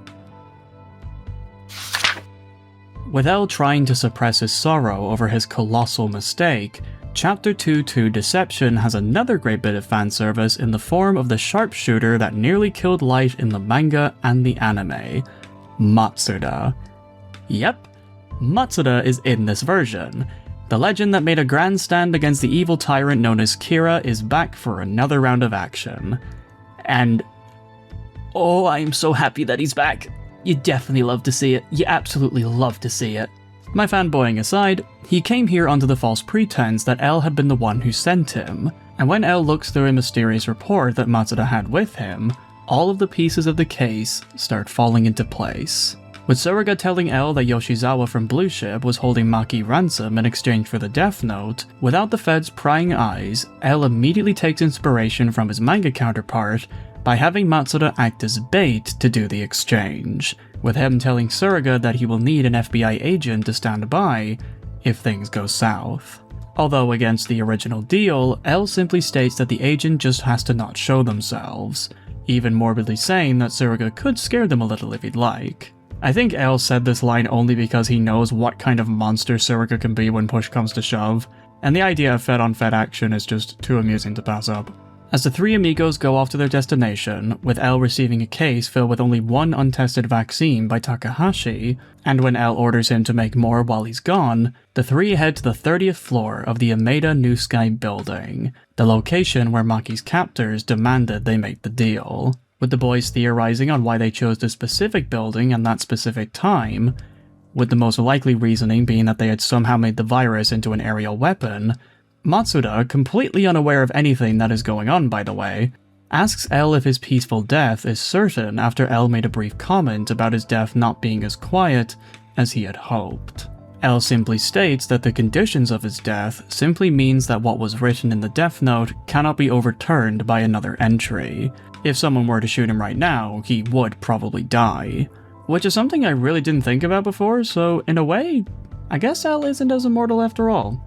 With L trying to suppress his sorrow over his colossal mistake, Chapter 2-2 Deception has another great bit of fan service in the form of the sharpshooter that nearly killed Light in the manga and the anime, Matsuda. Yep, Matsuda is in this version. The legend that made a grand stand against the evil tyrant known as Kira is back for another round of action. And oh, I am so happy that he's back. You definitely love to see it. You absolutely love to see it. My fanboying aside, he came here under the false pretense that L had been the one who sent him, and when L looks through a mysterious report that Matsuda had with him, all of the pieces of the case start falling into place. With Tsuruga telling L that Yoshizawa from Blue Ship was holding Maki ransom in exchange for the Death Note, without the feds prying eyes, L immediately takes inspiration from his manga counterpart by having Matsuda act as bait to do the exchange, with him telling Tsuruga that he will need an FBI agent to stand by if things go south. Although against the original deal, L simply states that the agent just has to not show themselves, even morbidly saying that Tsuruga could scare them a little if he'd like. I think L said this line only because he knows what kind of monster Tsuruga can be when push comes to shove, and the idea of fed-on-fed action is just too amusing to pass up. As the 3 amigos go off to their destination, with L receiving a case filled with only 1 untested vaccine by Takahashi, and when L orders him to make more while he's gone, the 3 head to the 30th floor of the Ameda New Sky building, the location where Maki's captors demanded they make the deal. With the boys theorizing on why they chose this specific building and that specific time, with the most likely reasoning being that they had somehow made the virus into an aerial weapon, Matsuda, completely unaware of anything that is going on by the way, asks L if his peaceful death is certain after L made a brief comment about his death not being as quiet as he had hoped. L simply states that the conditions of his death simply means that what was written in the Death Note cannot be overturned by another entry. If someone were to shoot him right now, he would probably die. Which is something I really didn't think about before, so in a way, I guess L isn't as immortal after all.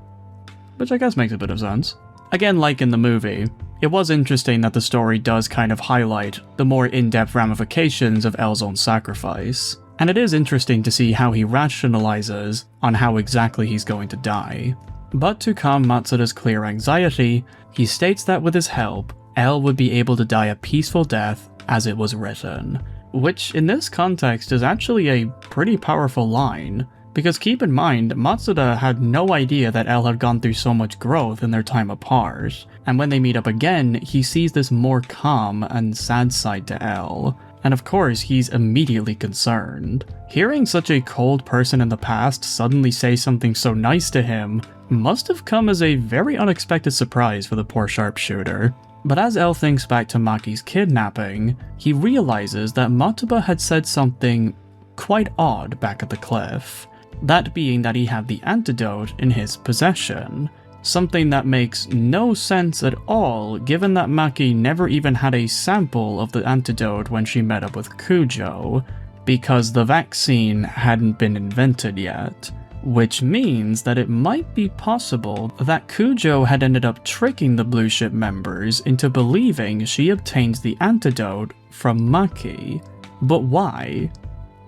Which I guess makes a bit of sense. Again, like in the movie, it was interesting that the story does kind of highlight the more in-depth ramifications of L's own sacrifice, and it is interesting to see how he rationalizes on how exactly he's going to die. But to calm Matsuda's clear anxiety, he states that with his help, L would be able to die a peaceful death as it was written, which in this context is actually a pretty powerful line. Because keep in mind, Matsuda had no idea that L had gone through so much growth in their time apart, and when they meet up again, he sees this more calm and sad side to L, and of course he's immediately concerned. Hearing such a cold person in the past suddenly say something so nice to him must have come as a very unexpected surprise for the poor sharpshooter. But as L thinks back to Maki's kidnapping, he realizes that Matsuba had said something quite odd back at the cliff. That being that he had the antidote in his possession. Something that makes no sense at all, given that Maki never even had a sample of the antidote when she met up with Kujo, because the vaccine hadn't been invented yet. Which means that it might be possible that Kujo had ended up tricking the Blue Ship members into believing she obtained the antidote from Maki. But why?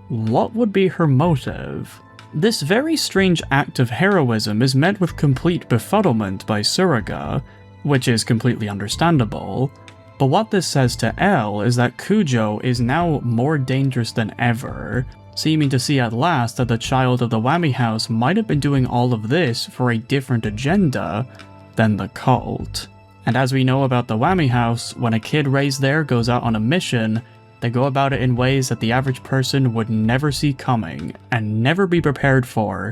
What would be her motive? This very strange act of heroism is met with complete befuddlement by Tsuruga, which is completely understandable. But what this says to L is that Kujo is now more dangerous than ever, seeming to see at last that the child of the Whammy House might have been doing all of this for a different agenda than the cult. And as we know about the Whammy House, when a kid raised there goes out on a mission, they go about it in ways that the average person would never see coming, and never be prepared for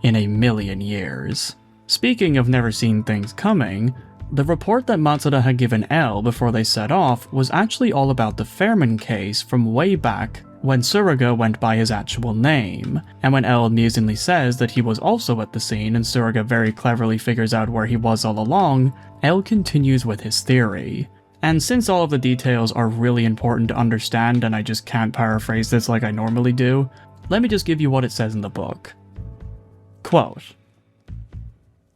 in a million years. Speaking of never seeing things coming, the report that Matsuda had given L before they set off was actually all about the Fairman case from way back when Tsuruga went by his actual name, and when L amusingly says that he was also at the scene and Tsuruga very cleverly figures out where he was all along, L continues with his theory. And since all of the details are really important to understand and I just can't paraphrase this like I normally do, let me just give you what it says in the book. Quote,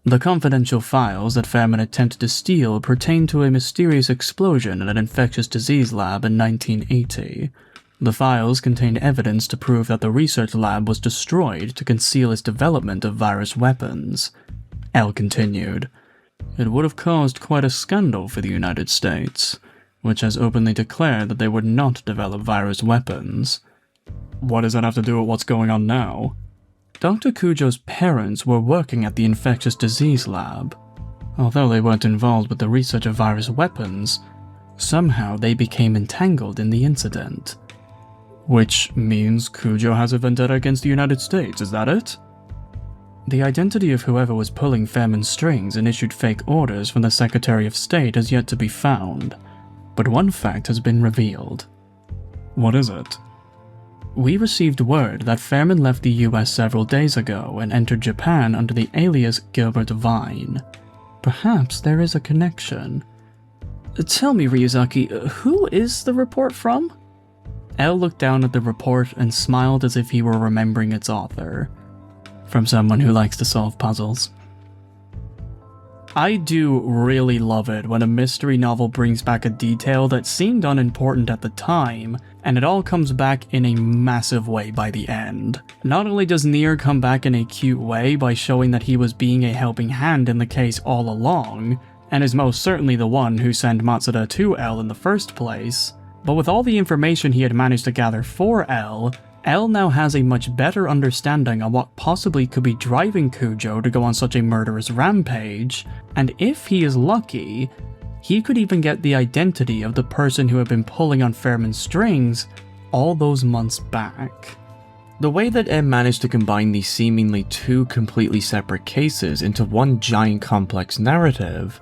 "The confidential files that Fairman attempted to steal pertain to a mysterious explosion in an infectious disease lab in 1980. The files contained evidence to prove that the research lab was destroyed to conceal its development of virus weapons." L continued, "It would have caused quite a scandal for the United States, which has openly declared that they would not develop virus weapons." What does that have to do with what's going on now? Dr. Kujo's parents were working at the infectious disease lab. Although they weren't involved with the research of virus weapons, somehow they became entangled in the incident. Which means Kujo has a vendetta against the United States, is that it? The identity of whoever was pulling Fairman's strings and issued fake orders from the Secretary of State has yet to be found, but one fact has been revealed. What is it? We received word that Fairman left the US several days ago and entered Japan under the alias Gilbert Vine. Perhaps there is a connection. Tell me, Ryuzaki, who is the report from? L looked down at the report and smiled as if he were remembering its author. From someone who likes to solve puzzles. I do really love it when a mystery novel brings back a detail that seemed unimportant at the time, and it all comes back in a massive way by the end. Not only does Nier come back in a cute way by showing that he was being a helping hand in the case all along, and is most certainly the one who sent Matsuda to L in the first place, but with all the information he had managed to gather for L now has a much better understanding on what possibly could be driving Kujo to go on such a murderous rampage, and if he is lucky, he could even get the identity of the person who had been pulling on Fairman's strings all those months back. The way that M managed to combine these seemingly two completely separate cases into one giant complex narrative,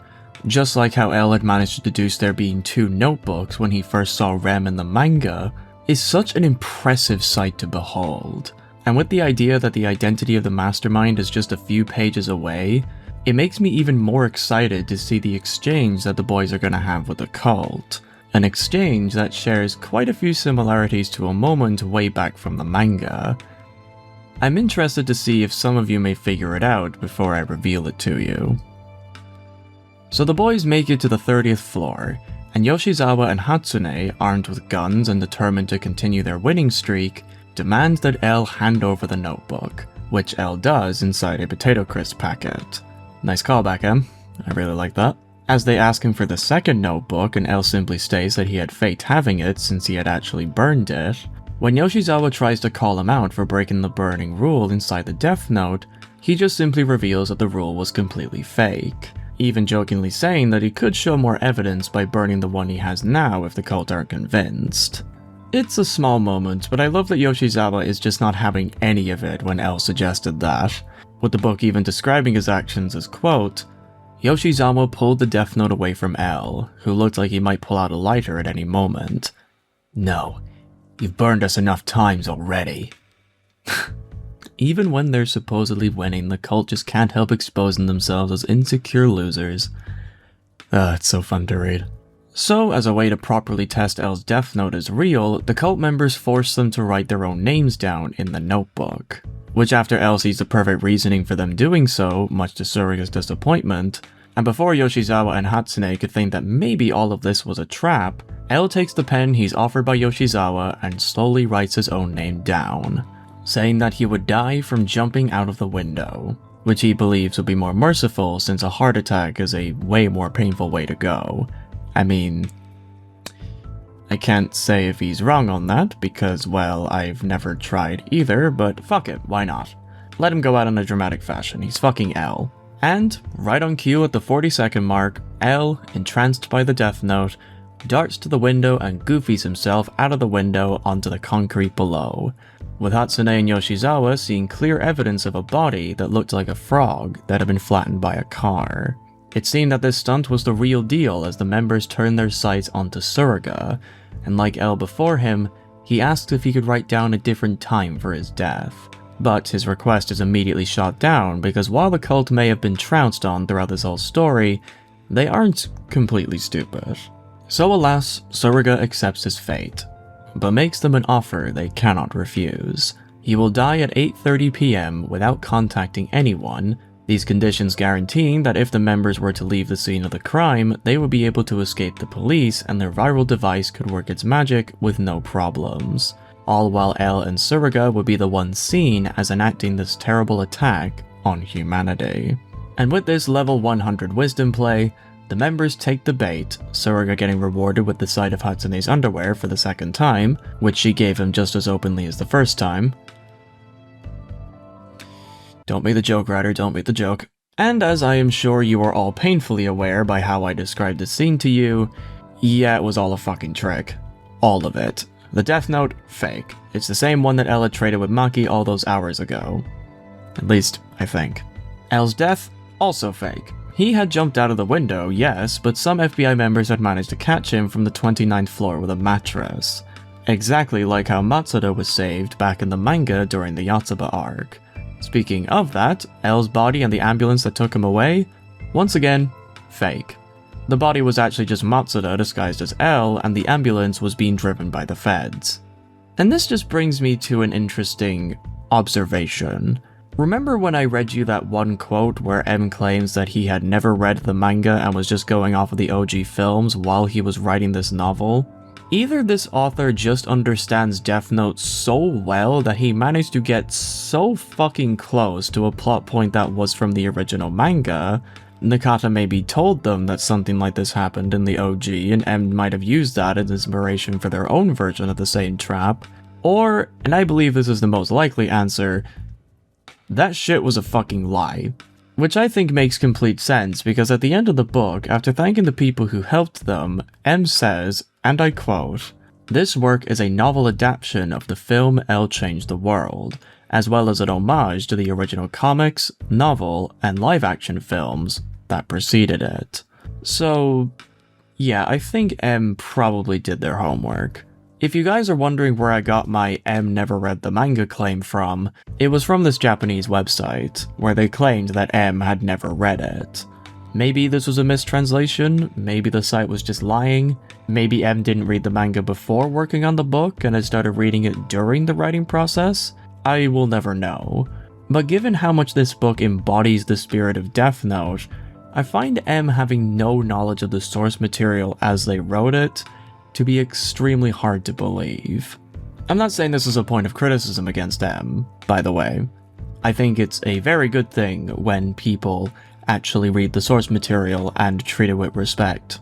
just like how L had managed to deduce there being two notebooks when he first saw Rem in the manga, is such an impressive sight to behold. And with the idea that the identity of the mastermind is just a few pages away, it makes me even more excited to see the exchange that the boys are going to have with the cult. An exchange that shares quite a few similarities to a moment way back from the manga. I'm interested to see if some of you may figure it out before I reveal it to you. So the boys make it to the 30th floor, and Yoshizawa and Hatsune, armed with guns and determined to continue their winning streak, demand that L hand over the notebook, which L does inside a potato crisp packet. Nice callback, Em. I really like that. As they ask him for the second notebook, and L simply states that he had faked having it since he had actually burned it, when Yoshizawa tries to call him out for breaking the burning rule inside the Death Note, he just simply reveals that the rule was completely fake, even jokingly saying that he could show more evidence by burning the one he has now if the cult aren't convinced. It's a small moment, but I love that Yoshizawa is just not having any of it when L suggested that, with the book even describing his actions as, quote, Yoshizawa pulled the Death Note away from L, who looked like he might pull out a lighter at any moment. No, you've burned us enough times already. even when they're supposedly winning, the cult just can't help exposing themselves as insecure losers. It's so fun to read. So, as a way to properly test L's death note as real, the cult members force them to write their own names down in the notebook. Which after L sees the perfect reasoning for them doing so, much to Suruga's disappointment, and before Yoshizawa and Hatsune could think that maybe all of this was a trap, L takes the pen he's offered by Yoshizawa and slowly writes his own name down, saying that he would die from jumping out of the window, which he believes would be more merciful since a heart attack is a way more painful way to go. I mean, I can't say if he's wrong on that, because, well, I've never tried either, but fuck it, why not? Let him go out in a dramatic fashion, he's fucking L. And, right on cue at the 40-second mark, L, entranced by the death note, darts to the window and goofies himself out of the window onto the concrete below, with Hatsune and Yoshizawa seeing clear evidence of a body that looked like a frog that had been flattened by a car. It seemed that this stunt was the real deal as the members turned their sights onto Suruga, and like L before him, he asks if he could write down a different time for his death. But his request is immediately shot down because while the cult may have been trounced on throughout this whole story, they aren't completely stupid. So alas, Suruga accepts his fate, but makes them an offer they cannot refuse. He will die at 8:30 PM without contacting anyone, these conditions guaranteeing that if the members were to leave the scene of the crime, they would be able to escape the police and their viral device could work its magic with no problems. All while L and Suruga would be the ones seen as enacting this terrible attack on humanity. And with this level 100 wisdom play, the members take the bait, Suruga getting rewarded with the sight of Hatsune's underwear for the second time, which she gave him just as openly as the first time. Don't make the joke, writer, don't make the joke. And as I am sure you are all painfully aware by how I described the scene to you, yeah, it was all a fucking trick. All of it. The death note, fake. It's the same one that L had traded with Maki all those hours ago. At least, I think. L's death, also fake. He had jumped out of the window, yes, but some FBI members had managed to catch him from the 29th floor with a mattress. Exactly like how Matsuda was saved back in the manga during the Yotsuba arc. Speaking of that, L's body and the ambulance that took him away, once again, fake. The body was actually just Matsuda disguised as L, and the ambulance was being driven by the feds. And this just brings me to an interesting observation. Remember when I read you that one quote where M claims that he had never read the manga and was just going off of the OG films while he was writing this novel? Either this author just understands Death Note so well that he managed to get so fucking close to a plot point that was from the original manga, Nakata maybe told them that something like this happened in the OG and M might have used that as inspiration for their own version of the same trap, or, and I believe this is the most likely answer, that shit was a fucking lie. Which I think makes complete sense because at the end of the book, after thanking the people who helped them, M says, and I quote, "This work is a novel adaptation of the film L Changed the World, as well as an homage to the original comics, novel, and live-action films that preceded it." So, yeah, I think M probably did their homework. If you guys are wondering where I got my M never read the manga claim from, it was from this Japanese website, where they claimed that M had never read it. Maybe this was a mistranslation, maybe the site was just lying, maybe M didn't read the manga before working on the book and had started reading it during the writing process. I will never know. But given how much this book embodies the spirit of Death Note, I find M having no knowledge of the source material as they wrote it to be extremely hard to believe. I'm not saying this is a point of criticism against M, by the way. I think it's a very good thing when people actually read the source material and treat it with respect.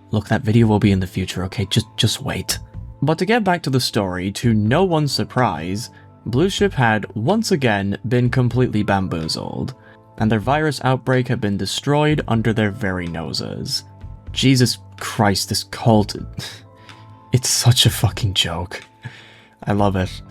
Look, that video will be in the future, okay? Just wait. But to get back to the story, to no one's surprise, Blue Ship had once again been completely bamboozled, and their virus outbreak had been destroyed under their very noses. Jesus Christ, this cult, it's such a fucking joke. I love it.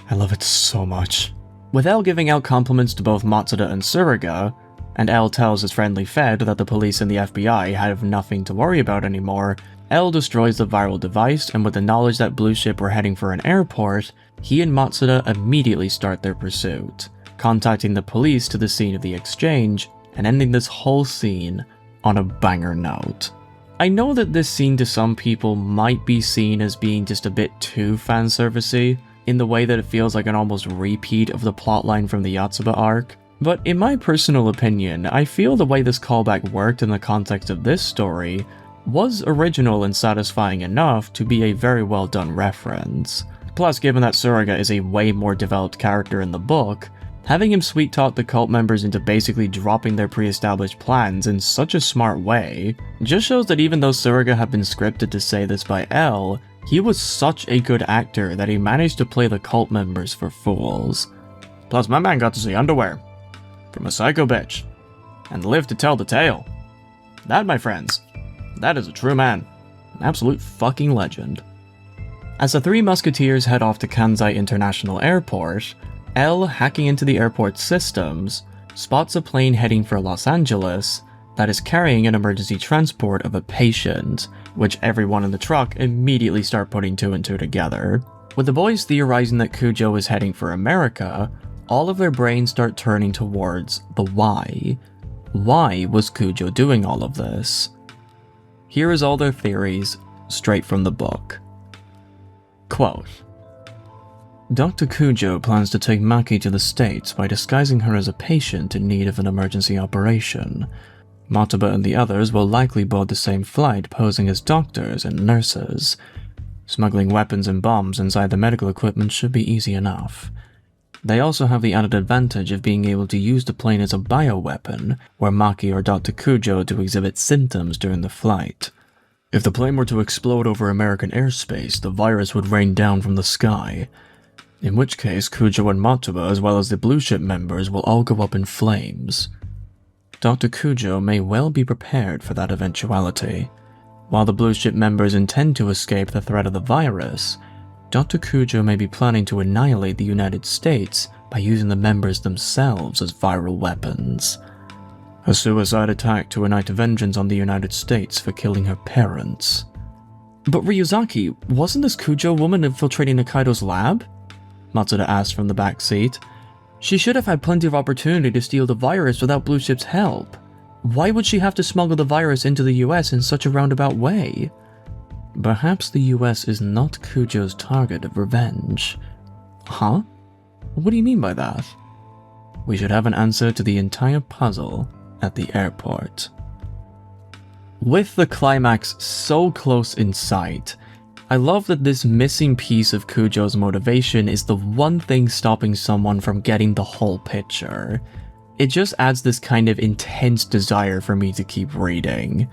I love it so much. With L giving out compliments to both Matsuda and Suruga, and L tells his friendly Fed that the police and the FBI have nothing to worry about anymore, L destroys the viral device, and with the knowledge that Blue Ship were heading for an airport, he and Matsuda immediately start their pursuit, contacting the police to the scene of the exchange and ending this whole scene on a banger note. I know that this scene to some people might be seen as being just a bit too fanservice-y, in the way that it feels like an almost repeat of the plotline from the Yotsuba arc, but in my personal opinion, I feel the way this callback worked in the context of this story was original and satisfying enough to be a very well done reference. Plus, given that Tsuruga is a way more developed character in the book, having him sweet-talk the cult members into basically dropping their pre-established plans in such a smart way just shows that even though Tsuruga had been scripted to say this by L, he was such a good actor that he managed to play the cult members for fools. Plus, my man got to see underwear from a psycho bitch and live to tell the tale. That, my friends, that is a true man. An absolute fucking legend. As the three musketeers head off to Kansai International Airport, L, hacking into the airport's systems, spots a plane heading for Los Angeles that is carrying an emergency transport of a patient, which everyone in the truck immediately start putting two and two together. With the boys theorizing that Kujo is heading for America, all of their brains start turning towards the why. Why was Kujo doing all of this? Here is all their theories, straight from the book. Quote, Dr. Kujo plans to take Maki to the States by disguising her as a patient in need of an emergency operation. Matsuba and the others will likely board the same flight posing as doctors and nurses. Smuggling weapons and bombs inside the medical equipment should be easy enough. They also have the added advantage of being able to use the plane as a bioweapon, were Maki or Dr. Kujo to exhibit symptoms during the flight. If the plane were to explode over American airspace, the virus would rain down from the sky. In which case, Kujo and Matsuba, as well as the Blue Ship members, will all go up in flames. Dr. Kujo may well be prepared for that eventuality. While the Blue Ship members intend to escape the threat of the virus, Dr. Kujo may be planning to annihilate the United States by using the members themselves as viral weapons. A suicide attack to enact vengeance on the United States for killing her parents. But Ryuzaki, wasn't this Kujo woman infiltrating Nikaido's lab? Matsuda asked from the back seat. She should have had plenty of opportunity to steal the virus without Blue Ship's help. Why would she have to smuggle the virus into the US in such a roundabout way? Perhaps the US is not Kujo's target of revenge. Huh? What do you mean by that? We should have an answer to the entire puzzle at the airport. With the climax so close in sight, I love that this missing piece of Kujo's motivation is the one thing stopping someone from getting the whole picture. It just adds this kind of intense desire for me to keep reading,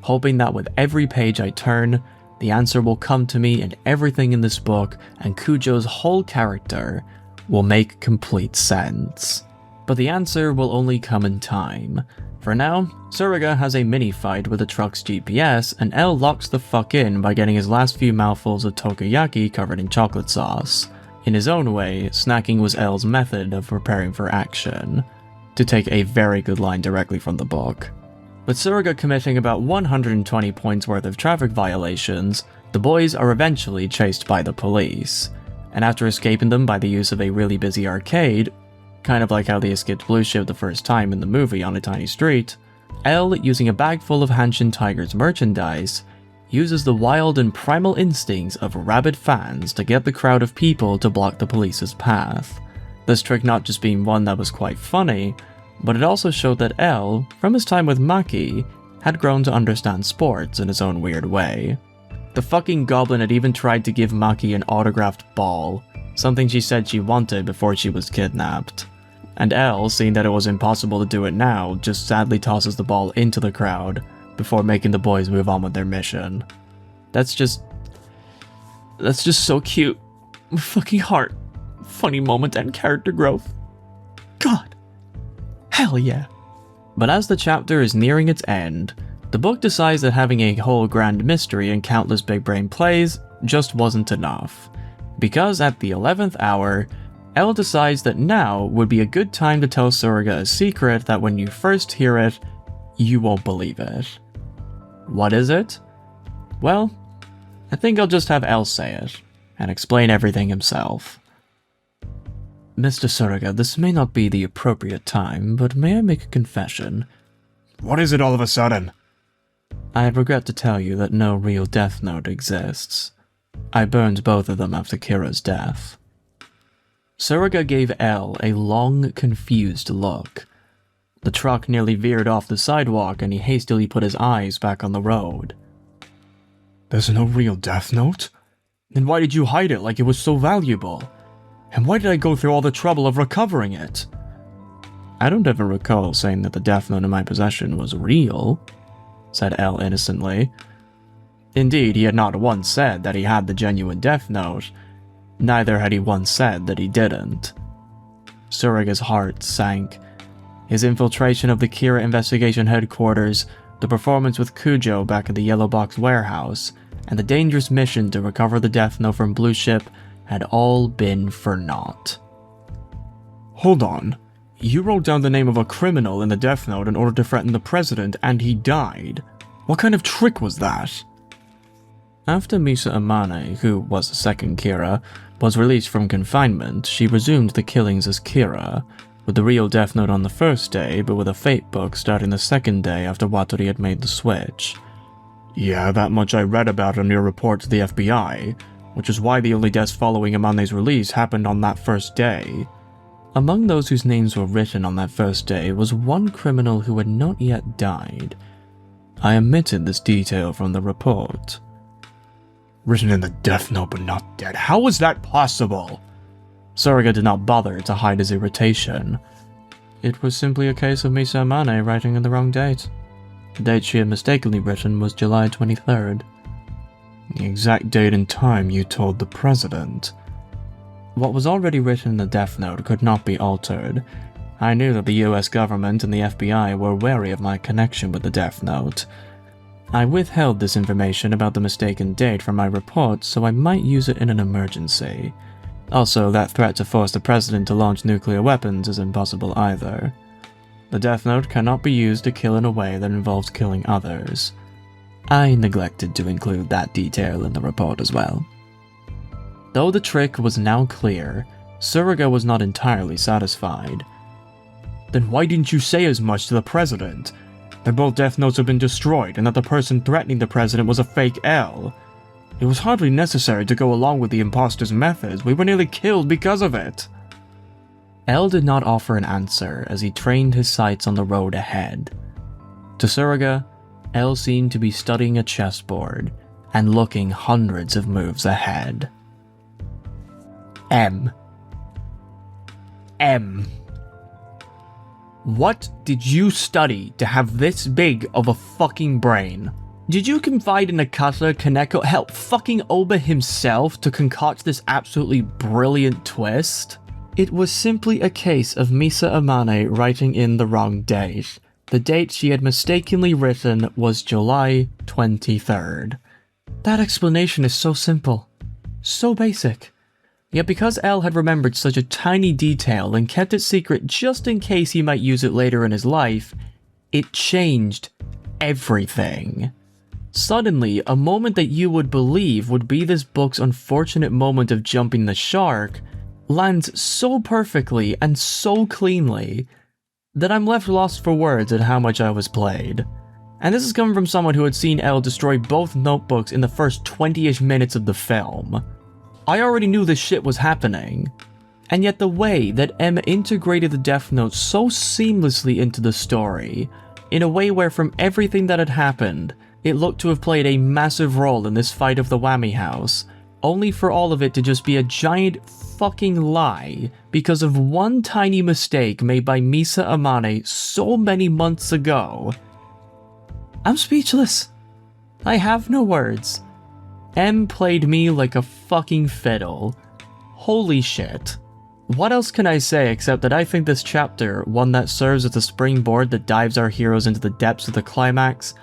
hoping that with every page I turn, the answer will come to me and everything in this book and Kujo's whole character will make complete sense. But the answer will only come in time. For now, Tsuruga has a mini-fight with the truck's GPS, and L locks the fuck in by getting his last few mouthfuls of takoyaki covered in chocolate sauce. In his own way, snacking was L's method of preparing for action, to take a very good line directly from the book. With Tsuruga committing about 120 points worth of traffic violations, the boys are eventually chased by the police, and after escaping them by the use of a really busy arcade, kind of like how they escaped Blue Ship the first time in the movie on a tiny street, L, using a bag full of Hanshin Tigers merchandise, uses the wild and primal instincts of rabid fans to get the crowd of people to block the police's path. This trick not just being one that was quite funny, but it also showed that L, from his time with Maki, had grown to understand sports in his own weird way. The fucking goblin had even tried to give Maki an autographed ball, something she said she wanted before she was kidnapped. And L, seeing that it was impossible to do it now, just sadly tosses the ball into the crowd before making the boys move on with their mission. That's just so cute. Fucking heart. Funny moment and character growth. God. Hell yeah. But as the chapter is nearing its end, the book decides that having a whole grand mystery and countless big brain plays just wasn't enough. Because at the 11th hour, L decides that now would be a good time to tell Tsuruga a secret that when you first hear it, you won't believe it. What is it? Well, I think I'll just have L say it, and explain everything himself. Mr. Surga, this may not be the appropriate time, but may I make a confession? What is it all of a sudden? I regret to tell you that no real Death Note exists. I burned both of them after Kira's death. Surga gave L a long, confused look. The truck nearly veered off the sidewalk and he hastily put his eyes back on the road. There's no real Death Note? Then why did you hide it like it was so valuable? And why did I go through all the trouble of recovering it? I don't ever recall saying that the Death Note in my possession was real, said L innocently. Indeed, he had not once said that he had the genuine Death Note. Neither had he once said that he didn't. Suraga's heart sank. His infiltration of the Kira investigation headquarters, the performance with Kujo back at the Yellow Box warehouse, and the dangerous mission to recover the Death Note from Blue Ship had all been for naught. Hold on. You wrote down the name of a criminal in the Death Note in order to threaten the president, and he died. What kind of trick was that? After Misa Amane, who was the second Kira, was released from confinement, she resumed the killings as Kira, with the real Death Note on the first day, but with a fate book starting the second day after Watori had made the switch. Yeah, that much I read about in your report to the FBI, which is why the only deaths following Amane's release happened on that first day. Among those whose names were written on that first day was one criminal who had not yet died. I omitted this detail from the report. Written in the Death Note but not dead. How was that possible? Surga did not bother to hide his irritation. It was simply a case of Misa Amane writing in the wrong date. The date she had mistakenly written was July 23rd. The exact date and time you told the president. What was already written in the Death Note could not be altered. I knew that the US government and the FBI were wary of my connection with the Death Note. I withheld this information about the mistaken date from my report so I might use it in an emergency. Also, that threat to force the president to launch nuclear weapons is impossible either. The Death Note cannot be used to kill in a way that involves killing others. I neglected to include that detail in the report as well. Though the trick was now clear, Surga was not entirely satisfied. Then why didn't you say as much to the president? That both Death Notes have been destroyed and that the person threatening the president was a fake L. It was hardly necessary to go along with the imposter's methods. We were nearly killed because of it. L did not offer an answer as he trained his sights on the road ahead. To Surga, L seemed to be studying a chessboard and looking hundreds of moves ahead. M. What did you study to have this big of a fucking brain? Did you confide in Akasa, Kaneko, help fucking Oba himself to concoct this absolutely brilliant twist? It was simply a case of Misa Amane writing in the wrong date. The date she had mistakenly written was July 23rd. That explanation is so simple, so basic. Yet because L had remembered such a tiny detail and kept it secret just in case he might use it later in his life, it changed everything. Suddenly, a moment that you would believe would be this book's unfortunate moment of jumping the shark lands so perfectly and so cleanly that I'm left lost for words at how much I was played. And this is coming from someone who had seen L destroy both notebooks in the first 20-ish minutes of the film. I already knew this shit was happening, and yet the way that M integrated the Death Note so seamlessly into the story, in a way where from everything that had happened, it looked to have played a massive role in this fight of the Whammy House, only for all of it to just be a giant fucking lie because of one tiny mistake made by Misa Amane so many months ago. I'm speechless. I have no words. M played me like a fucking fiddle. Holy shit. What else can I say except that I think this chapter, one that serves as a springboard that dives our heroes into the depths of the climax,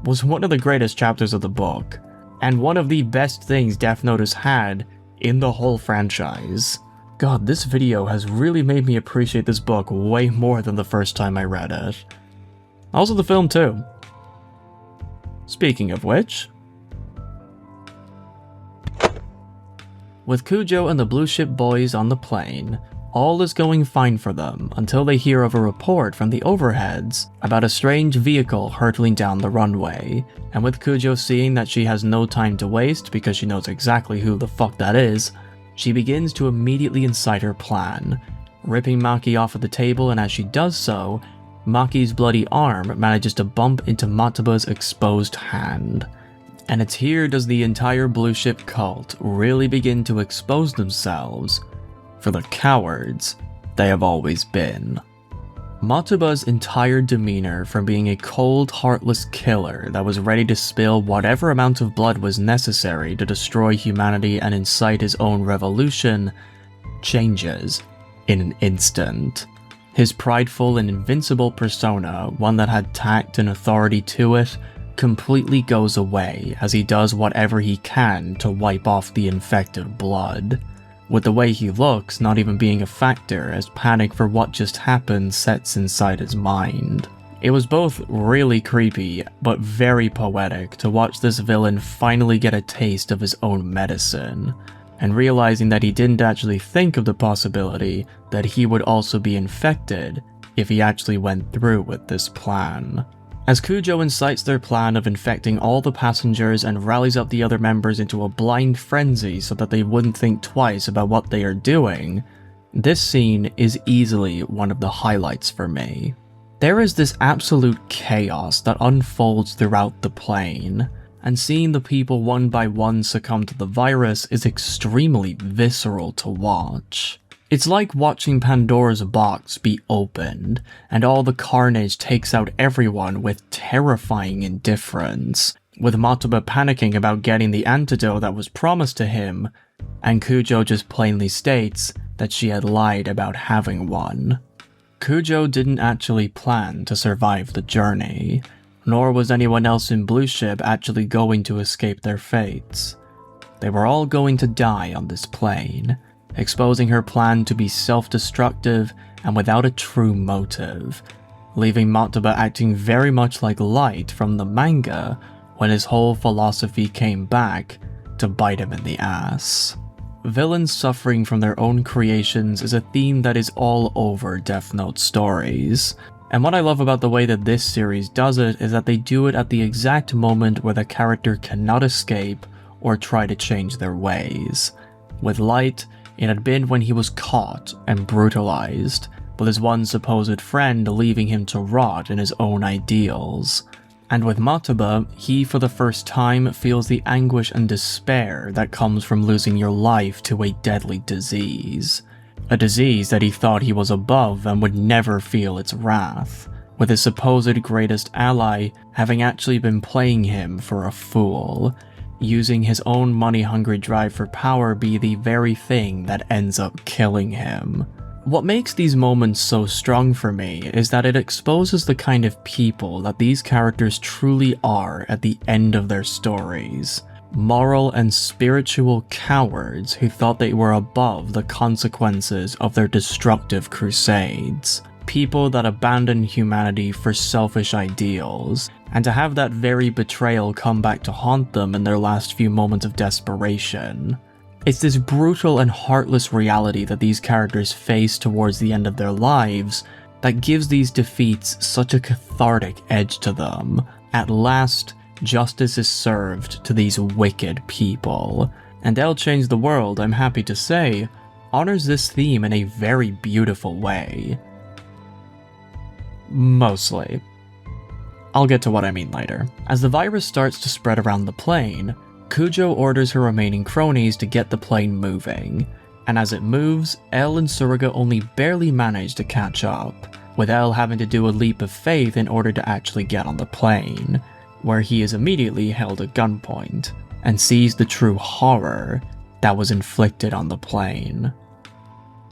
was one of the greatest chapters of the book, and one of the best things Death Note has had in the whole franchise. God, this video has really made me appreciate this book way more than the first time I read it. Also the film too. Speaking of which, with Kujo and the Blue Ship boys on the plane, all is going fine for them until they hear of a report from the overheads about a strange vehicle hurtling down the runway, and with Kujo seeing that she has no time to waste because she knows exactly who the fuck that is, she begins to immediately incite her plan, ripping Maki off of the table, and as she does so, Maki's bloody arm manages to bump into Mataba's exposed hand. And it's here does the entire Blue Ship cult really begin to expose themselves for the cowards they have always been. Mataba's entire demeanor, from being a cold, heartless killer that was ready to spill whatever amount of blood was necessary to destroy humanity and incite his own revolution, changes in an instant. His prideful and invincible persona, one that had tact and authority to it, completely goes away as he does whatever he can to wipe off the infected blood, with the way he looks not even being a factor as panic for what just happened sets inside his mind. It was both really creepy but very poetic to watch this villain finally get a taste of his own medicine, and realizing that he didn't actually think of the possibility that he would also be infected if he actually went through with this plan. As Kujo incites their plan of infecting all the passengers and rallies up the other members into a blind frenzy so that they wouldn't think twice about what they are doing, this scene is easily one of the highlights for me. There is this absolute chaos that unfolds throughout the plane, and seeing the people one by one succumb to the virus is extremely visceral to watch. It's like watching Pandora's box be opened, and all the carnage takes out everyone with terrifying indifference, with Mataba panicking about getting the antidote that was promised to him, and Kujo just plainly states that she had lied about having one. Kujo didn't actually plan to survive the journey, nor was anyone else in Blue Ship actually going to escape their fates. They were all going to die on this plane, exposing her plan to be self-destructive and without a true motive, leaving Mataba acting very much like Light from the manga when his whole philosophy came back to bite him in the ass. Villains suffering from their own creations is a theme that is all over Death Note stories, and what I love about the way that this series does it is that they do it at the exact moment where the character cannot escape or try to change their ways. With Light, it had been when he was caught and brutalized, with his one supposed friend leaving him to rot in his own ideals. And with Mataba, he for the first time feels the anguish and despair that comes from losing your life to a deadly disease. A disease that he thought he was above and would never feel its wrath, with his supposed greatest ally having actually been playing him for a fool, using his own money-hungry drive for power be the very thing that ends up killing him. What makes these moments so strong for me is that it exposes the kind of people that these characters truly are at the end of their stories. Moral and spiritual cowards who thought they were above the consequences of their destructive crusades. People that abandon humanity for selfish ideals, and to have that very betrayal come back to haunt them in their last few moments of desperation. It's this brutal and heartless reality that these characters face towards the end of their lives that gives these defeats such a cathartic edge to them. At last, justice is served to these wicked people, and they'll change the world, I'm happy to say, honors this theme in a very beautiful way. Mostly. I'll get to what I mean later. As the virus starts to spread around the plane, Kujo orders her remaining cronies to get the plane moving, and as it moves, Elle and Suruga only barely manage to catch up, with Elle having to do a leap of faith in order to actually get on the plane, where he is immediately held at gunpoint, and sees the true horror that was inflicted on the plane.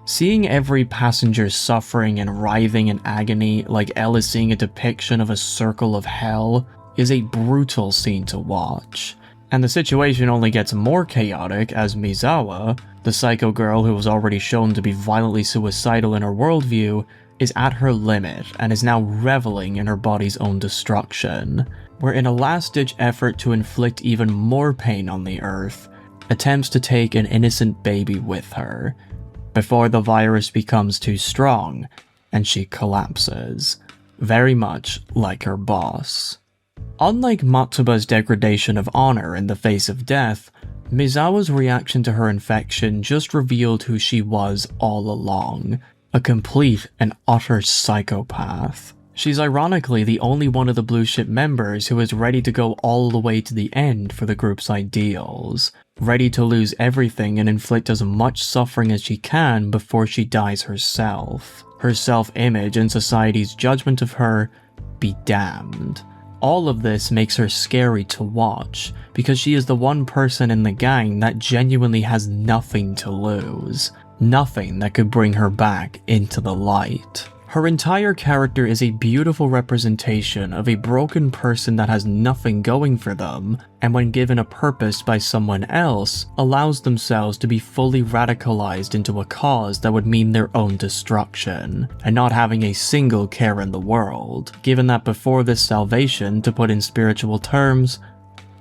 Seeing every passenger suffering and writhing in agony like Elle is seeing a depiction of a circle of hell is a brutal scene to watch, and the situation only gets more chaotic as Misawa, the psycho girl who was already shown to be violently suicidal in her worldview, is at her limit and is now reveling in her body's own destruction, where in a last-ditch effort to inflict even more pain on the Earth, attempts to take an innocent baby with her, before the virus becomes too strong and she collapses, very much like her boss. Unlike Matsuba's degradation of honor in the face of death, Misawa's reaction to her infection just revealed who she was all along, a complete and utter psychopath. She's ironically the only one of the Blue Ship members who is ready to go all the way to the end for the group's ideals, ready to lose everything and inflict as much suffering as she can before she dies herself. Her self-image and society's judgment of her be damned. All of this makes her scary to watch, because she is the one person in the gang that genuinely has nothing to lose, nothing that could bring her back into the light. Her entire character is a beautiful representation of a broken person that has nothing going for them, and when given a purpose by someone else, allows themselves to be fully radicalized into a cause that would mean their own destruction, and not having a single care in the world, given that before this salvation, to put in spiritual terms,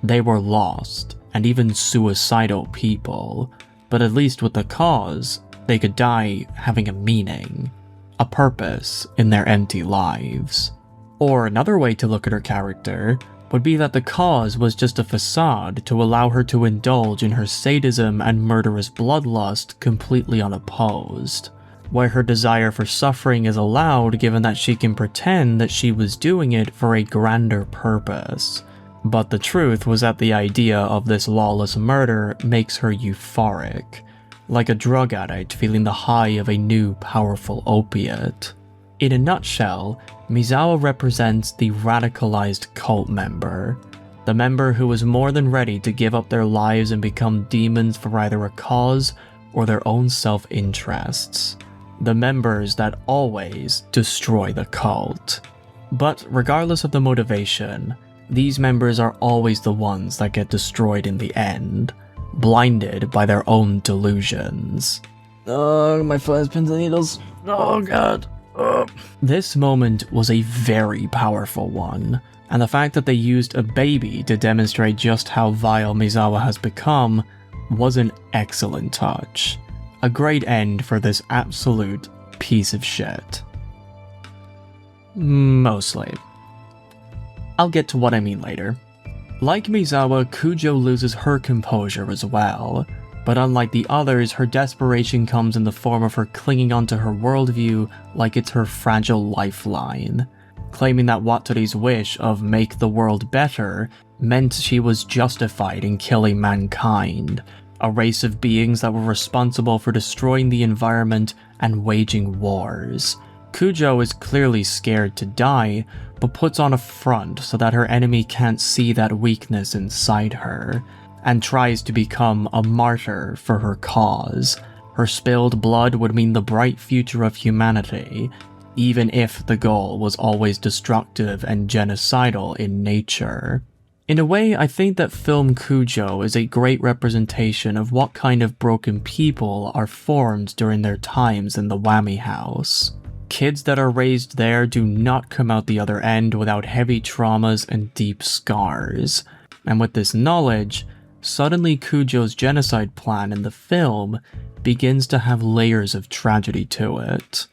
they were lost, and even suicidal people, but at least with the cause, they could die having a meaning. A purpose in their empty lives. Or another way to look at her character would be that the cause was just a facade to allow her to indulge in her sadism and murderous bloodlust completely unopposed, where her desire for suffering is allowed given that she can pretend that she was doing it for a grander purpose. But the truth was that the idea of this lawless murder makes her euphoric, like a drug addict feeling the high of a new powerful opiate. In a nutshell, Misawa represents the radicalized cult member, the member who is more than ready to give up their lives and become demons for either a cause or their own self-interests, the members that always destroy the cult. But regardless of the motivation, these members are always the ones that get destroyed in the end, blinded by their own delusions. Oh, my foot has pins and needles. Oh god. This moment was a very powerful one, and the fact that they used a baby to demonstrate just how vile Misawa has become was an excellent touch. A great end for this absolute piece of shit. Mostly. I'll get to what I mean later. Like Misawa, Kujo loses her composure as well, but unlike the others, her desperation comes in the form of her clinging onto her worldview like it's her fragile lifeline, claiming that Watori's wish of make the world better meant she was justified in killing mankind, a race of beings that were responsible for destroying the environment and waging wars. Kujo is clearly scared to die, but puts on a front so that her enemy can't see that weakness inside her, and tries to become a martyr for her cause. Her spilled blood would mean the bright future of humanity, even if the goal was always destructive and genocidal in nature. In a way, I think that film Kujo is a great representation of what kind of broken people are formed during their times in the Whammy House. Kids that are raised there do not come out the other end without heavy traumas and deep scars. And with this knowledge, suddenly Kujo's genocide plan in the film begins to have layers of tragedy to it.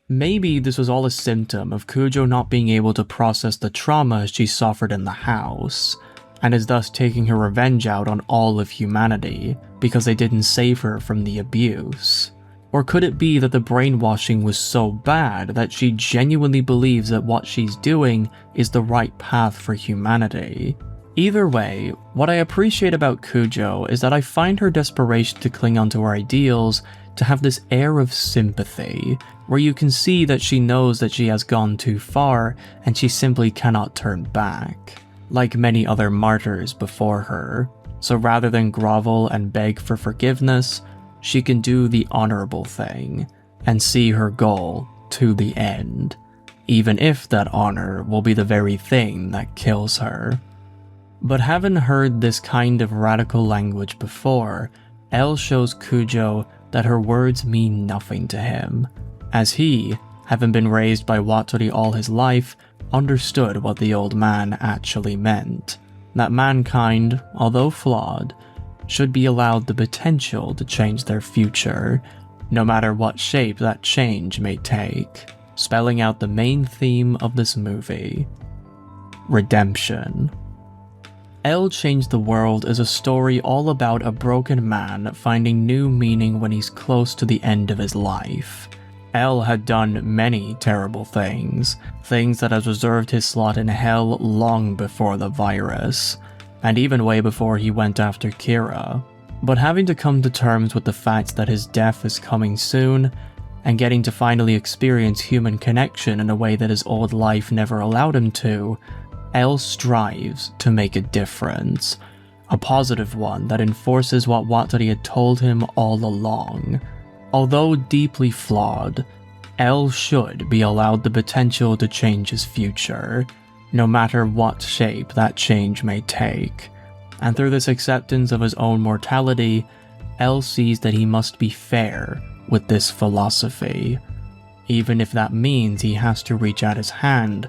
Maybe this was all a symptom of Kujo not being able to process the trauma she suffered in the house, and is thus taking her revenge out on all of humanity because they didn't save her from the abuse. Or could it be that the brainwashing was so bad that she genuinely believes that what she's doing is the right path for humanity? Either way, what I appreciate about Kujo is that I find her desperation to cling onto her ideals to have this air of sympathy, where you can see that she knows that she has gone too far and she simply cannot turn back, like many other martyrs before her. So rather than grovel and beg for forgiveness, she can do the honorable thing and see her goal to the end, even if that honor will be the very thing that kills her. But having heard this kind of radical language before, L shows Kujo that her words mean nothing to him, as he, having been raised by Watori all his life, understood what the old man actually meant, that mankind, although flawed, should be allowed the potential to change their future, no matter what shape that change may take, spelling out the main theme of this movie: redemption. L Changed the World is a story all about a broken man finding new meaning when he's close to the end of his life. L had done many terrible things that had reserved his slot in hell long before the virus, and even way before he went after Kira. But having to come to terms with the fact that his death is coming soon, and getting to finally experience human connection in a way that his old life never allowed him to, L strives to make a difference, a positive one that enforces what Wataru had told him all along. Although deeply flawed, L should be allowed the potential to change his future, no matter what shape that change may take. And through this acceptance of his own mortality, L sees that he must be fair with this philosophy, even if that means he has to reach out his hand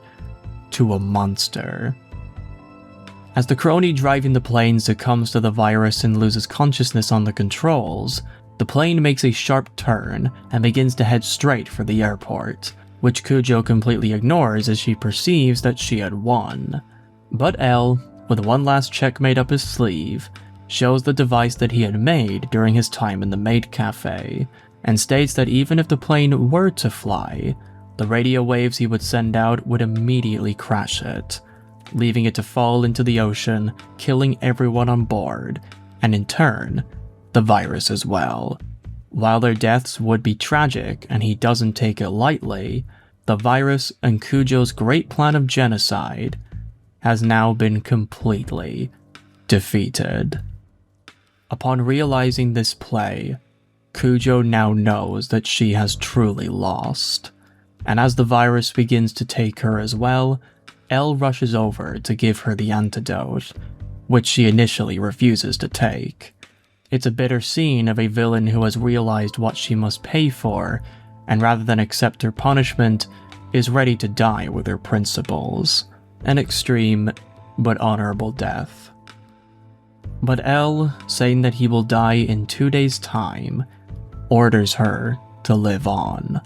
to a monster. As the crony driving the plane succumbs to the virus and loses consciousness on the controls, the plane makes a sharp turn and begins to head straight for the airport, which Kujo completely ignores as she perceives that she had won. But L, with one last checkmate up his sleeve, shows the device that he had made during his time in the maid cafe, and states that even if the plane were to fly, the radio waves he would send out would immediately crash it, leaving it to fall into the ocean, killing everyone on board, and in turn, the virus as well. While their deaths would be tragic and he doesn't take it lightly, the virus and Kujo's great plan of genocide has now been completely defeated. Upon realizing this play, Kujo now knows that she has truly lost, and as the virus begins to take her as well, L rushes over to give her the antidote, which she initially refuses to take. It's a bitter scene of a villain who has realized what she must pay for, and rather than accept her punishment, is ready to die with her principles. An extreme, but honorable death. But L, saying that he will die in 2 days' time, orders her to live on.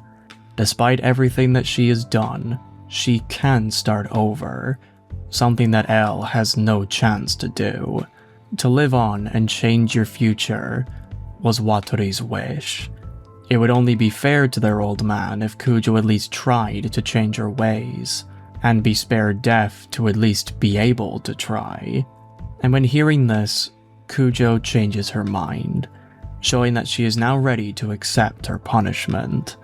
Despite everything that she has done, she can start over, something that L has no chance to do. To live on and change your future was Wataru's wish. It would only be fair to their old man if Kujo at least tried to change her ways, and be spared death to at least be able to try. And when hearing this, Kujo changes her mind, showing that she is now ready to accept her punishment,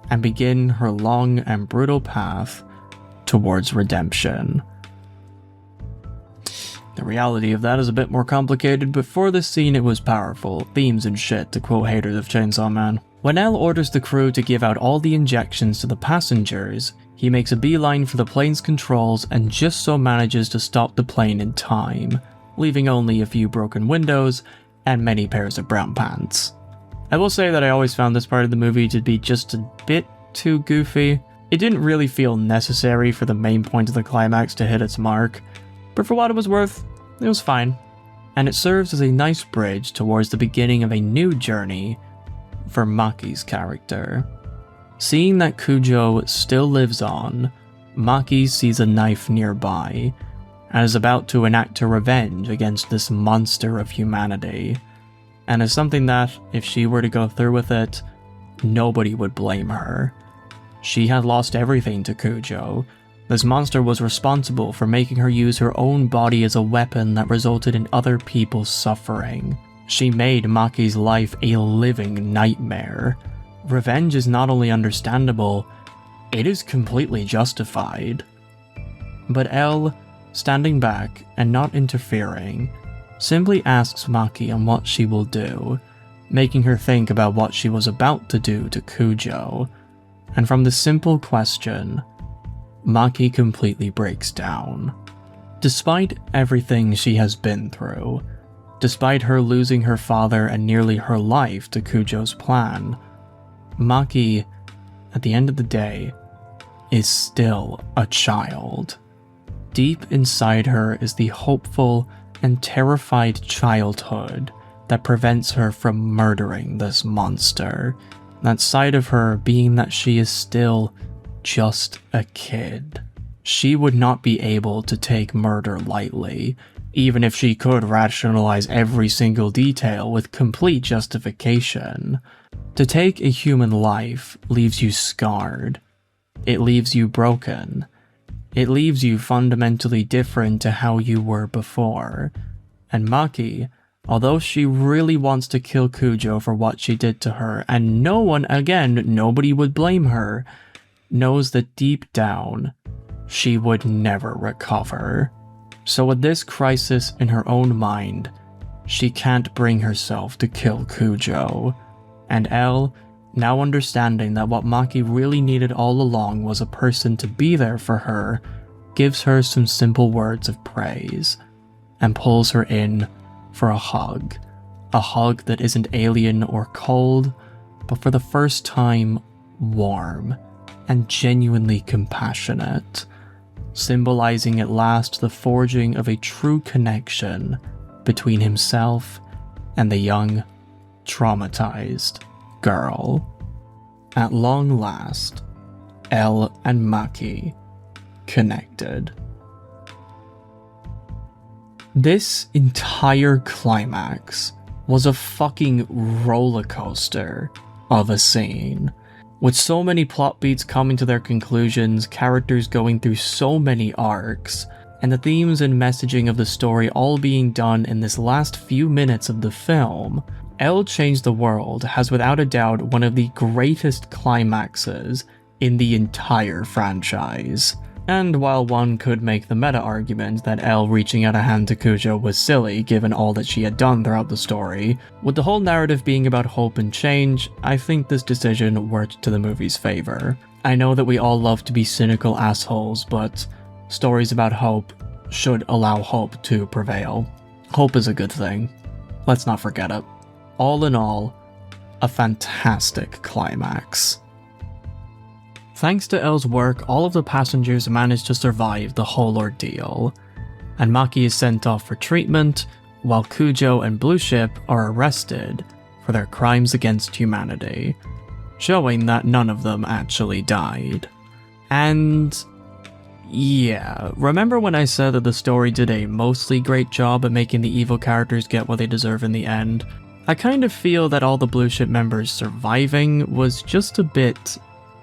and begin her long and brutal path towards redemption. The reality of that is a bit more complicated, but for this scene it was powerful. Themes and shit, to quote haters of Chainsaw Man. When L orders the crew to give out all the injections to the passengers, he makes a beeline for the plane's controls and just so manages to stop the plane in time, leaving only a few broken windows and many pairs of brown pants. I will say that I always found this part of the movie to be just a bit too goofy. It didn't really feel necessary for the main point of the climax to hit its mark, but for what it was worth, it was fine. And it serves as a nice bridge towards the beginning of a new journey for Maki's character. Seeing that Kujo still lives on, Maki sees a knife nearby, and is about to enact her revenge against this monster of humanity, and is something that, if she were to go through with it, nobody would blame her. She had lost everything to Kujo. This monster was responsible for making her use her own body as a weapon that resulted in other people's suffering. She made Maki's life a living nightmare. Revenge is not only understandable, it is completely justified. But L, standing back and not interfering, simply asks Maki on what she will do, making her think about what she was about to do to Kujo. And from the simple question, Maki completely breaks down. Despite everything she has been through, despite her losing her father and nearly her life to Kujo's plan, Maki, at the end of the day, is still a child. Deep inside her is the hopeful and terrified childhood that prevents her from murdering this monster, That side of her being that she is still just a kid. She would not be able to take murder lightly, even if she could rationalize every single detail with complete justification. To take a human life leaves you scarred. It leaves you broken. It leaves you fundamentally different to how you were before. And Maki, although she really wants to kill Kujo for what she did to her, and no one, again, nobody would blame her, knows that deep down, she would never recover. So with this crisis in her own mind, she can't bring herself to kill Kujo. And Elle, now understanding that what Maki really needed all along was a person to be there for her, gives her some simple words of praise, and pulls her in for a hug that isn't alien or cold, but for the first time, warm and genuinely compassionate, symbolizing at last the forging of a true connection between himself and the young, traumatized girl. At long last, Elle and Maki connected. This entire climax was a fucking roller coaster of a scene, with so many plot beats coming to their conclusions, characters going through so many arcs, and the themes and messaging of the story all being done in this last few minutes of the film. Elle Changed the World has without a doubt one of the greatest climaxes in the entire franchise. And while one could make the meta-argument that Elle reaching out a hand to Kujo was silly given all that she had done throughout the story, with the whole narrative being about hope and change, I think this decision worked to the movie's favor. I know that we all love to be cynical assholes, but stories about hope should allow hope to prevail. Hope is a good thing. Let's not forget it. All in all, a fantastic climax. Thanks to Elle's work, all of the passengers manage to survive the whole ordeal, and Maki is sent off for treatment, while Kujo and Blue Ship are arrested for their crimes against humanity, showing that none of them actually died. And yeah, remember when I said that the story did a mostly great job at making the evil characters get what they deserve in the end? I kind of feel that all the Blue Ship members surviving was just a bit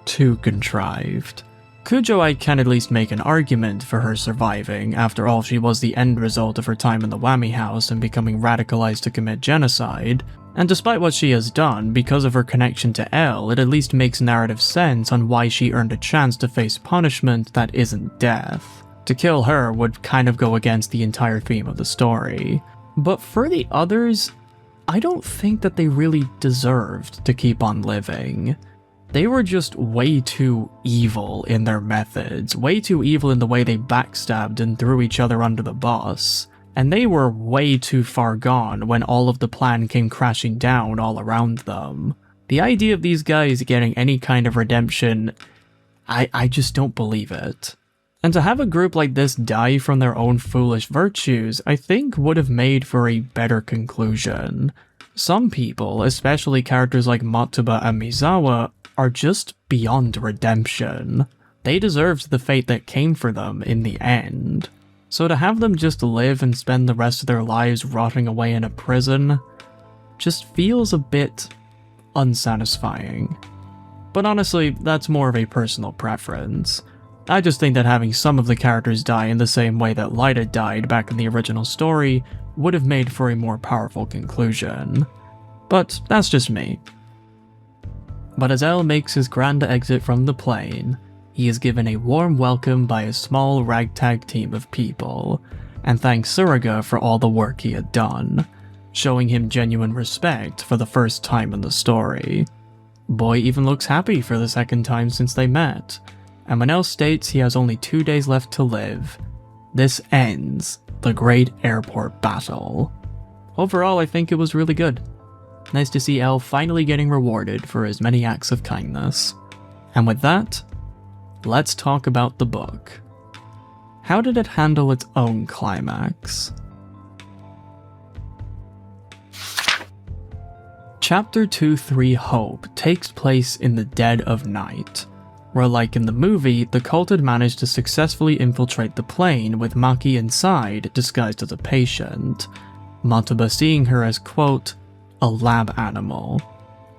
too contrived. Kujo, I can at least make an argument for her surviving. After all, she was the end result of her time in the Whammy House and becoming radicalized to commit genocide. And despite what she has done, because of her connection to Elle, it at least makes narrative sense on why she earned a chance to face punishment that isn't death. To kill her would kind of go against the entire theme of the story. But for the others, I don't think that they really deserved to keep on living. They were just way too evil in their methods, way too evil in the way they backstabbed and threw each other under the bus. And they were way too far gone when all of the plan came crashing down all around them. The idea of these guys getting any kind of redemption, I just don't believe it. And to have a group like this die from their own foolish virtues, I think would have made for a better conclusion. Some people, especially characters like Matsuba and Misawa, are just beyond redemption. They deserved the fate that came for them in the end. So to have them just live and spend the rest of their lives rotting away in a prison just feels a bit unsatisfying. But honestly, that's more of a personal preference. I just think that having some of the characters die in the same way that Lyta died back in the original story would have made for a more powerful conclusion. But that's just me. But as Elle makes his grand exit from the plane, he is given a warm welcome by a small ragtag team of people, and thanks Suriga for all the work he had done, showing him genuine respect for the first time in the story. Boy even looks happy for the second time since they met, and when Elle states he has only 2 days left to live, this ends the great airport battle. Overall, I think it was really good. Nice to see Elle finally getting rewarded for his many acts of kindness. And with that, let's talk about the book. How did it handle its own climax? Chapter 2-3 Hope takes place in the dead of night, where like in the movie, the cult had managed to successfully infiltrate the plane with Maki inside disguised as a patient, Matuba seeing her as, quote, a lab animal.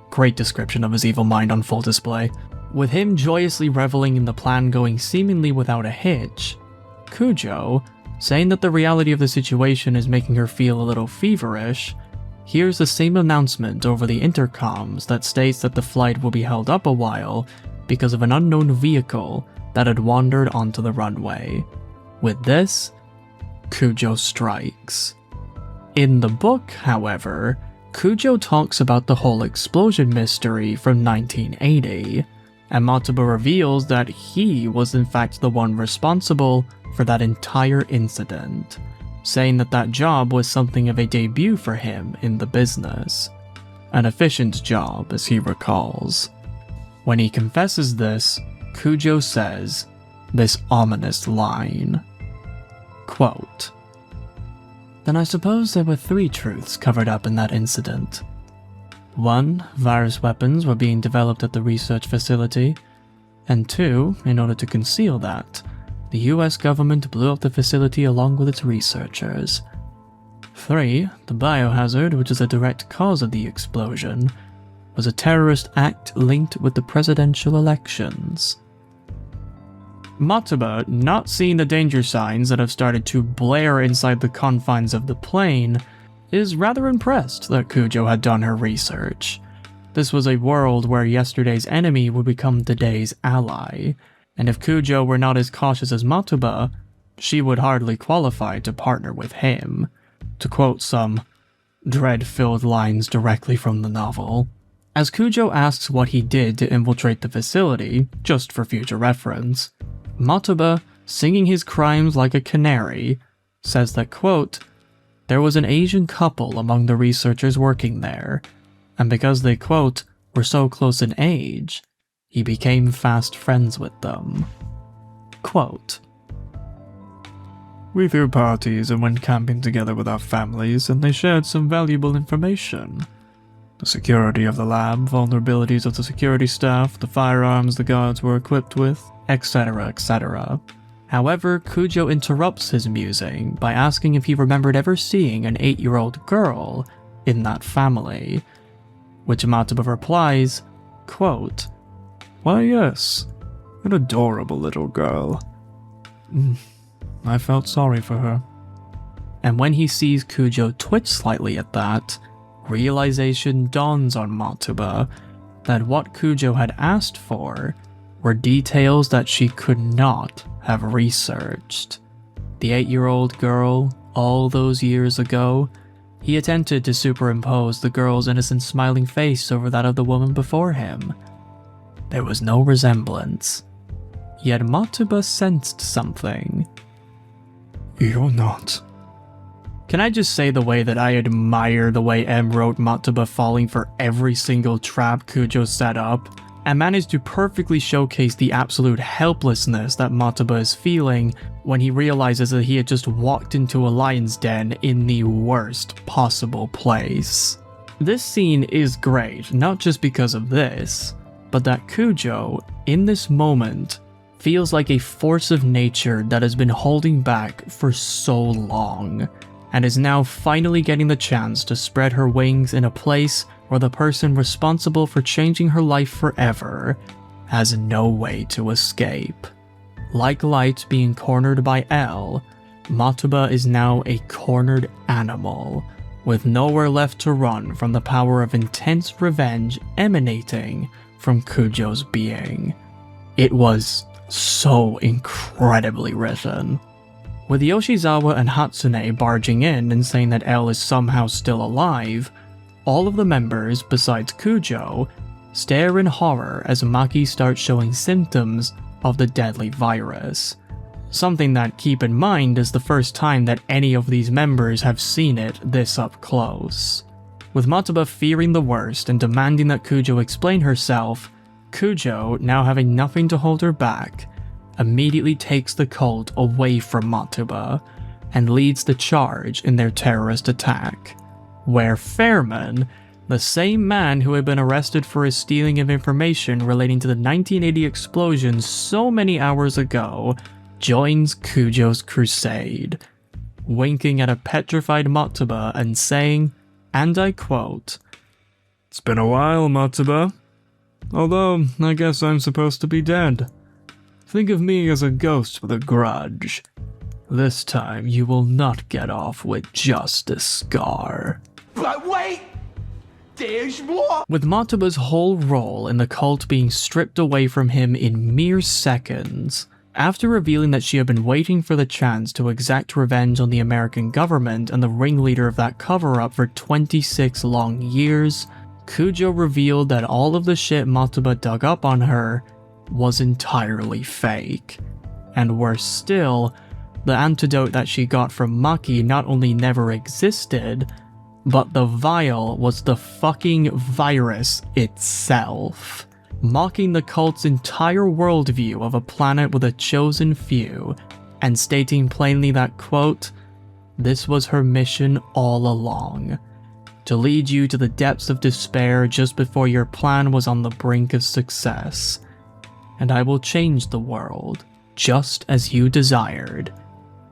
Great description of his evil mind on full display. With him joyously reveling in the plan going seemingly without a hitch, Kujo, saying that the reality of the situation is making her feel a little feverish, hears the same announcement over the intercoms that states that the flight will be held up a while because of an unknown vehicle that had wandered onto the runway. With this, Kujo strikes. In the book, however, Kujo talks about the whole explosion mystery from 1980, and Matuba reveals that he was in fact the one responsible for that entire incident, saying that that job was something of a debut for him in the business. An efficient job, as he recalls. When he confesses this, Kujo says this ominous line, quote, "Then I suppose there were 3 truths covered up in that incident. 1, virus weapons were being developed at the research facility, and 2, in order to conceal that, the US government blew up the facility along with its researchers. 3, the biohazard, which is a direct cause of the explosion, was a terrorist act linked with the presidential elections." Matuba, not seeing the danger signs that have started to blare inside the confines of the plane, is rather impressed that Kujo had done her research. This was a world where yesterday's enemy would become today's ally, and if Kujo were not as cautious as Matuba, she would hardly qualify to partner with him, to quote some dread-filled lines directly from the novel. As Kujo asks what he did to infiltrate the facility, just for future reference, Matuba, singing his crimes like a canary, says that, quote, "There was an Asian couple among the researchers working there, and because they, quote, were so close in age, he became fast friends with them." Quote, "We threw parties and went camping together with our families, and they shared some valuable information. The security of the lab, vulnerabilities of the security staff, the firearms the guards were equipped with, etc., etc." However, Kujo interrupts his musing by asking if he remembered ever seeing an 8-year-old girl in that family, which Matuba replies, quote, "Why yes, an adorable little girl. I felt sorry for her." And when he sees Kujo twitch slightly at that, realization dawns on Matuba that what Kujo had asked for were details that she could not have researched. The 8-year-old girl, all those years ago, he attempted to superimpose the girl's innocent smiling face over that of the woman before him. There was no resemblance. Yet Matuba sensed something. "You're not." Can I just say the way that I admire the way M wrote Matuba falling for every single trap Kujo set up, and managed to perfectly showcase the absolute helplessness that Matuba is feeling when he realizes that he had just walked into a lion's den in the worst possible place. This scene is great, not just because of this, but that Kujo, in this moment, feels like a force of nature that has been holding back for so long, and is now finally getting the chance to spread her wings in a place where the person responsible for changing her life forever has no way to escape. Like Light being cornered by L, Matuba is now a cornered animal, with nowhere left to run from the power of intense revenge emanating from Kujo's being. It was so incredibly written. With Yoshizawa and Hatsune barging in and saying that L is somehow still alive, all of the members, besides Kujo, stare in horror as Maki starts showing symptoms of the deadly virus. Something that, keep in mind, is the first time that any of these members have seen it this up close. With Matuba fearing the worst and demanding that Kujo explain herself, Kujo, now having nothing to hold her back, immediately takes the cult away from Matuba and leads the charge in their terrorist attack, where Fairman, The same man who had been arrested for his stealing of information relating to the 1980 explosion so many hours ago joins Kujo's crusade, winking at a petrified Matsuba and saying, and I quote, "It's been a while, Matsuba. Although, I guess I'm supposed to be dead. Think of me as a ghost with a grudge. This time, you will not get off with just a scar." But wait! There's more! With Matsuba's whole role in the cult being stripped away from him in mere seconds, after revealing that she had been waiting for the chance to exact revenge on the American government and the ringleader of that cover-up for 26 long years, Kujo revealed that all of the shit Matsuba dug up on her was entirely fake. And worse still, the antidote that she got from Maki not only never existed, but the vial was the fucking virus itself, mocking the cult's entire worldview of a planet with a chosen few, and stating plainly that, quote, "This was her mission all along, to lead you to the depths of despair just before your plan was on the brink of success. And I will change the world, just as you desired,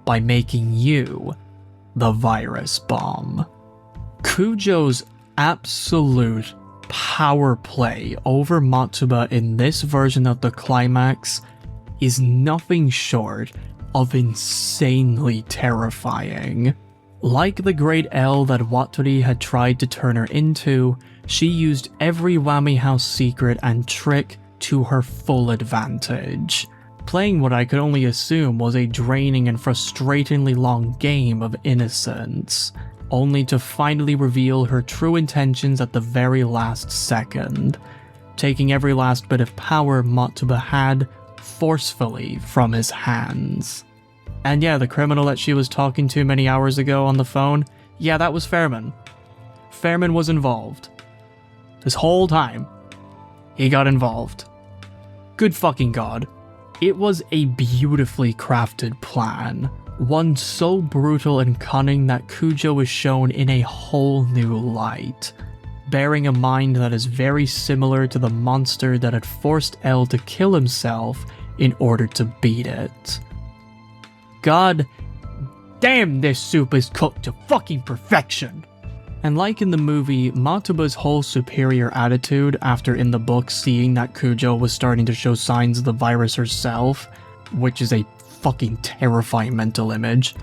by making you the virus bomb." Kujo's absolute power play over Matsuba in this version of the climax is nothing short of insanely terrifying. Like the great L that Watori had tried to turn her into, she used every Whammy House secret and trick to her full advantage, playing what I could only assume was a draining and frustratingly long game of innocence, only to finally reveal her true intentions at the very last second, taking every last bit of power Matsuba had forcefully from his hands. And yeah, the criminal that she was talking to many hours ago on the phone, yeah, that was Fairman. Fairman was involved. This whole time, he got involved. Good fucking god. It was a beautifully crafted plan. One so brutal and cunning that Kujo is shown in a whole new light, bearing a mind that is very similar to the monster that had forced L to kill himself in order to beat it. God damn, this soup is cooked to fucking perfection! And like in the movie, Matsuba's whole superior attitude after in the book seeing that Kujo was starting to show signs of the virus herself, which is a fucking terrifying mental image,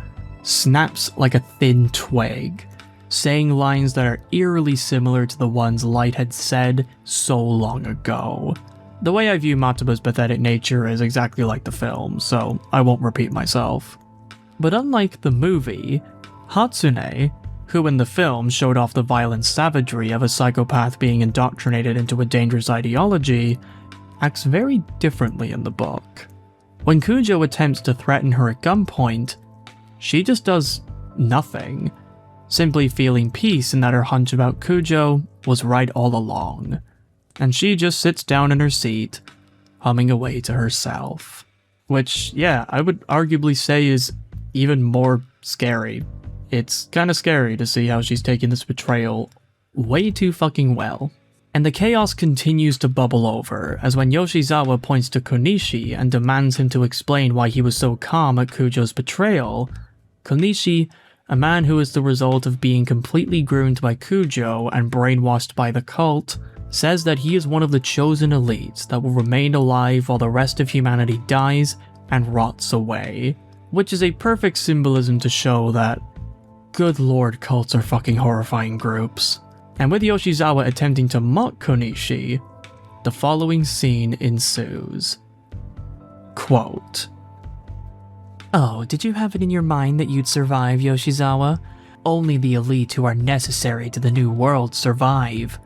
snaps like a thin twig, saying lines that are eerily similar to the ones Light had said so long ago. The way I view Matsuba's pathetic nature is exactly like the film, so I won't repeat myself. But unlike the movie, Hatsune, who in the film showed off the violent savagery of a psychopath being indoctrinated into a dangerous ideology, acts very differently in the book. When Kujo attempts to threaten her at gunpoint, she just does nothing, simply feeling peace in that her hunch about Kujo was right all along, and she just sits down in her seat, humming away to herself. Which, yeah, I would arguably say is even more scary. It's kinda scary to see how she's taking this betrayal way too fucking well. And the chaos continues to bubble over, as when Yoshizawa points to Konishi and demands him to explain why he was so calm at Kujo's betrayal, Konishi, a man who is the result of being completely groomed by Kujo and brainwashed by the cult, says that he is one of the chosen elites that will remain alive while the rest of humanity dies and rots away, which is a perfect symbolism to show that, good lord, cults are fucking horrifying groups. And with Yoshizawa attempting to mock Konishi, the following scene ensues. Quote, "Oh, did you have it in your mind that you'd survive, Yoshizawa? Only the elite who are necessary to the new world survive."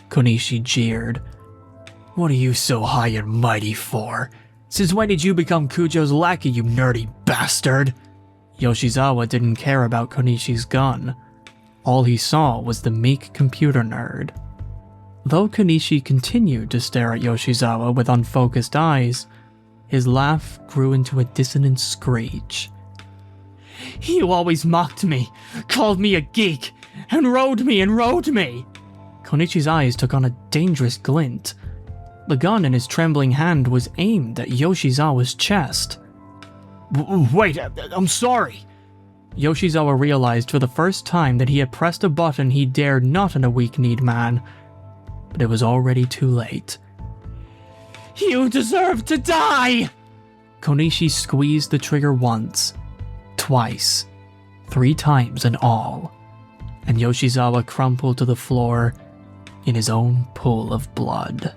Konishi jeered. "What are you so high and mighty for? Since when did you become Kujo's lackey, you nerdy bastard?" Yoshizawa didn't care about Konishi's gun. All he saw was the meek computer nerd. Though Konishi continued to stare at Yoshizawa with unfocused eyes, his laugh grew into a dissonant screech. "You always mocked me, called me a geek, and rode me. Konichi's eyes took on a dangerous glint. The gun in his trembling hand was aimed at Yoshizawa's chest. Wait, I'm sorry. Yoshizawa realized for the first time that he had pressed a button he dared not in a weak-kneed man, but it was already too late. You deserve to die! Konishi squeezed the trigger once, twice, 3 times in all, and Yoshizawa crumpled to the floor in his own pool of blood.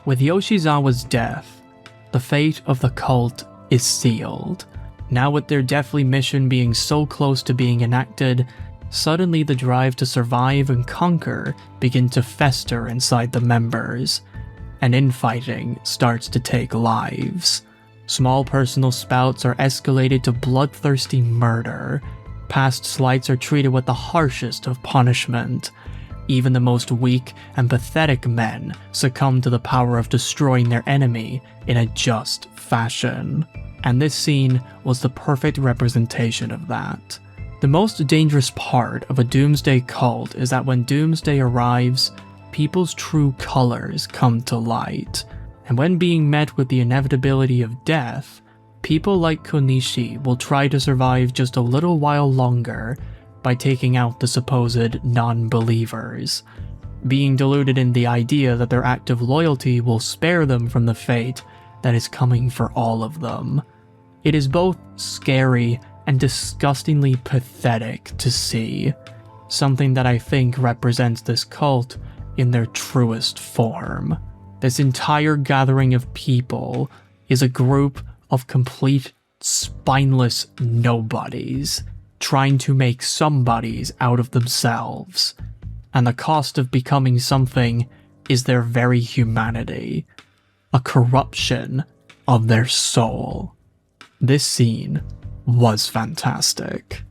With Yoshizawa's death, the fate of the cult is sealed. Now with their deathly mission being so close to being enacted, suddenly the drive to survive and conquer begin to fester inside the members, and infighting starts to take lives. Small personal spouts are escalated to bloodthirsty murder. Past slights are treated with the harshest of punishment. Even the most weak and pathetic men succumb to the power of destroying their enemy in a just fashion. And this scene was the perfect representation of that. The most dangerous part of a doomsday cult is that when doomsday arrives, people's true colors come to light. And when being met with the inevitability of death, people like Konishi will try to survive just a little while longer by taking out the supposed non-believers, being deluded in the idea that their act of loyalty will spare them from the fate that is coming for all of them. It is both scary and disgustingly pathetic to see, something that I think represents this cult in their truest form. This entire gathering of people is a group of complete spineless nobodies trying to make somebodies out of themselves, and the cost of becoming something is their very humanity, a corruption of their soul. This scene was fantastic.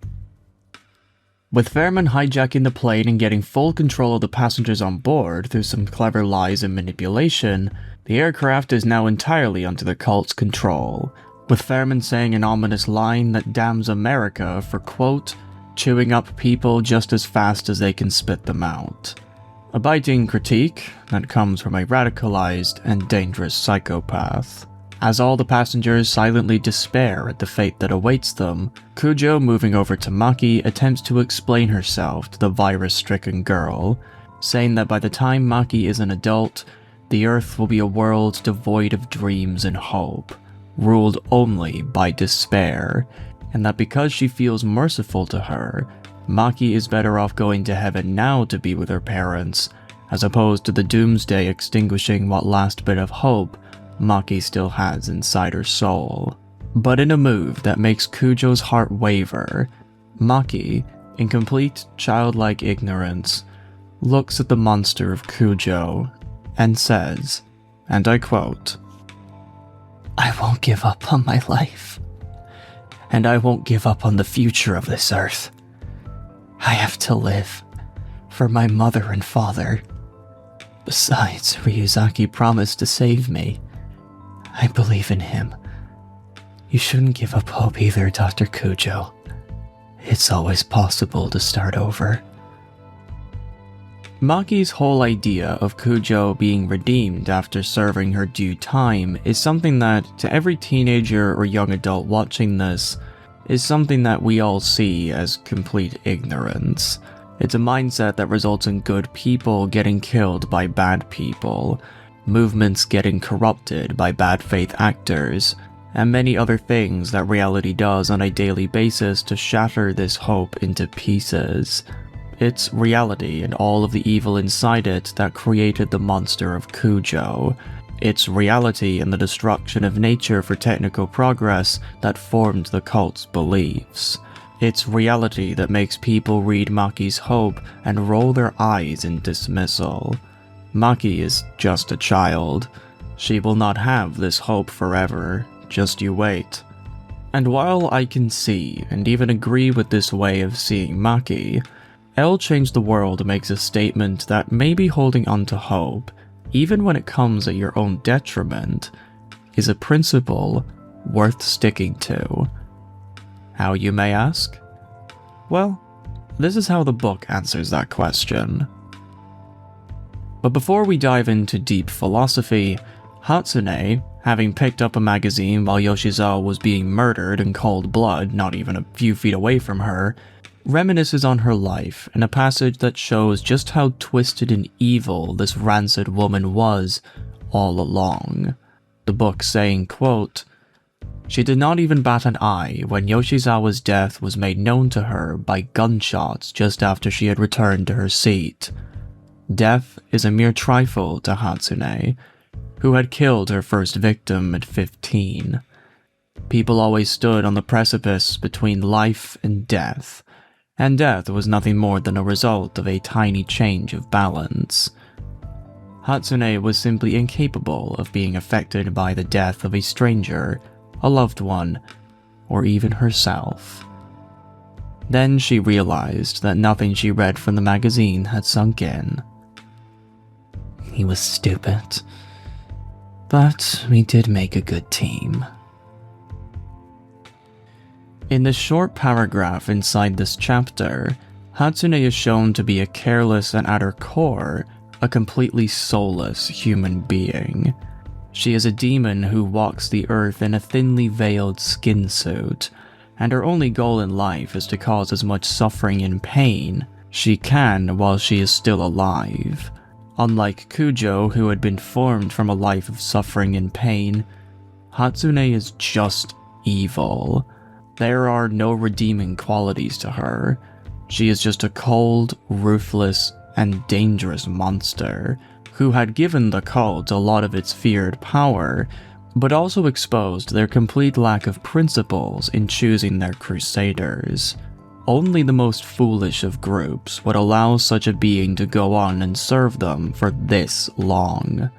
With Fairman hijacking the plane and getting full control of the passengers on board through some clever lies and manipulation, the aircraft is now entirely under the cult's control, with Fairman saying an ominous line that damns America for, quote, chewing up people just as fast as they can spit them out. A biting critique that comes from a radicalized and dangerous psychopath. As all the passengers silently despair at the fate that awaits them, Kujo, moving over to Maki, attempts to explain herself to the virus-stricken girl, saying that by the time Maki is an adult, the Earth will be a world devoid of dreams and hope, ruled only by despair, and that because she feels merciful to her, Maki is better off going to heaven now to be with her parents, as opposed to the doomsday extinguishing what last bit of hope Maki still has inside her soul. But in a move that makes Kujo's heart waver, Maki, in complete childlike ignorance, looks at the monster of Kujo and says, and I quote, "I won't give up on my life, and I won't give up on the future of this earth. I have to live for my mother and father. Besides, Ryuzaki promised to save me. I believe in him. You shouldn't give up hope either, Dr. Kujo. It's always possible to start over." Maki's whole idea of Kujo being redeemed after serving her due time is something that, to every teenager or young adult watching this, is something that we all see as complete ignorance. It's a mindset that results in good people getting killed by bad people, movements getting corrupted by bad faith actors, and many other things that reality does on a daily basis to shatter this hope into pieces. It's reality and all of the evil inside it that created the monster of Kujo. It's reality and the destruction of nature for technical progress that formed the cult's beliefs. It's reality that makes people read Maki's hope and roll their eyes in dismissal. Maki is just a child. She will not have this hope forever, just you wait. And while I can see and even agree with this way of seeing Maki, L Change the World makes a statement that maybe holding on to hope, even when it comes at your own detriment, is a principle worth sticking to. How, you may ask? Well, this is how the book answers that question. But before we dive into deep philosophy, Hatsune, having picked up a magazine while Yoshizawa was being murdered in cold blood, not even a few feet away from her, reminisces on her life in a passage that shows just how twisted and evil this rancid woman was all along. The book saying, quote, "She did not even bat an eye when Yoshizawa's death was made known to her by gunshots just after she had returned to her seat. Death is a mere trifle to Hatsune, who had killed her first victim at 15. People always stood on the precipice between life and death was nothing more than a result of a tiny change of balance. Hatsune was simply incapable of being affected by the death of a stranger, a loved one, or even herself." Then she realized that nothing she read from the magazine had sunk in. He was stupid, but we did make a good team. In the short paragraph inside this chapter, Hatsune is shown to be a careless and at her core, a completely soulless human being. She is a demon who walks the earth in a thinly veiled skin suit, and her only goal in life is to cause as much suffering and pain she can while she is still alive. Unlike Kujo, who had been formed from a life of suffering and pain, Hatsune is just evil. There are no redeeming qualities to her. She is just a cold, ruthless, and dangerous monster who had given the cult a lot of its feared power, but also exposed their complete lack of principles in choosing their crusaders. Only the most foolish of groups would allow such a being to go on and serve them for this long.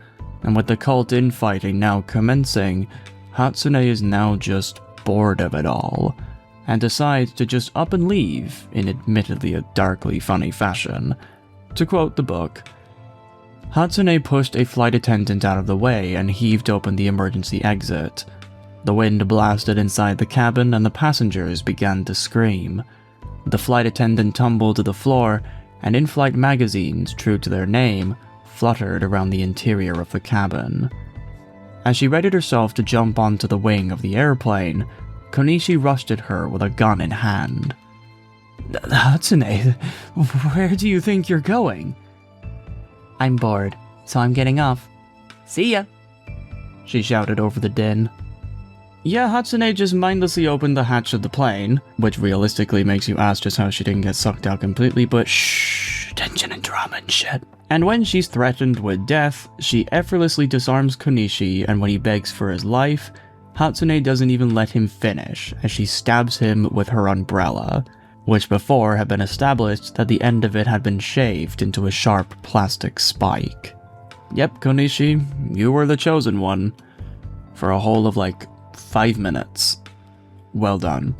And with the cult infighting now commencing, Hatsune is now just bored of it all, and decides to just up and leave in admittedly a darkly funny fashion. To quote the book, "Hatsune pushed a flight attendant out of the way and heaved open the emergency exit. The wind blasted inside the cabin and the passengers began to scream. The flight attendant tumbled to the floor, and in-flight magazines, true to their name, fluttered around the interior of the cabin. As she readied herself to jump onto the wing of the airplane, Konishi rushed at her with a gun in hand. "Hatsune, where do you think you're going?" "I'm bored, so I'm getting off. See ya," she shouted over the din. Yeah, Hatsune just mindlessly opened the hatch of the plane, which realistically makes you ask just how she didn't get sucked out completely, but shh, tension and drama and shit. And when she's threatened with death, she effortlessly disarms Konishi, and when he begs for his life, Hatsune doesn't even let him finish, as she stabs him with her umbrella, which before had been established that the end of it had been shaved into a sharp plastic spike. Yep, Konishi, you were the chosen one. For a whole of 5 minutes. Well done.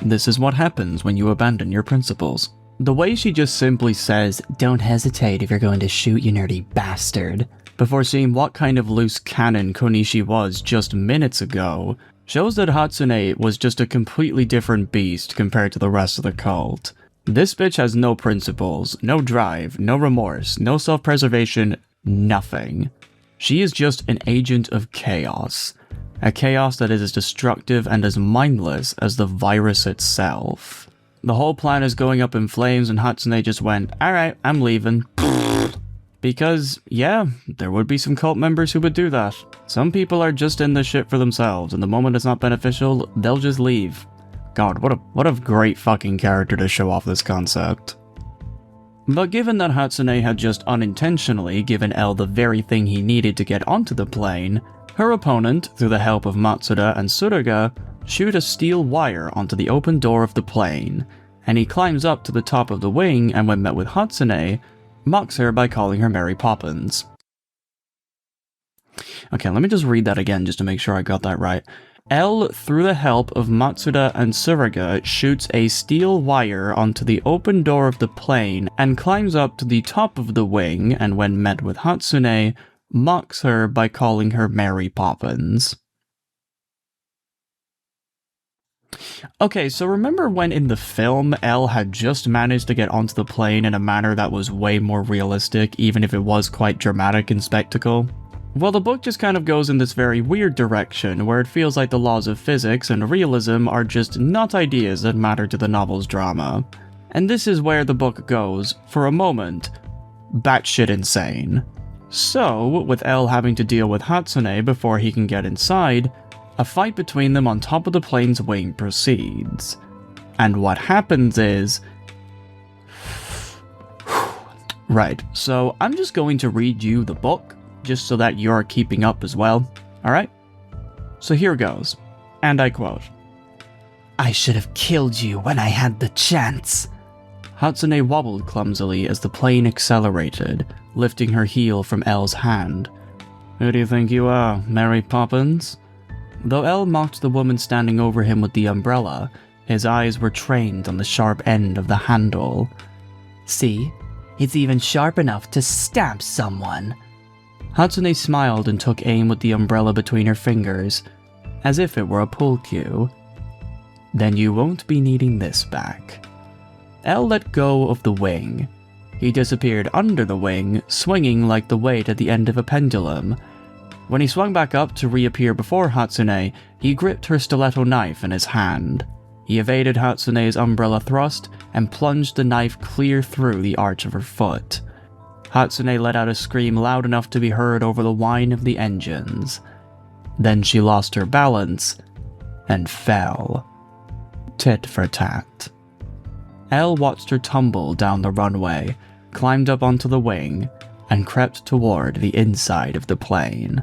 This is what happens when you abandon your principles. The way she just simply says, "Don't hesitate if you're going to shoot, you nerdy bastard," before seeing what kind of loose cannon Konishi was just minutes ago, shows that Hatsune was just a completely different beast compared to the rest of the cult. This bitch has no principles, no drive, no remorse, no self-preservation, nothing. She is just an agent of chaos. A chaos that is as destructive and as mindless as the virus itself. The whole plan is going up in flames and Hatsune just went, "Alright, I'm leaving." Because, yeah, there would be some cult members who would do that. Some people are just in this shit for themselves, and the moment it's not beneficial, they'll just leave. God, what a great fucking character to show off this concept. But given that Hatsune had just unintentionally given L the very thing he needed to get onto the plane, her opponent, through the help of Matsuda and Tsuruga, shoot a steel wire onto the open door of the plane, and he climbs up to the top of the wing and when met with Hatsune, mocks her by calling her Mary Poppins. Okay, let me just read that again just to make sure I got that right. L, through the help of Matsuda and Tsuruga, shoots a steel wire onto the open door of the plane and climbs up to the top of the wing, and when met with Hatsune, mocks her by calling her Mary Poppins. Okay, so remember when in the film, L had just managed to get onto the plane in a manner that was way more realistic, even if it was quite dramatic in spectacle? Well, the book just kind of goes in this very weird direction, where it feels like the laws of physics and realism are just not ideas that matter to the novel's drama. And this is where the book goes, for a moment, batshit insane. So, with L having to deal with Hatsune before he can get inside, a fight between them on top of the plane's wing proceeds. And what happens is... Right, so I'm just going to read you the book, just so that you're keeping up as well, alright? So here goes, and I quote, "I should have killed you when I had the chance." Hatsune wobbled clumsily as the plane accelerated, lifting her heel from L's hand. "Who do you think you are, Mary Poppins?" Though L mocked the woman standing over him with the umbrella, his eyes were trained on the sharp end of the handle. "See? It's even sharp enough to stab someone." Hatsune smiled and took aim with the umbrella between her fingers, as if it were a pool cue. "Then you won't be needing this back." L let go of the wing. He disappeared under the wing, swinging like the weight at the end of a pendulum. When he swung back up to reappear before Hatsune, he gripped her stiletto knife in his hand. He evaded Hatsune's umbrella thrust and plunged the knife clear through the arch of her foot. Hatsune let out a scream loud enough to be heard over the whine of the engines. Then she lost her balance and fell. Tit for tat. L watched her tumble down the runway, climbed up onto the wing, and crept toward the inside of the plane.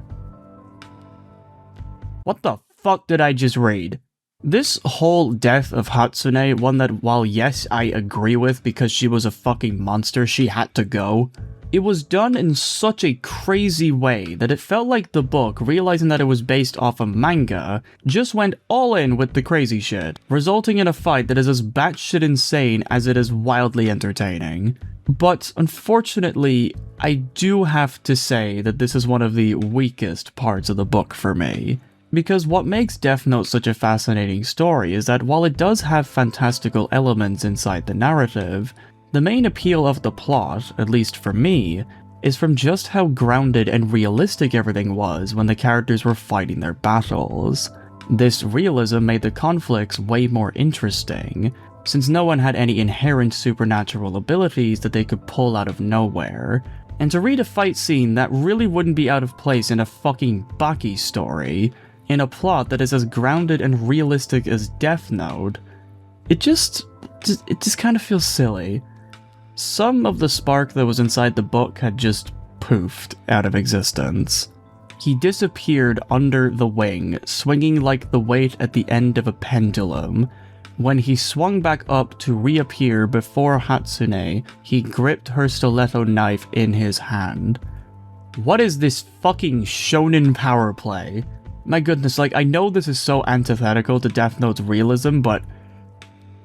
What the fuck did I just read? This whole death of Hatsune, one that, while yes, I agree with because she was a fucking monster, she had to go. It was done in such a crazy way that it felt like the book, realizing that it was based off a manga, just went all in with the crazy shit, resulting in a fight that is as batshit insane as it is wildly entertaining. But unfortunately, I do have to say that this is one of the weakest parts of the book for me. Because what makes Death Note such a fascinating story is that while it does have fantastical elements inside the narrative, the main appeal of the plot, at least for me, is from just how grounded and realistic everything was when the characters were fighting their battles. This realism made the conflicts way more interesting, since no one had any inherent supernatural abilities that they could pull out of nowhere. And to read a fight scene that really wouldn't be out of place in a fucking Baki story, in a plot that is as grounded and realistic as Death Note, it just kind of feels silly. Some of the spark that was inside the book had just poofed out of existence. He disappeared under the wing, swinging like the weight at the end of a pendulum. When he swung back up to reappear before Hatsune, he gripped her stiletto knife in his hand. What is this fucking shonen power play? My goodness, like, I know this is so antithetical to Death Note's realism, but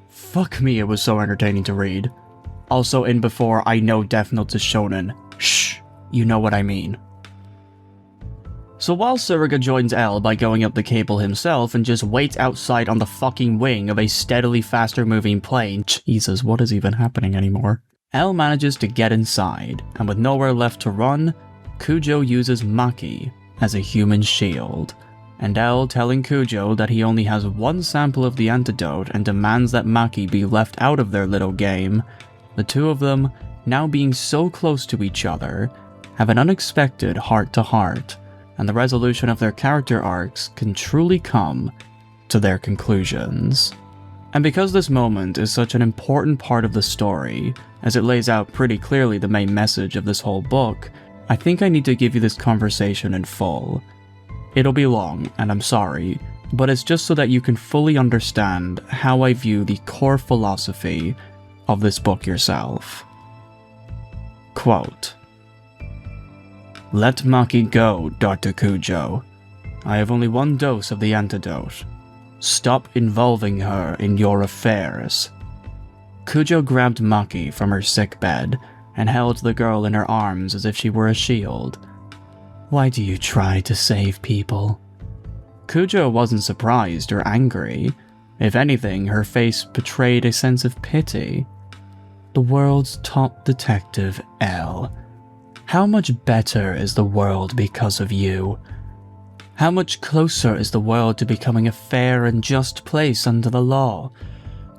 fuck me, it was so entertaining to read. Also, in before, I know Death Note's a shonen. Shh, you know what I mean. So while Tsuruga joins L by going up the cable himself and just waits outside on the fucking wing of a steadily faster moving plane, Jesus, what is even happening anymore? L manages to get inside, and with nowhere left to run, Kujo uses Maki as a human shield. And L telling Kujo that he only has one sample of the antidote and demands that Maki be left out of their little game, the two of them, now being so close to each other, have an unexpected heart-to-heart, and the resolution of their character arcs can truly come to their conclusions. And because this moment is such an important part of the story, as it lays out pretty clearly the main message of this whole book, I think I need to give you this conversation in full. It'll be long, and I'm sorry, but it's just so that you can fully understand how I view the core philosophy of this book yourself. Quote, "Let Maki go, Dr. Kujo. I have only one dose of the antidote. Stop involving her in your affairs." Kujo grabbed Maki from her sick bed and held the girl in her arms as if she were a shield. "Why do you try to save people?" Kujo wasn't surprised or angry. If anything, her face betrayed a sense of pity. The world's top detective, L. How much better is the world because of you? How much closer is the world to becoming a fair and just place under the law?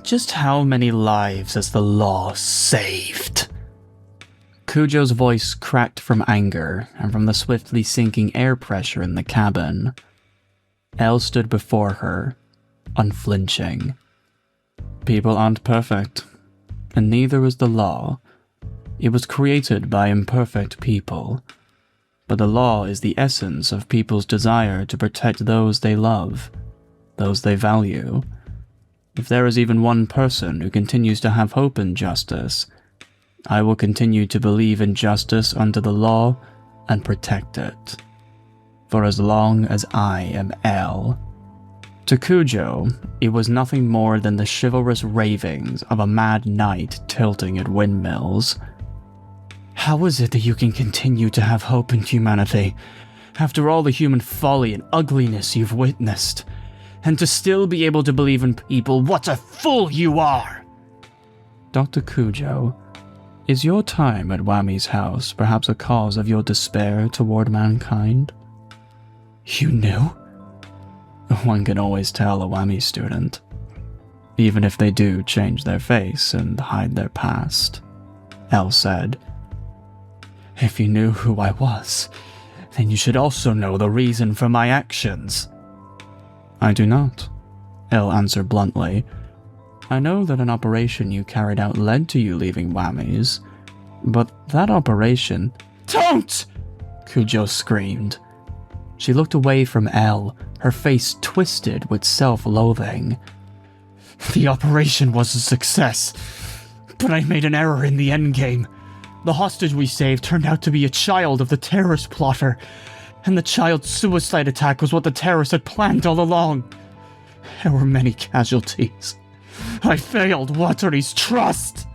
Just how many lives has the law saved? Kujo's voice cracked from anger and from the swiftly sinking air pressure in the cabin. Elle stood before her, unflinching. People aren't perfect, and neither is the law. It was created by imperfect people. But the law is the essence of people's desire to protect those they love, those they value. If there is even one person who continues to have hope in justice, I will continue to believe in justice under the law and protect it. For as long as I am L. To Kujo, it was nothing more than the chivalrous ravings of a mad knight tilting at windmills. How is it that you can continue to have hope in humanity, after all the human folly and ugliness you've witnessed, and to still be able to believe in people? What a fool you are! Dr. Kujo, is your time at Wami's house perhaps a cause of your despair toward mankind? You knew? One can always tell a Wami student, even if they do change their face and hide their past, Elle said. If you knew who I was, then you should also know the reason for my actions. I do not, Elle answered bluntly. I know that an operation you carried out led to you leaving Wami's, but that operation— Don't! Kujo screamed. She looked away from Elle, her face twisted with self-loathing. The operation was a success, but I made an error in the endgame. The hostage we saved turned out to be a child of the terrorist plotter, and the child's suicide attack was what the terrorists had planned all along. There were many casualties. I failed Wateri's trust!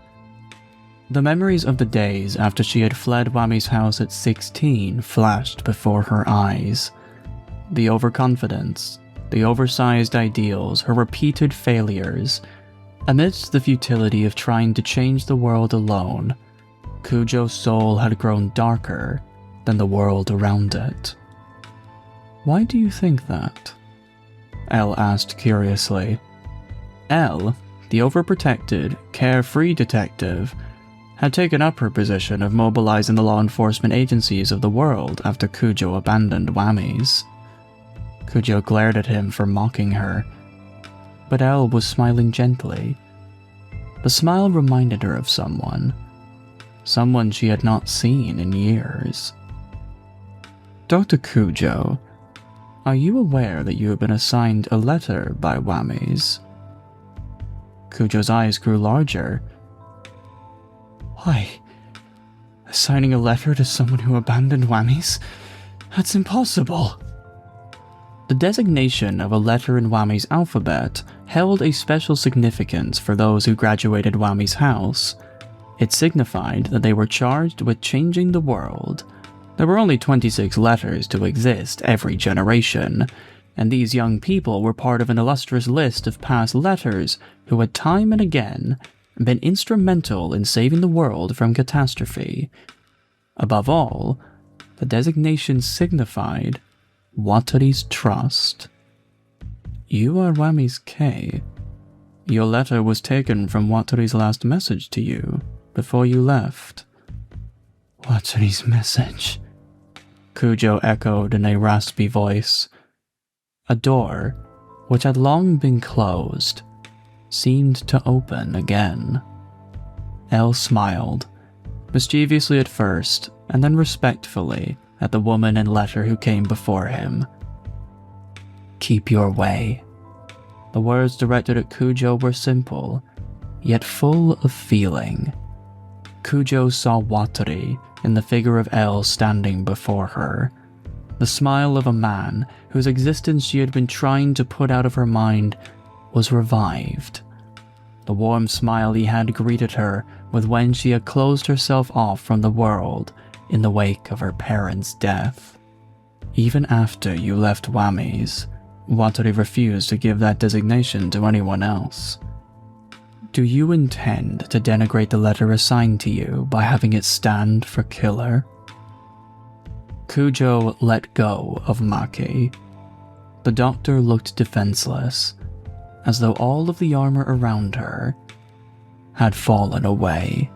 The memories of the days after she had fled Wami's house at 16 flashed before her eyes. The overconfidence, the oversized ideals, her repeated failures. Amidst the futility of trying to change the world alone, Kujo's soul had grown darker than the world around it. Why do you think that? Elle asked curiously. Elle, the overprotected, carefree detective, had taken up her position of mobilizing the law enforcement agencies of the world after Kujo abandoned Wami's. Kujo glared at him for mocking her, but Elle was smiling gently. The smile reminded her of someone she had not seen in years. Dr. Kujo, are you aware that you have been assigned a letter by Wami's? Kujo's eyes grew larger. Why? Assigning a letter to someone who abandoned Wami's? That's impossible. The designation of a letter in Wami's alphabet held a special significance for those who graduated Wami's house. It signified that they were charged with changing the world. There were only 26 letters to exist every generation, and these young people were part of an illustrious list of past letters who had time and again been instrumental in saving the world from catastrophe. Above all, the designation signified Wateri's trust. You are Wami's K. Your letter was taken from Wateri's last message to you before you left. Wateri's message? Kujo echoed in a raspy voice. A door, which had long been closed, seemed to open again. Elle smiled, mischievously at first, and then respectfully at the woman and letter who came before him. Keep your way. The words directed at Kujo were simple, yet full of feeling. Kujo saw Wateri in the figure of Elle standing before her, the smile of a man whose existence she had been trying to put out of her mind was revived. The warm smile he had greeted her with when she had closed herself off from the world in the wake of her parents' death. Even after you left Wami's, Wataru refused to give that designation to anyone else. Do you intend to denigrate the letter assigned to you by having it stand for killer? Kujo let go of Maki. The doctor looked defenseless, as though all of the armor around her had fallen away.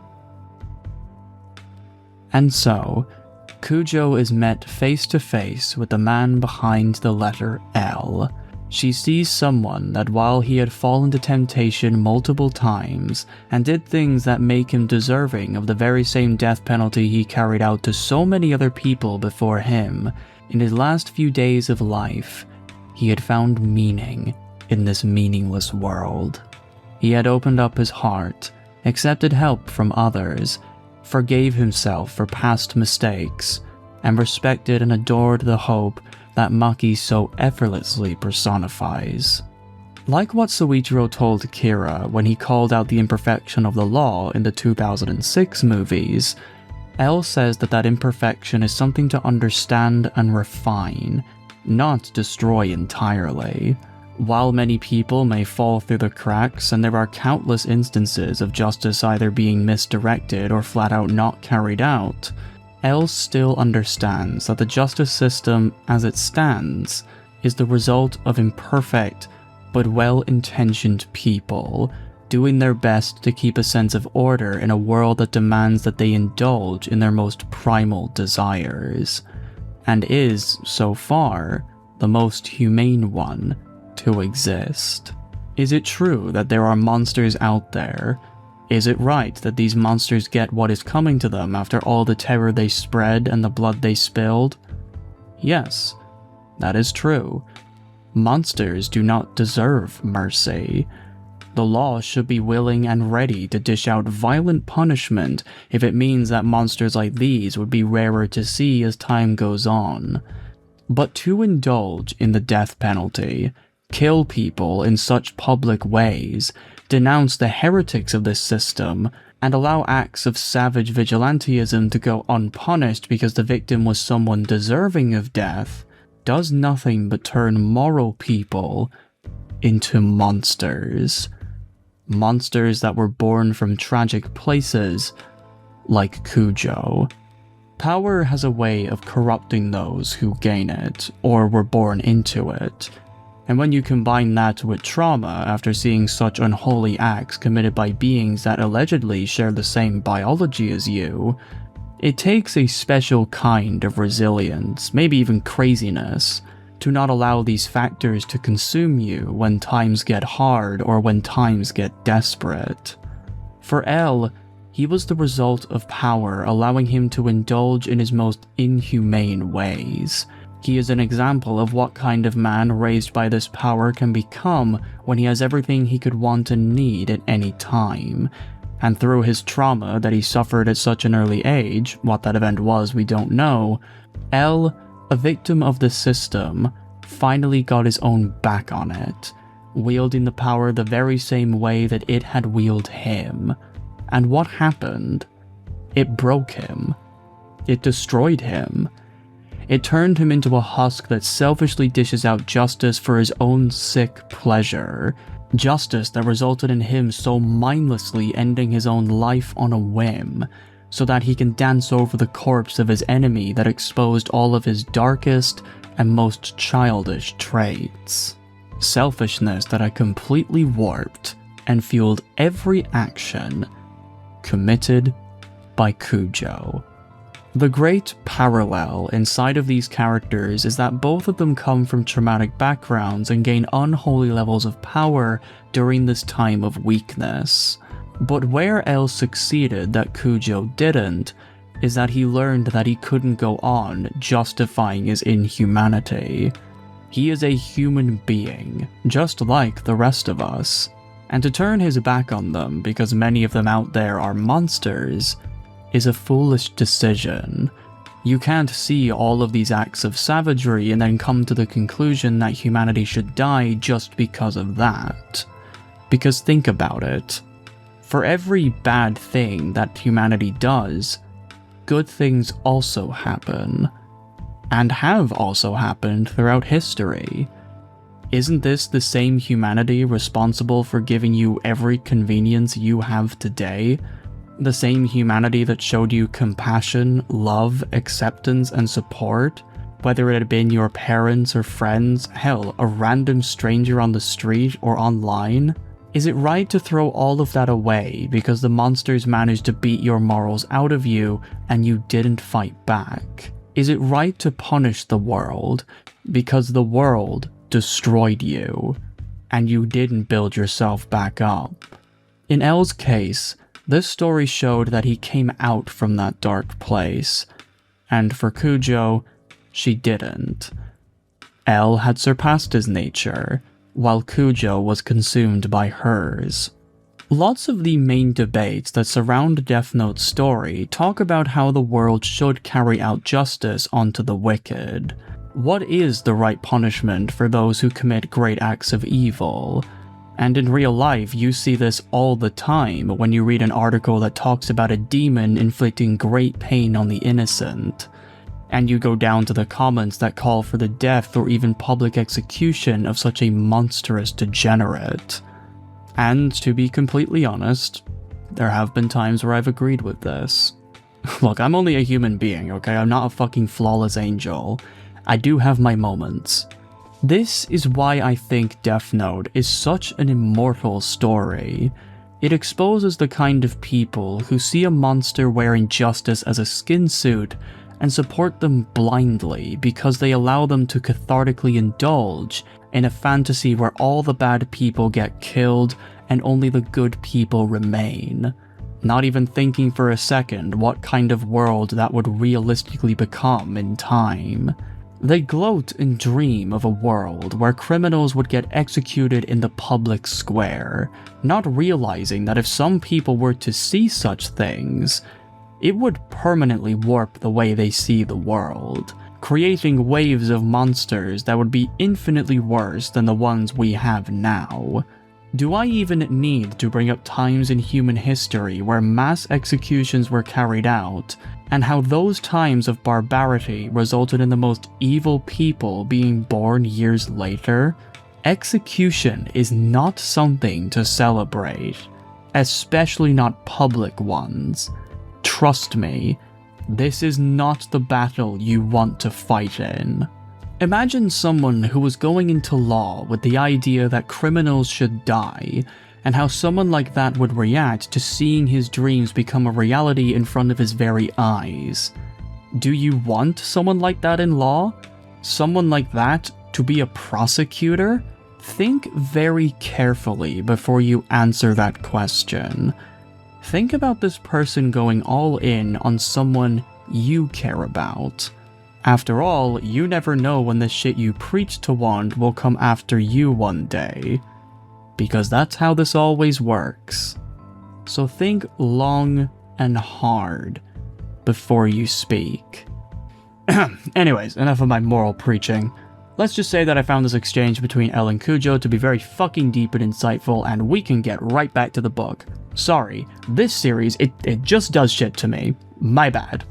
And so, Kujo is met face to face with the man behind the letter L. She sees someone that while he had fallen to temptation multiple times and did things that make him deserving of the very same death penalty he carried out to so many other people before him, in his last few days of life, he had found meaning in this meaningless world. He had opened up his heart, accepted help from others, forgave himself for past mistakes, and respected and adored the hope that Maki so effortlessly personifies. Like what Soichiro told Kira when he called out the imperfection of the law in the 2006 movies, L says that imperfection is something to understand and refine, not destroy entirely. While many people may fall through the cracks, and there are countless instances of justice either being misdirected or flat out not carried out, L still understands that the justice system as it stands is the result of imperfect but well-intentioned people doing their best to keep a sense of order in a world that demands that they indulge in their most primal desires, and is, so far, the most humane one to exist. Is it true that there are monsters out there? Is it right that these monsters get what is coming to them after all the terror they spread and the blood they spilled? Yes, that is true. Monsters do not deserve mercy. The law should be willing and ready to dish out violent punishment if it means that monsters like these would be rarer to see as time goes on. But to indulge in the death penalty, kill people in such public ways, denounce the heretics of this system, and allow acts of savage vigilantism to go unpunished because the victim was someone deserving of death, does nothing but turn moral people into monsters. Monsters that were born from tragic places, like Kujo. Power has a way of corrupting those who gain it, or were born into it. And when you combine that with trauma after seeing such unholy acts committed by beings that allegedly share the same biology as you, it takes a special kind of resilience, maybe even craziness, to not allow these factors to consume you when times get hard or when times get desperate. For L, he was the result of power allowing him to indulge in his most inhumane ways. He is an example of what kind of man raised by this power can become when he has everything he could want and need at any time. And through his trauma that he suffered at such an early age, what that event was we don't know, L, a victim of the system, finally got his own back on it, wielding the power the very same way that it had wielded him. And what happened? It broke him. It destroyed him. It turned him into a husk that selfishly dishes out justice for his own sick pleasure. Justice that resulted in him so mindlessly ending his own life on a whim, so that he can dance over the corpse of his enemy that exposed all of his darkest and most childish traits. Selfishness that had completely warped and fueled every action committed by Kujo. The great parallel inside of these characters is that both of them come from traumatic backgrounds and gain unholy levels of power during this time of weakness. But where L succeeded that Kujo didn't, is that he learned that he couldn't go on justifying his inhumanity. He is a human being, just like the rest of us, and to turn his back on them because many of them out there are monsters is a foolish decision. You can't see all of these acts of savagery and then come to the conclusion that humanity should die just because of that. Because think about it. For every bad thing that humanity does, good things also happen. And have also happened throughout history. Isn't this the same humanity responsible for giving you every convenience you have today? The same humanity that showed you compassion, love, acceptance, and support? Whether it had been your parents or friends, hell, a random stranger on the street or online? Is it right to throw all of that away because the monsters managed to beat your morals out of you and you didn't fight back? Is it right to punish the world because the world destroyed you and you didn't build yourself back up? In L's case, this story showed that he came out from that dark place, and for Kujo, she didn't. L had surpassed his nature, while Kujo was consumed by hers. Lots of the main debates that surround Death Note's story talk about how the world should carry out justice onto the wicked. What is the right punishment for those who commit great acts of evil? And in real life, you see this all the time when you read an article that talks about a demon inflicting great pain on the innocent. And you go down to the comments that call for the death or even public execution of such a monstrous degenerate. And to be completely honest, there have been times where I've agreed with this. Look, I'm only a human being, okay? I'm not a fucking flawless angel. I do have my moments. This is why I think Death Note is such an immortal story. It exposes the kind of people who see a monster wearing justice as a skin suit and support them blindly because they allow them to cathartically indulge in a fantasy where all the bad people get killed and only the good people remain, not even thinking for a second what kind of world that would realistically become in time. They gloat and dream of a world where criminals would get executed in the public square, not realizing that if some people were to see such things, it would permanently warp the way they see the world, creating waves of monsters that would be infinitely worse than the ones we have now. Do I even need to bring up times in human history where mass executions were carried out, and how those times of barbarity resulted in the most evil people being born years later? Execution is not something to celebrate, especially not public ones. Trust me, this is not the battle you want to fight in. Imagine someone who was going into law with the idea that criminals should die, and how someone like that would react to seeing his dreams become a reality in front of his very eyes. Do you want someone like that in law? Someone like that to be a prosecutor? Think very carefully before you answer that question. Think about this person going all in on someone you care about. After all, you never know when the shit you preach to want will come after you one day. Because that's how this always works. So think long and hard before you speak. Anyways, enough of my moral preaching. Let's just say that I found this exchange between L and Kujo to be very fucking deep and insightful, and we can get right back to the book. Sorry, this series, it just does shit to me. My bad.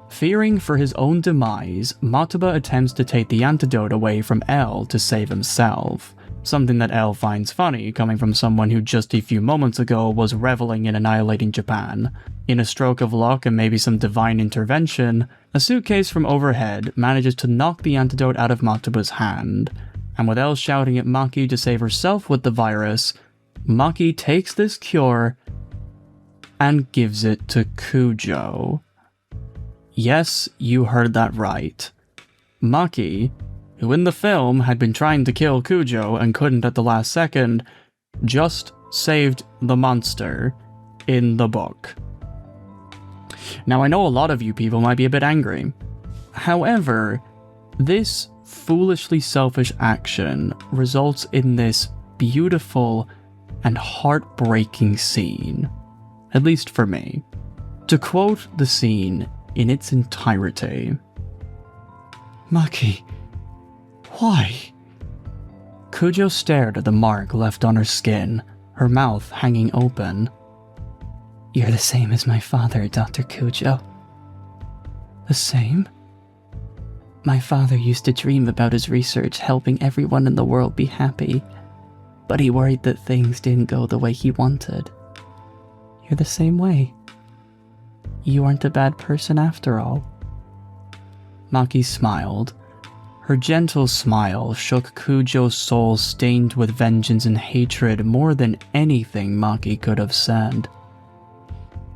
Fearing for his own demise, Matuba attempts to take the antidote away from L to save himself. Something that L finds funny, coming from someone who just a few moments ago was reveling in annihilating Japan. In a stroke of luck and maybe some divine intervention, a suitcase from overhead manages to knock the antidote out of Matuba's hand, and with L shouting at Maki to save herself with the virus, Maki takes this cure and gives it to Kujo. Yes, you heard that right. Maki, who in the film had been trying to kill Kujo and couldn't at the last second, just saved the monster in the book. Now, I know a lot of you people might be a bit angry. However, this foolishly selfish action results in this beautiful and heartbreaking scene, at least for me. To quote the scene in its entirety, "Maki, why?" Kujo stared at the mark left on her skin, her mouth hanging open. "You're the same as my father, Dr. Kujo." "The same?" My father used to dream about his research helping everyone in the world be happy, but he worried that things didn't go the way he wanted. You're the same way. You aren't a bad person after all. Maki smiled. Her gentle smile shook Kujo's soul stained with vengeance and hatred more than anything Maki could have said.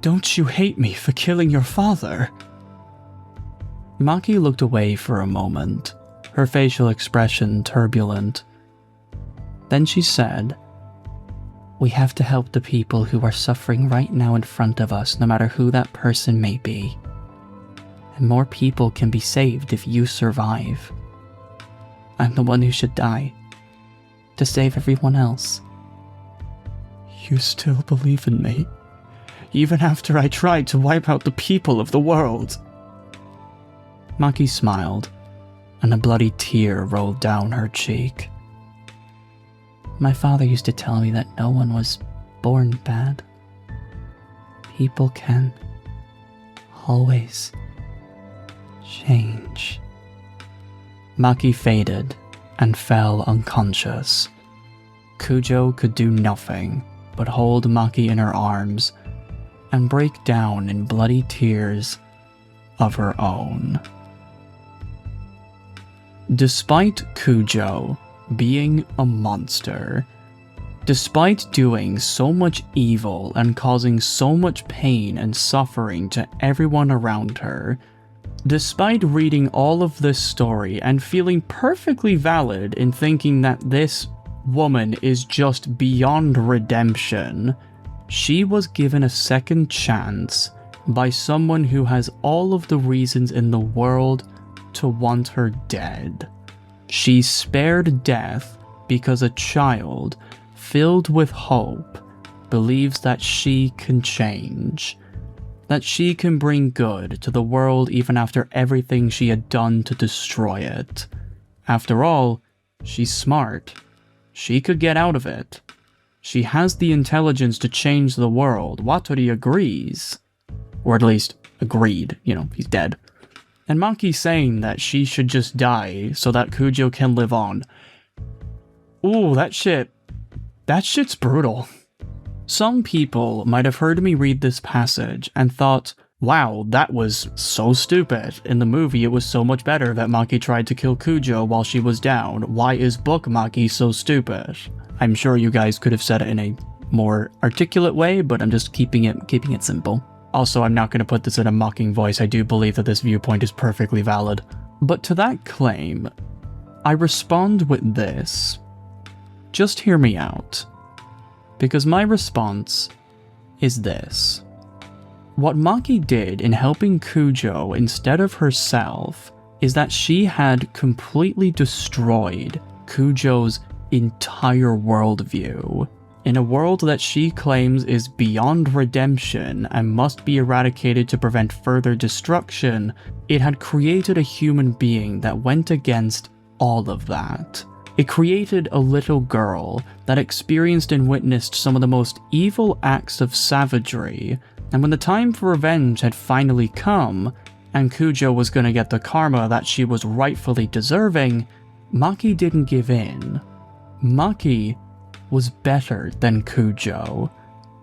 Don't you hate me for killing your father? Maki looked away for a moment, her facial expression turbulent. Then she said, We have to help the people who are suffering right now in front of us, no matter who that person may be. And more people can be saved if you survive. I'm the one who should die, to save everyone else. You still believe in me, even after I tried to wipe out the people of the world? Maki smiled, and a bloody tear rolled down her cheek. My father used to tell me that no one was born bad. People can always change. Maki faded and fell unconscious. Kujo could do nothing but hold Maki in her arms and break down in bloody tears of her own. Despite Kujo being a monster, despite doing so much evil and causing so much pain and suffering to everyone around her, despite reading all of this story and feeling perfectly valid in thinking that this woman is just beyond redemption, she was given a second chance by someone who has all of the reasons in the world to want her dead. She spared death because a child, filled with hope, believes that she can change. That she can bring good to the world even after everything she had done to destroy it. After all, she's smart. She could get out of it. She has the intelligence to change the world. Watori agrees. Or at least, agreed. You know, he's dead. And Maki's saying that she should just die so that Kujo can live on. Ooh, that shit's brutal. Some people might have heard me read this passage and thought, wow, that was so stupid. In the movie, it was so much better that Maki tried to kill Kujo while she was down. Why is book Maki so stupid? I'm sure you guys could have said it in a more articulate way, but I'm just keeping it simple. Also, I'm not going to put this in a mocking voice. I do believe that this viewpoint is perfectly valid. But to that claim, I respond with this. Just hear me out. Because my response is this. What Maki did in helping Kujo instead of herself is that she had completely destroyed Kujo's entire worldview. In a world that she claims is beyond redemption and must be eradicated to prevent further destruction, it had created a human being that went against all of that. It created a little girl that experienced and witnessed some of the most evil acts of savagery, and when the time for revenge had finally come, and Kujo was gonna get the karma that she was rightfully deserving, Maki didn't give in. Maki was better than Kujo.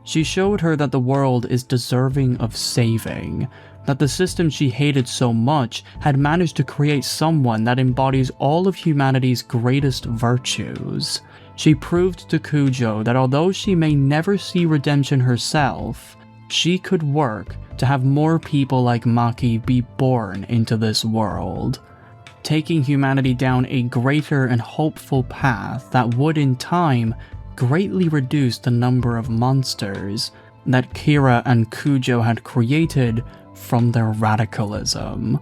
She showed her that the world is deserving of saving, that the system she hated so much had managed to create someone that embodies all of humanity's greatest virtues. She proved to Kujo that although she may never see redemption herself, she could work to have more people like Maki be born into this world, taking humanity down a greater and hopeful path that would in time greatly reduce the number of monsters that Kira and Kujo had created from their radicalism.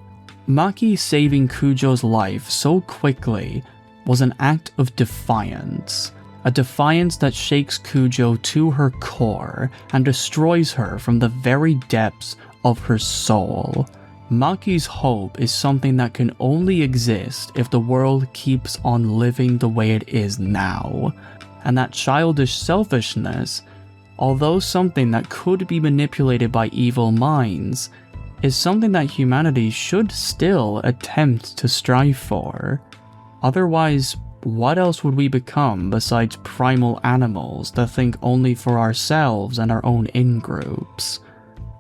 Maki saving Kujo's life so quickly was an act of defiance, a defiance that shakes Kujo to her core and destroys her from the very depths of her soul. Maki's hope is something that can only exist if the world keeps on living the way it is now. And that childish selfishness, although something that could be manipulated by evil minds, is something that humanity should still attempt to strive for. Otherwise, what else would we become besides primal animals that think only for ourselves and our own in-groups?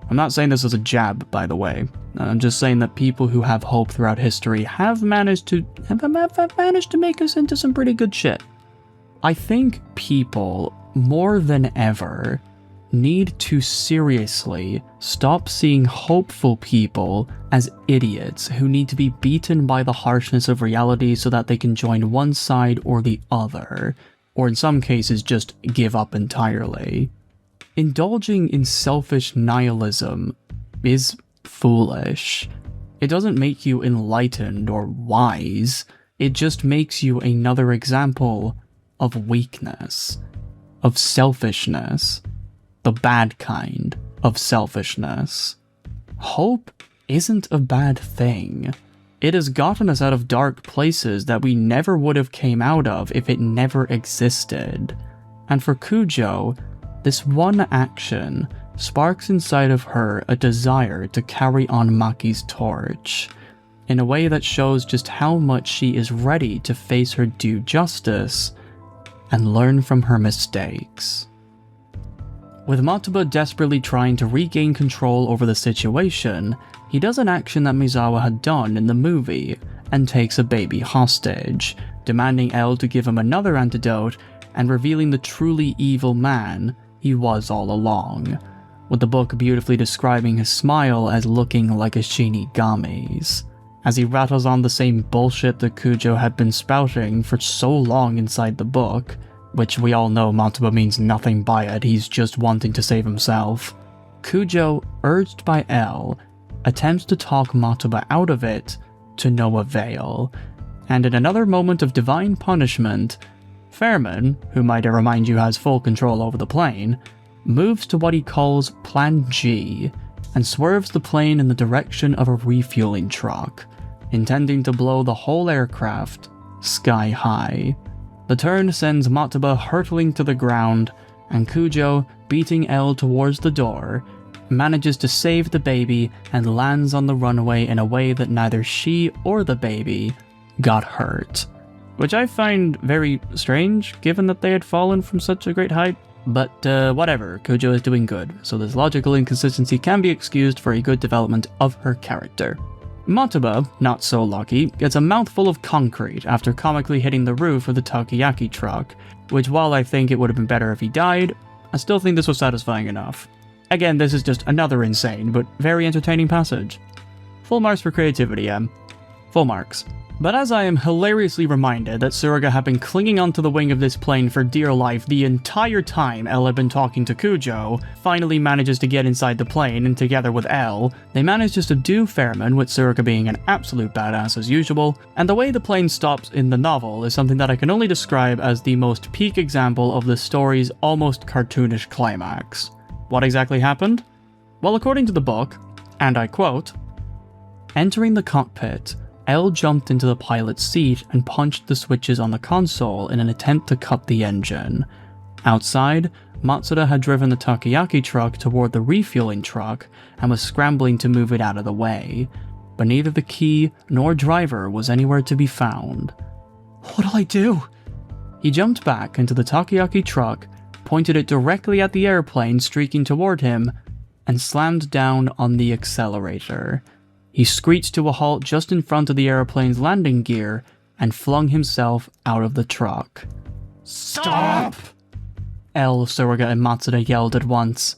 I'm not saying this as a jab, by the way. I'm just saying that people who have hope throughout history have managed to make us into some pretty good shit. I think people, more than ever, need to seriously stop seeing hopeful people as idiots who need to be beaten by the harshness of reality so that they can join one side or the other, or in some cases just give up entirely. Indulging in selfish nihilism is foolish. It doesn't make you enlightened or wise, it just makes you another example of weakness, of selfishness, the bad kind of selfishness. Hope isn't a bad thing. It has gotten us out of dark places that we never would have came out of if it never existed. And for Kujo, this one action sparks inside of her a desire to carry on Maki's torch, in a way that shows just how much she is ready to face her due justice and learn from her mistakes. With Matsuba desperately trying to regain control over the situation, he does an action that Misawa had done in the movie, and takes a baby hostage, demanding L to give him another antidote and revealing the truly evil man he was all along, with the book beautifully describing his smile as looking like a Shinigami's, as he rattles on the same bullshit that Kujo had been spouting for so long inside the book, which we all know Matsuba means nothing by it, he's just wanting to save himself. Kujo, urged by L, attempts to talk Matsuba out of it, to no avail, and in another moment of divine punishment, Fairman, who might I remind you has full control over the plane, moves to what he calls Plan G, and swerves the plane in the direction of a refueling truck, intending to blow the whole aircraft sky high. The turn sends Matsuba hurtling to the ground, and Kujo, beating L towards the door, manages to save the baby and lands on the runway in a way that neither she or the baby got hurt. Which I find very strange, given that they had fallen from such a great height. But whatever, Kujo is doing good, so this logical inconsistency can be excused for a good development of her character. Matsuba, not so lucky, gets a mouthful of concrete after comically hitting the roof of the takoyaki truck, which while I think it would have been better if he died, I still think this was satisfying enough. Again, this is just another insane, but very entertaining passage. Full marks for creativity, full marks. But as I am hilariously reminded that Tsuruga had been clinging onto the wing of this plane for dear life the entire time L had been talking to Kujo, finally manages to get inside the plane and together with L, they manage to subdue Fairman, with Tsuruga being an absolute badass as usual, and the way the plane stops in the novel is something that I can only describe as the most peak example of the story's almost cartoonish climax. What exactly happened? Well, according to the book, and I quote, "Entering the cockpit, L jumped into the pilot's seat and punched the switches on the console in an attempt to cut the engine. Outside, Matsuda had driven the takoyaki truck toward the refueling truck and was scrambling to move it out of the way, but neither the key nor driver was anywhere to be found. What'll I do?" He jumped back into the takoyaki truck, pointed it directly at the airplane streaking toward him, and slammed down on the accelerator. He screeched to a halt just in front of the airplane's landing gear and flung himself out of the truck. "Stop!" L, Tsuruga, and Matsuda yelled at once.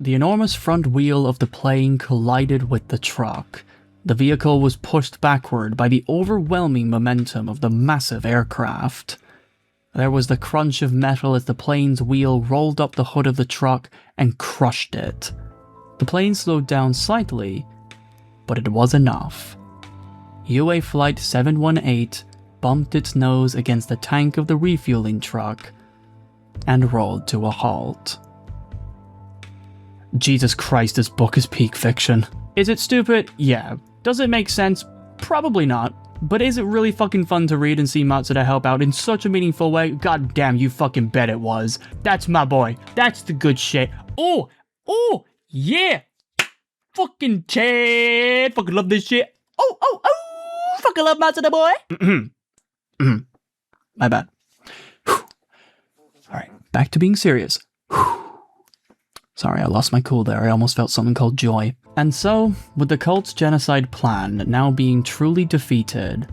The enormous front wheel of the plane collided with the truck. The vehicle was pushed backward by the overwhelming momentum of the massive aircraft. There was the crunch of metal as the plane's wheel rolled up the hood of the truck and crushed it. The plane slowed down slightly, but it was enough. UA Flight 718 bumped its nose against the tank of the refueling truck and rolled to a halt. Jesus Christ, this book is peak fiction. Is it stupid? Yeah. Does it make sense? Probably not. But is it really fucking fun to read and see Matsuda help out in such a meaningful way? God damn, you fucking bet it was. That's my boy. That's the good shit. Oh, yeah! fucking Chad. Fucking love this shit. Oh. Fucking love Monster Boy. My bad. Alright, back to being serious. Sorry, I lost my cool there. I almost felt something called joy. And so, with the cult's genocide plan now being truly defeated,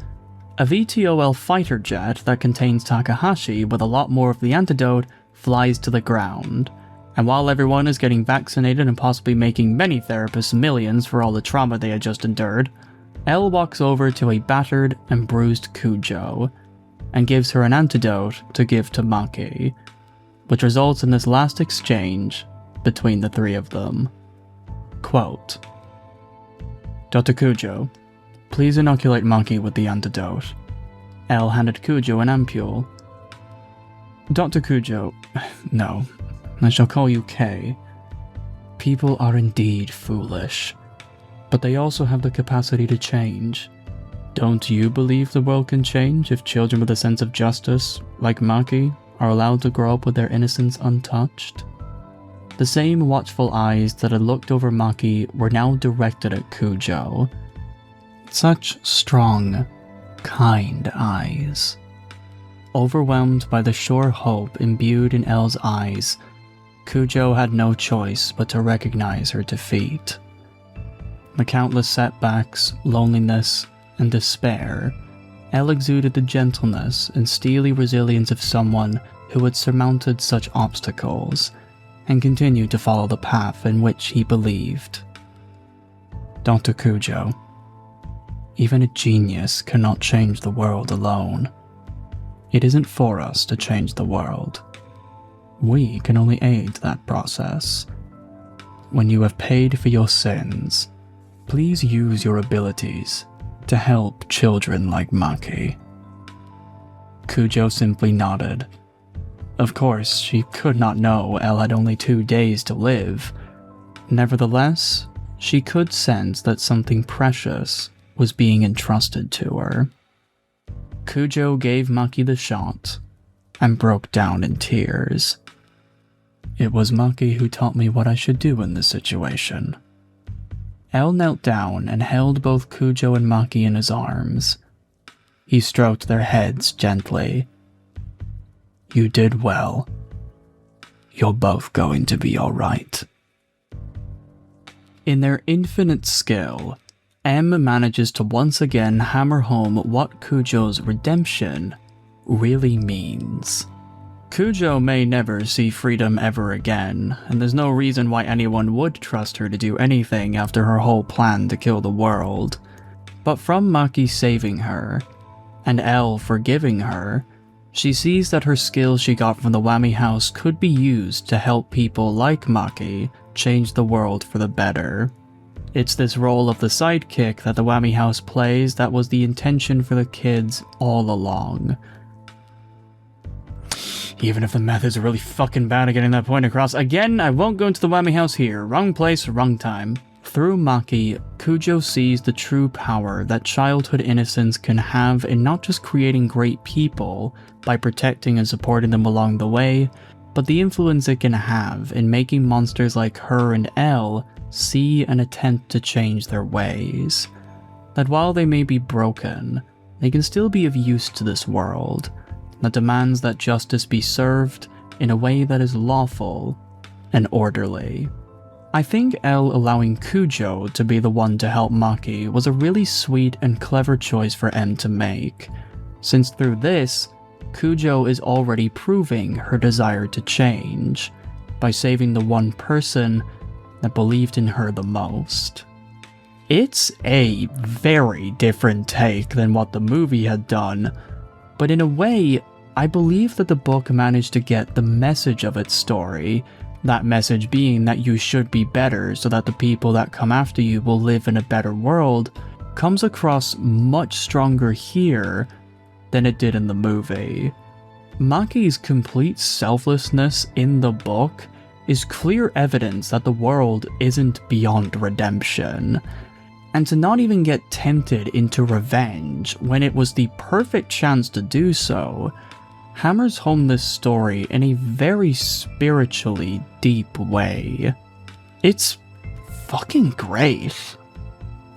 a VTOL fighter jet that contains Takahashi with a lot more of the antidote flies to the ground. And while everyone is getting vaccinated and possibly making many therapists millions for all the trauma they had just endured, L walks over to a battered and bruised Kujo and gives her an antidote to give to Maki, which results in this last exchange between the three of them. Quote, Dr. Kujo, please inoculate Maki with the antidote. L handed Kujo an ampule. Dr. Kujo, no, I shall call you K. People are indeed foolish, but they also have the capacity to change. Don't you believe the world can change if children with a sense of justice, like Maki, are allowed to grow up with their innocence untouched? The same watchful eyes that had looked over Maki were now directed at Kujo. Such strong, kind eyes. Overwhelmed by the sure hope imbued in L's eyes, Kujo had no choice but to recognize her defeat. The countless setbacks, loneliness, and despair, L exuded the gentleness and steely resilience of someone who had surmounted such obstacles and continued to follow the path in which he believed. Dr. Kujo, even a genius cannot change the world alone. It isn't for us to change the world. We can only aid that process. When you have paid for your sins, please use your abilities to help children like Maki. Kujo simply nodded. Of course, she could not know L had only 2 days to live. Nevertheless, she could sense that something precious was being entrusted to her. Kujo gave Maki the shot and broke down in tears. It was Maki who taught me what I should do in this situation. L knelt down and held both Kujo and Maki in his arms. He stroked their heads gently. You did well. You're both going to be alright. In their infinite skill, M manages to once again hammer home what Kujo's redemption really means. Kujo may never see freedom ever again, and there's no reason why anyone would trust her to do anything after her whole plan to kill the world. But from Maki saving her, and L forgiving her, she sees that her skills she got from the Whammy House could be used to help people like Maki change the world for the better. It's this role of the sidekick that the Whammy House plays that was the intention for the kids all along. Even if the methods are really fucking bad at getting that point across, again, I won't go into the Whammy House here. Wrong place, wrong time. Through Maki, Kujo sees the true power that childhood innocence can have in not just creating great people by protecting and supporting them along the way, but the influence it can have in making monsters like her and L see and attempt to change their ways. That while they may be broken, they can still be of use to this world, that demands that justice be served in a way that is lawful and orderly. I think L allowing Kujo to be the one to help Maki was a really sweet and clever choice for M to make, since through this, Kujo is already proving her desire to change, by saving the one person that believed in her the most. It's a very different take than what the movie had done, but in a way, I believe that the book managed to get the message of its story, that message being that you should be better so that the people that come after you will live in a better world, comes across much stronger here than it did in the movie. Maki's complete selflessness in the book is clear evidence that the world isn't beyond redemption, and to not even get tempted into revenge when it was the perfect chance to do so, hammers home this story in a very spiritually deep way. It's fucking great.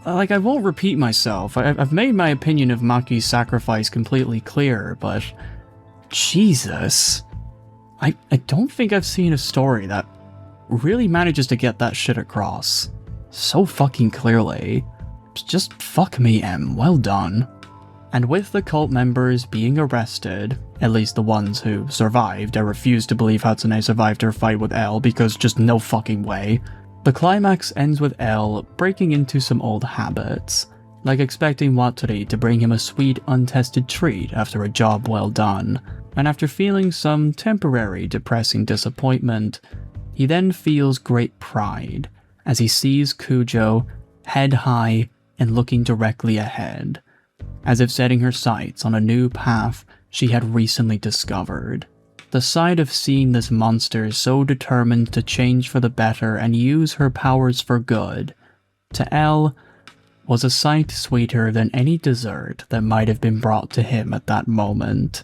Like, I won't repeat myself. I've made my opinion of Maki's sacrifice completely clear, but Jesus. I don't think I've seen a story that really manages to get that shit across so fucking clearly. Just fuck me, M. Well done. And with the cult members being arrested, at least the ones who survived, I refuse to believe Hatsune survived her fight with L because just no fucking way. The climax ends with L breaking into some old habits, like expecting Watari to bring him a sweet untested treat after a job well done, and after feeling some temporary depressing disappointment, he then feels great pride as he sees Kujo head high and looking directly ahead, as if setting her sights on a new path she had recently discovered. The sight of seeing this monster so determined to change for the better and use her powers for good, to L, was a sight sweeter than any dessert that might have been brought to him at that moment,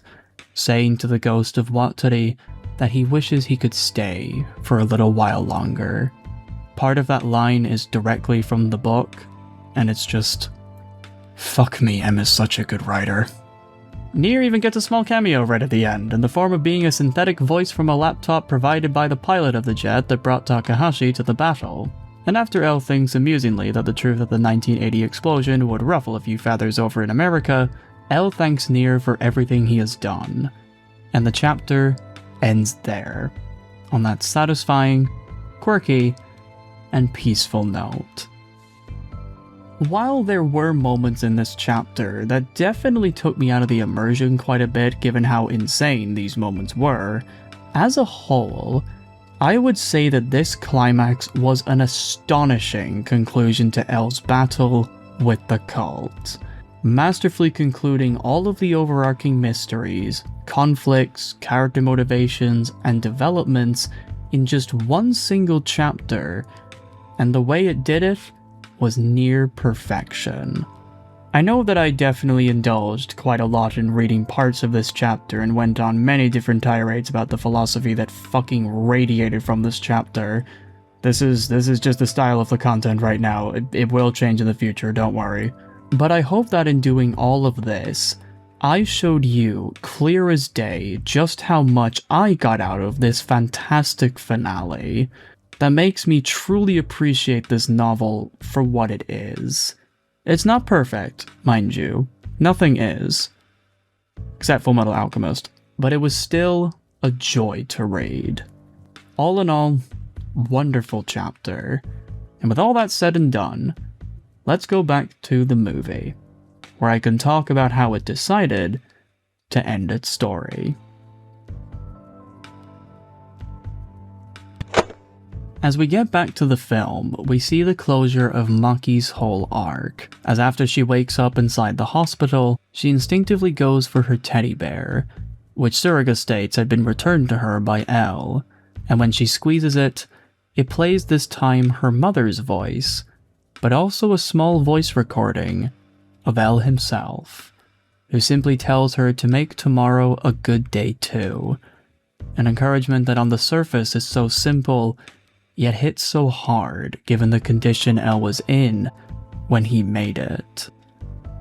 saying to the ghost of Watari that he wishes he could stay for a little while longer. Part of that line is directly from the book, and it's just, fuck me, M is such a good writer. Nier even gets a small cameo right at the end, in the form of being a synthetic voice from a laptop provided by the pilot of the jet that brought Takahashi to the battle. And after L thinks amusingly that the truth of the 1980 explosion would ruffle a few feathers over in America, L thanks Nier for everything he has done. And the chapter ends there, on that satisfying, quirky, and peaceful note. While there were moments in this chapter that definitely took me out of the immersion quite a bit given how insane these moments were, as a whole, I would say that this climax was an astonishing conclusion to L's battle with the cult, masterfully concluding all of the overarching mysteries, conflicts, character motivations, and developments in just one single chapter, and the way it did it was near perfection. I know that I definitely indulged quite a lot in reading parts of this chapter and went on many different tirades about the philosophy that fucking radiated from this chapter. This is just the style of the content right now. It will change in the future, don't worry. But I hope that in doing all of this, I showed you, clear as day, just how much I got out of this fantastic finale that makes me truly appreciate this novel for what it is. It's not perfect, mind you. Nothing is. Except Fullmetal Alchemist. But it was still a joy to read. All in all, wonderful chapter. And with all that said and done, let's go back to the movie, where I can talk about how it decided to end its story. As we get back to the film, we see the closure of Maki's whole arc, as after she wakes up inside the hospital, she instinctively goes for her teddy bear, which Tsuruga states had been returned to her by L, and when she squeezes it, it plays this time her mother's voice, but also a small voice recording of L himself, who simply tells her to make tomorrow a good day too, an encouragement that on the surface is so simple, yet hit so hard given the condition L was in when he made it.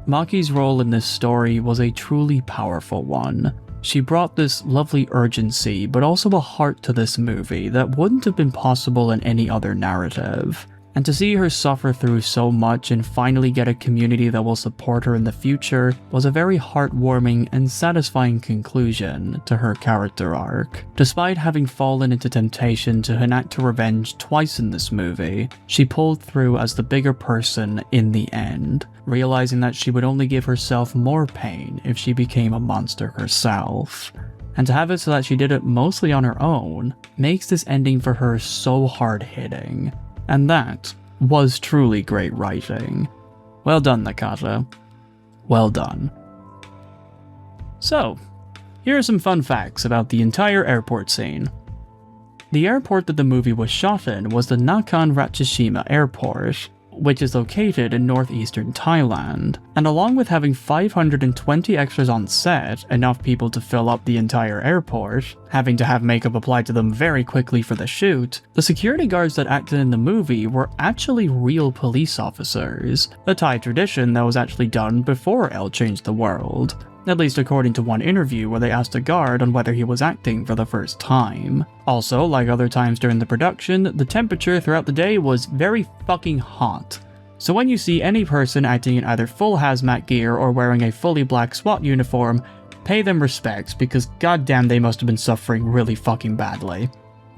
Maki's role in this story was a truly powerful one. She brought this lovely urgency, but also a heart to this movie that wouldn't have been possible in any other narrative. And to see her suffer through so much and finally get a community that will support her in the future was a very heartwarming and satisfying conclusion to her character arc. Despite having fallen into temptation to enact her revenge twice in this movie, she pulled through as the bigger person in the end, realizing that she would only give herself more pain if she became a monster herself. And to have it so that she did it mostly on her own makes this ending for her so hard-hitting. And that was truly great writing. Well done, Nakata. Well done. So, here are some fun facts about the entire airport scene. The airport that the movie was shot in was the Nakan Ratsushima Airport, which is located in northeastern Thailand. And along with having 520 extras on set, enough people to fill up the entire airport, having to have makeup applied to them very quickly for the shoot, the security guards that acted in the movie were actually real police officers, a Thai tradition that was actually done before L changed the world. At least according to one interview where they asked a guard on whether he was acting for the first time. Also, like other times during the production, the temperature throughout the day was very fucking hot. So when you see any person acting in either full hazmat gear or wearing a fully black SWAT uniform, pay them respects because goddamn they must have been suffering really fucking badly.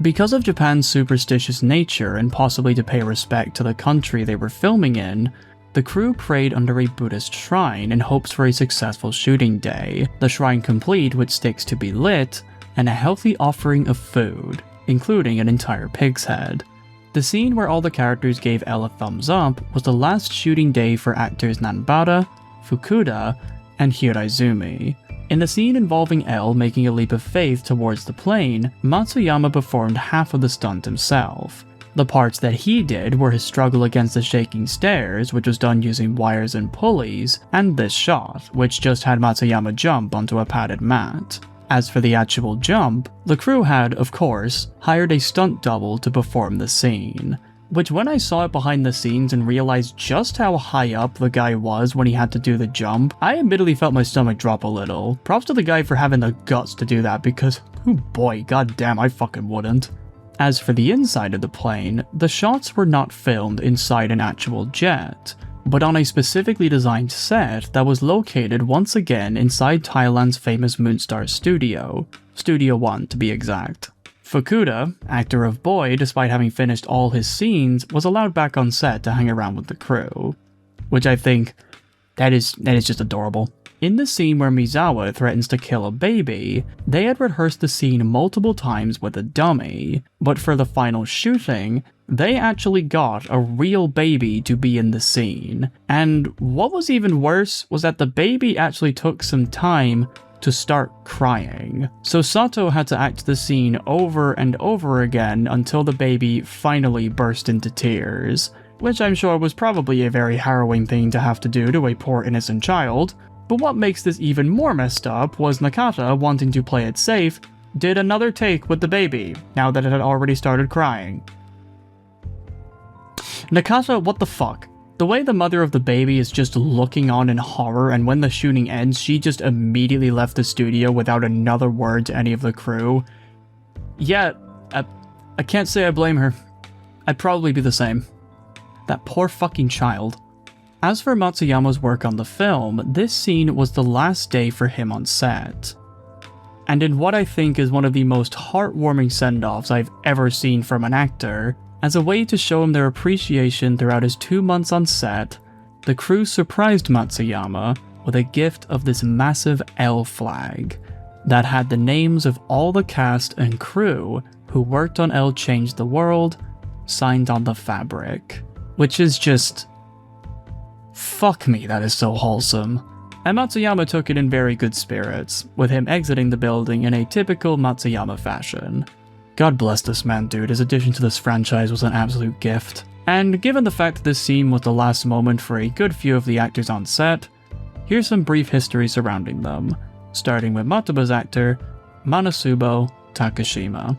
Because of Japan's superstitious nature and possibly to pay respect to the country they were filming in, the crew prayed under a Buddhist shrine in hopes for a successful shooting day, the shrine complete with sticks to be lit, and a healthy offering of food, including an entire pig's head. The scene where all the characters gave L a thumbs up was the last shooting day for actors Nanbara, Fukuda, and Hiraizumi. In the scene involving L making a leap of faith towards the plane, Matsuyama performed half of the stunt himself. The parts that he did were his struggle against the shaking stairs, which was done using wires and pulleys, and this shot, which just had Matsuyama jump onto a padded mat. As for the actual jump, the crew had, of course, hired a stunt double to perform the scene. Which when I saw it behind the scenes and realized just how high up the guy was when he had to do the jump, I admittedly felt my stomach drop a little. Props to the guy for having the guts to do that because, oh boy, goddamn, I fucking wouldn't. As for the inside of the plane, the shots were not filmed inside an actual jet, but on a specifically designed set that was located once again inside Thailand's famous Moonstar studio, Studio 1 to be exact. Fukuda, actor of Boy despite having finished all his scenes, was allowed back on set to hang around with the crew, which I think, that is just adorable. In the scene where Mizawa threatens to kill a baby, they had rehearsed the scene multiple times with a dummy, but for the final shooting, they actually got a real baby to be in the scene. And what was even worse was that the baby actually took some time to start crying. So Sato had to act the scene over and over again until the baby finally burst into tears, which I'm sure was probably a very harrowing thing to have to do to a poor innocent child. But what makes this even more messed up was Nakata, wanting to play it safe, did another take with the baby, now that it had already started crying. Nakata, what the fuck? The way the mother of the baby is just looking on in horror, and when the shooting ends, she just immediately left the studio without another word to any of the crew. Yeah, I can't say I blame her. I'd probably be the same. That poor fucking child. As for Matsuyama's work on the film, this scene was the last day for him on set. And in what I think is one of the most heartwarming send-offs I've ever seen from an actor, as a way to show him their appreciation throughout his 2 months on set, the crew surprised Matsuyama with a gift of this massive L flag that had the names of all the cast and crew who worked on L Changed the World signed on the fabric. Which is just... fuck me, that is so wholesome. And Matsuyama took it in very good spirits, with him exiting the building in a typical Matsuyama fashion. God bless this man, dude, his addition to this franchise was an absolute gift. And given the fact that this scene was the last moment for a good few of the actors on set, here's some brief history surrounding them, starting with Matuba's actor, Manosubo Takashima.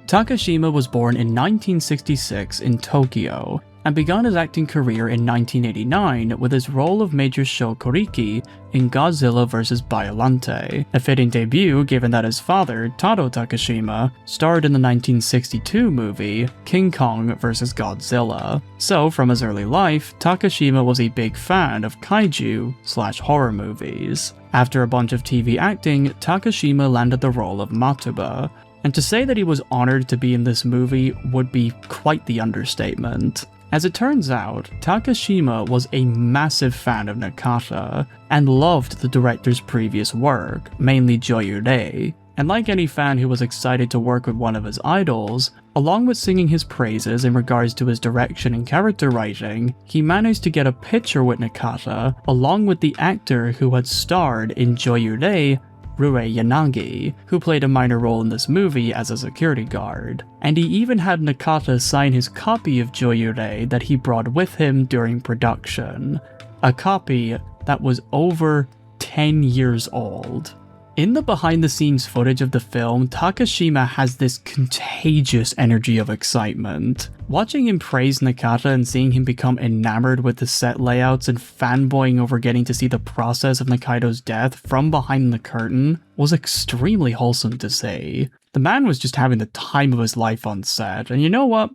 Takashima was born in 1966 in Tokyo, and began his acting career in 1989 with his role of Major Sho Koriki in Godzilla vs. Biollante, a fitting debut given that his father, Taro Takashima, starred in the 1962 movie King Kong vs. Godzilla. So from his early life, Takashima was a big fan of kaiju/horror movies. After a bunch of TV acting, Takashima landed the role of Matuba, and to say that he was honored to be in this movie would be quite the understatement. As it turns out, Takashima was a massive fan of Nakata, and loved the director's previous work, mainly Joyurei, and like any fan who was excited to work with one of his idols, along with singing his praises in regards to his direction and character writing, he managed to get a picture with Nakata, along with the actor who had starred in Joyurei, Rue Yanagi, who played a minor role in this movie as a security guard. And he even had Nakata sign his copy of Joyure that he brought with him during production. A copy that was over 10 years old. In the behind-the-scenes footage of the film, Takashima has this contagious energy of excitement. Watching him praise Nakata and seeing him become enamored with the set layouts and fanboying over getting to see the process of Nakaido's death from behind the curtain was extremely wholesome to see. The man was just having the time of his life on set, and you know what?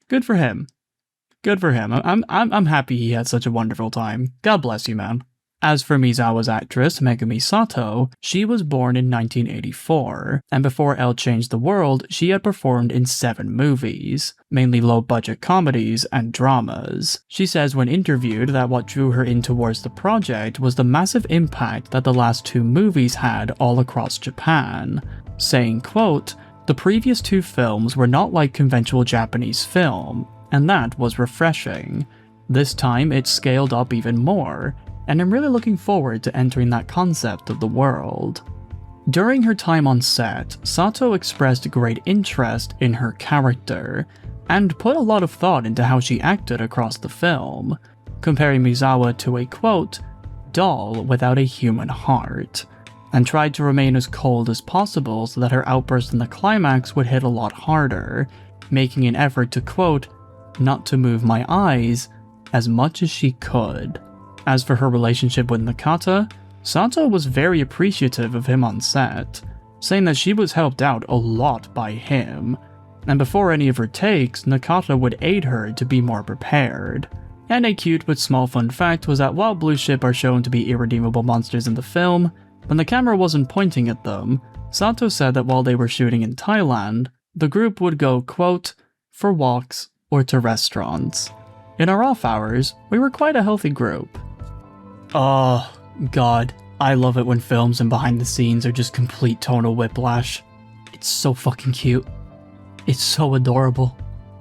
Good for him. Good for him. I'm happy he had such a wonderful time. God bless you, man. As for Mizawa's actress, Megumi Sato, she was born in 1984, and before L Changed the World, she had performed in 7 movies, mainly low-budget comedies and dramas. She says when interviewed that what drew her in towards the project was the massive impact that the last 2 movies had all across Japan, saying, quote, "The previous 2 films were not like conventional Japanese film, and that was refreshing. This time it scaled up even more, and I'm really looking forward to entering that concept of the world." During her time on set, Sato expressed great interest in her character, and put a lot of thought into how she acted across the film, comparing Mizawa to a, quote, "doll without a human heart," and tried to remain as cold as possible so that her outburst in the climax would hit a lot harder, making an effort to, quote, "not to move my eyes as much as she could." As for her relationship with Nakata, Sato was very appreciative of him on set, saying that she was helped out a lot by him, and before any of her takes, Nakata would aid her to be more prepared. And a cute but small fun fact was that while Blue Ship are shown to be irredeemable monsters in the film, when the camera wasn't pointing at them, Sato said that while they were shooting in Thailand, the group would go, quote, "for walks or to restaurants." In our off hours, we were quite a healthy group. Oh, God, I love it when films and behind the scenes are just complete tonal whiplash. It's so fucking cute. It's so adorable.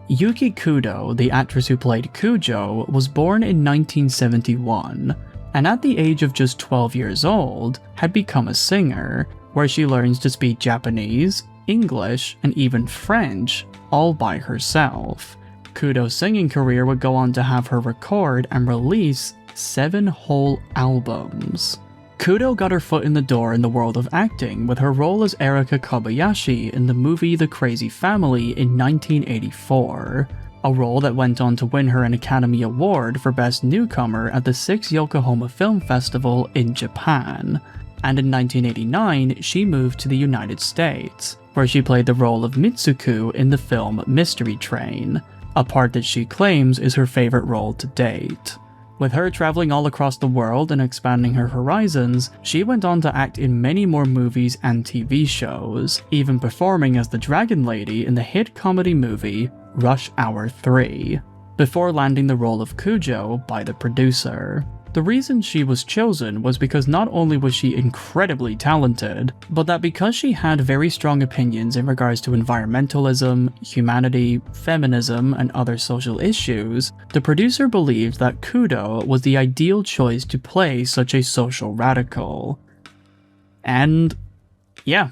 Yuki Kudo, the actress who played Kujo, was born in 1971, and at the age of just 12 years old, had become a singer, where she learns to speak Japanese, English, and even French, all by herself. Kudo's singing career would go on to have her record and release 7 whole albums. Kudo got her foot in the door in the world of acting with her role as Erika Kobayashi in the movie The Crazy Family in 1984, a role that went on to win her an Academy Award for Best Newcomer at the 6th Yokohama Film Festival in Japan. And in 1989, she moved to the United States, where she played the role of Mitsuku in the film Mystery Train, a part that she claims is her favorite role to date. With her traveling all across the world and expanding her horizons, she went on to act in many more movies and TV shows, even performing as the Dragon Lady in the hit comedy movie Rush Hour 3, before landing the role of Kujo by the producer. The reason she was chosen was because not only was she incredibly talented, but that because she had very strong opinions in regards to environmentalism, humanity, feminism, and other social issues, the producer believed that Kudo was the ideal choice to play such a social radical. And yeah,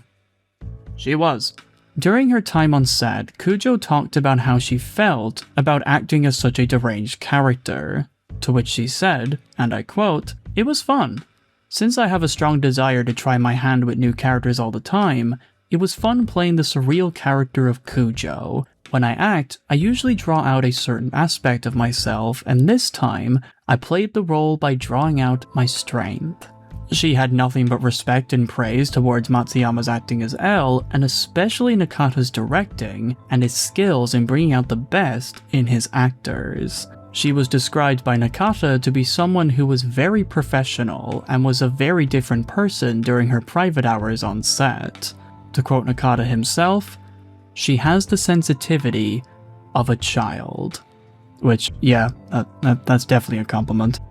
she was. During her time on set, Kujo talked about how she felt about acting as such a deranged character. To which she said, and I quote, "It was fun. Since I have a strong desire to try my hand with new characters all the time, it was fun playing the surreal character of Kujo. When I act, I usually draw out a certain aspect of myself, and this time, I played the role by drawing out my strength." She had nothing but respect and praise towards Matsuyama's acting as L, and especially Nakata's directing, and his skills in bringing out the best in his actors. She was described by Nakata to be someone who was very professional and was a very different person during her private hours on set. To quote Nakata himself, "She has the sensitivity of a child." Which, yeah, that's definitely a compliment.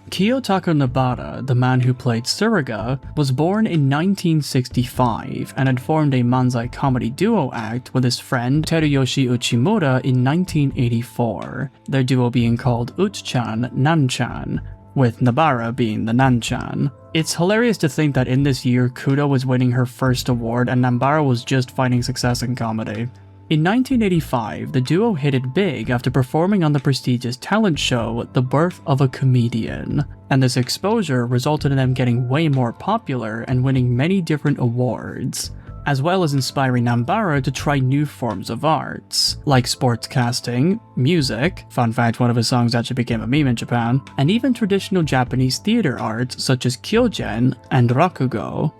Kiyotaka Nobara, the man who played Tsuruga, was born in 1965 and had formed a manzai comedy duo act with his friend Teruyoshi Uchimura in 1984, their duo being called Uch-chan Nan-chan, with Nobara being the Nan-chan. It's hilarious to think that in this year, Kudo was winning her first award and Nambara was just finding success in comedy. In 1985, the duo hit it big after performing on the prestigious talent show The Birth of a Comedian, and this exposure resulted in them getting way more popular and winning many different awards, as well as inspiring Nambara to try new forms of arts, like sportscasting, music, fun fact one of his songs actually became a meme in Japan, and even traditional Japanese theater arts such as kyogen and rakugo.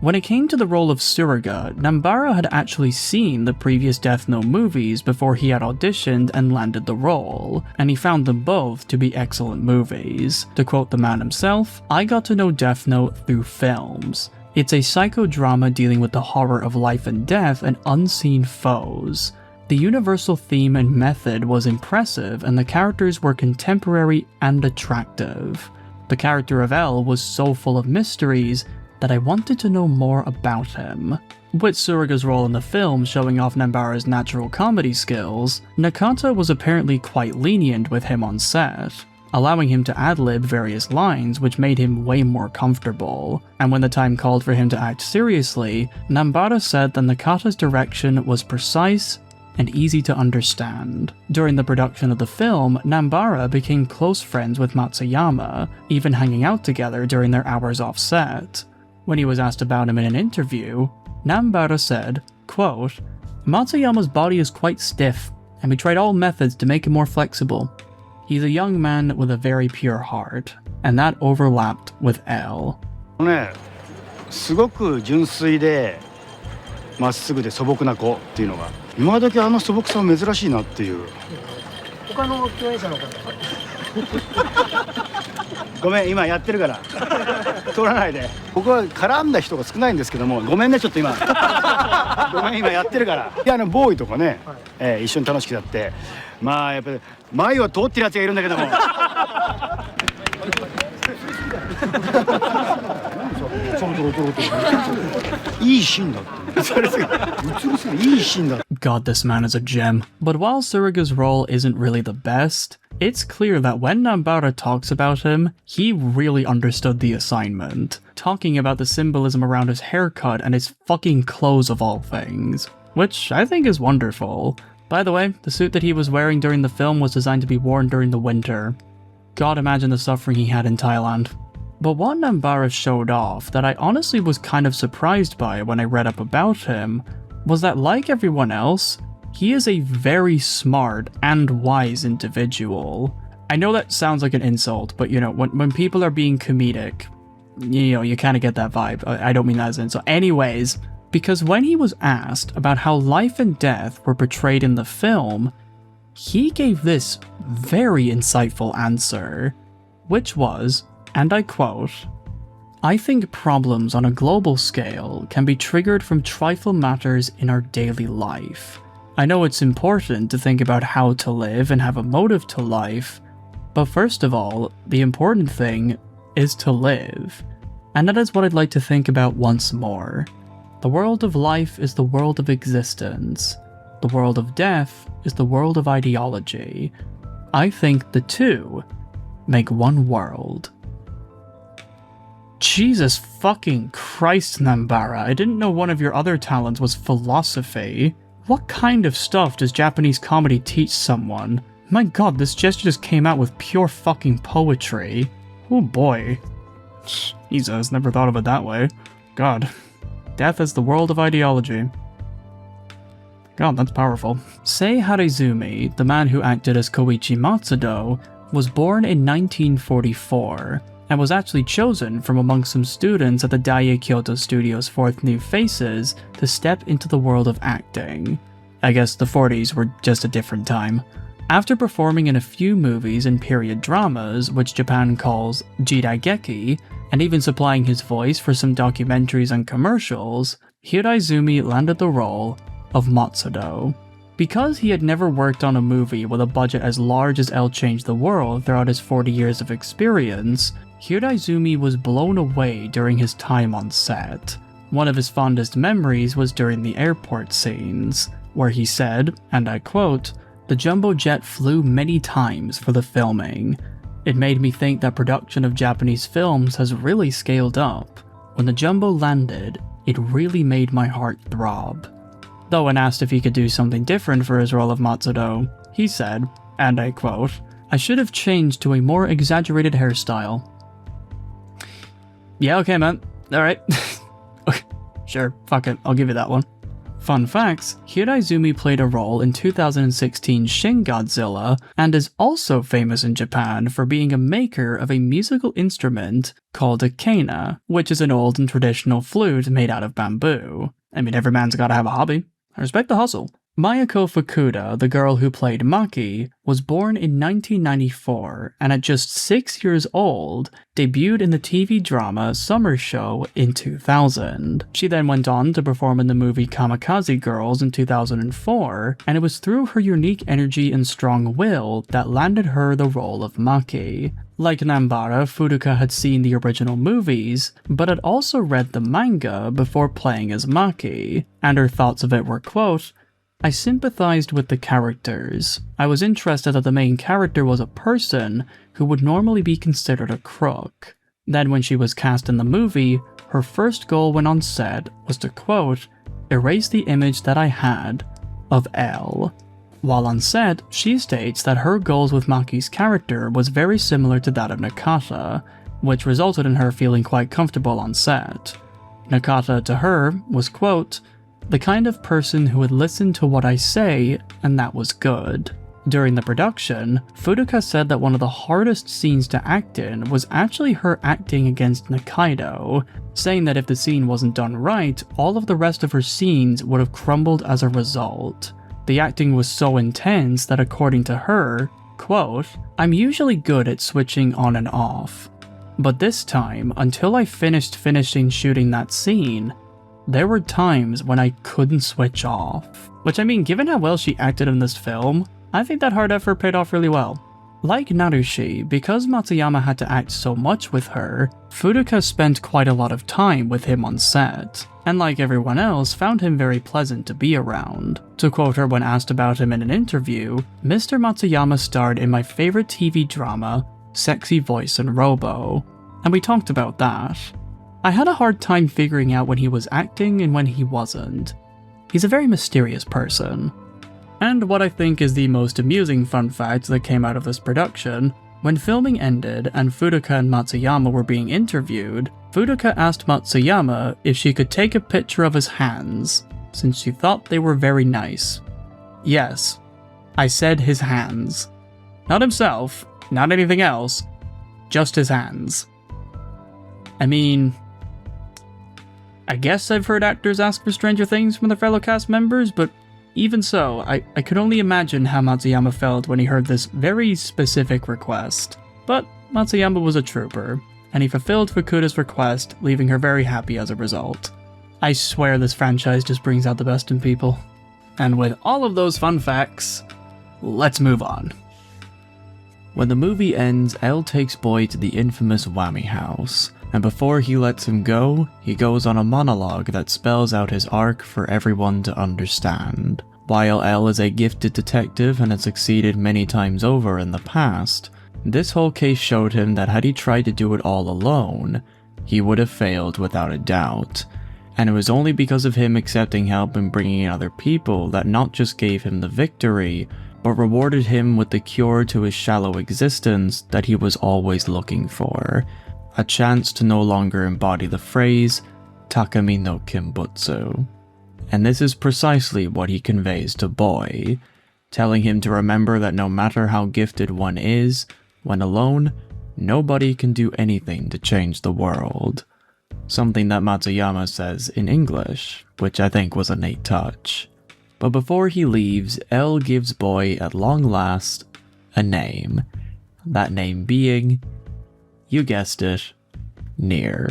When it came to the role of Tsuruga, Nambara had actually seen the previous Death Note movies before he had auditioned and landed the role, and he found them both to be excellent movies. To quote the man himself, "I got to know Death Note through films. It's a psychodrama dealing with the horror of life and death and unseen foes. The universal theme and method was impressive and the characters were contemporary and attractive. The character of L was so full of mysteries that I wanted to know more about him." With Tsuruga's role in the film showing off Nambara's natural comedy skills, Nakata was apparently quite lenient with him on set, allowing him to ad-lib various lines which made him way more comfortable, and when the time called for him to act seriously, Nambara said that Nakata's direction was precise and easy to understand. During the production of the film, Nambara became close friends with Matsuyama, even hanging out together during their hours off set. When he was asked about him in an interview, Nambara said, quote, "Matsuyama's body is quite stiff, and we tried all methods to make him more flexible. He's a young man with a very pure heart," and that overlapped with L. すごく純粋でまっすぐで素朴な子っていうのが今時あの素朴さは珍しいなっていう。他の共演者の方ごめん今やってるから通らないで。僕は絡んだ人が少ないんですけども、ごめんねちょっと今ごめん今やってるから。いやボーイとかね、一緒に楽しくやって、まあやっぱり前を通ってるやつがいるんだけどもいいシーンだって。それすごい美しいいいシーンだ。God, this man is a gem. But while Tsuruga's role isn't really the best, it's clear that when Nambara talks about him, he really understood the assignment, talking about the symbolism around his haircut and his fucking clothes of all things, which I think is wonderful. By the way, the suit that he was wearing during the film was designed to be worn during the winter. God, imagine the suffering he had in Thailand. But what Nambara showed off that I honestly was kind of surprised by when I read up about him was that, like everyone else, he is a very smart and wise individual. I know that sounds like an insult, but you know, when people are being comedic, you know, you kind of get that vibe. I don't mean that as an insult. Anyways, because when he was asked about how life and death were portrayed in the film, he gave this very insightful answer, which was, and I quote, "I think problems on a global scale can be triggered from trifle matters in our daily life. I know it's important to think about how to live and have a motive to life, but first of all, the important thing is to live. And that is what I'd like to think about once more. The world of life is the world of existence. The world of death is the world of ideology. I think the two make one world." Jesus fucking Christ, Nambara, I didn't know one of your other talents was philosophy. What kind of stuff does Japanese comedy teach someone? My god, this gesture just came out with pure fucking poetry. Oh boy. Jesus, never thought of it that way. God. Death is the world of ideology. God, that's powerful. Sei Harizumi, the man who acted as Koichi Matsudo, was born in 1944, and was actually chosen from among some students at the Daiei Kyoto Studio's 4th New Faces to step into the world of acting. I guess the 40s were just a different time. After performing in a few movies and period dramas, which Japan calls jidaigeki, and even supplying his voice for some documentaries and commercials, Hiraizumi landed the role of Matsudo. Because he had never worked on a movie with a budget as large as L Changed the World throughout his 40 years of experience, Hiraizumi was blown away during his time on set. One of his fondest memories was during the airport scenes, where he said, and I quote, "The jumbo jet flew many times for the filming. It made me think that production of Japanese films has really scaled up. When the Jumbo landed, it really made my heart throb. Though when asked if he could do something different for his role of Matsudo, he said, and I quote, "I should have changed to a more exaggerated hairstyle." Yeah, okay man, alright. Sure, fuck it, I'll give you that one. Fun facts, Hiraizumi played a role in 2016 Shin Godzilla and is also famous in Japan for being a maker of a musical instrument called a kana, which is an old and traditional flute made out of bamboo. I mean, every man's gotta have a hobby. I respect the hustle. Mayako Fukuda, the girl who played Maki, was born in 1994 and at just 6 years old, debuted in the TV drama Summer Show in 2000. She then went on to perform in the movie Kamikaze Girls in 2004, and it was through her unique energy and strong will that landed her the role of Maki. Like Nambara, Furuka had seen the original movies, but had also read the manga before playing as Maki, and her thoughts of it were, quote, "I sympathized with the characters. I was interested that the main character was a person who would normally be considered a crook. Then when she was cast in the movie, her first goal when on set was to, quote, erase the image that I had of L. While on set, she states that her goals with Maki's character was very similar to that of Nakata, which resulted in her feeling quite comfortable on set. Nakata, to her, was, quote, the kind of person who would listen to what I say, and that was good. During the production, Furuka said that one of the hardest scenes to act in was actually her acting against Nakaido, saying that if the scene wasn't done right, all of the rest of her scenes would have crumbled as a result. The acting was so intense that according to her, quote, I'm usually good at switching on and off. But this time, until I finished shooting that scene, there were times when I couldn't switch off. Which I mean, given how well she acted in this film, I think that hard effort paid off really well. Like Narushi, because Matsuyama had to act so much with her, Furuka spent quite a lot of time with him on set, and like everyone else, found him very pleasant to be around. To quote her when asked about him in an interview, Mr. Matsuyama starred in my favorite TV drama, Sexy Voice and Robo, and we talked about that. I had a hard time figuring out when he was acting and when he wasn't. He's a very mysterious person. And what I think is the most amusing fun fact that came out of this production, when filming ended and Furuka and Matsuyama were being interviewed, Furuka asked Matsuyama if she could take a picture of his hands, since she thought they were very nice. Yes, I said his hands. Not himself, not anything else, just his hands. I mean, I guess I've heard actors ask for stranger things from their fellow cast members, but even so, I could only imagine how Matsuyama felt when he heard this very specific request. But Matsuyama was a trooper, and he fulfilled Fukuda's request, leaving her very happy as a result. I swear this franchise just brings out the best in people. And with all of those fun facts, let's move on. When the movie ends, L takes Boy to the infamous Whammy House, and before he lets him go, he goes on a monologue that spells out his arc for everyone to understand. While L is a gifted detective and had succeeded many times over in the past, this whole case showed him that had he tried to do it all alone, he would have failed without a doubt. And it was only because of him accepting help and bringing in other people that not just gave him the victory, but rewarded him with the cure to his shallow existence that he was always looking for. A chance to no longer embody the phrase, Takami no Kimbutsu. And this is precisely what he conveys to Boy, telling him to remember that no matter how gifted one is, when alone, nobody can do anything to change the world. Something that Matsuyama says in English, which I think was a neat touch. But before he leaves, L gives Boy, at long last, a name. That name being, you guessed it, Nier.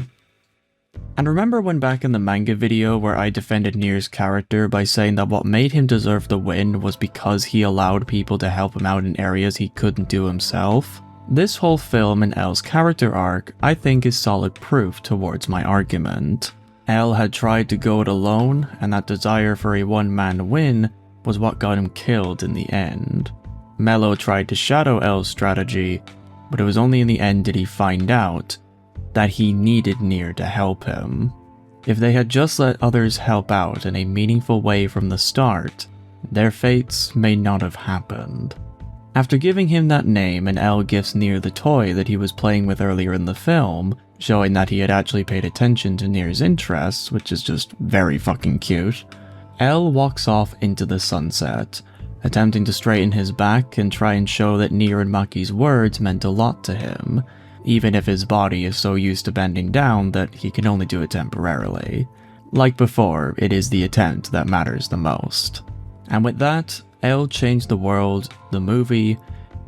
And remember when back in the manga video where I defended Nier's character by saying that what made him deserve the win was because he allowed people to help him out in areas he couldn't do himself? This whole film and L's character arc, I think, is solid proof towards my argument. L had tried to go it alone, and that desire for a one-man win was what got him killed in the end. Mello tried to shadow L's strategy, but it was only in the end did he find out that he needed Nier to help him. If they had just let others help out in a meaningful way from the start, their fates may not have happened. After giving him that name, and L gifts Nier the toy that he was playing with earlier in the film, showing that he had actually paid attention to Nier's interests, which is just very fucking cute, L walks off into the sunset, attempting to straighten his back and try and show that Nier and Maki's words meant a lot to him, even if his body is so used to bending down that he can only do it temporarily. Like before, it is the attempt that matters the most. And with that, L Changed the World, the movie,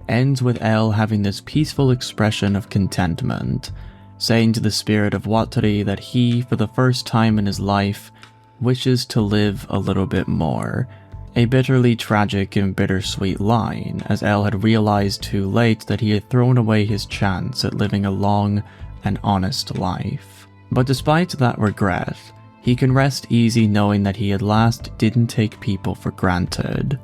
ends with L having this peaceful expression of contentment, saying to the spirit of Watari that he, for the first time in his life, wishes to live a little bit more. A bitterly tragic and bittersweet line, as L had realized too late that he had thrown away his chance at living a long and honest life. But despite that regret, he can rest easy knowing that he at last didn't take people for granted.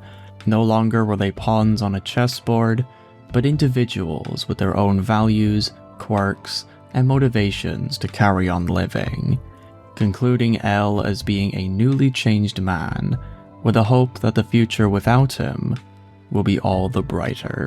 No longer were they pawns on a chessboard, but individuals with their own values, quirks, and motivations to carry on living, concluding L as being a newly changed man, with a hope that the future without him will be all the brighter.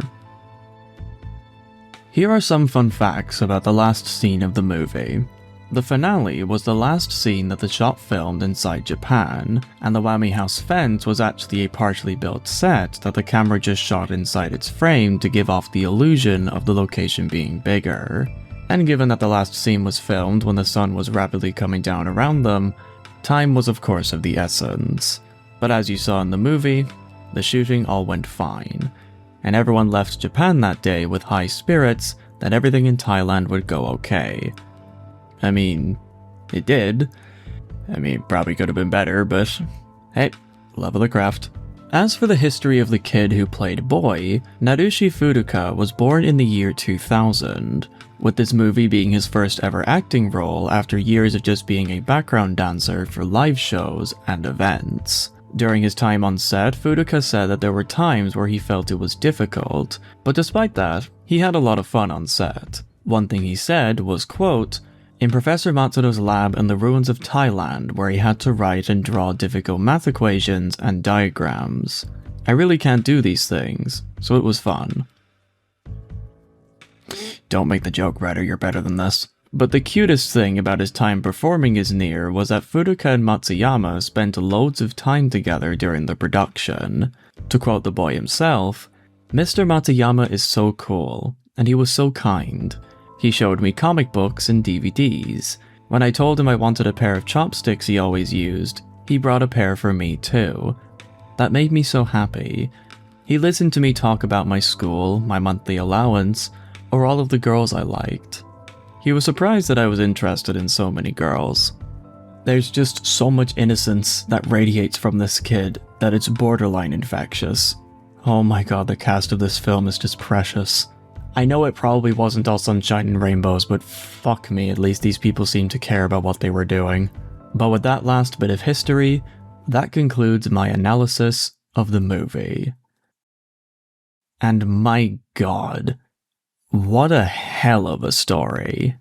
Here are some fun facts about the last scene of the movie. The finale was the last scene that the shot filmed inside Japan, and the Whammy House fence was actually a partially built set that the camera just shot inside its frame to give off the illusion of the location being bigger. And given that the last scene was filmed when the sun was rapidly coming down around them, time was of course of the essence. But as you saw in the movie, the shooting all went fine, and everyone left Japan that day with high spirits that everything in Thailand would go okay. I mean, it did. I mean, probably could have been better, but hey, love of the craft. As for the history of the kid who played Boy, Narushi Furuka was born in the year 2000, with this movie being his first ever acting role after years of just being a background dancer for live shows and events. During his time on set, Furuka said that there were times where he felt it was difficult, but despite that, he had a lot of fun on set. One thing he said was, quote, "In Professor Matsuno's lab in the ruins of Thailand, where he had to write and draw difficult math equations and diagrams. I really can't do these things, so it was fun." Don't make the joke, writer, you're better than this. But the cutest thing about his time performing as Nier was that Furuka and Matsuyama spent loads of time together during the production. To quote the boy himself, "Mr. Matsuyama is so cool, and he was so kind. He showed me comic books and DVDs. When I told him I wanted a pair of chopsticks he always used, he brought a pair for me too. That made me so happy. He listened to me talk about my school, my monthly allowance, or all of the girls I liked. He was surprised that I was interested in so many girls. There's just so much innocence that radiates from this kid that it's borderline infectious. Oh my god, the cast of this film is just precious. I know it probably wasn't all sunshine and rainbows, but fuck me, at least these people seem to care about what they were doing." But with that last bit of history, that concludes my analysis of the movie. And my god, what a hell of a story.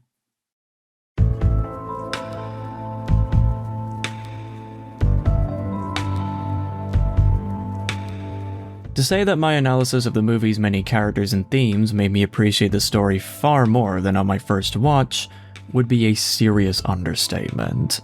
To say that my analysis of the movie's many characters and themes made me appreciate the story far more than on my first watch would be a serious understatement.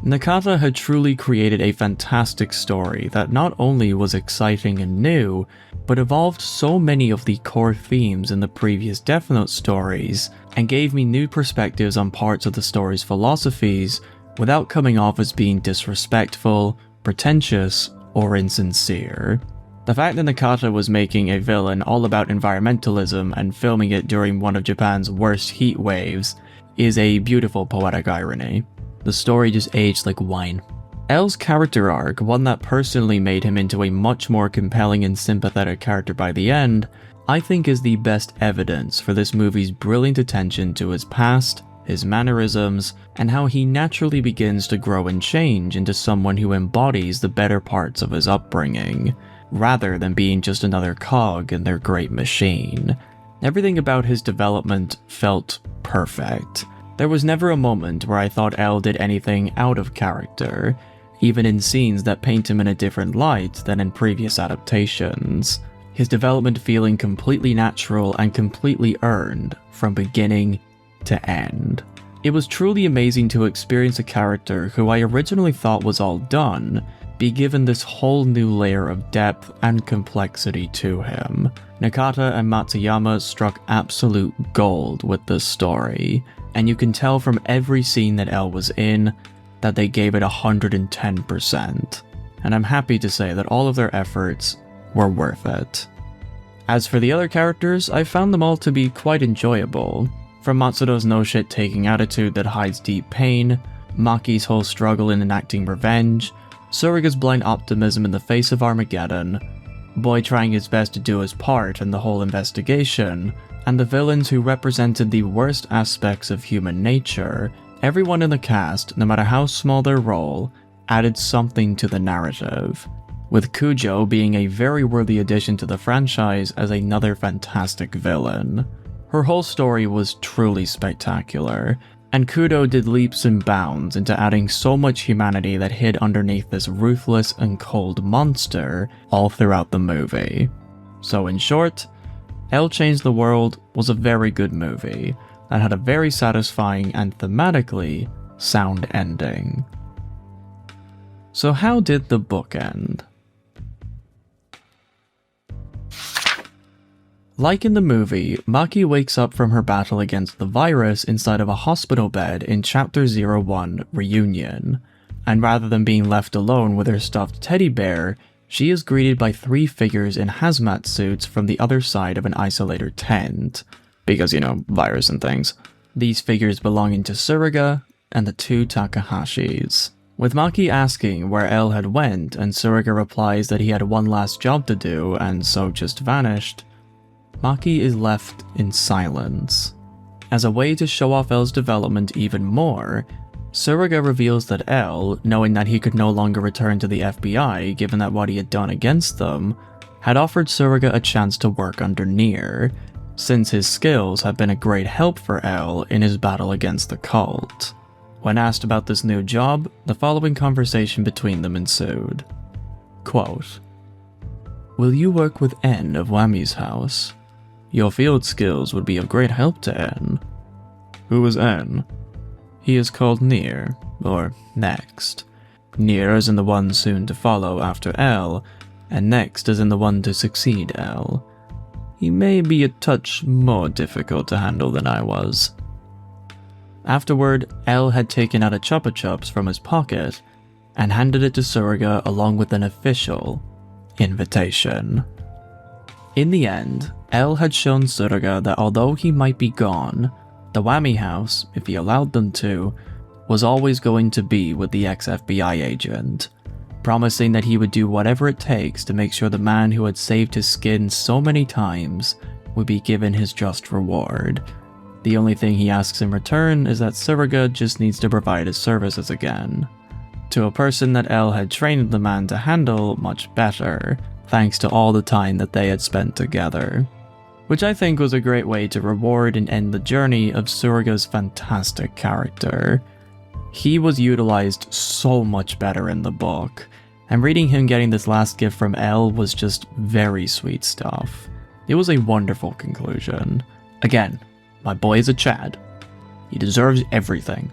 Nakata had truly created a fantastic story that not only was exciting and new, but evolved so many of the core themes in the previous Death Note stories, and gave me new perspectives on parts of the story's philosophies without coming off as being disrespectful, pretentious, or insincere. The fact that Nakata was making a villain all about environmentalism and filming it during one of Japan's worst heat waves is a beautiful poetic irony. The story just aged like wine. L's character arc, one that personally made him into a much more compelling and sympathetic character by the end, I think is the best evidence for this movie's brilliant attention to his past, his mannerisms, and how he naturally begins to grow and change into someone who embodies the better parts of his upbringing, rather than being just another cog in their great machine. Everything about his development felt perfect. There was never a moment where I thought L did anything out of character, even in scenes that paint him in a different light than in previous adaptations. His development feeling completely natural and completely earned from beginning to end. It was truly amazing to experience a character who I originally thought was all done be given this whole new layer of depth and complexity to him. Nakata and Matsuyama struck absolute gold with this story, and you can tell from every scene that L was in that they gave it 110%, and I'm happy to say that all of their efforts were worth it. As for the other characters, I found them all to be quite enjoyable. From Matsudo's no-shit taking attitude that hides deep pain, Maki's whole struggle in enacting revenge, Tsuruga's blind optimism in the face of Armageddon, Boy trying his best to do his part in the whole investigation, and the villains who represented the worst aspects of human nature, everyone in the cast, no matter how small their role, added something to the narrative, with Kujo being a very worthy addition to the franchise as another fantastic villain. Her whole story was truly spectacular, and Kudo did leaps and bounds into adding so much humanity that hid underneath this ruthless and cold monster all throughout the movie. So in short, L Changed the World was a very good movie that had a very satisfying and thematically sound ending. So how did the book end? Like in the movie, Maki wakes up from her battle against the virus inside of a hospital bed in Chapter 01, Reunion, and rather than being left alone with her stuffed teddy bear, she is greeted by 3 figures in hazmat suits from the other side of an isolator tent. Because, you know, virus and things. These figures belonging to Tsuruga and the 2 Takahashis. With Maki asking where L had went and Tsuruga replies that he had one last job to do and so just vanished, Maki is left in silence. As a way to show off L's development even more, Tsuruga reveals that L, knowing that he could no longer return to the FBI given that what he had done against them, had offered Tsuruga a chance to work under Nier, since his skills have been a great help for L in his battle against the cult. When asked about this new job, the following conversation between them ensued. Quote, "Will you work with N of Wami's house? Your field skills would be of great help to N." "Who is N?" "He is called Nier, or Next. Nier is in the one soon to follow after L, and Next is in the one to succeed L. He may be a touch more difficult to handle than I was." Afterward, L had taken out a Chupa Chups from his pocket and handed it to Tsuruga along with an official invitation. In the end, L had shown Tsuruga that although he might be gone, the Wami house, if he allowed them to, was always going to be with the ex-FBI agent, promising that he would do whatever it takes to make sure the man who had saved his skin so many times would be given his just reward. The only thing he asks in return is that Tsuruga just needs to provide his services again, to a person that L had trained the man to handle much better, thanks to all the time that they had spent together. Which I think was a great way to reward and end the journey of Tsuruga's fantastic character. He was utilized so much better in the book, and reading him getting this last gift from L was just very sweet stuff. It was a wonderful conclusion. Again, my boy is a Chad. He deserves everything.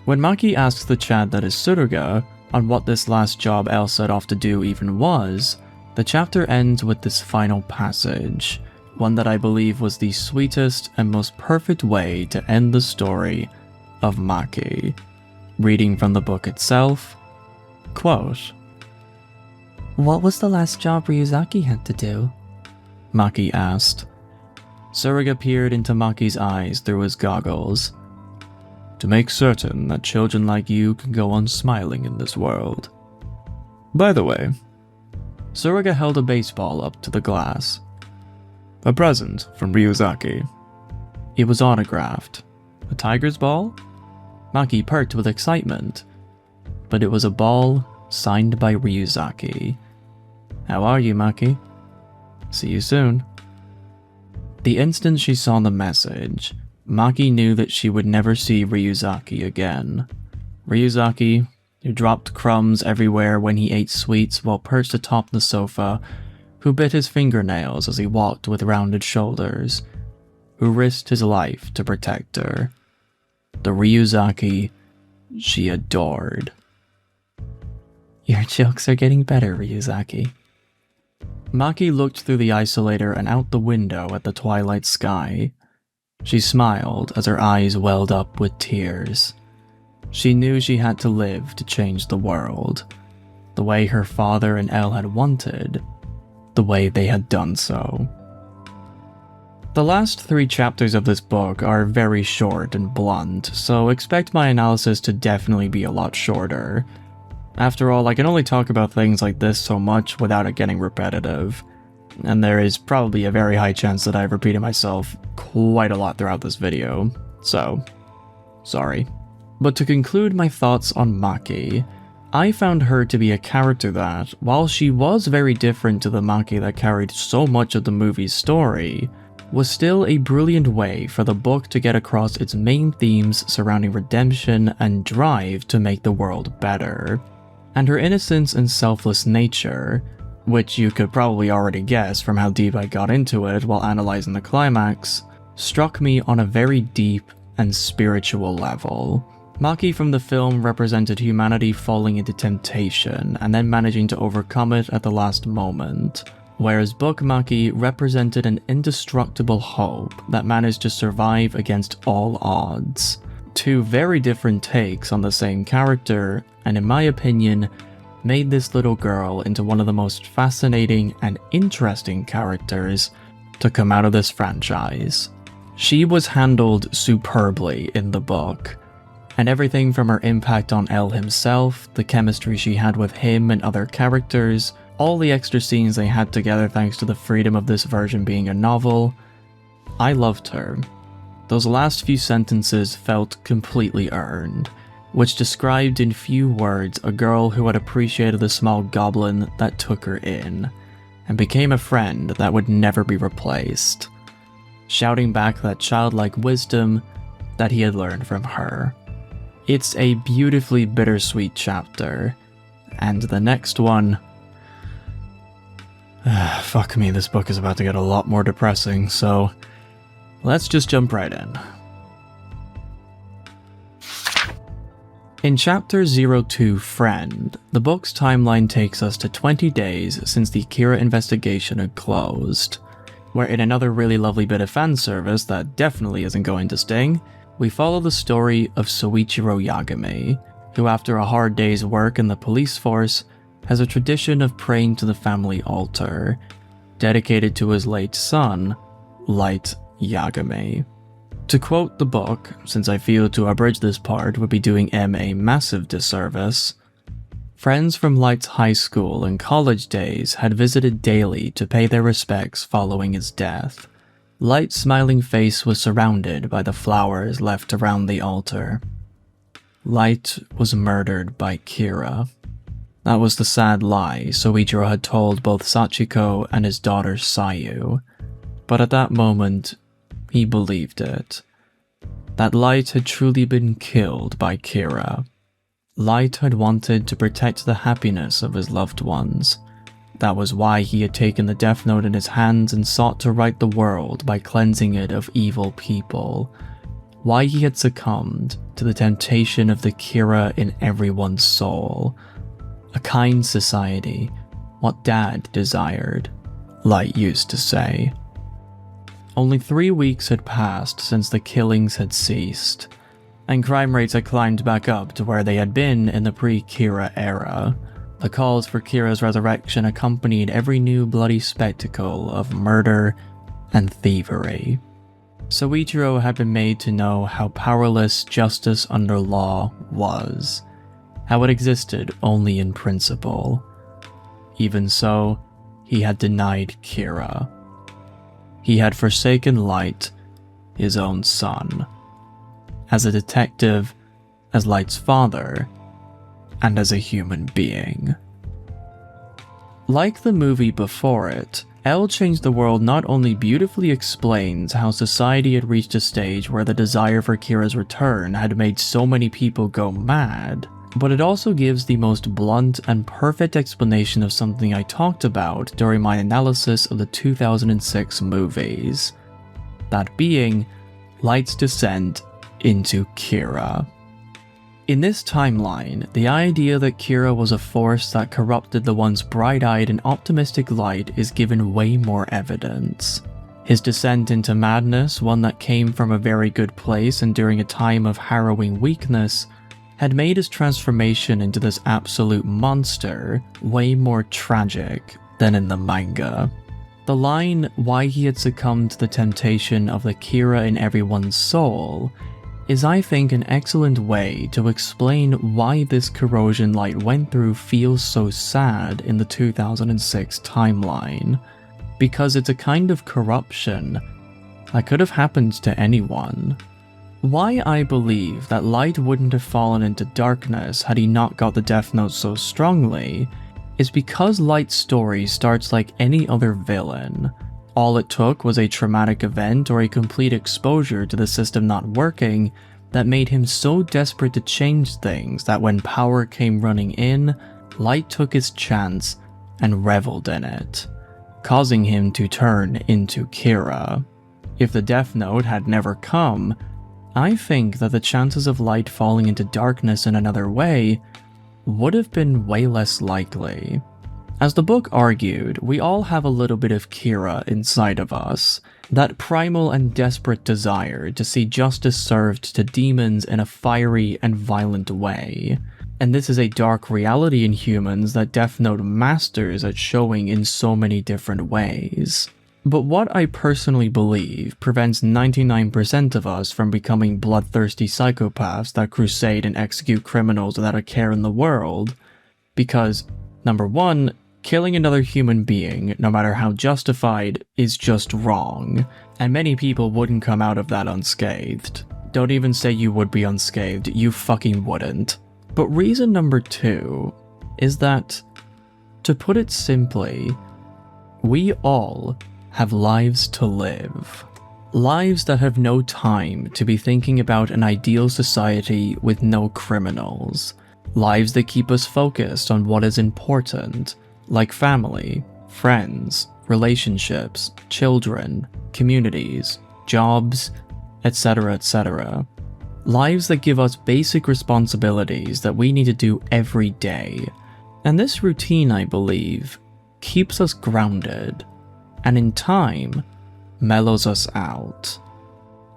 When Maki asks the Chad that is Tsuruga on what this last job L set off to do even was, the chapter ends with this final passage, one that I believe was the sweetest and most perfect way to end the story of Maki. Reading from the book itself, quote, "What was the last job Ryuzaki had to do?" Maki asked. Tsuruga peered into Maki's eyes through his goggles. "To make certain that children like you can go on smiling in this world. By the way," Tsuruga held a baseball up to the glass. "A present from Ryuzaki. It was autographed. A tiger's ball?" Maki perked with excitement. But it was a ball signed by Ryuzaki. "How are you, Maki? See you soon." The instant she saw the message, Maki knew that she would never see Ryuzaki again. Ryuzaki, who dropped crumbs everywhere when he ate sweets while perched atop the sofa, who bit his fingernails as he walked with rounded shoulders, who risked his life to protect her. The Ryuzaki she adored. Your jokes are getting better, Ryuzaki. Maki looked through the isolator and out the window at the twilight sky. She smiled as her eyes welled up with tears. She knew she had to live to change the world, the way her father and Elle had wanted, the way they had done so. The last 3 chapters of this book are very short and blunt, so expect my analysis to definitely be a lot shorter. After all, I can only talk about things like this so much without it getting repetitive, and there is probably a very high chance that I've repeated myself quite a lot throughout this video, so sorry. But to conclude my thoughts on Maki, I found her to be a character that, while she was very different to the Maki that carried so much of the movie's story, was still a brilliant way for the book to get across its main themes surrounding redemption and drive to make the world better. And her innocence and selfless nature, which you could probably already guess from how deep I got into it while analyzing the climax, struck me on a very deep and spiritual level. Maki from the film represented humanity falling into temptation and then managing to overcome it at the last moment, whereas Book Maki represented an indestructible hope that managed to survive against all odds. 2 very different takes on the same character, and in my opinion, made this little girl into one of the most fascinating and interesting characters to come out of this franchise. She was handled superbly in the book, and everything from her impact on Elle himself, the chemistry she had with him and other characters, all the extra scenes they had together thanks to the freedom of this version being a novel, I loved her. Those last few sentences felt completely earned, which described in few words a girl who had appreciated the small goblin that took her in, and became a friend that would never be replaced, shouting back that childlike wisdom that he had learned from her. It's a beautifully bittersweet chapter, and the next one... fuck me, this book is about to get a lot more depressing, so let's just jump right in. In Chapter 02, Friend, the book's timeline takes us to 20 days since the Kira investigation had closed, where in another really lovely bit of fan service that definitely isn't going to sting, we follow the story of Soichiro Yagami, who after a hard day's work in the police force, has a tradition of praying to the family altar, dedicated to his late son, Light Yagami. To quote the book, since I feel to abridge this part would be doing M a massive disservice, friends from Light's high school and college days had visited daily to pay their respects following his death. Light's smiling face was surrounded by the flowers left around the altar. Light was murdered by Kira. That was the sad lie Soichiro had told both Sachiko and his daughter Sayu, but at that moment, he believed it. That Light had truly been killed by Kira. Light had wanted to protect the happiness of his loved ones. That was why he had taken the Death Note in his hands and sought to right the world by cleansing it of evil people. Why he had succumbed to the temptation of the Kira in everyone's soul. A kind society, what Dad desired, Light used to say. Only 3 weeks had passed since the killings had ceased, and crime rates had climbed back up to where they had been in the pre-Kira era. The calls for Kira's resurrection accompanied every new bloody spectacle of murder and thievery. Soichiro had been made to know how powerless justice under law was, how it existed only in principle. Even so, he had denied Kira. He had forsaken Light, his own son. As a detective, as Light's father, and as a human being. Like the movie before it, L Changed the World not only beautifully explains how society had reached a stage where the desire for Kira's return had made so many people go mad, but it also gives the most blunt and perfect explanation of something I talked about during my analysis of the 2006 movies. That being, Light's descent into Kira. In this timeline, the idea that Kira was a force that corrupted the once bright-eyed and optimistic Light is given way more evidence. His descent into madness, one that came from a very good place and during a time of harrowing weakness, had made his transformation into this absolute monster way more tragic than in the manga. The line, why he had succumbed to the temptation of the Kira in everyone's soul, is I think an excellent way to explain why this corrosion Light went through feels so sad in the 2006 timeline, because it's a kind of corruption that could have happened to anyone. Why I believe that Light wouldn't have fallen into darkness had he not got the Death Note so strongly is because Light's story starts like any other villain. All it took was a traumatic event or a complete exposure to the system not working that made him so desperate to change things that when power came running in, Light took his chance and reveled in it, causing him to turn into Kira. If the Death Note had never come, I think that the chances of Light falling into darkness in another way would have been way less likely. As the book argued, we all have a little bit of Kira inside of us, that primal and desperate desire to see justice served to demons in a fiery and violent way. And this is a dark reality in humans that Death Note masters at showing in so many different ways. But what I personally believe prevents 99% of us from becoming bloodthirsty psychopaths that crusade and execute criminals without a care in the world, because, number one, killing another human being, no matter how justified, is just wrong, and many people wouldn't come out of that unscathed. Don't even say you would be unscathed, you fucking wouldn't. But reason number two is that, to put it simply, we all have lives to live. Lives that have no time to be thinking about an ideal society with no criminals. Lives that keep us focused on what is important, like family, friends, relationships, children, communities, jobs, etc., etc. Lives that give us basic responsibilities that we need to do every day. And this routine, I believe, keeps us grounded, and in time, mellows us out.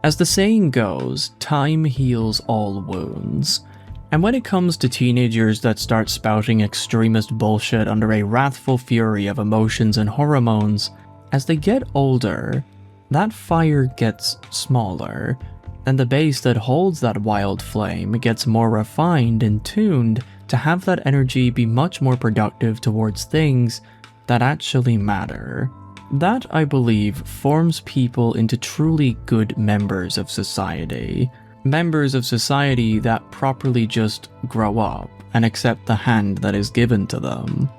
As the saying goes, time heals all wounds. And when it comes to teenagers that start spouting extremist bullshit under a wrathful fury of emotions and hormones, as they get older, that fire gets smaller, and the base that holds that wild flame gets more refined and tuned to have that energy be much more productive towards things that actually matter. That, I believe, forms people into truly good members of society. Members of society that properly just grow up and accept the hand that is given to them.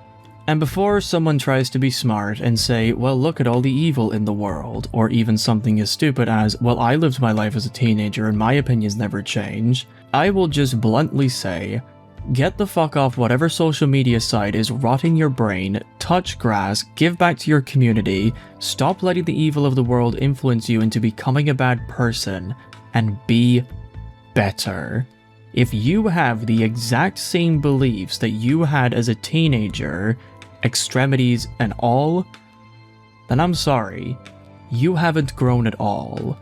And before someone tries to be smart and say, well, look at all the evil in the world, or even something as stupid as, well, I lived my life as a teenager and my opinions never change, I will just bluntly say, get the fuck off whatever social media site is rotting your brain, touch grass, give back to your community, stop letting the evil of the world influence you into becoming a bad person, and be better. If you have the exact same beliefs that you had as a teenager, extremities and all, then I'm sorry, you haven't grown at all.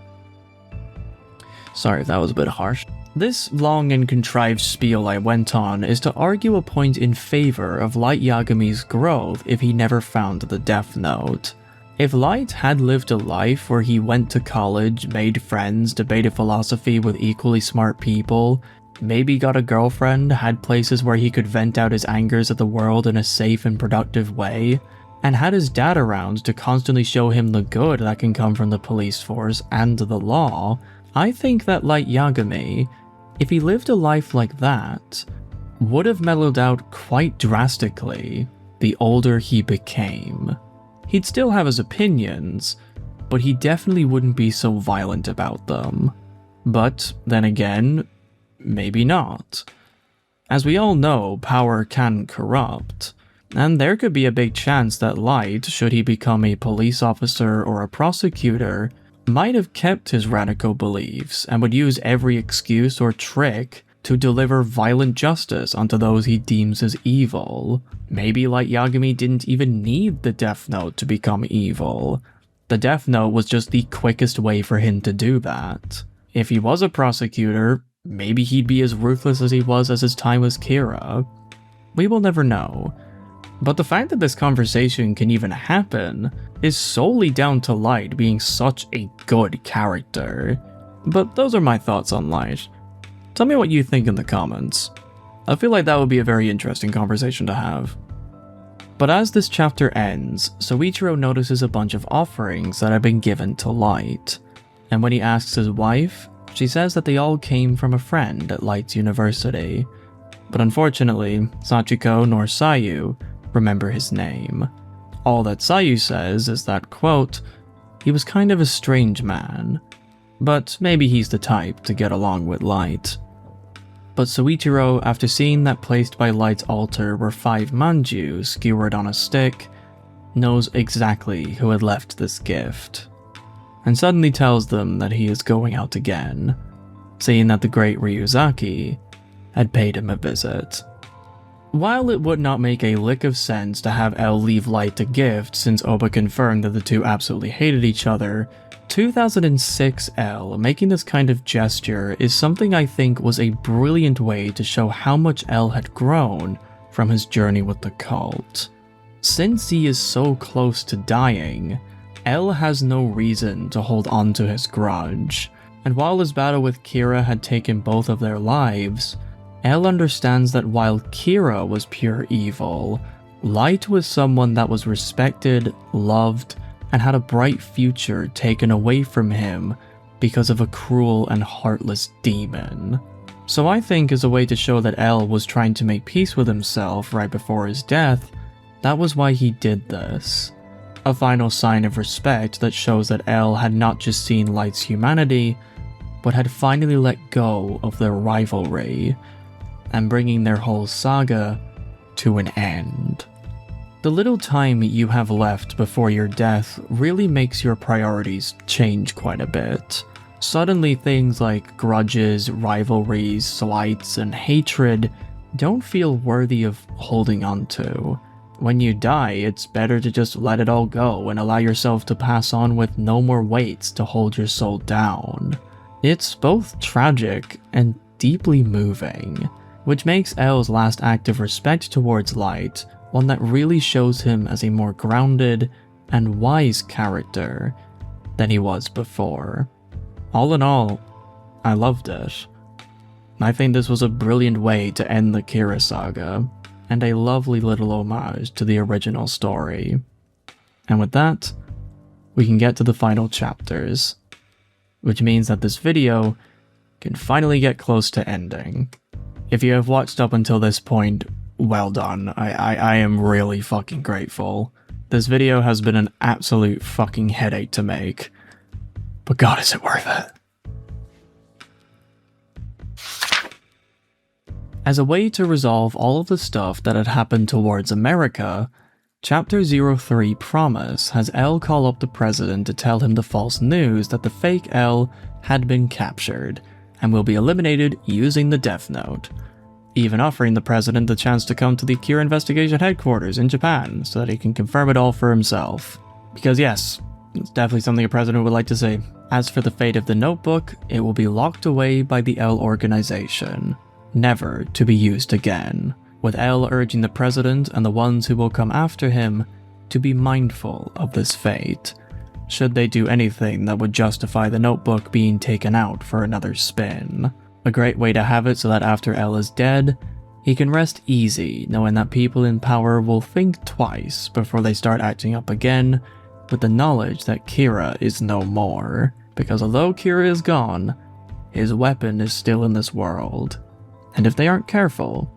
Sorry if that was a bit harsh. This long and contrived spiel I went on is to argue a point in favor of Light Yagami's growth if he never found the Death Note. If Light had lived a life where he went to college, made friends, debated philosophy with equally smart people, maybe got a girlfriend, had places where he could vent out his angers at the world in a safe and productive way, and had his dad around to constantly show him the good that can come from the police force and the law, I think that Light Yagami, if he lived a life like that, would have mellowed out quite drastically the older he became. He'd still have his opinions, but he definitely wouldn't be so violent about them. But then again, maybe not. As we all know, power can corrupt, and there could be a big chance that Light, should he become a police officer or a prosecutor, might have kept his radical beliefs and would use every excuse or trick to deliver violent justice onto those he deems as evil. Maybe Light Yagami didn't even need the Death Note to become evil. The Death Note was just the quickest way for him to do that. If he was a prosecutor, maybe he'd be as ruthless as he was as his time as Kira. We will never know. But the fact that this conversation can even happen is solely down to Light being such a good character. But those are my thoughts on Light. Tell me what you think in the comments. I feel like that would be a very interesting conversation to have. But as this chapter ends, Soichiro notices a bunch of offerings that have been given to Light. And when he asks his wife, she says that they all came from a friend at Light's university. But unfortunately, Sachiko nor Sayu remember his name. All that Sayu says is that, quote, he was kind of a strange man, but maybe he's the type to get along with Light. But Soichiro, after seeing that placed by Light's altar were 5 manju skewered on a stick, knows exactly who had left this gift, and suddenly tells them that he is going out again, seeing that the great Ryuzaki had paid him a visit. While it would not make a lick of sense to have L leave Light a gift since Oba confirmed that the two absolutely hated each other, 2006 L making this kind of gesture is something I think was a brilliant way to show how much L had grown from his journey with the cult. Since he is so close to dying, L has no reason to hold on to his grudge, and while his battle with Kira had taken both of their lives, L understands that while Kira was pure evil, Light was someone that was respected, loved, and had a bright future taken away from him because of a cruel and heartless demon. So I think as a way to show that L was trying to make peace with himself right before his death, that was why he did this. A final sign of respect that shows that L had not just seen Light's humanity, but had finally let go of their rivalry, and bringing their whole saga to an end. The little time you have left before your death really makes your priorities change quite a bit. Suddenly things like grudges, rivalries, slights, and hatred don't feel worthy of holding on to. When you die, it's better to just let it all go and allow yourself to pass on with no more weights to hold your soul down. It's both tragic and deeply moving, which makes L's last act of respect towards Light one that really shows him as a more grounded and wise character than he was before. All in all, I loved it. I think this was a brilliant way to end the Kira saga, and a lovely little homage to the original story. And with that, we can get to the final chapters, which means that this video can finally get close to ending. If you have watched up until this point, well done. I am really fucking grateful. This video has been an absolute fucking headache to make, but god is it worth it. As a way to resolve all of the stuff that had happened towards America, Chapter 03 Promise has L call up the president to tell him the false news that the fake L had been captured and will be eliminated using the Death Note, even offering the president the chance to come to the Kira investigation headquarters in Japan so that he can confirm it all for himself. Because yes, it's definitely something a president would like to see. As for the fate of the notebook, it will be locked away by the L organization, never to be used again, with L urging the president and the ones who will come after him to be mindful of this fate, should they do anything that would justify the notebook being taken out for another spin. A great way to have it so that after L is dead, he can rest easy knowing that people in power will think twice before they start acting up again, with the knowledge that Kira is no more, because although Kira is gone, his weapon is still in this world, and if they aren't careful,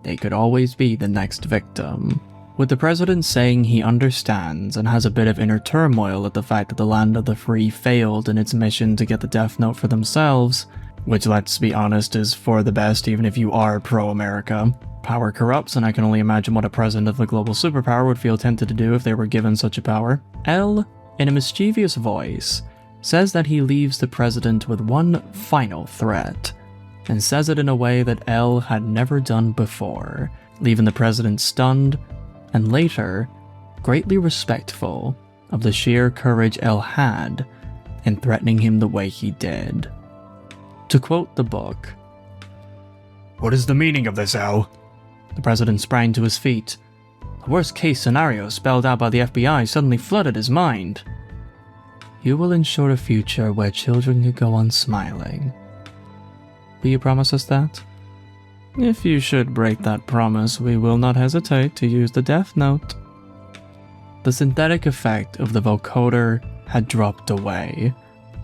they could always be the next victim. with the president saying he understands and has a bit of inner turmoil at the fact that the land of the free failed in its mission to get the Death Note for themselves, which, let's be honest, is for the best even if you are pro-America. Power corrupts, and I can only imagine what a president of a global superpower would feel tempted to do if they were given such a power. L, in a mischievous voice, says that he leaves the president with one final threat, and says it in a way that L had never done before, leaving the president stunned, and later, greatly respectful of the sheer courage L had in threatening him the way he did. To quote the book, "What is the meaning of this, L?" The president sprang to his feet. The worst-case scenario spelled out by the FBI suddenly flooded his mind. You will ensure a future where children can go on smiling. Will you promise us that? If you should break that promise, we will not hesitate to use the Death Note. The synthetic effect of the vocoder had dropped away.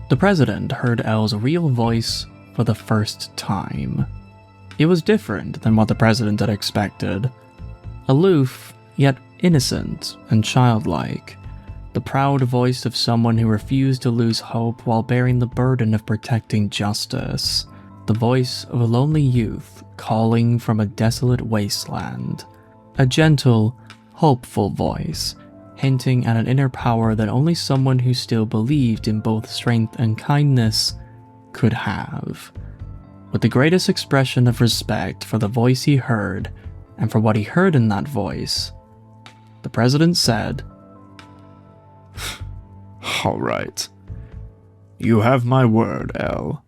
The president heard L's real voice for the first time. It was different than what the president had expected. Aloof, yet innocent and childlike. The proud voice of someone who refused to lose hope while bearing the burden of protecting justice. The voice of a lonely youth calling from a desolate wasteland. A gentle, hopeful voice, hinting at an inner power that only someone who still believed in both strength and kindness could have. With the greatest expression of respect for the voice he heard, and for what he heard in that voice, the president said, "All right. You have my word, L."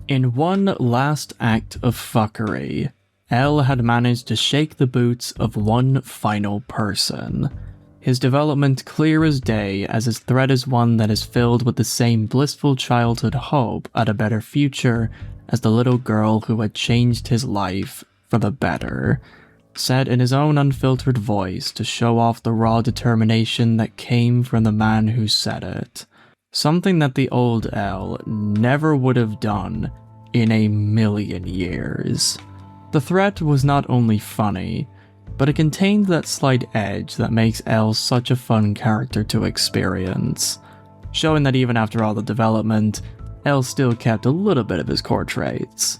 In one last act of fuckery, L had managed to shake the boots of one final person. His development clear as day, as his threat is one that is filled with the same blissful childhood hope at a better future as the little girl who had changed his life for the better, said in his own unfiltered voice to show off the raw determination that came from the man who said it. Something that the old L never would have done in a million years. The threat was not only funny, but it contained that slight edge that makes L such a fun character to experience, showing that even after all the development, L still kept a little bit of his core traits.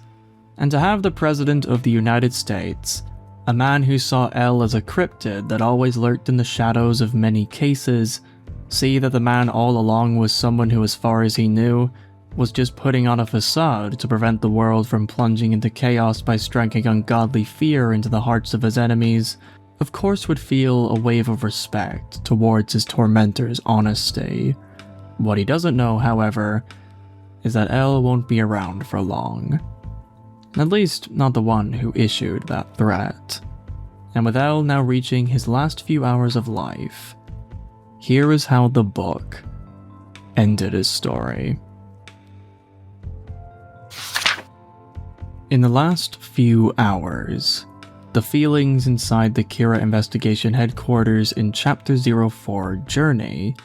And to have the President of the United States, a man who saw L as a cryptid that always lurked in the shadows of many cases, see that the man all along was someone who, as far as he knew, was just putting on a facade to prevent the world from plunging into chaos by striking ungodly fear into the hearts of his enemies, of course would feel a wave of respect towards his tormentor's honesty. What he doesn't know, however, is that L won't be around for long. At least, not the one who issued that threat. And with L now reaching his last few hours of life, here is how the book ended his story. In the last few hours, the feelings inside the Kira Investigation Headquarters in Chapter 04 Journey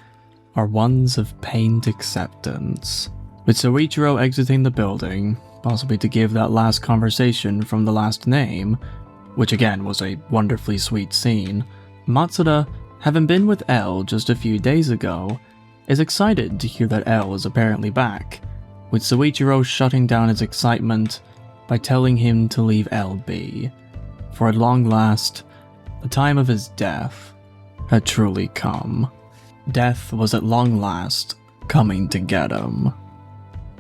are ones of pained acceptance. With Soichiro exiting the building, possibly to give that last conversation from the last name, which again was a wonderfully sweet scene, Matsuda, having been with L just a few days ago, is excited to hear that L is apparently back, with Soichiro shutting down his excitement by telling him to leave L be, for at long last, the time of his death had truly come. Death was at long last coming to get him.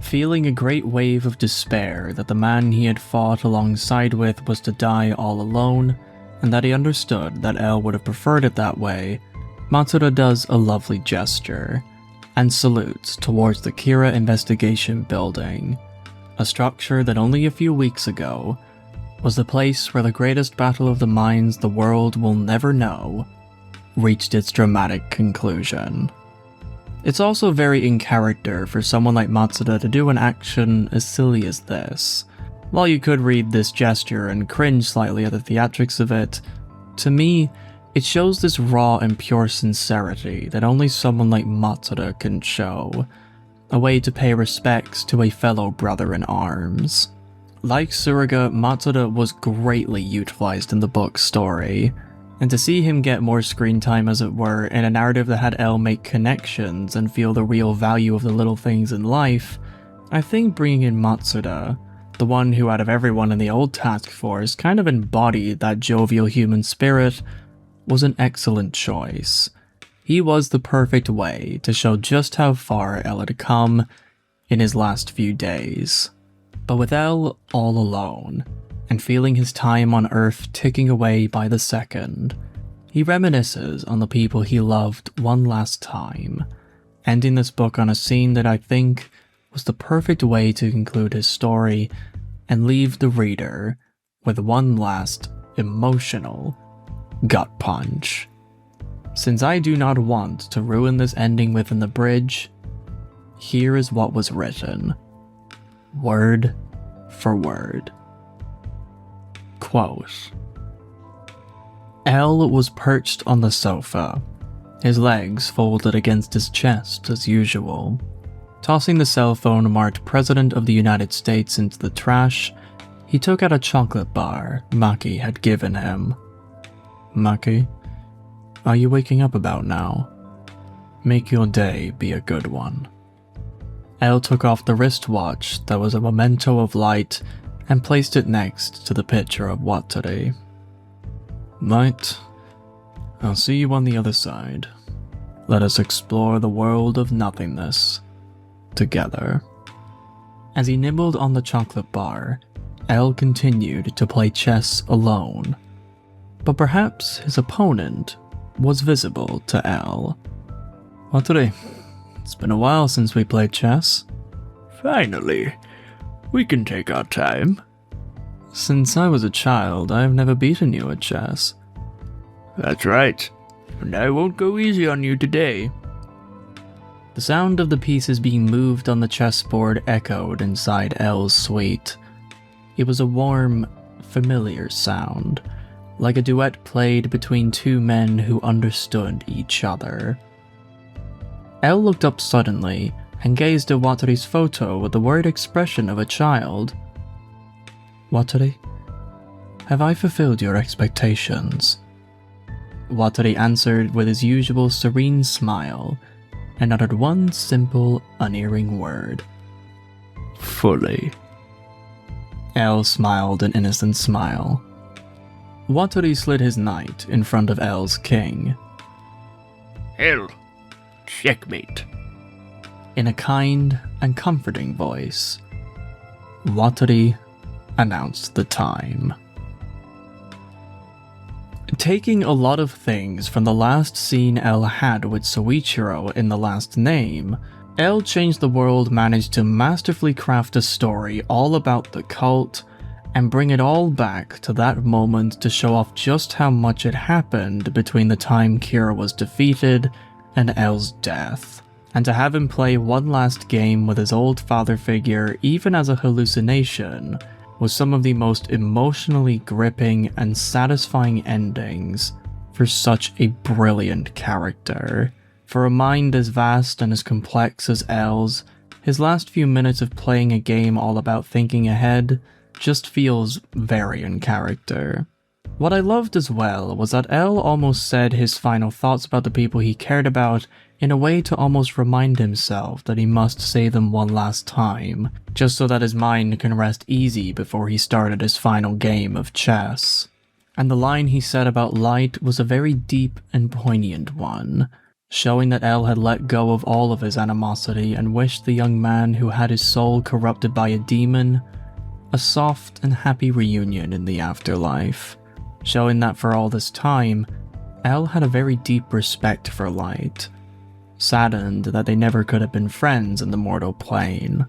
Feeling a great wave of despair that the man he had fought alongside with was to die all alone, and that he understood that L would have preferred it that way, Matsuda does a lovely gesture, and salutes towards the Kira Investigation Building, a structure that only a few weeks ago was the place where the greatest battle of the minds the world will never know reached its dramatic conclusion. It's also very in character for someone like Matsuda to do an action as silly as this. While you could read this gesture and cringe slightly at the theatrics of it, to me, it shows this raw and pure sincerity that only someone like Matsuda can show. A way to pay respects to a fellow brother in arms. Like Tsuruga, Matsuda was greatly utilized in the book's story. And to see him get more screen time, as it were, in a narrative that had L make connections and feel the real value of the little things in life, I think bringing in Matsuda, the one who out of everyone in the old task force kind of embodied that jovial human spirit, was an excellent choice. He was the perfect way to show just how far L had come in his last few days. But with L all alone, and feeling his time on Earth ticking away by the second, he reminisces on the people he loved one last time, ending this book on a scene that I think was the perfect way to conclude his story and leave the reader with one last emotional gut punch. Since I do not want to ruin this ending within the bridge, here is what was written, word for word. Quote, L was perched on the sofa, his legs folded against his chest as usual. Tossing the cell phone marked President of the United States into the trash, he took out a chocolate bar Maki had given him. Maki, are you waking up about now? Make your day be a good one. L took off the wristwatch that was a memento of light and placed it next to the picture of Watari. Might, I'll see you on the other side. Let us explore the world of nothingness together. As he nibbled on the chocolate bar, L continued to play chess alone. But perhaps his opponent was visible to L. Watari, it's been a while since we played chess. Finally. We can take our time. Since I was a child, I have never beaten you at chess. That's right, and I won't go easy on you today. The sound of the pieces being moved on the chessboard echoed inside L's suite. It was a warm, familiar sound, like a duet played between two men who understood each other. L looked up suddenly and gazed at Watari's photo with the worried expression of a child. Watari, have I fulfilled your expectations? Watari answered with his usual serene smile and uttered one simple, unerring word. Fully. L smiled an innocent smile. Watari slid his knight in front of L's king. L, checkmate. In a kind and comforting voice, Watari announced the time. Taking a lot of things from the last scene L had with Soichiro in The Last Name, L Changed the World managed to masterfully craft a story all about the cult and bring it all back to that moment to show off just how much had happened between the time Kira was defeated and L's death. And to have him play one last game with his old father figure, even as a hallucination, was some of the most emotionally gripping and satisfying endings for such a brilliant character. For a mind as vast and as complex as L's, his last few minutes of playing a game all about thinking ahead just feels very in character. What I loved as well was that L almost said his final thoughts about the people he cared about in a way to almost remind himself that he must say them one last time, just so that his mind can rest easy before he started his final game of chess. And the line he said about light was a very deep and poignant one, showing that L had let go of all of his animosity and wished the young man who had his soul corrupted by a demon a soft and happy reunion in the afterlife, showing that for all this time, L had a very deep respect for light, saddened that they never could have been friends in the mortal plane.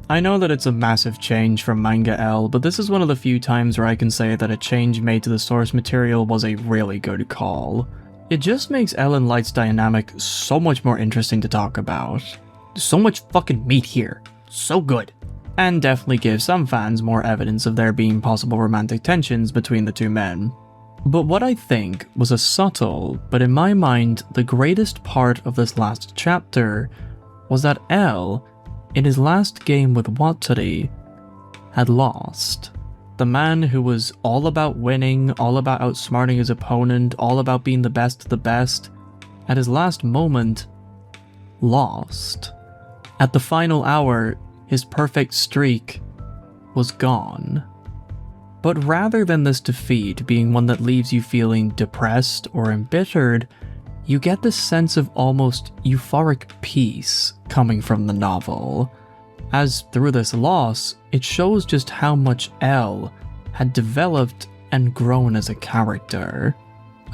I know that it's a massive change from Manga L, but this is one of the few times where I can say that a change made to the source material was a really good call. It just makes L and Light's dynamic so much more interesting to talk about. So much fucking meat here. So good. And definitely gives some fans more evidence of there being possible romantic tensions between the two men. But what I think was a subtle, but in my mind the greatest part of this last chapter, was that L, in his last game with Watari, had lost. The man who was all about winning, all about outsmarting his opponent, all about being the best of the best, at his last moment, lost. At the final hour, his perfect streak was gone. But rather than this defeat being one that leaves you feeling depressed or embittered, you get this sense of almost euphoric peace coming from the novel, as through this loss, it shows just how much L had developed and grown as a character.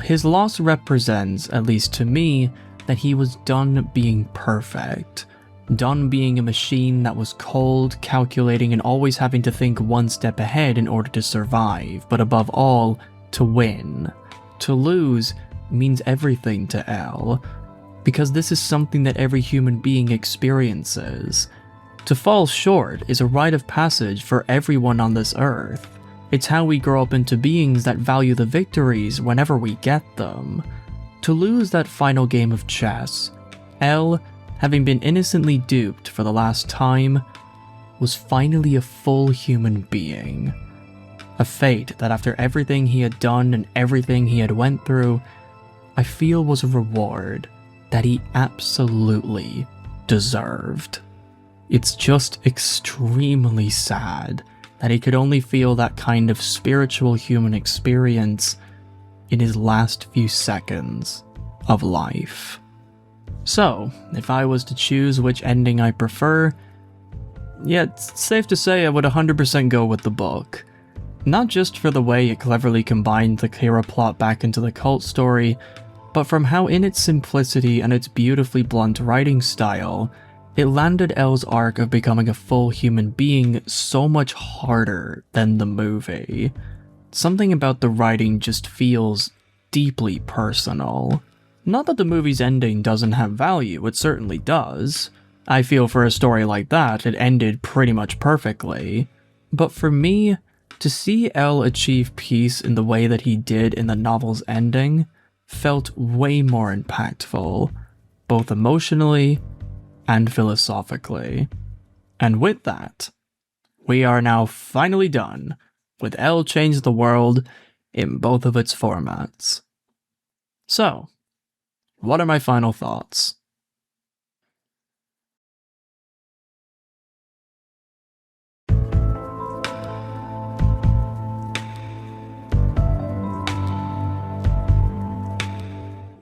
His loss represents, at least to me, that he was done being perfect, done being a machine that was cold, calculating, and always having to think one step ahead in order to survive, but above all, to win. To lose means everything to L, because this is something that every human being experiences. To fall short is a rite of passage for everyone on this earth. It's how we grow up into beings that value the victories whenever we get them. To lose that final game of chess, L, having been innocently duped for the last time, was finally a full human being. A fate that after everything he had done and everything he had went through, I feel was a reward that he absolutely deserved. It's just extremely sad that he could only feel that kind of spiritual human experience in his last few seconds of life. So, if I was to choose which ending I prefer, yeah, it's safe to say I would 100% go with the book. Not just for the way it cleverly combined the Kira plot back into the cult story, but from how in its simplicity and its beautifully blunt writing style, it landed L's arc of becoming a full human being so much harder than the movie. Something about the writing just feels deeply personal. Not that the movie's ending doesn't have value, it certainly does. I feel for a story like that, it ended pretty much perfectly. But for me, to see L achieve peace in the way that he did in the novel's ending felt way more impactful, both emotionally and philosophically. And with that, we are now finally done with L Change the World in both of its formats. So, what are my final thoughts?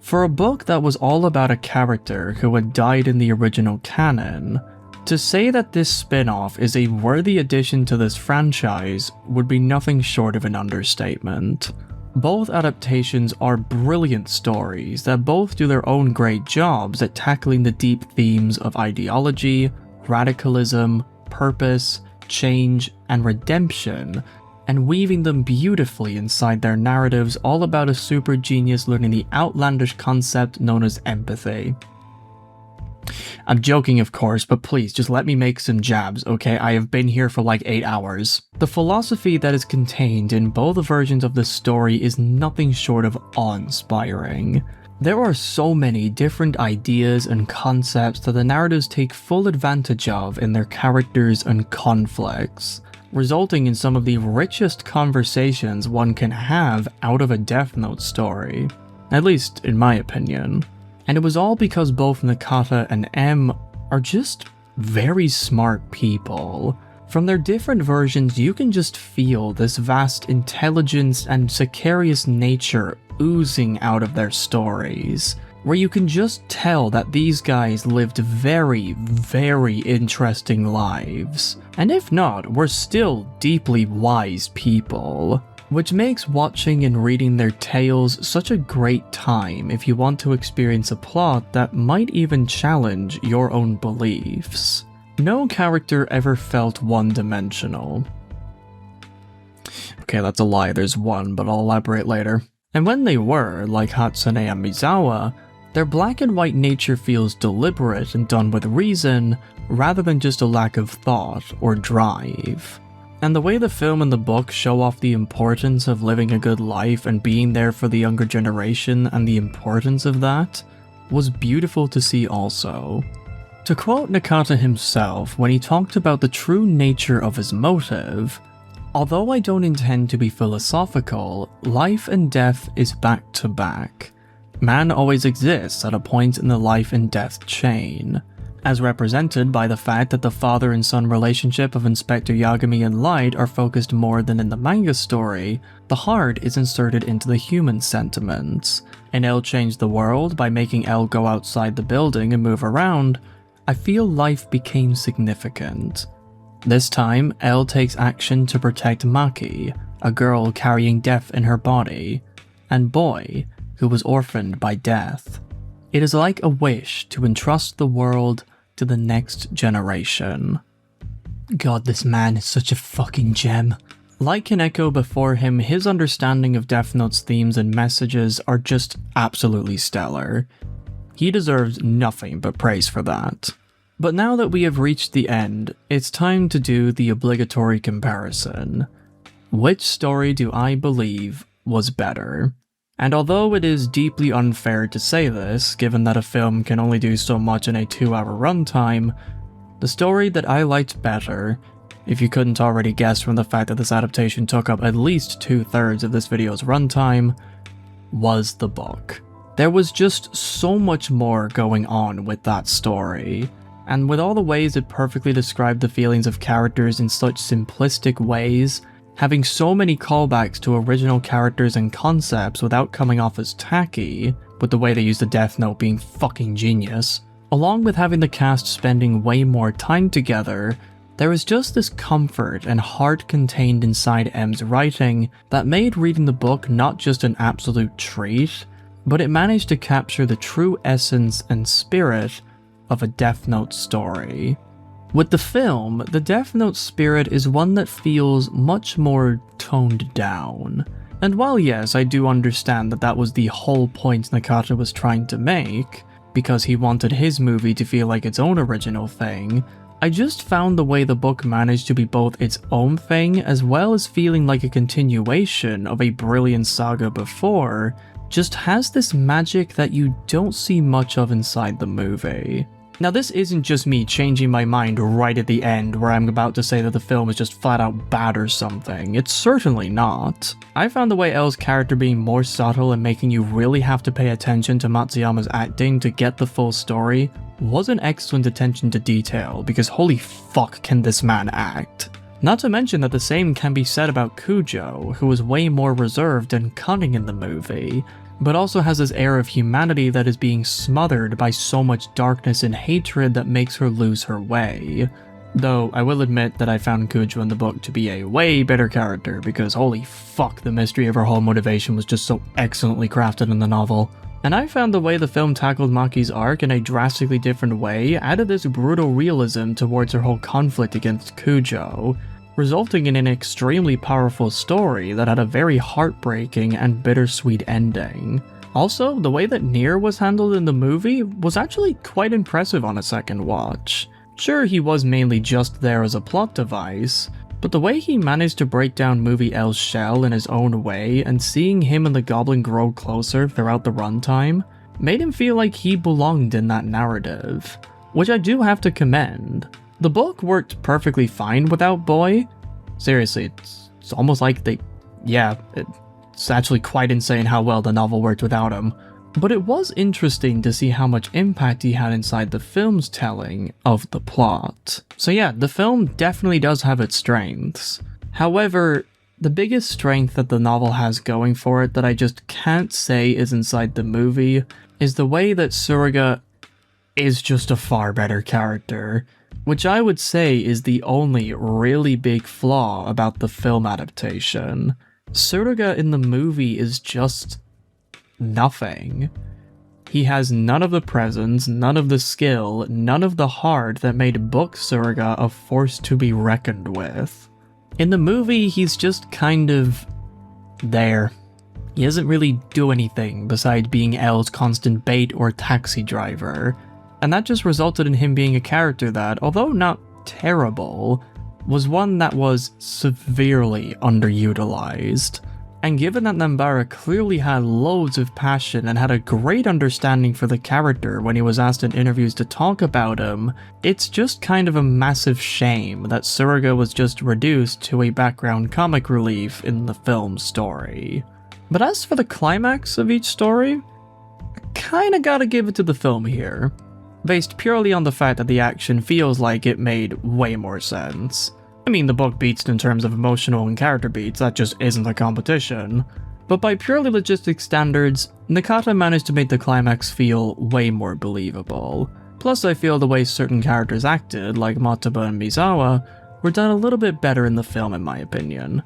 For a book that was all about a character who had died in the original canon, to say that this spin-off is a worthy addition to this franchise would be nothing short of an understatement. Both adaptations are brilliant stories that both do their own great jobs at tackling the deep themes of ideology, radicalism, purpose, change, and redemption, and weaving them beautifully inside their narratives all about a super genius learning the outlandish concept known as empathy. I'm joking, of course, but please just let me make some jabs, okay? I have been here for like 8 hours. The philosophy that is contained in both versions of the story is nothing short of awe-inspiring. There are so many different ideas and concepts that the narratives take full advantage of in their characters and conflicts, resulting in some of the richest conversations one can have out of a Death Note story, at least in my opinion. And it was all because both Nakata and M are just very smart people. From their different versions, you can just feel this vast intelligence and sicarious nature oozing out of their stories, where you can just tell that these guys lived very, very interesting lives. And if not, were still deeply wise people. Which makes watching and reading their tales such a great time if you want to experience a plot that might even challenge your own beliefs. No character ever felt one-dimensional. Okay, that's a lie, there's one, but I'll elaborate later. And when they were, like Hatsune and Misawa, their black and white nature feels deliberate and done with reason, rather than just a lack of thought or drive. And the way the film and the book show off the importance of living a good life and being there for the younger generation and the importance of that was beautiful to see also. To quote Nakata himself when he talked about the true nature of his motive, Although I don't intend to be philosophical, life and death is back to back. Man always exists at a point in the life and death chain, as represented by the fact that the father and son relationship of Inspector Yagami and Light are focused more than in the manga story. The heart is inserted into the human sentiments, and L changed the world by making L go outside the building and move around. I feel life became significant. This time, L takes action to protect Maki, a girl carrying death in her body, and Boy, who was orphaned by death. It is like a wish to entrust the world to the next generation. God, this man is such a fucking gem. Like Kaneko before him, his understanding of Death Note's themes and messages are just absolutely stellar. He deserves nothing but praise for that. But now that we have reached the end, it's time to do the obligatory comparison. Which story do I believe was better? And although it is deeply unfair to say this, given that a film can only do so much in a 2-hour runtime, the story that I liked better, if you couldn't already guess from the fact that this adaptation took up at least 2/3 of this video's runtime, was the book. There was just so much more going on with that story, and with all the ways it perfectly described the feelings of characters in such simplistic ways, having so many callbacks to original characters and concepts without coming off as tacky, with the way they used the Death Note being fucking genius, along with having the cast spending way more time together, there is just this comfort and heart contained inside M's writing that made reading the book not just an absolute treat, but it managed to capture the true essence and spirit of a Death Note story. With the film, the Death Note spirit is one that feels much more toned down. And while yes, I do understand that that was the whole point Nakata was trying to make, because he wanted his movie to feel like its own original thing, I just found the way the book managed to be both its own thing as well as feeling like a continuation of a brilliant saga before, just has this magic that you don't see much of inside the movie. Now this isn't just me changing my mind right at the end where I'm about to say that the film is just flat out bad or something. It's certainly not. I found the way L's character being more subtle and making you really have to pay attention to Matsuyama's acting to get the full story was an excellent attention to detail, because holy fuck can this man act. Not to mention that the same can be said about Kujo, who was way more reserved and cunning in the movie, but also has this air of humanity that is being smothered by so much darkness and hatred that makes her lose her way. Though, I will admit that I found Kujo in the book to be a way better character, because holy fuck, the mystery of her whole motivation was just so excellently crafted in the novel. And I found the way the film tackled Maki's arc in a drastically different way added this brutal realism towards her whole conflict against Kujo, resulting in an extremely powerful story that had a very heartbreaking and bittersweet ending. Also, the way that Nier was handled in the movie was actually quite impressive on a second watch. Sure, he was mainly just there as a plot device, but the way he managed to break down movie L's shell in his own way and seeing him and the goblin grow closer throughout the runtime made him feel like he belonged in that narrative, which I do have to commend. The book worked perfectly fine without Boy. Seriously, it's almost like it's actually quite insane how well the novel worked without him. But it was interesting to see how much impact he had inside the film's telling of the plot. So yeah, the film definitely does have its strengths. However, the biggest strength that the novel has going for it that I just can't say is inside the movie is the way that Tsuruga is just a far better character, which I would say is the only really big flaw about the film adaptation. Tsuruga in the movie is just nothing. He has none of the presence, none of the skill, none of the heart that made book Tsuruga a force to be reckoned with. In the movie, he's just kind of there. He doesn't really do anything besides being L's constant bait or taxi driver, and that just resulted in him being a character that, although not terrible, was one that was severely underutilized. And given that Nambara clearly had loads of passion and had a great understanding for the character when he was asked in interviews to talk about him, it's just kind of a massive shame that Tsuruga was just reduced to a background comic relief in the film's story. But as for the climax of each story, I kinda gotta give it to the film here, based purely on the fact that the action feels like it made way more sense. I mean, the book beats it in terms of emotional and character beats, that just isn't a competition. But by purely logistic standards, Nakata managed to make the climax feel way more believable. Plus, I feel the way certain characters acted, like Matsuba and Misawa, were done a little bit better in the film in my opinion.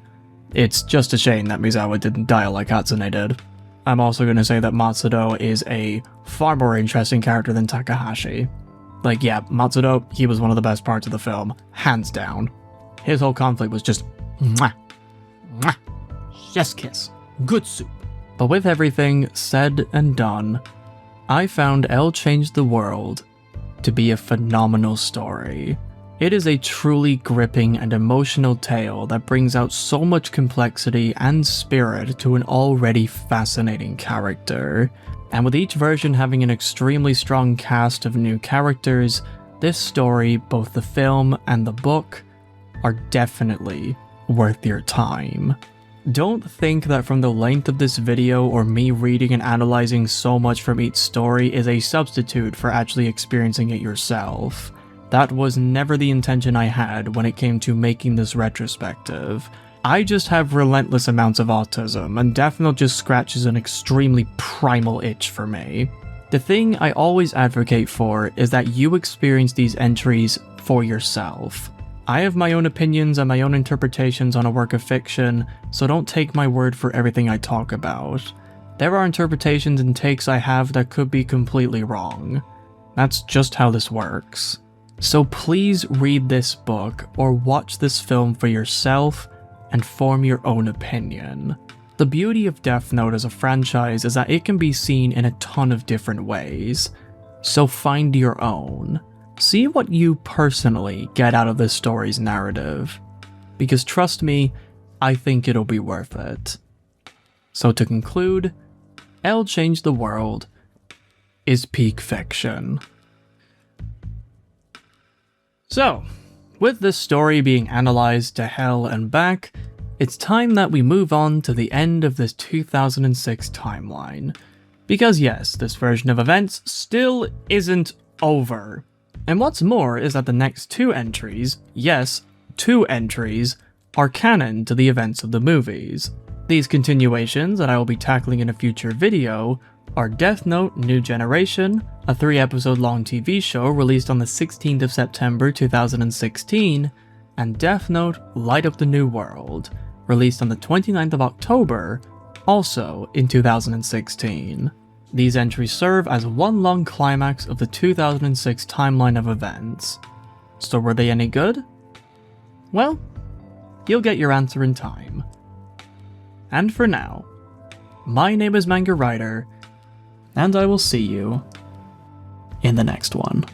It's just a shame that Misawa didn't die like Hatsune did. I'm also going to say that Matsudo is a far more interesting character than Takahashi. Like, yeah, Matsudo, he was one of the best parts of the film, hands down. His whole conflict was just mwah, mwah, chef's kiss, good soup. But with everything said and done, I found L Changed the World to be a phenomenal story. It is a truly gripping and emotional tale that brings out so much complexity and spirit to an already fascinating character. And with each version having an extremely strong cast of new characters, this story, both the film and the book, are definitely worth your time. Don't think that from the length of this video or me reading and analyzing so much from each story is a substitute for actually experiencing it yourself. That was never the intention I had when it came to making this retrospective. I just have relentless amounts of autism, and Death Note just scratches an extremely primal itch for me. The thing I always advocate for is that you experience these entries for yourself. I have my own opinions and my own interpretations on a work of fiction, so don't take my word for everything I talk about. There are interpretations and takes I have that could be completely wrong. That's just how this works. So please read this book or watch this film for yourself and form your own opinion. The beauty of Death Note as a franchise is that it can be seen in a ton of different ways, so find your own. See what you personally get out of this story's narrative, because trust me, I think it'll be worth it. So to conclude, L Changed the World is peak fiction. So, with this story being analysed to hell and back, it's time that we move on to the end of this 2006 timeline. Because yes, this version of events still isn't over. And what's more is that the next two entries, yes, 2 entries, are canon to the events of the movies. These continuations that I will be tackling in a future video are Death Note New Generation, a 3-episode long TV show released on the 16th of September 2016, and Death Note Light Up the New World, released on the 29th of October, also in 2016. These entries serve as one long climax of the 2006 timeline of events. So were they any good? Well, you'll get your answer in time. And for now, my name is Manga Writer, and I will see you in the next one.